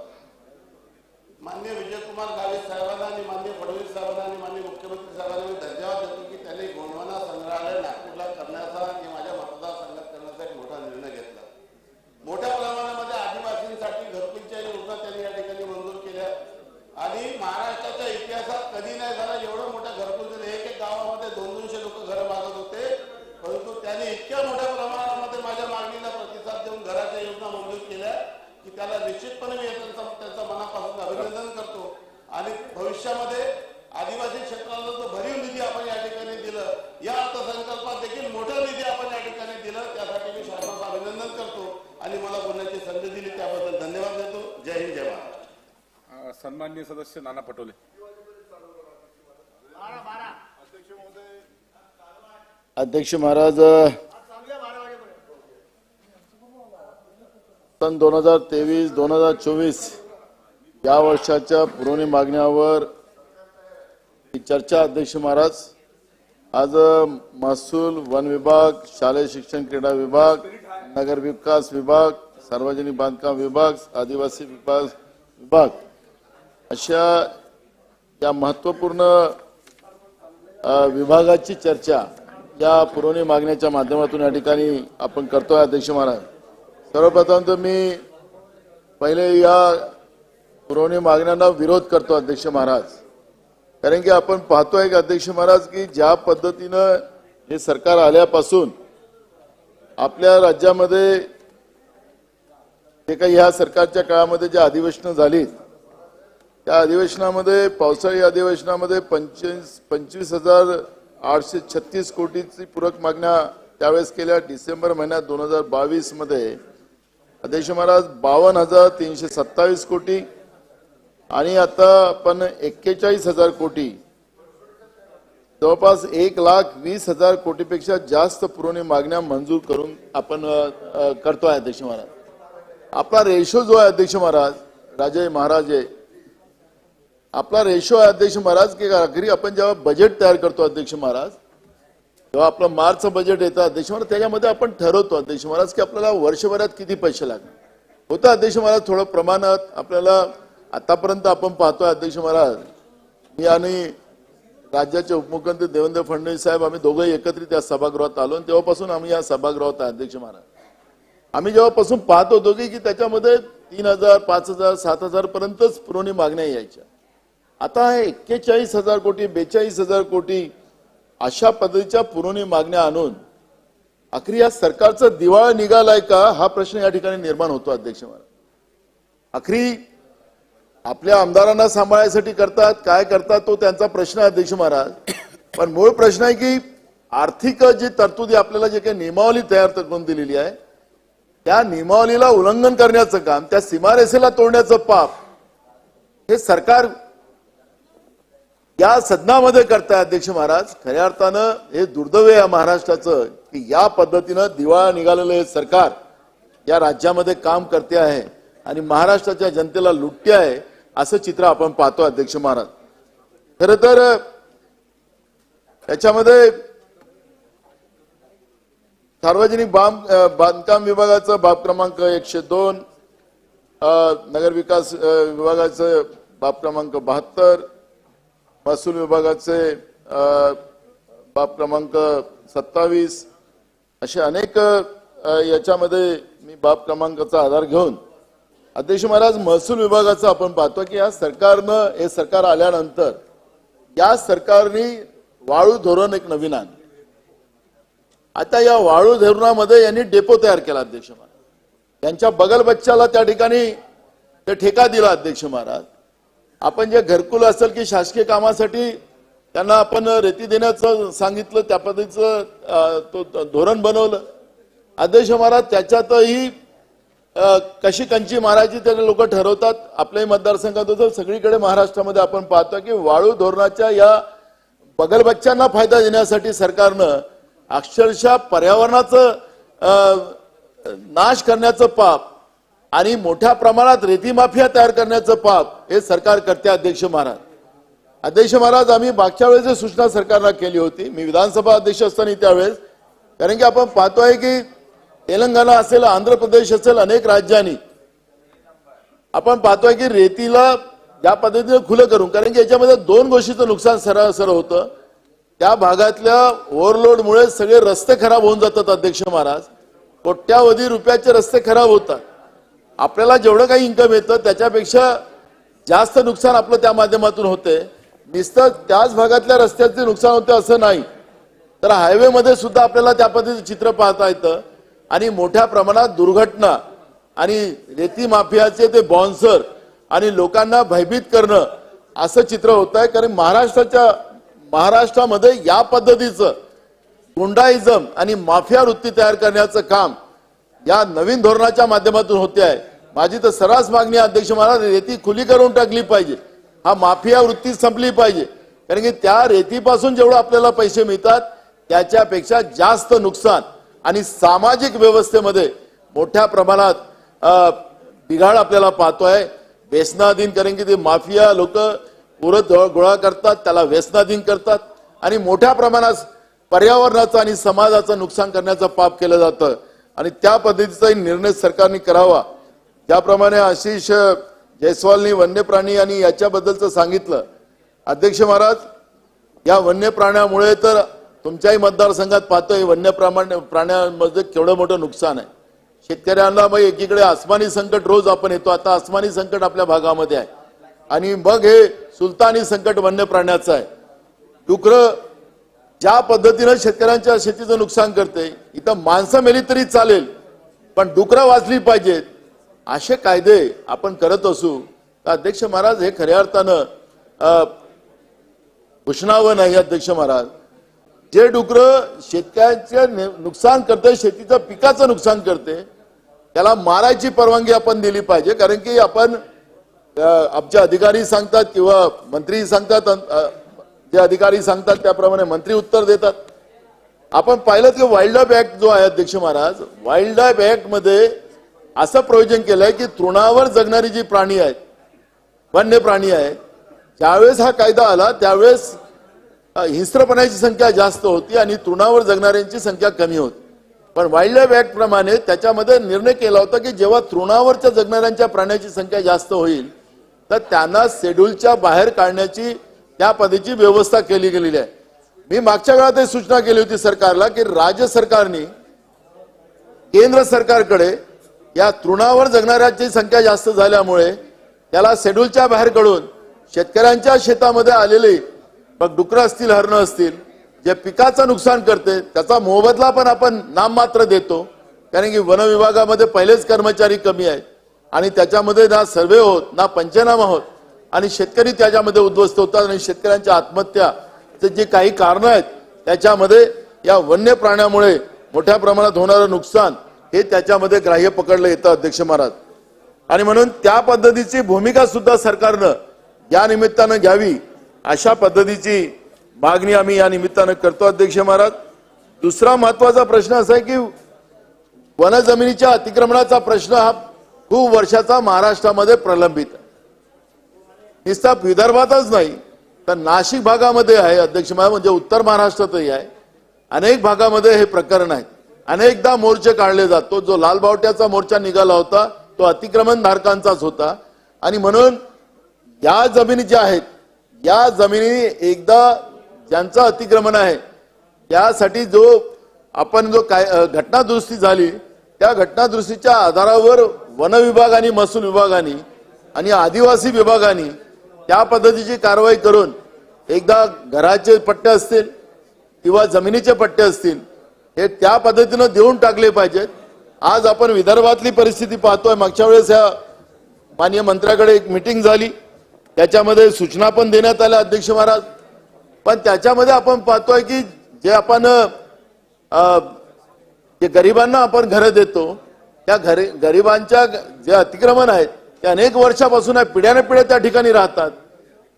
माननीय विजयकुमार गावित साहेबांना आणि माननीय फडणवीस साहेबांना आणि माननीय मुख्यमंत्री साहेबांना मी धन्यवाद देतो की त्यांनी गोंडवाना संग्रहालय नागपूरला करण्याचा आणि माझ्या मतदारसंघात करण्याचा एक मोठा निर्णय घेतला. मोठ्या प्रमाणामध्ये आदिवासींसाठी घरकुलच्या योजना त्यांनी या ठिकाणी मंजूर केल्या आणि महाराष्ट्राच्या इतिहासात कधी नाही झाला एवढं मोठं घरकुल दिलं. एक गावामध्ये 200-200 लोक घरं मागत होते, परंतु त्यांनी इतक्या मोठ्या प्रमाणामध्ये माझ्या मागणीला प्रतिसाद देऊन घराच्या योजना मंजूर केल्या की त्याला निश्चितपणे मी त्यांचा मनापासून अभिनंदन करतो. आणि भविष्यामध्ये आदिवासी क्षेत्राला जो भरीव निधी आपण या ठिकाणी दिलं, या अर्थसंकल्पात देखील मोठा निधी आपण या ठिकाणी दिलं, त्यासाठी मी शासनाचं अभिनंदन करतो आणि मला बोलण्याची संधी दिली त्याबद्दल धन्यवाद देतो. जय हिंद, जय महाराष्ट्र. सन्माननीय सदस्य नाना पटोले. अध्यक्ष महाराज, सन 2023-2024 या वर्षाच्या पुरवणी मागण्यावर चर्चा. अध्यक्ष महाराज, आज महसूल, वन विभाग, शालेय शिक्षण क्रीडा विभाग, नगर विकास विभाग, सार्वजनिक बांधकाम विभाग, आदिवासी विकास विभाग अशा या महत्त्वपूर्ण विभागाची चर्चा या पुरवणी मागण्याच्या माध्यमातून या ठिकाणी आपण करतोय. अध्यक्ष महाराज, सर्वप्रथम तर मी पहिले या पुरवणी मागण्यांना विरोध करतो अध्यक्ष महाराज, कारण की आपण पाहतोय की अध्यक्ष महाराज की ज्या पद्धतीनं हे सरकार आल्यापासून आपल्या राज्यामध्ये जे काही ह्या सरकारच्या काळामध्ये जे अधिवेशनं झाली त्या अधिवेशनामध्ये, पावसाळी अधिवेशनामध्ये 25,836 कोटीची पूरक मागण्या त्यावेळेस केल्या. डिसेंबर महिन्यात 2022 मध्ये अध्यक्ष महाराज 52,327 कोटी आणि आता आपण 41,000 कोटी, जवळपास 1,20,000 कोटीपेक्षा जास्त पुरवणी मागण्या मंजूर करून आपण करतोय. अध्यक्ष महाराज, आपला रेशो जो आहे अध्यक्ष महाराज, राजे महाराजे, आपला रेशो आहे अध्यक्ष महाराज की अखेरी आपण जेव्हा बजेट तयार करतो अध्यक्ष महाराज, जेव्हा आपलं मार्च बजेट येतं अध्यक्ष महाराज, त्याच्यामध्ये आपण ठरवतो अध्यक्ष महाराज की आपल्याला वर्षभरात किती पैसे लागणार होतं. अध्यक्ष महाराज, थोडं प्रमाणात आपल्याला आतापर्यंत आपण पाहतोय अध्यक्ष महाराज, मी आणि राज्याचे उपमुख्यमंत्री देवेंद्र फडणवीस साहेब आम्ही दोघंही एकत्रित या सभागृहात आलो आणि तेव्हापासून आम्ही या सभागृहात आहे अध्यक्ष महाराज. आम्ही जेव्हापासून पाहत होतो की त्याच्यामध्ये 3,000, 5,000, 7,000 पर्यंतच पुरवणी मागण्या यायच्या. आता 41,000 कोटी, 42,000 कोटी अशा पद्धतीच्या पुरवणी मागण्या आणून अखेरी या सरकारचा दिवाळा निघालाय का हा प्रश्न या ठिकाणी निर्माण होतो अध्यक्ष महाराज. अखेरी आपल्या आमदारांना सांभाळण्यासाठी करतात, काय करतात तो त्यांचा प्रश्न आहे अध्यक्ष महाराज, पण मूळ प्रश्न आहे की आर्थिक जी तरतुदी आपल्याला जे काही नियमावली तयार करून दिलेली आहे त्या नियमावलीला उल्लंघन करण्याचं काम, त्या सीमारेषेला तोडण्याचं पाप हे सरकार या सदनामध्ये करताय अध्यक्ष महाराज. खऱ्या अर्थानं हे दुर्दैव आहे महाराष्ट्राचं की या पद्धतीनं दिवाळा निघालेलं हे सरकार या राज्यामध्ये काम करते आहे आणि महाराष्ट्राच्या जनतेला लुटते आहे असं चित्र आपण पाहतो अध्यक्ष महाराज. खरं तर त्याच्यामध्ये सार्वजनिक बांधकाम विभागाचा बाब क्रमांक 102, नगर विकास विभागाचं बाब क्रमांक 72, महसूल विभागाचे बाब क्रमांक 27 असे अनेक याच्यामध्ये मी बाब क्रमांकाचा आधार घेऊन अध्यक्ष महाराज महसूल विभागाचं आपण पाहतो की या सरकारनं, हे सरकार आल्यानंतर या सरकारने वाळू धोरण एक नवीन आणलं. आता या वाळू धोरणामध्ये यांनी डेपो तयार केला अध्यक्ष महाराज. त्यांच्या बगल बच्चाला त्या ठिकाणी ते ठेका दिला अध्यक्ष महाराज. आपण जे घरकुल असेल की शासकीय कामासाठी त्यांना आपण रेती देण्याचं सांगितलं, त्या पद्धतीचं तो धोरण बनवलं अध्यक्ष महाराज. त्याच्यातही कशी कंची मारायची ते लोक ठरवतात. आपल्याही मतदारसंघात होतं, सगळीकडे महाराष्ट्रामध्ये आपण पाहतो की वाळू धोरणाच्या या बगलबच्च्यांना फायदा देण्यासाठी सरकारनं अक्षरशः पर्यावरणाचं नाश करण्याचं पाप आणि मोठ्या प्रमाणात रेती माफिया तयार करण्याचं पाप हे सरकार करते अध्यक्ष महाराज. अध्यक्ष महाराज, आम्ही मागच्या वेळेस सूचना सरकारला केली होती, मी विधानसभा अध्यक्ष असताना त्यावेळेस, कारण की आपण पाहतोय की तेलंगणा असेल, आंध्र प्रदेश असेल, अनेक राज्यांनी आपण पाहतोय की रेतीला ज्या पद्धतीने खुलं करून, कारण की याच्यामध्ये दोन गोष्टीचं नुकसान सरळ होतं. त्या भागातल्या ओव्हरलोडमुळे सगळे रस्ते खराब होऊन जातात अध्यक्ष महाराज. कोट्यावधी रुपयाचे रस्ते खराब होतात. आपल्याला जेवढं काही इन्कम येतं त्याच्यापेक्षा जास्त नुकसान आपलं त्या माध्यमातून होते. नुसतं त्याच भागातल्या रस्त्याचे नुकसान होते असं नाही, तर हायवेमध्ये सुद्धा आपल्याला त्या पद्धतीचं चित्र पाहता येतं. आणि मोठ्या प्रमाणात दुर्घटना आणि रेती माफियाचे ते बॉन्सर आणि लोकांना भयभीत करणं असं चित्र होत आहे. कारण महाराष्ट्रामध्ये या पद्धतीचं गुंडाइझम आणि माफिया वृत्ती तयार करण्याचं काम या नवीन धोरणाच्या माध्यमातून होते आहे. माझी तर सर्रास मागणी अध्यक्ष महाराज, रेती खुली करून टाकली पाहिजे. हा माफिया वृत्ती संपली पाहिजे. कारण की त्या रेतीपासून जेवढं आपल्याला पैसे मिळतात त्याच्यापेक्षा जास्त नुकसान आणि सामाजिक व्यवस्थेमध्ये मोठ्या प्रमाणात बिघाड आपल्याला पाहतोय. व्यसनाधीन, कारण की ते माफिया लोक पुरत गोळा करतात, त्याला व्यसनाधीन करतात आणि मोठ्या प्रमाणात पर्यावरणाचं आणि समाजाचं नुकसान करण्याचं पाप केलं जातं. आणि त्या पद्धतीचा निर्णय सरकारने करावा. ज्याप्रमाणे आशिष जयस्वालनी वन्य प्राणी आणि याच्याबद्दलचं सांगितलं अध्यक्ष महाराज, या वन्य प्राण्यामुळे तर तुमच्याही मतदारसंघात पाहतोय वन्य प्राण्यांमध्ये केवढं मोठं नुकसान आहे. शेतकऱ्यांना मग एकीकडे आसमानी संकट रोज आपण येतो, आता आसमानी संकट आपल्या भागामध्ये आहे आणि मग हे सुलतानी संकट वन्य प्राण्याचं आहे. डुकरं ज्या पद्धतीनं शेतकऱ्यांच्या शेतीचं नुकसान करते, इथं माणसं मेली तरी चालेल पण डुकरं वाचली पाहिजेत, असे कायदे आपण करत असू तर अध्यक्ष महाराज हे खऱ्या अर्थानं घोषणावं नाही अध्यक्ष महाराज. जे डुकरं शेतकऱ्यांचे नुकसान करते, शेतीचं पिकाचं नुकसान करते, त्याला मारायची परवानगी आपण दिली पाहिजे. कारण की आपण आमचे अधिकारी सांगतात किंवा मंत्री सांगतात, जे अधिकारी सांगतात त्याप्रमाणे मंत्री उत्तर देतात. आपण पाहिलं की वाईल्ड लाईफ ऍक्ट जो आहे अध्यक्ष महाराज, वाईल्ड लाईफ ऍक्ट मध्ये असं प्रोव्हिजन केलंय की तृणावर जगणारी जी प्राणी आहेत, वन्य प्राणी आहेत, ज्यावेळेस हा कायदा आला त्यावेळेस हिंस्रपणाची संख्या जास्त होती आणि तृणावर जगणाऱ्यांची संख्या कमी होती. पण वाईल्ड लाईफ ऍक्ट प्रमाणे त्याच्यामध्ये निर्णय केला होता की जेव्हा तृणावरच्या जगणाऱ्यांच्या प्राण्याची संख्या जास्त होईल तर त्यांना शेड्यूलच्या बाहेर काढण्याची त्या पद्धतीची व्यवस्था केली गेलेली आहे. मी मागच्या काळात ही सूचना केली होती सरकारला की राज्य सरकारने केंद्र सरकारकडे या तृणावर जगणाऱ्यांची संख्या जास्त झाल्यामुळे त्याला शेड्यूलच्या बाहेर काढून शेतकऱ्यांच्या शेतामध्ये आलेले मग डुकरं असतील, हरणं असतील, जे पिकाचं नुकसान करते त्याचा मोबदला पण आपण नाममात्र देतो. कारण की वन विभागामध्ये पहिलेच कर्मचारी कमी आहेत आणि त्याच्यामध्ये ना सर्वे होत ना पंचनामा होत आणि शेतकरी त्याच्यामध्ये उद्ध्वस्त होतात आणि शेतकऱ्यांच्या आत्महत्याचे जे काही कारणं आहेत त्याच्यामध्ये या वन्य प्राण्यामुळे मोठ्या प्रमाणात होणारं नुकसान हे त्याच्यामध्ये ग्राह्य पकडलं येतं अध्यक्ष महाराज. आणि म्हणून त्या पद्धतीची भूमिका सुद्धा सरकारनं या निमित्तानं घ्यावी अशा पद्धतीची मागणी आम्ही या निमित्तानं करतो अध्यक्ष महाराज. दुसरा महत्वाचा प्रश्न असा आहे की वन जमिनीच्या अतिक्रमणाचा प्रश्न हा खूप वर्षाचा महाराष्ट्रामध्ये प्रलंबित आहे. नुसता विदर्भातच नाही तर नाशिक भागामध्ये आहे अध्यक्ष महाराज, म्हणजे उत्तर महाराष्ट्रातही आहे. अनेक भागामध्ये हे प्रकरण आहे. अनेकदा मोर्चे काढले जातो. जो लाल बावट्याचा मोर्चा निघाला होता तो अतिक्रमण धारकांचाच होता. आणि म्हणून या जमिनी ज्या आहेत या जमिनी एकदा ज्यांचं अतिक्रमण आहे त्यासाठी जो आपण जो काय घटना दुरुस्ती झाली त्या घटना दुरुस्तीच्या आधारावर वन विभाग आणि महसूल विभागाने आणि आदिवासी विभागाने त्या पद्धतीची कारवाई करून एकदा घराचे पट्टे असतील किंवा जमिनीचे पट्टे असतील हे त्या पद्धतीनं देऊन टाकले पाहिजेत. आज आपण विदर्भातली परिस्थिती पाहतोय. मागच्या वेळेस या माननीय मंत्र्याकडे एक मीटिंग झाली, त्याच्यामध्ये सूचना पण देण्यात आल्या अध्यक्ष महाराज. पण त्याच्यामध्ये आपण पाहतोय की जे आपण जे गरिबांना आपण घरं देतो त्या गरिबांच्या जे अतिक्रमण आहेत ते अनेक वर्षापासून आहे, पिढ्यानपिढ्या त्या ठिकाणी राहतात,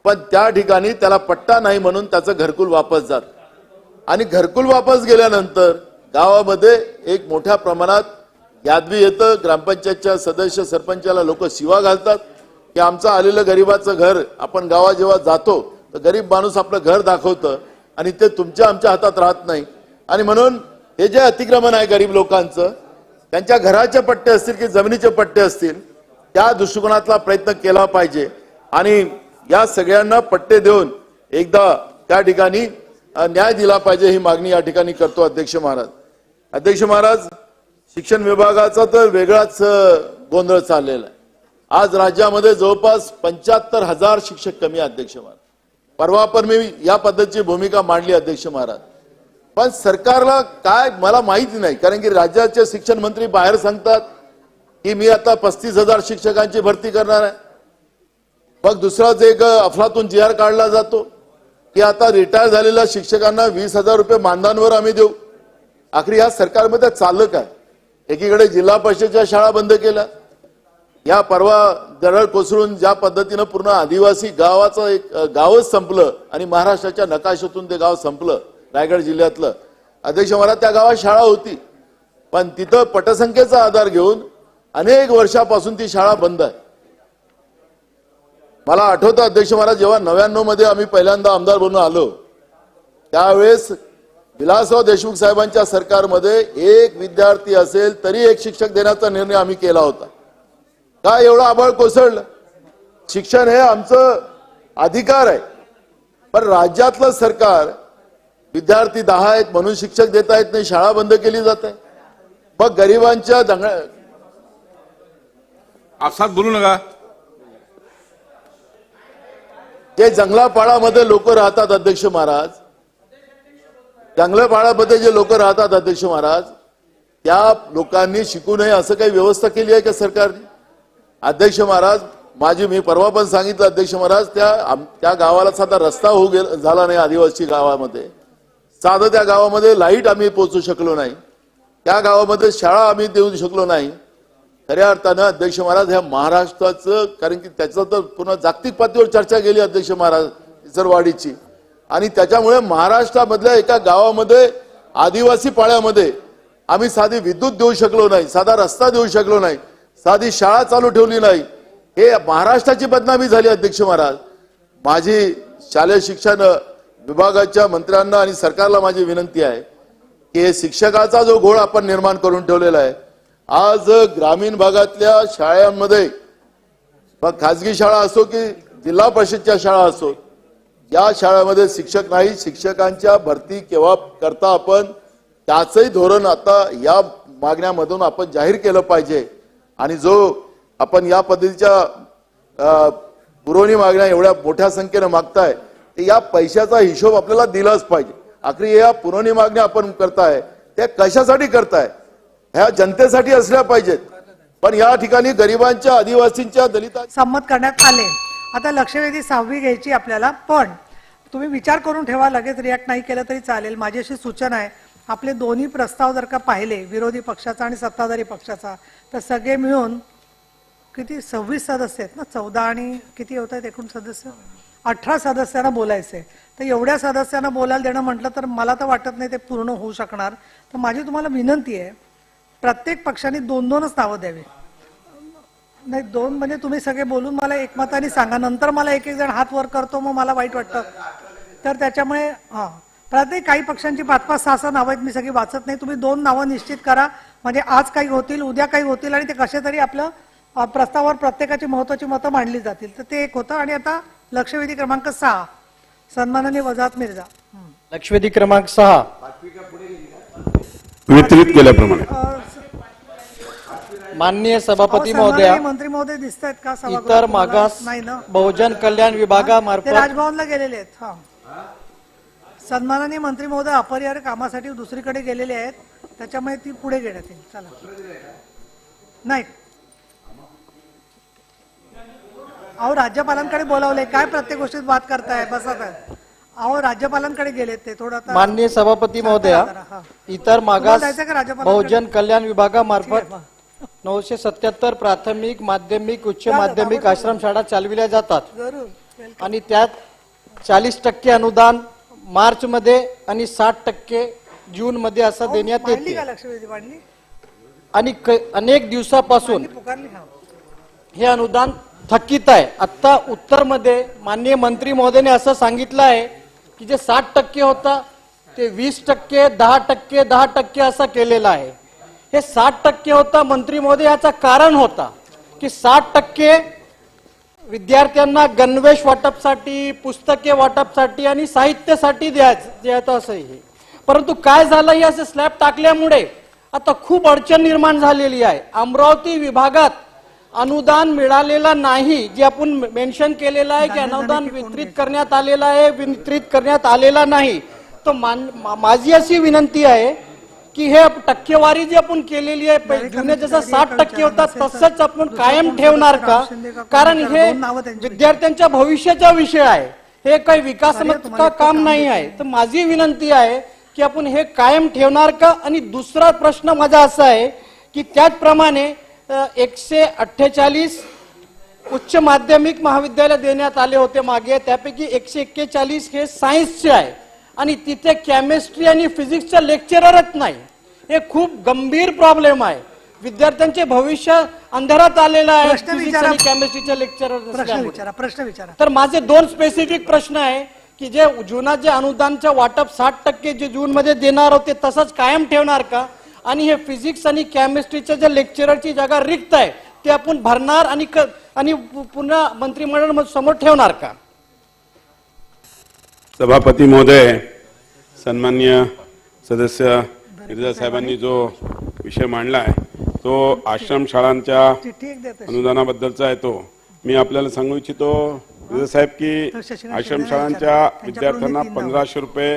पण त्या ठिकाणी त्याला पट्टा नाही म्हणून त्याचं घरकुल वापस जात. आणि घरकुल वापस गेल्यानंतर गावामध्ये एक मोठ्या प्रमाणात यादवी येतं. ग्रामपंचायतच्या सदस्य सरपंचाला लोक शिवा घालतात की आमचं आलेलं गरिबाचं घर. आपण गावात जेव्हा जातो तर गरीब माणूस आपलं घर दाखवतं आणि ते तुमच्या आमच्या हातात राहत नाही. आणि म्हणून हे जे अतिक्रमण आहे गरीब लोकांचं, त्यांच्या घराचे पट्टे असतील की जमिनीचे पट्टे असतील, त्या दृष्टिकोनातला प्रयत्न केला पाहिजे. आणि या सगळ्यांना पट्टे देऊन एकदा त्या ठिकाणी न्याय दिला पाहिजे, ही मागणी या ठिकाणी करतो अध्यक्ष महाराज. अध्यक्ष महाराज, शिक्षण विभागाचा तर वेगळाच गोंधळ चाललेला आहे. आज राज्यामध्ये जवळपास 75,000 शिक्षक कमी आहे अध्यक्ष महाराज. परवा पण मी या पद्धतीची भूमिका मांडली अध्यक्ष महाराज. पण सरकारला काय मला माहिती नाही, कारण की राज्याचे शिक्षण मंत्री बाहेर सांगतात की मी आता 35,000 शिक्षकांची भरती करणार आहे. मग दुसराच एक अफलातून जी आर काढला जातो की आता रिटायर झालेल्या शिक्षकांना 20,000 रुपये मानधनावर आम्ही देऊ. आखरी या सरकारमध्ये चाललं काय? एकीकडे जिल्हा परिषदेच्या शाळा बंद केल्या, या परवा दरड कोसळून ज्या पद्धतीनं पूर्ण आदिवासी गावाचं एक गावच संपलं आणि महाराष्ट्राच्या नकाशातून ते गाव संपलं, रायगड जिल्ह्यातलं. अध्यक्ष महाराज, त्या गावात शाळा होती, पण तिथं पटसंख्येचा आधार घेऊन अनेक वर्षापासून ती शाळा बंद आहे. मला आठवतं अध्यक्ष महाराज, जेव्हा 99 मध्ये आम्ही पहिल्यांदा आमदार बनून आलो त्यावेळेस विलासराव देशमुख साहेबांच्या सरकारमध्ये एक विद्यार्थी असेल तरी एक शिक्षक देण्याचा निर्णय आम्ही केला होता. काय एवढं आभाळ कोसळलं? शिक्षण हे आमचं अधिकार आहे, पण राज्यातलं सरकार विद्यार्थी 10 आहेत म्हणून शिक्षक देता येत नाही, शाळा बंद केली जाते. मग गरिबांच्या असाच बोलू नका. जे जंगलापाळामध्ये लोक राहतात अध्यक्ष महाराज, जंगलापाळामध्ये जे लोक राहतात अध्यक्ष महाराज, त्या लोकांनी शिकू नये असं काही व्यवस्था केली आहे का सरकारने? अध्यक्ष महाराज, मी परवा पण सांगितलं अध्यक्ष महाराज, त्या गावाला साधा रस्ता झाला नाही आदिवासी गावामध्ये. साधं त्या गावामध्ये लाईट आम्ही पोहोचू शकलो नाही, त्या गावामध्ये शाळा आम्ही देऊ शकलो नाही. खऱ्या अर्थानं अध्यक्ष महाराज ह्या महाराष्ट्राचं, कारण की त्याचं तर पुन्हा जागतिक पातळीवर चर्चा गेली अध्यक्ष महाराज इसरवाडीची, आणि त्याच्यामुळे महाराष्ट्रामधल्या एका गावामध्ये आदिवासी पाड्यामध्ये आम्ही साधी विद्युत देऊ शकलो नाही, साधा रस्ता देऊ शकलो नाही, साधी शाळा चालू ठेवली नाही. हे महाराष्ट्राची बदनामी झाली अध्यक्ष महाराज. माझी शालेय शिक्षण विभागाच्या मंत्र्यांना आणि सरकारला माझी विनंती आहे की हे शिक्षकाचा जो घोळ आपण निर्माण करून ठेवलेला आहे, आज ग्रामीण भागातल्या शाळांमध्ये मग खाजगी शाळा असो की जिल्हा परिषदच्या शाळा असो, या शाळांमध्ये शिक्षक नाही. शिक्षकांच्या भरती केव्हा करता आपण त्याचंही धोरण आता या मागण्यामधून आपण जाहीर केलं पाहिजे. आणि जो आपण या पद्धतीच्या पुरवणी मागण्या एवढ्या मोठ्या संख्येनं मागताय, ते या पैशाचा हिशोब आपल्याला दिलाच पाहिजे. आखरी या पुरवणी मागण्या आपण करताय त्या कशासाठी करताय? ह्या जनतेसाठी असल्या पाहिजेत, पण या ठिकाणी गरिबांच्या, आदिवासींच्या, दलितांच्या संमत करण्यात आले. आता लक्षवेधी 6वी घ्यायची आपल्याला, पण तुम्ही विचार करून ठेवा, लगेच रिॲक्ट नाही केलं तरी चालेल. माझी अशी सूचना आहे, आपले दोन्ही प्रस्ताव जर का पाहिले, विरोधी पक्षाचा आणि सत्ताधारी पक्षाचा, तर सगळे मिळून किती 26 सदस्य आहेत ना, 14 आणि किती होत आहेत एकूण सदस्य, 18 सदस्यांना बोलायचे. तर एवढ्या सदस्यांना बोलायला देणं म्हटलं तर मला तर वाटत नाही ते पूर्ण होऊ शकणार. तर माझी तुम्हाला विनंती आहे, प्रत्येक पक्षाने 2-2च नावं द्यावी. नाही 2 म्हणजे तुम्ही सगळे बोलून मला एकमताने सांगा, नंतर मला एक जण हात वर करतो मग मला वाईट वाटतं. तर त्याच्यामुळे प्रत्येक काही पक्षांची 5-5, 6-6 नावं आहेत, मी सगळी वाचत नाही. तुम्ही 2 नावं निश्चित करा, म्हणजे आज काही होतील, उद्या काही होतील, आणि ते कसे तरी आपलं प्रस्तावावर प्रत्येकाची महत्वाची मतं मांडली जातील. तर ते एक होतं. आणि आता लक्षवेधी क्रमांक 6, सन्माननीय वजाहत मिर्झा. लक्षवेधी क्रमांक 6 वितरित केल्याप्रमाणे माननीय सभापती महोदया, मंत्री महोदय दिसत आहेत का? इतर मागास नाही ना, बहुजन कल्याण ते विभागामार्फत राजभवनला गेलेले आहेत. सन्माननीय मंत्री महोदय अपरिहार्य कामासाठी दुसरीकडे गेलेले आहेत, त्याच्यामुळे ती पुढे घेण्यात येईल. चला नाही, अहो राज्यपालांकडे बोलावले, काय प्रत्येक गोष्टीत बात करताय? बसत आहे. अहो राज्यपालांकडे गेलेत ते थोडं आता. माननीय सभापती महोदया, हा. इतर मागास जायचं का राज्यपालांकडे? बहुजन कल्याण विभागामार्फत 977 प्राथमिक, माध्यमिक, उच्च माध्यमिक आश्रमशाळा चालविल्या जातात जरूर. आणि त्यात 40% अनुदान मार्च मध्ये आणि 60% जून मध्ये असं देण्यात मांडली येते का लक्षवेधी मांडली? आणि अनेक दिवसापासून पुकारली. हा. हे अनुदान थकीत आहे. आता उत्तरमध्ये माननीय मंत्री महोदयाने असं सांगितलं आहे की जे 60% होता ते 20%, 10%, 10% असं केलेलं आहे. हे 60% होता मंत्री महोदय, याचं कारण होता की 60% विद्यार्थ्यांना गणवेश वाटपसाठी, पुस्तके वाटपसाठी आणि साहित्यासाठी द्यायचं असं हे. परंतु काय झालं, हे असे स्लॅब टाकल्यामुळे आता खूप अडचण निर्माण झालेली आहे. अमरावती विभागात अनुदान मिळालेला नाही, जे आपण मेन्शन केलेलं आहे की अनुदान वितरित करण्यात आलेलं आहे, वितरित करण्यात आलेला नाही. तर माझी अशी विनंती आहे की हे टक्केवारी जी आपण केलेली आहे, जुने जसं 60% होता तसंच आपण कायम ठेवणार का? कारण हे विद्यार्थ्यांच्या भविष्याचा विषय आहे, हे काही विकासात्मक काम नाही आहे. तर माझी विनंती आहे की आपण हे कायम ठेवणार का? आणि दुसरा प्रश्न माझा असा आहे की त्याचप्रमाणे 148 उच्च माध्यमिक महाविद्यालय देण्यात आले होते मागे, त्यापैकी 141 हे सायन्सचे आहे आणि तिथे केमिस्ट्री आणि फिजिक्सचा लेक्चररच नाही. हे खूप गंभीर प्रॉब्लेम आहे. विद्यार्थ्यांचे भविष्य अंधारात आलेलं आहे फिजिक्स आणि केमिस्ट्रीचे लेक्चरर. प्रश्न विचारा. तर माझे 2 स्पेसिफिक प्रश्न आहे की जे जुना जे अनुदानचं वाटप 60% जे जून मध्ये देणार होते तसंच कायम ठेवणार का? आणि हे फिजिक्स आणि केमिस्ट्रीच्या जे लेक्चररची जागा रिक्त आहे ते आपण भरणार आणि पुन्हा मंत्रिमंडळ समोर ठेवणार का? सभापती महोदय, सन्माननीय सदस्य मिर्झा साहेबांनी जो विषय मांडला आहे तो आश्रमशाळांच्या अनुदानाबद्दलचा आहे. तो मी आपल्याला सांगू इच्छितो मिर्झा साहेब की आश्रमशाळांच्या विद्यार्थ्यांना 1500 रुपये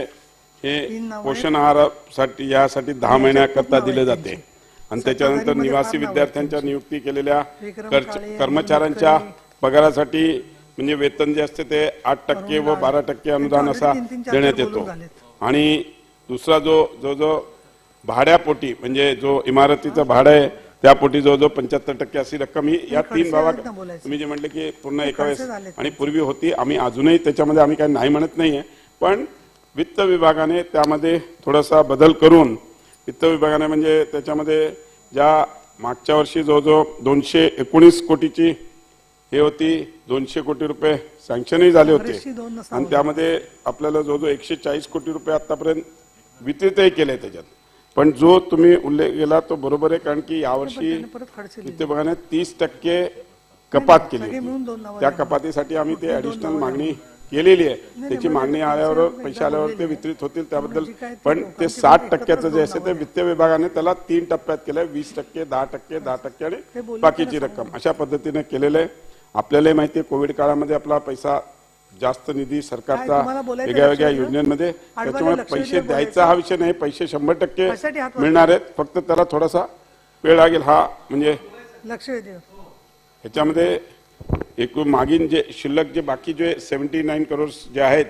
हे पोषण आहारासाठी यासाठी 10 महिन्याकरता दिले जाते आणि त्याच्यानंतर निवासी विद्यार्थ्यांच्या नियुक्ती केलेल्या कर्मचाऱ्यांच्या पगारासाठी म्हणजे वेतन जे असते ते 8% व 12% अनुदान असा देण्यात येतो. आणि दुसरा जो भाड्यापोटी म्हणजे जो इमारतीचं भाडं आहे त्यापोटी जवळजवळ 75% अशी रक्कम ही या 3 भागात तुम्ही जे म्हटले की पूर्ण एका वेळेस आणि पूर्वी होती. आम्ही अजूनही त्याच्यामध्ये आम्ही काही नाही म्हणत नाहीये, पण वित्त विभागाने त्यामध्ये थोडासा बदल करून वित्त विभागाने म्हणजे त्याच्यामध्ये ज्या मागच्या वर्षी जवळजवळ 219 कोटीची हे होती, 200 कोटी रुपये सँक्शनही झाले होते आणि त्यामध्ये आपल्याला जवळजवळ 140 कोटी रुपये आतापर्यंत वितरितही केले त्याच्यात. पण जो तुम्ही उल्लेख केला तो बरोबर आहे, कारण की यावर्षी वित्त विभागाने 30% कपात केली. त्या कपातीसाठी आम्ही ते ऍडिशनल मागणी केलेली आहे. त्याची मागणी आल्यावर पैसे आल्यावर ते वितरित होतील त्याबद्दल. पण ते 60% जे असेल ते वित्त विभागाने त्याला 3 टप्प्यात केलंय, 20%, 10%, 10% आणि बाकीची रक्कम अशा पद्धतीने केलेलं आहे. आपल्यालाही माहिती आहे कोविड काळामध्ये आपला पैसा जास्त निधी सरकारचा वेगळ्या वेगळ्या योजनांमध्ये, त्याच्यामुळे पैसे द्यायचा हा विषय नाही, पैसे 100% मिळणार आहेत, फक्त त्याला थोडासा वेळ लागेल. हा म्हणजे ह्याच्यामध्ये एकूण मागील जे शिल्लक जे बाकी जे 79 करोड जे आहेत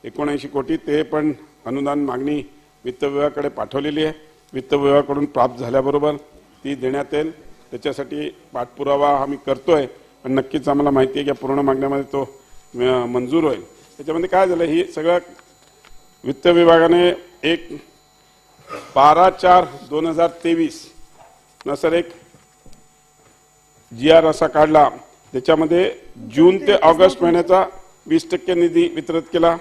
79 कोटी ते पण अनुदान मागणी वित्त विभागाकडे पाठवलेली आहे. वित्त विभागाकडून प्राप्त झाल्याबरोबर ती देण्यात येईल. त्याच्यासाठी पाठपुरावा आम्ही करतोय, पण नक्कीच आम्हाला माहिती आहे की पूर्ण मागण्यामध्ये तो मंजूर होईल. त्याच्यामध्ये काय झालं, ही सगळं वित्त विभागाने 12/4/2023 नंतर एक GR असा काढला. त्याच्यामध्ये जून ते ऑगस्ट महिन्याचा 20% निधी वितरित केला.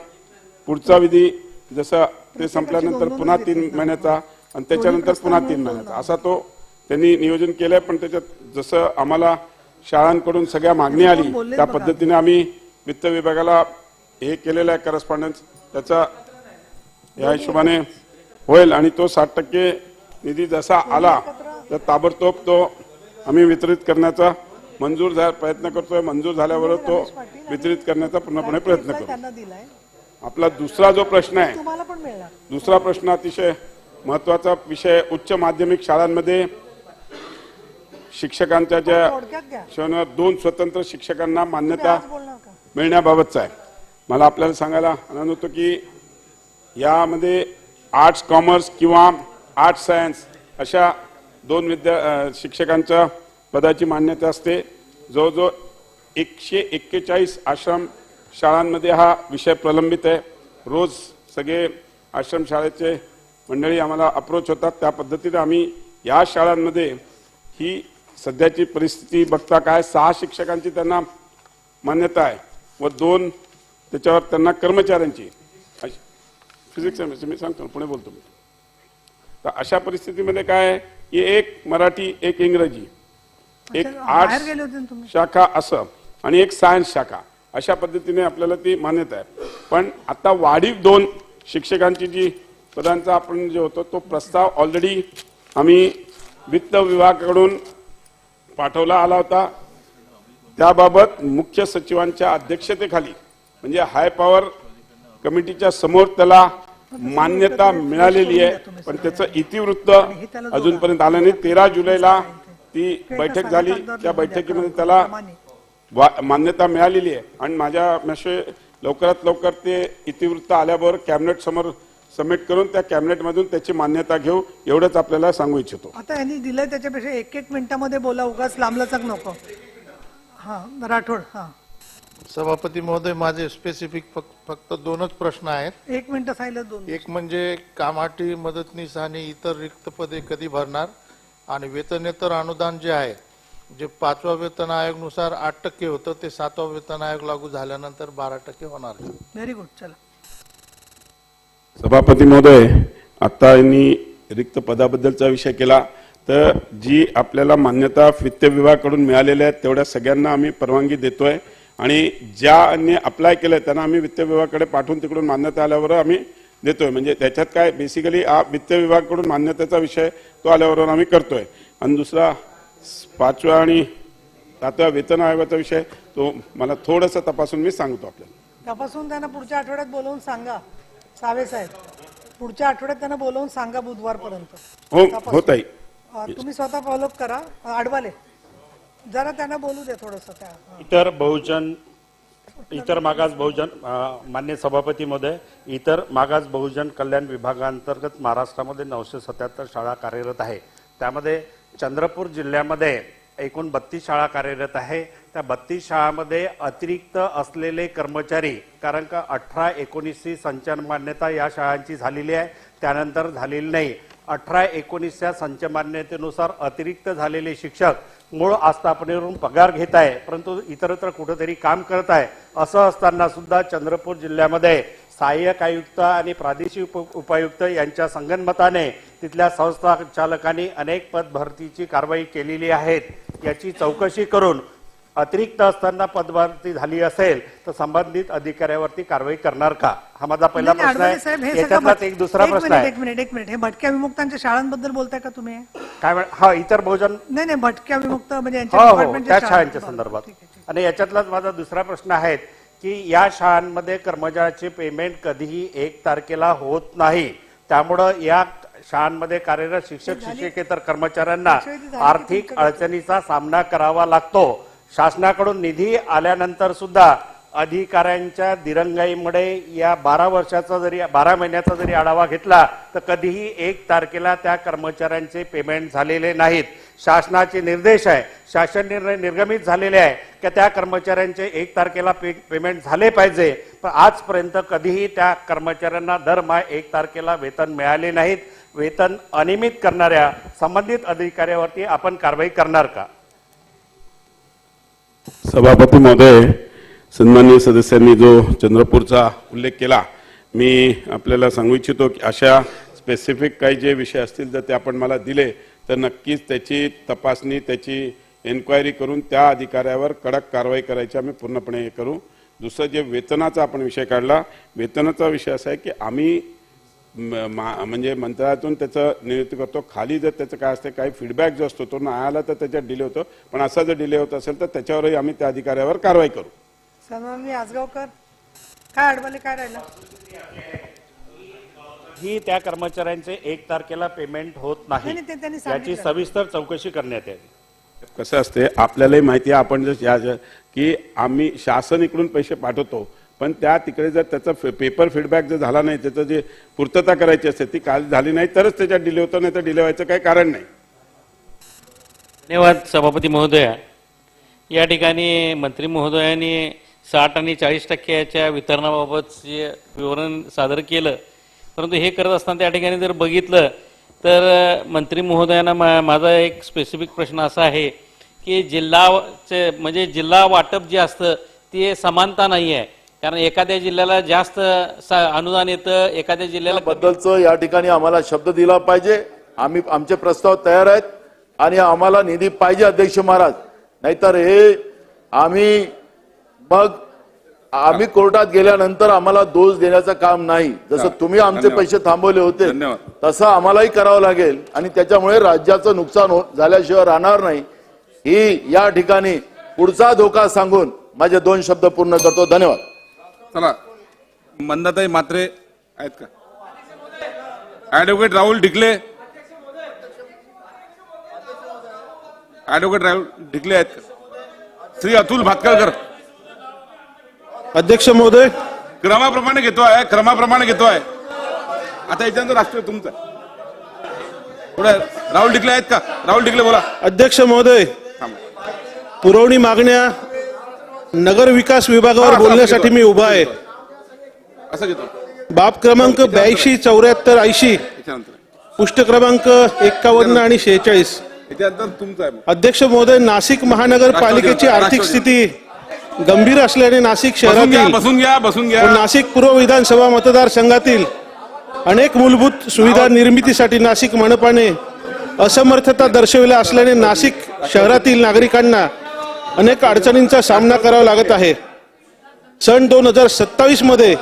पुढचा विधी जसा ते संपल्यानंतर पुन्हा 3 महिन्याचा आणि त्याच्यानंतर पुन्हा 3 महिन्याचा असा तो त्यांनी नियोजन केलंय. पण त्याच्यात जसं आम्हाला शाळांकडून सगळ्या मागणी आली त्या पद्धतीने आम्ही वित्त विभागाला हे केलेलं आहे करस्पॉन्डन्स, त्याचा या हिशोबाने होईल आणि तो 60% निधी जसा आला तर ताबडतोब तो आम्ही वितरित करण्याचा प्रयत्न करतोय. मंजूर झाल्यावर तो वितरित करण्याचा पूर्णपणे प्रयत्न करू. आपला दुसरा जो प्रश्न आहे दुसरा प्रश्न अतिशय महत्वाचा विषय, उच्च माध्यमिक शाळांमध्ये शिक्षकांच्या ज्या थोडक्यात घ्या. शाळांना 2 स्वतंत्र शिक्षकांना मान्यता आज बोलणार का? मिळण्याबाबतचा आहे. मला आपल्याला सांगायला आनंद होतो की यामध्ये आर्ट्स कॉमर्स किंवा आर्ट्स सायन्स अशा 2 शिक्षकांच्या पदाची मान्यता असते. जवळजवळ 141 आश्रम शाळांमध्ये हा विषय प्रलंबित आहे. रोज सगळे आश्रम शाळेचे मंडळी आम्हाला अप्रोच होतात. त्या पद्धतीने आम्ही या शाळांमध्ये ही सध्याची परिस्थिती बघता काय 6 शिक्षकांची त्यांना मान्यता आहे व 2 त्याच्यावर त्यांना कर्मचाऱ्यांची फिजिक्स मी सांगतो पुणे बोलतो मी. तर अशा परिस्थितीमध्ये काय आहे की एक मराठी एक इंग्रजी एक बाहेर गेले होते ना तुम्ही? आर्ट्स शाखा असं आणि एक सायन्स शाखा अशा पद्धतीने आपल्याला ती मान्यता आहे. पण आता वाढीव 2 शिक्षकांची जी पदांचा आपण जे होतो तो प्रस्ताव ऑलरेडी आम्ही वित्त विभागाकडून पाठवला आला होता. त्याबाबत मुख्य सचिवांच्या अध्यक्षतेखाली म्हणजे हाय पॉवर कमिटीच्या समोर त्याला मान्यता मिळालेली आहे. पण त्याचं इतिवृत्त अजूनपर्यंत आलं नाही. 13 जुलैला ती बैठक झाली. त्या बैठकीमध्ये त्याला मान्यता मिळालेली आहे आणि माझ्या मेशे लवकरात लवकर ते इतिवृत्त आल्यावर कॅबिनेट समोर सबमिट करून त्या कॅबिनेटमधून त्याची मान्यता घेऊ एवढंच आपल्याला सांगू इच्छितो. आता यांनी दिलंय त्याच्यापेक्षा 1-1 मिनिटामध्ये बोला, उगाच लांबलचक नको. हा राठोड. हा सभापती महोदय, माझे स्पेसिफिक फक्त 2च प्रश्न आहेत. 1 मिनिट सांगितलं 2. एक म्हणजे कामाठी मदतनीस आणि इतर रिक्त पदे कधी भरणार, आणि वेतनेतर अनुदान जे आहे जे 5व्या वेतन आयोगानुसार 8% होतं ते 7व्या वेतन आयोग लागू झाल्यानंतर 12% होणार. Very good. चला सभापती महोदय, आता यांनी रिक्त पदाबद्दलचा विषय केला. तर जी आपल्याला मान्यता वित्त विभागाकडून मिळालेल्या आहेत तेवढ्या सगळ्यांना आम्ही परवानगी देतोय आणि ज्यांनी अप्लाय केलंय त्यांना आम्ही वित्त विभागाकडे पाठवून तिकडून मान्यता आल्यावर आम्ही देतोय. म्हणजे त्याच्यात काय बेसिकली हा वित्त विभागाकडून मान्यतेचा विषय तो आल्यावर आम्ही करतोय. आणि दुसरा 5व्या आणि 7व्या वेतन आयोगाचा विषय तो मला थोडंसं तपासून मी सांगतो आपल्याला. तपासून त्यांना पुढच्या आठवड्यात बोलवून सांगा. सावे साहेब पुढच्या आठवड्यात त्यांना बोलवून सांगा बुधवारपर्यंत. हो ताई. तुम्ही स्वतः फॉलोअप करा. आडवाले जरा त्यांना बोलू दे थोडंसं. त्या इतर मागास बहुजन मान्य सभापती महोदय, इतर मागास बहुजन कल्याण विभागांतर्गत महाराष्ट्रामध्ये 977 शाळा कार्यरत आहे. त्यामध्ये चंद्रपूर जिल्ह्यामध्ये एकूण 32 शाळा कार्यरत आहे. त्या 32 शाळांमध्ये अतिरिक्त असलेले कर्मचारी, कारण का 18-19 संचालन मान्यता या शाळांची झालेली आहे, त्यानंतर झालेली नाही. 18-19 संच मान्यतेनुसार अतिरिक्त झालेले शिक्षक मूळ आस्थापनेवरून पगार घेत आहे, परंतु इतरत्र कुठेतरी काम करत आहे. असं असताना सुद्धा चंद्रपूर जिल्ह्यामध्ये सहाय्यक आयुक्त आणि प्रादेशिक उपायुक्त यांच्या संगनमताने तिथल्या संस्था चालकांनी अनेक पद भरतीची कारवाई केलेली आहेत. याची चौकशी करून अतिरिक्त असताना पदभरती झाली असेल तर संबंधित अधिकाऱ्यावरती कारवाई करणार का, हा माझा पहिला प्रश्न आहे. याच्यातलाच एक दुसरा प्रश्न आहे. एक मिनिट हे भटक्या विमुक्तांच्या शाळांबद्दल बोलताय का तुम्ही? काय हा इतर बहुजन नाही भटक्या विमुक्त म्हणजे त्या शाळांच्या संदर्भात. आणि याच्यातलाच माझा दुसरा प्रश्न आहे की या शाळांमध्ये कर्मचाऱ्याचे पेमेंट कधीही 1 तारखेला होत नाही. त्यामुळं या शाळांमध्ये कार्यरत शिक्षक शिक्षकेतर कर्मचाऱ्यांना आर्थिक अडचणीचा सामना करावा लागतो. शासनाकडून निधी आल्यानंतर सुद्धा अधिकाऱ्यांच्या दिरंगाईमुळे या 12 महिन्याचा जरी आढावा घेतला तर कधीही 1 तारखेला त्या कर्मचाऱ्यांचे पेमेंट झालेले नाहीत. शासनाचे निर्देश आहे, शासन निर्णय निर्गमित झालेले आहे की त्या कर्मचाऱ्यांचे 1 तारखेला पेमेंट झाले पाहिजे, पण आजपर्यंत कधीही त्या कर्मचाऱ्यांना दरमहा 1 तारखेला वेतन मिळाले नाहीत. वेतन अनियमित करणाऱ्या संबंधित अधिकाऱ्यावरती आपण कारवाई करणार का? सभापती महोदय, सन्माननीय सदस्यांनी जो चंद्रपूरचा उल्लेख केला, मी आपल्याला सांगू इच्छितो की अशा स्पेसिफिक काही जे विषय असतील जर ते आपण मला दिले तर नक्कीच त्याची तपासणी, त्याची एन्क्वायरी करून त्या अधिकाऱ्यावर कडक कारवाई करायची आम्ही पूर्णपणे करू. दुसरं जे वेतनाचा आपण विषय काढला, वेतनाचा विषय असा आहे की आम्ही म्हणजे मंत्रालयातून त्याचं नियुक्ती करतो. खाली जर त्याचं काय असते काही फीडबॅक जो असतो तो नाही आला तर त्याच्यात डिले होतो, पण असा जर डिले होत असेल तर त्याच्यावरही आम्ही त्या अधिकाऱ्यावर कारवाई करू. सन्माननीय आजगावकर, काय अडवले, काय राहिलं? ही त्या कर्मचाऱ्यांचे 1 तारखेला पेमेंट होत नाही, नाही, ते त्यांनी याची सांगितलं. सविस्तर चौकशी करण्यात यावी. कसं असते आपल्यालाही माहिती आहे, आपण जर की आम्ही शासन इकडून पैसे पाठवतो, पण त्या तिकडे जर त्याचा पेपर फीडबॅक जर झाला नाही, त्याचं जे पूर्तता करायची असते ती काल झाली नाही तरच त्याच्यात डिले होतं, नाही तर डिले व्हायचं काही कारण नाही. धन्यवाद सभापती महोदया. या ठिकाणी मंत्री महोदयांनी 60 आणि 40% वितरणाबाबत जे विवरण सादर केलं, परंतु हे करत असताना त्या ठिकाणी जर बघितलं तर मंत्री महोदयांना माझा एक स्पेसिफिक प्रश्न असा आहे की जिल्हाचे म्हणजे जिल्हा वाटप जे असतं ते समानता नाही आहे. कारण एखाद्या जिल्ह्याला जास्त अनुदान येतं, एखाद्या जिल्ह्याला बद्दलचं या ठिकाणी आम्हाला शब्द दिला पाहिजे. आम्ही आमचे प्रस्ताव तयार आहेत आणि आम्हाला निधी पाहिजे अध्यक्ष महाराज, नाहीतर हे आम्ही कोर्टात गेल्यानंतर आम्हाला दोष देण्याचं काम नाही. जसं तुम्ही आमचे पैसे थांबवले होते तसं आम्हालाही करावं लागेल आणि त्याच्यामुळे राज्याचं नुकसान झाल्याशिवाय राहणार नाही. ही या ठिकाणी पुढचा धोका सांगून माझे 2 शब्द पूर्ण करतो. धन्यवाद. चला, मंदाताई म्हात्रे आहेत का? ऍडव्होकेट राहुल ढिकले, ऍडव्होकेट राहुल ढिकले आहेत का? श्री अतुल भातखळकर. अध्यक्ष महोदय, क्रमाप्रमाणे घेतोय. आता याच्यानंतर राष्ट्रीय तुमचा पुढे राहुल ढिकले आहेत का? राहुल ढिकले बोला. अध्यक्ष महोदय, पुरवणी मागण्या नगर विकास विभागावर बोलण्यासाठी मी उभा आहे. असं घेतो. बाब क्रमांक 82 74 80, पुष्ट क्रमांक 51 आणि 46. याच्यानंतर तुमचा आहे. अध्यक्ष महोदय, नाशिक महानगरपालिकेची आर्थिक स्थिती गंभीर असल्याने नाशिक शहरातील बसून घ्या. व नाशिक पूर्व विधानसभा मतदारसंघातील अनेक मूलभूत सुविधा निर्मितीसाठी नाशिक मनपाने असमर्थता दर्शविल्या असल्याने नाशिक शहरातील नागरिकांना अनेक अडचणींचा सामना करावा लागत आहे. सन 2027 मध्ये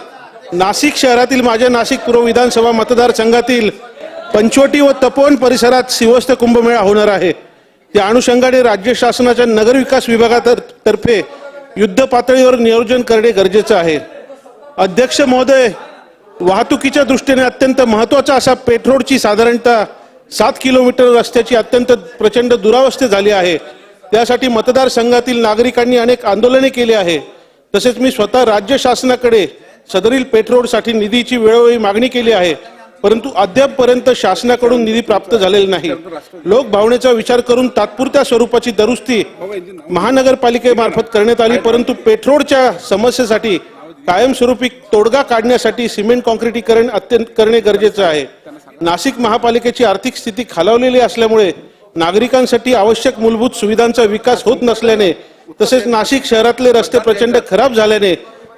नाशिक शहरातील माझ्या नाशिक पूर्व विधानसभा मतदारसंघातील पंचवटी व तपोवन परिसरात शिवस्त कुंभमेळा होणार आहे. त्या अनुषंगाने राज्य शासनाच्या नगर विकास विभागातर्फे युद्ध पातळीवर नियोजन करणे गरजेचे आहे. अध्यक्ष महोदय, वाहतुकीच्या दृष्टीने अत्यंत महत्वाचा असा पेठरोडची साधारणतः 7 किलोमीटर रस्त्याची अत्यंत प्रचंड दुरावस्था झाली आहे. त्यासाठी मतदारसंघातील नागरिकांनी अनेक आंदोलने केली आहे. तसेच मी स्वतः राज्य शासनाकडे सदरील पेठरोडसाठी निधीची वेळोवेळी मागणी केली आहे, परंतु अद्यापपर्यंत शासनाकडून निधी प्राप्त झालेला नाही. लोकभावनेचा विचार करून तात्पुरत्या स्वरूपाची दुरुस्ती महानगरपालिकेमार्फत करण्यात आली, परंतु पेठरोडच्या समस्येसाठी कायमस्वरूपी तोडगा काढण्यासाठी सिमेंट कॉन्क्रिटीकरण अत्यंत करणे गरजेचे आहे. नाशिक महापालिकेची आर्थिक स्थिती खालावलेली असल्यामुळे नागरिकांसाठी आवश्यक मूलभूत सुविधांचा विकास होत नसल्याने तसेच नाशिक शहरातले रस्ते प्रचंड खराब झाल्याने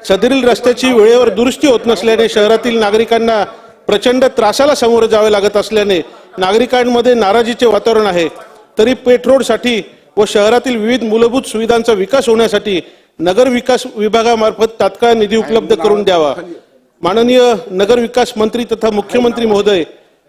सदरील रस्त्याची वेळेवर दुरुस्ती होत नसल्याने शहरातील नागरिकांना प्रचंड त्रासाला सामोरे जावे लागत असल्याने नागरिकांमध्ये नाराजीचे वातावरण आहे. तरी पेठरोडसाठी व शहरातील विविध मूलभूत सुविधांचा विकास होण्यासाठी नगर विकास विभागामार्फत तात्काळ निधी उपलब्ध करून द्यावा. माननीय नगर विकास मंत्री तथा मुख्यमंत्री महोदय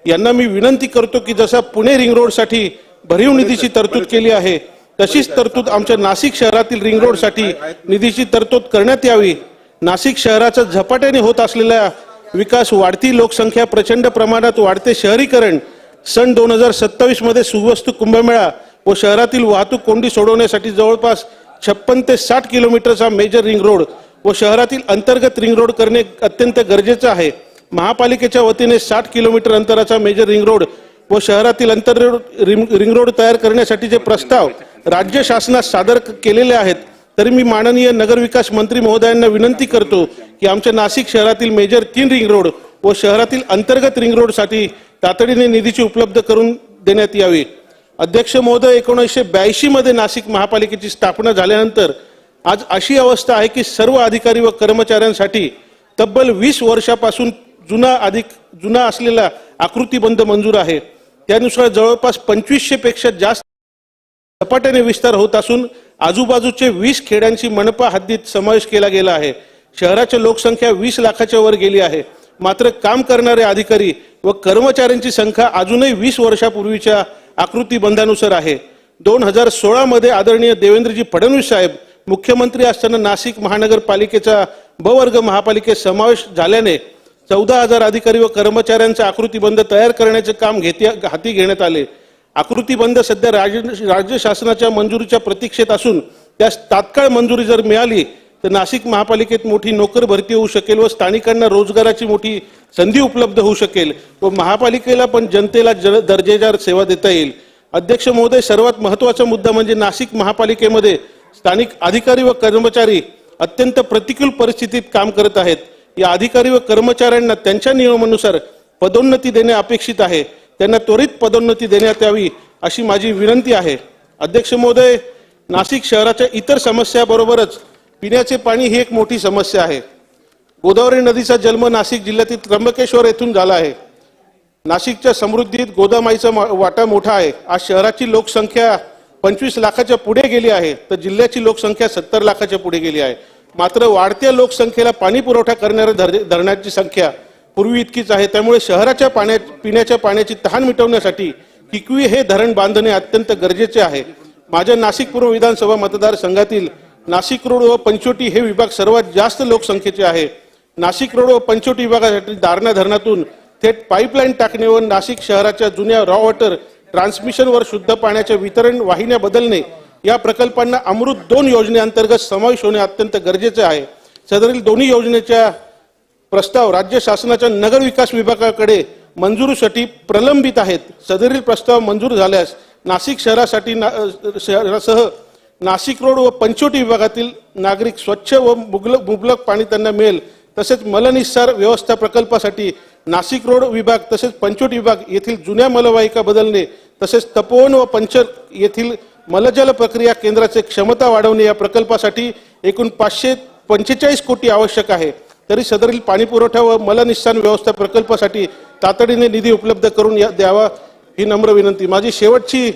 यांना मी विनंती करतो की जसा पुणे रिंग रोडसाठी भरीव निधीची तरतूद केली आहे तशीच तरतूद आमच्या नाशिक शहरातील रिंग रोडसाठी निधीची तरतूद करण्यात यावी. नाशिक शहराचा झपाट्याने होत असलेला विकास, वाढती लोकसंख्या, प्रचंड प्रमाणात वाढते शहरीकरण, सन 2027 मध्ये सुवस्तू कुंभमेळा व शहरातील वाहतूक कोंडी सोडवण्यासाठी जवळपास 56 ते 60 किलोमीटरचा मेजर रिंग रोड व शहरातील अंतर्गत रिंग रोड करणे अत्यंत गरजेचे आहे. महापालिकेच्या वतीने 60 किलोमीटर अंतराचा मेजर रिंग रोड व शहरातील रिंग रोड तयार करण्यासाठीचे प्रस्ताव राज्य शासनास सादर केलेले आहेत. तरी मी माननीय नगर विकास मंत्री महोदयांना विनंती करतो की आमच्या नाशिक शहरातील मेजर 3 रिंग रोड व शहरातील अंतर्गत रिंग रोडसाठी तातडीने निधीची उपलब्ध करून देण्यात यावी. अध्यक्ष महोदय, 1982 मध्ये नाशिक महापालिकेची स्थापना झाल्यानंतर आज अशी अवस्था आहे की सर्व अधिकारी व कर्मचाऱ्यांसाठी तब्बल 20 वर्षापासून जुना असलेला आकृतीबंध मंजूर आहे. त्यानुसार जवळपास 2500 पेक्षा जास्त झपाट्याने विस्तार होत असून आजूबाजूचे 20 खेड्यांची मनपा हद्दीत समावेश केला गेला आहे. शहराची लोकसंख्या 20 लाखाच्या वर गेली आहे. मात्र काम करणारे अधिकारी व कर्मचाऱ्यांची संख्या अजूनही 20 वर्षापूर्वीच्या आकृतीबंधानुसार आहे. 2016 मध्ये आदरणीय देवेंद्रजी फडणवीस साहेब मुख्यमंत्री असताना नाशिक महानगरपालिकेचा ब वर्ग महापालिकेत समावेश झाल्याने 14,000 अधिकारी व कर्मचाऱ्यांचे आकृतीबंध तयार करण्याचे काम हाती घेण्यात आले. आकृतीबंध सध्या राज्य शासनाच्या मंजुरीच्या प्रतीक्षेत असून त्यास तात्काळ मंजुरी जर मिळाली तर नाशिक महापालिकेत मोठी नोकर भरती होऊ शकेल व स्थानिकांना रोजगाराची मोठी संधी उपलब्ध होऊ शकेल व महापालिकेला पण जनतेला दर्जेदार सेवा देता येईल. अध्यक्ष महोदय, सर्वात महत्त्वाचा मुद्दा म्हणजे नाशिक महापालिकेमध्ये स्थानिक अधिकारी व कर्मचारी अत्यंत प्रतिकूल परिस्थितीत काम करत आहेत. या अधिकारी व कर्मचाऱ्यांना त्यांच्या नियमानुसार पदोन्नती देणे अपेक्षित आहे. त्यांना त्वरित पदोन्नती देण्यात यावी अशी माझी विनंती आहे. अध्यक्ष महोदय, नाशिक शहराच्या इतर समस्याबरोबरच पिण्याचे पाणी ही एक मोठी समस्या आहे. गोदावरी नदीचा जन्म नाशिक जिल्ह्यातील त्र्यंबकेश्वर येथून झाला आहे. नाशिकच्या समृद्धीत गोदामाईचा वाटा मोठा आहे. आज शहराची लोकसंख्या 25 लाखाच्या पुढे गेली आहे तर जिल्ह्याची लोकसंख्या 70 लाखाच्या पुढे गेली आहे. मात्र वाढत्या लोकसंख्येला पाणी पुरवठा करणाऱ्या धरणांची संख्या पूर्वी इतकीच आहे. त्यामुळे शहराच्या पिण्याच्या पाण्याची तहान मिटवण्यासाठी किकवी हे धरण बांधणे अत्यंत गरजेचे आहे. माझ्या नाशिक पूर्व विधानसभा मतदारसंघातील नाशिक रोड व पंचवटी हे विभाग सर्वात जास्त लोकसंख्येचे आहे. नाशिक रोड व पंचवटी विभागासाठी दारणा धरणातून थेट पाईपलाईन टाकणे व नाशिक शहराच्या जुन्या रॉ वॉटर ट्रान्समिशनवर शुद्ध पाण्याच्या वितरण वाहिन्या बदलणे या प्रकल्पांना अमृत 2 योजनेअंतर्गत समावेश होणे अत्यंत गरजेचे आहे. सदरील दोन्ही योजनेच्या प्रस्ताव राज्य शासनाच्या नगर विकास विभागाकडे मंजुरीसाठी प्रलंबित आहेत. सदरील प्रस्ताव मंजूर झाल्यास नाशिक शहरासह नाशिक रोड व पंचवटी विभागातील नागरिक स्वच्छ व मुबलक पाणी त्यांना मिळेल. तसेच मलनिस्सार व्यवस्था प्रकल्पासाठी नाशिक रोड विभाग तसेच पंचवटी विभाग येथील जुन्या मलवाहिका बदलणे तसेच तपोवन व पंचर येथील मलजल प्रक्रिया केंद्राची क्षमता वाढवणे या प्रकल्पासाठी एकूण 545 कोटी आवश्यक आहे. तरी सदरील पाणी पुरवठा व मलनिस्सार व्यवस्था प्रकल्पासाठी तातडीने निधी उपलब्ध करून द्यावा ही नम्र विनंती. माझी शेवटची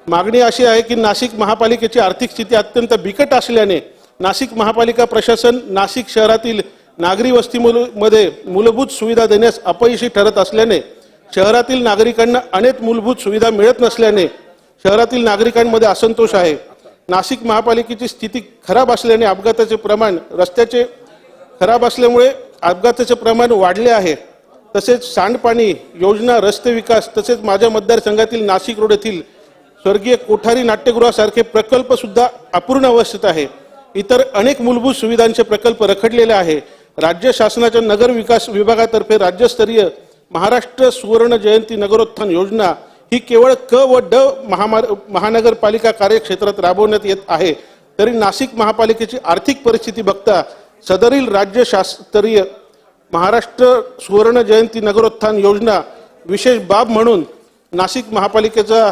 मागणी अशी आहे की नाशिक महापालिकेची आर्थिक स्थिती अत्यंत बिकट असल्याने नाशिक महापालिका प्रशासन नाशिक शहरातील नागरी वस्तीमध्ये मूलभूत सुविधा देण्यास अपयशी ठरत असल्याने शहरातील नागरिकांना अनेक मूलभूत सुविधा मिळत नसल्याने शहरातील नागरिकांमध्ये असंतोष आहे. नाशिक महापालिकेची स्थिती खराब असल्याने अपघाताचे प्रमाण रस्त्याचे खराब असल्यामुळे अपघाताचे प्रमाण वाढले आहे. तसेच सांडपाणी योजना, रस्ते विकास तसेच माझ्या मतदारसंघातील नाशिक रोड येथील स्वर्गीय कोठारी नाट्यगृहासारखे प्रकल्प सुद्धा अपूर्ण अवस्थेत आहे. इतर अनेक मूलभूत सुविधांचे प्रकल्प रखडलेले आहे. राज्य शासनाच्या नगर विकास विभागातर्फे राज्यस्तरीय महाराष्ट्र सुवर्ण जयंती नगरोत्थान योजना ही केवळ क व ड महानगरपालिका कार्यक्षेत्रात राबवण्यात येत आहे. तरी नाशिक महापालिकेची आर्थिक परिस्थिती बघता सदरील राज्य शासकीय महाराष्ट्र सुवर्ण जयंती नगरोत्थान योजना विशेष बाब म्हणून नाशिक महापालिकेचा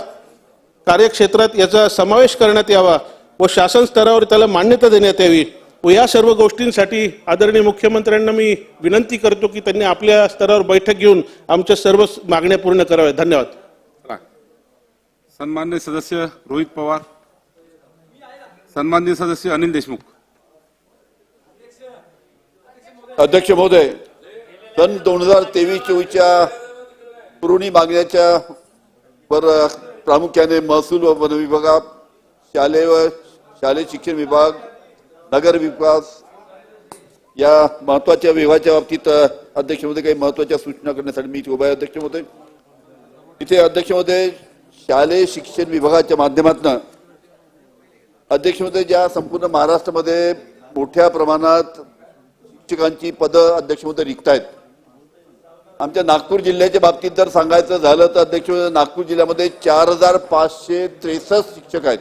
कार्यक्षेत्रात याचा समावेश करण्यात यावा व शासन स्तरावर त्याला मान्यता देण्यात यावी. व या सर्व गोष्टींसाठी आदरणीय मुख्यमंत्र्यांना मी विनंती करतो की त्यांनी आपल्या स्तरावर बैठक घेऊन आमच्या सर्व मागण्या पूर्ण कराव्या. धन्यवाद. सन्माननीय सदस्य रोहित पवार, सन्माननीय सदस्य अनिल देशमुख. अध्यक्ष महोदय, सन 2023-24च्या पुरवणी मागण्याच्या वर प्रामुख्याने महसूल व वन विभाग, शालेय शिक्षण विभाग, नगर विकास या महत्वाच्या विभागाच्या बाबतीत अध्यक्ष महोदय काही महत्वाच्या सूचना करण्यासाठी मी उभा आहे. अध्यक्ष महोदय, इथे अध्यक्ष महोदय शालेय शिक्षण विभागाच्या माध्यमातून अध्यक्ष महोदय ज्या संपूर्ण महाराष्ट्रामध्ये मोठ्या प्रमाणात शिक्षकांची पदं अध्यक्ष महोदय रिक्त आहेत. आमच्या नागपूर जिल्ह्याच्या बाबतीत जर सांगायचं झालं तर अध्यक्ष महोदय नागपूर जिल्ह्यामध्ये 4563 शिक्षक आहेत.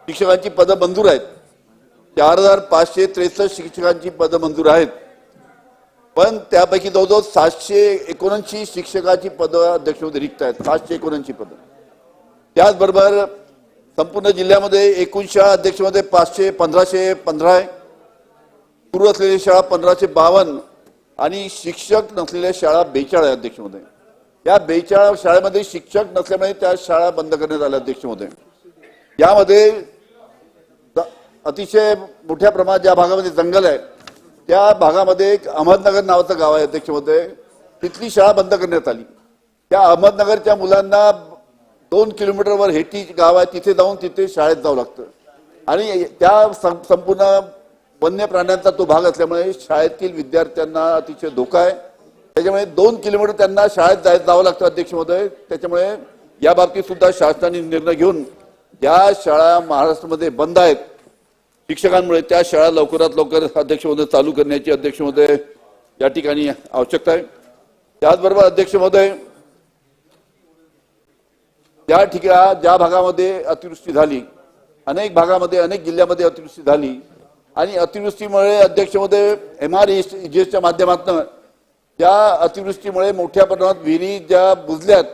शिक्षकांची पदं मंजूर आहेत. 4563 शिक्षकांची पदं मंजूर आहेत. पण त्यापैकी जवळजवळ 779 शिक्षकाची पदं अध्यक्ष महोदय रिक्त आहेत. 779 पदं. त्याचबरोबर संपूर्ण जिल्ह्यामध्ये एकूण शाळा अध्यक्ष महोदय 1515 आहे. सुरू असलेल्या शाळा 1552 आणि शिक्षक नसलेल्या शाळा 42 आहे. अध्यक्ष महोदय, या 42 शाळेमध्ये शिक्षक नसल्यामुळे त्या शाळा बंद करण्यात आल्या. अध्यक्ष महोदय, यामध्ये अतिशय मोठ्या प्रमाणात ज्या भागामध्ये जंगल आहे त्या भागामध्ये एक अहमदनगर नावाचं गाव आहे. अध्यक्ष महोदय, तिथली शाळा बंद करण्यात आली. त्या अहमदनगरच्या मुलांना 2 किलोमीटरवर हेटी गाव आहे, तिथे जाऊन तिथे शाळेत जावं लागतं आणि त्या संपूर्ण वन्य प्राण्यांचा तो भाग असल्यामुळे शाळेतील विद्यार्थ्यांना अतिशय धोका आहे. त्याच्यामुळे 2 किलोमीटर त्यांना शाळेत जावं लागतं अध्यक्ष महोदय. त्याच्यामुळे या बाबतीत सुद्धा शासनाने निर्णय घेऊन ज्या शाळा महाराष्ट्रामध्ये बंद आहेत शिक्षकांमुळे त्या शाळा लवकरात लवकर अध्यक्ष महोदय चालू करण्याची अध्यक्ष महोदय या ठिकाणी आवश्यकता आहे. त्याचबरोबर अध्यक्ष महोदय त्या ठिकाणी ज्या भागामध्ये अतिवृष्टी झाली, अनेक भागामध्ये अनेक जिल्ह्यामध्ये अतिवृष्टी झाली आणि अतिवृष्टीमुळे अध्यक्ष महोदय MREGSच्या माध्यमातून त्या अतिवृष्टीमुळे मोठ्या प्रमाणात विहिरी ज्या बुजल्यात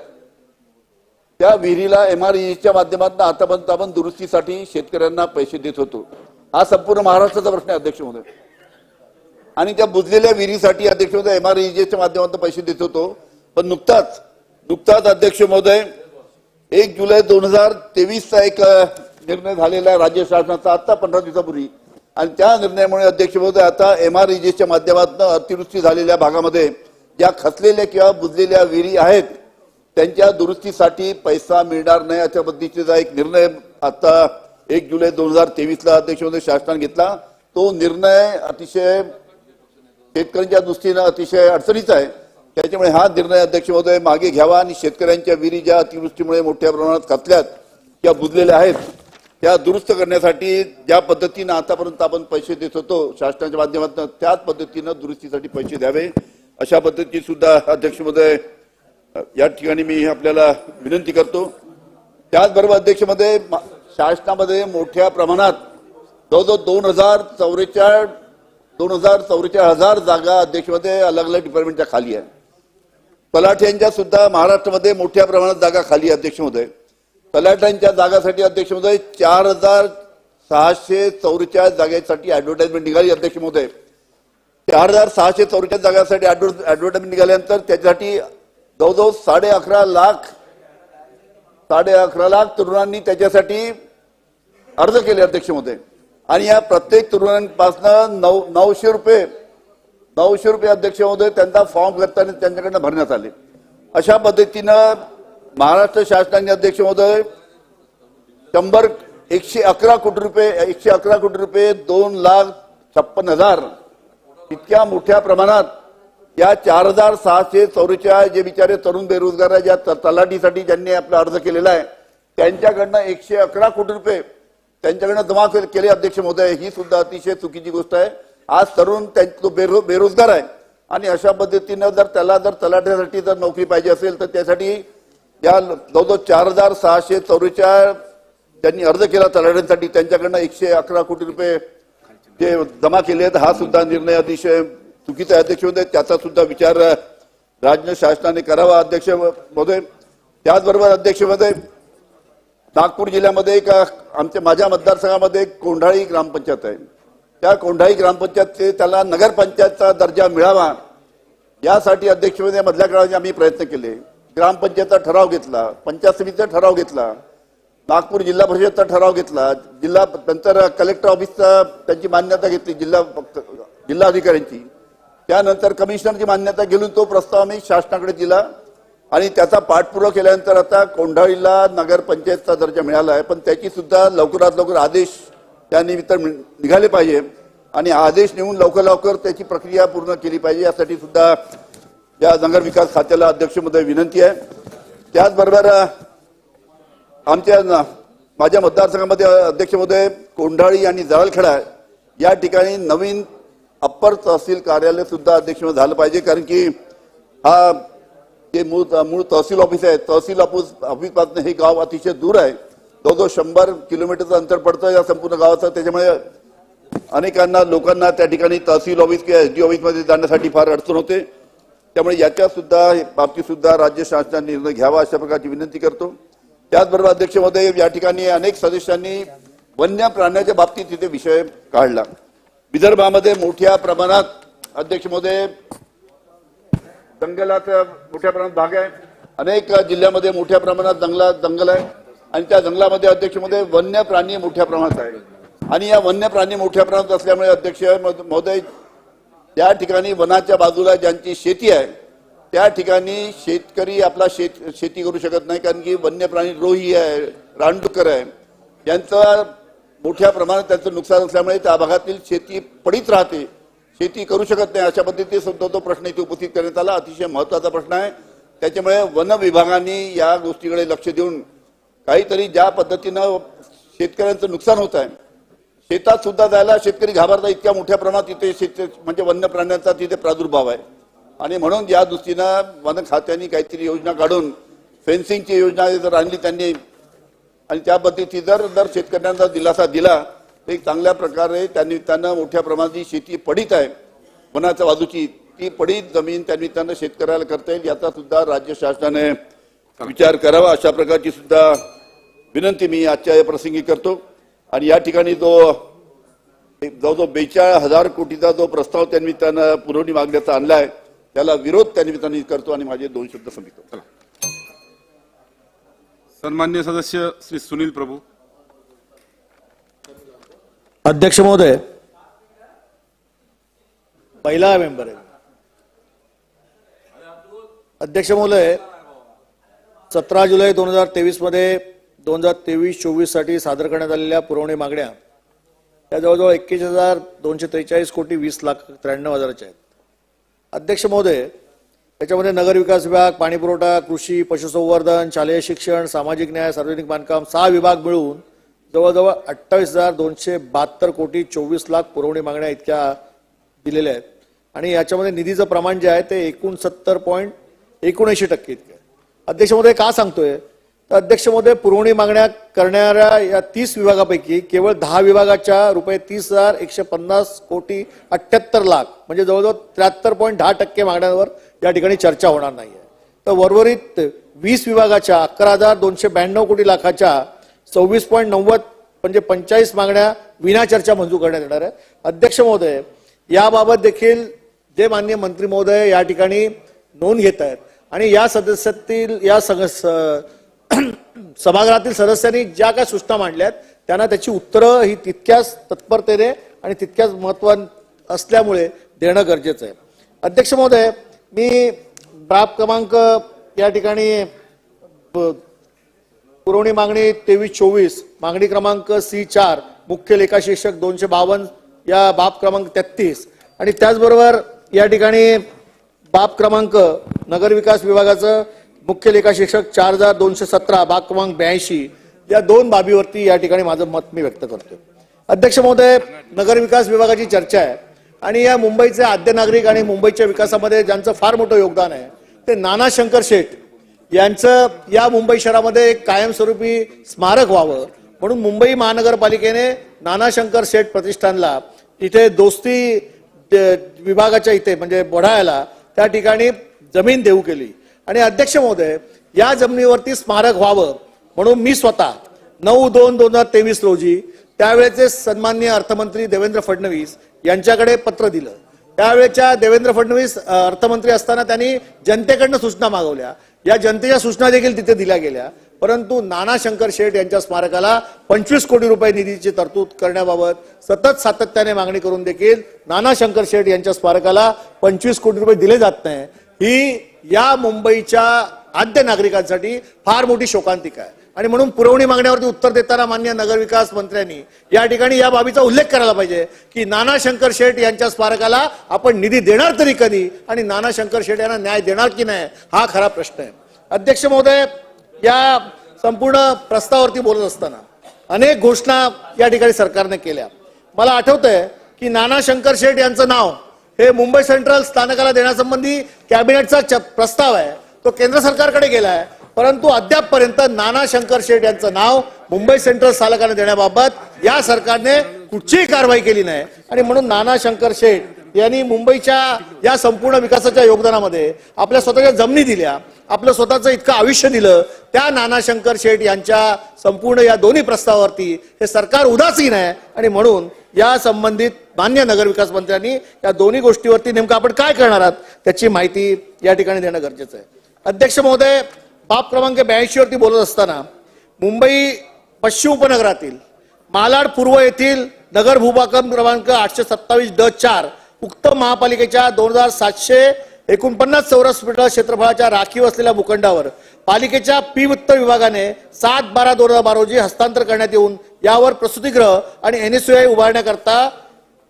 त्या विहिरीला MREGSच्या माध्यमातून आतापर्यंत आपण दुरुस्तीसाठी शेतकऱ्यांना पैसे देत होतो. हा संपूर्ण महाराष्ट्राचा प्रश्न आहे अध्यक्ष महोदय. आणि त्या बुजलेल्या विहिरीसाठी अध्यक्ष महोदय MREGSच्या माध्यमातून पैसे देत होतो. पण नुकताच अध्यक्ष महोदय 1 जुलै 2023चा एक निर्णय झालेला आहे राज्य शासनाचा आता 15 दिवसापूर्वी. आणि त्या निर्णयामुळे अध्यक्ष महोदय आता MREGSच्या माध्यमातून अतिवृष्टी झालेल्या भागामध्ये ज्या खचलेल्या किंवा बुजलेल्या विहिरी आहेत त्यांच्या दुरुस्तीसाठी पैसा मिळणार नाही अशा पद्धतीचा एक निर्णय आता 1 जुलै 2023ला अध्यक्ष महोदय शासनाने घेतला. तो निर्णय अतिशय शेतकऱ्यांच्या दृष्टीनं अतिशय अडचणीचा आहे. त्याच्यामुळे हा निर्णय अध्यक्ष महोदय मागे घ्यावा आणि शेतकऱ्यांच्या विहिरी ज्या अतिवृष्टीमुळे मोठ्या प्रमाणात खचल्यात किंवा बुजलेल्या आहेत त्या दुरुस्त करण्यासाठी ज्या पद्धतीनं आतापर्यंत आपण पैसे देत होतो शासनाच्या माध्यमातून त्याच पद्धतीनं दुरुस्तीसाठी पैसे द्यावे अशा पद्धतीची सुद्धा अध्यक्ष महोदय या ठिकाणी मी आपल्याला विनंती करतो. त्याचबरोबर अध्यक्ष महोदय शासनामध्ये मोठ्या प्रमाणात जवळजवळ 2,44,000 जागा अध्यक्ष महोदय अलग अलग डिपार्टमेंटच्या खाली आहे. तलाठ्यांच्या सुद्धा महाराष्ट्रामध्ये मोठ्या प्रमाणात जागा खाली आहे अध्यक्ष महोदय. तलाठ्यांच्या जागासाठी अध्यक्ष महोदय 4,644 जागेसाठी ऍडव्हर्टाइजमेंट निघाली अध्यक्ष महोदय. 4,644 जागासाठी ऍडव्हर्टाइजमेंट निघाल्यानंतर त्याच्यासाठी जवळजवळ 11.5 लाख तरुणांनी त्याच्यासाठी अर्ज केले अध्यक्ष महोदय. आणि या प्रत्येक तरुणांपासून 900 रुपये अध्यक्ष महोदय त्यांचा फॉर्म करताना त्यांच्याकडनं भरण्यात आले. अशा पद्धतीनं महाराष्ट्र शासनाने अध्यक्ष महोदय 111 कोटी रुपये 2,56,000 इतक्या मोठ्या प्रमाणात या 4,644 जे बिचारे तरुण बेरोजगार आहे ज्या तलाठीसाठी ज्यांनी आपला अर्ज केलेला आहे त्यांच्याकडनं 111 कोटी रुपये त्यांच्याकडनं जमा केले अध्यक्ष महोदय. ही सुद्धा अतिशय चुकीची गोष्ट आहे. आज तरुण तो बेरोजगार आहे आणि अशा पद्धतीनं जर तलाठ्यासाठी जर नोकरी पाहिजे असेल तर त्यासाठी या जवळजवळ 4,644 ज्यांनी अर्ज केला तलाठ्यांसाठी त्यांच्याकडनं 111 कोटी रुपये जे जमा केले आहेत हा सुद्धा निर्णय अतिशय चुकीचा आहे अध्यक्ष महोदय. त्याचा सुद्धा विचार राज्य शासनाने करावा अध्यक्ष महोदय. त्याचबरोबर अध्यक्ष महोदय नागपूर जिल्ह्यामध्ये एक माझ्या मतदारसंघामध्ये एक कोंढाळी ग्रामपंचायत आहे. त्या कोंढाळी ग्रामपंचायतचे त्याला नगरपंचायतचा दर्जा मिळावा यासाठी अध्यक्ष महोदय मधल्या काळात आम्ही प्रयत्न केले. ग्रामपंचायतचा ठराव घेतला, पंचायत समितीचा ठराव घेतला, नागपूर जिल्हा परिषदचा ठराव घेतला, नंतर कलेक्टर ऑफिसचा त्यांची मान्यता घेतली जिल्हाधिकाऱ्यांची. त्यानंतर कमिशनरची मान्यता घेऊन तो प्रस्ताव आम्ही शासनाकडे दिला आणि त्याचा पाठपुरावा केल्यानंतर आता कोंढाळीला नगरपंचायतचा दर्जा मिळाला आहे. पण त्याची सुद्धा लवकरात लवकर आदेश त्या निमित्त निघाले पाहिजे आणि आदेश नेऊन लवकर त्याची प्रक्रिया पूर्ण केली पाहिजे यासाठी सुद्धा या नगर विकास खात्याला अध्यक्ष महोदय विनंती आहे. त्याचबरोबर माझ्या मतदारसंघामध्ये अध्यक्ष महोदय कोंढाळी आणि जळखेडा या ठिकाणी नवीन अप्पर तहसील कार्यालय सुद्धा अध्यक्ष महोदय झालं पाहिजे. कारण की हा जे मूळ तहसील ऑफिस आहे तहसील ऑफिसपासून हे गाव अतिशय दूर आहे. जवळजवळ 100 किलोमीटरचं अंतर पडतं या संपूर्ण गावाचं. त्याच्यामुळे अनेकांना लोकांना त्या ठिकाणी तहसील ऑफिस किंवा SD ऑफिसमध्ये जाण्यासाठी फार अडचण होते. त्यामुळे याच्या सुद्धा बाबतीत सुद्धा राज्य शासनाने निर्णय घ्यावा अशा प्रकारची विनंती करतो. त्याचबरोबर अध्यक्ष महोदय या ठिकाणी अनेक सदस्यांनी वन्य प्राण्याच्या बाबतीत तिथे विषय काढला. विदर्भामध्ये मोठ्या प्रमाणात अध्यक्ष महोदय जंगलाचा मोठ्या प्रमाणात भाग आहे. अनेक जिल्ह्यामध्ये मोठ्या प्रमाणात जंगल आहे आणि त्या जंगलामध्ये अध्यक्ष महोदय वन्य प्राणी मोठ्या प्रमाणात आहे. आणि या वन्य प्राणी मोठ्या प्रमाणात असल्यामुळे अध्यक्ष महोदय त्या ठिकाणी वनाच्या बाजूला ज्यांची शेती आहे त्या ठिकाणी शेतकरी आपला शेती करू शकत नाही. कारण की वन्य प्राणी रोही आहे, रानडुक्कर आहे, यांचं मोठ्या प्रमाणात त्यांचं नुकसान असल्यामुळे त्या भागातील शेती पडीत राहते. शेती करू शकत नाही अशा पद्धतीने सुद्धा तो प्रश्न इथे उपस्थित करण्यात आला. अतिशय महत्वाचा प्रश्न आहे. त्याच्यामुळे वन विभागाने या गोष्टीकडे लक्ष देऊन काहीतरी ज्या पद्धतीनं शेतकऱ्यांचं नुकसान होत आहे, शेतात सुद्धा जायला शेतकरी घाबरतात, इतक्या मोठ्या प्रमाणात इथे म्हणजे वन्य प्राण्यांचा तिथे प्रादुर्भाव आहे. आणि म्हणून या दृष्टीनं वन खात्याने काहीतरी योजना काढून फेन्सिंगची योजना जर आणली त्यांनी आणि त्या पद्धतीने जर शेतकऱ्यांना दिलासा दिला तर एक चांगल्या प्रकारे त्यानिमित्तानं मोठ्या प्रमाणात शेती पडीत आहे वनाच्या बाजूची, ती पडीत जमीन त्यानिमित्तानं शेतकऱ्याला करता येईल याचा सुद्धा राज्य शासनाने विचार करावा अशा प्रकारची सुद्धा विनंती मी आजच्या या प्रसंगी करतो. आणि या ठिकाणी जवळजवळ 42,000 कोटीचा जो प्रस्ताव त्यानिमित्तानं पुरवणी मागण्याचा आणलाय त्याला विरोध त्यानिमित्ताने करतो आणि माझे 2 शब्द संपवितो. सन्मान्य सदस्य श्री सुनील प्रभू. अध्यक्ष महोदय, पहिला मेंबर आहे. अध्यक्ष महोदय, 17 जुलै 2023 मध्ये 2023-24 साठी सादर करण्यात आलेल्या पुरवणी मागण्या त्या जवळजवळ 21,243 कोटी 20,93,000 आहेत. अध्यक्ष महोदय, त्याच्यामध्ये नगरविकास विभाग, पाणीपुरवठा, कृषी, पशुसंवर्धन, शालेय शिक्षण, सामाजिक न्याय, सार्वजनिक बांधकाम 6 विभाग मिळून जवळजवळ 28,272 कोटी 24 लाख पुरवणी मागण्या इतक्या दिलेल्या आहेत. आणि याच्यामध्ये निधीचं प्रमाण जे आहे ते 69.79% इतके आहे. अध्यक्ष महोदय, का सांगतोय तर अध्यक्ष महोदय, पुरवणी मागण्या करणाऱ्या या 30 विभागापैकी केवळ 10 विभागाच्या रुपये 30,150 कोटी 78 लाख म्हणजे जवळजवळ 73.10% मागण्यांवर या ठिकाणी चर्चा होणार नाहीये. तर उर्वरित 20 विभागाच्या 11,292 कोटी लाखाच्या 26.90 म्हणजे 45 मागण्या विना चर्चा मंजूर करण्यात येणार आहे. अध्यक्ष महोदय, याबाबत देखील जे माननीय मंत्री महोदय या ठिकाणी नोंद घेत आहेत आणि या सदस्यातील या सभागृहातील सदस्यांनी ज्या काय सूचना मांडल्यात त्यांना त्याची उत्तरं ही तितक्याच तत्परतेने आणि तितक्याच महत्त्व असल्यामुळे देणं गरजेचं आहे. अध्यक्ष महोदय, मी ड्राफ्ट क्रमांक या ठिकाणी पुरवणी मागणी 23-24 मागणी क्रमांक C4 मुख्य लेखा शीर्षक 252 या बाब क्रमांक 33 आणि त्याचबरोबर या ठिकाणी बाब क्रमांक नगरविकास विभागाचं मुख्य लेखा शीर्षक 4,217 बाब क्रमांक 82 या 2 बाबीवरती या ठिकाणी माझं मत मी व्यक्त करतो. अध्यक्ष महोदय, नगरविकास विभागाची चर्चा आहे आणि या मुंबईचे आद्य नागरिक आणि मुंबईच्या विकासामध्ये ज्यांचं फार मोठं योगदान आहे ते नाना शंकर शेठ यांचं या मुंबई शहरामध्ये एक कायमस्वरूपी स्मारक व्हावं म्हणून मुंबई महानगरपालिकेने नाना शंकर शेठ प्रतिष्ठानला इथे दोस्ती विभागाच्या इथे म्हणजे बोढाळ्याला त्या ठिकाणी जमीन देऊ केली. आणि अध्यक्ष महोदय, या जमिनीवरती स्मारक व्हावं म्हणून मी स्वतः 9/2/2023 रोजी त्यावेळेचे सन्माननीय अर्थमंत्री देवेंद्र फडणवीस यांच्याकडे पत्र दिलं. त्यावेळेच्या देवेंद्र फडणवीस अर्थमंत्री असताना त्यांनी जनतेकडनं सूचना मागवल्या. या जनतेच्या सूचना देखील तिथे दिल्या गेल्या, परंतु नाना शंकर शेठ यांच्या स्मारकाला 25 कोटी रुपये निधीची तरतूद करण्याबाबत सतत सातत्याने मागणी करून देखील नाना शंकर शेठ यांच्या स्मारकाला 25 कोटी रुपये दिले जात नाही. ही या मुंबईच्या आद्य नागरिकांसाठी फार मोठी शोकांतिका आहे. आणि म्हणून पुरवणी मागण्यावरती उत्तर देताना माननीय नगरविकास मंत्र्यांनी या ठिकाणी या बाबीचा उल्लेख करायला पाहिजे की नाना शंकर शेठ यांच्या स्मारकाला आपण निधी देणार तरी कधी आणि नाना शंकर शेठ यांना न्याय देणार की नाही हा खरा प्रश्न आहे. अध्यक्ष महोदय, या संपूर्ण प्रस्तावावरती बोलत असताना अनेक घोषणा या ठिकाणी सरकारने केल्या. मला आठवतंय की नाना शंकर शेठ यांचं नाव हे मुंबई सेंट्रल स्थानकाला देण्यासंबंधी कॅबिनेटचा प्रस्ताव आहे, तो केंद्र सरकारकडे गेला आहे, परंतु अद्यापपर्यंत नाना शंकर शेठ यांचं नाव मुंबई सेंट्रल स्थानकाला देण्याबाबत या सरकारने कुठचीही कारवाई केली नाही. आणि म्हणून नाना शंकर शेठ यांनी मुंबईच्या या संपूर्ण विकासाच्या योगदानामध्ये आपल्या स्वतःच्या जमिनी दिल्या, आपलं स्वतःचं इतकं आयुष्य दिलं. त्या नाना शंकर शेठ यांच्या संपूर्ण या दोन्ही प्रस्तावावरती हे सरकार उदासीन आहे आणि म्हणून या संबंधित मान्य नगरविकास मंत्र्यांनी या दोन्ही गोष्टीवरती नेमकं आपण काय करणार आहात त्याची माहिती या ठिकाणी देणं गरजेचं आहे. अध्यक्ष महोदय, बाब क्रमांक 82 वरती बोलत असताना मुंबई पश्चिम उपनगरातील मालाड पूर्व येथील नगर भूभाग क्रमांक 827-4 उक्त महापालिकेच्या 2,749 चौरस मीटर क्षेत्रफळाच्या राखीव असलेल्या भूखंडावर पालिकेच्या पी वित्त विभागाने 7/12/2012 रोजी हस्तांतर करण्यात येऊन यावर प्रसूतीगृह आणि NSUI उभारण्याकरता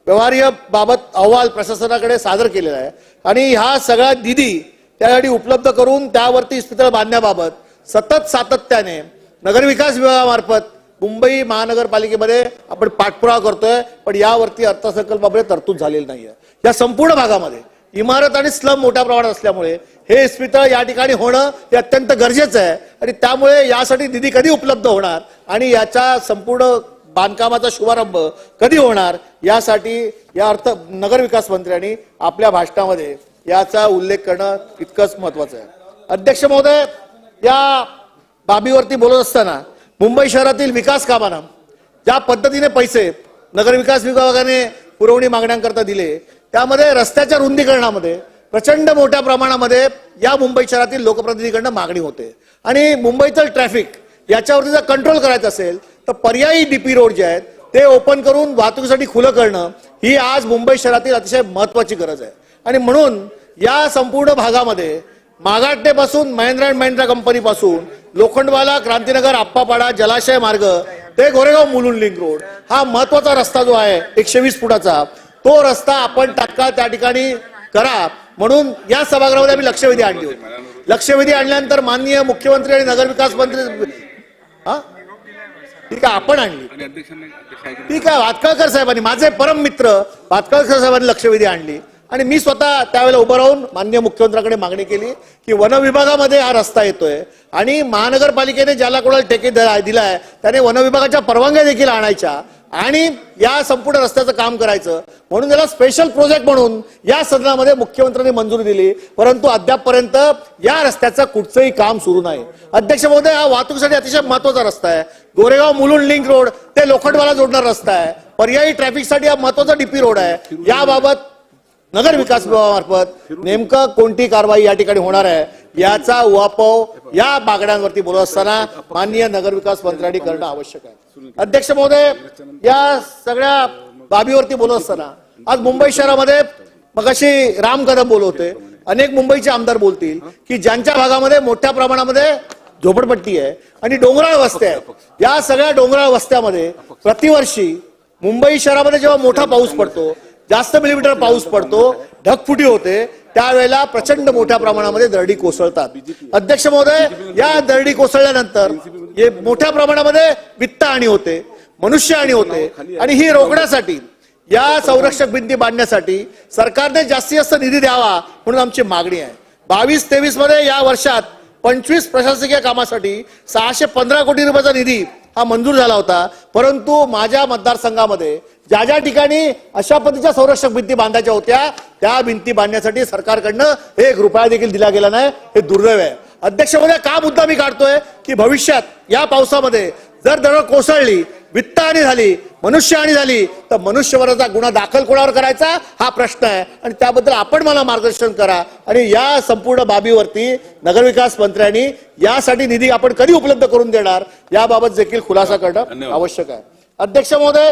व्यवहार्य बाबत अहवाल प्रशासनाकडे सादर केलेला आहे आणि हा सगळा निधी त्यासाठी उपलब्ध करून त्यावरती इस्पितळ बांधण्याबाबत सतत सातत्याने नगरविकास विभागामार्फत मुंबई महानगरपालिकेमध्ये आपण पाठपुरावा करतोय, पण यावरती अर्थसंकल्पामध्ये तरतूद झालेली नाहीये. या संपूर्ण भागामध्ये इमारत आणि स्लम मोठ्या प्रमाणात असल्यामुळे हे इस्पितळ या ठिकाणी होणं हे अत्यंत गरजेचं आहे आणि त्यामुळे यासाठी निधी कधी उपलब्ध होणार आणि याच्या संपूर्ण बांधकामाचा शुभारंभ कधी होणार यासाठी या नगरविकास मंत्र्यांनी आपल्या भाषणामध्ये याचा उल्लेख करणं तितकंच महत्वाचं आहे. अध्यक्ष महोदय, या बाबीवरती बोलत असताना मुंबई शहरातील विकास कामांना ज्या पद्धतीने पैसे नगरविकास विभागाने पुरवणी मागण्यांकरता दिले त्यामध्ये रस्त्याच्या रुंदीकरणामध्ये प्रचंड मोठ्या प्रमाणामध्ये या मुंबई शहरातील लोकप्रतिनिधीकडनं मागणी होते आणि मुंबईतील ट्रॅफिक याच्यावरती जर कंट्रोल करायचं असेल तर पर्यायी डीपी रोड जे आहेत ते ओपन करून वाहतुकीसाठी खुलं करणं ही आज मुंबई शहरातील अतिशय महत्वाची गरज आहे. आणि म्हणून या संपूर्ण भागामध्ये मागाटनेपासून महिंद्रा अँड महिंद्रा कंपनीपासून लोखंडवाला, क्रांतीनगर, आप्पापाडा, जलाशय मार्ग ते गोरेगाव मुलुंड लिंक रोड हा महत्वाचा रस्ता जो आहे 120 फुटाचा तो रस्ता आपण तात्काळ त्या ठिकाणी करा म्हणून या सभागृहामध्ये आम्ही लक्षवेधी आणली होती. लक्षवेधी आणल्यानंतर माननीय मुख्यमंत्री आणि नगरविकास मंत्री ठीक आहे आपण आणली, ठीक आहे वातकळकर साहेबांनी, माझे परम मित्र वातकळकर साहेबांनी लक्षवेधी आणली आणि मी स्वतः त्यावेळेला उभं राहून माननीय मुख्यमंत्र्यांकडे मागणी केली की वन विभागामध्ये हा रस्ता येतोय आणि महानगरपालिकेने ज्याला कोणाला ठेके दिलाय त्याने वन विभागाच्या परवानग्या देखील आणायच्या आणि या संपूर्ण रस्त्याचं काम करायचं म्हणून त्याला स्पेशल प्रोजेक्ट म्हणून या सदनामध्ये मुख्यमंत्र्यांनी मंजुरी दिली, परंतु अद्यापपर्यंत या रस्त्याचं कुठचंही काम सुरू नाही. अध्यक्ष महोदय, हा वाहतुकीसाठी अतिशय महत्वाचा रस्ता आहे. गोरेगाव मुलुंड लिंक रोड ते लोखंडवाला जोडणारा रस्ता आहे. पर्यायी ट्रॅफिकसाठी हा महत्वाचा डीपी रोड आहे. याबाबत नगर विकास विभागामार्फत नेमकं कोणती कारवाई या ठिकाणी होणार आहे याचा उहापोह या मागण्यांवरती बोलत असताना माननीय नगरविकास मंत्र्यांनी करणं आवश्यक आहे. अध्यक्ष महोदय, या सगळ्या बाबीवरती बोलत असताना आज मुंबई शहरामध्ये मगाशी राम कदम बोलत होते, अनेक मुंबईचे आमदार बोलतील की ज्यांच्या भागामध्ये मोठ्या प्रमाणामध्ये झोपडपट्टी आहे आणि डोंगराळ वस्त्या आहेत, या सगळ्या डोंगराळ वस्त्यामध्ये प्रतिवर्षी मुंबई शहरामध्ये जेव्हा मोठा पाऊस पडतो, जास्त मिलीमीटर पाऊस पडतो, ढगफुटी होते, त्यावेळेला प्रचंड मोठ्या प्रमाणामध्ये दरडी कोसळतात. अध्यक्ष महोदय, या दरडी कोसळल्यानंतर हे मोठ्या प्रमाणामध्ये वित्त हानी होते, मनुष्य हानी होते आणि ही रोखण्यासाठी या संरक्षक भिंती बांधण्यासाठी सरकारने जास्तीत जास्त निधी द्यावा म्हणून आमची मागणी आहे. 22-23 मध्ये या वर्षात 25 प्रशासकीय कामासाठी 615 कोटी रुपयाचा निधी हा मंजूर झाला होता, परंतु माझ्या मतदारसंघामध्ये ज्या ज्या ठिकाणी अशा पद्धतीच्या संरक्षक भिंती बांधायच्या होत्या त्या भिंती बांधण्यासाठी सरकारकडनं 1 रुपया देखील दिला गेला नाही. हे दुर्दैव आहे. अध्यक्ष महोदय, का मुद्दा मी काढतोय की भविष्यात या पावसामध्ये जर दरड कोसळली, वित्त हानी झाली, मनुष्यहानी झाली तर मनुष्यवधाचा गुन्हा दाखल कोणावर करायचा हा प्रश्न आहे आणि त्याबद्दल आपण मला मार्गदर्शन करा आणि या संपूर्ण बाबीवरती नगरविकास मंत्र्यांनी यासाठी निधी आपण कधी उपलब्ध करून देणार याबाबत देखील खुलासा करणं आवश्यक आहे. अध्यक्ष महोदय,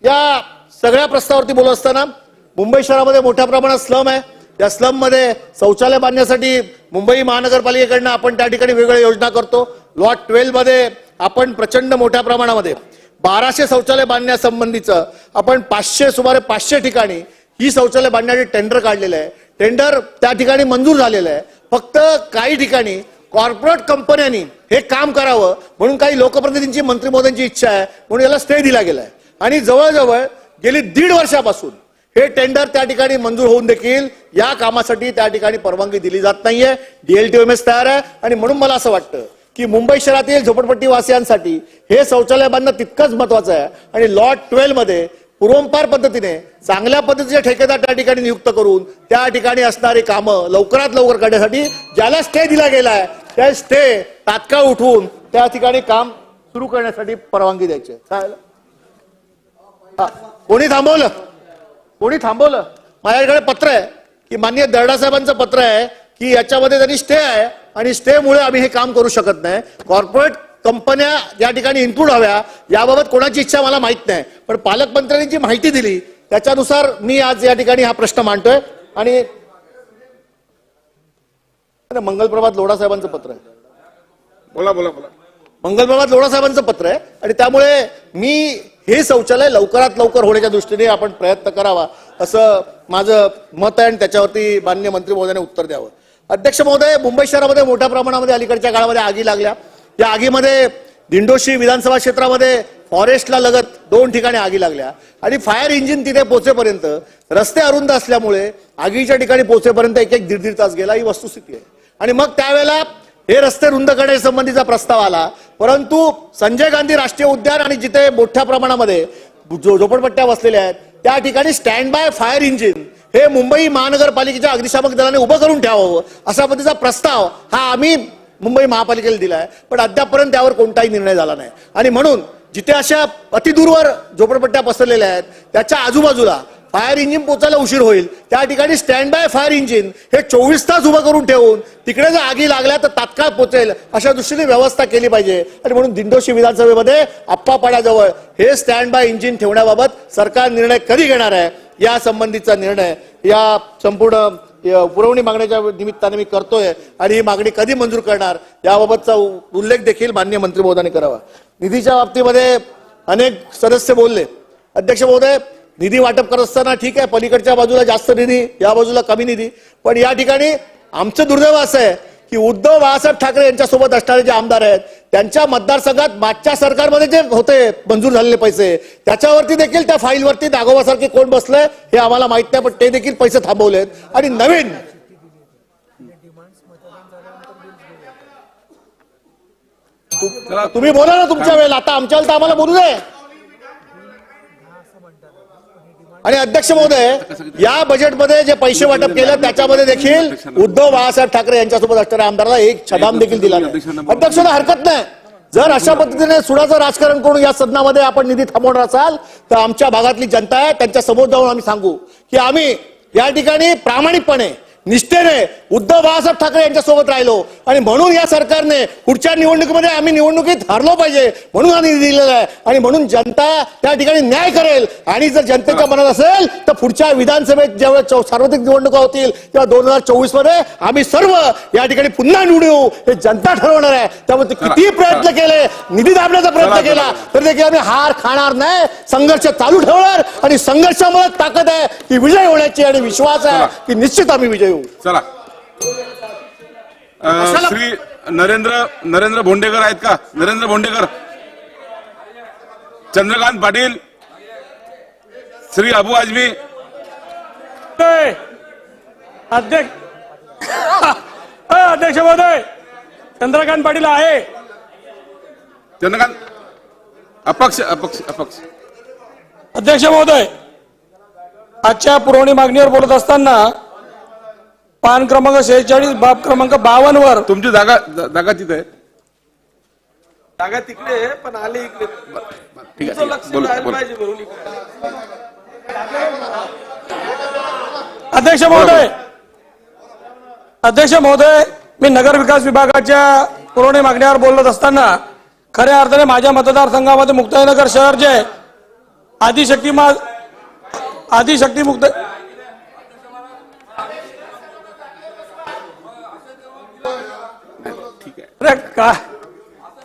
या सगळ्या प्रस्तावावरती बोलत असताना मुंबई शहरामध्ये मोठ्या प्रमाणात स्लम आहे. त्या स्लम मध्ये शौचालय बांधण्यासाठी मुंबई महानगरपालिकेकडनं आपण त्या ठिकाणी वेगवेगळ्या योजना करतो. लॉट 12 मध्ये आपण प्रचंड मोठ्या प्रमाणामध्ये 1200 शौचालय बांधण्यासंबंधीचं आपण सुमारे 500 ठिकाणी ही शौचालय बांधण्याचे टेंडर काढलेलं आहे. टेंडर त्या ठिकाणी मंजूर झालेलं आहे. फक्त काही ठिकाणी कॉर्पोरेट कंपन्यांनी हे काम करावं म्हणून काही लोकप्रतिनिधींची, मंत्री महोदयांची इच्छा आहे म्हणून याला स्टे दिला गेलाय आणि जवळजवळ गेली 1.5 वर्षापासून हे टेंडर त्या ठिकाणी मंजूर होऊन देखील या कामासाठी त्या ठिकाणी परवानगी दिली जात नाहीये. DLTOMS तयार आहे आणि म्हणून मला असं वाटतं की मुंबई शहरातील झोपडपट्टी वासियांसाठी हे शौचालय बांधणं तितकंच महत्वाचं आहे आणि लॉट 12 मध्ये पूर्वंपार पद्धतीने चांगल्या पद्धतीचे ठेकेदार त्या ठिकाणी नियुक्त करून त्या ठिकाणी असणारी कामं लवकरात लवकर करण्यासाठी ज्याला स्टे दिला गेलाय त्या स्टे तात्काळ उठवून त्या ठिकाणी काम सुरू करण्यासाठी परवानगी द्यायची. कोणी थांबवलं? माझ्याकडे पत्र आहे की माननीय दर्डा साहेबांचं पत्र आहे की याच्यामध्ये त्यांनी स्टे आहे आणि स्टे मुळे आम्ही हे काम करू शकत नाही. कॉर्पोरेट कंपन्या या ठिकाणी इन्क्लूड हव्या याबाबत कोणाची इच्छा मला माहित नाही, पण पालकमंत्र्यांनी जी माहिती दिली त्याच्यानुसार मी आज या ठिकाणी हा प्रश्न मांडतोय. आणि मंगलप्रभात लोढा साहेबांचं पत्र आहे. बोला. मंगलप्रभात लोढा साहेबांचं पत्र आहे आणि त्यामुळे मी हे शौचालय लवकरात लवकर होण्याच्या दृष्टीने आपण प्रयत्न करावा असं माझं मत आहे आणि त्याच्यावरती माननीय मंत्री महोदयाने उत्तर द्यावं. अध्यक्ष महोदय, मुंबई शहरामध्ये मोठ्या प्रमाणामध्ये अलीकडच्या काळामध्ये आगी लागल्या. या आगीमध्ये दिंडोशी विधानसभा क्षेत्रामध्ये फॉरेस्टला लगत 2 ठिकाणी आगी लागल्या आणि फायर इंजिन तिथे पोहोचेपर्यंत रस्ते अरुंद असल्यामुळे आगीच्या ठिकाणी पोहोचेपर्यंत 1-1, 1.5 तास गेला. ही वस्तुस्थिती आहे. आणि मग त्यावेळेला हे रस्ते रुंद करण्यासंबंधीचा प्रस्ताव आला, परंतु संजय गांधी राष्ट्रीय उद्यान आणि जिथे मोठ्या प्रमाणामध्ये झोपडपट्ट्या बसलेल्या आहेत त्या ठिकाणी स्टँड बाय फायर इंजिन हे मुंबई महानगरपालिकेच्या अग्निशामक दलाने उभं करून ठेवावं अशा पद्धतीचा प्रस्ताव हा आम्ही मुंबई महापालिकेला दिलाय, पण अद्यापपर्यंत त्यावर कोणताही निर्णय झाला नाही. आणि म्हणून जिथे अशा अतिदूरवर झोपडपट्ट्या पसरलेल्या आहेत त्याच्या आजूबाजूला फायर इंजिन पोचायला उशीर होईल, त्या ठिकाणी स्टँड बाय फायर इंजिन हे 24 तास उभं करून ठेवून तिकडे जर आगी लागल्या तर तात्काळ पोचेल अशा दृष्टीने व्यवस्था केली पाहिजे. आणि म्हणून दिंडोशी विधानसभेमध्ये आप्पापाड्याजवळ हे स्टँड बाय इंजिन ठेवण्याबाबत सरकार निर्णय कधी घेणार आहे या संबंधीचा निर्णय या संपूर्ण पुरवणी मागण्याच्या निमित्ताने मी करतोय आणि ही मागणी कधी मंजूर करणार याबाबतचा उल्लेख देखील माननीय मंत्री महोदयांनी करावा. निधीच्या बाबतीमध्ये अनेक सदस्य बोलले. अध्यक्ष महोदय, निधी वाटप करत असताना ठीक आहे, पलीकडच्या बाजूला जास्त निधी, या बाजूला कमी निधी, पण या ठिकाणी आमचं दुर्दैव असं आहे की उद्धव बाळासाहेब ठाकरे यांच्यासोबत असणारे जे आमदार आहेत त्यांच्या मतदारसंघात मागच्या सरकारमध्ये जे होते मंजूर झालेले पैसे त्याच्यावरती देखील त्या फाईलवरती दाखवण्यासारखे कोण बसलंय हे आम्हाला माहित नाही, पण ते देखील पैसे थांबवलेत. आणि नवीन तुम्ही बोला ना तुमच्या वेळेला, आता आमच्या वेळेला आम्हाला बोलू दे. आणि अध्यक्ष महोदय, या बजेटमध्ये जे पैसे वाटप केलं त्याच्यामध्ये देखील उद्धव बाळासाहेब ठाकरे यांच्यासोबत असणाऱ्या आमदाराला एक छदाम देखील दिला नाही. अध्यक्षांना हरकत नाही, जर अशा पद्धतीने सुडाचं राजकारण करून या सदनामध्ये आपण निधी थांबवणार असाल तर आमच्या भागातली जनता आहे त्यांच्या समोर जाऊन आम्ही सांगू की आम्ही या ठिकाणी प्रामाणिकपणे निष्ठेने उद्धव बाळासाहेब ठाकरे यांच्यासोबत राहिलो आणि म्हणून या सरकारने पुढच्या निवडणुकीमध्ये आम्ही निवडणुकीत हारलो पाहिजे म्हणून हा निधी दिलेला आहे. आणि म्हणून जनता त्या ठिकाणी न्याय करेल. आणि जर जनतेच्या मनात असेल तर पुढच्या विधानसभेत जेव्हा सार्वत्रिक निवडणुका होतील तेव्हा 2024 मध्ये आम्ही सर्व या ठिकाणी पुन्हा निवडून येऊ हे जनता ठरवणार आहे. त्यामुळे कितीही प्रयत्न केले, निधी दाबण्याचा प्रयत्न केला तर देखील आम्ही हार खाणार नाही, संघर्ष चालू ठेवणार आणि संघर्षामुळे ताकद आहे की विजय होण्याची आणि विश्वास आहे की निश्चित आम्ही विजय. चला, श्री नरेंद्र भोंडेकर आहेत का? नरेंद्र भोंडेकर, चंद्रकांत पाटील, श्री अबू आजमी. अध्यक्ष महोदय, चंद्रकांत पाटील आहे. चंद्रकांत अपक्ष अपक्ष अपक्ष. अध्यक्ष महोदय, आजच्या पुरवणी मागणीवर बोलत असताना पान क्रमांक 46 बाब क्रमांक 52 वर तुमची जागा तिथे आहे. जागा तिकडे आहे पण आले इकडे. ठीक आहे, अध्यक्ष महोदय, मी नगर विकास विभागाच्या पुरवणी मागण्यावर बोलत असताना खऱ्या अर्थाने माझ्या मतदारसंघामध्ये मुक्ताईनगर शहर जे आहे आदिशक्ती मुक्त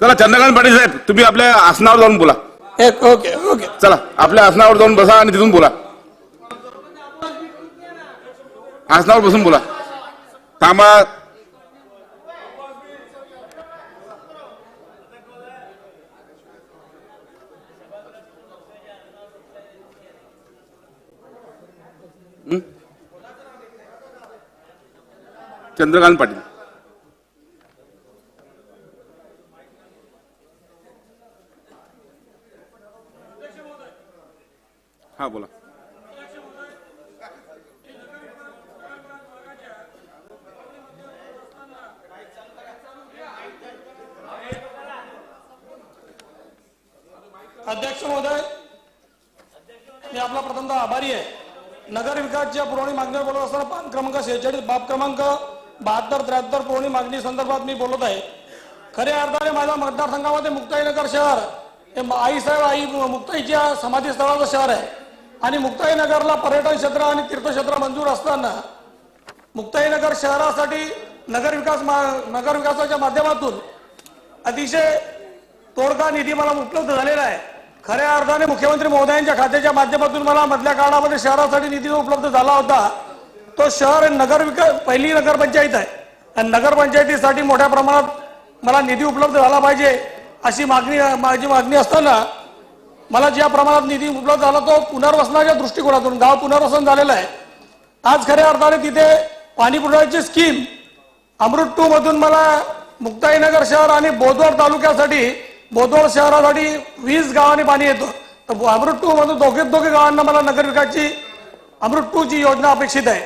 चला, चंद्रकांत पाटील साहेब तुम्ही आपल्या आसनावर जाऊन बोला. ओके ओके, चला आपल्या आसनावर जाऊन बसा आणि तिथून बोला. आसनावर बसून बोला. थांबा. चंद्रकांत पाटील. हा बोला. अध्यक्ष महोदय, मी आपला प्रथमतः आभारी आहे. नगर विकासच्या पुरवणी मागणीवर बोलत असताना पान क्रमांक 46 बाब क्रमांक 72-73 पुरवणी मागणी संदर्भात मी बोलत आहे. खऱ्या अर्थाने माझ्या मतदारसंघामध्ये मुक्ताईनगर शहर हे आईसाहेब आई मुक्ताईच्या समाधी स्थळाचं शहर आहे आणि मुक्ताईनगरला पर्यटन क्षेत्र आणि तीर्थक्षेत्र मंजूर असताना मुक्ताईनगर शहरासाठी नगर विकासाच्या माध्यमातून अतिशय तोडगा निधी मला उपलब्ध झालेला आहे खऱ्या अर्थाने मुख्यमंत्री महोदयांच्या खात्याच्या माध्यमातून मला मधल्या काळामध्ये शहरासाठी निधी जो उपलब्ध झाला होता तो शहर नगर विकास पहिली नगरपंचायत आहे आणि नगरपंचायतीसाठी मोठ्या प्रमाणात मला निधी उपलब्ध झाला पाहिजे अशी माझी मागणी असताना मला ज्या प्रमाणात निधी उपलब्ध झाला तो पुनर्वसनाच्या दृष्टिकोनातून गाव पुनर्वसन झालेलं आहे. आज खऱ्या अर्थाने तिथे पाणी पुरवठ्याची स्कीम अमृत 2 मधून मला मुक्ताईनगर शहर आणि बोदवड तालुक्यासाठी बोदवड शहरासाठी 20 गावांनी पाणी येतं. तर अमृत 2 मधून दोघे गावांना मला नगर विकासची अमृत 2 ची योजना अपेक्षित आहे.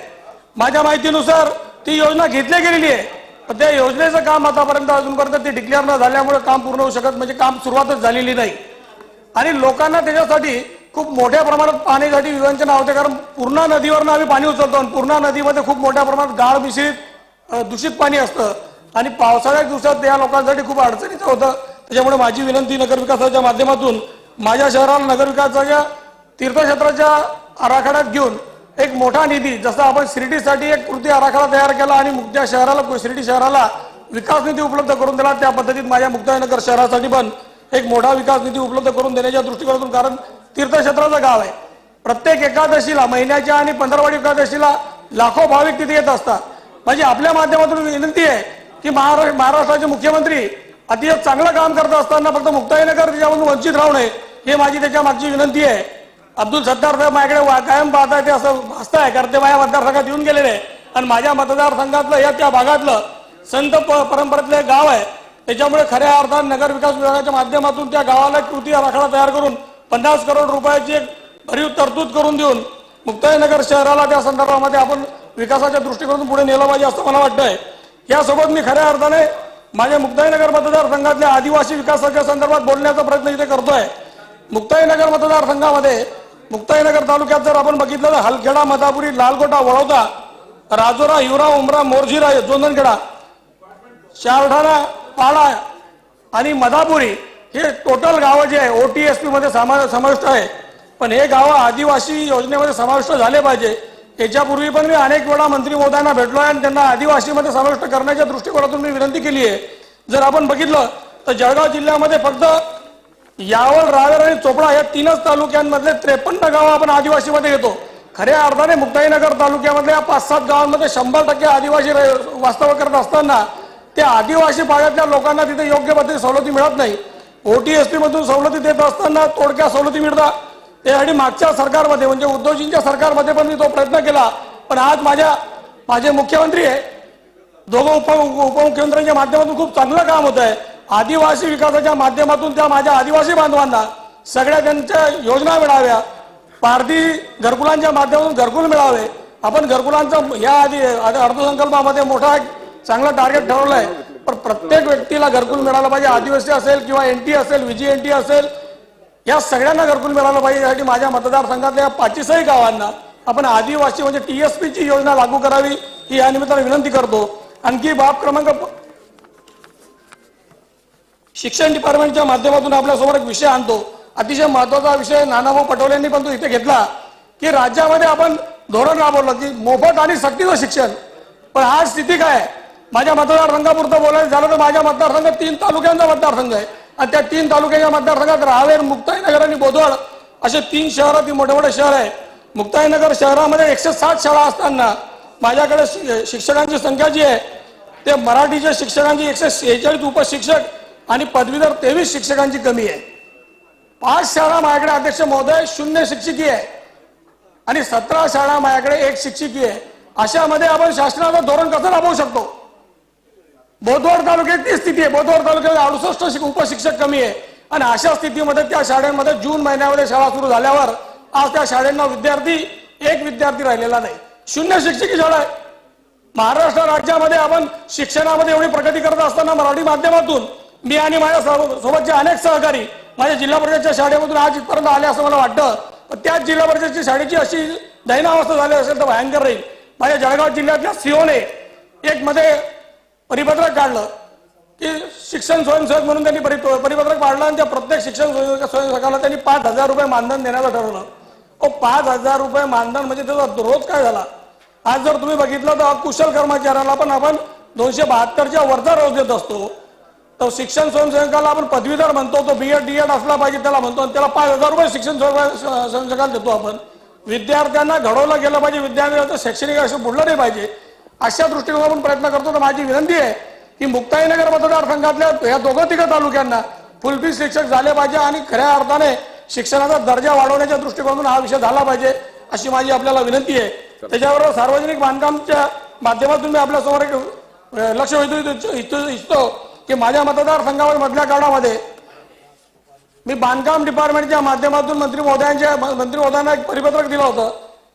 माझ्या माहितीनुसार ती योजना घेतली गेलेली आहे पण त्या योजनेचं काम आतापर्यंत अजूनपर्यंत ते डिक्लेअर न झाल्यामुळे काम पूर्ण होऊ शकत म्हणजे काम सुरुवातच झालेली नाही आणि लोकांना त्याच्यासाठी खूप मोठ्या प्रमाणात पाण्यासाठी विवंचना होते. कारण पूर्णा नदीवरनं आम्ही पाणी उचलतो आणि पूर्णा नदीमध्ये खूप मोठ्या प्रमाणात गाळ मिश्रित दूषित पाणी असतं आणि पावसाळ्याच्या दिवसात या लोकांसाठी खूप अडचणीचं होतं. त्याच्यामुळे माझी विनंती नगरविकासाच्या माध्यमातून माझ्या शहराला नगरविकासाच्या तीर्थक्षेत्राच्या आराखड्यात घेऊन एक मोठा निधी जसा आपण शिर्डीसाठी एक कृती आराखडा तयार केला आणि त्या शहराला शिर्डी शहराला विकास निधी उपलब्ध करून दिला त्या पद्धतीत माझ्या मुक्ताईनगर शहरासाठी पण एक मोठा विकास निधी उपलब्ध करून देण्याच्या दृष्टिकोनातून कारण तीर्थक्षेत्राचं गाव आहे. प्रत्येक एकादशीला महिन्याच्या आणि 15वाडी एकादशीला लाखो भाविक तिथे येत असतात. म्हणजे आपल्या माध्यमातून विनंती आहे की महाराष्ट्राचे मुख्यमंत्री अतिशय चांगलं काम करत असताना फक्त मुक्ताईनगर त्याच्यामधून वंचित राहू नये हे माझी त्याच्या मागची विनंती आहे. अब्दुल सत्तार साहेब माझ्याकडे कायम पाहताय ते असं हसताय कारण ते माझ्या मतदारसंघात येऊन गेलेले आहे आणि माझ्या मतदारसंघातलं या त्या भागातलं संत परंपरेतलं गाव आहे. त्याच्यामुळे खऱ्या अर्थाने नगर विकास विभागाच्या माध्यमातून त्या गावाला कृती आराखडा तयार करून 50 करोड रुपयाची एक भरीव तरतूद करून देऊन मुक्ताईनगर शहराला त्या संदर्भामध्ये आपण विकासाच्या दृष्टिकोनातून पुढे नेलं पाहिजे असं मला वाटतंय. यासोबत मी खऱ्या अर्थाने माझ्या मुक्ताईनगर मतदारसंघातल्या आदिवासी विकासाच्या संदर्भात बोलण्याचा प्रयत्न इथे करतोय. मुक्ताईनगर मतदारसंघामध्ये मुक्ताईनगर तालुक्यात जर आपण बघितलं तर हलखेडा मधापुरी लालकोटा वडोदा राजोरा हिवरा उमरा मोरझिरा जोंधनखेडा शारठाणा पाडा आणि मधापुरी हे टोटल गावं जे आहे OTSP मध्ये समाविष्ट आहे पण हे गावं आदिवासी योजनेमध्ये समाविष्ट झाले पाहिजे. याच्यापूर्वी पण मी अनेक वेळा मंत्री महोदयांना भेटलो आहे आणि त्यांना आदिवासीमध्ये समाविष्ट करण्याच्या दृष्टिकोनातून मी विनंती केली आहे. जर आपण बघितलं तर जळगाव जिल्ह्यामध्ये फक्त यावल रावेर आणि चोपडा या 3च तालुक्यांमधले 53 गावं आपण आदिवासीमध्ये घेतो. खऱ्या अर्थाने मुक्ताईनगर तालुक्यामधल्या 5-7 गावांमध्ये 100% आदिवासी वास्तव्य करत असताना त्या आदिवासी भागातल्या लोकांना तिथे योग्य पद्धतीने सवलती मिळत नाही. OTSP मधून सवलती देत असताना तोडक्या सवलती मिळतात. त्यासाठी मागच्या सरकारमध्ये म्हणजे उद्धवजींच्या सरकारमध्ये पण मी तो प्रयत्न केला पण आज माझे मुख्यमंत्री आहे दोघं उपमुख्यमंत्र्यांच्या माध्यमातून खूप चांगलं काम होत आहे. आदिवासी विकासाच्या माध्यमातून त्या माझ्या आदिवासी बांधवांना सगळ्या त्यांच्या योजना मिळाव्या. पारधी घरकुलांच्या माध्यमातून घरकुल मिळावे. आपण घरकुलांचा या आधी अर्थसंकल्पामध्ये मोठा चांगला टार्गेट ठरवलं आहे पण प्रत्येक व्यक्तीला घरकुल मिळालं पाहिजे. आदिवासी असेल किंवा NT असेल VGNT असेल या सगळ्यांना घरकुल मिळालं पाहिजे. यासाठी माझ्या मतदारसंघातल्या 45ही गावांना आपण आदिवासी म्हणजे TSP ची योजना लागू करावी ही या निमित्ताने विनंती करतो. आणखी बाब क्रमांक शिक्षण डिपार्टमेंटच्या माध्यमातून आपल्यासमोर एक विषय आणतो. अतिशय महत्वाचा विषय नानाभाऊ पटोले यांनी पण तो इथे घेतला की राज्यामध्ये आपण धोरण राबवलं की मोफत आणि सक्तीचं शिक्षण पण आज स्थिती काय आहे. माझ्या मतदारसंघापुरतं बोलायचं झालं तर माझ्या मतदारसंघात 3 तालुक्यांचा मतदारसंघ आहे आणि त्या 3 तालुक्याच्या मतदारसंघात रावेर मुक्ताईनगर आणि बोदवड असे 3 शहरातील मोठे मोठे शहर आहे. मुक्ताईनगर शहरामध्ये 160 शाळा असताना माझ्याकडे शिक्षकांची संख्या जी आहे ते मराठीच्या शिक्षकांची 146 उपशिक्षक आणि पदवीधर 23 शिक्षकांची कमी आहे. 5 शाळा माझ्याकडे अध्यक्ष महोदय 0 शिक्षिकी आहे आणि 17 शाळा माझ्याकडे 1 शिक्षिकी आहे. अशामध्ये आपण शासनाचं धोरण कसं राबवू शकतो. बोदवड तालुक्यात ती स्थिती आहे. बोदवड तालुक्यात 68 उपशिक्षक कमी आहे आणि अशा स्थितीमध्ये त्या शाळांमध्ये जून महिन्यामध्ये शाळा सुरू झाल्यावर आज त्या शाळांना एक विद्यार्थी राहिलेला नाही. 0 शिक्षकी शाळा आहे. महाराष्ट्र राज्यामध्ये आपण शिक्षणामध्ये एवढी प्रगती करत असताना मराठी माध्यमातून मी आणि माझ्या सोबतचे अनेक सहकारी माझ्या जिल्हा परिषदच्या शाळेमधून आज इथपर्यंत आले असं मला वाटतं पण त्याच जिल्हा परिषदची शाळेची अशी दैनावस्था झाली असेल तर भयंकर राहील. माझ्या जळगाव जिल्ह्यातल्या सीओने एक मध्ये परिपत्रक काढलं की शिक्षण स्वयंसेवक म्हणून त्यांनी परिपत्रक काढलं आणि त्या प्रत्येक शिक्षण स्वयंसेवकाला त्यांनी 5,000 रुपये मानधन देण्याचं ठरवलं. 5,000 रुपये मानधन म्हणजे त्याचा रोज काय झाला. आज जर तुम्ही बघितलं तर कुशल कर्मचाऱ्याला पण आपण 272च्या वरचा रोज देत असतो तर शिक्षण स्वयंसेवकाला आपण पदवीधर म्हणतो, तो बीएड डीएड असला पाहिजे त्याला म्हणतो, आणि त्याला 5,000 रुपये शिक्षण स्वयंसेवकाला देतो आपण. विद्यार्थ्यांना घडवलं गेलं पाहिजे, विद्यार्थ्यांचं शैक्षणिक असं बुडलं नाही पाहिजे, अशा दृष्टीने आपण प्रयत्न करतो. तर माझी विनंती आहे की मुक्ताईनगर मतदारसंघातल्या या दोघं तिघं तालुक्यांना फुलफी शिक्षक झाले पाहिजे आणि खऱ्या अर्थाने शिक्षणाचा दर्जा वाढवण्याच्या दृष्टिकोनातून हा विषय झाला पाहिजे, अशी माझी आपल्याला विनंती आहे. त्याच्याबरोबर सार्वजनिक बांधकामच्या माध्यमातून मी आपल्यासमोर एक लक्ष वेधू इच्छितो की माझ्या मतदारसंघावर मधल्या काळामध्ये मी बांधकाम डिपार्टमेंटच्या माध्यमातून मंत्री महोदयांना एक परिपत्रक दिलं होतं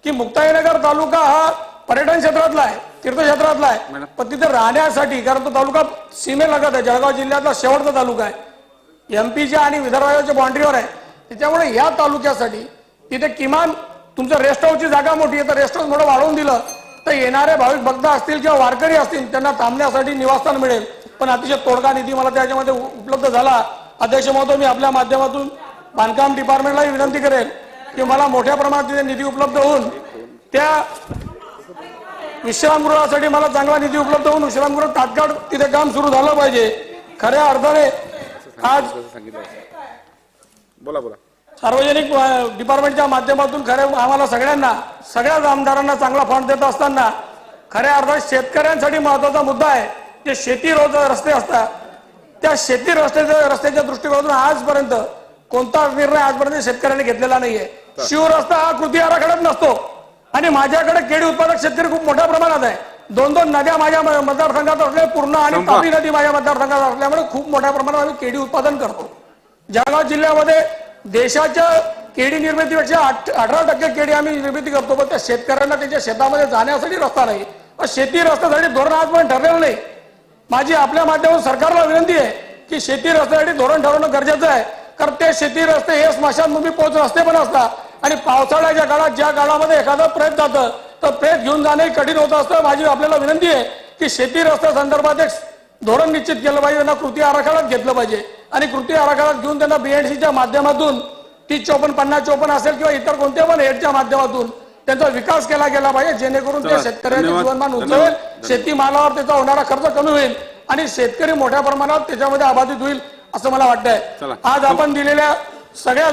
की मुक्ताईनगर तालुका हा पर्यटन क्षेत्रातला आहे, तीर्थक्षेत्रातला आहे, पण तिथे राहण्यासाठी, कारण तो तालुका सीमेलगत आहे, जळगाव जिल्ह्यातला शेवटचा तालुका आहे, एमपीच्या आणि विदर्भाच्या बाउंड्रीवर आहे. त्याच्यामुळे या तालुक्यासाठी तिथे किमान तुमचं रेस्ट हाऊसची जागा मोठी आहे, तर रेस्ट हाऊस मोठं वाढवून दिलं तर येणारे भाविक भक्त असतील किंवा वारकरी असतील त्यांना थांबण्यासाठी निवासस्थान मिळेल. पण अतिशय तोडगा निधी मला त्याच्यामध्ये उपलब्ध झाला. अध्यक्ष महोदय, मी आपल्या माध्यमातून बांधकाम डिपार्टमेंटलाही विनंती करेन की मला मोठ्या प्रमाणात तिथे निधी उपलब्ध होऊन त्या विश्रामगृहासाठी मला चांगला निधी उपलब्ध होऊन विश्रामगृह तात्काळ तिथे काम सुरू झालं पाहिजे. खऱ्या अर्थाने आज बोला सार्वजनिक डिपार्टमेंटच्या माध्यमातून आम्हाला सगळ्याच आमदारांना चांगला फंड देत असताना खऱ्या अर्थात शेतकऱ्यांसाठी महत्वाचा मुद्दा आहे. जे शेती रस्ते असतात त्या शेती रस्त्याच्या दृष्टिकोनातून आजपर्यंत कोणता निर्णय आजपर्यंत शेतकऱ्यांनी घेतलेला नाहीये. शिवरस्ता हा कृती आराखड्यात नसतो आणि माझ्याकडे केळी उत्पादक शेतकरी खूप मोठ्या प्रमाणात आहे. 2-2 नद्या माझ्या मतदारसंघात असल्या, पूर्णा आणि तापी नदी माझ्या मतदारसंघात असल्यामुळे खूप मोठ्या प्रमाणात आम्ही केळी उत्पादन करतो. जळगाव जिल्ह्यामध्ये देशाच्या केळी निर्मितीपेक्षा 18% केळी आम्ही निर्मिती करतो, पण त्या शेतकऱ्यांना त्यांच्या शेतामध्ये जाण्यासाठी रस्ता नाही. शेती रस्त्यासाठी धोरण आजपर्यंत ठरलेलं नाही. माझी आपल्या माध्यमातून सरकारला विनंती आहे की शेती रस्त्यासाठी धोरण ठरवणं गरजेचं आहे, कारण ते शेती रस्ते हे स्मशानभूमी पोहोच रस्ते पण असतात आणि पावसाळ्याच्या काळात ज्या काळामध्ये एखादं प्रेत जातं तर प्रेत घेऊन जाणे कठीण होत असतं. माझी आपल्याला विनंती आहे की शेती रस्त्या संदर्भात एक धोरण निश्चित केलं पाहिजे, त्यांना कृती आराखड्यात घेतलं पाहिजे आणि कृती आराखड्यात घेऊन त्यांना बीएनडीसीच्या माध्यमातून 3054, 5054 असेल किंवा इतर कोणत्या पण हेडच्या माध्यमातून त्यांचा विकास केला गेला पाहिजे, जेणेकरून त्या शेतकऱ्यांचे जीवनमान उंचवेल, शेतीमालावर त्याचा होणारा खर्च कमी होईल आणि शेतकरी मोठ्या प्रमाणात त्याच्यामध्ये अबाधित होईल असं मला वाटतंय. आज आपण दिलेल्या सगळ्या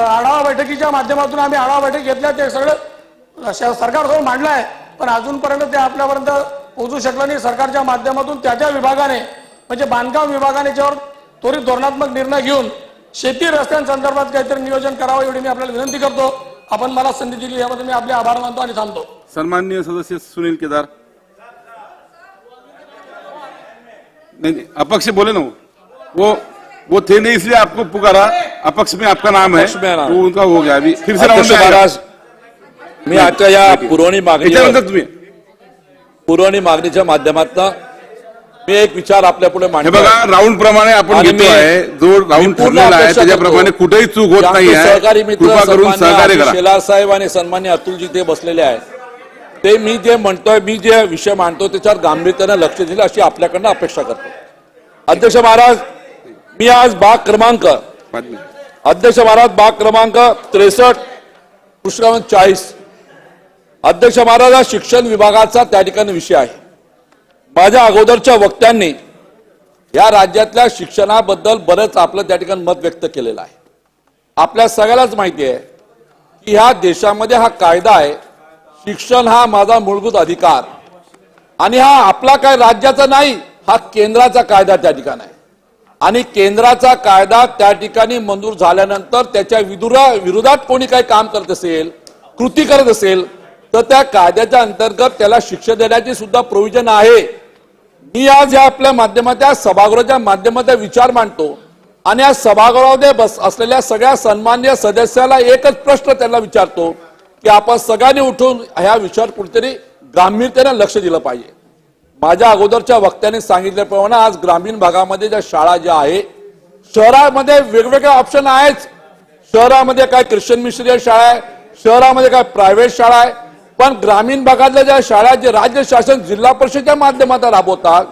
आढावा बैठकीच्या माध्यमातून आम्ही आढावा बैठक घेतल्या, ते सगळं सरकारसमोर मांडलं आहे, पण अजूनपर्यंत ते आपल्यापर्यंत पोहोचू शकलं नाही. सरकारच्या माध्यमातून त्या विभागाने म्हणजे बांधकाम विभागाने याच्यावर त्वरित धोरणात्मक निर्णय घेऊन शेती रस्त्यांसंदर्भात काहीतरी नियोजन करावं एवढी मी आपल्याला विनंती करतो. आपण मला संधी दिली याबद्दल मी आपले आभार मानतो आणि थांबतो. सन्माननीय सदस्य सुनील केदार. नहीं, अपक्ष बोले ना वो थे नहीं, इसलिए आपको पुकारा. अपक्ष में आपका नाम है, वो उनका हो गया. अभी फिर से राउंड महाराज, मी आजच्या या पुरवणी मागणीच्या माध्यमातून मी एक विचार आपल्या पुढे मांडतो. बघा, राऊंड प्रमाणे आपण घेतोय, जो राऊंड ठरलेला आहे त्याच्याप्रमाणे कुठेही चूक होत नाही आहे. सहकारी मित्र कृपा करून सहकार्य करा. शेलार साहेब आणि सन्मान्य अतुलजी ते बसलेले आहेत, ते मी जे म्हणतोय, मी जे विषय मांडतो त्याच्यावर गांभीर्याने लक्ष दिलं अशी आपल्याकडनं अपेक्षा करतो. अध्यक्ष महाराज, मी आज बाग क्रमांक 63 पुष्कळ 40 अध्यक्ष महाराज हा शिक्षण विभागाचा त्या ठिकाणी विषय आहे. माझ्या अगोदरच्या वक्त्यांनी या राज्यातल्या शिक्षणाबद्दल बरंच आपलं त्या ठिकाणी मत व्यक्त केलेलं आहे. आपल्या सगळ्यालाच माहिती आहे की ह्या देशामध्ये हा कायदा आहे, शिक्षण हा माझा मूलभूत अधिकार, आणि हा आपला काय राज्याचा नाही, हा केंद्राचा कायदा त्या ठिकाणी आहे. आणि केंद्राचा कायदा त्या ठिकाणी मंजूर झाल्यानंतर त्याच्या विरोधात कोणी काही काम करत असेल, कृती करत असेल, तर त्या कायद्याच्या अंतर्गत त्याला शिक्षा देण्याची सुद्धा प्रोव्हिजन आहे. मी आज या आपल्या माध्यमाच्या सभागृहाच्या माध्यमातून विचार मांडतो आणि या सभागृहामध्ये असलेल्या सगळ्या सन्मान्य सदस्याला एकच प्रश्न त्यांना विचारतो की आपण सगळ्यांनी उठून ह्या विषयावर कुठेतरी गांभीर्याने लक्ष दिलं पाहिजे. माझ्या अगोदरच्या वक्त्यांनी सांगितल्याप्रमाणे आज ग्रामीण भागामध्ये ज्या शाळा ज्या आहे, शहरामध्ये वेगवेगळे ऑप्शन आहेत. शहरामध्ये काय ख्रिश्चन मिशनरी शाळा आहे, शहरामध्ये काय प्रायव्हेट शाळा आहे, पण ग्रामीण भागातल्या ज्या शाळा जे राज्य शासन जिल्हा परिषदेच्या माध्यमातून राबवतात,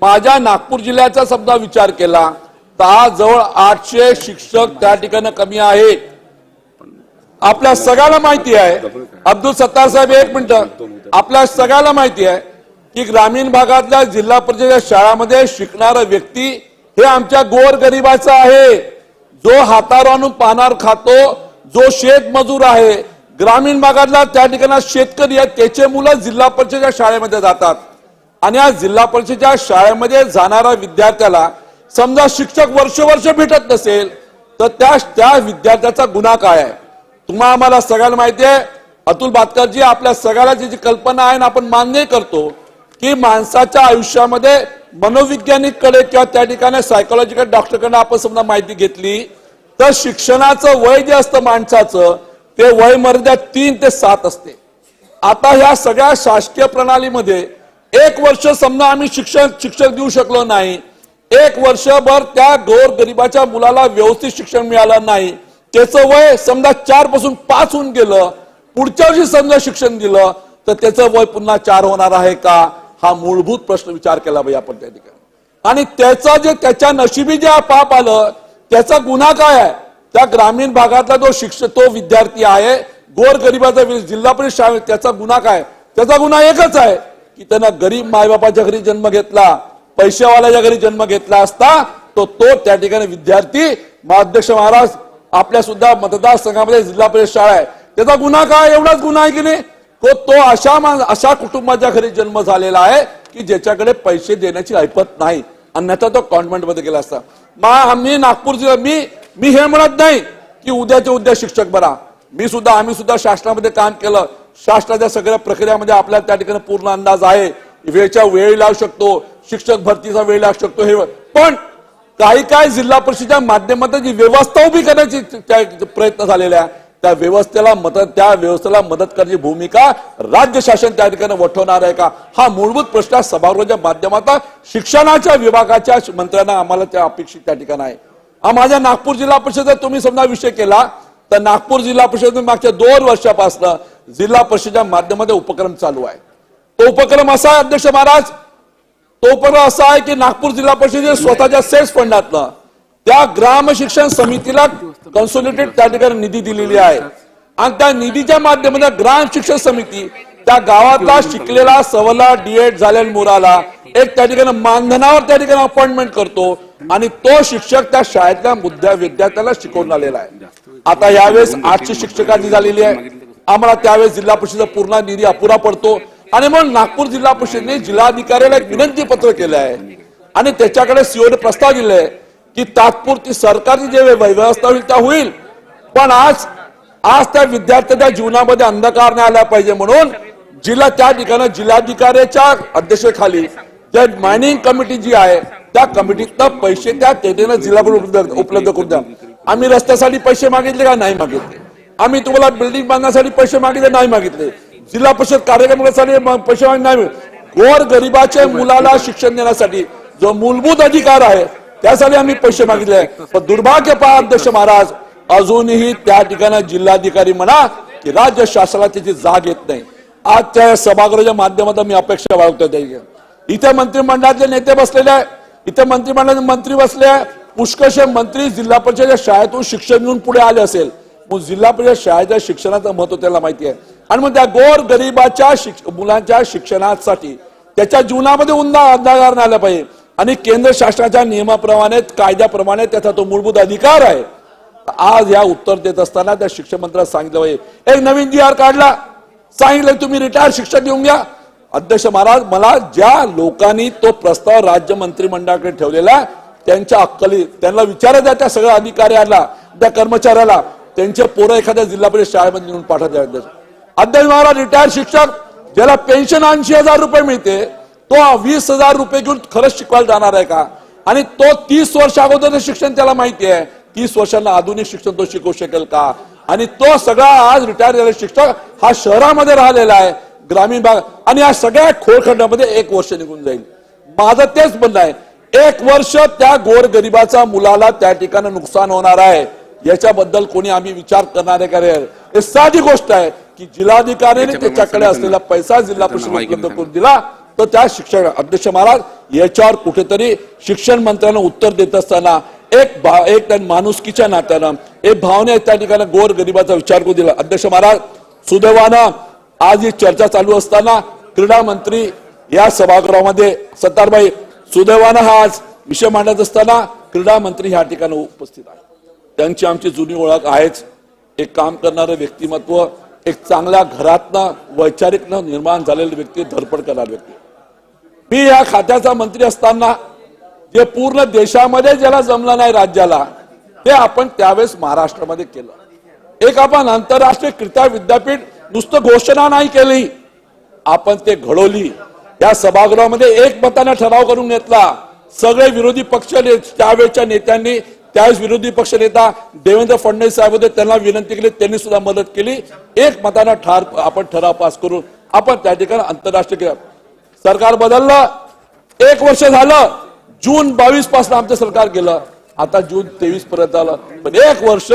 माझ्या नागपूर जिल्ह्याचा समजा विचार केला तर आज जवळ 800 शिक्षक त्या ठिकाणी कमी आहे. आपल्या सगळ्यांना माहिती आहे, अब्दुल सत्तार साहेब एक मिनिट, आपल्या सगळ्यांना माहिती आहे की ग्रामीण भागातल्या जिल्हा परिषदेच्या शाळांमध्ये शिकणारा व्यक्ती हे आमच्या गोरगरिबाचं आहे, जो हातावर आणून पानावर खातो, जो शेतमजूर आहे, ग्रामीण भागातला त्या ठिकाणी शेतकरी आहे, त्याचे मुलं जिल्हा परिषदेच्या शाळेमध्ये जातात आणि या जिल्हा परिषदेच्या शाळेमध्ये जाणाऱ्या विद्यार्थ्याला समजा शिक्षक वर्ष भेटत नसेल तर त्या विद्यार्थ्याचा गुन्हा काय आहे? तुम्हाला आम्हाला सगळ्यांना माहिती आहे, अतुल भातकरजी, आपल्या सगळ्याला जी कल्पना आहे ना, आपण मान्य करतो की माणसाच्या आयुष्यामध्ये मनोवैज्ञानिककडे किंवा त्या ठिकाणी सायकोलॉजिकल डॉक्टरकडे आपण समजा माहिती घेतली तर शिक्षणाचं वय जे असतं माणसाचं ते वय मर्यादा 3 ते 7 असते. आता ह्या सगळ्या शासकीय प्रणालीमध्ये 1 वर्ष समजा आम्ही शिक्षक देऊ शकलो नाही, 1 वर्षभर त्या गोरगरिबाच्या मुलाला व्यवस्थित शिक्षण मिळालं नाही, त्याचं वय समजा 4 पासून 5 होऊन गेलं, पुढच्या वर्षी समजा शिक्षण दिलं तर त्याचं वय पुन्हा 4 होणार आहे का? हा मूलभूत प्रश्न विचार केला पाहिजे आपण त्या ठिकाणी. आणि त्याच्या नशिबी जे पाप आलं त्याचा गुन्हा काय आहे? त्या ग्रामीण भागातला तो विद्यार्थी आहे, गोरगरिबाचा जिल्हा परिषद शाळेत, त्याचा गुन्हा काय? त्याचा गुन्हा एकच आहे की त्यानं गरीब मायबापाच्या घरी जन्म घेतला, पैशावाल्याच्या घरी जन्म घेतला असता तो त्या ठिकाणी विद्यार्थी, अध्यक्ष महाराज, आपल्या सुद्धा मतदारसंघामध्ये जिल्हा परिषद शाळा आहे, त्याचा गुन्हा काय? एवढाच गुन्हा आहे की नाही? तो अशा कुटुंबाच्या घरी जन्म झालेला आहे की ज्याच्याकडे पैसे देण्याची ऐपत नाही, अन्यथा तो कॉन्व्हेंट मध्ये गेला असता. आम्ही नागपूर जिल्हा, मी हे म्हणत नाही की उद्याच्या उद्या शिक्षक बरा, आम्ही सुद्धा शासनामध्ये काम केलं, शासनाच्या सगळ्या प्रक्रियामध्ये आपल्याला त्या ठिकाणी पूर्ण अंदाज आहे, वेळच्या वेळ लागू शकतो, शिक्षक भरतीचा वेळ लागू शकतो, हे पण काही जिल्हा परिषदेच्या माध्यमातून जी व्यवस्था उभी करण्याची प्रयत्न झालेला आहे त्या व्यवस्थेला मदत करण्याची भूमिका राज्य शासन त्या ठिकाणी वठवणार आहे का? हा मूलभूत प्रश्न सभागृहाच्या माध्यमातून शिक्षणाच्या विभागाच्या मंत्र्यांना आम्हाला त्या अपेक्षित त्या ठिकाणी आहे. माझ्या नागपूर जिल्हा परिषदेत तुम्ही समजा विषय केला तर नागपूर जिल्हा परिषद मागच्या 2 वर्षापासून जिल्हा परिषदेच्या माध्यमातून उपक्रम चालू आहे. तो उपक्रम असा आहे अध्यक्ष महाराज, तो उपक्रम असा आहे की नागपूर जिल्हा परिषदेच्या स्वतःच्या सेस फंडातनं त्या ग्राम शिक्षण समितीला कन्सोलिडेटेड त्या ठिकाणी निधी दिलेली आहे आणि त्या निधीच्या माध्यमातून ग्राम शिक्षण समिती त्या गावातला शिकलेला सवला डीएड झालेल्या मुलाला एक त्या ठिकाणी मानधनावर त्या ठिकाणी अपॉइंटमेंट करतो आणि तो शिक्षक त्या शाळेतल्या विद्यार्थ्याला शिकवून आलेला आहे. आता यावेळेस 800 शिक्षकांची झालेली आहे. आम्हाला त्यावेळेस जिल्हा परिषद पूर्ण निधी अपुरा पडतो आणि म्हणून नागपूर जिल्हा परिषदेने जिल्हाधिकाऱ्याला एक विनंती पत्र केलं आहे आणि त्याच्याकडे सीओने प्रस्ताव दिलाय की तात्पुरती सरकारची जे व्यवस्था होईल त्या होईल, पण आज त्या विद्यार्थ्याच्या जीवनामध्ये अंधकार नाही आला पाहिजे म्हणून त्या ठिकाणी जिल्हाधिकाऱ्याच्या अध्यक्षतेखाली जे मायनिंग कमिटी जी आहे त्या कमिटीतनं पैसे त्या तेथीनं जिल्हा उपलब्ध करून द्या. आम्ही रस्त्यासाठी पैसे मागितले का? नाही मागितले. आम्ही तुम्हाला बिल्डिंग बांधण्यासाठी पैसे मागितले? नाही मागितले. जिल्हा परिषद कार्यक्रमासाठी पैसे मागितले? नाही. गोर गरिबाच्या मुलाला शिक्षण देण्यासाठी जो मूलभूत अधिकार आहे त्यासाठी आम्ही पैसे मागितले. पण दुर्भाग्य पहा अध्यक्ष महाराज, अजूनही त्या ठिकाणी जिल्हाधिकारी म्हणा की राज्य शासनाला त्याची जाग येत नाही. आजच्या सभागृहाच्या माध्यमातून मी अपेक्षा बाळगतो. इथे मंत्रिमंडळातले नेते बसलेले आहे, इथे मंत्रिमंडळाचे मंत्री बसले आहे, पुष्कळशे मंत्री जिल्हा परिषदेच्या शाळेतून शिक्षण घेऊन पुढे आले असेल. मग जिल्हा परिषद शाळेच्या शिक्षणाचं महत्व त्याला माहिती आहे आणि मग त्या गोर गरिबाच्या मुलांच्या शिक्षणासाठी त्याच्या जीवनामध्ये अंधार नाही आला पाहिजे आणि केंद्र शासनाच्या नियमाप्रमाणे कायद्याप्रमाणे त्याचा तो मूलभूत अधिकार आहे. आज या उत्तर देत असताना त्या शिक्षण मंत्र्याला सांगितलं पाहिजे, एक नवीन जी आर काढला, सांगितलं तुम्ही रिटायर्ड शिक्षक घेऊन घ्या. अध्यक्ष महाराज, मला ज्या लोकांनी तो प्रस्ताव राज्य मंत्रिमंडळाकडे ठेवलेला त्यांच्या अक्कली त्यांना विचारत आहे, त्या सगळ्या अधिकाऱ्याला त्या कर्मचाऱ्याला त्यांचे पोरं एखाद्या जिल्हा परिषद शाळेमध्ये नेऊन पाठवत आहे. अध्यक्ष महाराज, रिटायर्ड शिक्षक ज्याला पेन्शन 80,000 रुपये मिळते तो 20,000 रुपये घेऊन खरंच शिकवायला जाणार आहे का? आणि तो 30 वर्ष अगोदर शिक्षण त्याला माहिती आहे, 30 वर्षांना आधुनिक शिक्षण तो शिकवू शकेल का? आणि तो सगळा आज रिटायर झालेला शिक्षक हा शहरामध्ये राहिलेला आहे, ग्रामीण भाग, आणि या सगळ्या खोळखंडामध्ये 1 वर्ष निघून जाईल. माझं तेच म्हणणं आहे, 1 वर्ष त्या गोर गरिबाचा मुलाला त्या ठिकाणी नुकसान होणार आहे, याच्याबद्दल कोणी आम्ही विचार करणारे का? हे साधी गोष्ट आहे की जिल्हाधिकाऱ्याने त्याच्याकडे असलेला पैसा जिल्हा परिषद उपलब्ध करून दिला तर त्या शिक्षण. अध्यक्ष महाराज, याच्यावर कुठेतरी शिक्षण मंत्र्यांना उत्तर देत असताना एक माणुसकीच्या नात्यानं एक भावने त्या ठिकाणी गोर गरिबाचा विचार करू दिला. अध्यक्ष महाराज, सुदैवानं आज ही चर्चा चालू असताना क्रीडा मंत्री या सभागृहामध्ये सत्तारबाई, सुदैवानं हा आज विषय मांडत असताना क्रीडा मंत्री ह्या ठिकाणी उपस्थित आहे. त्यांची आमची जुनी ओळख आहेच. एक काम करणारं व्यक्तिमत्व, एक चांगल्या घरातनं वैचारिकनं निर्माण झालेली व्यक्ती, धडपड करणारी व्यक्ती. मी या खात्याचा मंत्री असताना जे पूर्ण देशामध्ये ज्याला जमलं नाही राज्याला, ते आपण त्यावेळेस महाराष्ट्रामध्ये केलं. एक आपण आंतरराष्ट्रीय क्रीडा विद्यापीठ नुसतं घोषणा नाही केली, आपण ते घडवली. या सभागृहामध्ये एकमताने ठराव करून घेतला. सगळे विरोधी पक्ष त्यावेळेच्या नेत्यांनी, त्यावेळेस विरोधी पक्ष नेता देवेंद्र फडणवीस साहेब होते, त्यांना विनंती केली, त्यांनी सुद्धा मदत केली. एकमताने आपण ठराव पास करून आपण त्या ठिकाणी आंतरराष्ट्रीय सरकार बदललं. 1 वर्ष झालं. जून 22 पासून आमचं सरकार गेलं, आता जून 23 पर्यंत आलं. पण 1 वर्ष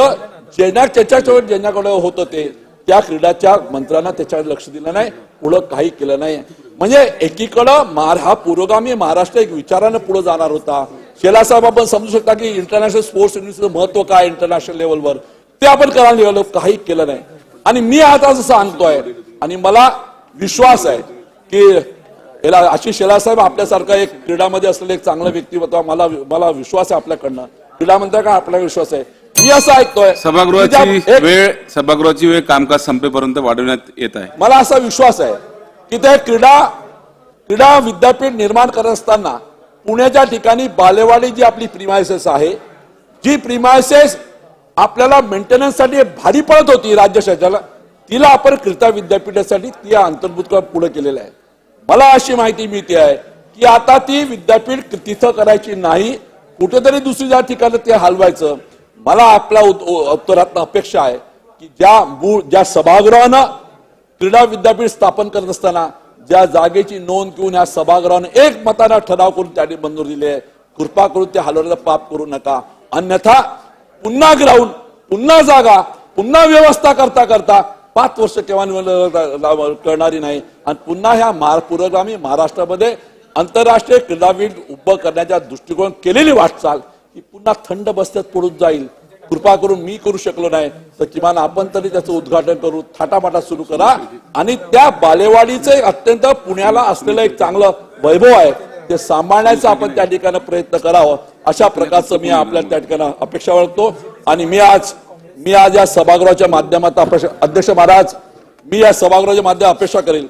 ज्यांच्याकडे होतं ते त्या क्रीडाच्या मंत्र्यांना त्याच्याकडे लक्ष दिलं नाही, पुढं काही केलं नाही. म्हणजे एकीकडं हा पुरोगामी महाराष्ट्र एक विचारानं पुढे जाणार होता. शेला साहेब आपण समजू शकता की इंटरनॅशनल स्पोर्ट्स युनिव्हर्सिटीचं महत्व काय इंटरनॅशनल लेवलवर, ते आपण करायला निघालो, काही केलं नाही. आणि मी आता असं सांगतोय आणि मला विश्वास आहे की याला आशिष शेलार साहेब आपल्यासारखा एक क्रीडामध्ये असलेलं एक चांगलं व्यक्तिमत्व, मला विश्वास आहे आपल्याकडनं. क्रीडा मंत्री का आपला विश्वास आहे. मी असं ऐकतोय सभागृहाची वेळ कामकाज संपेपर्यंत वाढवण्यात येत आहे. मला असा विश्वास आहे की ते क्रीडा विद्यापीठ निर्माण करत असताना पुण्याच्या ठिकाणी बालेवाडी जी आपली प्रिमायसेस आहे, जी प्रिमायसेस आपल्याला मेंटेनन्ससाठी भारी पडत होती राज्य शासनाला, तिला आपण क्रीडा विद्यापीठासाठी ती अंतर्भूत पुढे केलेलं आहे. मला अशी माहिती मिळते आहे की आता ती विद्यापीठ तिथं करायची नाही, कुठेतरी दुसऱ्या ठिकाणी ते हलवायचं. मला आपल्या उत्तरात अपेक्षा आहे की ज्या सभागृहानं क्रीडा विद्यापीठ स्थापन करत असताना ज्या जागेची नोंद घेऊन या सभागृहाने एक मताने ठराव करून त्या मंजूर दिले आहे, कृपा करून ते हलवण्याचा पाप करू नका. अन्यथा पुन्हा ग्राउंड, पुन्हा जागा, पुन्हा व्यवस्था करता करता 5 वर्ष केव्हा करणारी नाही. आणि पुन्हा ह्या पुरोगामी महाराष्ट्रामध्ये आंतरराष्ट्रीय क्रीडापीठ उभं करण्याच्या दृष्टिकोन केलेली वाटचाल ही पुन्हा थंड बस्त्यात पडून जाईल. कृपा करून मी करू शकलो नाही तर किमान आपण तरी त्याचं उद्घाटन करू, थाटामाटा सुरू करा. आणि त्या बालेवाडीचे अत्यंत पुण्याला असलेलं एक चांगलं वैभव आहे ते सांभाळण्याचा आपण त्या ठिकाणी प्रयत्न करावं, अशा प्रकारचं मी आपल्या त्या ठिकाणी अपेक्षा बाळगतो. आणि मी आज या सभागृहाच्या माध्यमातून अध्यक्ष महाराज, मी या सभागृहाच्या माध्यमातून अपेक्षा करेल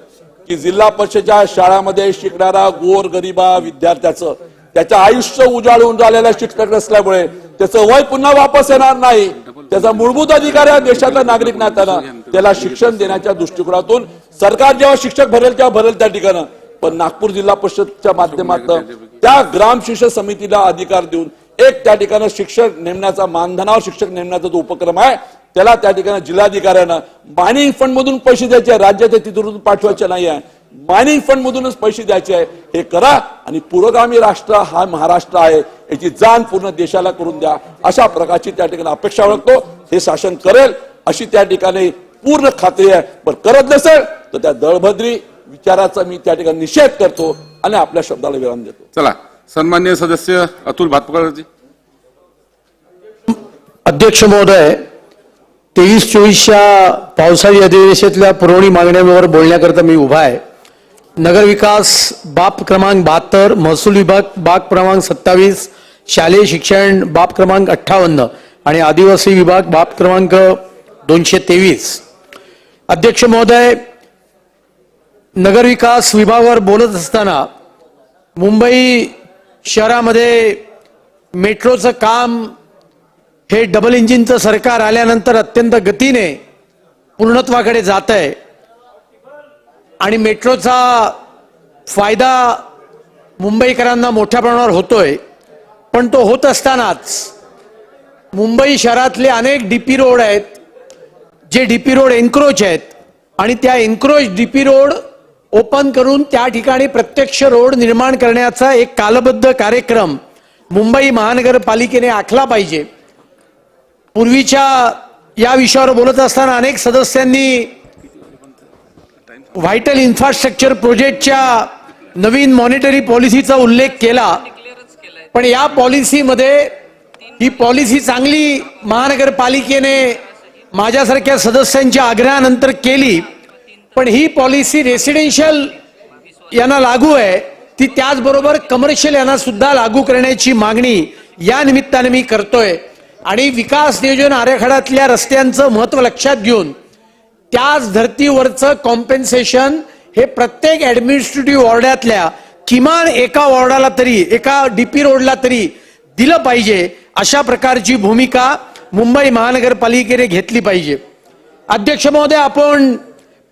की जिल्हा परिषदेच्या शाळांमध्ये शिकणारा गोरगरिबा विद्यार्थ्याचं त्याचं आयुष्य उजाळून झालेल्या शिक्षक असल्यामुळे त्याचं वय पुन्हा वापस येणार नाही. त्याचा मूलभूत अधिकार आहे देशातला नागरिक नात्यानं, त्याला शिक्षण देण्याच्या दृष्टिकोनातून सरकार जेव्हा शिक्षक भरेल तेव्हा भरेल त्या ठिकाणं. पण नागपूर जिल्हा परिषदच्या माध्यमातून त्या ग्राम शिक्षक समितीला अधिकार देऊन एक त्या ठिकाणी शिक्षक नेमण्याचा, मानधनावर शिक्षक नेमण्याचा जो उपक्रम आहे त्याला त्या ठिकाणी जिल्हाधिकाऱ्यानं मायनिंग फंड मधून पैसे द्यायचे, राज्याच्या तिथून पाठवायचे नाही आहे, मायनिंग फंड मधूनच पैसे द्यायचे आहे. हे करा आणि पुरोगामी राष्ट्र हा महाराष्ट्र आहे याची जाण पूर्ण देशाला करून द्या, अशा प्रकारची त्या ठिकाणी अपेक्षा बाळगतो. हे शासन करेल अशी त्या ठिकाणी पूर्ण खात्री आहे. पण करत नसेल तर त्या दळभद्री विचाराचा मी त्या ठिकाणी निषेध करतो आणि आपल्या शब्दाला विराम देतो. चला, सन्मान्य सदस्य अतुल भातखळजी. अध्यक्ष महोदय, 23-24च्या पावसाळी अधिवेशनातल्या पुरवणी मागण्यांवर बोलण्याकरता मी उभा आहे. नगर विकास बाब क्रमांक 72, महसूल विभाग बाब क्रमांक 27, शालेय शिक्षण बाब क्रमांक 58 आणि आदिवासी विभाग बाब क्रमांक 223. अध्यक्ष महोदय, नगर विकास विभागावर बोलत असताना मुंबई शहरामध्ये मेट्रोचं काम हे डबल इंजिनचं सरकार आल्यानंतर अत्यंत गतीने पूर्णत्वाकडे जात आहे आणि मेट्रोचा फायदा मुंबईकरांना मोठ्या प्रमाणावर होतोय. पण तो होत असतानाच मुंबई शहरातले अनेक डीपी रोड आहेत, जे डीपी रोड एन्क्रोच आहेत आणि त्या एन्क्रोच डीपी रोड ओपन करून त्या ठिकाणी प्रत्यक्ष रोड निर्माण करण्याचा एक कालबद्ध कार्यक्रम मुंबई महानगरपालिकेने आखला पाहिजे. पूर्वीच्या या विषयावर बोलत असताना अनेक सदस्यांनी व्हायटल इन्फ्रास्ट्रक्चर प्रोजेक्टच्या नवीन मॉनिटरी पॉलिसीचा उल्लेख केला. पण या पॉलिसीमध्ये ही पॉलिसी चांगली महानगरपालिकेने माझ्यासारख्या सदस्यांच्या आग्रहानंतर केली, पण ही पॉलिसी रेसिडेन्शियल यांना लागू आहे ती त्याचबरोबर कमर्शियल यांना सुद्धा लागू करण्याची मागणी या निमित्ताने मी करतोय. आणि विकास नियोजन आराखड्यातल्या रस्त्यांचं महत्व लक्षात घेऊन त्याच धर्तीवरचं कॉम्पेन्सेशन हे प्रत्येक ऍडमिनिस्ट्रेटिव्ह वॉर्डातल्या किमान एका वॉर्डाला तरी, एका डीपी रोडला तरी दिलं पाहिजे, अशा प्रकारची भूमिका मुंबई महानगरपालिकेने घेतली पाहिजे. अध्यक्ष महोदय, आपण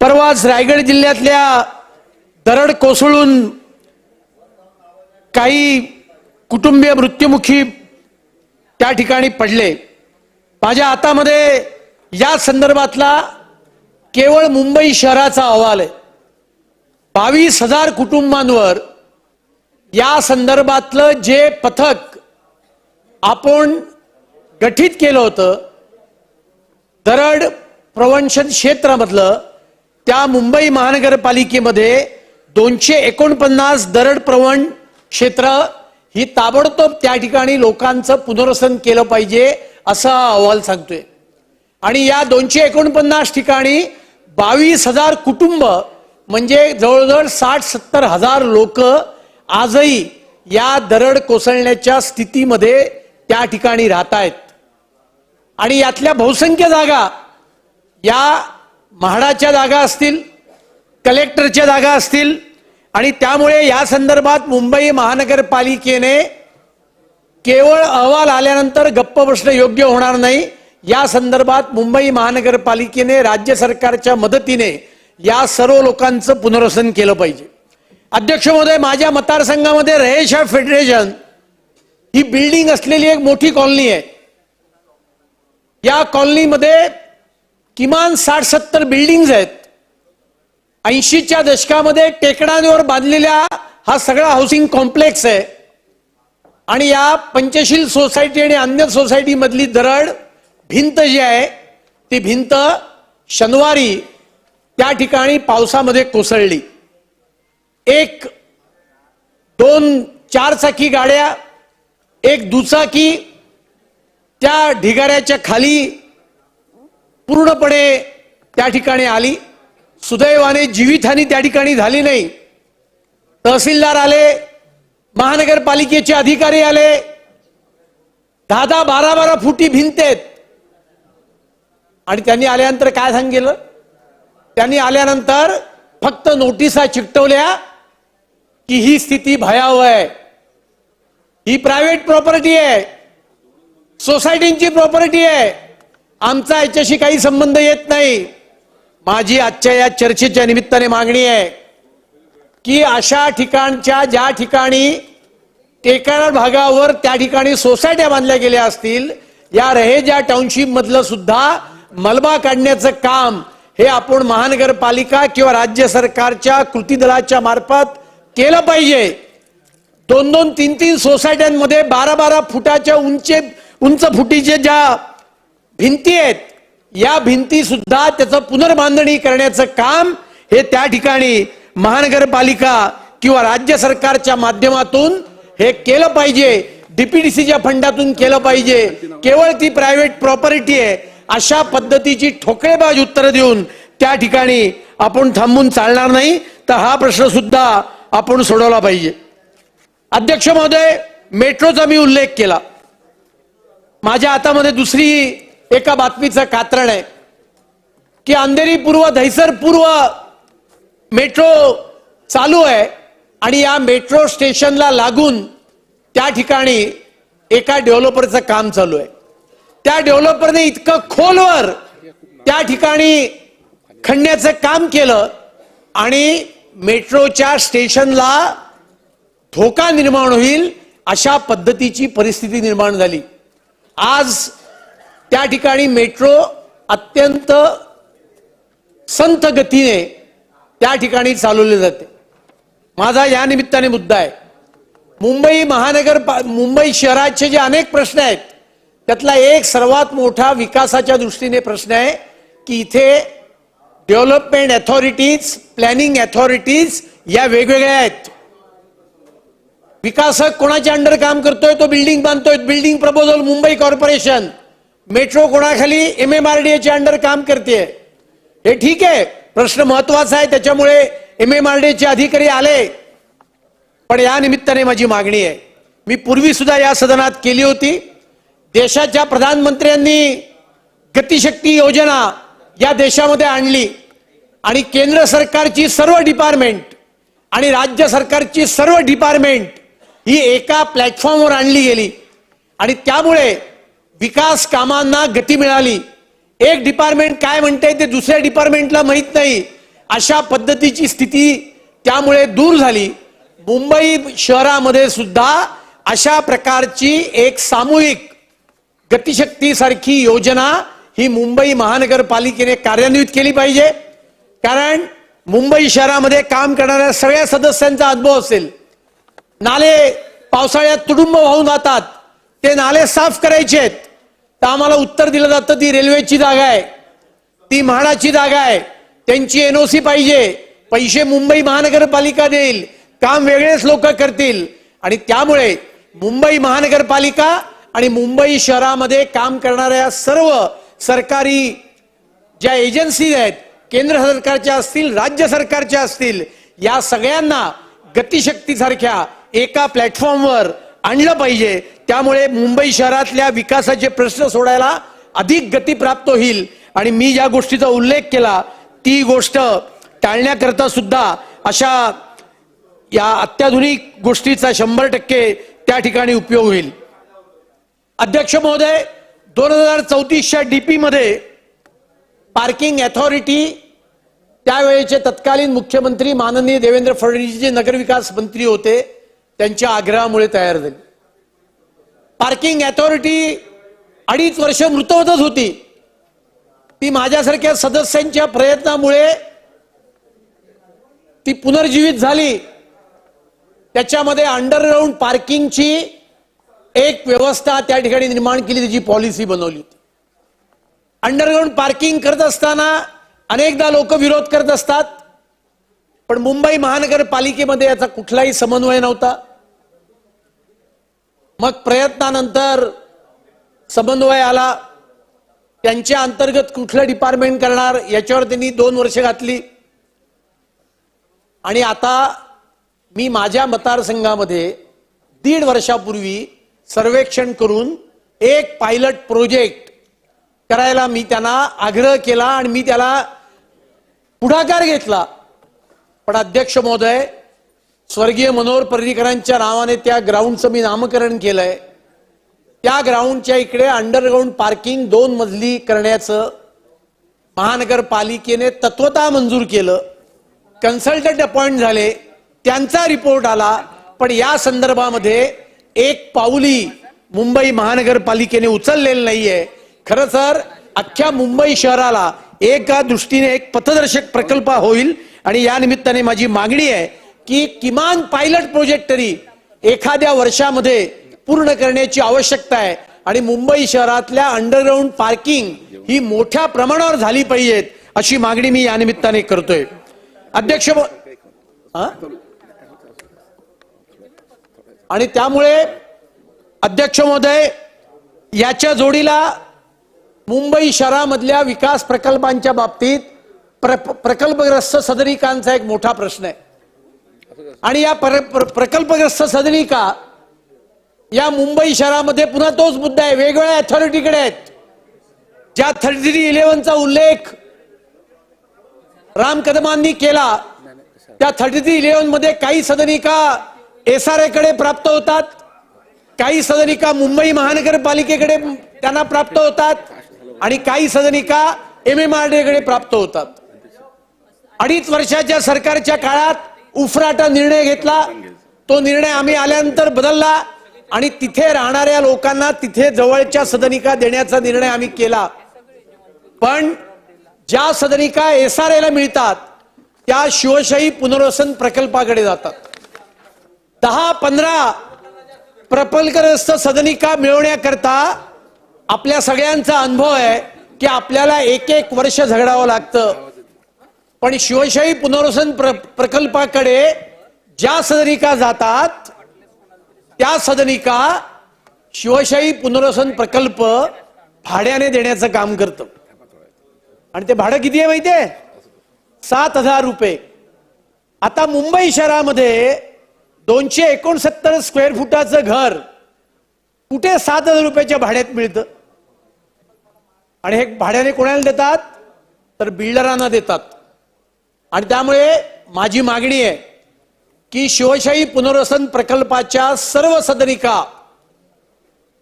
परवाच रायगड जिल्ह्यातल्या दरड कोसळून काही कुटुंबीय मृत्युमुखी त्या ठिकाणी पडले. माझ्या हातामध्ये या संदर्भातला केवळ मुंबई शहराचा अहवाल आहे. 22,000 कुटुंबांवर या संदर्भातलं जे पथक आपण गठीत केलं होतं दरड प्रवंचन क्षेत्रामधलं, त्या मुंबई महानगरपालिकेमध्ये 249 दरड प्रवण क्षेत्र ही ताबडतोब त्या ठिकाणी लोकांचं पुनर्वसन केलं पाहिजे असा अहवाल सांगतोय. आणि या 249 ठिकाणी 22,000 कुटुंब म्हणजे जवळजवळ 60-70 हजार लोक आजही या दरड कोसळण्याच्या स्थितीमध्ये त्या ठिकाणी राहत आहेत. आणि यातल्या बहुसंख्य जागा या म्हाडाच्या जागा असतील, कलेक्टरच्या जागा असतील. आणि त्यामुळे या संदर्भात मुंबई महानगरपालिकेने केवळ अहवाल आल्यानंतर गप्प बसणं योग्य होणार नाही. या संदर्भात मुंबई महानगरपालिकेने राज्य सरकारच्या मदतीने या सर्व लोकांचं पुनर्वसन केलं पाहिजे. अध्यक्ष महोदय, माझ्या मतदारसंघामध्ये रहेशा फेडरेशन ही बिल्डिंग असलेली एक मोठी कॉलनी आहे. या कॉलनीमध्ये किमान 60-70 बिल्डिंग्स आहेत. 80च्या दशकामध्ये टेकडांवर बांधलेल्या हा सगळा हाऊसिंग कॉम्प्लेक्स आहे. आणि या पंचशील सोसायटी आणि अन्य सोसायटी मधली दरड भिंत जी आहे ती भिंत शनिवारी त्या ठिकाणी पावसामध्ये कोसळली. 1-2 4-चाकी गाड्या, एक दुचाकी त्या ढिगाऱ्याच्या खाली पूर्णपणे त्या ठिकाणी आली. सुदैवाने जीवितहानी त्या ठिकाणी झाली नाही. तहसीलदार आले, महानगरपालिकेचे अधिकारी आले. 10-10, 12-12 फुटी भिंत आहेत. आणि त्यांनी आल्यानंतर काय सांगितलं? त्यांनी आल्यानंतर फक्त नोटिसा चिकटवल्या की ही स्थिती भयावह आहे, ही प्रायव्हेट प्रॉपर्टी आहे, सोसायटीची प्रॉपर्टी आहे, आमचा याच्याशी काही संबंध येत नाही. माझी आजच्या या चर्चेच्या निमित्ताने मागणी आहे की अशा ठिकाणच्या ज्या ठिकाणी टेकाड भागावर त्या ठिकाणी सोसायट्या बांधल्या गेल्या असतील, या रहेजा टाउनशिप मधलं सुद्धा मलबा काढण्याचं काम हे आपण महानगरपालिका किंवा राज्य सरकारच्या कृती दलाच्या मार्फत केलं पाहिजे. 2-2, 3-3 सोसायट्यांमध्ये 12-12 फुटाच्या उंच फुटीचे ज्या भिंती आहेत, या भिंती सुद्धा त्याचं पुनर्बांधणी करण्याचं काम हे त्या ठिकाणी महानगरपालिका किंवा राज्य सरकारच्या माध्यमातून हे केलं पाहिजे. डीपीडीसीच्या फंडातून केलं पाहिजे. केवळ ती प्रायव्हेट प्रॉपर्टी आहे अशा पद्धतीची ठोकळेबाज उत्तरं देऊन त्या ठिकाणी आपण थांबून चालणार नाही. तर हा प्रश्न सुद्धा आपण सोडवला पाहिजे. अध्यक्ष महोदय, मेट्रोचा मी उल्लेख केला. माझ्या हातामध्ये दुसरी एका बातमीचं कात्रण आहे की अंधेरी पूर्व, दहिसर पूर्व मेट्रो चालू आहे. आणि या मेट्रो स्टेशनला लागून त्या ठिकाणी एका डेव्हलपरचं काम चालू आहे. त्या डेव्हलपरने इतकं खोलवर त्या ठिकाणी खणण्याचं काम केलं आणि मेट्रोच्या स्टेशनला धोका निर्माण होईल अशा पद्धतीची परिस्थिती निर्माण झाली. आज त्या ठिकाणी मेट्रो अत्यंत संथ गतीने त्या ठिकाणी चालवली जाते. माझा या निमित्ताने मुद्दा आहे, मुंबई शहराचे जे अनेक प्रश्न आहेत त्यातला एक सर्वात मोठा विकासाच्या दृष्टीने प्रश्न आहे की इथे डेव्हलपमेंट अथॉरिटीज, प्लॅनिंग अथॉरिटीज या वेगवेगळ्या आहेत. विकासक कोणाच्या अंडर काम करतोय? तो बिल्डिंग बांधतोय, building proposal Mumbai corporation. Metro कोणाखाली? MMRDA अंडर काम करते. हे ठीक आहे, प्रश्न महत्वाचा आहे, त्याच्यामुळे MMRDA अधिकारी आले. पण या निमित्ताने माझी मागणी आहे, मी पूर्वी सुद्धा या सदनात केली होती, देशाच्या प्रधानमंत्र्यांनी गतिशक्ती योजना या देशामध्ये आणली आणि केंद्र सरकारची सर्व डिपार्टमेंट आणि राज्य सरकारची सर्व डिपार्टमेंट ही एका प्लॅटफॉर्मवर आणली गेली आणि त्यामुळे विकास कामांना गती मिळाली. एक डिपार्टमेंट काय म्हणते ते दुसऱ्या डिपार्टमेंटला माहित नाही, अशा पद्धतीची स्थिती त्यामुळे दूर झाली. मुंबई शहरामध्ये सुद्धा अशा प्रकारची एक सामूहिक गतिशक्ती सारखी योजना ही मुंबई महानगरपालिकेने कार्यान्वित केली पाहिजे. कारण मुंबई शहरामध्ये काम करणाऱ्या सगळ्या सदस्यांचा अनुभव असेल. नाले पावसाळ्यात तुडुंब वाहून जातात, ते नाले साफ करायचे आहेत, तर आम्हाला उत्तर दिलं जातं ती रेल्वेची जागा आहे, ती म्हाडाची जागा आहे, त्यांची एनओसी पाहिजे, पैसे मुंबई महानगरपालिका देईल, काम वेगळेच लोक करतील. आणि त्यामुळे मुंबई महानगरपालिका आणि मुंबई शहरामध्ये काम करणाऱ्या सर्व सरकारी ज्या एजन्सीज आहेत, केंद्र सरकारच्या असतील, राज्य सरकारच्या असतील, या सगळ्यांना गतिशक्तीसारख्या एका प्लॅटफॉर्मवर आणलं पाहिजे. त्यामुळे मुंबई शहरातल्या विकासाचे प्रश्न सोडायला अधिक गती प्राप्त होईल. आणि मी ज्या गोष्टीचा उल्लेख केला ती गोष्ट टाळण्याकरता सुद्धा अशा या अत्याधुनिक गोष्टीचा 100% त्या ठिकाणी उपयोग होईल. अध्यक्ष महोदय, 2034च्या डीपी मध्ये पार्किंग अथॉरिटी त्यावेळेचे तत्कालीन मुख्यमंत्री माननीय देवेंद्र फडणवीस जे नगरविकास मंत्री होते त्यांच्या आग्रहामुळे तयार झाली. पार्किंग अथॉरिटी 2.5 वर्ष मृतवतच होती. ती माझ्यासारख्या सदस्यांच्या प्रयत्नामुळे ती पुनर्जीवित झाली. त्याच्यामध्ये अंडरग्राऊंड पार्किंगची एक व्यवस्था त्या ठिकाणी निर्माण केली, त्याची पॉलिसी बनवली होती. अंडरग्राऊंड पार्किंग करत असताना अनेकदा लोक विरोध करत असतात, पण मुंबई महानगरपालिकेमध्ये याचा कुठलाही समन्वय नव्हता. मग प्रयत्नानंतर समन्वय आला. त्यांच्या अंतर्गत कुठलं डिपार्टमेंट करणार याच्यावर त्यांनी 2 वर्ष घातली. आणि आता मी माझ्या मतदारसंघामध्ये 1.5 वर्षापूर्वी सर्वेक्षण करून एक पायलट प्रोजेक्ट करायला मी त्यांना आग्रह केला आणि मी त्याला पुढाकार घेतला. पण अध्यक्ष महोदय, स्वर्गीय मनोहर पर्रीकरांच्या नावाने त्या ग्राउंडचं मी नामकरण केलंय. त्या ग्राउंडच्या इकडे अंडरग्राऊंड पार्किंग 2 मजली करण्याचं महानगरपालिकेने तत्वतः मंजूर केलं. कन्सल्टंट अपॉइंट झाले, त्यांचा रिपोर्ट आला, पण या संदर्भामध्ये एक पाऊली मुंबई महानगरपालिकेने उचललेलं नाहीये. खरं तर अख्ख्या मुंबई शहराला एका दृष्टीने एक पथदर्शक प्रकल्प होईल. आणि या निमित्ताने माझी मागणी आहे की किमान पायलट प्रोजेक्ट तरी एखाद्या वर्षामध्ये पूर्ण करण्याची आवश्यकता आहे. आणि मुंबई शहरातल्या अंडरग्राऊंड पार्किंग ही मोठ्या प्रमाणावर झाली पाहिजेत, अशी मागणी मी या निमित्ताने करतोय. अध्यक्ष, आणि त्यामुळे अध्यक्ष महोदय, याच्या जोडीला मुंबई शहरामधल्या विकास प्रकल्पांच्या बाबतीत प्रकल्पग्रस्त सदनिकांचा एक मोठा प्रश्न आहे. आणि या प्रकल्पग्रस्त सदनिका या मुंबई शहरामध्ये पुन्हा तोच मुद्दा आहे, वेगवेगळ्या अथॉरिटीकडे आहेत. ज्या 3311चा उल्लेख राम कदमांनी केला, त्या 3311 मध्ये काही सदनिका SRA कडे प्राप्त होतात, काही सदनिका मुंबई महानगरपालिकेकडे त्यांना प्राप्त होतात आणि काही सदनिका MMRDA कडे प्राप्त होतात. 2.5 वर्षाच्या सरकारच्या काळात उफराटा निर्णय घेतला. तो निर्णय आम्ही आल्यानंतर बदलला आणि तिथे राहणाऱ्या लोकांना तिथे जवळच्या सदनिका देण्याचा निर्णय आम्ही केला. पण ज्या सदनिका SRA ला मिळतात त्या शिवशाही पुनर्वसन प्रकल्पाकडे जातात. 10-15 प्रकल्पग्रस्त सदनिका मिळवण्याकरता आपल्या सगळ्यांचा अनुभव आहे की आपल्याला 1-1 वर्ष झगडावं लागतं. पण शिवशाही पुनर्वसन प्रकल्पाकडे ज्या सदनिका जातात त्या सदनिका शिवशाही पुनर्वसन प्रकल्प भाड्याने देण्याचं काम करतं. आणि ते भाडं किती आहे माहितीये? 7,000 रुपये. आता मुंबई शहरामध्ये 269 स्क्वेअर फुटाचं घर कुठे 7,000 रुपयाच्या भाड्यात मिळतं? आणि हे भाड्याने कोणाला देतात? तर बिल्डरांना देतात. आणि त्यामुळे माझी मागणी आहे की शिवशाही पुनर्वसन प्रकल्पाच्या सर्व सदनिका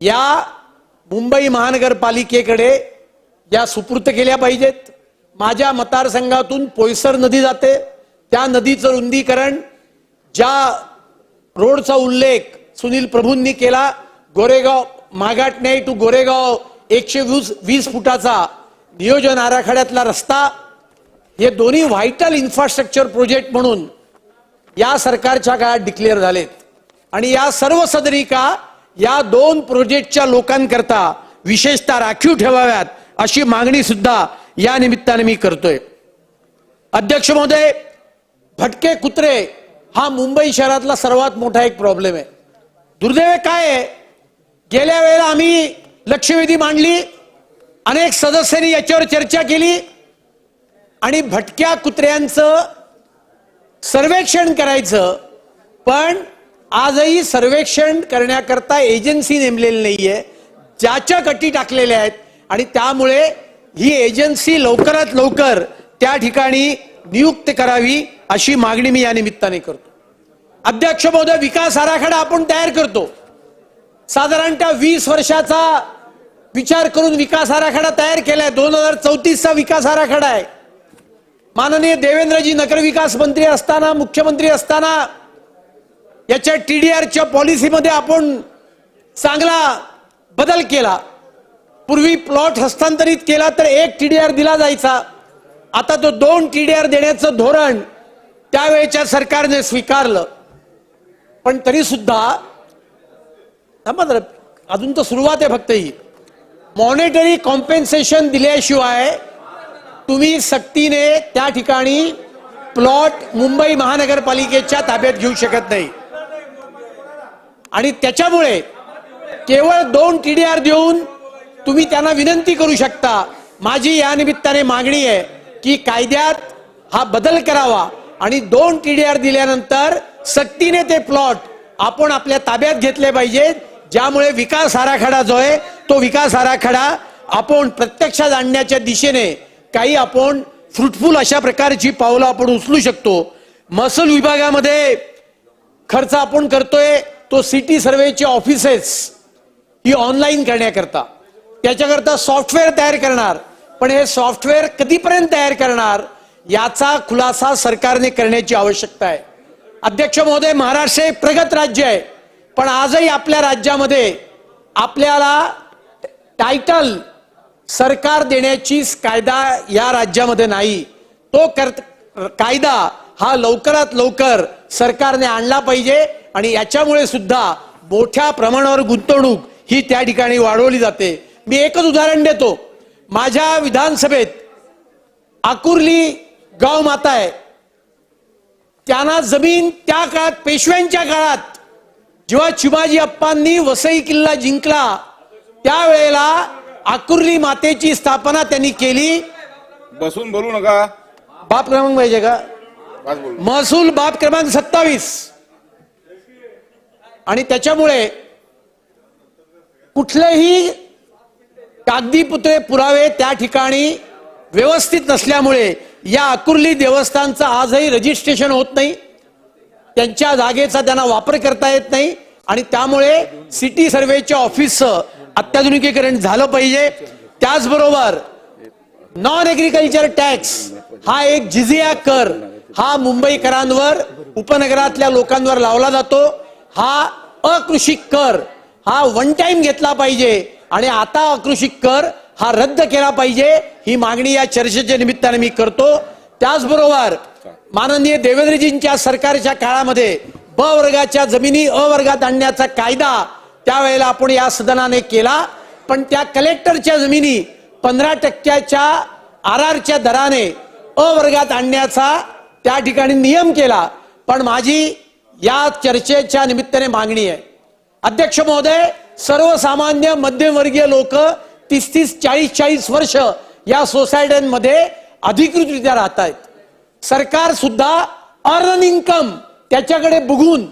या मुंबई महानगरपालिकेकडे या सुपूर्त केल्या पाहिजेत. माझ्या मतदारसंघातून पोयसर नदी जाते, त्या नदीचं रुंदीकरण, ज्या रोडचा उल्लेख सुनील प्रभूंनी केला, गोरेगाव मागाटणे टू गोरेगाव 120 फुटाचा नियोजन आराखड्यातला रस्ता, हे दोन्ही व्हायटल इन्फ्रास्ट्रक्चर प्रोजेक्ट म्हणून या सरकारच्या काळात डिक्लेअर झालेत. आणि या सर्व सदनिका या 2 प्रोजेक्टच्या लोकांकरता विशेषतः राखीव ठेवाव्यात अशी मागणी सुद्धा या निमित्ताने मी करतोय. अध्यक्ष महोदय, भटके कुत्रे हा मुंबई शहरातला सर्वात मोठा एक प्रॉब्लेम आहे. दुर्दैव काय आहे, गेल्या वेळेला आम्ही लक्षवेधी मांडली, अनेक सदस्यांनी याच्यावर चर्चा केली आणि भटक्या कुत्र्यांचं सर्वेक्षण करायचं, पण आजही सर्वेक्षण करण्याकरता एजन्सी नेमलेली नाहीये, ज्याच्या गटी टाकलेल्या आहेत. आणि त्यामुळे ही एजन्सी लवकरात लवकर त्या ठिकाणी नियुक्त करावी अशी मागणी मी या निमित्ताने करतो. अध्यक्ष महोदय, विकास आराखडा आपण तयार करतो, साधारणतः 20 वर्षाचा विचार करून विकास आराखडा तयार केलाय. 2034चा विकास आराखडा आहे. माननीय देवेंद्रजी नगरविकास मंत्री असताना, मुख्यमंत्री असताना याच्या TDRच्या पॉलिसीमध्ये आपण चांगला बदल केला. पूर्वी प्लॉट हस्तांतरित केला तर 1 TDR दिला जायचा, आता तो 2 TDR देण्याचं धोरण त्यावेळेच्या सरकारने स्वीकारलं. पण तरी सुद्धा अजून तर सुरुवात आहे. फक्त ही मॉनिटरी कॉम्पेन्सेशन दिल्याशिवाय तुम्ही सक्तीने त्या ठिकाणी प्लॉट मुंबई महानगरपालिकेच्या ताब्यात घेऊ शकत नाही. आणि त्याच्यामुळे केवळ 2 TDR देऊन तुम्ही त्यांना विनंती करू शकता. माझी या निमित्ताने मागणी आहे की कायद्यात हा बदल करावा आणि 2 TDR दिल्यानंतर सक्तीने ते प्लॉट आपण आपल्या ताब्यात घेतले पाहिजेत, ज्यामुळे विकास आराखडा जो आहे तो विकास आराखडा आपण प्रत्यक्षात आणण्याच्या दिशेने काही आपण फ्रुटफुल अशा प्रकारची पावलं आपण उचलू शकतो. महसूल विभागामध्ये खर्च आपण करतोय तो सिटी सर्वेचे ऑफिसेस ही ऑनलाईन करण्याकरता, त्याच्याकरता सॉफ्टवेअर तयार करणार. पण हे सॉफ्टवेअर कधीपर्यंत तयार करणार याचा खुलासा सरकारने करण्याची आवश्यकता आहे. अध्यक्ष महोदय, महाराष्ट्र एक प्रगत राज्य आहे, पण आजही आपल्या राज्यामध्ये आपल्याला टायटल सरकार देण्याची कायदा या राज्यामध्ये नाही. तो कायदा हा लवकरात लवकर सरकारने आणला पाहिजे आणि याच्यामुळे सुद्धा मोठ्या प्रमाणावर गुंतवणूक ही त्या ठिकाणी वाढवली जाते. मी एकच उदाहरण देतो. माझ्या विधानसभेत आकुर्ली गाव माता आहे, त्यांना जमीन त्या काळात पेशव्यांच्या काळात जेव्हा चिमाजी अप्पांनी वसई किल्ला जिंकला त्यावेळेला आकुर्ली मातेची स्थापना त्यांनी केली. बसून बोलू नका. बाप क्रमांक पाहिजे का? महसूल बाप क्रमांक 27. आणि त्याच्यामुळे कुठलेही कागदी पुरावे त्या ठिकाणी व्यवस्थित नसल्यामुळे या आकुर्ली देवस्थानचं आजही रजिस्ट्रेशन होत नाही, त्यांच्या जागेचा त्यांना वापर करता येत नाही. आणि त्यामुळे सिटी सर्वेच्या ऑफिसचं अत्याधुनिकीकरण झालं पाहिजे. त्याचबरोबर नॉन एग्रीकल्चर टॅक्स हा एक जिझिया कर हा मुंबईकरांवर, उपनगरातल्या लोकांवर लावला जातो. हा अकृषिक कर हा वन टाइम घेतला पाहिजे आणि आता अकृषिक कर हा रद्द केला पाहिजे, ही मागणी या चर्चेच्या निमित्ताने मी करतो. त्याचबरोबर माननीय देवेंद्रजींच्या सरकारच्या काळामध्ये ब वर्गाच्या जमिनी अ वर्गात आणण्याचा कायदा त्यावेळेला आपण या सदनाने केला, पण त्या कलेक्टरच्या जमिनी 15% RRच्या दराने अ वर्गात आणण्याचा त्या ठिकाणी नियम केला. पण माझी या चर्चेच्या निमित्ताने मागणी आहे, अध्यक्ष महोदय, सर्वसामान्य मध्यमवर्गीय लोक 30-30, 40-40 वर्ष या सोसायट्यांमध्ये अधिकृतरित्या राहत आहेत. सरकार सुद्धा अर्न इन्कम त्याच्याकडे बघून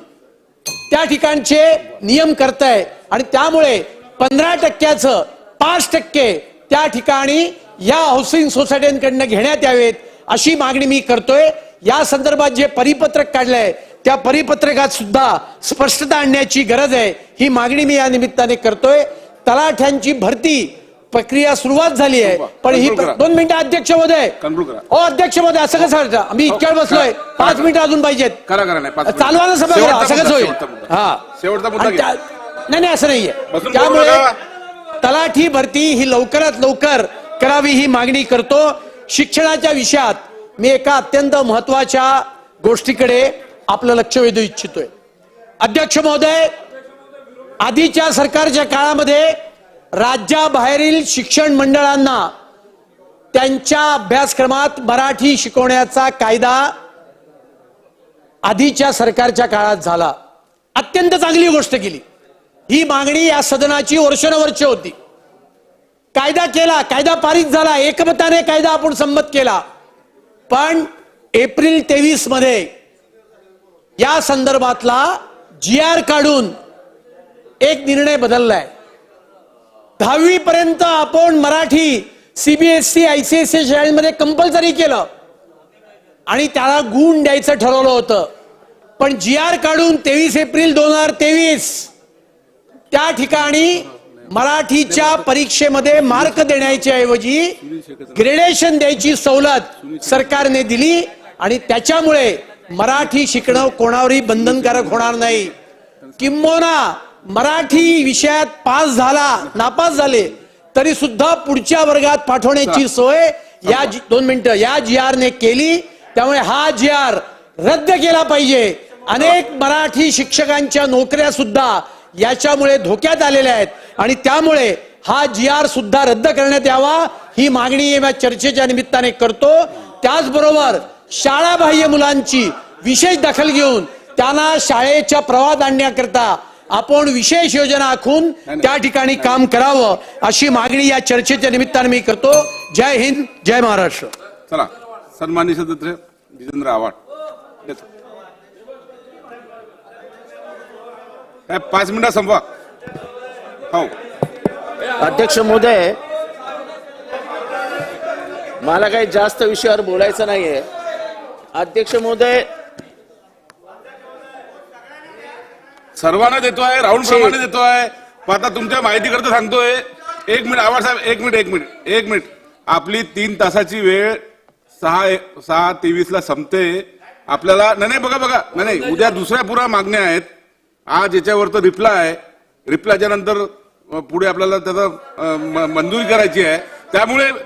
त्या ठिकाणचे नियम करताय आणि त्यामुळे 15% 5% त्या ठिकाणी या हाऊसिंग सोसायट्यांकडनं घेण्यात यावेत अशी मागणी मी करतोय. या संदर्भात जे परिपत्रक काढलंय त्या परिपत्रकात सुद्धा स्पष्टता आणण्याची गरज आहे, ही मागणी मी या निमित्ताने करतोय. तलाठ्यांची भरती प्रक्रिया सुरुवात झाली आहे, पण ही 2 मिनिटं अध्यक्ष महोदय. अध्यक्ष महोदय, असं कसं आम्ही इतक्या वेळ बसलोय, 5 मिनिटं अजून पाहिजेत. चालवा ना सभा, असं कसं होईल? नाही असं नाहीये. त्यामुळे तलाठी भरती ही लवकरात लवकर करावी ही मागणी करतो. शिक्षणाच्या विषयात मी एका अत्यंत महत्वाच्या गोष्टीकडे आपलं लक्ष वेधू इच्छितोय. अध्यक्ष महोदय, आधीच्या सरकारच्या काळामध्ये राज्याबाहेरील शिक्षण मंडळांना त्यांच्या अभ्यासक्रमात मराठी शिकवण्याचा कायदा आधीच्या सरकारच्या काळात झाला. अत्यंत चांगली गोष्ट केली. ही मागणी या सदनाची वर्षानुवर्षे होती. कायदा केला, कायदा पारित झाला, एकमताने कायदा आपण संमत केला. पण एप्रिल 23 मध्ये या संदर्भातला GR काढून एक निर्णय बदललाय. 10वी पर्यंत आपण मराठी CBSE ICSE शाळेमध्ये कंपल्सरी केलं आणि त्याला गुण द्यायचं ठरवलं होतं. पण GR काढून 23 एप्रिल 2023 त्या ठिकाणी मराठीच्या परीक्षेमध्ये मार्क देण्याच्या ऐवजी ग्रेडेशन द्यायची सवलत सरकारने दिली आणि त्याच्यामुळे मराठी शिकणं कोणावरही बंधनकारक होणार नाही. किंबहुना मराठी विषयात पास झाला, नापास झाले तरी सुद्धा पुढच्या वर्गात पाठवण्याची सोय या 2 मिनिटं या GR ने केली. त्यामुळे हा GR रद्द केला पाहिजे. अनेक मराठी शिक्षकांच्या नोकऱ्या सुद्धा याच्यामुळे धोक्यात आलेल्या आहेत आणि त्यामुळे हा GR सुद्धा रद्द करण्यात यावा ही मागणी या चर्चेच्या निमित्ताने करतो. त्याचबरोबर शाळाबाह्य मुलांची विशेष दखल घेऊन त्यांना शाळेच्या प्रवाहात आणण्याकरता आपण विशेष योजना आखून त्या ठिकाणी काम करावं अशी मागणी या चर्चेच्या निमित्ताने मी करतो. जय हिंद, जय महाराष्ट्र. चला, सन्माननीय सदस्य जितेंद्र आव्हाड. 5 मिनिटं संपवा. हो अध्यक्ष महोदय, मला काही जास्त विषयावर बोलायचं नाहीये. अध्यक्ष महोदय, सर्वांना देतोय, राऊंड प्रमाणे देतोय. आता तुमच्या माहिती करता सांगतोय. 1 मिनिट आवाज साहेब, 1 मिनिट. आपली 3 तासाची वेळ 6:23 संपते. आपल्याला नाही बघा नाही, उद्या दुसऱ्या पुरा मागण्या आहेत. आज याच्यावर तर रिप्लायच्या नंतर पुढे आपल्याला त्याचा मंजुरी करायची आहे.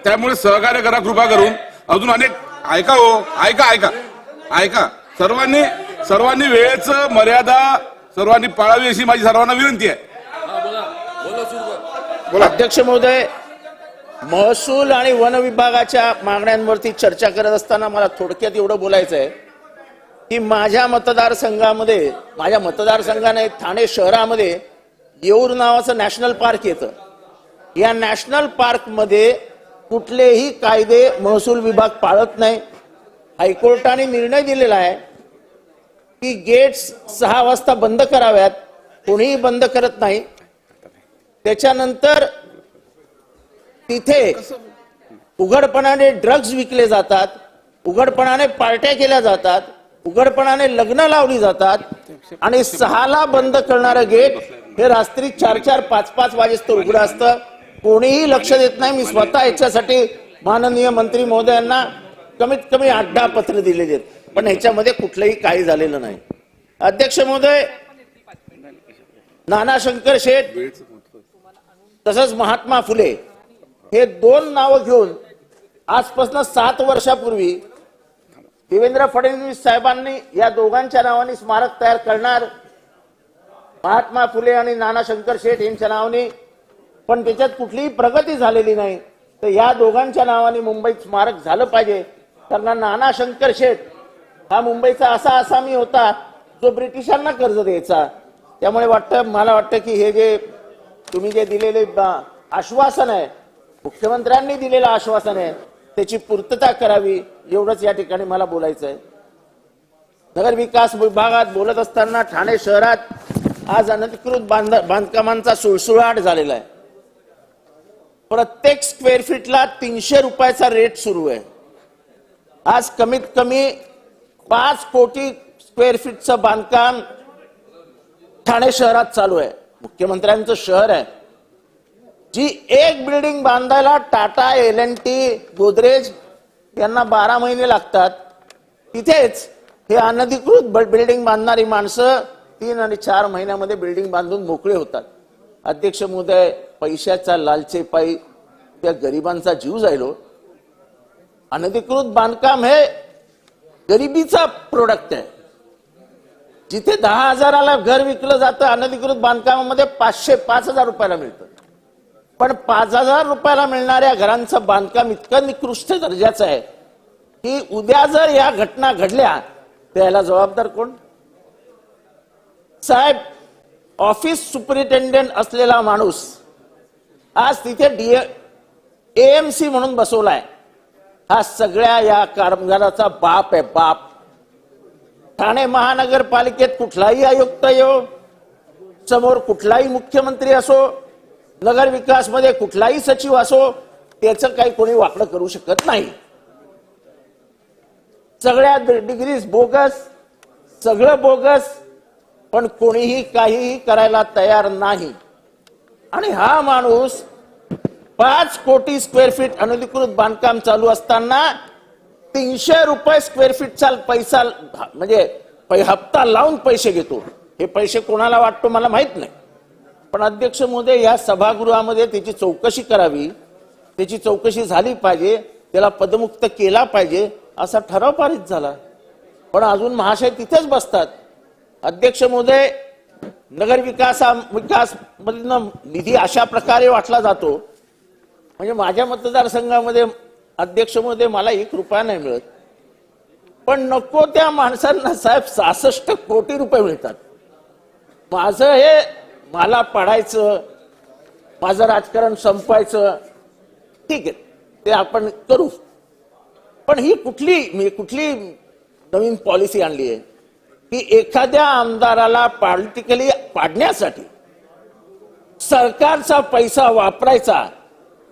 त्यामुळे सहकार्य करा कृपा करून. अजून अनेक ऐका सर्वांनी वेळेचं मर्यादा सर्वांनी पाळावी अशी माझी सर्वांना विनंती आहे. अध्यक्ष महोदय, महसूल आणि वन विभागाच्या मागण्यांवरती चर्चा करत असताना मला थोडक्यात एवढं बोलायचं आहे की माझ्या मतदारसंघाने ठाणे शहरामध्ये येऊर नावाचं नॅशनल पार्क येतं. या नॅशनल पार्क मध्ये कुठलेही कायदे महसूल विभाग पाळत नाही. हायकोर्टाने निर्णय दिलेला आहे की गेट्स 6 वाजता बंद कराव्यात, कोणीही बंद करत नाही. त्याच्यानंतर तिथे उघडपणाने ड्रग्ज विकले जातात, उघडपणाने पार्ट्या केल्या जातात, उघडपणाने लग्न लावली जातात आणि 6ला बंद करणारं गेट हे रात्री 4-4, 5-5 वाजेस्त उघडं असतं. कोणीही लक्ष देत नाही. मी स्वतः याच्यासाठी माननीय मंत्री महोदयांना कमीत कमी 8-10 पत्र दिलेले आहेत, पण ह्याच्यामध्ये कुठलंही काही झालेलं नाही. अध्यक्ष महोदय, नाना शंकर शेठ तसंच महात्मा फुले हे 2 नावं घेऊन आजपासून 7 वर्षापूर्वी देवेंद्र फडणवीस साहेबांनी या दोघांच्या नावाने स्मारक तयार करणार, महात्मा फुले आणि नाना शंकर शेठ यांच्या नावाने, पण त्याच्यात कुठलीही प्रगती झालेली नाही. तर या दोघांच्या नावाने मुंबईत स्मारक झालं पाहिजे. कारण नाना शंकर शेठ हा मुंबईचा असा आसामी होता जो ब्रिटिशांना कर्ज द्यायचा. त्यामुळे मला वाटतं की हे जे तुम्ही जे दिलेले आश्वासन आहे, मुख्यमंत्र्यांनी दिलेलं आश्वासन आहे, त्याची पूर्तता करावी एवढंच या ठिकाणी मला बोलायचं आहे. नगरविकास विभागात बोलत असताना ठाणे शहरात आज अनधिकृत बांधकामांचा सुळसुळाट झालेला आहे. प्रत्येक स्क्वेअर फीटला 300 रुपयाचा रेट सुरू आहे. आज कमीत कमी 5 कोटी स्क्वेअर फीटचं बांधकाम ठाणे शहरात चालू आहे. मुख्यमंत्र्यांचं शहर आहे. जी एक बिल्डिंग बांधायला टाटा, LNT, गोदरेज यांना 12 महिने लागतात, तिथेच हे अनधिकृत बिल्डिंग बांधणारी माणसं 3 आणि 4 महिन्यामध्ये बिल्डिंग बांधून मोकळे होतात. अध्यक्ष महोदय, पैशाच्या लालचेपायी त्या गरिबांचा जीव जायलो. अनधिकृत बांधकाम हे गरिबीचा प्रोडक्ट आहे. जिथे 10,000ला घर विकलं जातं, अनधिकृत बांधकामामध्ये 5,000 रुपयाला मिळतं. पण 5,000 रुपयाला मिळणाऱ्या घरांचं बांधकाम इतकं निकृष्ट दर्जाचं आहे की उद्या जर या घटना घडल्या त्याला जबाबदार कोण? साहेब, ऑफिस सुपरिटेंडेंट असलेला माणूस आज तिथे AMC म्हणून बसवलाय. हा सगळ्या या कामगाराचा बाप आहे, बाप. ठाणे महानगरपालिकेत कुठलाही आयुक्त येऊ, समोर कुठलाही मुख्यमंत्री असो, नगर विकास मध्ये कुठलाही सचिव असो, त्याचं काही कोणी वाकडं करू शकत नाही. सगळ्या डिग्रीज बोगस, सगळं बोगस, पण कोणीही काहीही करायला तयार नाही. आणि हा माणूस 5 कोटी स्क्वेअर फीट अनधिकृत बांधकाम चालू असताना 300 रुपये स्क्वेअर फीटचा पैसा म्हणजे हप्ता लावून पैसे घेतो. हे पैसे कोणाला वाटतो मला माहित नाही. पण अध्यक्ष महोदय, या सभागृहामध्ये त्याची चौकशी करावी, त्याची चौकशी झाली पाहिजे, त्याला पदमुक्त केला पाहिजे असा ठराव पारित झाला. पण अजून महाशय तिथेच बसतात. अध्यक्ष महोदय, नगर विकास मधून निधी अशा प्रकारे वाटला जातो म्हणजे माझ्या मतदारसंघामध्ये अध्यक्ष महोदय मला 1 रुपया नाही मिळत, पण नको त्या माणसांना साहेब 66 कोटी रुपये मिळतात. माझं हे मला पाडायचं, माझं राजकारण संपवायचं, ठीक आहे, ते आपण करू. पण ही कुठली नवीन पॉलिसी आणली आहे की एखाद्या आमदाराला पॉलिटिकली पाडण्यासाठी सरकारचा पैसा वापरायचा,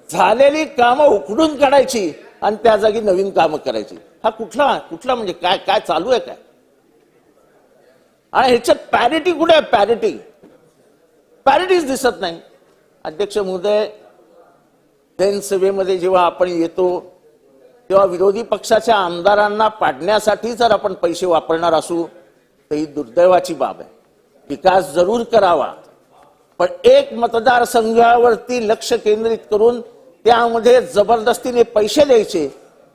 झालेली कामं उखडून काढायची आणि त्या जागी नवीन कामं करायची. हा कुठला म्हणजे काय चालू आहे काय? आणि ह्याच्यात पॅरिटी कुठे आहे? पॅरिटीच दिसत नाही. अध्यक्ष महोदय, जनसभेमध्ये जेव्हा आपण येतो तेव्हा विरोधी पक्षाच्या आमदारांना पाडण्यासाठी जर आपण पैसे वापरणार असू तर ही दुर्दैवाची बाब आहे. विकास जरूर करावा, पण एक मतदारसंघावरती लक्ष केंद्रित करून त्यामध्ये जबरदस्तीने पैसे द्यायचे,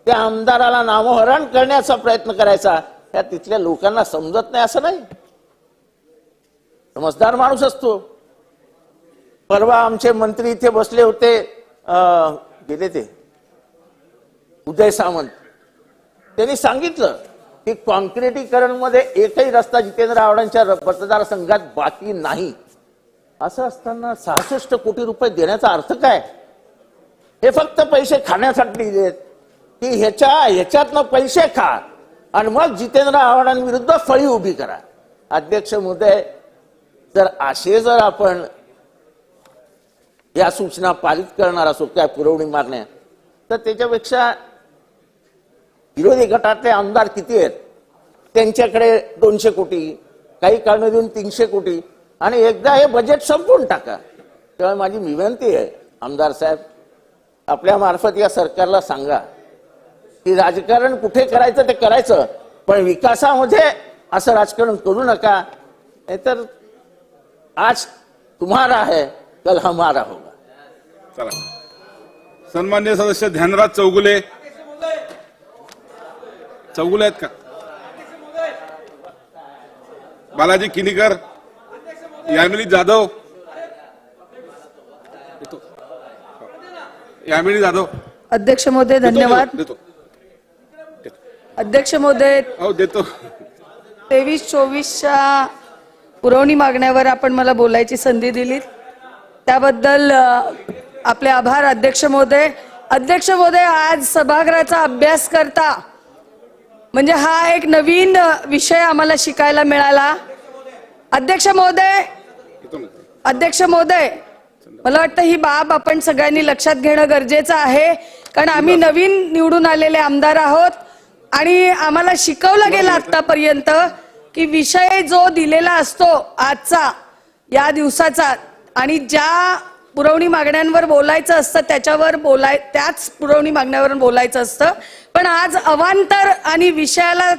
त्या आमदाराला नामोहरण करण्याचा प्रयत्न करायचा, ह्या तिथल्या लोकांना समजत नाही असं नाही. समजदार माणूस असतो. परवा आमचे मंत्री इथे बसले होते, गेले ते उदय सामंत, त्यांनी सांगितलं की कॉन्क्रिटीकरण मध्ये एकही रस्ता जितेंद्र आव्हाडांच्या मतदारसंघात बाकी नाही. असं असताना 66 कोटी रुपये देण्याचा अर्थ काय? हे फक्त पैसे खाण्यासाठी दिलेत की ह्याच्यातनं पैसे खा आणि मग जितेंद्र आव्हाडांविरुद्ध फळी उभी करा. अध्यक्ष महोदय, जर आपण या सूचना पारित करणार असो, काय पुरवणी मागण्या, तर त्याच्यापेक्षा विरोधी गटातले आमदार किती आहेत, त्यांच्याकडे 200 कोटी, काही कारण देऊन 300 कोटी, आणि एकदा हे बजेट संपवून टाका. तेव्हा माझी विनंती आहे, आमदार साहेब, आपल्या मार्फत या सरकारला सांगा की राजकारण कुठे करायचं ते करायचं, पण विकासामध्ये असं राजकारण करू नका, नाहीतर आज तुम्हारा है कल हमारा होगा. चला, सन्मान्य सदस्य ध्यानराज चौगुले आहेत का? बालाजी किनीकर, यामिनी जाधव, अध्यक्ष महोदय धन्यवाद. अध्यक्ष महोदय, देतो. 23-24च्या पुरवणी मागण्यावर आपण मला बोलायची संधी दिली, त्याबद्दल आपले आभार अध्यक्ष महोदय. अध्यक्ष महोदय, आज सभागृहाचा अभ्यास करता म्हणजे हा एक नवीन विषय आम्हाला शिकायला मिळाला. अध्यक्ष महोदय, अध्यक्ष महोदय, मला वाटतं ही बाब आपण सगळ्यांनी लक्षात घेणं गरजेचं आहे, कारण आम्ही नवीन निवडून आलेले आमदार आहोत आणि आम्हाला शिकवलं गेलं आतापर्यंत की विषय जो दिलेला असतो आजचा या दिवसाचा आणि ज्या पुरवणी मागण्यांवर बोलायचं असतं त्याच पुरवणी मागण्यावर बोलायचं असतं, पण आज अवांतर आणि विषयाला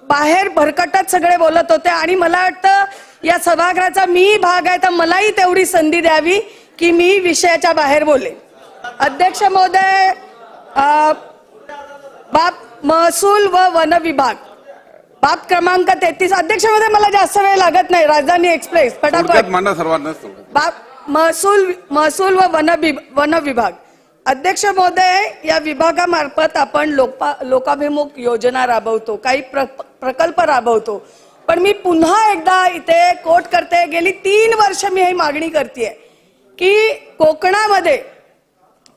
बाहेर भरकटत सगळे बोलत होते आणि मला वाटतं या सभागृहाचा मी भाग आहे तर मलाही तेवढी संधी द्यावी की मी विषयाच्या बाहेर बोले. अध्यक्ष महोदय, बाब महसूल व वन विभाग बाब क्रमांक 33. अध्यक्ष महोदय, मला जास्त वेळ लागत नाही, राजधानी एक्सप्रेस फटाफट. मांडा सर्वांना. बाब महसूल व वन विभाग. अध्यक्ष महोदय, या विभागामार्फत आपण लोकाभिमुख योजना राबवतो, काही प्रकल्प राबवतो, पण मी पुन्हा एकदा इथे कोट करते, गेली 3 वर्ष मी ही मागणी करते की कोकणामध्ये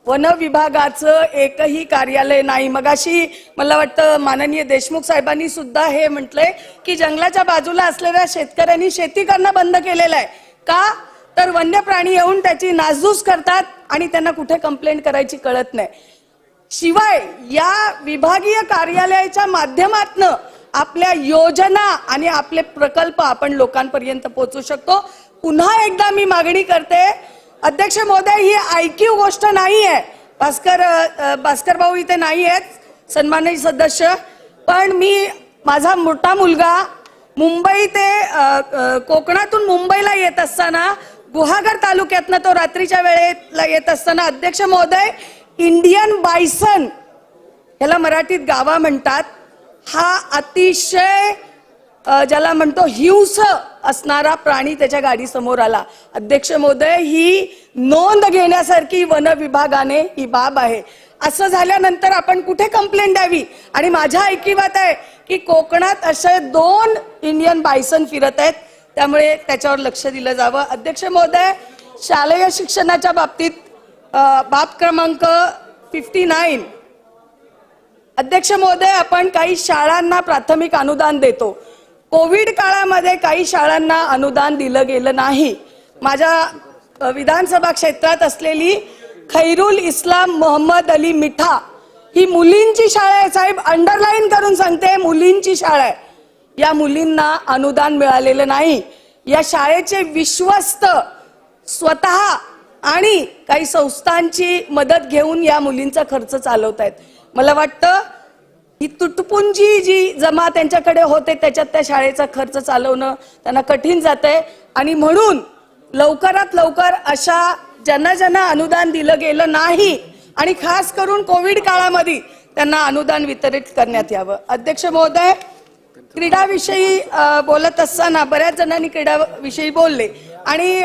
वन विभागाचं एकही कार्यालय नाही. मगाशी मला वाटतं माननीय देशमुख साहेबांनी सुद्धा हे म्हटलंय की जंगलाच्या बाजूला असलेल्या शेतकऱ्यांनी शेती करणं बंद केलेलं आहे. का तर वन्य प्राणी येऊन त्याची नासधूस करतात आणि त्यांना कुठे कंप्लेंट करायची कळत नाही. शिवाय या विभागीय कार्यालयाच्या माध्यमातून आपल्या योजना आणि आपले प्रकल्प आपण लोकांपर्यंत पोहोचू शकतो. पुन्हा एकदा मी मागणी करते अध्यक्ष महोदय, ही ऐकीव गोष्ट नाही आहे. भास्कर भाऊ इथे नाही आहेत सन्माननीय सदस्य, पण माझा मोठा मुलगा मुंबई ते कोकणातून मुंबईला येत असताना गुहागर तालुक्यातनं तो रात्रीच्या वेळेला येत असताना अध्यक्ष महोदय, इंडियन बायसन ह्याला मराठीत गावा म्हणतात, हा अतिशय ज्याला म्हणतो हिंस असणारा प्राणी त्याच्या गाडी समोर आला. अध्यक्ष महोदय, ही नोंद घेण्यासारखी वन विभागाने ही बाब आहे. असं झाल्यानंतर आपण कुठे कंप्लेंट द्यावी? आणि माझ्या ऐकिवात आहे की कोकणात असे 2 इंडियन बायसन फिरत आहेत, त्यामुळे त्याच्यावर लक्ष दिलं जावं. अध्यक्ष महोदय, शालेय शिक्षणाच्या बाबतीत बाब क्रमांक 59. अध्यक्ष महोदय, आपण काही शाळांना प्राथमिक अनुदान देतो. कोविड काळामध्ये काही शाळांना अनुदान दिलं गेलं नाही. माझ्या विधानसभा क्षेत्रात असलेली खैरुल इस्लाम मोहम्मद अली मिठा ही मुलींची शाळा आहे साहेब, अंडरलाईन करून सांगते, मुलींची शाळा आहे. या मुलींना अनुदान मिळालेलं नाही. या शाळेचे विश्वस्त स्वतः आणि काही संस्थांची मदत घेऊन या मुलींचा खर्च चालवत आहेत. मला वाटतं ही तुटपुंजी जी जमा त्यांच्याकडे होते त्याच्यात त्या शाळेचा खर्च चालवणं त्यांना कठीण जातंय आणि म्हणून लवकरात लवकर अशा ज्यांना अनुदान दिलं गेलं नाही आणि खास करून कोविड काळामध्ये त्यांना अनुदान वितरित करण्यात यावं. अध्यक्ष महोदय, क्रीडाविषयी बोलत असताना बऱ्याच जणांनी क्रीडाविषयी बोलले आणि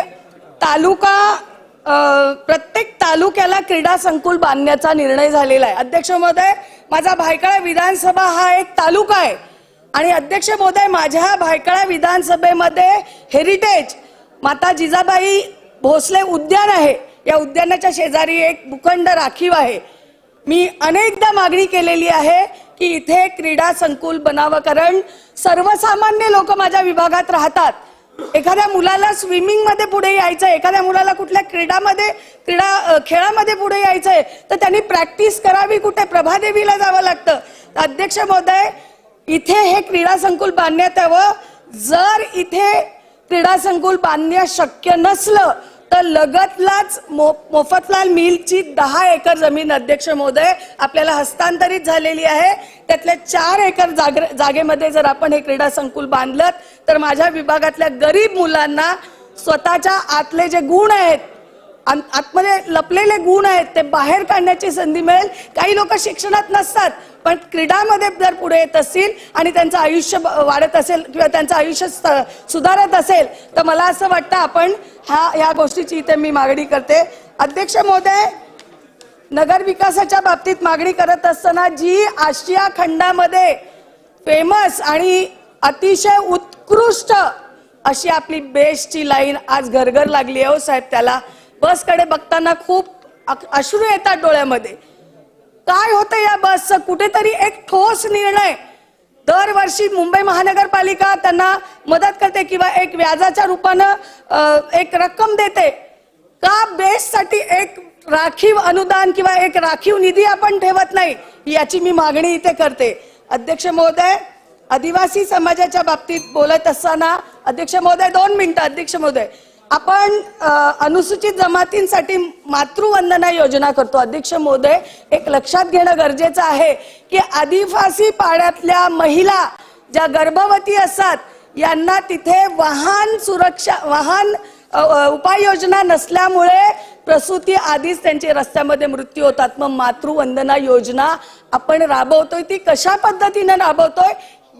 प्रत्येक तालुक्याला क्रीडा संकुल बांधण्याचा निर्णय झालेला आहे. अध्यक्ष महोदय, माझा भायखळा विधानसभा हा एक तालुका आहे आणि अध्यक्ष महोदय, माझ्या भायखळा विधानसभेमध्ये हेरिटेज माता जिजाबाई भोसले उद्यान आहे. या उद्यानाच्या शेजारी एक भूखंड राखीव आहे. मी अनेकदा मागणी केलेली आहे की इथे क्रीडा संकुल बनावं, कारण सर्वसामान्य लोक माझ्या विभागात राहतात. एखाद्या मुलाला स्विमिंग मध्ये पुढे यायचंय, एखाद्या मुलाला कुठल्या खेळामध्ये पुढे यायचंय तर त्यांनी प्रॅक्टिस करावी कुठे? प्रभादेवीला जावं लागतं. अध्यक्ष महोदय, इथे हे क्रीडा संकुल बांधण्यात यावं. जर इथे क्रीडा संकुल बांधणे शक्य नसलं तर लगतलाच मोफतलाल मिलची 10 एकर जमीन अध्यक्ष महोदय आपल्याला हस्तांतरित झालेली आहे. त्यातल्या 4 एकर जागेमध्ये जर आपण हे क्रीडा संकुल बांधलं तर माझ्या विभागातल्या गरीब मुलांना स्वतःच्या आतले जे गुण आहेत, आतमध्ये लपलेले गुण आहेत ते बाहेर काढण्याची संधी मिळेल. काही लोक शिक्षणात नसतात पण क्रीडामध्ये जर पुढे येत असतील आणि त्यांचं आयुष्य वाढत असेल किंवा त्यांचं आयुष्य सुधारत असेल तर मला असं वाटतं आपण ह्या गोष्टीची इथे मी मागणी करते. अध्यक्ष महोदय, नगर विकासाच्या बाबतीत मागणी करत असताना जी आशिया खंडामध्ये फेमस आणि अतिशय उत्कृष्ट अशी आपली बेस्टची लाईन आज घरघर लागली आहे. हो साहेब, त्याला बसकडे बघताना खूप अश्रू येतात डोळ्यामध्ये. काय होतं या बसचं? कुठेतरी एक ठोस निर्णय दरवर्षी मुंबई महानगरपालिका त्यांना मदत करते किंवा एक व्याजाच्या रूपानं एक रक्कम देते का बेससाठी एक राखीव अनुदान किंवा एक राखीव निधी आपण ठेवत नाही, याची मी मागणी इथे करते. अध्यक्ष महोदय, आदिवासी समाजाच्या बाबतीत बोलत असताना अध्यक्ष महोदय 2 मिनिटं. अध्यक्ष महोदय, आपण अनुसूचित जमातींसाठी मातृवंदना योजना करतो. अध्यक्ष महोदय, एक लक्षात घेणं गरजेचं आहे की आदिवासी पाड्यातल्या महिला ज्या गर्भवती असतात यांना तिथे वाहन उपाययोजना नसल्यामुळे प्रसूती आधीच त्यांचे रस्त्यामध्ये मृत्यू होतात. मग मातृवंदना योजना आपण राबवतोय, ती कशा पद्धतीने राबवतोय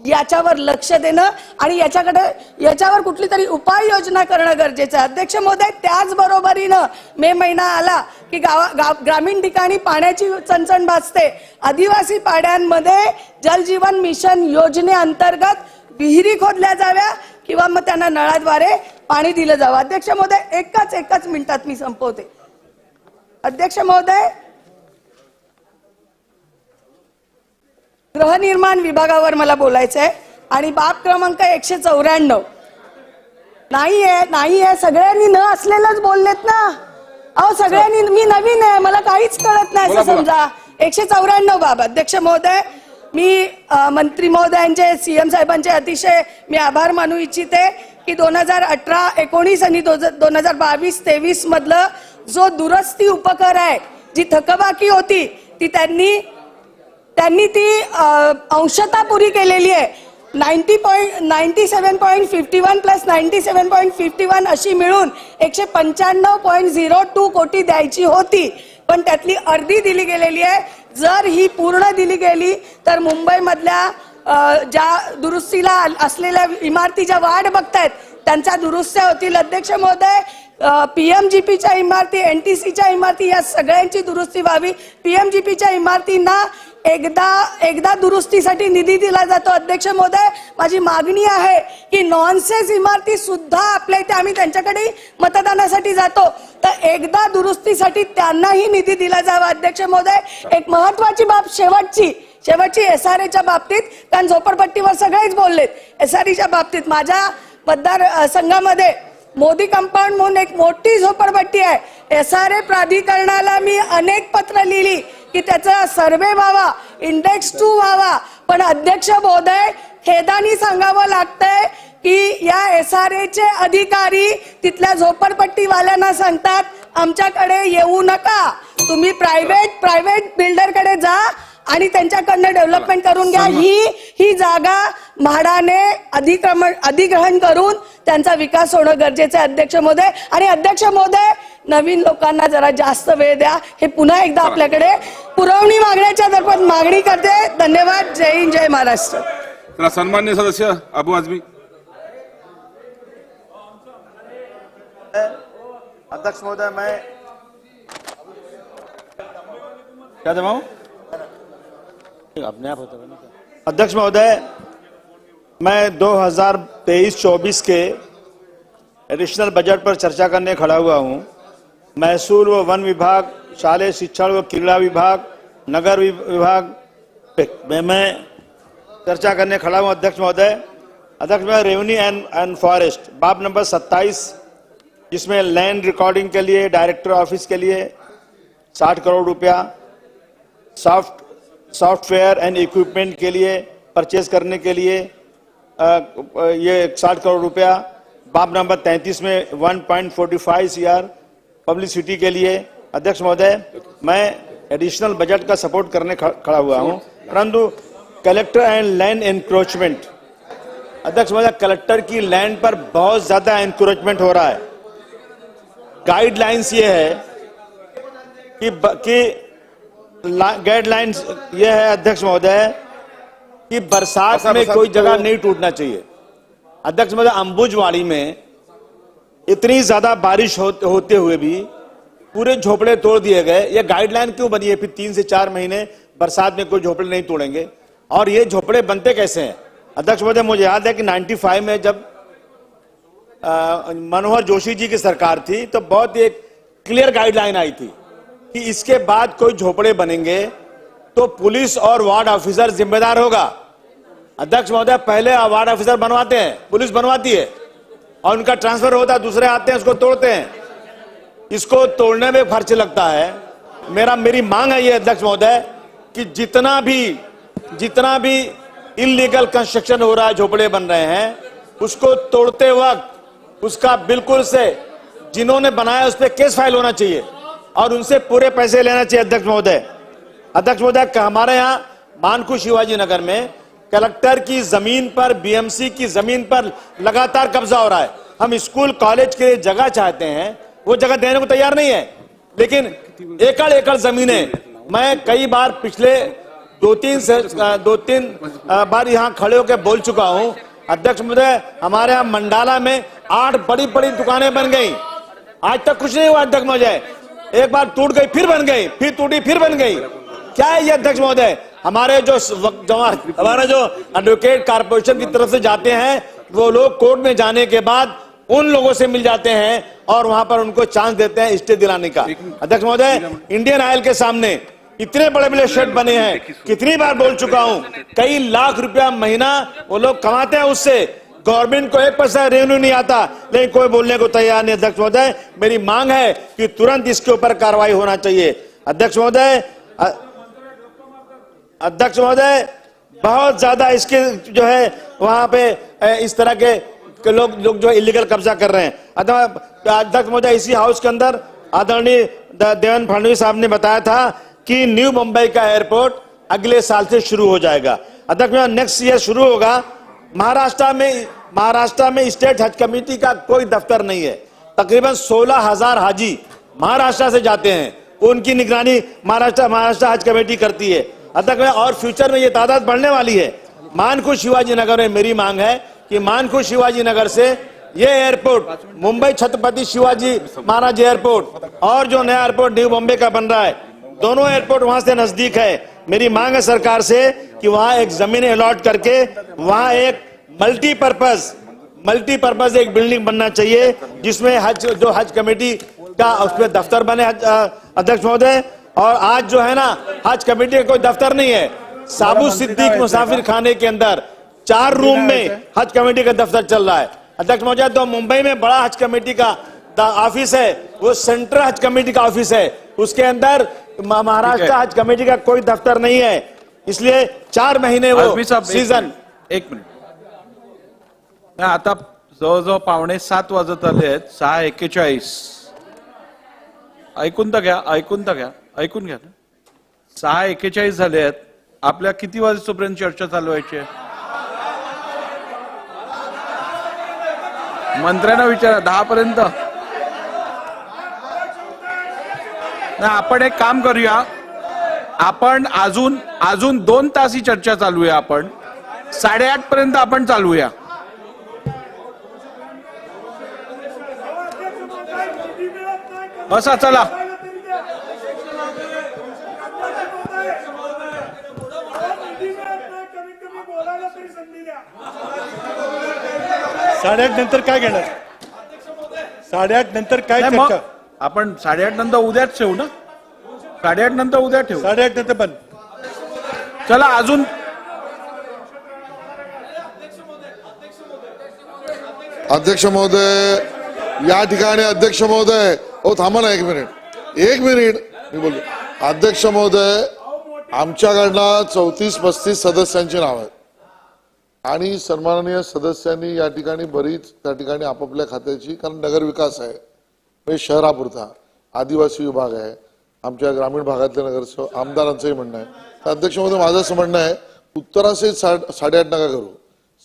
याच्यावर लक्ष देणं आणि याच्यावर कुठली तरी उपाययोजना करणं गरजेचं आहे. अध्यक्ष महोदय, त्याचबरोबरीनं मे महिना आला की ग्रामीण ठिकाणी पाण्याची चणचण भासते. आदिवासी पाड्यांमध्ये जलजीवन मिशन योजनेअंतर्गत विहिरी खोदल्या जाव्या किंवा मग त्यांना नळाद्वारे पाणी दिलं जावं. अध्यक्ष महोदय, एकच मिनिटात मी संपवते. अध्यक्ष महोदय, गृहनिर्माण विभागावर मला बोलायचं आहे आणि बाब क्रमांक 194 नाहीये. सगळ्यांनी न असलेलंच बोललेत ना. अहो सगळ्यांनी, मी नवीन आहे, मला काहीच कळत नाही असं समजा. 194 बाब. अध्यक्ष महोदय, मी मंत्री महोदयांचे, सीएम साहेबांचे अतिशय मी आभार मानू इच्छिते की 2018-19 आणि 2022-23 मधलं जो दुरुस्ती उपकर आहे, जी थकबाकी होती ती त्यांनी ती अंशतः पुरी केलेली आहे. 97.51 प्लस 97.51 अशी मिळून 195.02 कोटी द्यायची होती, पण त्यातली अर्धी दिली गेलेली आहे. जर ही पूर्ण दिली गेली तर मुंबईमधल्या ज्या दुरुस्तीला असलेल्या इमारती ज्या वाढ बघतायत त्यांच्या दुरुस्त्या होतील. अध्यक्ष महोदय, पीएमजीपीच्या इमारती, एनटीसीच्या इमारती या सगळ्यांची दुरुस्ती व्हावी. पीएमजीपीच्या इमारतींना एकदा दुरुस्तीसाठी निधी दिला जातो. अध्यक्ष महोदय, माझी मागणी आहे की नॉनसेन्स इमारती सुद्धा आपल्या इथे, आम्ही त्यांच्याकडे मतदानासाठी जातो, तर एकदा दुरुस्तीसाठी त्यांनाही निधी दिला जावा. अध्यक्ष महोदय, एक महत्वाची बाब शेवटची SRAच्या बाबतीत, कारण झोपडपट्टीवर सगळेच बोललेत. SRAच्या बाबतीत माझ्या मतदार संघामध्ये मोदी कंपाऊंड म्हणून एक मोठी झोपडपट्टी आहे. SRA प्राधिकरणाला मी अनेक पत्र लिहिली की त्याचा सर्वे व्हावा, इंडेक्स 2 व्हावा, पण अध्यक्ष महोदय, खेदानी सांगावं लागतंय की या SRAचे अधिकारी तिथल्या झोपडपट्टीवाल्यांना सांगतात आमच्याकडे येऊ नका, तुम्ही प्रायव्हेट बिल्डरकडे जा आणि त्यांच्याकडनं डेव्हलपमेंट करून घ्या. ही जागा म्हाडाने अधिग्रहण करून त्यांचा विकास होणं गरजेचं आहे. अध्यक्ष महोदय, आणि अध्यक्ष महोदय, नवीन लोकांना जरा जास्त वेळ द्या. हे पुन्हा एकदा आपल्याकडे पुरवणी मागण्याच्या दरम्यान मागणी करते. धन्यवाद. जय हिंद, जय महाराष्ट्र. चला, सन्माननीय सदस्य अबू आझमी. अध्यक्ष महोदय, मैं क्या दबाऊं? अपने आप होता है ना. अध्यक्ष महोदय, मैं 2023-24 के एडिशनल बजट पर चर्चा करने खड़ा हुआ हूं. महसूल व वन विभाग, शालेय शिक्षण व क्रीड़ा विभाग, नगर विभाग में मैं चर्चा करने खड़ा हूं. अध्यक्ष महोदय, रेवेन्यू एंड फॉरेस्ट बाब नंबर 27, जिसमें लैंड रिकॉर्डिंग के लिए डायरेक्टर ऑफिस के लिए 60 करोड़ रुपया, सॉफ्टवेयर एंड इक्विपमेंट के लिए परचेज करने के लिए ये 60 करोड़ रुपया. बाब नंबर 33 में 1.45 CR पब्लिसिटी के लिए. अध्यक्ष महोदय, मैं एडिशनल बजट का सपोर्ट करने खड़ा हुआ हूं, परंतु कलेक्टर एंड लैंड एनक्रोचमेंट, अध्यक्ष महोदय, कलेक्टर की लैंड पर बहुत ज्यादा एनक्रोचमेंट हो रहा है. गाइडलाइंस ये है कि गाइडलाइंस ये है अध्यक्ष महोदय कि बरसात में कोई जगह नहीं टूटना चाहिए. अध्यक्ष महोदय, अंबुजवाड़ी में इतनी ज्यादा बारिश होते हुए भी पूरे झोपड़े तोड़ दिए गए. ये गाइडलाइन क्यों बनी है? फिर 3 से 4 महीने बरसात में कोई झोपड़े नहीं तोड़ेंगे, और ये झोपड़े बनते कैसे हैं? अध्यक्ष महोदय, मुझे याद है कि 95 में जब मनोहर जोशी जी की सरकार थी तो बहुत एक क्लियर गाइडलाइन आई थी कि इसके बाद कोई झोपड़े बनेंगे तो पुलिस और वार्ड ऑफिसर जिम्मेदार होगा. अध्यक्ष महोदय, पहले वार्ड ऑफिसर बनवाते हैं, पुलिस बनवाती है और उनका ट्रांसफर होता है, दूसरे आते हैं उसको तोड़ते हैं। इसको तोड़ने में खर्च लगता है। मेरी मांग है ये अध्यक्ष महोदय कि जितना भी इलीगल कंस्ट्रक्शन हो रहा है, झोपड़े बन रहे हैं, उसको तोड़ते वक्त उसका बिल्कुल से जिन्होंने बनाया उस पर केस फाइल होना चाहिए और उनसे पूरे पैसे लेना चाहिए। अध्यक्ष महोदय, हमारे यहाँ मानकू शिवाजी नगर में कलेक्टर की जमीन पर, बीएमसी की जमीन पर लगातार कब्जा हो रहा है। हम स्कूल कॉलेज के लिए जगह चाहते हैं, वो जगह देने को तैयार नहीं है, लेकिन एकड़ एकड़ जमीनें, मैं कई बार पिछले दो तीन बार यहाँ खड़े होकर बोल चुका हूँ। अध्यक्ष महोदय, हमारे यहाँ मंडाला में 8 बड़ी बड़ी दुकानें बन गई, आज तक कुछ नहीं हुआ। अध्यक्ष महोदय, एक बार टूट गई फिर बन गई, फिर टूटी फिर बन गई, क्या है ये अध्यक्ष महोदय? हमारे जो एडवोकेट कारपोरेशन की तरफ से जाते हैं, वो लोग कोर्ट में जाने के बाद उन लोगों से मिल जाते हैं और वहां पर उनको चांस देते हैं स्टे दिलाने का। अध्यक्ष महोदय, इंडियन ऑयल के सामने इतने बड़े बड़े शेड बने हैं, कितनी बार बोल चुका हूं, कई लाख रुपया महीना वो लोग कमाते हैं, उससे गवर्नमेंट को 1 पैसा रेवेन्यू नहीं आता, लेकिन कोई बोलने को तैयार नहीं। अध्यक्ष महोदय, मेरी मांग है कि तुरंत इसके ऊपर कार्रवाई होना चाहिए। अध्यक्ष महोदय, बहुत ज्यादा इसके जो है वहां पे इस तरह के लोग जो इलीगल कब्जा कर रहे हैं। अध्यक्ष महोदय, इसी हाउस के अंदर आदरणीय देवेंद्र फडणवीस साहब ने बताया था कि न्यू मुंबई का एयरपोर्ट अगले साल से शुरू हो जाएगा। अध्यक्ष महोदय, नेक्स्ट ईयर शुरू होगा। महाराष्ट्र में स्टेट हज कमेटी का कोई दफ्तर नहीं है। तकरीबन 16,000 हाजी महाराष्ट्र से जाते हैं, उनकी निगरानी महाराष्ट्र हज कमेटी करती है। अध्यक्ष महोदय, और फ्यूचर में ये तादाद बढ़ने वाली है। मानकू शिवाजी नगर में मेरी मांग है कि मानकू शिवाजी नगर से ये एयरपोर्ट, मुंबई छत्रपति शिवाजी महाराज एयरपोर्ट और जो नया एयरपोर्ट न्यू मुंबई का बन रहा है, दोनों एयरपोर्ट वहां से नजदीक है। मेरी मांग है सरकार से कि वहां एक जमीन अलॉट करके वहां एक मल्टीपर्पज एक बिल्डिंग बनना चाहिए, जिसमें हज कमेटी का उसमें दफ्तर बने। अध्यक्ष महोदय, और आज जो है ना, हज कमेटी का कोई दफ्तर नहीं है। साबू सिद्दीक मुसाफिर खाने के अंदर 4 रूम में हज कमेटी का दफ्तर चल रहा है। अध्यक्ष महोदय, तो मुंबई में बड़ा हज कमेटी का ऑफिस है, वो सेंट्रल हज कमेटी का ऑफिस है, उसके अंदर महाराष्ट्र हज कमेटी का कोई दफ्तर नहीं है। इसलिए 4 महीने वो सीजन। 1 मिनिट, आता जवळजवळ 6:45 वाजत आले आहेत, 6:41. ऐकून तर घ्या. 6:41 झाले आहेत. आपल्या किती वाजेपर्यंत चर्चा चालवायची आहे? मंत्र्यांना विचारा. 10 पर्यंत. नाही, आपण एक काम करूया, आपण अजून 2 तास ही चर्चा चालूया. आपण 8:30 पर्यंत आपण चालूया. बसा, चला. नंतर काय घेणार? 8:30 नंतर काय चर्चा? आपण 8:30 नंतर उद्याच ठेवू ना. 8:30 नंतर उद्या ठेवू. 8:30 नंतर बंद. चला, अजून अध्यक्ष महोदय, या ठिकाणी अध्यक्ष महोदय, थांबा ना 1 मिनिट मी बोलतो. अध्यक्ष महोदय, आमच्याकडनं 34-35 सदस्यांची नाव आहेत आणि सन्माननीय सदस्यांनी या ठिकाणी बरीच त्या ठिकाणी आपापल्या खात्याची, कारण नगर विकास आहे, म्हणजे शहरापुरता, आदिवासी विभाग आहे, आमच्या ग्रामीण भागातल्या नगरसेवक आमदारांचंही म्हणणं आहे. तर अध्यक्ष महोदय, माझं असं म्हणणं आहे, उत्तरासहित 8:30 नका करू.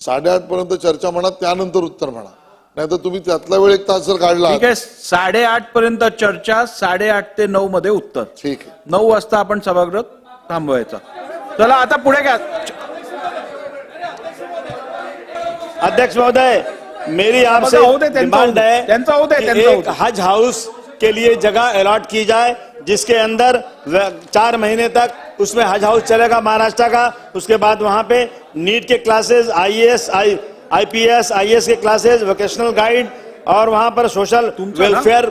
8:30 पर्यंत चर्चा म्हणा, त्यानंतर उत्तर म्हणा, नाही तर तुम्ही त्यातला वेळ 1 तास जर काढला. ठीक आहे. 8:30 पर्यंत चर्चा, 8:30 ते 9 मध्ये उत्तर. ठीक आहे. 9 वाजता आपण सभागृह थांबवायचा. चला, आता पुढे घ्या. अध्यक्ष महोदय, मेरी आपसे डिमांड है कि एक हज हाउस के लिए जगह अलॉट की जाए, जिसके अंदर 4 महीने तक उसमें हज हाउस चलेगा महाराष्ट्र का। उसके बाद वहां पे नीट के क्लासेस, IAS, IPS, IAS के क्लासेस, वोकेशनल गाइड और वहां पर सोशल वेलफेयर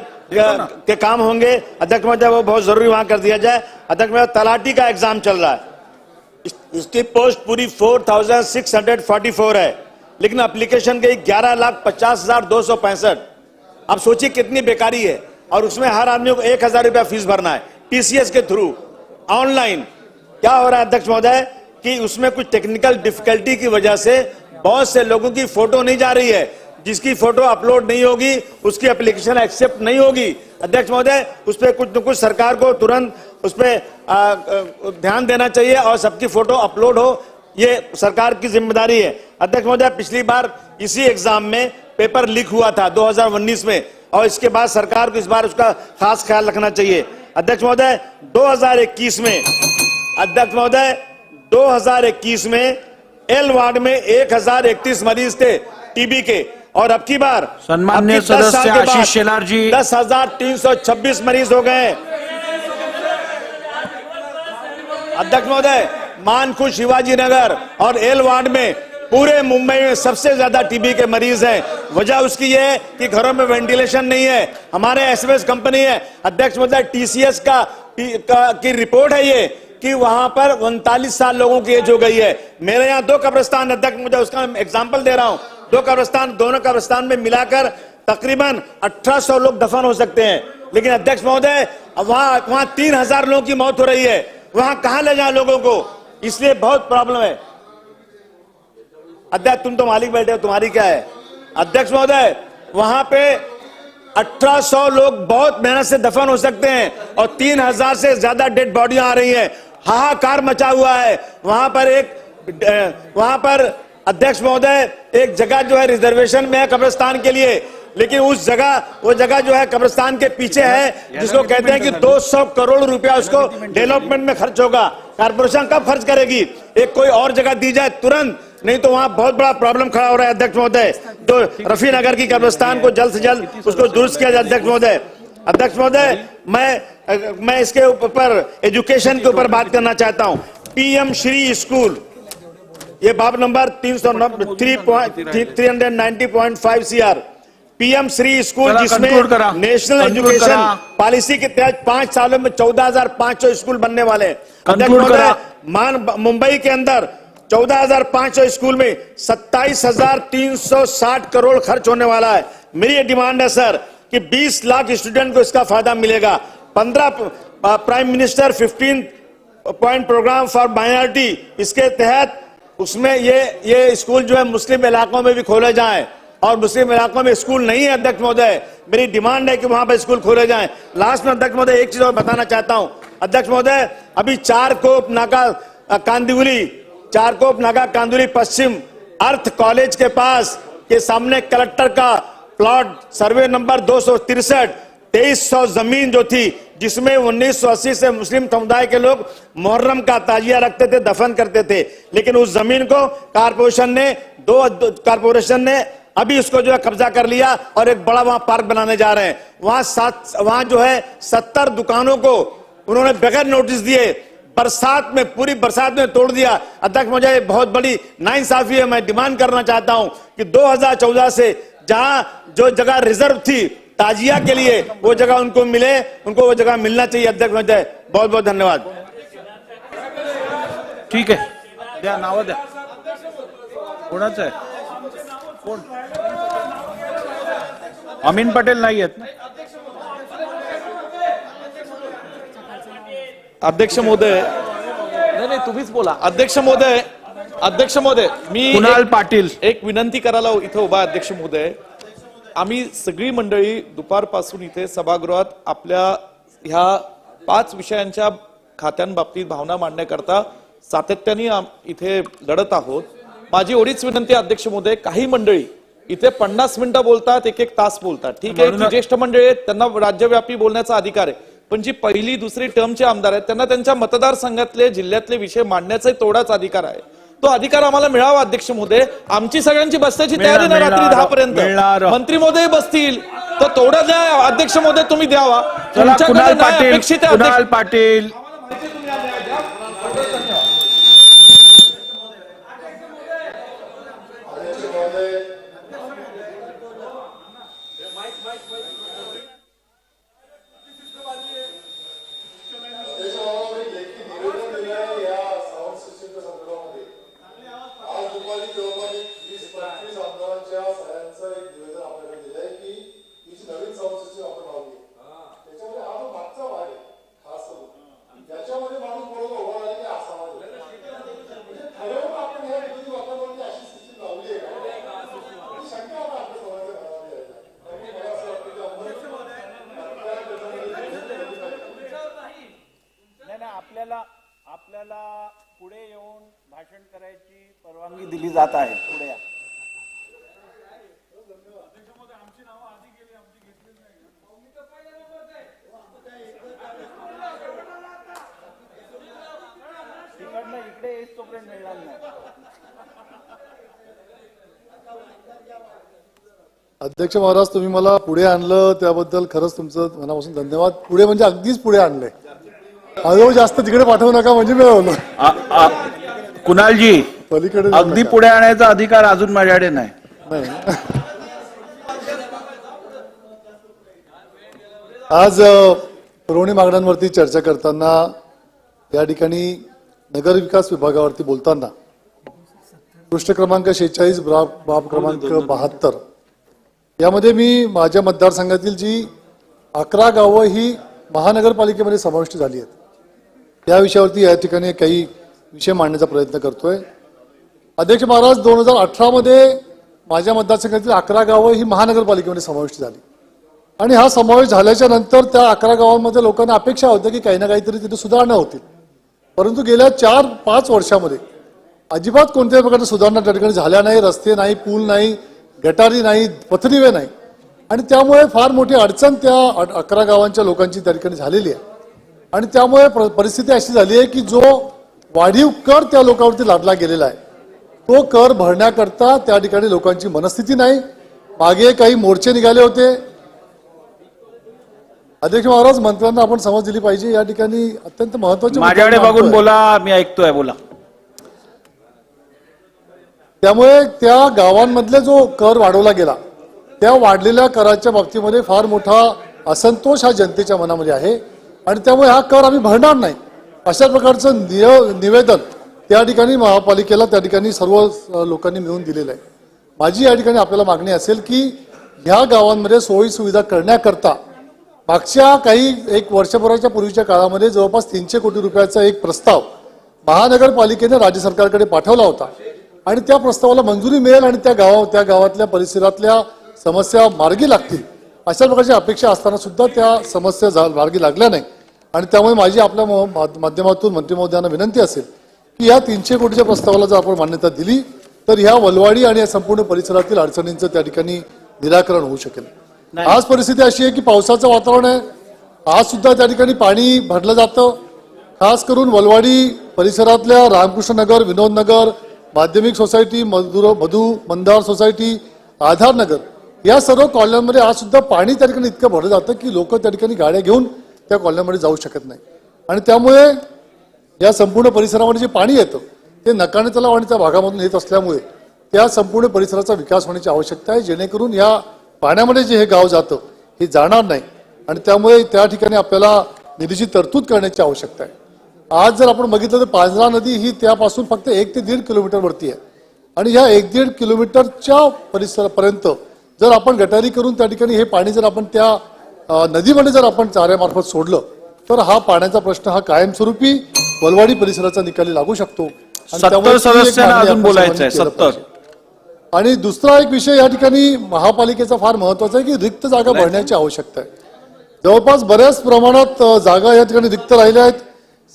के काम होंगे। अध्यक्ष महोदय, वो बहुत जरूरी वहां कर दिया जाए। अध्यक्ष महोदय, तलाटी का एग्जाम चल रहा है, इसकी पोस्ट पूरी 4644 है, लेकिन एप्लीकेशन गई 11,50,265। अब सोचिए कितनी बेकारी है, और उसमें हर आदमी को 1,000 रुपया फीस भरना है टीसीएस के थ्रू ऑनलाइन। क्या हो रहा है अध्यक्ष महोदय कि उसमें कुछ टेक्निकल डिफिकल्टी की वजह से बहुत से लोगों की फोटो नहीं जा रही है, जिसकी फोटो अपलोड नहीं होगी उसकी एप्लीकेशन एक्सेप्ट नहीं होगी। अध्यक्ष महोदय उस पर कुछ न कुछ सरकार को तुरंत उस पर ध्यान देना चाहिए और सबकी फोटो अपलोड हो, ये सरकार की जिम्मेदारी है। अध्यक्ष महोदय पिछली बार इसी एग्जाम में पेपर लीक हुआ था 2019 में, और इसके बाद सरकार को इस बार उसका खास ख्याल रखना चाहिए। अध्यक्ष महोदय 2021 में अध्यक्ष महोदय 2021 में एल वार्ड में 1031 मरीज थे टीबी के, और अब की बार सम्माननीय अब की 10 साल सदस्य के बाद आशीष शेलार जी 10,326 मरीज हो गए। अध्यक्ष महोदय मानकुश शिवाजी नगर और एल वार्ड में पूरे मुंबई में सबसे ज्यादा टीबी के मरीज हैं। वजह उसकी ये है कि घरों में वेंटिलेशन नहीं है। हमारे एसएमएस कंपनी है अध्यक्ष महोदय, टीसीएस की रिपोर्ट है ये कि वहां पर 39 साल लोगों की एज हो गई है। मेरे यहाँ 2 कब्रिस्तान अध्यक्ष महोदय, उसका एग्जाम्पल दे रहा हूं, 2 कब्रिस्तान, दोनों कब्रिस्तान में मिलाकर तकरीबन 1800 लोग दफन हो सकते हैं, लेकिन अध्यक्ष महोदय वहां 3000 लोगों की मौत हो रही है। वहां कहां ले जाए लोगों को, इसलिए बहुत प्रॉब्लम है। अध्यक्ष तुम तो मालिक बैठे हो, तुम्हारी क्या है। अध्यक्ष महोदय वहां पे 1800 लोग बहुत मेहनत से दफन हो सकते हैं और 3000 से ज्यादा डेड बॉडियां आ रही हैं। हाहाकार मचा हुआ है। वहां पर अध्यक्ष महोदय एक जगह जो है रिजर्वेशन में है कब्रिस्तान के लिए, लेकिन वो जगह जो है कब्रिस्तान के पीछे है, जिसको कहते हैं कि 200 करोड़ रुपया उसको डेवलपमेंट में खर्च होगा। कारपोरेशन कब खर्च करेगी? एक कोई और जगह दी जाए तुरंत, नहीं तो वहां बहुत बड़ा प्रॉब्लम खड़ा हो रहा है अध्यक्ष महोदय। तो रफी नगर की कब्रिस्तान को जल्द से जल्द उसको दुरुस्त किया जाए अध्यक्ष महोदय। अध्यक्ष महोदय मैं इसके ऊपर एजुकेशन के ऊपर बात करना चाहता हूं। पीएम श्री स्कूल, ये बाब number 390.5 CR PM Shri school, जिसमें नेशनल एजुकेशन पॉलिसी के तहत 5 सालों में 14,500 स्कूल बनने वाले हैं। अध्यक्ष महोदय मुंबई के अंदर 14,500 स्कूल में 27,360 करोड़ खर्च होने वाला है। मेरी ये डिमांड है सर कि 20 लाख स्टूडेंट को इसका फायदा मिलेगा। 15 prime minister 15 point programme for minority, इसके तहत उसमें ये स्कूल जो है मुस्लिम इलाकों में भी खोले जाएं, और मुस्लिम इलाकों में स्कूल नहीं है अध्यक्ष महोदय, मेरी डिमांड है कि वहां पर स्कूल खोले जाएं। लास्ट में अध्यक्ष महोदय एक चीज और बताना चाहता हूं अध्यक्ष महोदय, अभी चारकोप नाका कांदिवली पश्चिम अर्थ कॉलेज के पास के सामने कलेक्टर का प्लॉट सर्वे नंबर 263 2300 जमीन जो थी, जिसमें 1980 से मुस्लिम समुदाय के लोग मुहर्रम का ताजिया रखते थे, दफन करते थे, लेकिन उस जमीन को कारपोरेशन ने अभी उसको जो है कब्जा कर लिया और एक बड़ा वहां पार्क बनाने जा रहे हैं। वहां जो है 70 दुकानों को उन्होंने बगैर नोटिस दिए पूरी बरसात में तोड़ दिया। अध्यक्ष मुझे बहुत बड़ी नाइंसाफी है। मैं डिमांड करना चाहता हूं कि 2014 से जहां जो जगह रिजर्व थी ताजिया के लिए, वो जगह उनको मिले, उनको वो जगह मिलना चाहिए। अध्यक्ष महोदय बहुत बहुत धन्यवाद। ठीक आहे, द्या नाव द्या, कोणाचं आहे? कोण? अमीन पटेल नाही आहेत ना? अध्यक्ष महोदय, नाही तुम्हीच बोला। अध्यक्ष महोदय मी कुणाल पाटील एक विनंती करायला इथं उभा। अध्यक्ष महोदय, आम्ही सगळी मंडळी दुपारपासून इथे सभागृहात आपल्या ह्या 5 विषयांच्या खात्यांबाबतीत भावना मांडण्याकरता सातत्याने इथे लढत आहोत। माझी एवढीच विनंती अध्यक्ष महोदय, काही मंडळी इथे 50 मिनिटं बोलतात, 1-1 तास बोलतात, ठीक आहे, जी ज्येष्ठ मंडळी आहेत त्यांना राज्यव्यापी बोलण्याचा अधिकार आहे, पण जी पहिली दुसरी टर्मचे आमदार आहेत त्यांना त्यांच्या मतदारसंघातले जिल्ह्यातले विषय मांडण्याचा तेवढाच अधिकार आहे। तो अधिकार आम्हाला मिळावा अध्यक्ष महोदय। आमची सगळ्यांची बसण्याची तयारी ना रात्री 10 पर्यंत, मंत्री महोदय बसतील तर तेवढा न्याय अध्यक्ष महोदय तुम्ही द्यावा। कुणाल पाटील आपल्याला पुढे येऊन भाषण करायची परवानगी दिली जात आहे. पुढे या. इकडे येईस तोपर्यंत मिळणार नाही. अध्यक्ष महाराज, तुम्ही मला पुढे आणलं त्याबद्दल खरंच तुमचं मनापासून धन्यवाद. पुढे म्हणजे अगदीच पुढे आणलंय. अजून जास्त तिकडे पाठवू नका म्हणजे मिळवलं. कुणालजी, पलीकडे अगदी पुढे आणायचा अधिकार अजून माझ्याकडे नाही. आज पुरवणी मागण्यांवरती चर्चा करताना या ठिकाणी नगर विकास विभागावरती बोलताना पृष्ठ क्रमांक 46 बाब क्रमांक 72 यामध्ये मी माझ्या मतदारसंघातील जी 11 गावं ही महानगरपालिकेमध्ये समाविष्ट झाली आहेत, त्या विषयावरती या ठिकाणी काही विषय मांडण्याचा प्रयत्न करतोय. अध्यक्ष महाराज, 2018 मध्ये माझ्या मतदारसंघातील 11 गावं ही महानगरपालिकेमध्ये समाविष्ट झाली आणि हा समावेश झाल्याच्या नंतर त्या 11 गावांमध्ये लोकांना अपेक्षा होत्या की काही ना काहीतरी तिथे सुधारणा होतील. परंतु गेल्या 4-5 वर्षामध्ये अजिबात कोणत्याही प्रकारच्या सुधारणा त्या ठिकाणी झाल्या नाही. रस्ते नाही, पूल नाही, गटारी नाही, पथदिवे नाही आणि त्यामुळे फार मोठी अडचण त्या 11 गावांच्या लोकांची त्या ठिकाणी झालेली आहे. आणि त्यामुळे परिस्थिती अशी झाली आहे की जो वाढीव कर त्या लोकांवरती लादला गेलेला आहे तो कर भरण्याकरता त्या ठिकाणी लोकांची मनस्थिती नाही. मागे काही मोर्चे निघाले होते. अध्यक्ष महाराज, मंत्र्यांना आपण समज दिली पाहिजे. या ठिकाणी अत्यंत महत्वाचे माझ्याकडे बघून बोला, मी ऐकतोय, बोला. त्यामुळे त्या गावांमधले जो कर वाढवला गेला त्या वाढलेल्या कराच्या बाबतीमध्ये फार मोठा असंतोष हा जनतेच्या मनामध्ये आहे आणि त्यामुळे हा कर आम्ही भरणार नाही अशा प्रकारचं निवेदन त्या ठिकाणी महापालिकेला त्या ठिकाणी सर्व लोकांनी मिळून दिलेलं आहे. माझी या ठिकाणी आपल्याला मागणी असेल की ह्या गावांमध्ये सोयी सुविधा करण्याकरता मागच्या काही 1 वर्षभराच्या पूर्वीच्या काळामध्ये जवळपास 300 कोटी रुपयाचा एक प्रस्ताव महानगरपालिकेने राज्य सरकारकडे पाठवला होता आणि त्या प्रस्तावाला मंजुरी मिळेल आणि त्या गावातल्या परिसरातल्या समस्या मार्गी लागतील अशा प्रकारची अपेक्षा असताना सुद्धा त्या समस्या मार्गी लागल्या नाही. आणि त्यामुळे माझी आपल्या माध्यमातून मंत्री महोदयांना विनंती असेल की या 300 कोटीच्या प्रस्तावाला जर आपण मान्यता दिली तर ह्या वलवाडी आणि या संपूर्ण परिसरातील अडचणींचं त्या ठिकाणी निराकरण होऊ शकेल. आज परिस्थिती अशी आहे की पावसाचं वातावरण आहे. आज सुद्धा त्या ठिकाणी पाणी भरलं जातं. खास करून वलवाडी परिसरातल्या रामकृष्ण नगर, विनोद नगर, माध्यमिक सोसायटी, मधु मंदार सोसायटी, आधार नगर या सर्व कॉलन्यांमध्ये आज सुद्धा पाणी त्या ठिकाणी इतकं भरलं जातं की लोक त्या ठिकाणी गाड्या घेऊन त्या कॉलन्यांमध्ये जाऊ शकत नाही. आणि त्यामुळे या संपूर्ण परिसरामध्ये जे पाणी येतं ते नकाणे तलाव आणि त्या भागामधून येत असल्यामुळे त्या संपूर्ण परिसराचा विकास होण्याची आवश्यकता आहे, जेणेकरून या पाण्यामध्ये जे हे गाव जातं हे जाणार नाही. आणि त्यामुळे त्या ठिकाणी आपल्याला निधीची तरतूद करण्याची आवश्यकता आहे. आज जर आपण बघितलं तर पांझरा नदी ही त्यापासून फक्त 1 ते 1.5 किलोमीटरवरती आहे आणि ह्या 1-1.5 किलोमीटरच्या परिसरापर्यंत जर आपण गटारी करून त्या ठिकाणी हे पाणी जर आपण त्या नदीमध्ये जर आपण चाऱ्यामार्फत सोडलं तर हा पाण्याचा प्रश्न हा कायमस्वरूपी वलवाडी परिसराचा निकाली लागू शकतो. आणि दुसरा एक विषय या ठिकाणी महापालिकेचा फार महत्वाचा आहे की रिक्त जागा भरण्याची आवश्यकता आहे. जवळपास बऱ्याच प्रमाणात जागा या ठिकाणी रिक्त राहिल्या आहेत.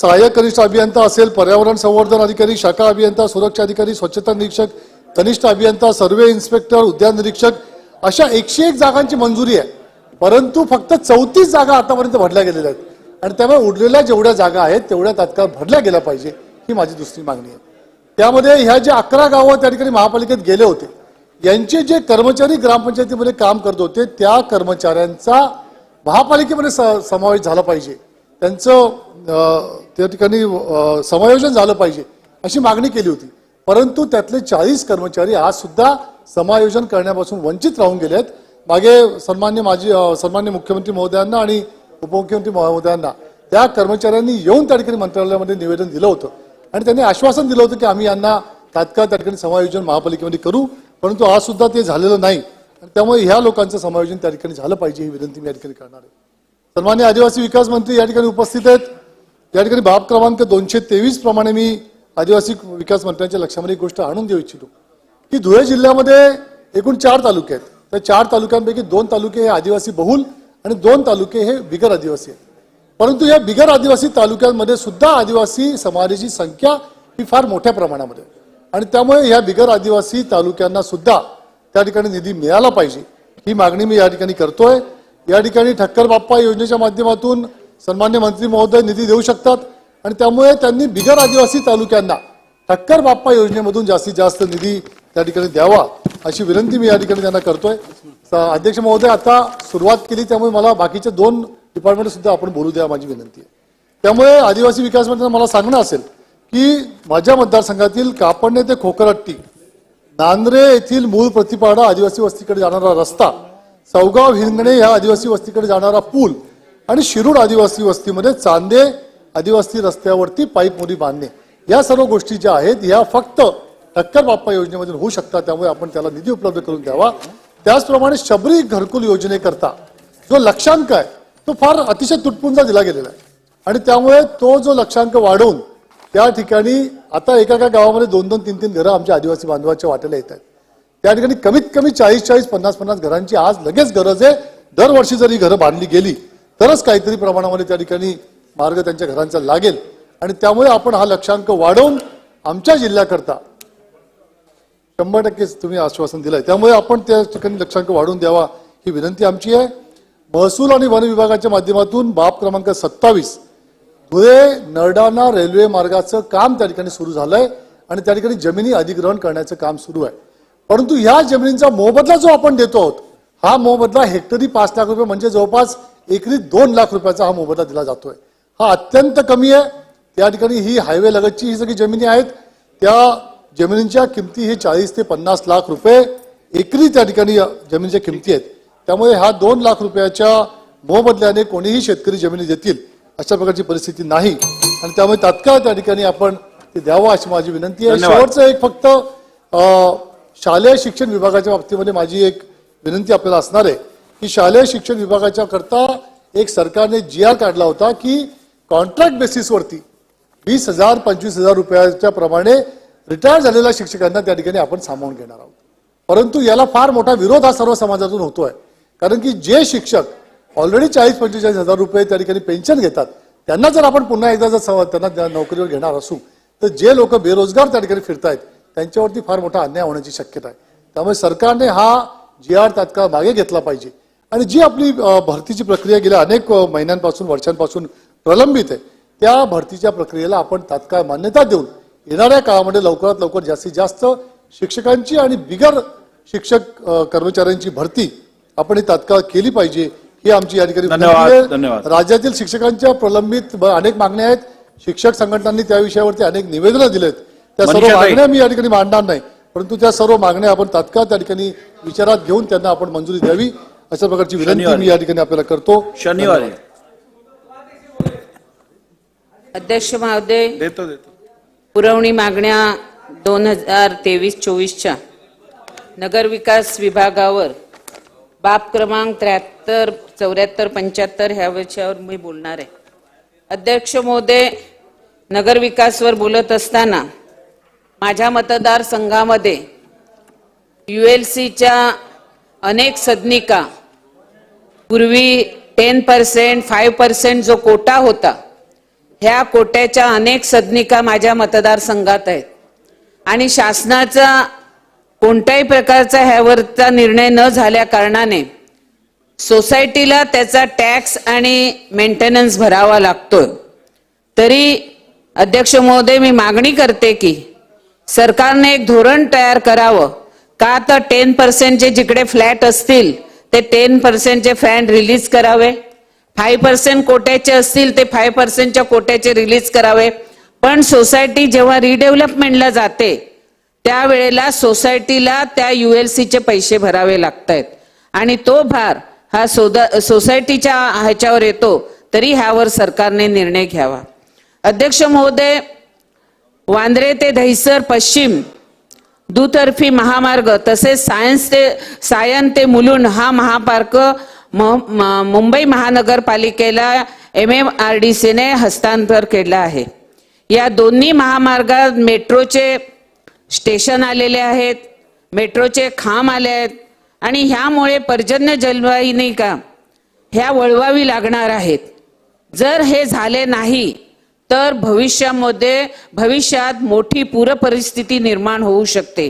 सहाय्यक कनिष्ठ अभियंता असेल, पर्यावरण संवर्धन अधिकारी, शाखा अभियंता, सुरक्षा अधिकारी, स्वच्छता निरीक्षक, कनिष्ठ अभियंता, सर्वे इन्स्पेक्टर, उद्यान निरीक्षक अशा 101 जागांची मंजुरी आहे. परंतु फक्त 34 जागा आतापर्यंत भरल्या गेलेल्या आहेत आणि त्यामुळे उरलेल्या जेवढ्या जागा आहेत तेवढ्या तात्काळ भरल्या गेल्या पाहिजे ही माझी दुसरी मागणी आहे. त्यामध्ये ह्या जे 11 गावं त्या ठिकाणी महापालिकेत गेले होते यांचे जे कर्मचारी ग्रामपंचायतीमध्ये काम करत होते त्या कर्मचाऱ्यांचा महापालिकेमध्ये समावेश झाला पाहिजे, त्यांचं त्या ठिकाणी समायोजन झालं पाहिजे अशी मागणी केली होती. परंतु त्यातले 40 कर्मचारी आज सुद्धा समायोजन करण्यापासून वंचित राहून गेले आहेत. मागे सन्मान्य मुख्यमंत्री महोदयांना आणि उपमुख्यमंत्री महोदयांना त्या कर्मचाऱ्यांनी येऊन त्या ठिकाणी मंत्रालयामध्ये निवेदन दिलं होतं आणि त्यांनी आश्वासन दिलं होतं की आम्ही यांना तात्काळ त्या ठिकाणी समायोजन महापालिकेमध्ये करू, परंतु आज सुद्धा ते झालेलं नाही. त्यामुळे ह्या लोकांचं समायोजन त्या ठिकाणी झालं पाहिजे ही विनंती मी या ठिकाणी करणार आहे. सन्मान्य आदिवासी विकास मंत्री या ठिकाणी उपस्थित आहेत. या ठिकाणी बाब क्रमांक 223 प्रमाणे मी आदिवासी विकास मंत्र्यांच्या लक्षामध्ये एक गोष्ट आणून देऊ इच्छितो की धुळे जिल्ह्यामध्ये एकूण 4 तालुके आहेत. त्या 4 तालुक्यांपैकी 2 तालुके हे आदिवासी बहुल आणि 2 तालुके हे बिगर आदिवासी आहेत. परंतु या बिगर आदिवासी तालुक्यांमध्ये सुद्धा आदिवासी समाजाची संख्या ही फार मोठ्या प्रमाणामध्ये आहे. आणि त्यामुळे या बिगर आदिवासी तालुक्यांना सुद्धा त्या ठिकाणी निधी मिळाला पाहिजे ही मागणी मी या ठिकाणी करतोय. या ठिकाणी ठक्कर बाप्पा योजनेच्या माध्यमातून सन्मान्य मंत्री महोदय निधी देऊ शकतात आणि त्यामुळे त्यांनी बिगर आदिवासी तालुक्यांना ठक्कर बाप्पा योजनेमधून जास्तीत जास्त निधी त्या ठिकाणी द्यावा अशी विनंती मी या ठिकाणी त्यांना करतोय. अध्यक्ष महोदय आता सुरुवात केली त्यामुळे मला बाकीचे 2 डिपार्टमेंट सुद्धा आपण बोलू द्या माझी विनंती आहे. त्यामुळे आदिवासी विकास मंत्र्यांना मला सांगणं असेल की माझ्या मतदारसंघातील कापडणे ते खोकरट्टी, नांद्रे येथील मूळ प्रतिपाडा आदिवासी वस्तीकडे जाणारा रस्ता, सौगाव हिंगणे या आदिवासी वस्तीकडे जाणारा पूल आणि शिरूर आदिवासी वस्तीमध्ये चांदे आदिवासी रस्त्यावरती पाईप मोरी बांधणे या सर्व गोष्टी ज्या आहेत या फक्त ठक्कर बाप्पा योजनेमधून होऊ शकतात. त्यामुळे आपण त्याला निधी उपलब्ध करून द्यावा. त्याचप्रमाणे शबरी घरकुल योजनेकरता जो लक्षांक आहे तो फार अतिशय तुटपुंजा दिला गेलेला आहे आणि त्यामुळे तो जो लक्षांक वाढवून त्या ठिकाणी आता एका गावामध्ये 2-2, 3-3 घरं आमच्या आदिवासी बांधवाच्या वाट्याला येत आहेत. त्या ठिकाणी कमीत कमी 40-40, 50-50 घरांची आज लगेच गरज आहे. दरवर्षी जर ही घरं बांधली गेली तरच काहीतरी प्रमाणामध्ये त्या ठिकाणी मार्ग त्यांच्या घरांचा लागेल आणि त्यामुळे आपण हा लक्षांक वाढवून आमच्या जिल्ह्याकरता 100% तुम्ही आश्वासन दिलंय. त्यामुळे आपण त्या ठिकाणी लक्षांक वाढवून द्यावा ही विनंती आमची आहे. महसूल आणि वन विभागाच्या माध्यमातून बाब क्रमांक 27 धुळे नरडाणा रेल्वे मार्गाचं काम त्या ठिकाणी सुरू झालंय आणि त्या ठिकाणी जमिनी अधिग्रहण करण्याचं काम सुरू आहे. परंतु ह्या जमिनींचा मोबदला जो आपण देतो आहोत हा मोबदला हेक्टरी 5 लाख रुपये म्हणजे जवळपास एकरी 2 लाख रुपयाचा हा मोबदला दिला जातोय. हा अत्यंत कमी आहे. त्या ठिकाणी ही हायवे लगतची ही सगळी जमिनी आहेत. त्या जमिनींच्या किमती ही 40 ते 50 लाख रुपये एकरी त्या ठिकाणी जमिनीच्या किमती आहेत. त्यामुळे हा 2 लाख रुपयाच्या मोबदल्याने कोणीही शेतकरी जमिनी देतील अशा प्रकारची परिस्थिती नाही आणि त्यामुळे तात्काळ त्या ठिकाणी आपण ते द्यावं अशी माझी विनंती आहे. शेवटचं एक फक्त शालेय शिक्षण विभागाच्या बाबतीमध्ये माझी एक विनंती आपल्याला असणार आहे की शालेय शिक्षण विभागाच्या करता एक सरकारने GR काढला होता की कॉन्ट्रॅक्ट बेसिसवरती 20,000 25,000 रुपयाच्या प्रमाणे रिटायर झालेल्या शिक्षकांना त्या ठिकाणी आपण सामावून घेणार आहोत. परंतु याला फार मोठा विरोध हा सर्व समाजातून होतोय कारण की जे शिक्षक ऑलरेडी 40-45,000 रुपये त्या ठिकाणी पेन्शन घेतात त्यांना जर आपण पुन्हा एकदा जर त्यांना नोकरीवर घेणार असू तर जे लोक बेरोजगार त्या ठिकाणी फिरतायत त्यांच्यावरती फार मोठा अन्याय होण्याची शक्यता आहे. त्यामुळे सरकारने हा GR तात्काळ मागे घेतला पाहिजे आणि जी आपली भरतीची प्रक्रिया गेल्या अनेक महिन्यांपासून वर्षांपासून प्रलंबित आहे त्या भरतीच्या प्रक्रियेला आपण तात्काळ मान्यता देऊन येणाऱ्या काळामध्ये लवकरात लवकर जास्तीत जास्त शिक्षकांची आणि बिगर शिक्षक कर्मचाऱ्यांची भरती आपण ही तात्काळ केली पाहिजे ही आमची या ठिकाणी विनंती आहे. राज्यातील शिक्षकांच्या प्रलंबित अनेक मागण्या आहेत. शिक्षक संघटनांनी त्या विषयावरती अनेक निवेदनं दिलेत. त्या सर्व मागण्या मी या ठिकाणी मांडणार नाही परंतु त्या सर्व मागण्या आपण तात्काळ त्या ठिकाणी विचारात घेऊन त्यांना आपण मंजुरी द्यावी अशा प्रकारची विनंती मी या ठिकाणी आपल्याला करतो. शनिवारी अध्यक्ष महोदय पुरवणी मागण्या 2023-24च्या नगर विकास विभागावर बाब क्रमांक 73, 74, 75 ह्या विषयावर मी बोलणार आहे. अध्यक्ष महोदय, नगर विकासवर बोलत असताना माझ्या मतदारसंघामध्ये ULCच्या अनेक सदनिका पूर्वी 10%, 5% जो कोटा होता ह्या कोट्याच्या अनेक सदनिका माझ्या मतदारसंघात आहेत आणि शासनाचा कोणत्याही प्रकारचा ह्यावरचा निर्णय न झाल्या कारणाने सोसायटीला त्याचा टॅक्स आणि मेंटेनन्स भरावा लागतोय. तरी अध्यक्ष महोदय मी मागणी करते की सरकारने एक धोरण तयार करावं का तर 10% चे जिकडे फ्लॅट असतील ते 10% चे फॅन रिलीज करावे, 5% कोट्याचे असतील ते 5% कोट्याचे रिलीज करावे. पण सोसायटी जेव्हा रिडेव्हलपमेंटला जाते त्यावेळेला सोसायटीला त्या ULCचे पैसे भरावे लागतात आणि तो भार हा सोसायटीच्या ह्याच्यावर येतो. तरी ह्यावर सरकारने निर्णय घ्यावा. अध्यक्ष महोदय, वांद्रे ते दहिसर पश्चिम दुतर्फी महामार्ग तसेच सायन ते मुलुंड हा महामार्ग मुंबई महानगरपालिकेला MMRDCने हस्तांतर केला आहे. या दोन्ही महामार्गात मेट्रोचे स्टेशन आलेले आहेत, मेट्रोचे खांब आले आहेत आणि ह्यामुळे पर्जन्य जलवाहिनी का ह्या वळवावी लागणार आहेत. जर हे झाले नाही तर भविष्यात मोठी पूर परिस्थिती निर्माण होऊ शकते.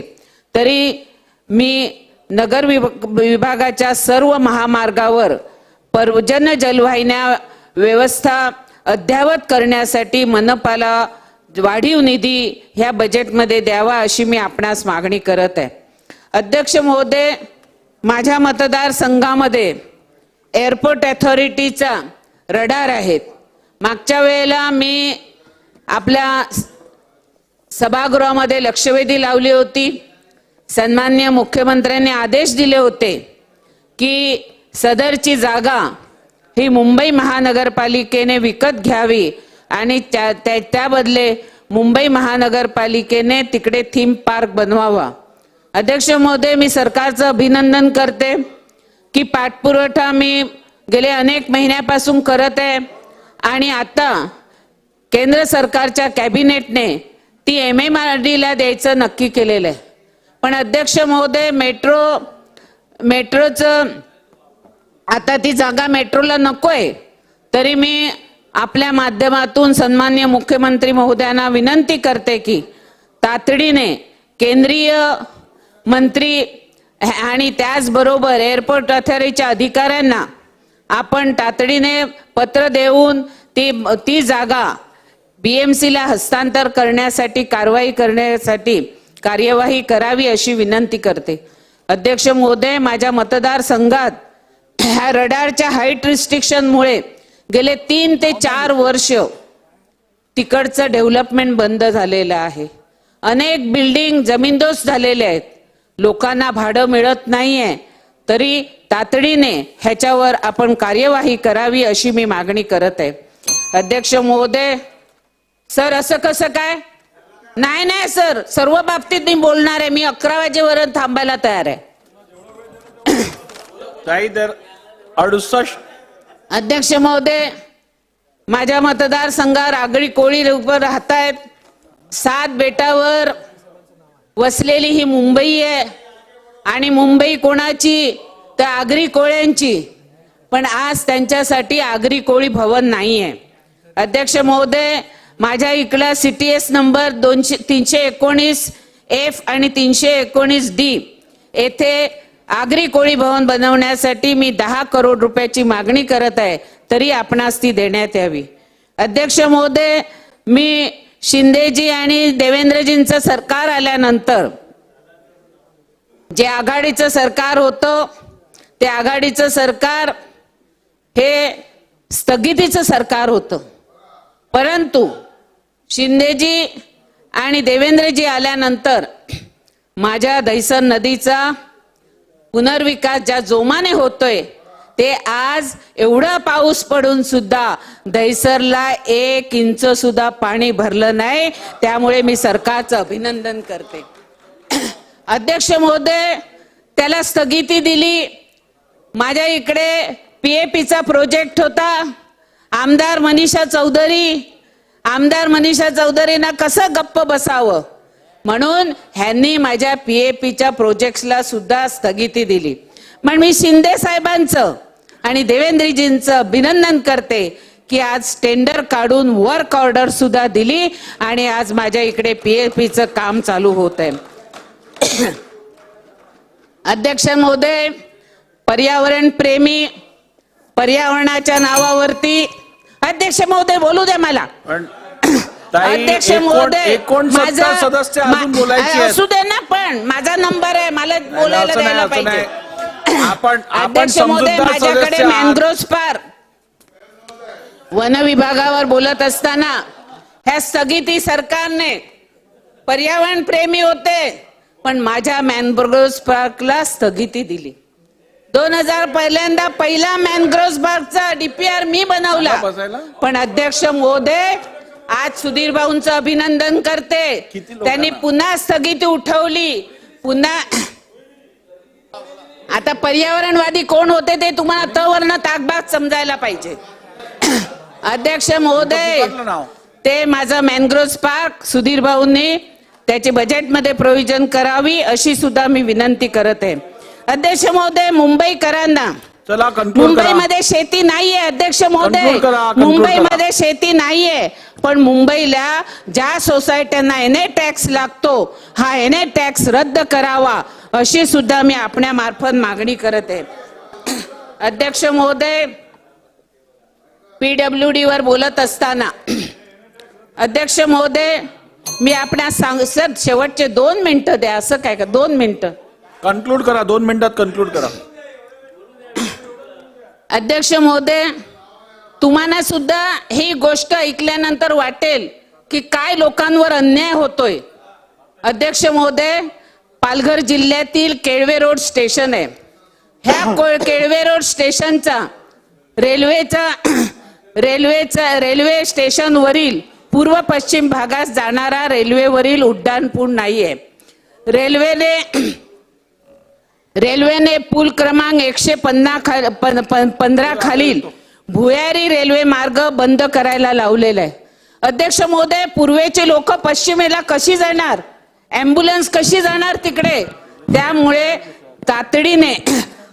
तरी मी नगर विभागाच्या सर्व महामार्गावर पर्जन्य जलवाहिन्या व्यवस्था अद्ययावत करण्यासाठी मनपाला वाढीव निधी ह्या बजेटमध्ये द्यावा अशी मी आपणास मागणी करत आहे. अध्यक्ष महोदय, माझ्या मतदारसंघामध्ये एअरपोर्ट अथॉरिटीचा रडार आहेत. मागच्या वेळेला मी आपल्या सभागृहामध्ये लक्षवेधी लावली होती. सन्माननीय मुख्यमंत्र्यांनी आदेश दिले होते की सदरची जागा ही मुंबई महानगरपालिकेने विकत घ्यावी आणि त्या बदले मुंबई महानगरपालिकेने तिकडे थीम पार्क बनवावा. अध्यक्ष महोदय, मी सरकारचं अभिनंदन करते की पाठपुरावा मी गेले अनेक महिन्यापासून करत आहे आणि आता केंद्र सरकारच्या कॅबिनेटने ती MMRDला द्यायचं नक्की केलेलं आहे. पण अध्यक्ष महोदय, मेट्रोचं आता ती जागा मेट्रोला नकोय. तरी मी आपल्या माध्यमातून सन्माननीय मुख्यमंत्री महोदयांना विनंती करते की तातडीने केंद्रीय मंत्री आणि त्याचबरोबर एअरपोर्ट अथॉरिटीच्या अधिकाऱ्यांना आपण तातडीने पत्र देऊन ती जागा BMCला हस्तांतर करण्यासाठी कार्यवाही करावी अशी विनंती करते. अध्यक्ष महोदय, माझ्या मतदारसंघात ह्या रडारच्या हाईट रिस्ट्रिक्शनमुळे गेले 3 ते 4 वर्ष तिकडचं डेव्हलपमेंट बंद झालेलं आहे. अनेक बिल्डिंग जमीनदोस्त झालेले आहेत. लोकांना भाडं मिळत नाहीये. तरी तातडीने ह्याच्यावर आपण कार्यवाही करावी अशी मी मागणी करत आहे. अध्यक्ष महोदय, सर असं कसं काय? नाही सर, सर्व बाबतीत मी बोलणार आहे. मी 11 वाजेवर थांबायला तयार आहे. अध्यक्ष महोदय, माझ्या मतदारसंघात आगरी कोळी लोक राहत आहेत. 7 बेटावर वसलेली ही मुंबई आहे आणि मुंबई कोणाची तर आगरी कोळ्यांची. पण आज त्यांच्यासाठी आगरी कोळी भवन नाही आहे. अध्यक्ष महोदय, माझ्या इकडला CTS नंबर 319F आणि 319D येथे आगरी कोळी भवन बनवण्यासाठी मी 10 करोड रुपयाची मागणी करत आहे. तरी आपणास ती देण्यात यावी. अध्यक्ष महोदय, मी शिंदेजी आणि देवेंद्रजींचं सरकार आल्यानंतर जे आघाडीचं सरकार होतं ते आघाडीचं सरकार हे स्थगितीचं सरकार होतं. परंतु शिंदेजी आणि देवेंद्रजी आल्यानंतर माझ्या दहिसर नदीचा पुनर्विकास ज्या जोमाने होतोय ते आज एवढा पाऊस पडून सुद्धा दहिसरला 1 इंच सुद्धा पाणी भरलं नाही. त्यामुळे मी सरकारचं अभिनंदन करते. अध्यक्ष महोदय, त्याला स्थगिती दिली. माझ्या इकडे PAPचा प्रोजेक्ट होता. आमदार मनीषा चौधरींना कसं गप्प बसावं म्हणून ह्यांनी माझ्या PAPच्या प्रोजेक्ट्सला सुद्धा स्थगिती दिली. पण मी शिंदे साहेबांचं आणि देवेंद्रजींचं अभिनंदन करते की आज टेंडर काढून वर्क ऑर्डर सुद्धा दिली आणि आज माझ्या इकडे PAPचं काम चालू होत आहे. अध्यक्ष महोदय, पर्यावरण प्रेमी, पर्यावरणाच्या नावावरती अध्यक्ष महोदय बोलू द्या मला. अध्यक्ष महोदय, सदस्य अजून बोलायचे असू दे ना, पण माझा नंबर आहे, मला बोलायला द्यायला पाहिजे. अध्यक्ष महोदय, माझ्याकडे मॅनग्रोव्ह पार्क वन विभागावर बोलत असताना ह्या स्थगिती सरकारने पर्यावरण प्रेमी होते पण माझ्या मॅनग्रोव्ह पार्कला स्थगिती दिली. 2000 पहिल्यांदा पहिला मॅनग्रोव्ह पार्कचा DPR मी बनवला. पण अध्यक्ष महोदय, आज सुधीर भाऊंचं अभिनंदन करते. त्यांनी पुन्हा स्थगिती उठवली. पुन्हा आता पर्यावरणवादी कोण होते ते तुम्हाला तवर्ण ताकबाग समजायला पाहिजे. अध्यक्ष महोदय, ते माझा मॅनग्रोव्ह पार्क सुधीर भाऊंनी त्याचे बजेटमध्ये प्रोव्हिजन करावी अशी सुद्धा मी विनंती करत आहे. अध्यक्ष महोदय, मुंबईकरांना चला कंक्लूड करा. मुंबईमध्ये शेती नाहीये अध्यक्ष महोदय, Conclude करा, conclude मुंबईमध्ये शेती नाहीये, पण मुंबईला ज्या सोसायट्यांना एनए टॅक्स लागतो हा एनए टॅक्स रद्द करावा अशी सुद्धा मी आपल्या मार्फत मागणी करत आहे. अध्यक्ष महोदय, पीडब्ल्यूडी वर बोलत असताना अध्यक्ष महोदय मी आपल्या सर शेवटचे 2 मिनिटं द्या. असं काय का 2 मिनिटं कंक्लूड करा, 2 मिनिटात कंक्लूड करा. अध्यक्ष महोदय, तुम्हाला सुद्धा ही गोष्ट ऐकल्यानंतर वाटेल की काय लोकांवर अन्याय होतोय. अध्यक्ष महोदय, पालघर जिल्ह्यातील केळवे रोड स्टेशन आहे. ह्या केळवे रोड स्टेशनचा रेल्वे स्टेशनवरील पूर्व पश्चिम भागात जाणारा रेल्वेवरील उड्डाणपूल नाहीये. रेल्वेने पूल क्रमांक 115 खालील भुयारी रेल्वे मार्ग बंद करायला लावलेला आहे. अध्यक्ष महोदय, पूर्वेचे लोक पश्चिमेला कशी जाणार, ॲम्ब्युलन्स कशी जाणार तिकडे? त्यामुळे तातडीने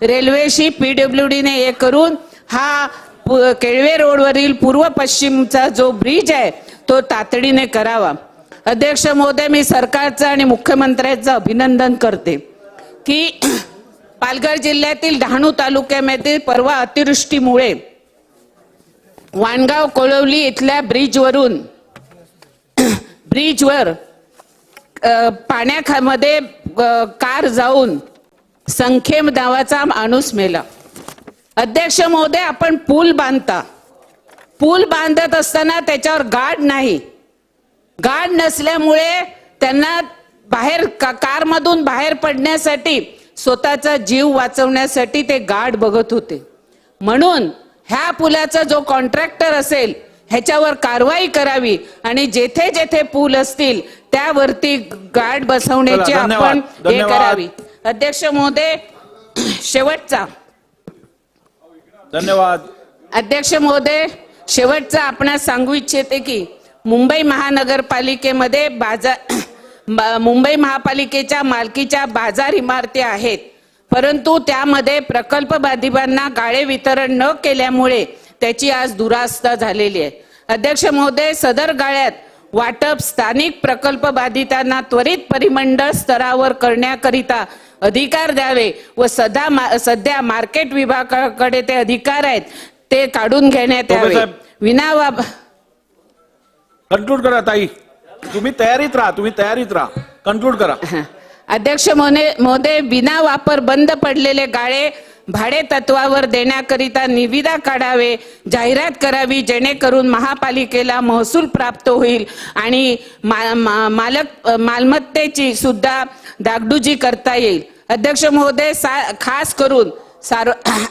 रेल्वेशी पीडब्ल्यूडीने हे करून हा केळवे रोडवरील पूर्व पश्चिमचा जो ब्रिज आहे तो तातडीने करावा. अध्यक्ष महोदय, मी सरकारचं आणि मुख्यमंत्र्यांचं अभिनंदन करते की पालघर जिल्ह्यातील डहाणू तालुक्यामध्ये परवा अतिवृष्टीमुळे वाणगाव कोळवली इथल्या ब्रिजवर पाण्यामध्ये कार जाऊन संखेम नावाचा माणूस मेला. अध्यक्ष महोदय, आपण पूल बांधत असताना त्याच्यावर गार्ड नाही. गार्ड नसल्यामुळे त्यांना कारमधून बाहेर पडण्यासाठी स्वतःचा जीव वाचवण्यासाठी ते गार्ड बघत होते. म्हणून ह्या पुलाचा जो कॉन्ट्रॅक्टर असेल ह्याच्यावर कारवाई करावी आणि जेथे जेथे पूल असतील त्यावरती गार्ड बसवण्याची आपण हे करावी. अध्यक्ष महोदय, शेवटचा धन्यवाद. अध्यक्ष महोदय, शेवटचा आपणास सांगू इच्छिते की मुंबई महापालिकेच्या मालकीच्या बाजार इमारती आहेत, परंतु त्यामध्ये प्रकल्प बाधितांना गाळे वितरण न केल्यामुळे त्याची आज दुरावस्था झालेली आहे. अध्यक्ष महोदय, सदर गाळ्यात वाटप स्थानिक प्रकल्प बाधितांना त्वरित परिमंडळ स्तरावर करण्याकरिता अधिकार द्यावे व सध्या मार्केट विभागाकडे ते अधिकार आहेत ते काढून घेण्यात यावे. कंक्लूड करा ताई, तुम्ही तयारीत राहा. कंक्लूड करा. अध्यक्ष महोदय, विना वापर बंद पडलेले गाळे भाडे तत्वावर देण्याकरिता निविदा काढावे, जाहिरात करावी, जेणेकरून महापालिकेला महसूल प्राप्त होईल आणि मालमत्तेची सुद्धा डागडुजी करता येईल. अध्यक्ष महोदय, खास करून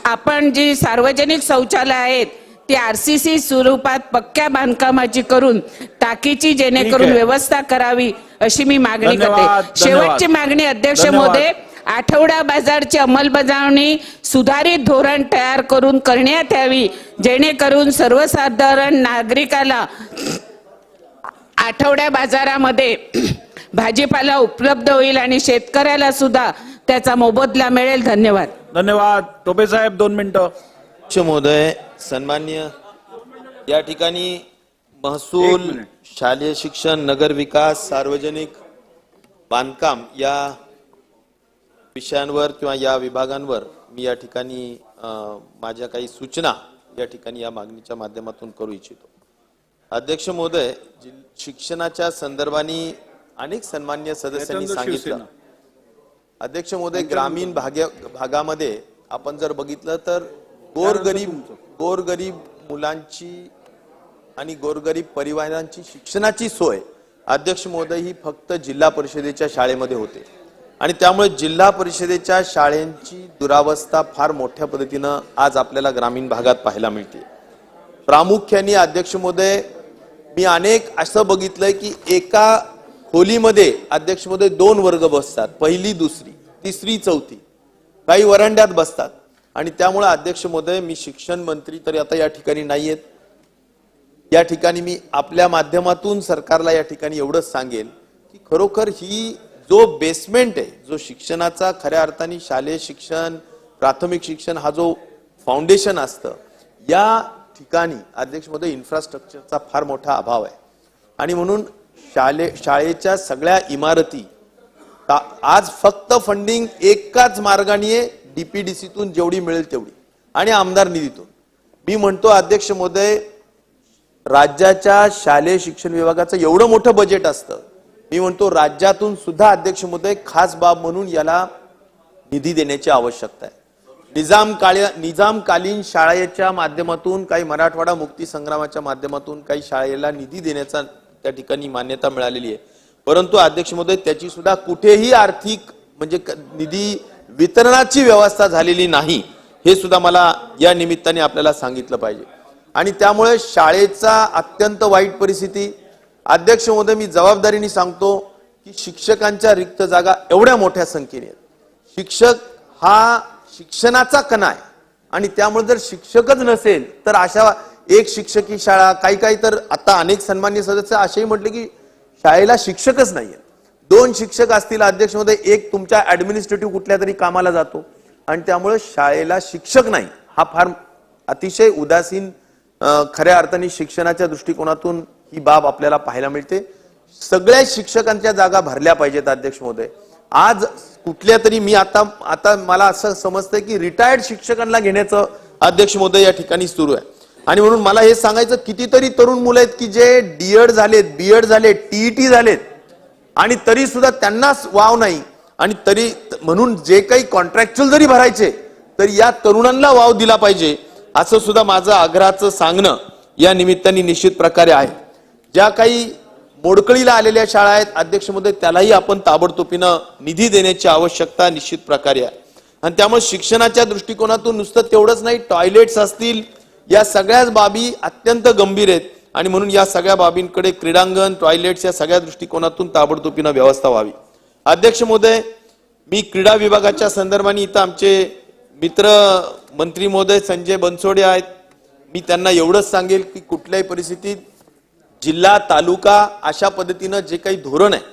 आपण जी सार्वजनिक शौचालय आहेत ती आरसीसी स्वरूपात पक्क्या बांधकामाची करून टाकीची जेणेकरून व्यवस्था करावी अशी मी मागणी करते. शेवटची मागणी अध्यक्ष महोदय, आठवडा बाजारची अंमलबजावणी सुधारित धोरण तयार करून करण्यात यावी, जेणेकरून सर्वसाधारण नागरिकाला आठवड्या बाजारामध्ये भाजीपाला उपलब्ध होईल आणि शेतकऱ्याला सुद्धा त्याचा मोबदला मिळेल. धन्यवाद. धन्यवाद. टोपे साहेब 2 मिनिटं. महोदय, सन्मान्य, या ठिकाणी महसूल, शालेय शिक्षण, नगर विकास, सार्वजनिक बांधकाम या विषयांवर किंवा या विभागांवर मी या ठिकाणी माझ्या काही सूचना या ठिकाणी या मागणीच्या माध्यमातून करू इच्छितो. अध्यक्ष महोदय, शिक्षणाच्या संदर्भाने अनेक सन्मान्य सदस्यांनी सांगितलं. अध्यक्ष महोदय, ग्रामीण भागामध्ये आपण जर बघितलं तर गोरगरीब मुलांची आणि गोरगरीब परिवारांची शिक्षणाची सोय अध्यक्ष महोदय ही फक्त जिल्हा परिषदेच्या शाळेमध्ये होते आणि त्यामुळे जिल्हा परिषदेच्या शाळांची दुरावस्था फार मोठ्या पद्धतीनं आज आपल्याला ग्रामीण भागात पाहायला मिळते. प्रामुख्याने अध्यक्ष महोदय, मी अनेक असं बघितलंय की एका खोलीमध्ये अध्यक्ष महोदय 2 वर्ग बसतात, पहिली, दुसरी, तिसरी, चौथी, काही वरांड्यात बसतात आणि त्यामुळे अध्यक्ष महोदय, मी शिक्षण मंत्री तर आता या ठिकाणी नाहीयेत. या ठिकाणी मी आपल्या माध्यमातून सरकारला या ठिकाणी एवढंच सांगेल की खरोखर ही जो बेसमेंट आहे, जो शिक्षणाचा खऱ्या अर्थाने शालेय शिक्षण, प्राथमिक शिक्षण हा जो फाउंडेशन असतं, या ठिकाणी अध्यक्ष महोदय इन्फ्रास्ट्रक्चरचा फार मोठा अभाव आहे. आणि म्हणून शाळेच्या सगळ्या इमारती आज फक्त फंडिंग एकाच मार्गाने डीपीडीसीतून जेवढी मिळेल तेवढी आणि आमदार निधीतून. मी म्हणतो अध्यक्ष महोदय, राज्याच्या शालेय शिक्षण विभागाचं एवढं मोठं बजेट असतं, मी म्हणतो राज्यातून सुद्धा अध्यक्ष महोदय खास बाब म्हणून याला निधी देण्याची आवश्यकता आहे. निजामकालीन शाळेच्या माध्यमातून, काही मराठवाडा मुक्ती संग्रामाच्या माध्यमातून काही शाळेला निधी देण्याचा त्या ठिकाणी मान्यता मिळालेली आहे. परंतु अध्यक्ष महोदय त्याची सुद्धा कुठेही आर्थिक म्हणजे निधी वितरणाची व्यवस्था झालेली नाही, हे सुद्धा मला या निमित्ताने आपल्याला सांगितलं पाहिजे. आणि त्यामुळे शाळेचा अत्यंत वाईट परिस्थिती. अध्यक्ष महोदय, मी जबाबदारीने सांगतो की शिक्षकांच्या रिक्त जागा एवढ्या मोठ्या संख्येने आहेत. शिक्षक हा शिक्षणाचा कणा आहे आणि त्यामुळे जर शिक्षकच नसेल तर अशा एक शिक्षकी शाळा, काही तर आता अनेक सन्मान्य सदस्य असेही म्हटले की शाळेला शिक्षकच नाहीये. 2 शिक्षक असतील अध्यक्ष महोदय, एक तुमच्या ऍडमिनिस्ट्रेटिव्ह कुठल्या तरी कामाला जातो आणि त्यामुळे शाळेला शिक्षक नाही, हा फार अतिशय उदासीन खऱ्या अर्थाने शिक्षणाच्या दृष्टिकोनातून ही बाब आपल्याला पाहायला मिळते. सगळ्या शिक्षकांच्या जागा भरल्या पाहिजेत अध्यक्ष महोदय. आज कुठल्या तरी मी आता मला असं समजतंय की रिटायर्ड शिक्षकांना घेण्याचं अध्यक्ष महोदय या ठिकाणी सुरू आहे. आणि म्हणून मला हे सांगायचं, कितीतरी तरुण मुलं आहेत की जे डीएड झालेत, बीएड झालेत, टीईटी झालेत आणि तरी सुद्धा त्यांनाच वाव नाही. आणि तरी म्हणून जे काही कॉन्ट्रॅक्च्युअल जरी भरायचे तर या तरुणांना वाव दिला पाहिजे, असं सुद्धा माझं आग्रहाचं सांगणं या निमित्ताने निश्चित प्रकारे आहे. ज्या काही मोडकळीला आलेल्या शाळा आहेत अध्यक्ष महोदय, त्यालाही आपण ताबडतोबीनं निधी देण्याची आवश्यकता निश्चित प्रकारे आहे. आणि त्यामुळे शिक्षणाच्या दृष्टिकोनातून नुसतं तेवढंच नाही, टॉयलेट्स असतील, या सगळ्याच बाबी अत्यंत गंभीर आहेत. आणि म्हणून या सगळ्या बाबींकडे क्रीडांगण, टॉयलेट्स या सगळ्या दृष्टिकोनातून ताबडतोबीनं व्यवस्था व्हावी. अध्यक्ष महोदय, मी क्रीडा विभागाच्या संदर्भाने इथं आमचे मित्र मंत्री महोदय संजय बनसोडे आहेत. मी त्यांना एवढंच सांगेल की कुठल्याही परिस्थितीत जिल्हा, तालुका अशा पद्धतीनं जे काही धोरण आहे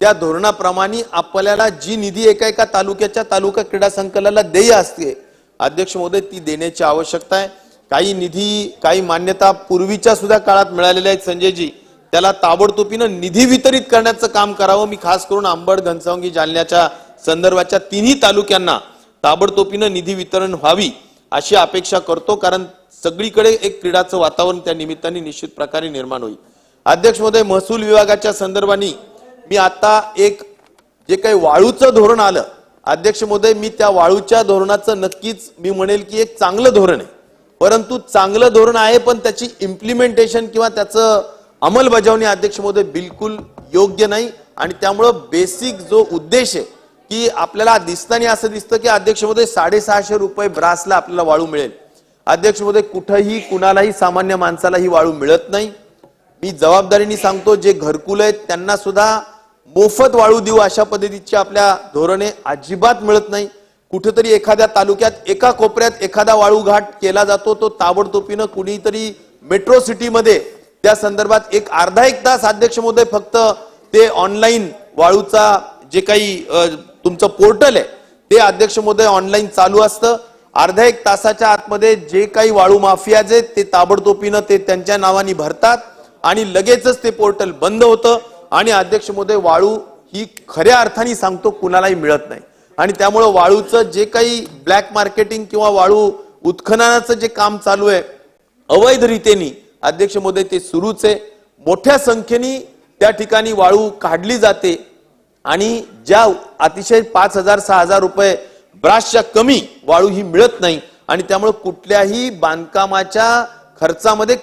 त्या धोरणाप्रमाणे आपल्याला जी निधी एका तालुक्याच्या तालुका क्रीडा संकुलाला देय असते अध्यक्ष महोदय, ती देण्याची आवश्यकता आहे. काही निधी, काही मान्यता पूर्वीच्या सुद्धा काळात मिळालेल्या आहेत संजयजी, त्याला ताबडतोबीनं निधी वितरित करण्याचं काम करावं. मी खास करून अंबड, घनसावंगी, जालन्याच्या संदर्भाच्या 3ही तालुक्यांना ताबडतोबीनं निधी वितरण व्हावी अशी अपेक्षा करतो, कारण सगळीकडे एक क्रीडाचं वातावरण त्या निमित्ताने निश्चित प्रकारे निर्माण होईल. अध्यक्ष महोदय, महसूल विभागाच्या संदर्भाने मी आता एक जे काही वाळूचं धोरण आलं अध्यक्ष महोदय, मी त्या वाळूच्या धोरणाचं नक्कीच मी म्हणेल की एक चांगलं धोरण आहे. परंतु चांगलं धोरण आहे पण त्याची इम्प्लिमेंटेशन किंवा त्याचं अंमलबजावणी अध्यक्ष महोदय बिलकुल योग्य नाही. आणि त्यामुळं बेसिक जो उद्देश आहे की आपल्याला दिसताना असं दिसतं की अध्यक्ष महोदय 650 रुपये ब्रासला आपल्याला वाळू मिळेल. अध्यक्ष महोदय, कुठंही कुणालाही सामान्य माणसाला ही वाळू मिळत नाही. मी जबाबदारीने सांगतो, जे घरकुल आहेत त्यांना सुद्धा मोफत वाळू देऊ अशा पद्धतीची आपल्या धोरणे अजिबात मिळत नाही. कुठेतरी एखाद्या तालुक्यात एका कोपऱ्यात एखादा वाळू घाट केला जातो, तो ताबडतोबीनं कुणीतरी मेट्रो सिटीमध्ये त्या संदर्भात एक अर्धा एक तास अध्यक्ष महोदय फक्त ते ऑनलाईन वाळूचा जे काही तुमचं पोर्टल आहे ते अध्यक्ष महोदय ऑनलाईन चालू असतं. अर्धा एक तासाच्या आतमध्ये जे काही वाळू माफियाज आहेत ते ताबडतोबीनं ते त्यांच्या नावाने भरतात आणि लगेचच ते पोर्टल बंद होतं. आणि अध्यक्ष महोदय, वाळू ही खऱ्या अर्थाने सांगतो कुणालाही मिळत नाही. आणि त्यामुळे वाळूचं जे काही ब्लॅक मार्केटिंग किंवा वाळू उत्खननाचं जे काम चालू आहे अवैधरित्याने अध्यक्ष महोदय ते सुरूच आहे. मोठ्या संख्येने त्या ठिकाणी वाळू काढली जाते आणि ज्या अतिशय 5,000-6,000 रुपये ब्रासच्या कमी वाळू ही मिळत नाही. आणि त्यामुळे कुठल्याही बांधकामाच्या खर्चामध्ये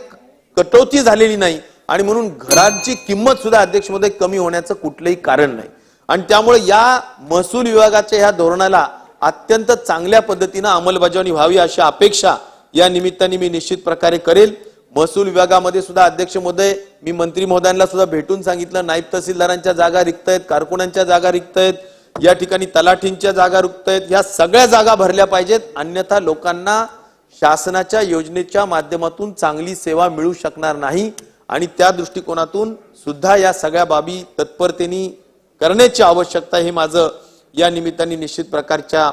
कटौती झालेली नाही आणि म्हणून घरांची किंमत सुद्धा अध्यक्ष महोदय कमी होण्याचं कुठलंही कारण नाही. आणि त्यामुळे या महसूल विभागाच्या ह्या धोरणाला अत्यंत चांगल्या पद्धतीनं अंमलबजावणी व्हावी अशी अपेक्षा या निमित्ताने मी निश्चित प्रकारे करेल. महसूल विभागामध्ये सुद्धा अध्यक्ष महोदय, मी मंत्री महोदयांना सुद्धा भेटून सांगितलं, नायब तहसीलदारांच्या जागा रिक्त आहेत, कारकुनांच्या जागा रिक्त आहेत, या ठिकाणी तलाठींच्या जागा रिक्त आहेत, या सगळ्या जागा भरल्या पाहिजेत. अन्यथा लोकांना शासनाच्या योजनेच्या माध्यमातून चांगली सेवा मिळू शकणार नाही. आणि त्या दृष्टिकोनातून सुद्धा या सगळ्या बाबी तत्परतेने करण्याची आवश्यकता, हे माझं या निमित्ताने निश्चित प्रकारच्या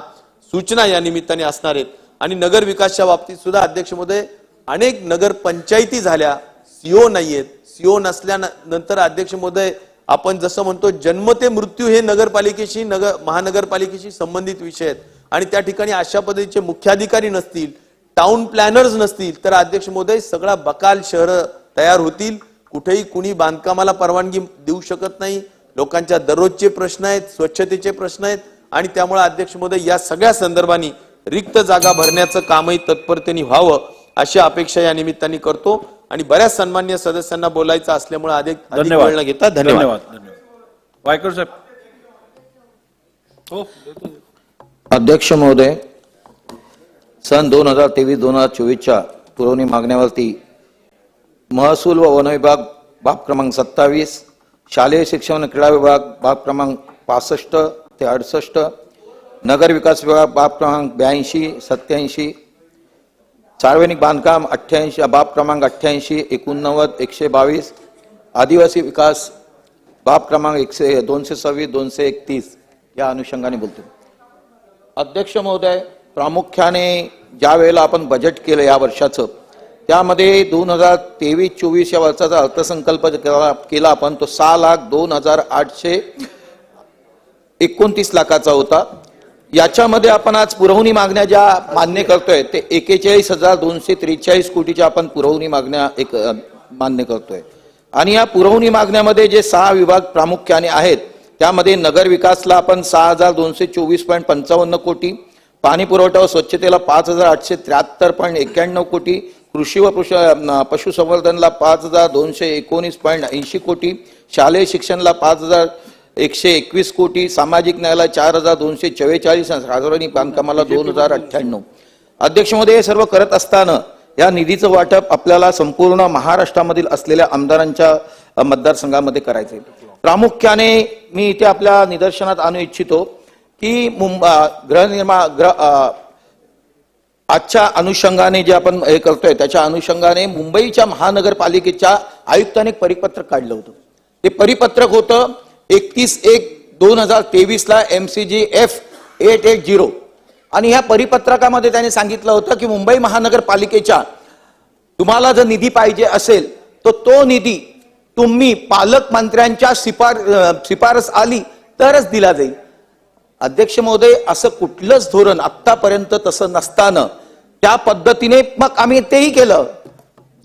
सूचना या निमित्ताने असणार आहेत. आणि नगर विकासच्या बाबतीत सुद्धा अध्यक्ष महोदय अनेक नगर पंचायती झाल्या, सीओ नाहीयेत. सीओ नसल्यानंतर अध्यक्ष महोदय आपण जसं म्हणतो जन्म ते मृत्यू हे नगरपालिकेशी महानगरपालिकेशी संबंधित विषय आहेत आणि त्या ठिकाणी अशा पद्धतीचे मुख्याधिकारी नसतील, टाउन प्लॅनर्स नसतील तर अध्यक्ष महोदय सगळा बकाल शहर तयार होतील. कुठेही कुणी बांधकामाला परवानगी देऊ शकत नाही. लोकांच्या दररोजचे प्रश्न आहेत, स्वच्छतेचे प्रश्न आहेत आणि त्यामुळे अध्यक्ष महोदय या सगळ्या संदर्भाने रिक्त जागा भरण्याचं कामही तत्परतेने व्हावं अशी अपेक्षा या निमित्ताने करतो आणि बऱ्याच सन्मान्य सदस्यांना बोलायचं असल्यामुळे अधिक वेळ न घेता धन्यवाद. वायकर साहेब. अध्यक्ष महोदय, सन 2023-2024च्या पुरवणी मागण्यावरती महसूल व वन विभाग बाब क्रमांक 27, शालेय शिक्षण व क्रीडा विभाग बाब क्रमांक 65 ते 68, नगर विकास विभाग बाब क्रमांक 82, 87, सार्वजनिक बांधकाम 88 बाब क्रमांक 88, 89, 122, आदिवासी विकास बाब क्रमांक 226, 231 या अनुषंगाने बोलतो. अध्यक्ष महोदय, प्रामुख्याने ज्या वेळेला आपण बजेट केलं या वर्षाचं त्यामध्ये 2023-24 या वर्षाचा अर्थसंकल्प केला आपण तो 6,02,829 लाखाचा होता. याच्यामध्ये आपण आज पुरवणी मागण्या ज्या मान्य करतोय ते 41,243 कोटीच्या आपण पुरवणी मागण्या मान्य करतोय आणि या पुरवणी मागण्यामध्ये जे 6 विभाग प्रामुख्याने आहेत त्यामध्ये नगर विकासला आपण 6,224.55 कोटी, पाणी पुरवठा व स्वच्छतेला 5,873.91 कोटी, कृषी व पशुसंवर्धनला 5,219.80 कोटी, शालेय शिक्षणला 5,121 कोटी, सामाजिक न्यायाला 4,244, सार्वजनिक बांधकामाला 2,098. अध्यक्ष महोदय, हे सर्व करत असताना या निधीचं वाटप आपल्याला संपूर्ण महाराष्ट्रामधील असलेल्या आमदारांच्या मतदारसंघामध्ये करायचे. प्रामुख्याने मी इथे आपल्या निदर्शनात आणू इच्छितो की आजच्या अनुषंगाने जे आपण हे करतोय त्याच्या अनुषंगाने मुंबईच्या महानगरपालिकेच्या आयुक्तांनी एक परिपत्रक काढलं होतं. ते परिपत्रक होतं 31/1/2023 MCG F880 आणि ह्या परिपत्रकामध्ये त्यांनी सांगितलं होतं की मुंबई महानगरपालिकेच्या तुम्हाला जर निधी पाहिजे असेल तर तो निधी तुम्ही पालकमंत्र्यांच्या शिफारस आली तरच दिला जाईल. अध्यक्ष महोदय, असं कुठलंच धोरण आतापर्यंत तसं नसताना त्या पद्धतीने मग आम्ही तेही केलं.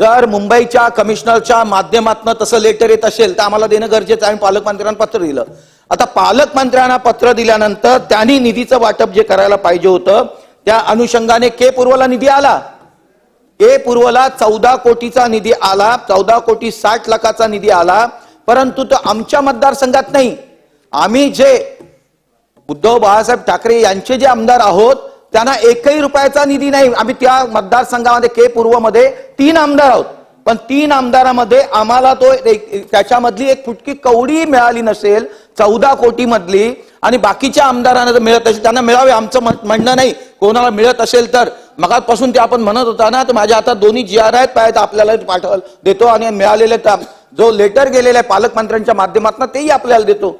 जर मुंबईच्या कमिशनरच्या माध्यमातून तसं लेटर येत असेल तर आम्हाला देणं गरजेचं आहे. पालकमंत्र्यांना पत्र दिलं. आता पालकमंत्र्यांना पत्र दिल्यानंतर त्यांनी निधीचं वाटप जे करायला पाहिजे होतं त्या अनुषंगाने के पूर्वला निधी आला. के पूर्वला 14 कोटीचा निधी आला, 14,60 लाखाचा निधी आला, परंतु तो आमच्या मतदारसंघात नाही. आम्ही जे उद्धव बाळासाहेब ठाकरे यांचे जे आमदार आहोत त्यांना 1ही रुपयाचा निधी नाही. आम्ही त्या मतदारसंघामध्ये के पूर्वमध्ये 3 आमदार आहोत, पण 3 आमदारामध्ये आम्हाला तो त्याच्यामधली एक फुटकी कवडी मिळाली नसेल 14 कोटी मधली आणि बाकीच्या आमदारांना जर मिळत असेल त्यांना मिळावे आमचं म्हणणं नाही. कोणाला मिळत असेल तर मगापासून ते आपण म्हणत होता ना, तर माझ्या हातात 2 GR आहेत, पाहिजे आपल्याला पाठवल देतो आणि मिळालेले जो लेटर गेलेला आहे पालकमंत्र्यांच्या माध्यमातून तेही आपल्याला देतो.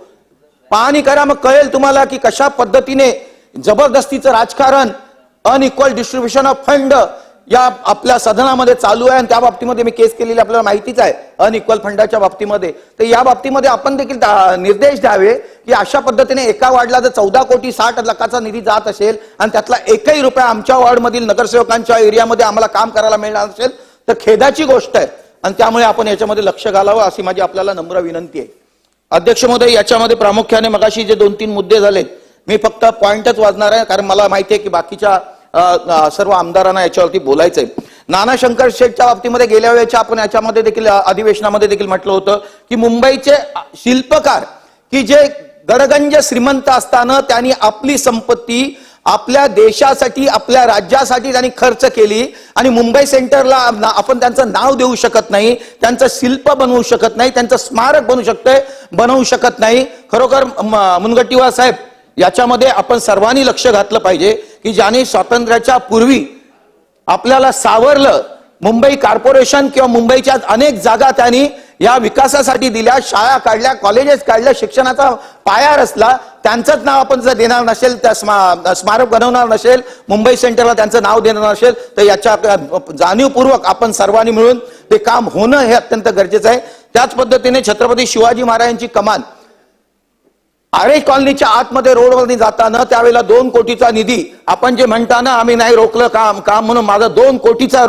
पाहणी करा, मग कळेल तुम्हाला की कशा पद्धतीने जबरदस्तीचं राजकारण, अनइक्वल डिस्ट्रीब्युशन ऑफ फंड या आपल्या सदनामध्ये चालू आहे आणि त्या बाबतीमध्ये मी केस केलेली आपल्याला माहितीच आहे अनइक्वल फंडाच्या बाबतीमध्ये. तर या बाबतीमध्ये आपण देखील निर्देश द्यावे की अशा पद्धतीने एका वार्डला जर 14,60 लाखाचा निधी जात असेल आणि त्यातला 1ही रुपया आमच्या वार्डमधील नगरसेवकांच्या एरियामध्ये आम्हाला काम करायला मिळणार असेल तर खेदाची गोष्ट आहे आणि त्यामुळे आपण याच्यामध्ये लक्ष घालावं अशी माझी आपल्याला नम्र विनंती आहे. अध्यक्ष महोदय, याच्यामध्ये प्रामुख्याने मगाशी जे 2-3 मुद्दे झाले मी फक्त पॉइंटच वाजणार आहे कारण मला माहिती आहे की बाकीच्या सर्व आमदारांना याच्यावरती बोलायचंय. नाना शंकर शेठच्या बाबतीमध्ये गेल्या वेळेच्या आपण याच्यामध्ये देखील अधिवेशनामध्ये देखील म्हटलं होतं की मुंबईचे शिल्पकार की जे गडगंज श्रीमंत असताना त्यांनी आपली संपत्ती आपल्या देशासाठी आपल्या राज्यासाठी त्यांनी खर्च केली आणि मुंबई सेंटरला आपण त्यांचं नाव देऊ शकत नाही, त्यांचं शिल्प बनवू शकत नाही, त्यांचं स्मारक बनवू शकत नाही. खरोखर मुनगंटीवार साहेब, याच्यामध्ये आपण सर्वांनी लक्ष घातलं पाहिजे की ज्याने स्वातंत्र्याच्या पूर्वी आपल्याला सावरलं, मुंबई कॉर्पोरेशन किंवा मुंबईच्या अनेक जागा त्यांनी या विकासासाठी दिल्या, शाळा काढल्या, कॉलेजेस काढल्या, शिक्षणाचा पाया रचला, त्यांचंच नाव आपण जर देणार नसेल, त्या स्मारक बनवणार नसेल, मुंबई सेंटरला त्यांचं नाव देणार नसेल, तर याच्या जाणीवपूर्वक आपण सर्वांनी मिळून ते काम होणं हे अत्यंत गरजेचं आहे. त्याच पद्धतीने छत्रपती शिवाजी महाराजांची कमान आरे कॉलनीच्या आतमध्ये रोडवरती जाताना त्यावेळेला 2 कोटीचा निधी आपण जे म्हणता ना आम्ही नाही रोखलं काम म्हणून माझा 2 कोटीचा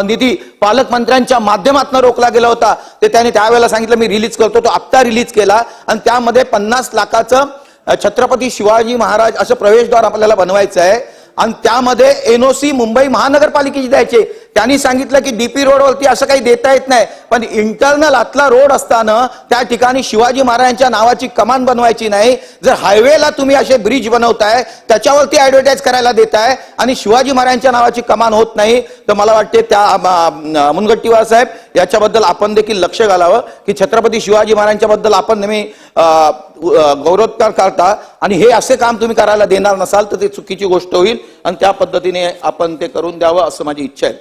निधी पालकमंत्र्यांच्या माध्यमातून रोखला गेला होता. ते त्यांनी त्यावेळेला सांगितलं मी रिलीज करतो, तो आत्ता रिलीज केला आणि त्यामध्ये 50 लाखाचं छत्रपती शिवाजी महाराज असं प्रवेशद्वार आपल्याला बनवायचं आहे आणि त्यामध्ये एनओसी मुंबई महानगरपालिकेची द्यायचे. त्यांनी सांगितलं की डीपी रोडवरती असं काही देता येत नाही, पण इंटरनल आतला रोड असताना त्या ठिकाणी शिवाजी महाराजांच्या नावाची कमान बनवायची नाही. जर हायवेला तुम्ही असे ब्रिज बनवताय त्याच्यावरती ऍडव्हर्टाईज करायला देताय आणि शिवाजी महाराजांच्या नावाची कमान होत नाही, तर मला वाटते त्या मुनगंटीवार साहेब याच्याबद्दल आपण देखील लक्ष घालावं की छत्रपती शिवाजी महाराजांच्या बद्दल आपण नेहमी गौरवोद्गार करता आणि हे असे काम तुम्ही करायला देणार नसाल तर ते चुकीची गोष्ट होईल आणि त्या पद्धतीने आपण ते करून द्यावं असं माझी इच्छा आहे.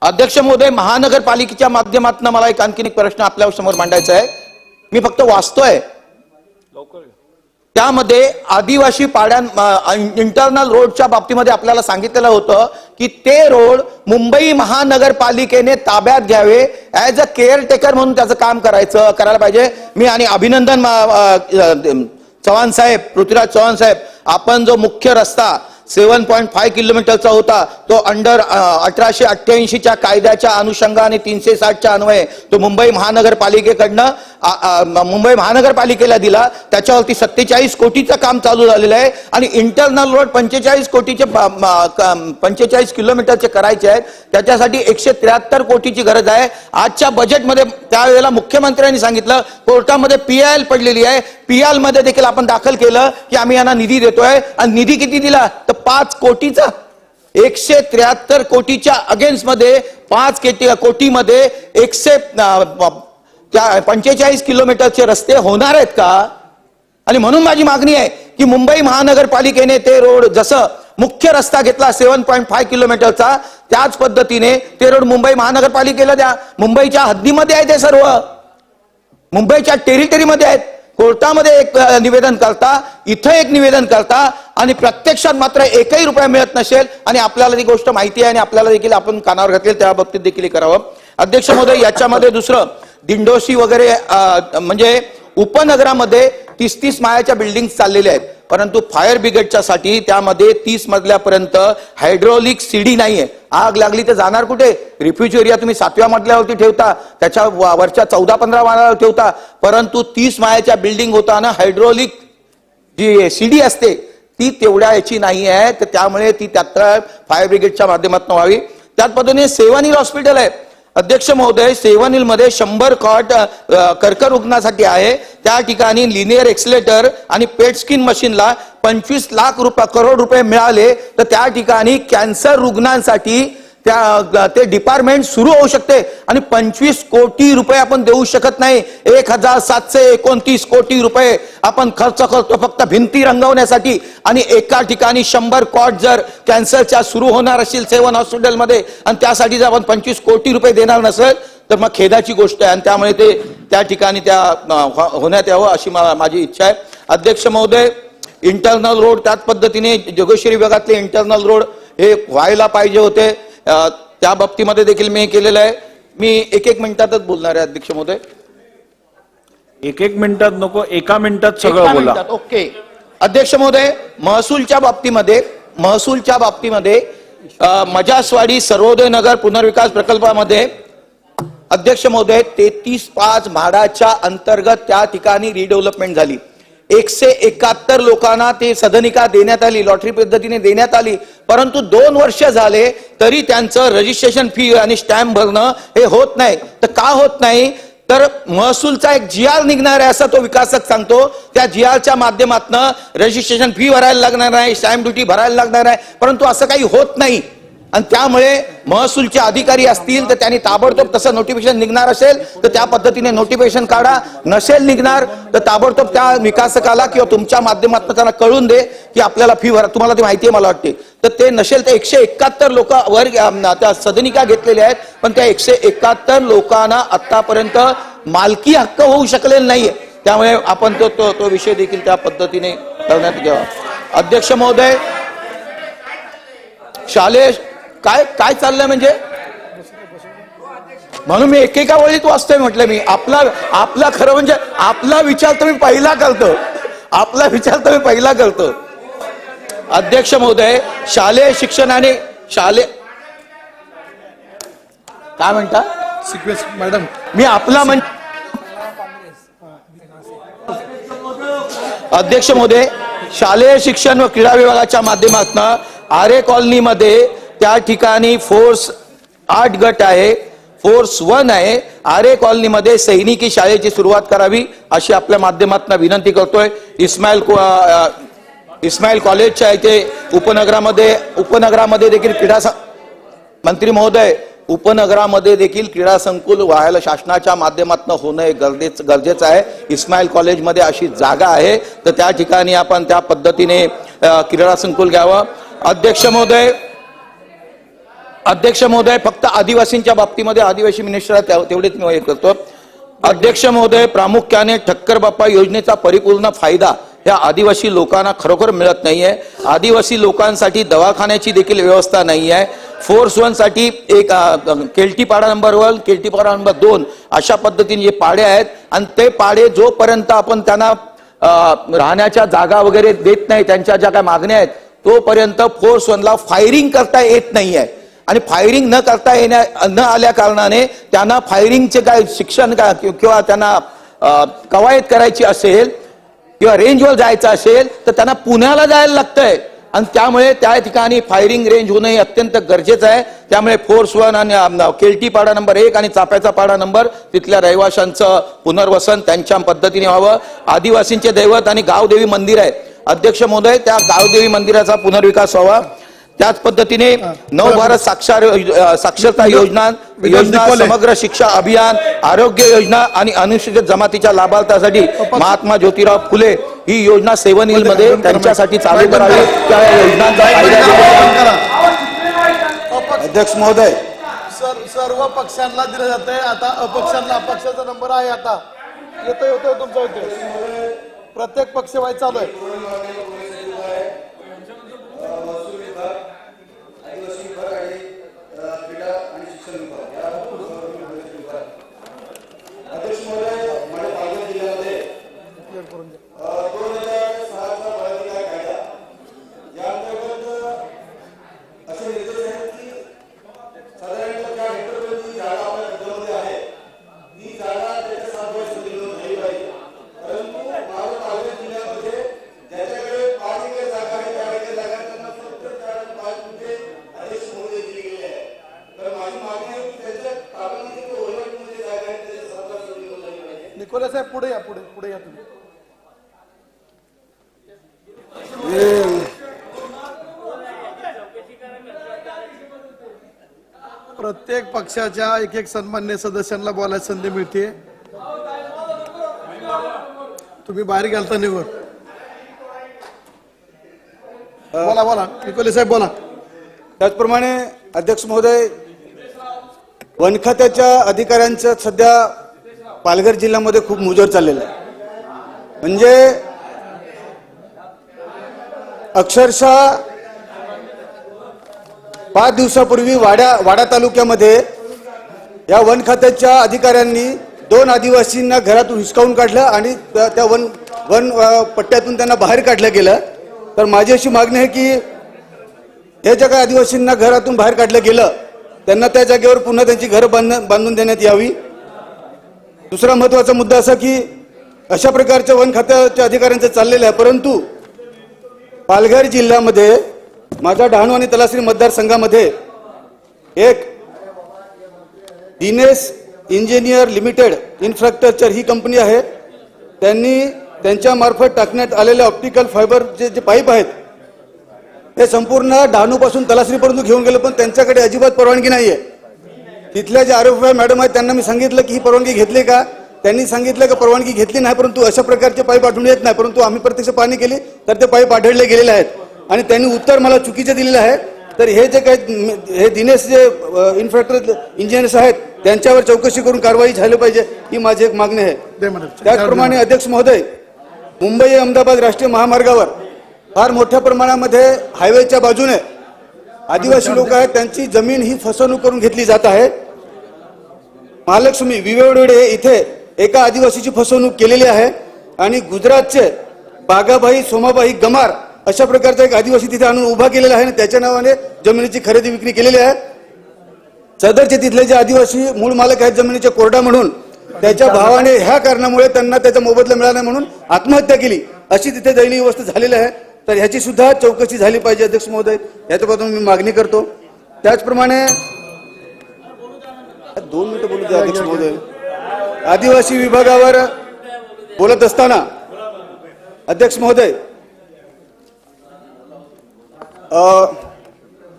अध्यक्ष महोदय, महानगरपालिकेच्या माध्यमातून मला आणखीन एक प्रश्न आपल्या समोर मांडायचा आहे. मी फक्त वाचतोय त्यामध्ये आदिवासी पाड्या इंटरनल रोडच्या बाबतीमध्ये आपल्याला सांगितलेलं होतं की ते रोड मुंबई महानगरपालिकेने ताब्यात घ्यावे, ऍज अ केअरटेकर म्हणून त्याचं काम करायला पाहिजे. मी आणि अभिनंदन चव्हाण साहेब, पृथ्वीराज चव्हाण साहेब, आपण जो मुख्य रस्ता 7.5 किलोमीटरचा होता तो अंडर 1888च्या कायद्याच्या अनुषंगाने 360च्या अन्वये तो मुंबई महानगरपालिकेला दिला. त्याच्यावरती 47 कोटीचं काम चालू झालेलं आहे आणि इंटरनल रोड 45 किलोमीटरचे करायचे आहेत. त्याच्यासाठी 173 कोटीची गरज आहे. आजच्या बजेटमध्ये त्यावेळेला मुख्यमंत्र्यांनी सांगितलं कोर्टामध्ये PIL पडलेली आहे, PIL मध्ये देखील आपण दाखल केलं की आम्ही यांना निधी देतोय आणि निधी किती दिला तर 5 कोटीचा. 173 कोटीच्या अगेन्स्ट मध्ये 5 कोटीमध्ये 145 किलोमीटरचे रस्ते होणार आहेत का? आणि म्हणून माझी मागणी आहे की मुंबई महानगरपालिकेने ते रोड जसं मुख्य रस्ता घेतला 7.5 किलोमीटरचा त्याच पद्धतीने ते रोड मुंबई महानगरपालिकेला द्या. मुंबईच्या हद्दीमध्ये आहे ते सर्व, मुंबईच्या टेरिटरीमध्ये आहेत. कोर्टामध्ये एक निवेदन करता, इथं एक निवेदन करता आणि प्रत्यक्षात मात्र एकही रुपया मिळत नसेल आणि आपल्याला ती गोष्ट माहिती आहे आणि आपल्याला देखील आपण कानावर घातलेलं त्या बाबतीत देखील करावं. अध्यक्ष महोदय, याच्यामध्ये दुसरं दिंडोशी वगैरे म्हणजे उपनगरामध्ये 30 माळ्याच्या बिल्डिंग चाललेल्या आहेत, परंतु फायर ब्रिगेडच्या साठी त्यामध्ये 30 मजल्यापर्यंत हायड्रोलिक सीडी नाहीये. आग लागली तर जाणार कुठे? रिफ्युज एरिया तुम्ही 7व्या मजल्यावरती ठेवता, त्याच्या वरच्या 14-15 माळ्यावर ठेवता, परंतु 30 माळ्याच्या बिल्डिंग होताना हायड्रोलिक जी सीडी असते ती तेवढ्या याची नाही आहे, तर त्यामुळे ती त्यात फायर ब्रिगेडच्या माध्यमातून व्हावी. त्याच पद्धतीने सेव्हन हॉस्पिटल आहे. अध्यक्ष महोदय, 7 हिल मध्ये 100 कॉट कर्करोगासाठी आहे. त्या ठिकाणी लिनियर एक्सलेटर आणि पेट स्किन मशीनला 25 लाख करोड रुपये मिळाले, तर त्या ठिकाणी कॅन्सर रुग्णांसाठी ते डिपार्टमेंट सुरू होऊ शकते आणि 25 कोटी रुपये आपण देऊ शकत नाही. 1729 कोटी रुपये आपण खर्च करतो फक्त भिंती रंगवण्यासाठी आणि एका ठिकाणी 100 कॉट जर कॅन्सरच्या सुरू होणार असेल 7 हॉस्पिटलमध्ये आणि त्यासाठी जर आपण 25 कोटी रुपये देणार नसेल तर मग खेदाची गोष्ट आहे आणि त्यामुळे ते त्या ठिकाणी त्या होण्यात यावं अशी माझी इच्छा आहे. अध्यक्ष महोदय, इंटरनल रोड त्याच पद्धतीने जोगेश्वरी विभागातले इंटरनल रोड हे व्हायला पाहिजे होते, त्या बाबतीमध्ये देखील मी केलेलं आहे. मी 1 मिनिटातच बोलणार आहे अध्यक्ष महोदय. 1 मिनिटात नको, 1 मिनिटात सगळं बोला. ओके. अध्यक्ष महोदय, महसूलच्या बाबतीमध्ये मजासवाडी सर्वोदय नगर पुनर्विकास प्रकल्पामध्ये अध्यक्ष महोदय 33.5 म्हाडाच्या अंतर्गत त्या ठिकाणी रिडेव्हलपमेंट झाली. 171 लोकांना ते सदनिका देण्यात आली, लॉटरी पद्धतीने देण्यात आली, परंतु 2 वर्ष झाले तरी त्यांचं रजिस्ट्रेशन फी आणि स्टॅम्प भरणं हे होत नाही. तर का होत नाही? तर महसूलचा एक GR निघणार आहे असं तो विकासक सांगतो. त्या GRच्या माध्यमातून रजिस्ट्रेशन फी भरायला लागणार नाही, स्टॅम्प ड्युटी भरायला लागणार आहे, परंतु असं काही होत नाही आणि त्यामुळे महसूलचे अधिकारी असतील तर त्यांनी ताबडतोब तसं नोटिफिकेशन निघणार असेल तर त्या पद्धतीने नोटिफिकेशन काढा, नसेल निघणार तर ताबडतोब त्या विकासकाला किंवा तुमच्या माध्यमातून त्यांना कळून दे की आपल्याला फी भरा. तुम्हाला ते माहिती आहे मला वाटते. तर ते नसेल तर 171 लोक वर त्या सदनिका घेतलेल्या आहेत, पण त्या 171 लोकांना आतापर्यंत मालकी हक्क होऊ शकलेला नाहीये. त्यामुळे आपण तो विषय देखील त्या पद्धतीने करण्यात घ्यावा. अध्यक्ष महोदय, शालेय काय चाललंय म्हणजे म्हणून मी एकेका वळीत वाचतोय म्हटलं. मी आपला खरं म्हणजे आपला विचार तर मी पहिला करतो. अध्यक्ष महोदय, शालेय शिक्षणाने काय म्हणता मॅडम, मी आपला अध्यक्ष महोदय, शालेय शिक्षण व क्रीडा विभागाच्या माध्यमातून आरे कॉलनीमध्ये त्या ठिकाणी फोर्स 8 गट आहे, फोर्स 1 आहे. आरे कॉलनीमध्ये सैनिकी शाळेची सुरुवात करावी अशी आपल्या माध्यमातून विनंती करतोय. इस्माईल कॉलेजच्या इथे उपनगरामध्ये देखील मंत्री महोदय, उपनगरामध्ये देखील क्रीडा संकुल व्हायला शासनाच्या माध्यमातून होणं गरजेचं आहे. इस्माईल कॉलेजमध्ये अशी जागा आहे तर त्या ठिकाणी आपण त्या पद्धतीने क्रीडा संकुल घ्यावं. अध्यक्ष महोदय, फक्त आदिवासींच्या बाबतीमध्ये आदिवासी मिनिस्टर तेवढेच मी हे करतो. अध्यक्ष महोदय, प्रामुख्याने ठक्कर बाप्पा योजनेचा परिपूर्ण फायदा या आदिवासी लोकांना खरोखर मिळत नाहीये. आदिवासी लोकांसाठी दवाखान्याची देखील व्यवस्था नाही आहे. फोर्स 1 साठी एक केल्टीपाडा नंबर 1, केल्टीपाडा नंबर 2 अशा पद्धतीने जे पाडे आहेत आणि ते पाडे जोपर्यंत आपण त्यांना राहण्याच्या जागा वगैरे देत नाही, त्यांच्या ज्या काय मागण्या आहेत तोपर्यंत फोर्स 1ला फायरिंग करता येत नाहीये. आणि फायरिंग न आल्या कारणाने त्यांना फायरिंगचे काय शिक्षण किंवा त्यांना कवायत करायची असेल किंवा रेंजवर जायचं असेल तर त्यांना पुण्याला जायला लागतंय. आणि त्यामुळे त्या ठिकाणी फायरिंग रेंज होणं हे अत्यंत गरजेचं आहे. त्यामुळे फोर्स 1 आणि केल्टीपाडा नंबर 1 आणि चाप्याचा पाडा नंबर तिथल्या रहिवाशांचं पुनर्वसन त्यांच्या पद्धतीने व्हावं. आदिवासींचे दैवत आणि गावदेवी मंदिर आहे अध्यक्ष महोदय, त्या गावदेवी मंदिराचा पुनर्विकास व्हावा. त्याच पद्धतीने नवभारत साक्षरता योजना, समग्र शिक्षा अभियान, आरोग्य योजना आणि अनुसूचित जमातीच्या लाभार्थ्यासाठी महात्मा ज्योतिराव फुले ही योजना 7 हिल मध्ये त्यांच्यासाठी चालू करावी. त्या योजनांचा फायदा. अध्यक्ष महोदय, सर्व पक्षांना दिलं जातंय. आता अपक्षाचा नंबर आहे. आता येतो तुमचा येतोय. प्रत्येक पक्ष वाईज चालू आहे. निकोले साहेब पुढे या तुम्ही. प्रत्येक पक्षाच्या एक सन्मान्य सदस्यांना बोलायची संधी मिळते. तुम्ही बाहेर घालता निघून. बोला निकोले साहेब बोला. त्याचप्रमाणे अध्यक्ष महोदय, वन खात्याच्या अधिकाऱ्यांचं सध्या पालघर जिल्ह्यामध्ये खूप मुजोर चाललेला आहे. म्हणजे अक्षरशः 5 दिवसापूर्वी वाडा तालुक्यामध्ये या वन खात्याच्या अधिकाऱ्यांनी 2 आदिवासींना घरातून हिसकावून काढलं आणि त्या वन पट्ट्यातून त्यांना बाहेर काढलं गेलं. तर माझी अशी मागणी आहे की हे ज्या काही आदिवासींना घरातून बाहेर काढलं गेलं त्यांना त्या जागेवर पुन्हा त्यांची घरं बांधून देण्यात यावी. दुसरा महत्वाचा मुद्दा असा की अशा प्रकारच्या वन खात्याच्या अधिकाऱ्यांचं चाललेलं आहे. परंतु पालघर जिल्ह्यामध्ये माझ्या डहाणू आणि तलासरी मतदारसंघामध्ये एक दिनेश इंजिनियर लिमिटेड इन्फ्रास्ट्रक्चर ही कंपनी आहे. त्यांनी त्यांच्या मार्फत टाकण्यात आलेले ऑप्टिकल फायबर जे पाईप आहेत ते संपूर्ण डहाणूपासून तलासरीपर्यंत घेऊन गेले, पण त्यांच्याकडे अजिबात परवानगी नाहीये. तिथल्या जे आरोपी मॅडम आहेत त्यांना मी सांगितलं की ही परवानगी घेतली का. त्यांनी सांगितलं की परवानगी घेतली नाही, परंतु अशा प्रकारचे पाईप आढळून येत नाही. परंतु आम्ही प्रत्यक्ष पाहणी केली तर ते पाईप आढळले गेलेले आहेत आणि त्यांनी उत्तर मला चुकीचे दिलेलं आहे. तर हे जे काही हे दिनेश जे इन्फ्रास्ट्रक्चर इंजिनियर्स आहेत त्यांच्यावर चौकशी करून कारवाई झाली पाहिजे, ही माझी एक मागणी आहे. त्याचप्रमाणे अध्यक्ष महोदय, मुंबई अहमदाबाद राष्ट्रीय महामार्गावर फार मोठ्या प्रमाणामध्ये हायवेच्या बाजूने आदिवासी लोक आहेत, त्यांची जमीन ही फसवणूक करून घेतली जात आहे. महालक्ष्मी विवेवडे इथे एका आदिवासीची फसवणूक केलेली आहे आणि गुजरातचे बागाबाई सोमाबाई गमार अशा प्रकारचा एक आदिवासी तिथे आणून उभा केलेला आहे आणि त्याच्या नावाने जमिनीची खरेदी विक्री केलेली आहे. सदरचे तिथले जे आदिवासी मूळ मालक आहेत जमिनीचे कोरडा म्हणून, त्याच्या भावाने ह्या कारणामुळे त्यांना त्याचा मोबदला मिळाला म्हणून आत्महत्या केली, अशी तिथे दयनीय अवस्था झालेली आहे. तर ह्याची सुद्धा चौकशी झाली पाहिजे अध्यक्ष महोदय, याच्यापासून मी मागणी करतो. त्याचप्रमाणे 2 मिनिटं बोलू द्या अध्यक्ष महोदय. आदिवासी विभागावर बोलत असताना अध्यक्ष महोदय,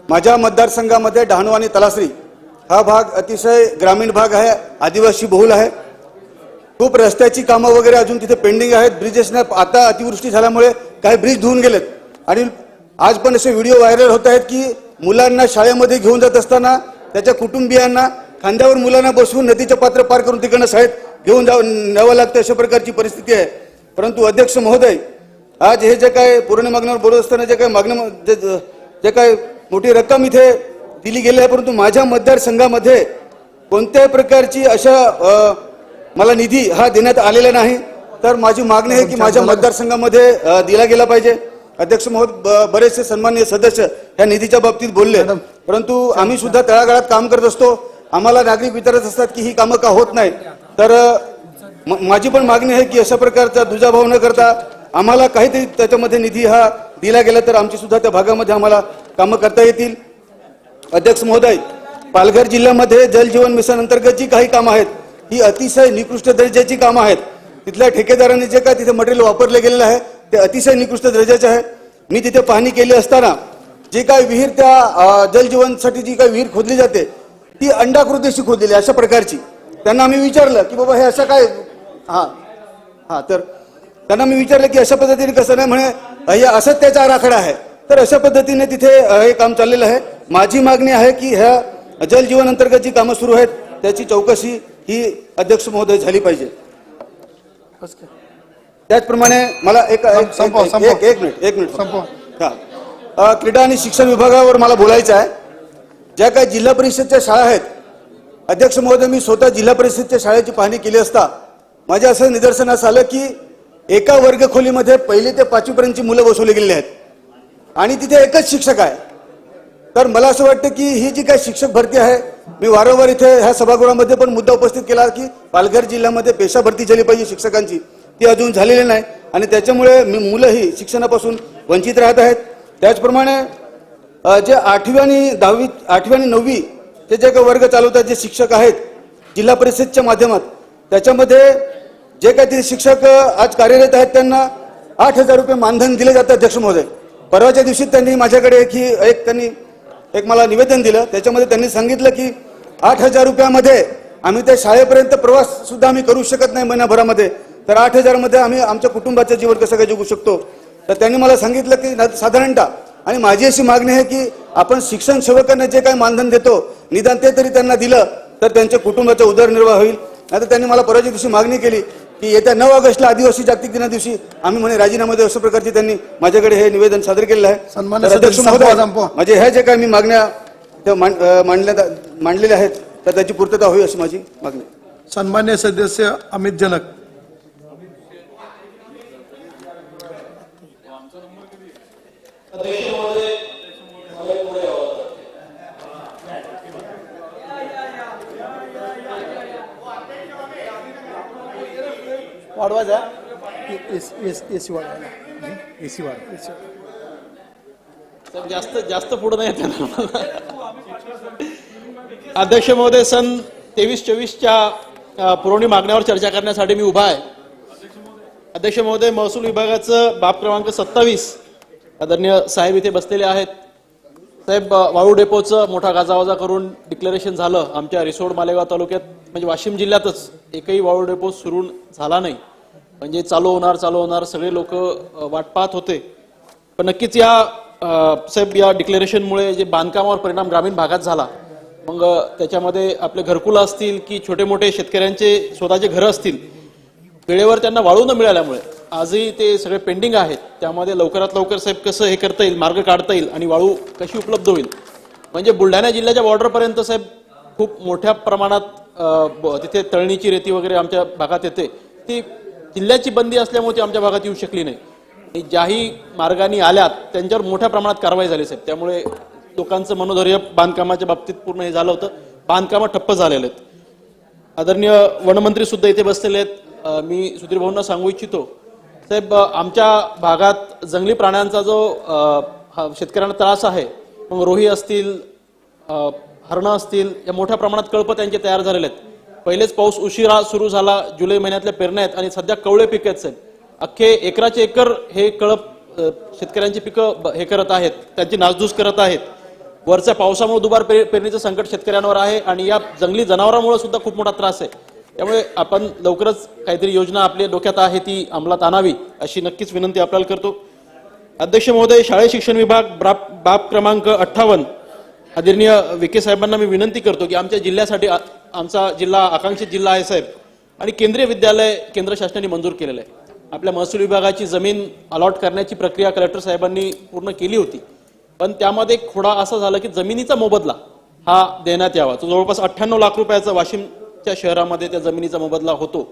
माझ्या मतदारसंघामध्ये डहाणू आणि तलासरी हा भाग अतिशय ग्रामीण भाग आहे, आदिवासी बहुल आहे. खूप रस्त्याची कामं वगैरे अजून तिथे पेंडिंग आहेत. ब्रिजेसना आता अतिवृष्टी झाल्यामुळे काही ब्रिज धुवून गेलेत आणि आज पण असे व्हिडिओ व्हायरल होत आहेत की मुलांना शाळेमध्ये घेऊन जात असताना त्याच्या कुटुंबियांना खांद्यावर मुलांना बसवून नदीचं पात्र पार करून तिकडनं शाळेत घेऊन न्यावं लागतं, अशा प्रकारची परिस्थिती आहे. परंतु अध्यक्ष महोदय, आज हे जे काय पुरवणी मागण्यावर बोलत असताना जे काय मागणं जे काय मोठी रक्कम इथे दिली गेली आहे, परंतु माझ्या मतदारसंघामध्ये कोणत्याही प्रकारची अशा मला निधी हा देण्यात आलेला नाही. तर माझी मागणी आहे की माझ्या मतदारसंघामध्ये दिला गेला पाहिजे. अध्यक्ष महोदय, बरेचसे सन्माननीय सदस्य ह्या निधीच्या बाबतीत बोलले, परंतु आम्ही सुद्धा तळागाळात काम करत असतो. आम्हाला नागरिक विचारत असतात की ही कामं का होत नाही. तर माझी पण मागणी आहे की अशा प्रकारचा दुजाभाव न करता आम्हाला काहीतरी त्याच्यामध्ये निधी हा दिला गेला तर आमची सुद्धा त्या भागामध्ये आम्हाला कामं करता येतील. अध्यक्ष महोदय, पालघर जिल्ह्यामध्ये जल जीवन मिशन अंतर्गत जी काही कामं आहेत ही अतिशय निकृष्ट दर्जाची कामं आहेत. तिथल्या ठेकेदारांनी जे काय तिथे मटेरियल वापरले गेलेलं आहे ते अतिशय निकृष्ट दर्जाचे आहे. मी तिथे पाहणी केली असताना जे काय विहीर त्या जल जीवनसाठी जी काही विहीर खोदली जाते ती अंडाकृतीशी खोदलेली अशा प्रकारची. त्यांना आम्ही विचारलं की बाबा हे असं काय, तर त्यांना मी विचारलं की अशा पद्धतीने कसं नाही, म्हणे हे असंच त्याचा आराखडा आहे. तर अशा पद्धतीने तिथे हे काम चाललेलं आहे. माझी मागणी आहे की ह्या जल जीवन अंतर्गत जी कामं सुरू आहेत त्याची चौकशी ही अध्यक्ष महोदय झाली पाहिजे. त्याचप्रमाणे मला एक मिनिट क्रीडा आणि शिक्षण विभागावर मला बोलायचं आहे. ज्या काही जिल्हा परिषदच्या शाळा आहेत, अध्यक्ष महोदय, मी स्वतः जिल्हा परिषदच्या शाळेची पाहणी केली असता माझ्या असं निदर्शनास आलं की एका वर्गखोलीमध्ये 1ली ते 5वी पर्यंतची मुलं बसवली गेलेली आहेत आणि तिथे एकच शिक्षक आहे. तर मला असं वाटतं की ही जी काही शिक्षक भरती आहे, मी वारंवार इथे ह्या सभागृहामध्ये पण मुद्दा उपस्थित केला की पालघर जिल्ह्यामध्ये पेशा भरती झाली पाहिजे शिक्षकांची, ती अजून झालेली नाही आणि त्याच्यामुळे मुलं ही शिक्षणापासून वंचित राहत आहेत. त्याचप्रमाणे जे 8वी आणि 9वी ते जे काही वर्ग चालवतात जे शिक्षक आहेत जिल्हा परिषदच्या माध्यमात, त्याच्यामध्ये जे काही ते शिक्षक आज कार्यरत आहेत त्यांना 8,000 रुपये मानधन दिले जातं. अध्यक्ष महोदय, परवाच्या दिवशी त्यांनी माझ्याकडे एक मला निवेदन दिलं. त्याच्यामध्ये त्यांनी सांगितलं की 8,000 रुपयामध्ये आम्ही त्या शाळेपर्यंत प्रवास सुद्धा आम्ही करू शकत नाही महिनाभरामध्ये, तर 8,000 मध्ये आम्ही आमच्या कुटुंबाचं जीवन कसं काय जगू शकतो. तर त्यांनी मला सांगितलं की साधारणतः, आणि माझी अशी मागणी आहे की आपण शिक्षण सेवकांना जे काही मानधन देतो निदान ते तरी त्यांना दिलं तर त्यांच्या कुटुंबाचा उदरनिर्वाह होईल. नाहीतर त्यांनी मला परवाच्या दिवशी मागणी केली की येत्या 9 ऑगस्टला आदिवासी जागतिक दिना दिवशी आम्ही म्हणे राजीनामा देऊ, अशा प्रकारचे त्यांनी माझ्याकडे हे निवेदन सादर केलेलं आहे. तर अध्यक्ष महोदय, म्हणजे ह्या जे काही मी मागण्या मांडलेल्या आहेत तर त्याची पूर्तता होईल अशी माझी मागणी. सन्मान्य सदस्य अमित जनक. वाढवायचा एसी जास्त पुढे नाही येत. अध्यक्ष महोदय, सन 23-24च्या पुरवणी मागण्यावर चर्चा करण्यासाठी मी उभा आहे. अध्यक्ष महोदय, महसूल विभागाचं बाब क्रमांक 27 आदरणीय साहेब इथे बसलेले आहेत. साहेब, वाळू डेपोचं मोठा गाजावाजा करून डिक्लेरेशन झालं. आमच्या रिसोड मालेगाव तालुक्यात म्हणजे वाशिम जिल्ह्यातच एकही वाळू डेपो सुरू झाला नाही. म्हणजे चालू होणार सगळे लोक वाट पाहत होते. पण नक्कीच या साहेब या डिक्लेरेशनमुळे जे बांधकामावर परिणाम ग्रामीण भागात झाला मग त्याच्यामध्ये आपले घरकुलं असतील की छोटे मोठे शेतकऱ्यांचे स्वतःचे घरं असतील, वेळेवर त्यांना वाळू न मिळाल्यामुळे आजही ते सगळे पेंडिंग आहेत. त्यामध्ये लवकरात लवकर साहेब कसं हे करता येईल, मार्ग काढता येईल आणि वाळू कशी उपलब्ध होईल. म्हणजे बुलढाणा जिल्ह्याच्या बॉर्डरपर्यंत साहेब खूप मोठ्या प्रमाणात तिथे तळणीची रेती वगैरे आमच्या भागात येते. ती जिल्ह्याची बंदी असल्यामुळे ती आमच्या भागात येऊ शकली नाही. आणि ज्याही मार्गाने आल्यात त्यांच्यावर मोठ्या प्रमाणात कारवाई झाली साहेब. त्यामुळे लोकांचं मनोधैर्य बांधकामाच्या बाबतीत पूर्ण हे झालं होतं. बांधकामं ठप्प झालेले आहेत. आदरणीय वनमंत्री सुद्धा इथे बसलेले आहेत. मी सुधीर भाऊंना सांगू इच्छितो साहेब, आमच्या भागात जंगली प्राण्यांचा जो शेतकऱ्यांना त्रास आहे, मग रोही असतील, हरणं असतील, या मोठ्या प्रमाणात कळप त्यांचे तयार झालेले आहेत. पहिलेच पाऊस उशिरा सुरू झाला, जुलै महिन्यातल्या पेरण्या आहेत आणि सध्या कवळे पिक आहेत साहेब. अख्खे एकराचे एकर हे कळप शेतकऱ्यांची पिकं हे करत आहेत, त्यांची नासधूस करत आहेत. वरच्या पावसामुळे दुबार पेरणीचं संकट शेतकऱ्यांवर आहे आणि या जंगली जनावरांमुळे सुद्धा खूप मोठा त्रास आहे. त्यामुळे आपण लवकरच काहीतरी योजना आपल्या डोक्यात आहे ती अंमलात आणावी अशी नक्कीच विनंती आपल्याला करतो. अध्यक्ष महोदय, शालेय शिक्षण विभाग बाब क्रमांक 58 आदरणीय विखे साहेबांना मी विनंती करतो की आमच्या जिल्ह्यासाठी, आमचा जिल्हा आकांक्षित जिल्हा आहे साहेब आणि केंद्रीय विद्यालय केंद्र शासनाने मंजूर केलेलं आहे. आपल्या महसूल विभागाची जमीन अलॉट करण्याची प्रक्रिया कलेक्टर साहेबांनी पूर्ण केली होती, पण त्यामध्ये खोडा असा झाला की जमिनीचा मोबदला हा देण्यात यावा. तो जवळपास 98 लाख रुपयाचा वाशिमच्या शहरामध्ये त्या जमिनीचा मोबदला होतो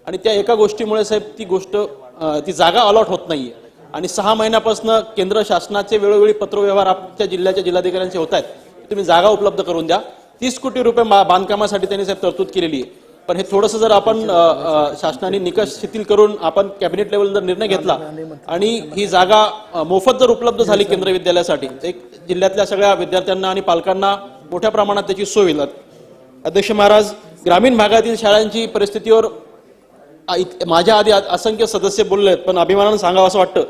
आणि त्या एका गोष्टीमुळे साहेब ती जागा अलॉट होत नाहीये आणि 6 महिन्यापासून केंद्र शासनाचे वेळोवेळी पत्रव्यवहार आमच्या जिल्ह्याच्या जिल्हाधिकाऱ्यांचे होत आहेत. तुम्ही जागा उपलब्ध करून द्या. 30 कोटी रुपये बांधकामासाठी त्यांनी साहेब तरतूद केलेली आहे. पण हे थोडंसं जर आपण शासनाने निकष शिथिल करून आपण कॅबिनेट लेवल जर निर्णय घेतला आणि ही जागा मोफत जर उपलब्ध झाली केंद्रीय विद्यालयासाठी, एक जिल्ह्यातल्या सगळ्या विद्यार्थ्यांना आणि पालकांना मोठ्या प्रमाणात त्याची सोय होईल. अध्यक्ष महाराज, ग्रामीण भागातील शाळांची परिस्थितीवर माझ्या आधी असंख्य सदस्य बोलले आहेत, पण अभिमानानं सांगावं असं वाटतं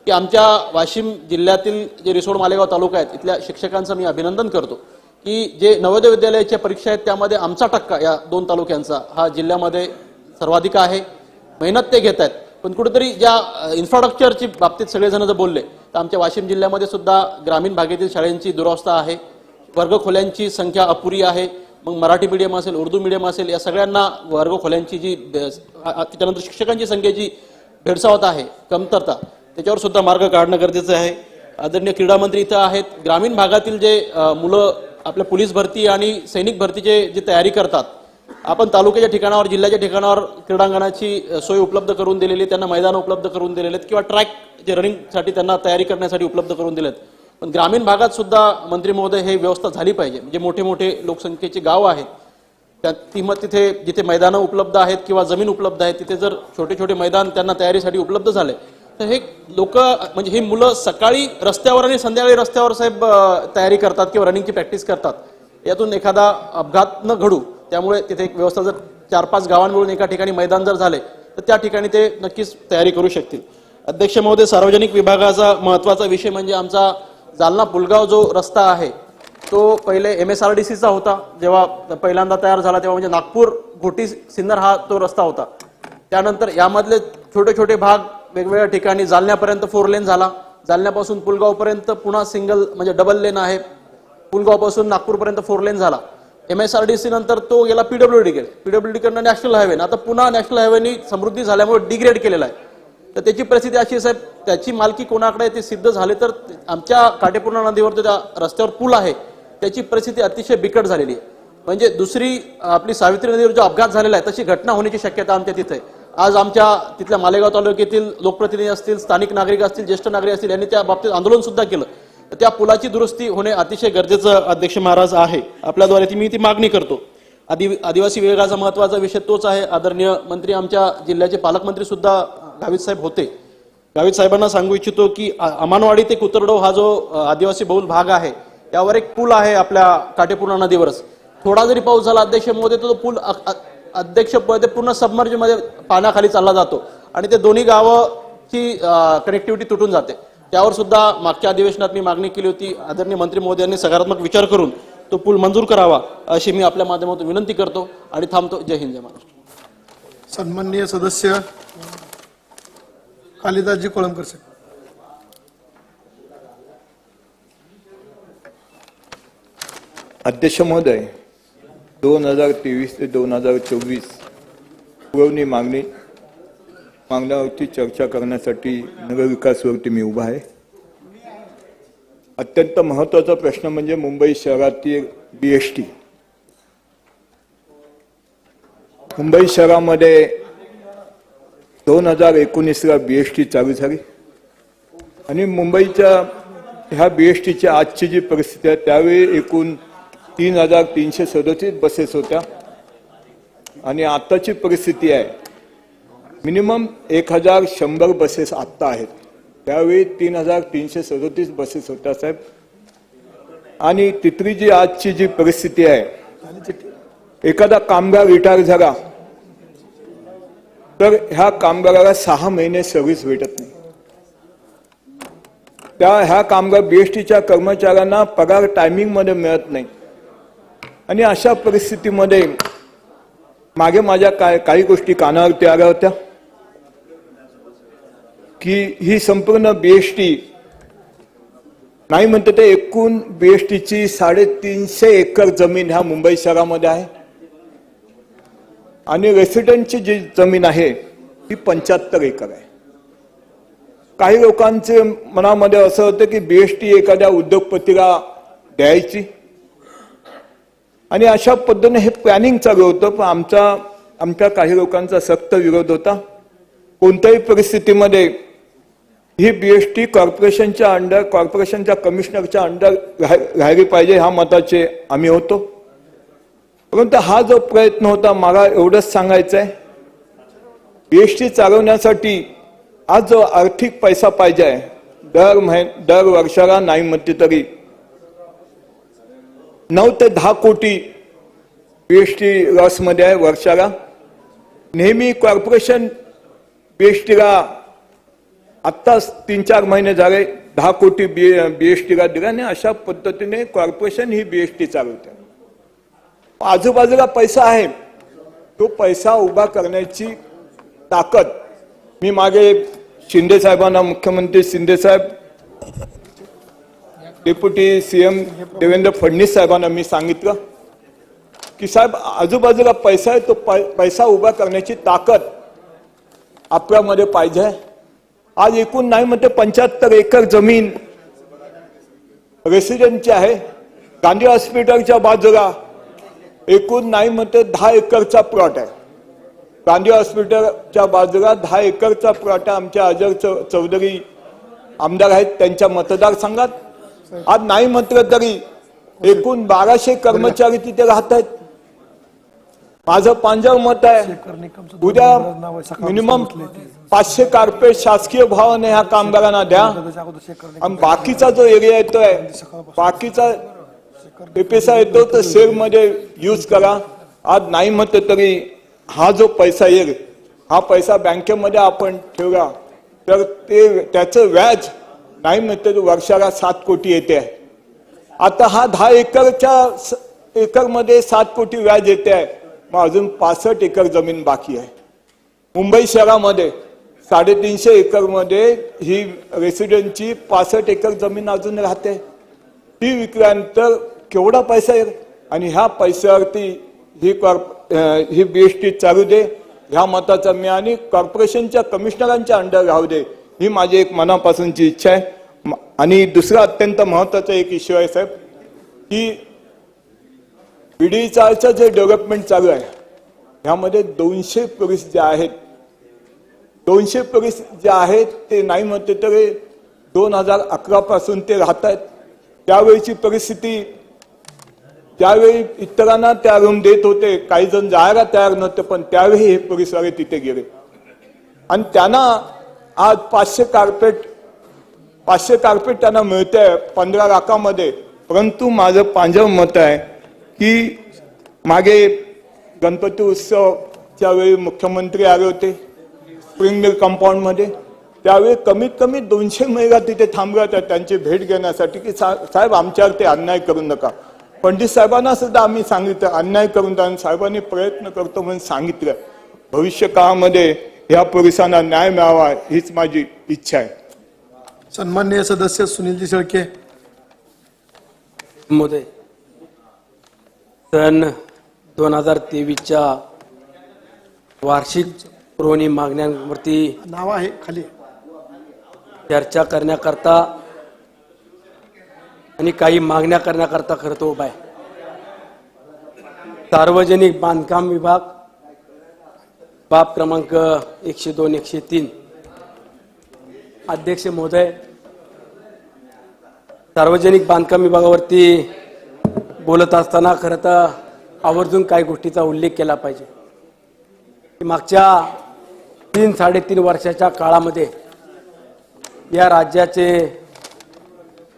की आमच्या वाशिम जिल्ह्यातील जे रिसोड मालेगाव तालुका आहेत इथल्या शिक्षकांचं मी अभिनंदन करतो की जे नवोदय विद्यालयाच्या परीक्षा आहेत त्यामध्ये आमचा टक्का या 2 तालुक्यांचा हा जिल्ह्यामध्ये सर्वाधिक आहे. मेहनत ते घेत आहेत, पण कुठेतरी ज्या इन्फ्रास्ट्रक्चरची बाबतीत सगळेजण जर बोलले तर आमच्या वाशिम जिल्ह्यामध्ये सुद्धा ग्रामीण भागातील शाळांची दुरावस्था आहे. वर्गखोल्यांची संख्या अपुरी आहे. मग मराठी मीडियम असेल, उर्दू मीडियम असेल, या सगळ्यांना वर्गखोल्यांची जी त्याच्यानंतर शिक्षकांची संख्येची भेडसावत आहे, कमतरता, त्याच्यावर सुद्धा मार्ग काढणं गरजेचं आहे. आदरणीय क्रीडा मंत्री इथं आहेत. ग्रामीण भागातील जे मुलं आपल्या पोलीस भरती आणि सैनिक भरतीचे जी तयारी करतात, आपण तालुक्याच्या ठिकाणावर, जिल्ह्याच्या ठिकाणावर क्रीडांगणाची सोय उपलब्ध करून दिलेली, त्यांना मैदान उपलब्ध करून दिलेले आहेत किंवा ट्रॅक जे रनिंगसाठी त्यांना तयारी करण्यासाठी उपलब्ध करून दिलेत. पण ग्रामीण भागात सुद्धा मंत्री महोदय हे व्यवस्था झाली पाहिजे. म्हणजे मोठे मोठे लोकसंख्येचे गाव आहेत, तिथे जिथे मैदानं उपलब्ध आहेत किंवा जमीन उपलब्ध आहे तिथे जर छोटे छोटे मैदान त्यांना तयारीसाठी उपलब्ध झाले तर हे लोक, म्हणजे ही मुलं सकाळी रस्त्यावर आणि संध्याकाळी रस्त्यावर साहेब तयारी करतात किंवा रनिंगची प्रॅक्टिस करतात. यातून एखादा अपघात न घडू, त्यामुळे तिथे एक व्यवस्था जर 4-5 गावां मिळून एका ठिकाणी मैदान जर झाले तर त्या ठिकाणी ते नक्कीच तयारी करू शकतील. अध्यक्ष महोदय, सार्वजनिक विभागाचा महत्वाचा विषय म्हणजे आमचा जालना पुलगाव जो रस्ता आहे तो पहिले MSRDCचा होता. जेव्हा पहिल्यांदा तयार झाला तेव्हा म्हणजे नागपूर घोटी सिन्नर हा तो रस्ता होता. त्यानंतर यामधले छोटे छोटे भाग वेगवेगळ्या ठिकाणी जालन्यापर्यंत 4 लेन झाला. जालन्यापासून पुलगावपर्यंत पुन्हा सिंगल म्हणजे डबल लेन आहे. पुलगावपासून नागपूरपर्यंत 4 लेन झाला. MSRDC नंतर तो गेला PWD कडे. PWD कडनं नॅशनल हायवे, आता पुन्हा नॅशनल हायवेनी समृद्धी झाल्यामुळे डिग्रेड केलेला आहे. तर त्याची परिस्थिती अशी साहेब, त्याची मालकी कोणाकडे ते सिद्ध झाले तर आमच्या काटेपूर्णा नदीवर त्या रस्त्यावर पूल आहे त्याची परिस्थिती अतिशय बिकट झालेली आहे. म्हणजे दुसरी आपली सावित्री नदीवर जो अपघात झालेला आहे तशी घटना होण्याची शक्यता आमच्या तिथे आहे. आज आमच्या तिथल्या मालेगाव तालुक्यातील लोकप्रतिनिधी असतील, स्थानिक नागरिक असतील, ज्येष्ठ नागरिक असतील, यांनी त्या बाबतीत आंदोलन सुद्धा केलं. तर त्या पुलाची दुरुस्ती होणे अतिशय गरजेचं अध्यक्ष महाराज आहे. आपल्याद्वारे मी ती मागणी करतो. आदिवासी विभागाचा महत्वाचा विषय तोच आहे. आदरणीय मंत्री आमच्या जिल्ह्याचे पालकमंत्री सुद्धा गावित साहेब होते. गावित साहेबांना सांगू इच्छितो की अमानवाडी ते कुतरडोह हा जो आदिवासी बहुल भाग आहे त्यावर एक पूल आहे आपल्या काटेपूर्णा नदीवरच. थोडा जरी पाऊस झाला अध्यक्ष महोदय तो पूल अध्यक्षपदे पूर्ण सबमर्ज मध्ये पाण्याखाली चालला जातो आणि ते दोन्ही गावाची कनेक्टिव्हिटी तुटून जाते. त्यावर सुद्धा मागच्या अधिवेशनात मी मागणी केली होती. आदरणीय मंत्री महोदयांनी सकारात्मक विचार करून तो पूल मंजूर करावा अशी मी आपल्या माध्यमातून विनंती करतो आणि थांबतो. जय हिंद, जय महाराष्ट्र. सन्माननीय सदस्य कालिदासजी कोळंबकर साहेब. अध्यक्ष महोदय, 2023 ते 2024 पुरवणी मागण्यावरती चर्चा करण्यासाठी नगरविकासवरती मी उभा आहे. अत्यंत महत्त्वाचा प्रश्न म्हणजे मुंबई शहरातील BST. मुंबई शहरामध्ये 2019ला BST चालू झाली आणि मुंबईच्या ह्या BSTची आजची जी परिस्थिती आहे त्यावेळी एकूण 3,337 बसेस होत्या आणि आताची परिस्थिती आहे मिनिमम 1,100 बसेस आत्ता आहेत. त्यावेळी 3,337 बसेस होत्या साहेब. आणि तिथली जी आजची जी परिस्थिती आहे, एखादा कामगार रिटायर झाला तर ह्या कामगाराला 6 महिने सर्व्हिस भेटत नाही. ह्या कामगार BSTच्या कर्मचाऱ्यांना पगार टायमिंग मध्ये मिळत नाही. आणि अशा परिस्थितीमध्ये मागे माझ्या काही गोष्टी कानावरती आल्या होत्या की ही संपूर्ण BST नाही म्हणते ते एकूण BSTची 350 एकर जमीन ह्या मुंबई शहरामध्ये आहे आणि रेसिडेंटची जी जमीन आहे ती 75 एकर आहे. काही लोकांचे मनामध्ये असं होतं की BST एखाद्या उद्योगपतीला द्यायची आणि अशा पद्धतीने हे प्लॅनिंग चालू होतं. पण आमच्या काही लोकांचा सक्त विरोध होता. कोणत्याही परिस्थितीमध्ये ही BST कॉर्पोरेशनच्या अंडर, कॉर्पोरेशनच्या कमिशनरच्या अंडर राहिली पाहिजे ह्या मताचे आम्ही होतो. परंतु हा जो प्रयत्न होता, मला एवढंच सांगायचं आहे, BST चालवण्यासाठी आज जो आर्थिक पैसा पाहिजे आहे, दर वर्षाला नाही म्हणते तरी 9 ते 10 कोटी BST लॉस मध्ये आहे वर्षाला. नेहमी कॉर्पोरेशन BSTला आत्ताच 3-4 महिने झाले 10 कोटी BSTला दिला आणि अशा पद्धतीने कॉर्पोरेशन ही BST चालवते. आजूबाजूला पैसा आहे, तो पैसा उभा करण्याची ताकद मी मागे शिंदे साहेबांना, मुख्यमंत्री शिंदे साहेब, डेप्युटी CM देवेंद्र फडणवीस साहेबांना मी सांगितलं की साहेब आजूबाजूला पैसा आहे, तो पैसा उभा करण्याची ताकद आपल्यामध्ये पाहिजे. आज एकूण नाही म्हणते 75 एकर जमीन रेसिडेंटची आहे. गांधी हॉस्पिटलच्या बाजूला एकूण नाही म्हणते 10 एकरचा प्लॉट आहे. गांधी हॉस्पिटलच्या बाजूला 10 एकरचा प्लॉट आहे. आमच्या अजय चौधरी आमदार आहेत त्यांच्या मतदारसंघात. आज नाही म्हटलं तरी एकूण 1200 कर्मचारी तिथे राहत आहेत. माझं पांजर मत आहे, उद्या मिनिमम 500 कार्पेट शासकीय भावाने ह्या कामगारांना द्या आणि बाकीचा जो एरिया येतोय, बाकीचा पैसा येतो तर शेअर मध्ये यूज करा. आज नाही म्हटलं तरी हा जो पैसा येईल, हा पैसा बँकेमध्ये आपण ठेवला तर त्याचं व्याज नाही म्हणते वर्षाला 7 कोटी येते आहे. आता हा 10 एकरमध्ये 7 कोटी व्याज येते आहे. मग अजून 65 एकर जमीन बाकी आहे. मुंबई शहरामध्ये 350 एकरमध्ये ही रेसिडेंटची 65 एकर जमीन अजून राहते. ती विकल्यानंतर केवढा पैसा येईल आणि ह्या पैशावरती ही BST चालू दे ह्या मताचा मी आणि कॉर्पोरेशनच्या कमिशनरांच्या अंडर राहू दे ही माझी एक मनापासूनची इच्छा आहे. आणि दुसरा अत्यंत महत्वाचा एक इश्यू आहे साहेब की BDचं जे डेव्हलपमेंट चालू आहे ह्यामध्ये 200 पोलीस जे आहेत, 200 पोलीस जे आहेत ते नाही म्हणते तर 2011 पासून ते राहत आहेत. त्यावेळीची परिस्थिती, त्यावेळी इतरांना त्या रूम देत होते, काही जण जायला तयार नव्हते, पण त्यावेळी हे पोलीसवाले तिथे गेले आणि त्यांना आज 500 कार्पेट त्यांना मिळते 15 लाखामध्ये. परंतु माझं पांजर मत आहे की मागे गणपती उत्सवच्या वेळी मुख्यमंत्री आले होते स्प्रिंग मिल कंपाऊंड मध्ये, त्यावेळी कमीत कमी 200 महिला तिथे थांबल्या होत्या त्यांची भेट घेण्यासाठी की साहेब आमच्यावर ते अन्याय करू नका. पंडित साहेबांना सुद्धा आम्ही सांगितलं अन्याय करून द्या, साहेबांनी प्रयत्न करतो म्हणून सांगितलं. भविष्य काळामध्ये या पोलिसांना न्याय मिळावा हीच माझी इच्छा आहे. सन्माननीय सदस्य सुनीलजी शेळके महोदय, सन 2023च्या वार्षिक पुरवणी मागण्यांवरती नाव आहे खाली. चर्चा करण्याकरता आणि काही मागण्या करण्याकरता खरं तो उभा आहे. सार्वजनिक बांधकाम विभाग बाब क्रमांक 102 103. अध्यक्ष महोदय, सार्वजनिक बांधकाम विभागावरती बोलत असताना खरं तर आवर्जून काही गोष्टीचा उल्लेख केला पाहिजे. मागच्या 3-3.5 वर्षाच्या काळामध्ये या राज्याचे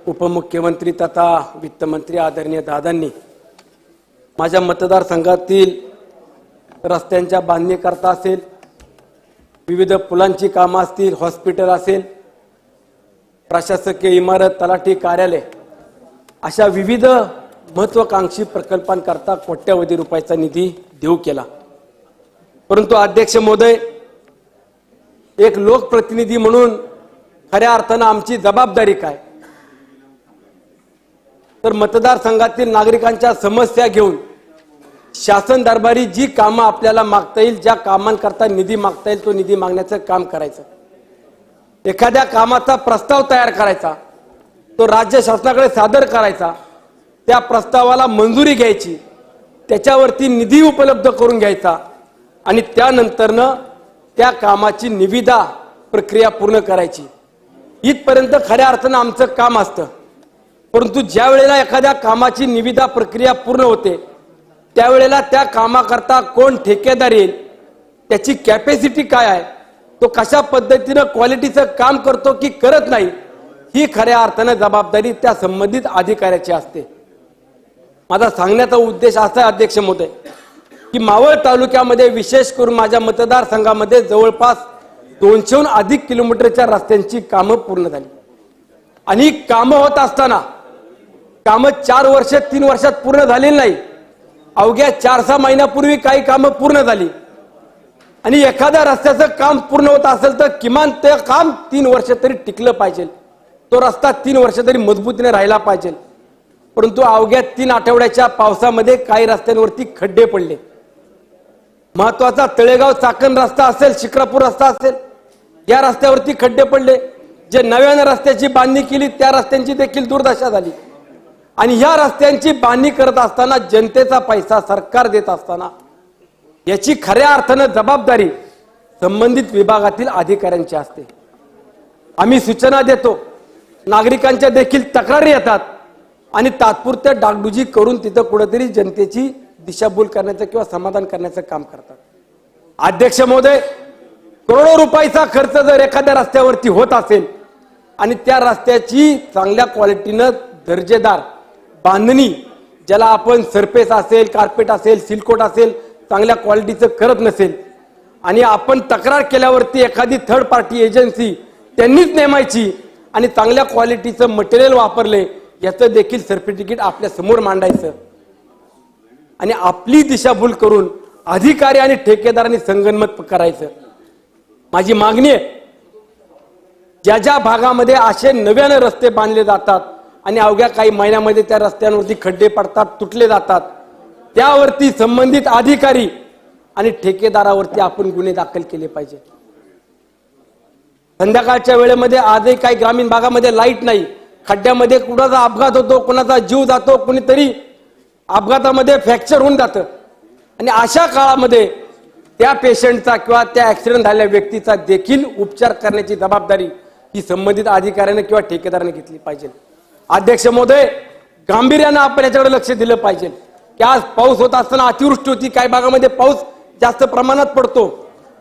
उपमुख्यमंत्री तथा वित्तमंत्री आदरणीय दादांनी माझ्या मतदारसंघातील रस्त्यांच्या बांधणीकरता असेल, विविध पुलांची कामं असतील, हॉस्पिटल असेल, प्रशासकीय इमारत, तलाठी कार्यालय अशा विविध महत्वाकांक्षी प्रकल्पांकरता कोट्यवधी रुपयाचा निधी देऊ केला. परंतु अध्यक्ष महोदय, एक लोकप्रतिनिधी म्हणून खऱ्या अर्थानं आमची जबाबदारी काय, तर मतदारसंघातील नागरिकांच्या समस्या घेऊन शासन दरबारी जी कामं आपल्याला मागता येईल, ज्या कामांकरता निधी मागता येईल तो निधी मागण्याचं काम करायचं. एखाद्या कामाचा प्रस्ताव तयार करायचा, तो राज्य शासनाकडे सादर करायचा, त्या प्रस्तावाला मंजुरी घ्यायची, त्याच्यावरती निधी उपलब्ध करून घ्यायचा आणि त्यानंतरनं त्या कामाची निविदा प्रक्रिया पूर्ण करायची. इथपर्यंत खऱ्या अर्थानं आमचं काम असतं. परंतु ज्या वेळेला एखाद्या कामाची निविदा प्रक्रिया पूर्ण होते त्यावेळेला त्या कामाकरता कोण ठेकेदार येईल, त्याची कॅपॅसिटी काय आहे, तो कशा पद्धतीनं क्वालिटीचं काम करतो की करत नाही, ही खऱ्या अर्थानं जबाबदारी त्या संबंधित अधिकाऱ्याची असते. माझा सांगण्याचा उद्देश असा आहे अध्यक्ष महोदय, की मावळ तालुक्यामध्ये विशेष करून माझ्या मतदारसंघामध्ये जवळपास 200हून अधिक किलोमीटरच्या रस्त्यांची कामं पूर्ण झाली. आणि कामं होत असताना कामं 4 वर्ष 3 वर्षात पूर्ण झालेली नाही, अवघ्या 4-6 महिन्यापूर्वी काही कामं पूर्ण झाली. आणि एखाद्या रस्त्याचं काम पूर्ण होत असेल तर किमान ते काम 3 वर्ष तरी टिकलं पाहिजे, तो रस्ता 3 वर्ष तरी मजबूतीने राहिला पाहिजे. परंतु अवघ्या 3 आठवड्याच्या पावसामध्ये काही रस्त्यांवरती खड्डे पडले. महत्वाचा तळेगाव चाकण रस्ता असेल, शिक्रापूर रस्ता असेल, या रस्त्यावरती खड्डे पडले. जे नव्याने रस्त्याची बांधणी केली त्या रस्त्यांची देखील दुर्दशा झाली. आणि ह्या रस्त्यांची बांधणी करत असताना जनतेचा पैसा सरकार देत असताना याची खऱ्या अर्थानं जबाबदारी संबंधित विभागातील अधिकाऱ्यांची असते. आम्ही सूचना देतो, नागरिकांच्या देखील तक्रारी येतात आणि तात्पुरत्या डागडुजी करून तिथं कुठेतरी जनतेची दिशाभूल करण्याचं किंवा समाधान करण्याचं काम करतात. अध्यक्ष महोदय, करोडो रुपयाचा खर्च जर एखाद्या रस्त्यावरती होत असेल आणि त्या रस्त्याची चांगल्या क्वालिटीनं दर्जेदार बांधणी, ज्याला आपण सरफेस असेल, कार्पेट असेल, सिलकोट असेल, चांगल्या क्वालिटीचं करत नसेल आणि आपण तक्रार केल्यावरती एखादी थर्ड पार्टी एजन्सी त्यांनीच नेमायची आणि चांगल्या क्वालिटीचं मटेरियल वापरले याचं देखील सर्टिफिकेट आपल्या समोर मांडायचं आणि आपली दिशाभूल करून अधिकारी आणि ठेकेदारांनी संगनमत करायचं. माझी मागणी आहे, ज्या ज्या भागामध्ये असे नव्याने रस्ते बांधले जातात आणि अवघ्या काही महिन्यामध्ये त्या रस्त्यांवरती खड्डे पडतात, तुटले जातात, त्यावरती संबंधित अधिकारी आणि ठेकेदारावरती आपण गुन्हे दाखल केले पाहिजे. संध्याकाळच्या वेळेमध्ये आजही काही ग्रामीण भागामध्ये लाईट नाही, खड्ड्यामध्ये कुणाचा अपघात होतो, कुणाचा जीव जातो, कुणीतरी अपघातामध्ये फ्रॅक्चर होऊन जातं आणि अशा काळामध्ये त्या पेशंटचा किंवा त्या ऍक्सिडेंट झालेल्या व्यक्तीचा देखील उपचार करण्याची जबाबदारी ही संबंधित अधिकाऱ्याने किंवा ठेकेदाराने घेतली पाहिजे. अध्यक्ष महोदय, गांभीर्यानं आपण याच्याकडे लक्ष दिलं पाहिजे की आज पाऊस होत असताना अतिवृष्टी होती, काही भागामध्ये पाऊस जास्त प्रमाणात पडतो,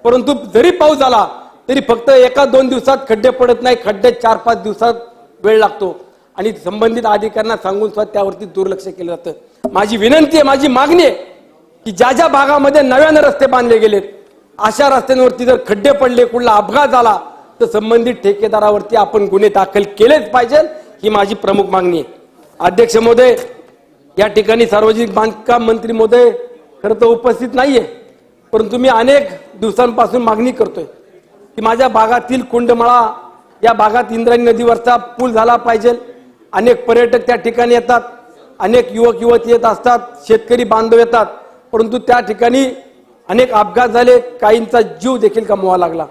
परंतु जरी पाऊस झाला तरी फक्त 1-2 दिवसात खड्डे पडत नाही, खड्डे 4-5 दिवसात वेळ लागतो आणि संबंधित अधिकाऱ्यांना सांगून सुद्धा त्यावरती दुर्लक्ष केलं जातं. माझी विनंती आहे, माझी मागणी आहे की ज्या ज्या भागामध्ये नव्याने रस्ते बांधले गेलेत अशा रस्त्यांवरती जर खड्डे पडले, कुठला अपघात झाला तर संबंधित ठेकेदारावरती आपण गुन्हे दाखल केलेच पाहिजे, ही माझी प्रमुख मागणी आहे. अध्यक्ष महोदय, या ठिकाणी सार्वजनिक बांधकाम मंत्री महोदय खरं तर उपस्थित नाहीये, परंतु मी अनेक दिवसांपासून मागणी करतोय की माझ्या भागातील कुंडमाळा या भागात इंद्रायणी नदीवरचा पूल झाला पाहिजे. अनेक पर्यटक त्या ठिकाणी येतात, अनेक युवक युवती येत असतात, शेतकरी बांधव येतात, परंतु त्या ठिकाणी अनेक अपघात झाले, काहींचा जीव देखील गमवावा लागला.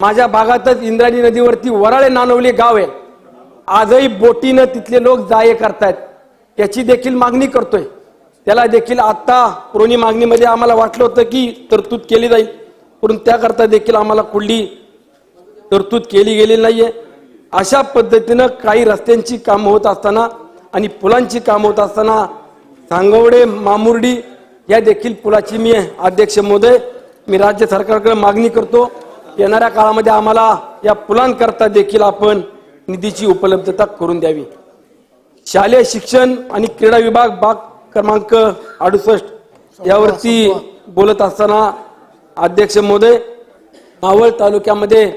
माझ्या भागातच इंद्रायणी नदीवरती वराळे नानवले गाव आहे. आजही बोटीनं तिथले लोक जाये करतायत. याची देखील मागणी करतोय. त्याला देखील आता पुरवणी मागणीमध्ये आम्हाला वाटलं होतं की तरतूद केली जाईल, परंतु त्याकरता देखील आम्हाला कुठली तरतूद केली गेलेली नाहीये. अशा पद्धतीनं काही रस्त्यांची कामं होत असताना आणि पुलांची कामं होत असताना सांगवडे मामुर्डी या देखील पुलाची मी अध्यक्ष महोदय मी राज्य सरकारकडे मागणी करतो. येणाऱ्या काळामध्ये आम्हाला या पुलांकरता देखील आपण निधीची उपलब्धता करून द्यावी. शालेय शिक्षण आणि क्रीडा विभाग भाग क्रमांक 68 यावरती बोलत असताना अध्यक्ष महोदय, मावळ तालुक्यामध्ये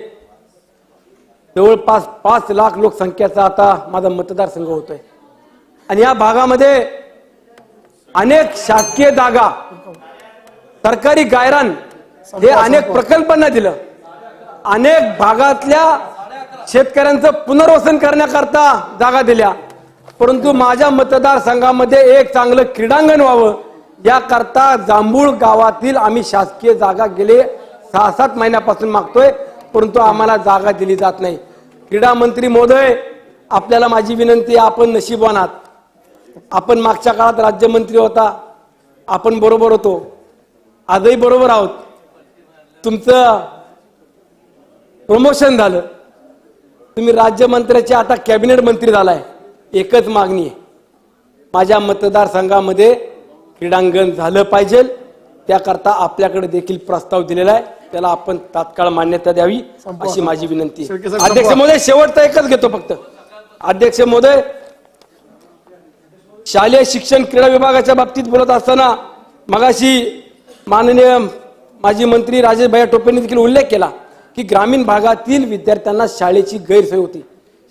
जवळपास 5 लाख लोकसंख्येचा आता माझा मतदारसंघ होतोय आणि या भागामध्ये अनेक शासकीय जागा, सरकारी गायरान हे अनेक प्रकल्पांना दिलं. अनेक भागातल्या शेतकऱ्यांचं पुनर्वसन करण्याकरता जागा दिल्या, परंतु माझ्या मतदारसंघामध्ये एक चांगलं क्रीडांगण व्हावं याकरता जांभूळ गावातील आम्ही शासकीय जागा गेले 6-7 महिन्यापासून मागतोय, परंतु आम्हाला जागा दिली जात नाही. क्रीडा मंत्री महोदय, आपल्याला माझी विनंती आहे, आपण नशीबवान आहात. आपण मागच्या काळात राज्यमंत्री होता, आपण बरोबर होतो, आजही बरोबर आहोत. तुमचं प्रमोशन झालं, तुम्ही राज्यमंत्र्याचे आता कॅबिनेट मंत्री झालाय. एकच मागणी आहे, माझ्या मतदारसंघामध्ये क्रीडांगण झालं पाहिजे. त्याकरता आपल्याकडे देखील प्रस्ताव दिलेला आहे, त्याला आपण तात्काळ मान्यता द्यावी अशी माझी विनंती. अध्यक्ष महोदय, शेवटचा एकच घेतो फक्त. अध्यक्ष महोदय, शालेय शिक्षण क्रीडा विभागाच्या बाबतीत बोलत असताना मगाशी माननीय माजी मंत्री राजेश भैया टोपेंनी देखील उल्लेख केला की ग्रामीण भागातील विद्यार्थ्यांना शाळेची गैरसोय होती.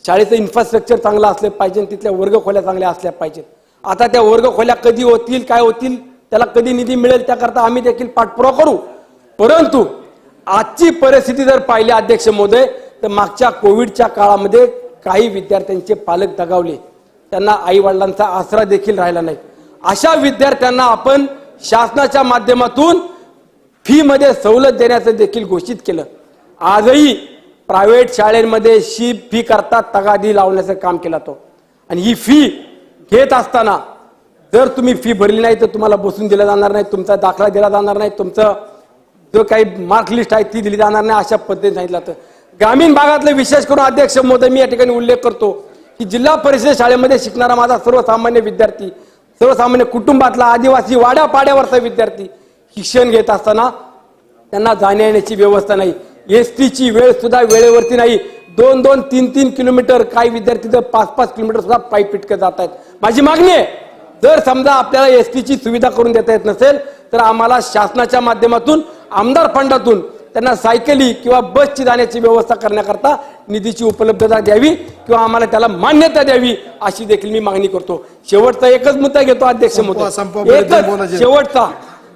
शाळेचं इन्फ्रास्ट्रक्चर चांगलं असलं पाहिजे, तिथल्या वर्गखोल्या चांगल्या असल्या पाहिजेत. आता त्या वर्गखोल्या कधी होतील, काय होतील, त्याला कधी निधी मिळेल, त्याकरता आम्ही देखील पाठपुरावा करू. परंतु आजची परिस्थिती जर पाहिली अध्यक्ष महोदय, तर मागच्या कोविडच्या काळामध्ये काही विद्यार्थ्यांचे पालक दगावले, त्यांना आई वडिलांचा आसरा देखील राहिला नाही. अशा विद्यार्थ्यांना आपण शासनाच्या माध्यमातून फी मध्ये सवलत देण्याचं देखील घोषित केलं. आजही प्रायव्हेट शाळेमध्ये फी करता तगादी लावण्याचं काम केलं तो. आणि ही फी घेत असताना जर तुम्ही फी भरली नाही तर तुम्हाला बसून दिला जाणार नाही, तुमचा दाखला दिला जाणार नाही, तुमचं जो काही मार्क लिस्ट आहे ती दिली जाणार नाही, अशा पद्धतीने सांगितलं होतं. ग्रामीण भागातलं विशेष करून अध्यक्ष महोदय मी या ठिकाणी उल्लेख करतो की जिल्हा परिषद शाळेमध्ये शिकणारा माझा सर्वसामान्य विद्यार्थी, सर्वसामान्य कुटुंबातला आदिवासी वाड्यापाड्यावरचा विद्यार्थी शिक्षण घेत असताना त्यांना जाण्या येण्याची व्यवस्था नाही. एसटीची वेळ सुद्धा वेळेवरती नाही. 2-2, 3-3 किलोमीटर, काही विद्यार्थी तर 5-5 किलोमीटर सुद्धा पायी पिटकत जात आहेत. माझी मागणी आहे, जर समजा आपल्याला एसटीची सुविधा करून देता येत नसेल तर आम्हाला शासनाच्या माध्यमातून आमदार फंडातून त्यांना सायकली किंवा बसची जाण्याची व्यवस्था करण्याकरता निधीची उपलब्धता द्यावी किंवा आम्हाला त्याला मान्यता द्यावी अशी देखील मी मागणी करतो. शेवटचा एकच मुद्दा घेतो अध्यक्ष महोदय, एकच शेवटचा.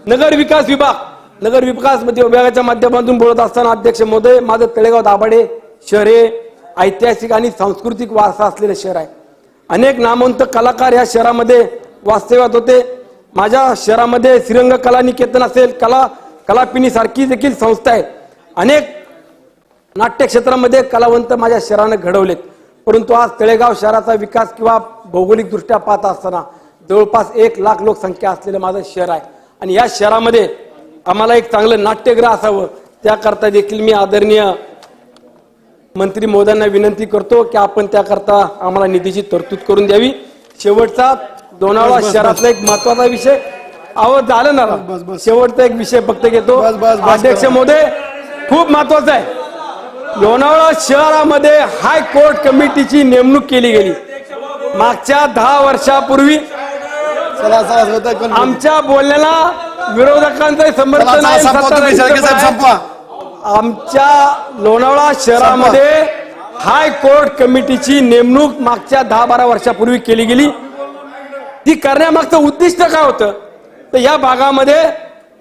नगर विकास विभागाच्या माध्यमातून बोलत असताना अध्यक्ष महोदय, माझं तळेगाव दाभाडे शहर हे ऐतिहासिक आणि सांस्कृतिक वारसा असलेलं शहर आहे. अनेक नामवंत कलाकार या शहरामध्ये वास्तव्यात होते. माझ्या शहरामध्ये श्रीरंग कला निकेतन असेल, कलापिनी सारखी देखील संस्था आहे. अनेक नाट्य क्षेत्रामध्ये कलावंत माझ्या शहरानं घडवलेत. परंतु आज तळेगाव शहराचा विकास किंवा भौगोलिक दृष्ट्या पाहत असताना जवळपास 1 लाख लोकसंख्या असलेलं माझं शहर आहे आणि या शहरामध्ये आम्हाला एक चांगलं नाट्यगृह असावं. त्याकरता देखील मी आदरणीय मंत्री महोदयांना विनंती करतो की आपण त्याकरता आम्हाला निधीची तरतूद करून द्यावी. शेवटचा लोणावळा शहरातला एक महत्वाचा विषय आवड झालं ना, शेवटचा एक विषय फक्त घेतो अध्यक्ष महोदय, खूप महत्वाचा आहे. लोणावळा शहरामध्ये हायकोर्ट कमिटीची नेमणूक केली गेली. मागच्या 10 वर्षापूर्वी आमच्या बोलण्याला विरोधकांचं समर्थन आहे. आमच्या लोणावळा शहरामध्ये हायकोर्ट कमिटीची नेमणूक मागच्या 10-12 वर्षापूर्वी केली गेली. ती करण्यामागचं उद्दिष्ट काय होतं तर या भागामध्ये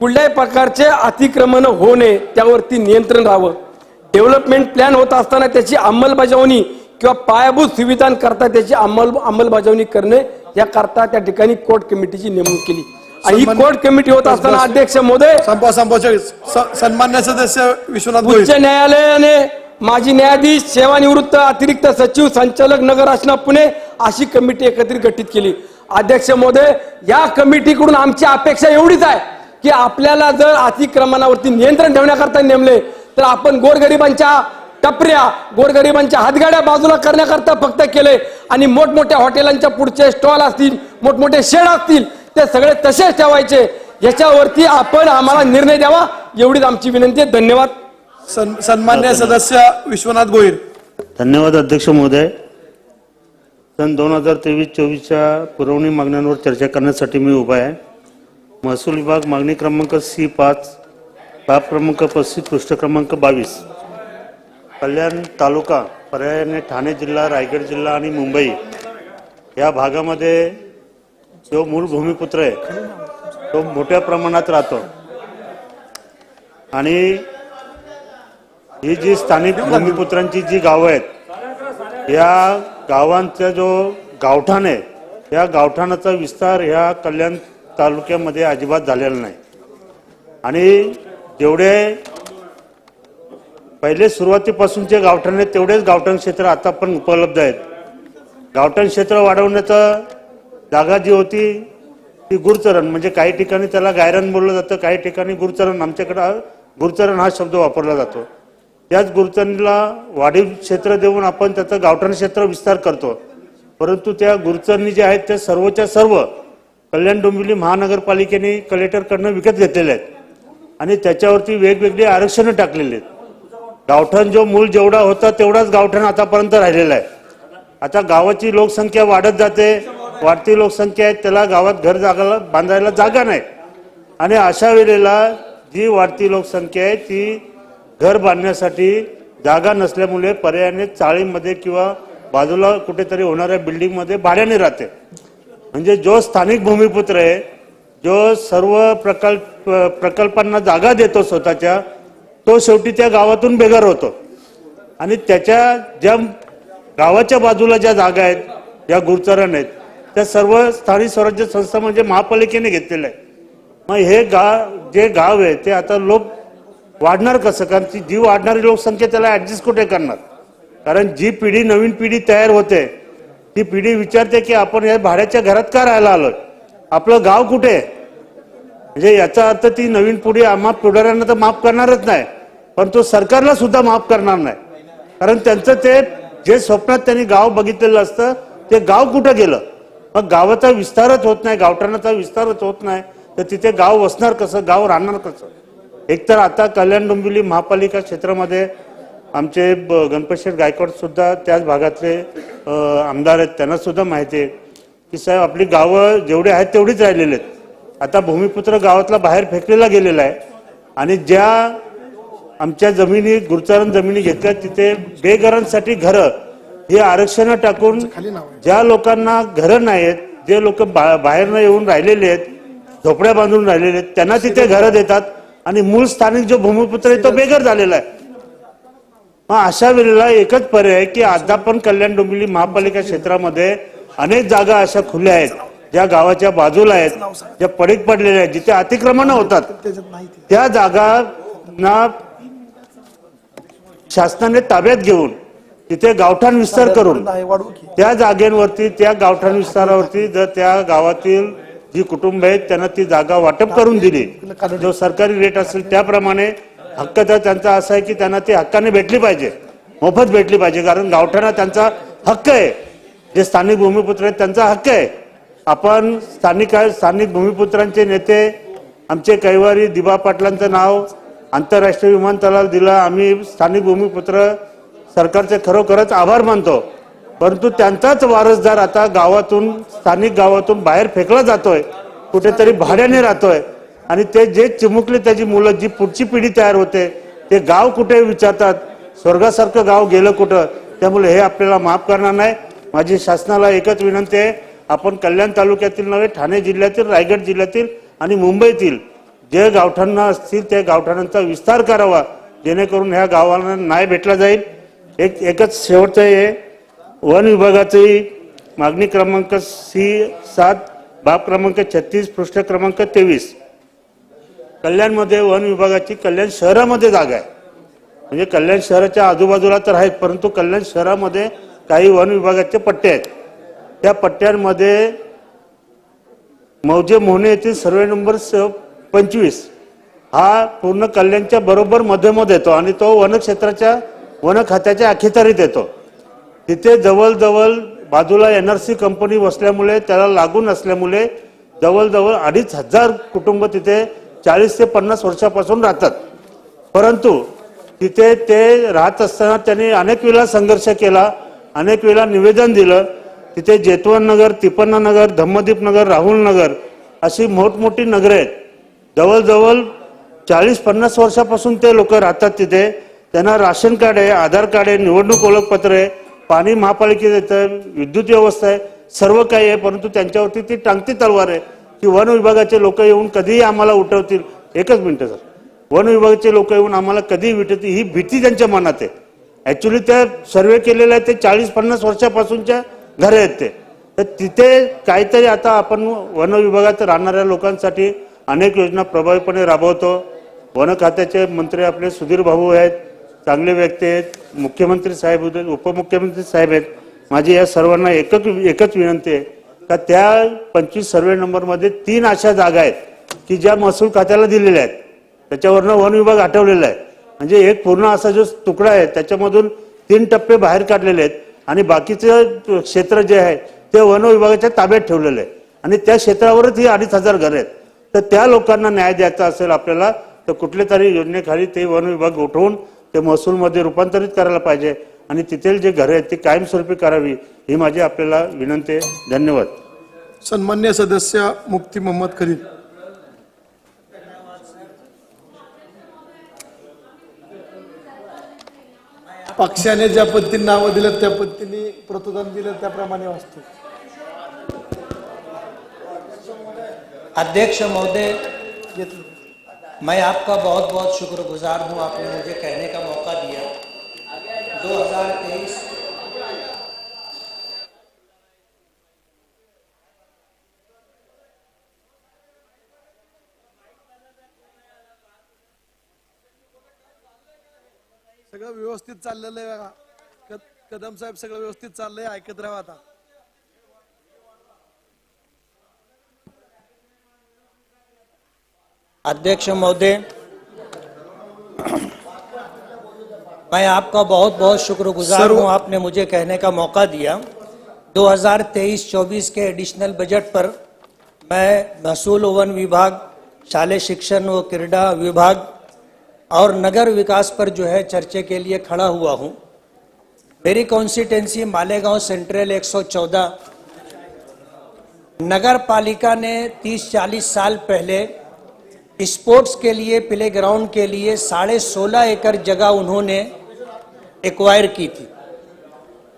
कुठल्याही प्रकारचे अतिक्रमण होऊ नये, त्यावरती नियंत्रण राहावं. डेव्हलपमेंट प्लॅन होत असताना त्याची अंमलबजावणी किंवा पायाभूत सुविधांकरता त्याची अंमलबजावणी करणे याकरता त्या ठिकाणी कोर्ट कमिटीची नेमणूक केली आणि ही कोर्ट कमिटी होत असताना अध्यक्ष महोदय सन्मान्य सदस्य विश्वनाथ उच्च न्यायालयाने माजी न्यायाधीश सेवानिवृत्त अतिरिक्त सचिव संचालक नगर रचना पुणे अशी कमिटी एकत्रित गठीत केली. अध्यक्ष महोदय, या कमिटीकडून आमची अपेक्षा एवढीच आहे की आपल्याला जर अतिक्रमणावरती नियंत्रण ठेवण्याकरता नेमले तर आपण गोरगरिबांच्या टपऱ्या, गोरगरिबांच्या हातगाड्या बाजूला करण्याकरता फक्त केले आणि मोठमोठ्या हॉटेलांच्या पुढचे स्टॉल असतील, मोठमोठे शेड असतील, ते सगळे तसेच ठेवायचे. याच्यावरती आपण आम्हाला निर्णय द्यावा एवढीच आमची विनंती आहे. धन्यवाद. सन्मान्य सदस्य विश्वनाथ गोहिल. धन्यवाद अध्यक्ष महोदय. सन 2023-24च्या पुरवणी मागण्यांवर चर्चा करण्यासाठी मी उभा आहे. महसूल विभाग मागणी क्रमांक C5, बाब क्रमांक 35, पृष्ठ क्रमांक 22. कल्याण तालुका पर्यायाने ठाणे जिल्हा, रायगड जिल्हा आणि मुंबई या भागामध्ये जो मूळ भूमिपुत्र आहे तो मोठ्या प्रमाणात राहतो आणि ही जी स्थानिक भूमिपुत्रांची जी गावं आहेत या गावांचा जो गावठाण आहे या गावठाणाचा विस्तार ह्या कल्याण तालुक्यामध्ये अजिबात झालेला नाही आणि जेवढे पहिले सुरुवातीपासूनचे गावठाण आहेत तेवढेच गावठाण क्षेत्र आता पण उपलब्ध आहेत. गावठाण क्षेत्र वाढवण्याचा जागा जी होती ती गुरचरण, म्हणजे काही ठिकाणी त्याला गायरान बोललं जातं, काही ठिकाणी गुरचरण. आमच्याकडं गुरचरण हा शब्द वापरला जातो. त्याच गुरचरणीला वाढीव क्षेत्र देऊन आपण त्याचं गावठाण क्षेत्र विस्तार करतो. परंतु त्या गुरचरणी ज्या आहेत त्या सर्वच्या सर्व कल्याण डोंबिवली महानगरपालिकेने कलेक्टरकडनं विकत घेतलेले आहेत आणि त्याच्यावरती वेगवेगळी आरक्षणं टाकलेली आहेत. गावठाण जो मूळ जेवढा होता तेवढाच गावठाण आतापर्यंत राहिलेला आहे. आता गावाची लोकसंख्या वाढत जाते, वाढती लोकसंख्या आहे, त्याला गावात घर जागा बांधायला जागा नाही आणि अशा वेळेला जी वाढती लोकसंख्या आहे ती घर बांधण्यासाठी जागा नसल्यामुळे पर्यायाने चाळीमध्ये किंवा बाजूला कुठेतरी होणाऱ्या बिल्डिंगमध्ये भाड्याने राहते. म्हणजे जो स्थानिक भूमिपुत्र आहे, जो सर्व प्रकल्पांना जागा देतो स्वतःच्या, तो शेवटी त्या गावातून बेघर होतो आणि त्याच्या ज्या गावाच्या बाजूला ज्या जागा आहेत, ज्या गुरचरण आहेत, त्या सर्व स्थानिक स्वराज्य संस्था म्हणजे महापालिकेने घेतलेलं आहे. मग हे जे गाव आहे ते आता लोक वाढणार कसं? कारण ती जी वाढणारी लोकसंख्या त्याला ऍडजस्ट कुठे करणार? कारण जी पिढी नवीन पिढी तयार होते ती पिढी विचारते की आपण या भाड्याच्या घरात का राहायला आलोय, आपलं गाव कुठे आहे? म्हणजे याचा अर्थ ती नवीन पिढी आम्हा पुढाऱ्यांना तर माफ करणारच नाही, पण तो सरकारला सुद्धा माफ करणार नाही. कारण त्यांचं ते जे स्वप्नात त्यांनी गाव बघितलेलं असतं ते गाव कुठं गेलं? मग गावाचा विस्तारच होत नाही, गावठाणाचा विस्तारच होत नाही, तर तिथे गाव वसणार कसं, गाव राहणार कसं? एकतर आता कल्याण डोंबिवली महापालिका क्षेत्रामध्ये आमचे गणपतशेठ गायकवाड सुद्धा त्याच भागातले आमदार आहेत, त्यांना सुद्धा माहिती आहे की साहेब आपली गावं जेवढे आहेत तेवढीच राहिलेले आहेत. आता भूमिपुत्र गावातला बाहेर फेकलेला गेलेला आहे आणि ज्या आमच्या जमिनी गुरचरण जमिनी घेतल्या तिथे बेघरांसाठी घरं ही आरक्षण टाकून ज्या लोकांना घरं नाही आहेत, जे लोक बाहेरनं येऊन राहिलेले आहेत, झोपड्या बांधून राहिलेले आहेत, त्यांना तिथे घरं देतात आणि मूळ स्थानिक जो भूमिपुत्र आहे तो बेघर झालेला आहे. मग अशा वेळेला एकच पर्याय की आता पण कल्याण डोंबिवली महापालिका क्षेत्रामध्ये अनेक जागा अशा खुल्या आहेत ज्या गावाच्या बाजूला आहेत, ज्या पडीक पडलेल्या आहेत, जिथे अतिक्रमण होतात, त्या जागांना शासनाने ताब्यात घेऊन तिथे गावठाण विस्तार करून त्या जागेवरती, त्या गावठाण विस्तारावरती जर त्या गावातील जी कुटुंब आहेत त्यांना ती जागा वाटप करून दिली, जो सरकारी रेट असेल त्याप्रमाणे, हक्क तर त्यांचा असा आहे की त्यांना ती हक्काने भेटली पाहिजे, मोफत भेटली पाहिजे. कारण गावठाणा त्यांचा हक्क आहे, जे स्थानिक भूमिपुत्र आहेत त्यांचा हक्क आहे. आपण स्थानिक भूमिपुत्रांचे नेते आमचे कैवारी दिबा पाटलांचं नाव आंतरराष्ट्रीय विमानतळाला दिलं. आम्ही स्थानिक भूमिपुत्र सरकारचे खरोखरच आभार मानतो, परंतु त्यांचाच वारसदार आता गावातून, स्थानिक गावातून बाहेर फेकला जातोय, कुठेतरी भाड्याने राहतोय आणि ते जे चिमुकले त्याची मुलं, जी पुढची पिढी तयार होते ते गाव कुठे विचारतात, स्वर्गासारखं गाव गेलं कुठं? त्यामुळे हे आपल्याला माफ करणार नाही. माझी शासनाला एकच विनंती आहे, आपण कल्याण तालुक्यातील नव्हे, ठाणे जिल्ह्यातील, रायगड जिल्ह्यातील आणि मुंबईतील जे गावठाण असतील त्या गावठाणांचा विस्तार करावा, जेणेकरून ह्या गावांना न्याय भेटला जाईल. एकच शेवटचं आहे, वन विभागाची मागणी क्रमांक C7 बाब क्रमांक 36 पृष्ठ क्रमांक 23. कल्याणमध्ये वन विभागाची कल्याण शहरामध्ये जागा आहे, म्हणजे कल्याण शहराच्या आजूबाजूला तर आहेत, परंतु कल्याण शहरामध्ये काही वन विभागाचे पट्टे आहेत. त्या पट्ट्यांमध्ये मौजे मोहने येथील सर्वे नंबर 25 हा पूर्ण कल्याणच्या बरोबर मध्यमध येतो आणि तो वन खात्याच्या अखत्यारीत येतो. तिथे जवळजवळ बाजूला NRC कंपनी बसल्यामुळे, त्याला लागून असल्यामुळे जवळजवळ 2500 कुटुंब तिथे 40 ते 50 वर्षापासून राहतात. परंतु तिथे ते राहत असताना त्यांनी अनेक वेळा संघर्ष केला, अनेक वेळा निवेदन दिलं. तिथे जेतवन नगर, तिपन्ना नगर, धम्मदीप नगर, राहुल नगर अशी मोठमोठी नगरे आहेत. जवळजवळ 40-50 वर्षापासून ते लोक राहतात तिथे. त्यांना राशन कार्ड आहे, आधार कार्ड आहे, निवडणूक ओळखपत्र आहे, पाणी महापालिकेत येतं, विद्युत व्यवस्था आहे, सर्व काही आहे. परंतु त्यांच्यावरती ती टांगती तलवार आहे की वन विभागाचे लोक येऊन कधीही आम्हाला उठवतील. एकच मिनिट सर, वन विभागाचे लोक येऊन आम्हाला कधीही उठवतील ही भीती त्यांच्या मनात आहे. ऍक्च्युली त्या सर्वे केलेल्या ते 40-50 वर्षापासूनच्या घरे आहेत ते. तर तिथे काहीतरी आता आपण वन विभागात राहणाऱ्या लोकांसाठी अनेक योजना प्रभावीपणे राबवतो. वन खात्याचे मंत्री आपले सुधीर भाऊ आहेत, चांगले व्यक्ती आहेत, मुख्यमंत्री साहेब आहेत, उपमुख्यमंत्री साहेब आहेत. माझी या सर्वांना एकच विनंती आहे का त्या 25 सर्वे नंबरमध्ये 3 अशा जागा आहेत की ज्या महसूल खात्याला दिलेल्या आहेत. त्याच्यावरनं वन विभाग हटवलेला आहे. म्हणजे एक पूर्ण असा जो तुकडा आहे त्याच्यामधून 3 टप्पे बाहेर काढलेले आहेत आणि बाकीचं क्षेत्र जे आहे ते वन विभागाच्या ताब्यात ठेवलेलं आहे आणि त्या क्षेत्रावरच ही 2500 घरं आहेत. तर त्या लोकांना न्याय द्यायचा असेल आपल्याला तर कुठल्या तरी योजनेखाली ते वन विभाग उठवून ते महसूलमध्ये रूपांतरित करायला पाहिजे आणि तिथले जे घरं आहेत ती कायमस्वरूपी करावी ही माझी आपल्याला विनंती आहे. धन्यवाद. सन्मान्य सदस्य मुफ्ती मोहम्मद खलील. पक्षाने ज्या पद्धतीने नावं दिलं त्या पद्धतीने प्रतोदन दिलं त्याप्रमाणे वाचतो. अध्यक्ष महोदय, मैं आपका बहुत बहुत शुक्रगुजार हूं, आपने मुझे कहने का मौका दिया. 2023 सगळं व्यवस्थित चाललेलं आहे बघा. कदम साहेब सगळं व्यवस्थित चाललंय, ऐकत राहा आता. अध्यक्ष महोदय, मैं आपका बहुत बहुत शुक्रगुजार हूं, आपने मुझे कहने का मौका दिया. 2023-24 के एडिशनल बजट पर मैं महसूल वन विभाग, शालेय शिक्षण व क्रीड़ा विभाग और नगर विकास पर जो है चर्चा के लिए खड़ा हुआ हूं. मेरी कॉन्स्टिट्यूंसी मालेगांव सेंट्रल 114. नगर पालिका ने 30-40 साल पहले स्पोर्ट्स के लिए, प्ले ग्राउंड के लिए 16.5 एकड़ जगह उन्होंने एक्वायर की थी.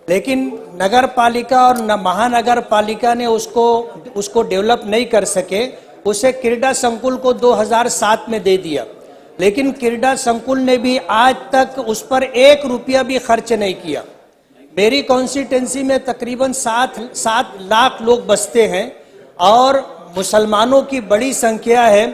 लेकिन नगर पालिका और महानगर पालिका ने उसको डेवलप नहीं कर सके. उसे क्रीड़ा संकुल को 2007 में दे दिया. लेकिन क्रीड़ा संकुल ने भी आज तक उस पर 1 रुपया भी खर्च नहीं किया. मेरी कॉन्स्टिट्यूंसी में तकरीबन 7 लाख लोग बसते हैं और मुसलमानों की बड़ी संख्या है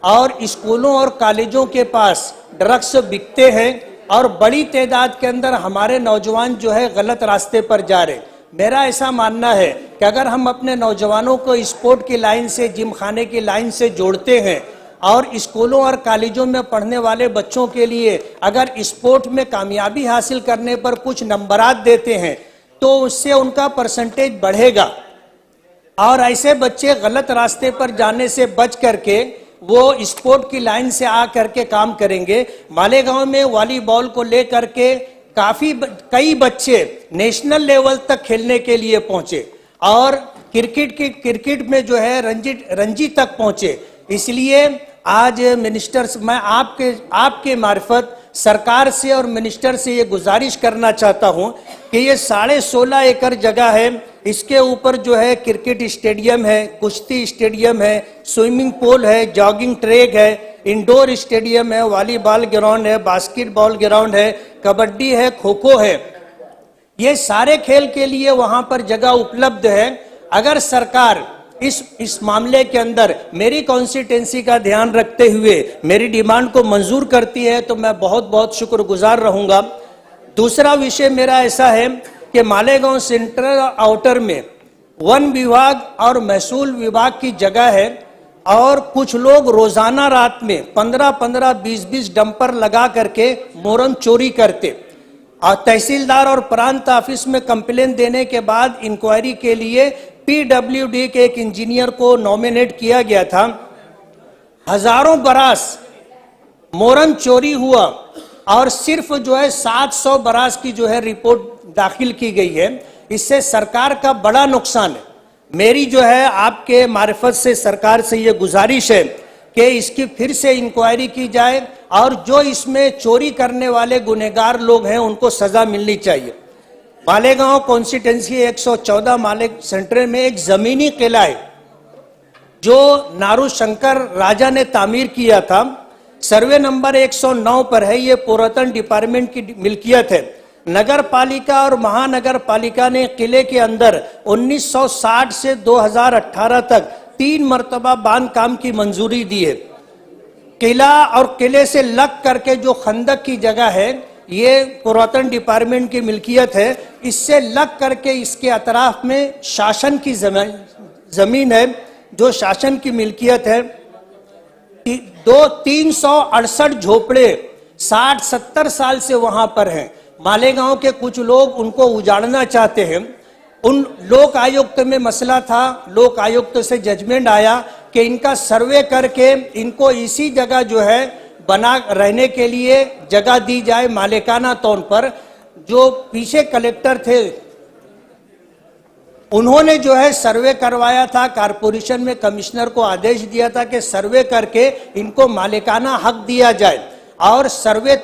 और स्कूलों और कॉलेजों के पास ड्रग्स बिकते हैं और बड़ी तादाद के अंदर हमारे नौजवान जो है गलत रास्ते पर जा रहे. मेरा ऐसा मानना है कि अगर हम अपने नौजवानों को स्पोर्ट की लाइन से, जिम खाने की लाइन से जोड़ते हैं और स्कूलों और कॉलेजों में पढ़ने वाले बच्चों के लिए अगर स्पोर्ट में कामयाबी हासिल करने पर कुछ नंबरात देते हैं तो उससे उनका परसेंटेज बढ़ेगा और ऐसे बच्चे गलत रास्ते पर जाने से बच करके वो स्पोर्ट की लाइन से आ करके काम करेंगे. मालेगांव में वॉलीबॉल को लेकर के कई बच्चे नेशनल लेवल तक खेलने के लिए पहुंचे और क्रिकेट में जो है रणजी तक पहुंचे. इसलिए आज मिनिस्टर, मैं आपके मार्फत सरकार से और मिनिस्टर से ये गुजारिश करना चाहता हूं कि ये 16.5 एकड़ जगह है, इसके ऊपर जो है क्रिकेट स्टेडियम है, कुश्ती स्टेडियम है, स्विमिंग पूल है, जॉगिंग ट्रैक है, इंडोर स्टेडियम है, वॉलीबॉल ग्राउंड है, बास्केटबॉल ग्राउंड है, कबड्डी है, खो खो है. ये सारे खेल के लिए वहां पर जगह उपलब्ध है। अगर सरकार इस मामले के अंदर मेरी कॉन्स्टिट्यूंसी का ध्यान रखते हुए मेरी डिमांड को मंजूर करती है तो मैं बहुत बहुत शुक्रगुजार रहूंगा। दूसरा विषय मेरा ऐसा है कि मालेगांव सेंट्रल आउटर में वन विभाग और महसूल विभाग की जगह है और कुछ लोग रोजाना रात में 15-15, 20-20 डंपर लगा करके मोरम चोरी करते और तहसीलदार और प्रांत ऑफिस में कंप्लेन देने के बाद इंक्वायरी के लिए पीडब्ल्यूडी के एक इंजीनियर को नॉमिनेट किया गया था। हजारों बरास मोरम चोरी हुआ और सिर्फ जो है 700 बरास की जो है रिपोर्ट दाखिल की गई है। इससे सरकार का बड़ा नुकसान है। मेरी जो है आपके मार्फत से सरकार से ये गुजारिश है कि इसकी फिर से इंक्वायरी की जाए और जो इसमें चोरी करने वाले गुनहगार लोग हैं उनको सजा मिलनी चाहिए। मालेगांव कॉन्स्टिट्यूंसी 114 माले सेंटर में एक जमीनी किला है जो नारू शंकर राजा ने तामीर किया था। सर्वे नंबर 109 पर है। ये पुरातन डिपार्टमेंट की मिल्कियत है। नगर पालिका और महानगर पालिका ने किले के अंदर 1960 से 2018 तक 3 मरतबा बांध काम की मंजूरी दी है। किला और किले से लग करके जो खंदक की जगह है ये पुरातन डिपार्टमेंट की मिल्कियत है। इससे लग करके इसके अतराफ में शासन की जमीन है जो शासन की मिल्कियत है। 368 झोपड़े 60-70 साल से वहां पर हैं। मालेगांव के कुछ लोग उनको उजाड़ना चाहते हैं। उन लोक आयुक्त में मसला था। लोक आयुक्त से जजमेंट आया कि इनका सर्वे करके इनको इसी जगह जो है बना रहने के लिए जगह दी जाए मालिकाना तौर पर। जो पीछे कलेक्टर थे उन्होंने जो है सर्वे करवाया था। कारपोरेशन में कमिश्नर को आदेश दिया था कि सर्वे करके इनको मालिकाना हक दिया जाए और सर्वे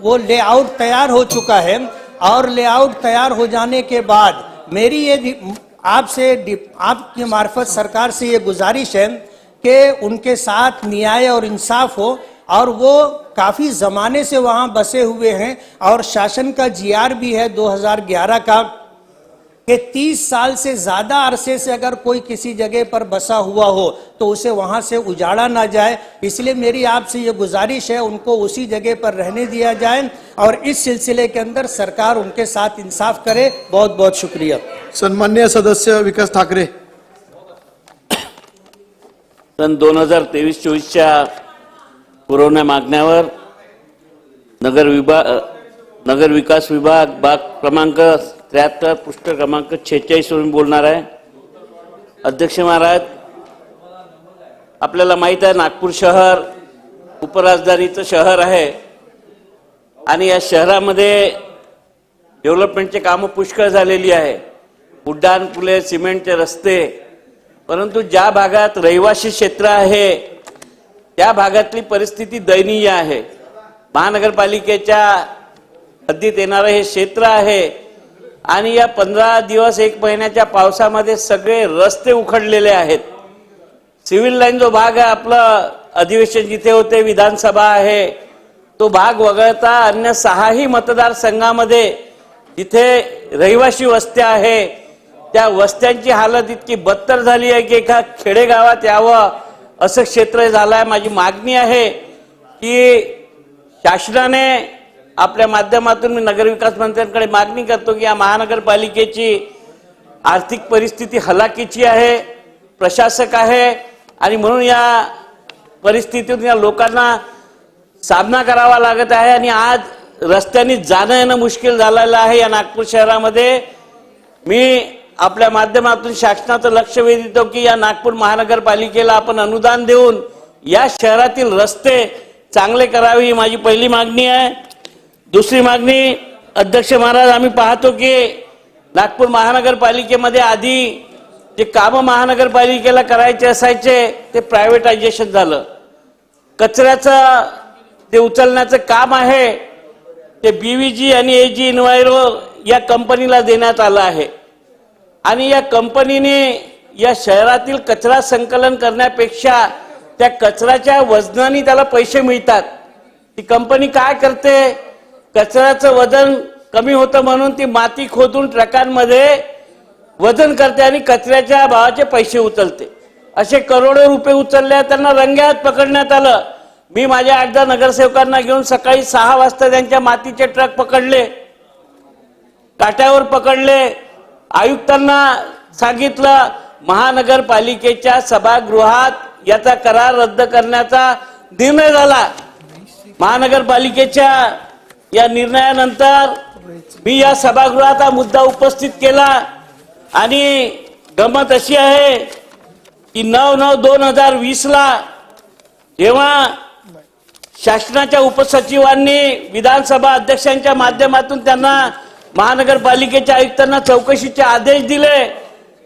वो लेआउट तैयार हो चुका है और लेआउट तैयार हो जाने के बाद मेरी ये आपके मार्फत सरकार से ये गुजारिश है कि उनके साथ न्याय और इंसाफ हो और वो काफी जमाने से वहां बसे हुए हैं और शासन का जीआर भी है 2011 का कि 30 साल से ज्यादा अरसे से अगर कोई किसी जगह पर बसा हुआ हो तो उसे वहां से उजाड़ा ना जाए। इसलिए मेरी आपसे ये गुजारिश है उनको उसी जगह पर रहने दिया जाए और इस सिलसिले के अंदर सरकार उनके साथ इंसाफ करे। बहुत बहुत शुक्रिया। सन्मान्य सदस्य विकास ठाकरे। सन 2023-24च्या पुरवण्या मागण्यावर नगर विकास विभाग भाग क्रमांक 73 पृष्ठ क्रमांक 46 वरून बोलणार आहे। अध्यक्ष महाराज, आपल्याला माहित आहे नागपूर शहर उपराजधानीचं शहर आहे आणि या शहरामध्ये डेव्हलपमेंटचे कामं पुष्कळ झालेली आहे। उड्डाण पुले, सिमेंटचे रस्ते, परंतु ज्या भागात रहिवासी क्षेत्र आहे त्या भागातली परिस्थिती दयनीय आहे। महानगरपालिकेच्या हद्दीत येणारे हे क्षेत्र आहे आणि या 15 दिवस 1 महिन्याच्या पावसामध्ये सगळे रस्ते उखडलेले आहेत। सिव्हिल लाईन जो भाग आहे आपलं अधिवेशन जिथे होते विधानसभा आहे तो भाग वगळता अन्य 6ही मतदारसंघामध्ये जिथे रहिवासी वस्त्या आहे त्या वस्त्यांची हालत इतकी बदतर झाली आहे की एका खेडेगावात यावं असं क्षेत्र झालं आहे। माझी मागणी आहे की शासनाने आपल्या माध्यमातून मी नगरविकास मंत्र्यांकडे मागणी करतो की या महानगरपालिकेची आर्थिक परिस्थिती हलाखीची आहे, प्रशासक आहे आणि म्हणून या परिस्थितीतून या लोकांना सामना करावा लागत आहे आणि आज रस्त्याने जाणं येणं मुश्किल झालेलं आहे या नागपूर शहरामध्ये। मी आपल्या माध्यमातून शासनाचं लक्ष वेधतो की या नागपूर महानगरपालिकेला आपण अनुदान देऊन या शहरातील रस्ते चांगले करावे ही माझी पहिली मागणी आहे। दुसरी मागणी, अध्यक्ष महाराज, आम्ही पाहतो की नागपूर महानगरपालिकेमध्ये आधी जे काम महानगरपालिकेला करायचे असायचे ते प्रायव्हेटायझेशन झालं। कचऱ्याचं ते उचलण्याचं काम आहे ते बीव्हीजी आणि एजी इन्व्हायरो या कंपनीला देण्यात आलं आहे आणि या कंपनीने या शहरातील कचरा संकलन करण्यापेक्षा त्या कचऱ्याच्या वजनाने त्याला पैसे मिळतात। ती कंपनी काय करते, कचऱ्याचं वजन कमी होतं म्हणून ती माती खोदून ट्रकांमध्ये वजन करते आणि कचऱ्याच्या भावाचे पैसे उचलते. असे करोडो रुपये उचलले, त्यांना रंगेहात पकडण्यात आलं. मी माझ्या 8-10 नगरसेवकांना घेऊन सकाळी 6 वाजता त्यांच्या मातीचे ट्रक पकडले, काट्यावर पकडले. आयुक्तांना सांगितलं, महानगरपालिकेच्या सभागृहात याचा करार रद्द करण्याचा निर्णय झाला. महानगरपालिकेच्या या निर्णयानंतर मी या सभागृहात हा मुद्दा उपस्थित केला आणि गमत अशी आहे की 9/9/2020 ला जेव्हा शासनाच्या उपसचिवांनी विधानसभा अध्यक्षांच्या माध्यमातून त्यांना महानगरपालिकेच्या आयुक्तांना चौकशीचे आदेश दिले,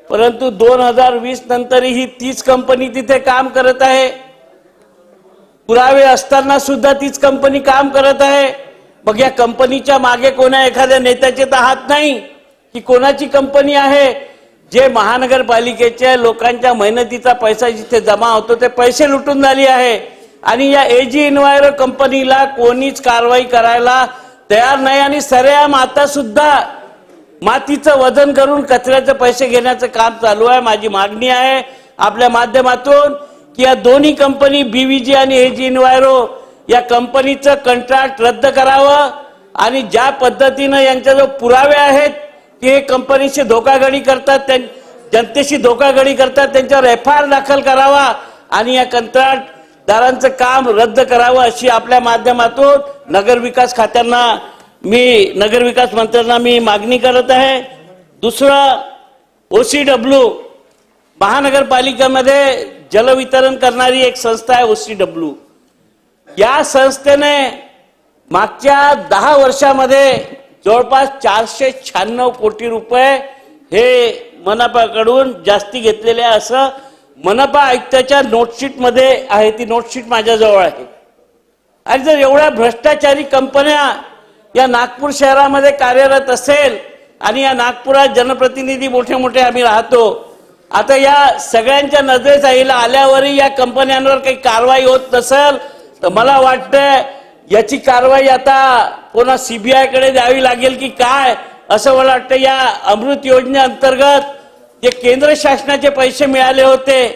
परंतु 2020 नंतरही तीच कंपनी तिथे काम करत आहे. पुरावे असताना सुद्धा तीच कंपनी काम करत आहे. मग या कंपनीच्या मागे कोणा एखाद्या नेत्याचे तर हात नाही की कोणाची कंपनी आहे? जे महानगरपालिकेच्या लोकांच्या मेहनतीचा पैसा जिथे जमा होतो ते पैसे लुटून झाली आहे. आणि या एजी इन्व्हायरो कंपनीला कोणीच कारवाई करायला तयार नाही आणि सरेआम आता सुद्धा मातीचं वजन करून कचऱ्याचे पैसे घेण्याचं काम चालू आहे. माझी मागणी आहे आपल्या माध्यमातून की या दोन्ही कंपनी बीव्हीजी आणि एजी इन्व्हायरो या कंपनीचं कंत्राट रद्द करावं आणि ज्या पद्धतीनं यांचे जो पुरावे आहेत की हे कंपनीशी धोकाधडी करतात, जनतेशी धोकाधडी करतात, त्यांच्यावर FIR दाखल करावा आणि या कंत्राटदारांचं काम रद्द करावं अशी आपल्या माध्यमातून नगरविकास खात्यांना नगरविकास मंत्र्यांना मी मागणी करत आहे. दुसरं, OCW महानगरपालिकेमध्ये जलवितरण करणारी एक संस्था आहे OCW. या संस्थेने मागच्या 10 वर्षामध्ये जवळपास 496 कोटी रुपये हे मनपाकडून जास्ती घेतलेले आहे असं मनपा आयुक्ताच्या नोटशीट मध्ये आहे. ती नोटशीट माझ्याजवळ आहे. आणि जर एवढ्या भ्रष्टाचारी कंपन्या या नागपूर शहरामध्ये कार्यरत असेल आणि या नागपुरात जनप्रतिनिधी मोठे मोठे आम्ही राहतो, आता या सगळ्यांच्या नजरेस आल्यावरही या कंपन्यांवर काही कारवाई होत नसेल तर मला वाटतं याची कारवाई आता कोणा CBI कडे द्यावी लागेल की काय असं मला वाटतं. या अमृत योजनेअंतर्गत जे केंद्र शासनाचे पैसे मिळाले होते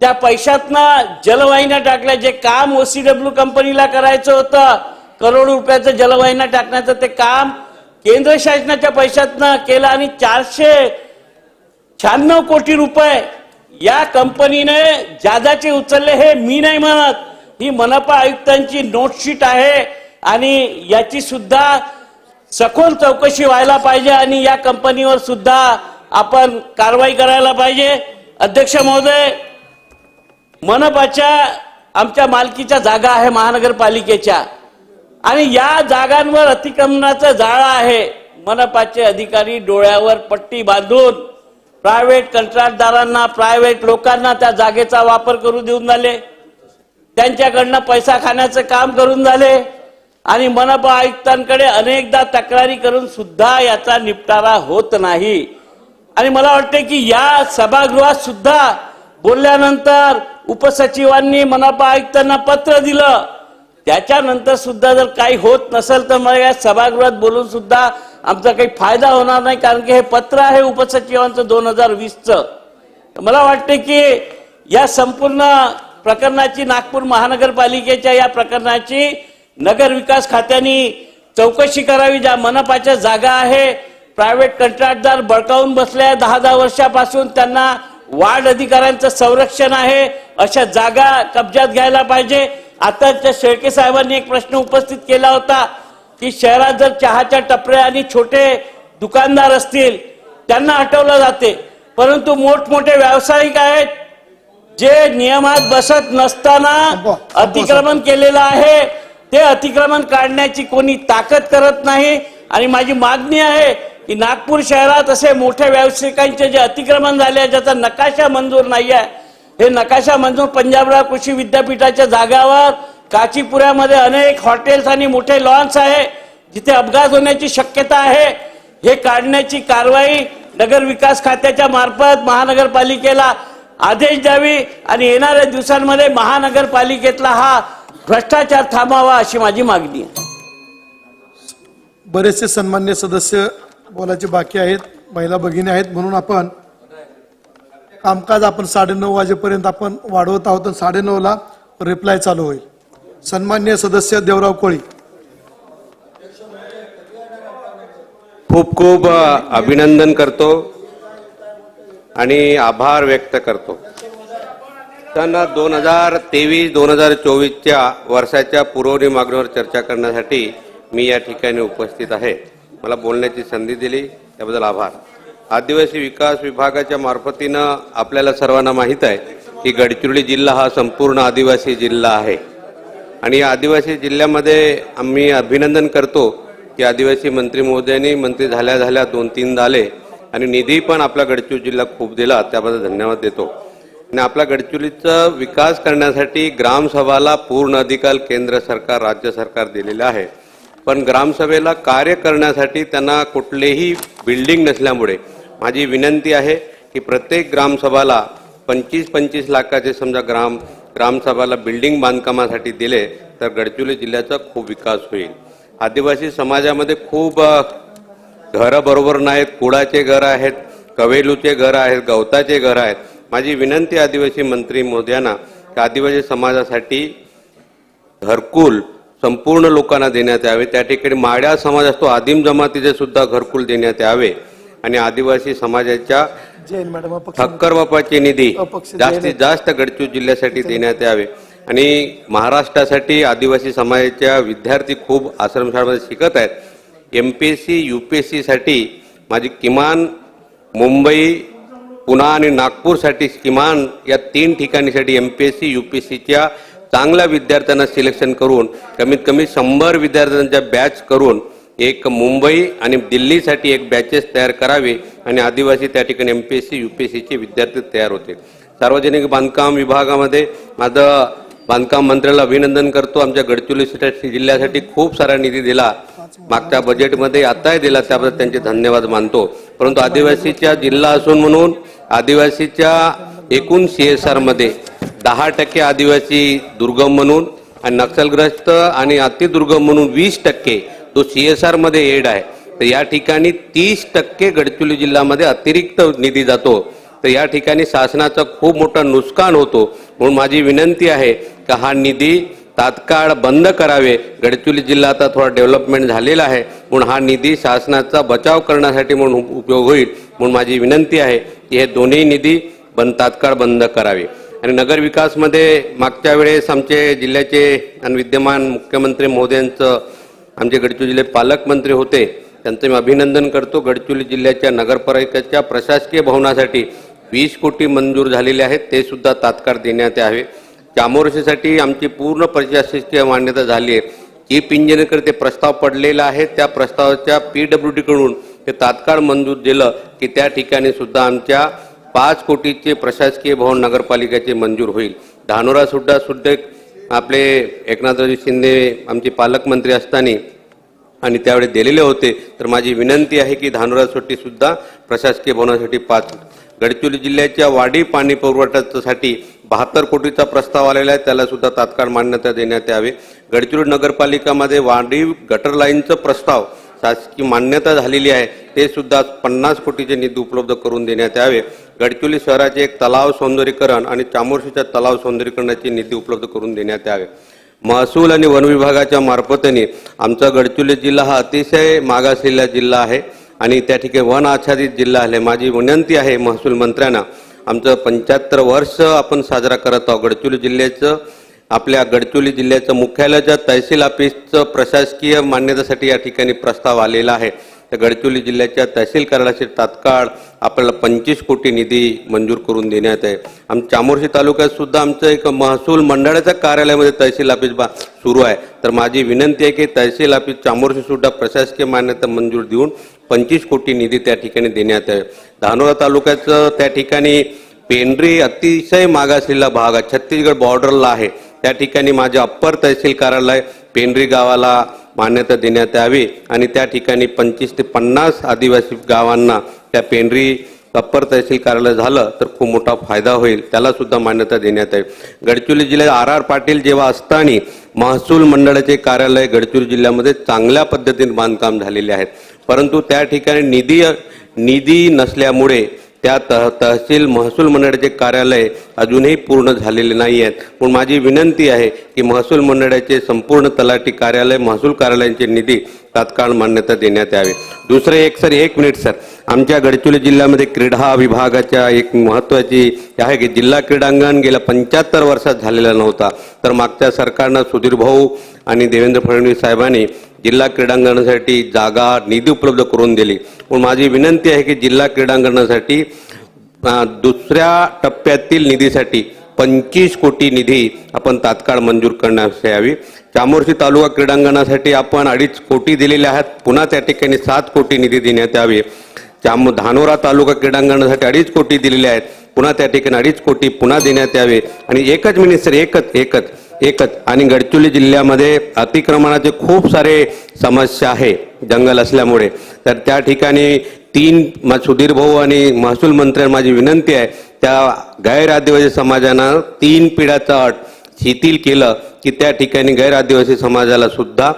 त्या पैशातनं जलवाहिन्या टाकल्या. जे काम OCW कंपनीला करायचं होतं करोडो रुपयाचं जलवाहिन्या टाकण्याचं ते काम केंद्र शासनाच्या पैशातनं केलं आणि 496 कोटी रुपये या कंपनीने जादाचे उचलले. हे मी नाही म्हणत, ही मनपा आयुक्तांची नोटशीट आहे आणि याची सुद्धा सखोल चौकशी व्हायला पाहिजे आणि या कंपनीवर सुद्धा आपण कारवाई करायला पाहिजे. अध्यक्ष महोदय, मनपाच्या आमच्या मालकीच्या जागा आहे महानगरपालिकेच्या आणि या जागांवर अतिक्रमणाचं जाळं आहे. मनपाचे अधिकारी डोळ्यावर पट्टी बांधून प्रायव्हेट कंत्राटदारांना, प्रायव्हेट लोकांना त्या जागेचा वापर करू देऊन झाले, त्यांच्याकडनं पैसा खाण्याचं काम करून झाले आणि मनपा आयुक्तांकडे अनेकदा तक्रारी करून सुद्धा याचा निपटारा होत नाही. आणि मला वाटते की या सभागृहात सुद्धा बोलल्यानंतर उपसचिवांनी मनपा आयुक्तांना पत्र दिलं, त्याच्यानंतर सुद्धा जर काही होत नसेल तर मग या सभागृहात बोलून सुद्धा आमचा काही फायदा होणार नाही, कारण की हे पत्र आहे उपसचिवांचं 2020चं. मला वाटते की या संपूर्ण प्रकरणाची, नागपूर महानगरपालिकेच्या या प्रकरणाची नगर विकास खात्याने चौकशी करावी. ज्या मनपाच्या जागा आहे प्रायव्हेट कंत्राटदार बळकावून बसले 10-10 वर्षापासून, त्यांना वार्ड अधिकाऱ्यांचं संरक्षण आहे, अशा जागा कब्जात घ्यायला पाहिजे. आताच्या शेळके साहेबांनी एक प्रश्न उपस्थित केला होता की शहरात जर चहाच्या टपऱ्या आणि छोटे दुकानदार असतील त्यांना हटवलं जाते, परंतु मोठमोठे व्यावसायिक आहेत जे नियमात बसत नसताना अतिक्रमण केलेलं आहे, ते अतिक्रमण काढण्याची कोणी ताकद करत नाही. आणि माझी मागणी आहे की नागपूर शहरात असे मोठ्या व्यावसायिकांचे जे अतिक्रमण झाले ज्याचा नकाशा मंजूर नाही आहे, हे नकाशा मंजूर पंजाबराव कृषी विद्यापीठाच्या जागावर काचीपुऱ्यामध्ये अनेक हॉटेल्स आणि मोठे लॉन्स आहे जिथे अपघात होण्याची शक्यता आहे, हे काढण्याची कारवाई नगर विकास खात्याच्या मार्फत महानगरपालिकेला आदेश द्यावी आणि येणाऱ्या दिवसांमध्ये महानगरपालिकेतला हा भ्रष्टाचार थांबावा अशी माझी मागणी आहे. बरेचसे सन्मान्य सदस्य बोलायचे बाकी आहेत, महिला भगिनी आहेत, म्हणून आपण कामकाज आपण 9:30 वाजेपर्यंत आपण वाढवत आहोत आणि 9:30ला रिप्लाय चालू होईल. सन्मान्य सदस्य देवराव कोळी. खूप खूप अभिनंदन करतो आणि आभार व्यक्त करतो. सन 2023-2024च्या वर्षाच्या पुरवणी मागणीवर चर्चा करण्यासाठी मी या ठिकाणी उपस्थित आहे. मला बोलण्याची संधी दिली त्याबद्दल आभार. आदिवासी विकास विभागाच्या मार्फतीनं आपल्याला सर्वांना माहीत आहे की गडचिरोली जिल्हा हा संपूर्ण आदिवासी जिल्हा आहे आणि या आदिवासी जिल्ह्यामध्ये आम्ही अभिनंदन करतो की आदिवासी मंत्री महोदयांनी मंत्री झाल्या झाल्या 2-3दा आले आणि निधी पण आपला गडचिरोली जिल्हा खूप दिला, त्याबद्दल धन्यवाद देतो. आणि आपला गडचिरोलीचा विकास करण्यासाठी ग्रामसभाला पूर्ण अधिकार केंद्र सरकार राज्य सरकार दिलेले आहे, पण ग्रामसभेला कार्य करण्यासाठी त्यांना कुठलेही बिल्डिंग नसल्यामुळे माझी विनंती आहे की प्रत्येक ग्रामसभाला 25-25 लाखाचे समजा ग्रामसभाला बिल्डिंग बांधकामासाठी दिले तर गडचिरोली जिल्ह्याचा खूप विकास होईल. आदिवासी समाजामध्ये खूप घरं बरोबर नाहीत, कुडाचे घर आहेत, कवेलूचे घर आहेत, गवताचे घर आहेत. माझी विनंती आदिवासी मंत्री महोदयांना की आदिवासी समाजासाठी घरकुल संपूर्ण लोकांना देण्यात यावे. त्या ठिकाणी माड्या समाज असतो, आदिम जमातीचे सुद्धा घरकुल देण्यात यावे आणि आदिवासी समाजाच्या ठक्कर बापाची निधी जास्तीत जास्त गडचिरोली जिल्ह्यासाठी देण्यात यावे. आणि महाराष्ट्रासाठी आदिवासी समाजाच्या विद्यार्थी खूप आश्रमशाळेमध्ये शिकत आहेत. MPSC UPSC साठी माझी किमान मुंबई, पुणे आणि नागपूरसाठी किमान या 3 ठिकाणीसाठी MPSC UPSCच्या चांगल्या विद्यार्थ्यांना सिलेक्शन करून कमीत कमी 100 विद्यार्थ्यांच्या बॅच करून एक मुंबई आणि दिल्लीसाठी एक बॅचेस तयार करावे आणि आदिवासी त्या ठिकाणी MPSC UPSCचे विद्यार्थी तयार होते. सार्वजनिक बांधकाम विभागामध्ये माझं बांधकाम मंत्र्याला अभिनंदन करतो. आमच्या गडचिरोली जिल्ह्यासाठी खूप सारा निधी दिला, मागच्या बजेटमध्ये आताही दिला, त्याबद्दल त्यांचे धन्यवाद मानतो. परंतु आदिवासीचा जिल्हा असून म्हणून आदिवासीच्या एकूण CSR मध्ये 10% आदिवासी दुर्गम म्हणून आणि नक्षलग्रस्त आणि अतिदुर्गम म्हणून 20% तो CSR मध्ये एड आहे. तर या ठिकाणी 30% गडचिरोली जिल्ह्यामध्ये अतिरिक्त निधी जातो. तर या ठिकाणी शासनाचा खूप मोठा नुकसान होतो. म्हणून माझी विनंती आहे की हा निधी तात्काळ बंद करावे. गडचिरोली जिल्हा आता थोडा डेव्हलपमेंट झालेला आहे, म्हणून हा निधी शासनाचा बचाव करण्यासाठी म्हणून उपयोग होईल. म्हणून माझी विनंती आहे की हे दोन्ही निधी तात्काळ बंद करावे. आणि नगर विकासमध्ये मागच्या वेळेस आमचे जिल्ह्याचे आणि विद्यमान मुख्यमंत्री महोदयांचं आमचे गडचिरोली जिल्ह्याचे पालकमंत्री होते, त्यांचं मी अभिनंदन करतो. गडचिरोली जिल्ह्याच्या नगरपालिकेच्या प्रशासकीय भवनासाठी 20 कोटी मंजूर झालेले आहेत, ते सुद्धा तात्काळ देण्यात यावे. चामोर्शीसाठी आमची पूर्ण प्रशासकीय मान्यता झाली आहे. चीफ इंजिनियरकडे ते प्रस्ताव पडलेला आहे, त्या प्रस्तावाच्या PWD कडून ते तात्काळ मंजूर दिलं की त्या ठिकाणी सुद्धा आमच्या 5 कोटीचे प्रशासकीय भवन नगरपालिकेचे मंजूर होईल. धानोरा सुद्धा आपले एकनाथराव शिंदे आमचे पालकमंत्री असताना आणि त्यावेळी दिलेले होते. तर माझी विनंती आहे की धानोरा सुद्धा प्रशासकीय भवनासाठी 5. गडचिरोली जिल्ह्याच्या वाढी पाणी पुरवठ्यासाठी 72 कोटीचा प्रस्ताव आलेला आहे, त्याला सुद्धा तात्काळ मान्यता देण्यात यावे. गडचिरोली नगरपालिकामध्ये वाढी गटर लाईनचं प्रस्ताव शासकीय मान्यता झालेली आहे, ते सुद्धा 50 कोटीचे निधी उपलब्ध करून देण्यात यावे. गडचिरोली शहराचे एक तलाव सौंदर्यीकरण आणि चामोर्शीच्या तलाव सौंदर्यीकरणाचे निधी उपलब्ध करून देण्यात यावे. महसूल आणि वन विभागाच्या मार्फतीने आमचा गडचिरोली जिल्हा हा अतिशय मागासलेला जिल्हा आहे आणि त्या ठिकाणी वन आच्छादित जिल्हा आहे. माझी विनंती आहे महसूल मंत्र्यांना, आमचं 75 वर्ष आपण साजरा करत आहोत. गडचिरोली जिल्ह्याचं आपल्या गडचिरोली जिल्ह्याचं मुख्यालयाच्या तहसील ऑफिसचं प्रशासकीय मान्यतेसाठी या ठिकाणी प्रस्ताव आलेला आहे. तर गडचिरोली जिल्ह्याच्या तहसील कार्यालयासाठी तात्काळ आपल्याला 25 कोटी निधी मंजूर करून देण्यात आहे. आमच्या चामोर्शी तालुक्यात सुद्धा आमचं एक महसूल मंडळाच्या कार्यालयामध्ये तहसील ऑफिस सुरू आहे. तर माझी विनंती आहे की तहसील ऑफिस चामोर्शी सुद्धा प्रशासकीय मान्यता मंजूर देऊन 25 कोटी निधी त्या ठिकाणी देण्यात आहे. धानोरा तालुक्याचं त्या ठिकाणी पेंढरी अतिशय मागासलेला भाग आहे, छत्तीसगड बॉर्डरला आहे. त्या ठिकाणी माझे अप्पर तहसील कार्यालय पेंढरी गावाला मान्यता देण्यात यावी आणि त्या ठिकाणी 25 ते 50 आदिवासी गावांना त्या पेंढरी अप्पर तहसील कार्यालय झालं तर खूप मोठा फायदा होईल, त्याला सुद्धा मान्यता देण्यात यावी. गडचिरोली जिल्ह्यात आर पाटील जेव्हा असताना महसूल मंडळाचे कार्यालय गडचिरोली जिल्ह्यामध्ये चांगल्या पद्धतीने बांधकाम झालेले आहेत, परंतु त्या ठिकाणी निधी नसल्यामुळे त्या तहसील महसूल मंडळाचे कार्यालय अजूनही पूर्ण झालेले नाही आहेत. पण माझी विनंती आहे की महसूल मंडळाचे संपूर्ण तलाठी कार्यालय महसूल कार्यालयांचे निधी तात्काळ मान्यता देण्यात यावी. दुसरं एक मिनिट सर, आमच्या गडचिरोली जिल्ह्यामध्ये क्रीडा विभागाच्या एक महत्त्वाची आहे की जिल्हा क्रीडांगण गेल्या 75 वर्षात झालेला नव्हता, तर मागच्या सरकारनं सुधीर भाऊ आणि देवेंद्र फडणवीस साहेबांनी जिल्हा क्रीडांगणासाठी जागा निधी उपलब्ध करून दिली. पण माझी विनंती आहे की जिल्हा क्रीडांगणासाठी दुसऱ्या टप्प्यातील निधीसाठी 25 कोटी निधी आपण तात्काळ मंजूर करण्यास यावी. चामोर्शी तालुका क्रीडांगणासाठी आपण 2.5 कोटी दिलेले आहेत, पुन्हा त्या ठिकाणी 7 कोटी निधी देण्यात यावे. धानोरा तालुका क्रीडांगणासाठी 2.5 कोटी दिलेले आहेत, पुन्हा त्या ठिकाणी 2.5 कोटी पुन्हा देण्यात यावे. आणि एकच मिनिट सर, एकच आणि गडचिरोली जिल्ह्यामध्ये अतिक्रमणाचे खूप सारे समस्या आहे जंगल असल्यामुळे, तर त्या ठिकाणी सुधीर भाऊ आणि महसूल मंत्र्यांना माझी विनंती आहे, त्या गैर आदिवासी समाजांना 3 पिढ्याचा अट शिथिल केलं की त्या ठिकाणी गैर आदिवासी समाजाला सुद्धा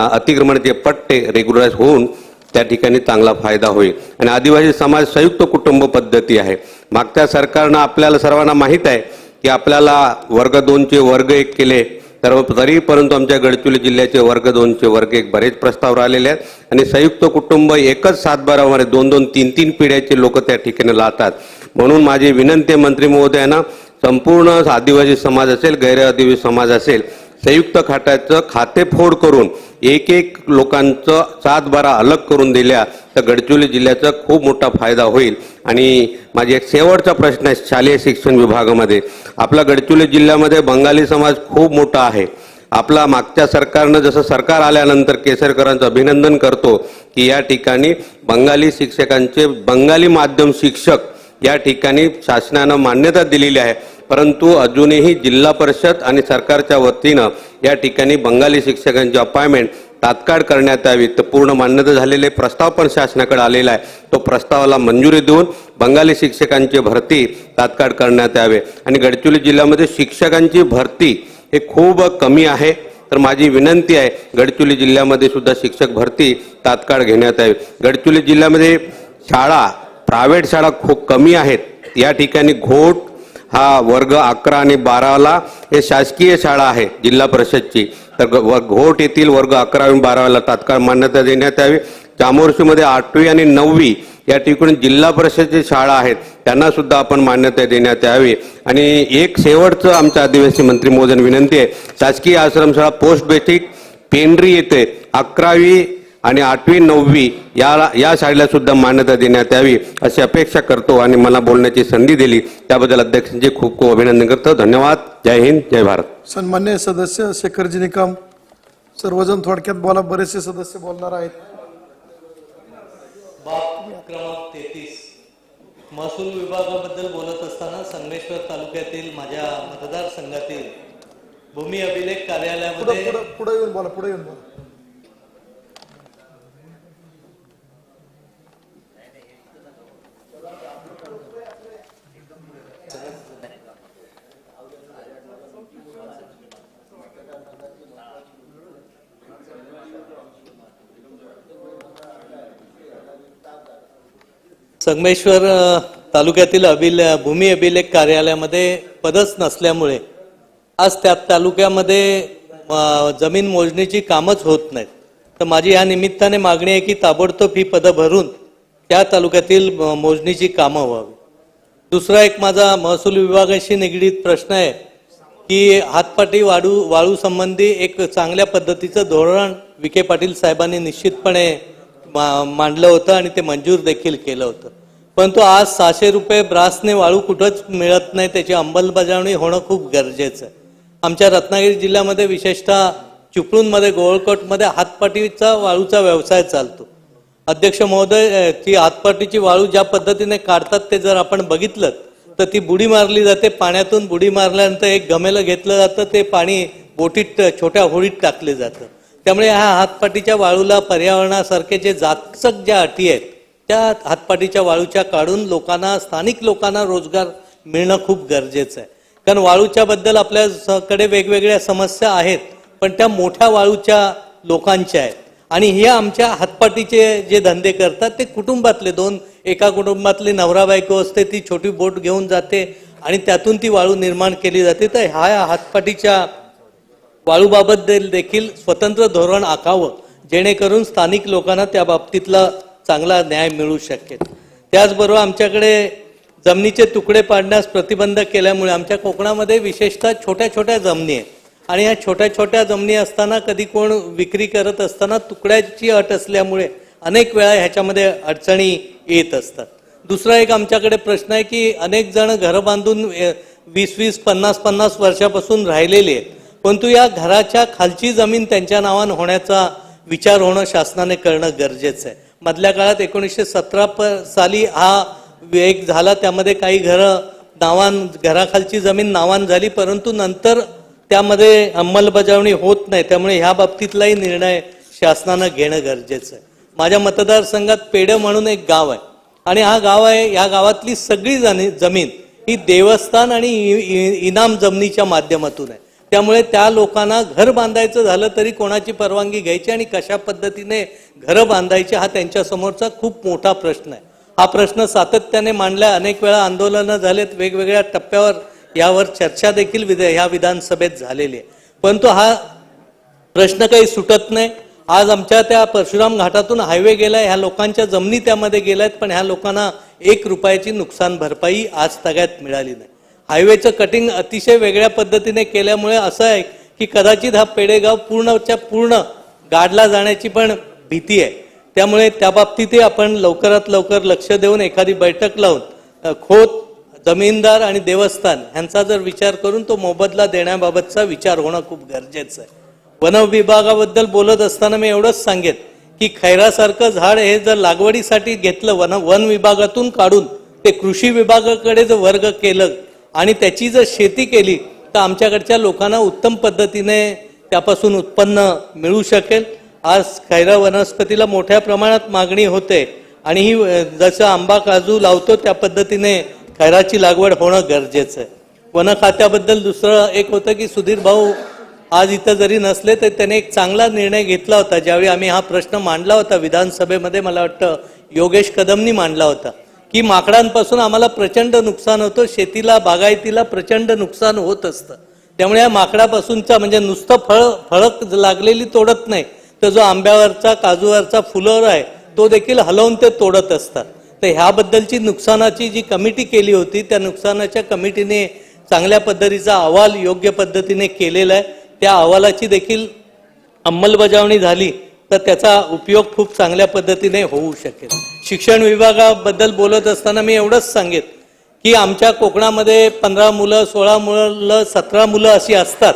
अतिक्रमणाचे पट्टे रेग्युलराइज होऊन त्या ठिकाणी चांगला फायदा होईल. आणि आदिवासी समाज संयुक्त कुटुंब पद्धती आहे. मागच्या सरकारनं आपल्याला सर्वांना माहीत आहे की आपल्याला वर्ग 2चे वर्ग 1 केले, तर तरी परंतु आमच्या गडचिरोली जिल्ह्याचे वर्ग 2चे वर्ग 1 बरेच प्रस्ताव राहिलेले आहेत. आणि संयुक्त कुटुंब एकच 7-12मध्ये 2-2, 3-3 पिढ्याचे लोक त्या ठिकाणी राहतात. म्हणून माझी विनंती मंत्री महोदयांना, संपूर्ण आदिवासी समाज असेल गैर आदिवासी समाज असेल, संयुक्त खात्याचं खातेफोड करून एक लोकांचं 7-12 अलग करून दिल्या तर गडचिरोली जिल्ह्याचा खूप मोठा फायदा होईल. आणि माझी एक शेवटचा प्रश्न आहे, शालेय शिक्षण विभागामध्ये आपला गडचिरोली जिल्ह्यामध्ये बंगाली समाज खूप मोठा आहे. आपला मागच्या सरकारनं जसं सरकार आल्यानंतर केसरकरांचं अभिनंदन करतो की या ठिकाणी बंगाली शिक्षकांचे बंगाली माध्यम शिक्षक या ठिकाणी शासनानं मान्यता दिलेली आहे, परंतु अजूनही जिल्हा परिषद आणि सरकारच्या वतीनं या ठिकाणी बंगाली शिक्षकांची अपॉइंटमेंट तात्काळ करण्यात यावी. तर पूर्ण मान्यता झालेले प्रस्ताव पण शासनाकडे आलेला आहे, तो प्रस्तावाला मंजुरी देऊन बंगाली शिक्षकांची भरती तात्काळ करण्यात यावे. आणि गडचिरोली जिल्ह्यामध्ये शिक्षकांची भरती हे खूप कमी आहे, तर माझी विनंती आहे गडचिरोली जिल्ह्यामध्ये सुद्धा शिक्षक भरती तात्काळ घेण्यात यावी. गडचिरोली जिल्ह्यामध्ये प्रायव्हेट शाळा खूप कमी आहेत. या ठिकाणी घोट हा वर्ग 11 आणि 12ला हे शासकीय शाळा आहे जिल्हा परिषदची, तर घोट येथील वर्ग 11 आणि 12ला तात्काळ मान्यता देण्यात यावी. चामोर्शीमध्ये 8वी आणि 9वी या ठिकाणी जिल्हा परिषदेची शाळा आहेत, त्यांना सुद्धा आपण मान्यता देण्यात यावी. आणि एक शेवटचं आमच्या आदिवासी मंत्री महोदयांना विनंती आहे, शासकीय आश्रमशाळा पोस्ट बेसिक पेंढरी येथे 11वी आणि 8वी 9वी या शाळेला सुद्धा मान्यता देण्यात यावी अशी अपेक्षा करतो. आणि मला बोलण्याची संधी दिली त्याबद्दल अध्यक्षांचे खूप खूप अभिनंदन करतो. धन्यवाद. जय हिंद, जय भारत. सन्मान्य सदस्य शेखरजी निकम, सर्वजण थोडक्यात बोला, बरेचसे सदस्य बोलणार आहेत. क्रमांक 33 महसूल विभागाबद्दल बोलत असताना संगमेश्वर तालुक्यातील माझ्या मतदारसंघातील भूमी अभिलेख कार्यालयामध्ये पुढे येऊन बोला. संगमेश्वर तालुक्यातील भूमी अभिलेख कार्यालयामध्ये पदच नसल्यामुळे आज त्या तालुक्यामध्ये जमीन मोजणीची कामच होत नाहीत. तर माझी या निमित्ताने मागणी आहे की ताबडतोब ही पदं भरून त्या तालुक्यातील मोजणीची कामं व्हावी. दुसरा एक माझा महसूल विभागाशी निगडीत प्रश्न आहे की हातपाटी वाळू संबंधी एक चांगल्या पद्धतीचं धोरण विखे पाटील साहेबांनी निश्चितपणे मांडलं होतं आणि ते मंजूर देखील केलं होतं, परंतु आज 600 रुपये ब्रासने वाळू कुठंच मिळत नाही, त्याची अंमलबजावणी होणं खूप गरजेचं आहे. आमच्या रत्नागिरी जिल्ह्यामध्ये विशेषतः चिपळूणमध्ये गोळकोटमध्ये हातपाटीचा वाळूचा व्यवसाय चालतो. अध्यक्ष महोदय, ती हातपाटीची वाळू ज्या पद्धतीने काढतात ते जर आपण बघितलं तर ती बुडी मारली जाते, पाण्यातून बुडी मारल्यानंतर एक गमेलं घेतलं जातं, ते पाणी बोटीत छोट्या होडीत टाकले जातं. त्यामुळे ह्या हातपाटीच्या वाळूला पर्यावरणासारखे जे जाचक ज्या अटी आहेत त्या हातपाटीच्या वाळूच्या काढून लोकांना, स्थानिक लोकांना रोजगार मिळणं खूप गरजेचं आहे. कारण वाळूच्या बद्दल आपल्याकडे वेगवेगळ्या समस्या आहेत, पण त्या मोठ्या वाळूच्या लोकांच्या आहेत. आणि हे आमच्या हातपाटीचे जे धंदे करतात ते कुटुंबातले एका कुटुंबातली नवरा बायको असते, ती छोटी बोट घेऊन जाते आणि त्यातून ती वाळू निर्माण केली जाते. तर ह्या हातपाटीच्या वाळूबाबत देखील स्वतंत्र धोरण आखावं, जेणेकरून स्थानिक लोकांना त्या बाबतीतला चांगला न्याय मिळू शकेल. त्याचबरोबर आमच्याकडे जमिनीचे तुकडे पाडण्यास प्रतिबंध केल्यामुळे आमच्या कोकणामध्ये विशेषतः छोट्या छोट्या जमिनी आहेत आणि या छोट्या छोट्या जमिनी असताना कधी कोण विक्री करत असताना तुकड्याची अट असल्यामुळे अनेक वेळा ह्याच्यामध्ये अडचणी येत असतात. दुसरा एक आमच्याकडे प्रश्न आहे की अनेक जण घरं बांधून 20-20, 50-50 वर्षापासून राहिलेले आहेत, परंतु या घराच्या खालची जमीन त्यांच्या नावानं होण्याचा विचार होणं शासनाने करणं गरजेचं आहे. मधल्या काळात 1917 साली हा एक झाला, त्यामध्ये काही घराखालची जमीन नावान झाली, परंतु नंतर त्यामध्ये अंमलबजावणी होत नाही. त्यामुळे ह्या बाबतीतलाही निर्णय शासनानं घेणं गरजेचं आहे. माझ्या मतदारसंघात पेढे म्हणून एक गाव आहे आणि हा गाव आहे, या गावातली सगळी जमीन ही देवस्थान आणि इनाम जमिनीच्या माध्यमातून आहे. त्यामुळे त्या लोकांना घर बांधायचं झालं तरी कोणाची परवानगी घ्यायची आणि कशा पद्धतीने घरं बांधायची हा त्यांच्यासमोरचा खूप मोठा प्रश्न आहे. हा प्रश्न सातत्याने मांडला, अनेक वेळा आंदोलनं झालेत, वेगवेगळ्या टप्प्यावर यावर चर्चा देखील ह्या विधानसभेत झालेली आहे, परंतु हा प्रश्न काही सुटत नाही. आज आमच्या त्या परशुराम घाटातून हायवे गेलाय, ह्या लोकांच्या जमिनी त्यामध्ये गेल्यात, पण ह्या लोकांना 1 रुपयाची नुकसान भरपाई आज तगायत मिळाली नाही. हायवेचं कटिंग अतिशय वेगळ्या पद्धतीने केल्यामुळे असं आहे की कदाचित हा पेडेगाव पूर्णच्या पूर्ण गाडला जाण्याची पण भीती आहे. त्यामुळे त्या बाबतीतही आपण लवकरात लवकर लक्ष देऊन एखादी बैठक लावून खोत, जमीनदार आणि देवस्थान यांचा जर विचार करून तो मोबदला देण्याबाबतचा विचार होणं खूप गरजेचं आहे. वन विभागाबद्दल बोलत असताना मी एवढंच सांगेन की खैरासारखं झाड हे जर लागवडीसाठी घेतलं, वन विभागातून काढून ते कृषी विभागाकडे जर वर्ग केलं आणि त्याची जर शेती केली तर आमच्याकडच्या लोकांना उत्तम पद्धतीने त्यापासून उत्पन्न मिळू शकेल. आज खैरा वनस्पतीला मोठ्या प्रमाणात मागणी होते आणि ही जसं आंबा काजू लावतो त्या पद्धतीने खैराची लागवड होणं गरजेचं आहे. वन खात्याबद्दल दुसरं एक होतं की सुधीर भाऊ आज इथं जरी नसले तर त्याने एक चांगला निर्णय घेतला होता. ज्यावेळी आम्ही हा प्रश्न मांडला होता विधानसभेमध्ये, मला वाटतं योगेश कदमनी मांडला होता, की माकडांपासून आम्हाला प्रचंड नुकसान होतं, शेतीला बागायतीला प्रचंड नुकसान होत असतं. त्यामुळे या माकडापासूनचा म्हणजे नुसतं फळक लागलेली तोडत नाही, तर जो आंब्यावरचा काजूवरचा फुलर आहे तो देखील हलवून ते तोडत असतात. तर ह्याबद्दलची नुकसानाची जी कमिटी केली होती त्या नुकसानाच्या कमिटीने चांगल्या पद्धतीचा अहवाल योग्य पद्धतीने केलेला आहे. त्या अहवालाची देखील अंमलबजावणी झाली तर त्याचा उपयोग खूप चांगल्या पद्धतीने होऊ शकेल. शिक्षण विभागाबद्दल बोलत असताना मी एवढंच सांगेन की आमच्या कोकणामध्ये 15 मुलं, 16 मुलं, 17 मुलं अशी असतात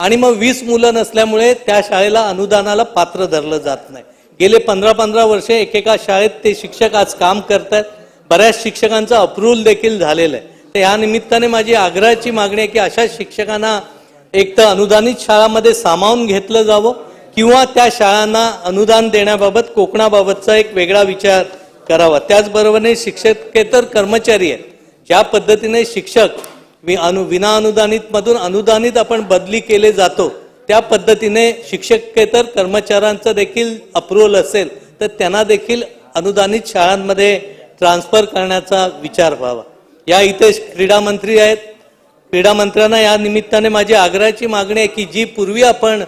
आणि मग 20 मुलं नसल्यामुळे त्या शाळेला अनुदानाला पात्र धरलं जात नाही. गेले 15-15 वर्षे एकेका शाळेत ते शिक्षक आज काम करतात. बऱ्याच शिक्षकांचं अप्रूव्हल देखील झालेलं आहे. तर या निमित्ताने माझी आग्रहाची मागणी आहे की अशा शिक्षकांना एक तर अनुदानित शाळांमध्ये सामावून घेतलं जावं किंवा त्या शाळांना अनुदान देण्याबाबत कोकणाबाबतचा एक वेगळा विचार करावा. त्याचबरोबरीने शिक्षकेतर कर्मचारी आहेत, ज्या पद्धतीने शिक्षक विना अनुदानित मधून अनुदानित आपण बदली केले जातो त्या पद्धतीने शिक्षकेतर कर्मचाऱ्यांचं देखील अप्रूव्हल असेल तर त्यांना देखील अनुदानित शाळांमध्ये ट्रान्सफर करण्याचा विचार व्हावा. या इथे क्रीडा मंत्री आहेत, क्रीडा मंत्र्यांना या निमित्ताने माझी आग्रहाची मागणी आहे की जी पूर्वी आपण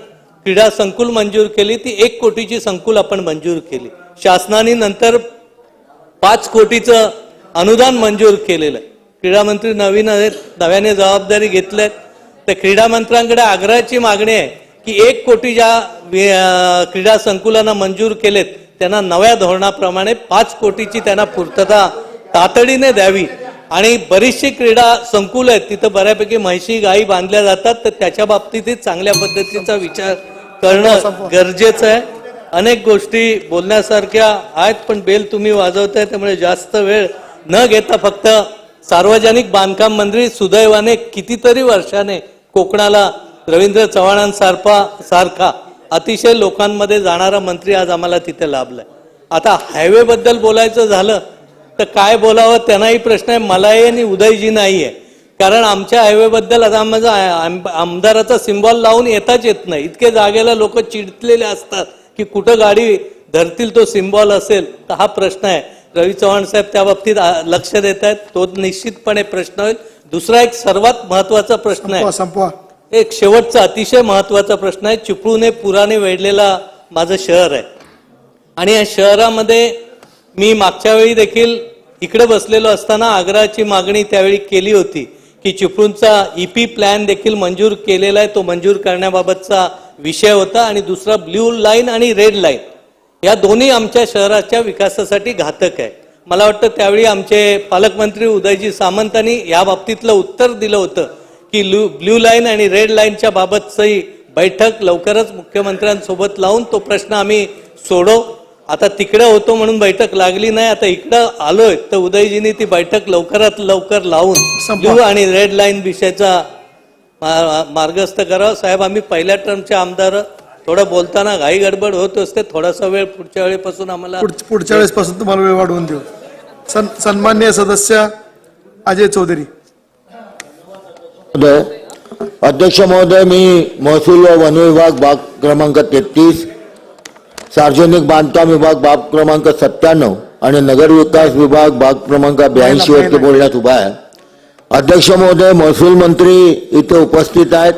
क्रीडा संकुल मंजूर केली ती 1 कोटीची संकुल आपण मंजूर केली. शासनाने नंतर 5 कोटीचं अनुदान मंजूर केलेलं आहे. क्रीडा मंत्री नवीन आहेत, नव्याने जबाबदारी घेतली. तर क्रीडा मंत्र्यांकडे आग्रहाची मागणी आहे की 1 कोटी ज्या क्रीडा संकुलांना मंजूर केलेत त्यांना नव्या धोरणाप्रमाणे 5 कोटीची त्यांना पूर्तता तातडीने द्यावी. आणि बरीचशी क्रीडा संकुल आहेत तिथं बऱ्यापैकी म्हैशी गायी बांधल्या जातात, तर त्याच्या बाबतीतही चांगल्या पद्धतीचा विचार करणं गरजेचं आहे. अनेक गोष्टी बोलण्यासारख्या आहेत पण बेल तुम्ही वाजवताय, त्यामुळे जास्त वेळ न घेता फक्त सार्वजनिक बांधकाम मंत्री सुदैवाने कितीतरी वर्षाने कोकणाला रवींद्र चव्हाणांसारखा अतिशय लोकांमध्ये जाणारा मंत्री आज आम्हाला तिथे लाभलाय. आता हायवे बद्दल बोलायचं झालं तर काय बोलावं त्यांनाही प्रश्न आहे, मलाही आणि उदयजी नाही आहे. कारण आमच्या हायवे बद्दल आता माझा आमदाराचा सिम्बॉल लावून येताच येत नाही. इतके जागेला लोक चिडलेले असतात की कुठं गाडी धरतील तो सिम्बॉल असेल, तर हा प्रश्न आहे. रवी चव्हाण साहेब त्या बाबतीत लक्ष देत आहेत, तो निश्चितपणे प्रश्न होईल. दुसरा एक सर्वात महत्वाचा प्रश्न आहे, एक शेवटचा अतिशय महत्वाचा प्रश्न आहे. चिपळूण हे पुराने वेढलेला माझं शहर आहे आणि या शहरामध्ये मी मागच्या वेळी देखील इकडे बसलेलो असताना आग्रहाची मागणी त्यावेळी केली होती की चिपळूणचा EP प्लॅन देखील मंजूर केलेला आहे, तो मंजूर करण्याबाबतचा विषय होता. आणि दुसरा ब्ल्यू लाईन आणि रेड लाईन या दोन्ही आमच्या शहराच्या विकासासाठी घातक आहे. मला वाटतं त्यावेळी आमचे पालकमंत्री उदयजी सामंतांनी या बाबतीतलं उत्तर दिलं होतं की ब्ल्यू लाईन आणि रेड लाईनच्या बाबतची बैठक लवकरच मुख्यमंत्र्यांसोबत लावून तो प्रश्न आम्ही सोडवू. आता तिकडे होतो म्हणून बैठक लागली नाही, आता इकडं आलोय तर उदयजींनी ती बैठक लवकरात लवकर लावून ब्ल्यू आणि रेड लाईन विषयाचा मार्गस्थ करावा. साहेब, आम्ही पहिल्या टर्मचे आमदार, थोडं बोलताना घाई गडबड होत असते, थोडासा वेळ पुढच्या वेळेपासून आम्हाला पुढच्या वेळेसपासून तुम्हाला वेळ वाढवून देऊ. सन्माननीय सदस्य अजय चौधरी. अध्यक्ष महोदय, मी महसूल व वन विभाग भाग क्रमांक 33, सार्वजनिक बांधकाम विभाग भाग क्रमांक 97 आणि नगर विकास विभाग भाग क्रमांक 82 वरती बोलण्यात उभा आहे. अध्यक्ष महोदय, महसूल मंत्री इथे उपस्थित आहेत.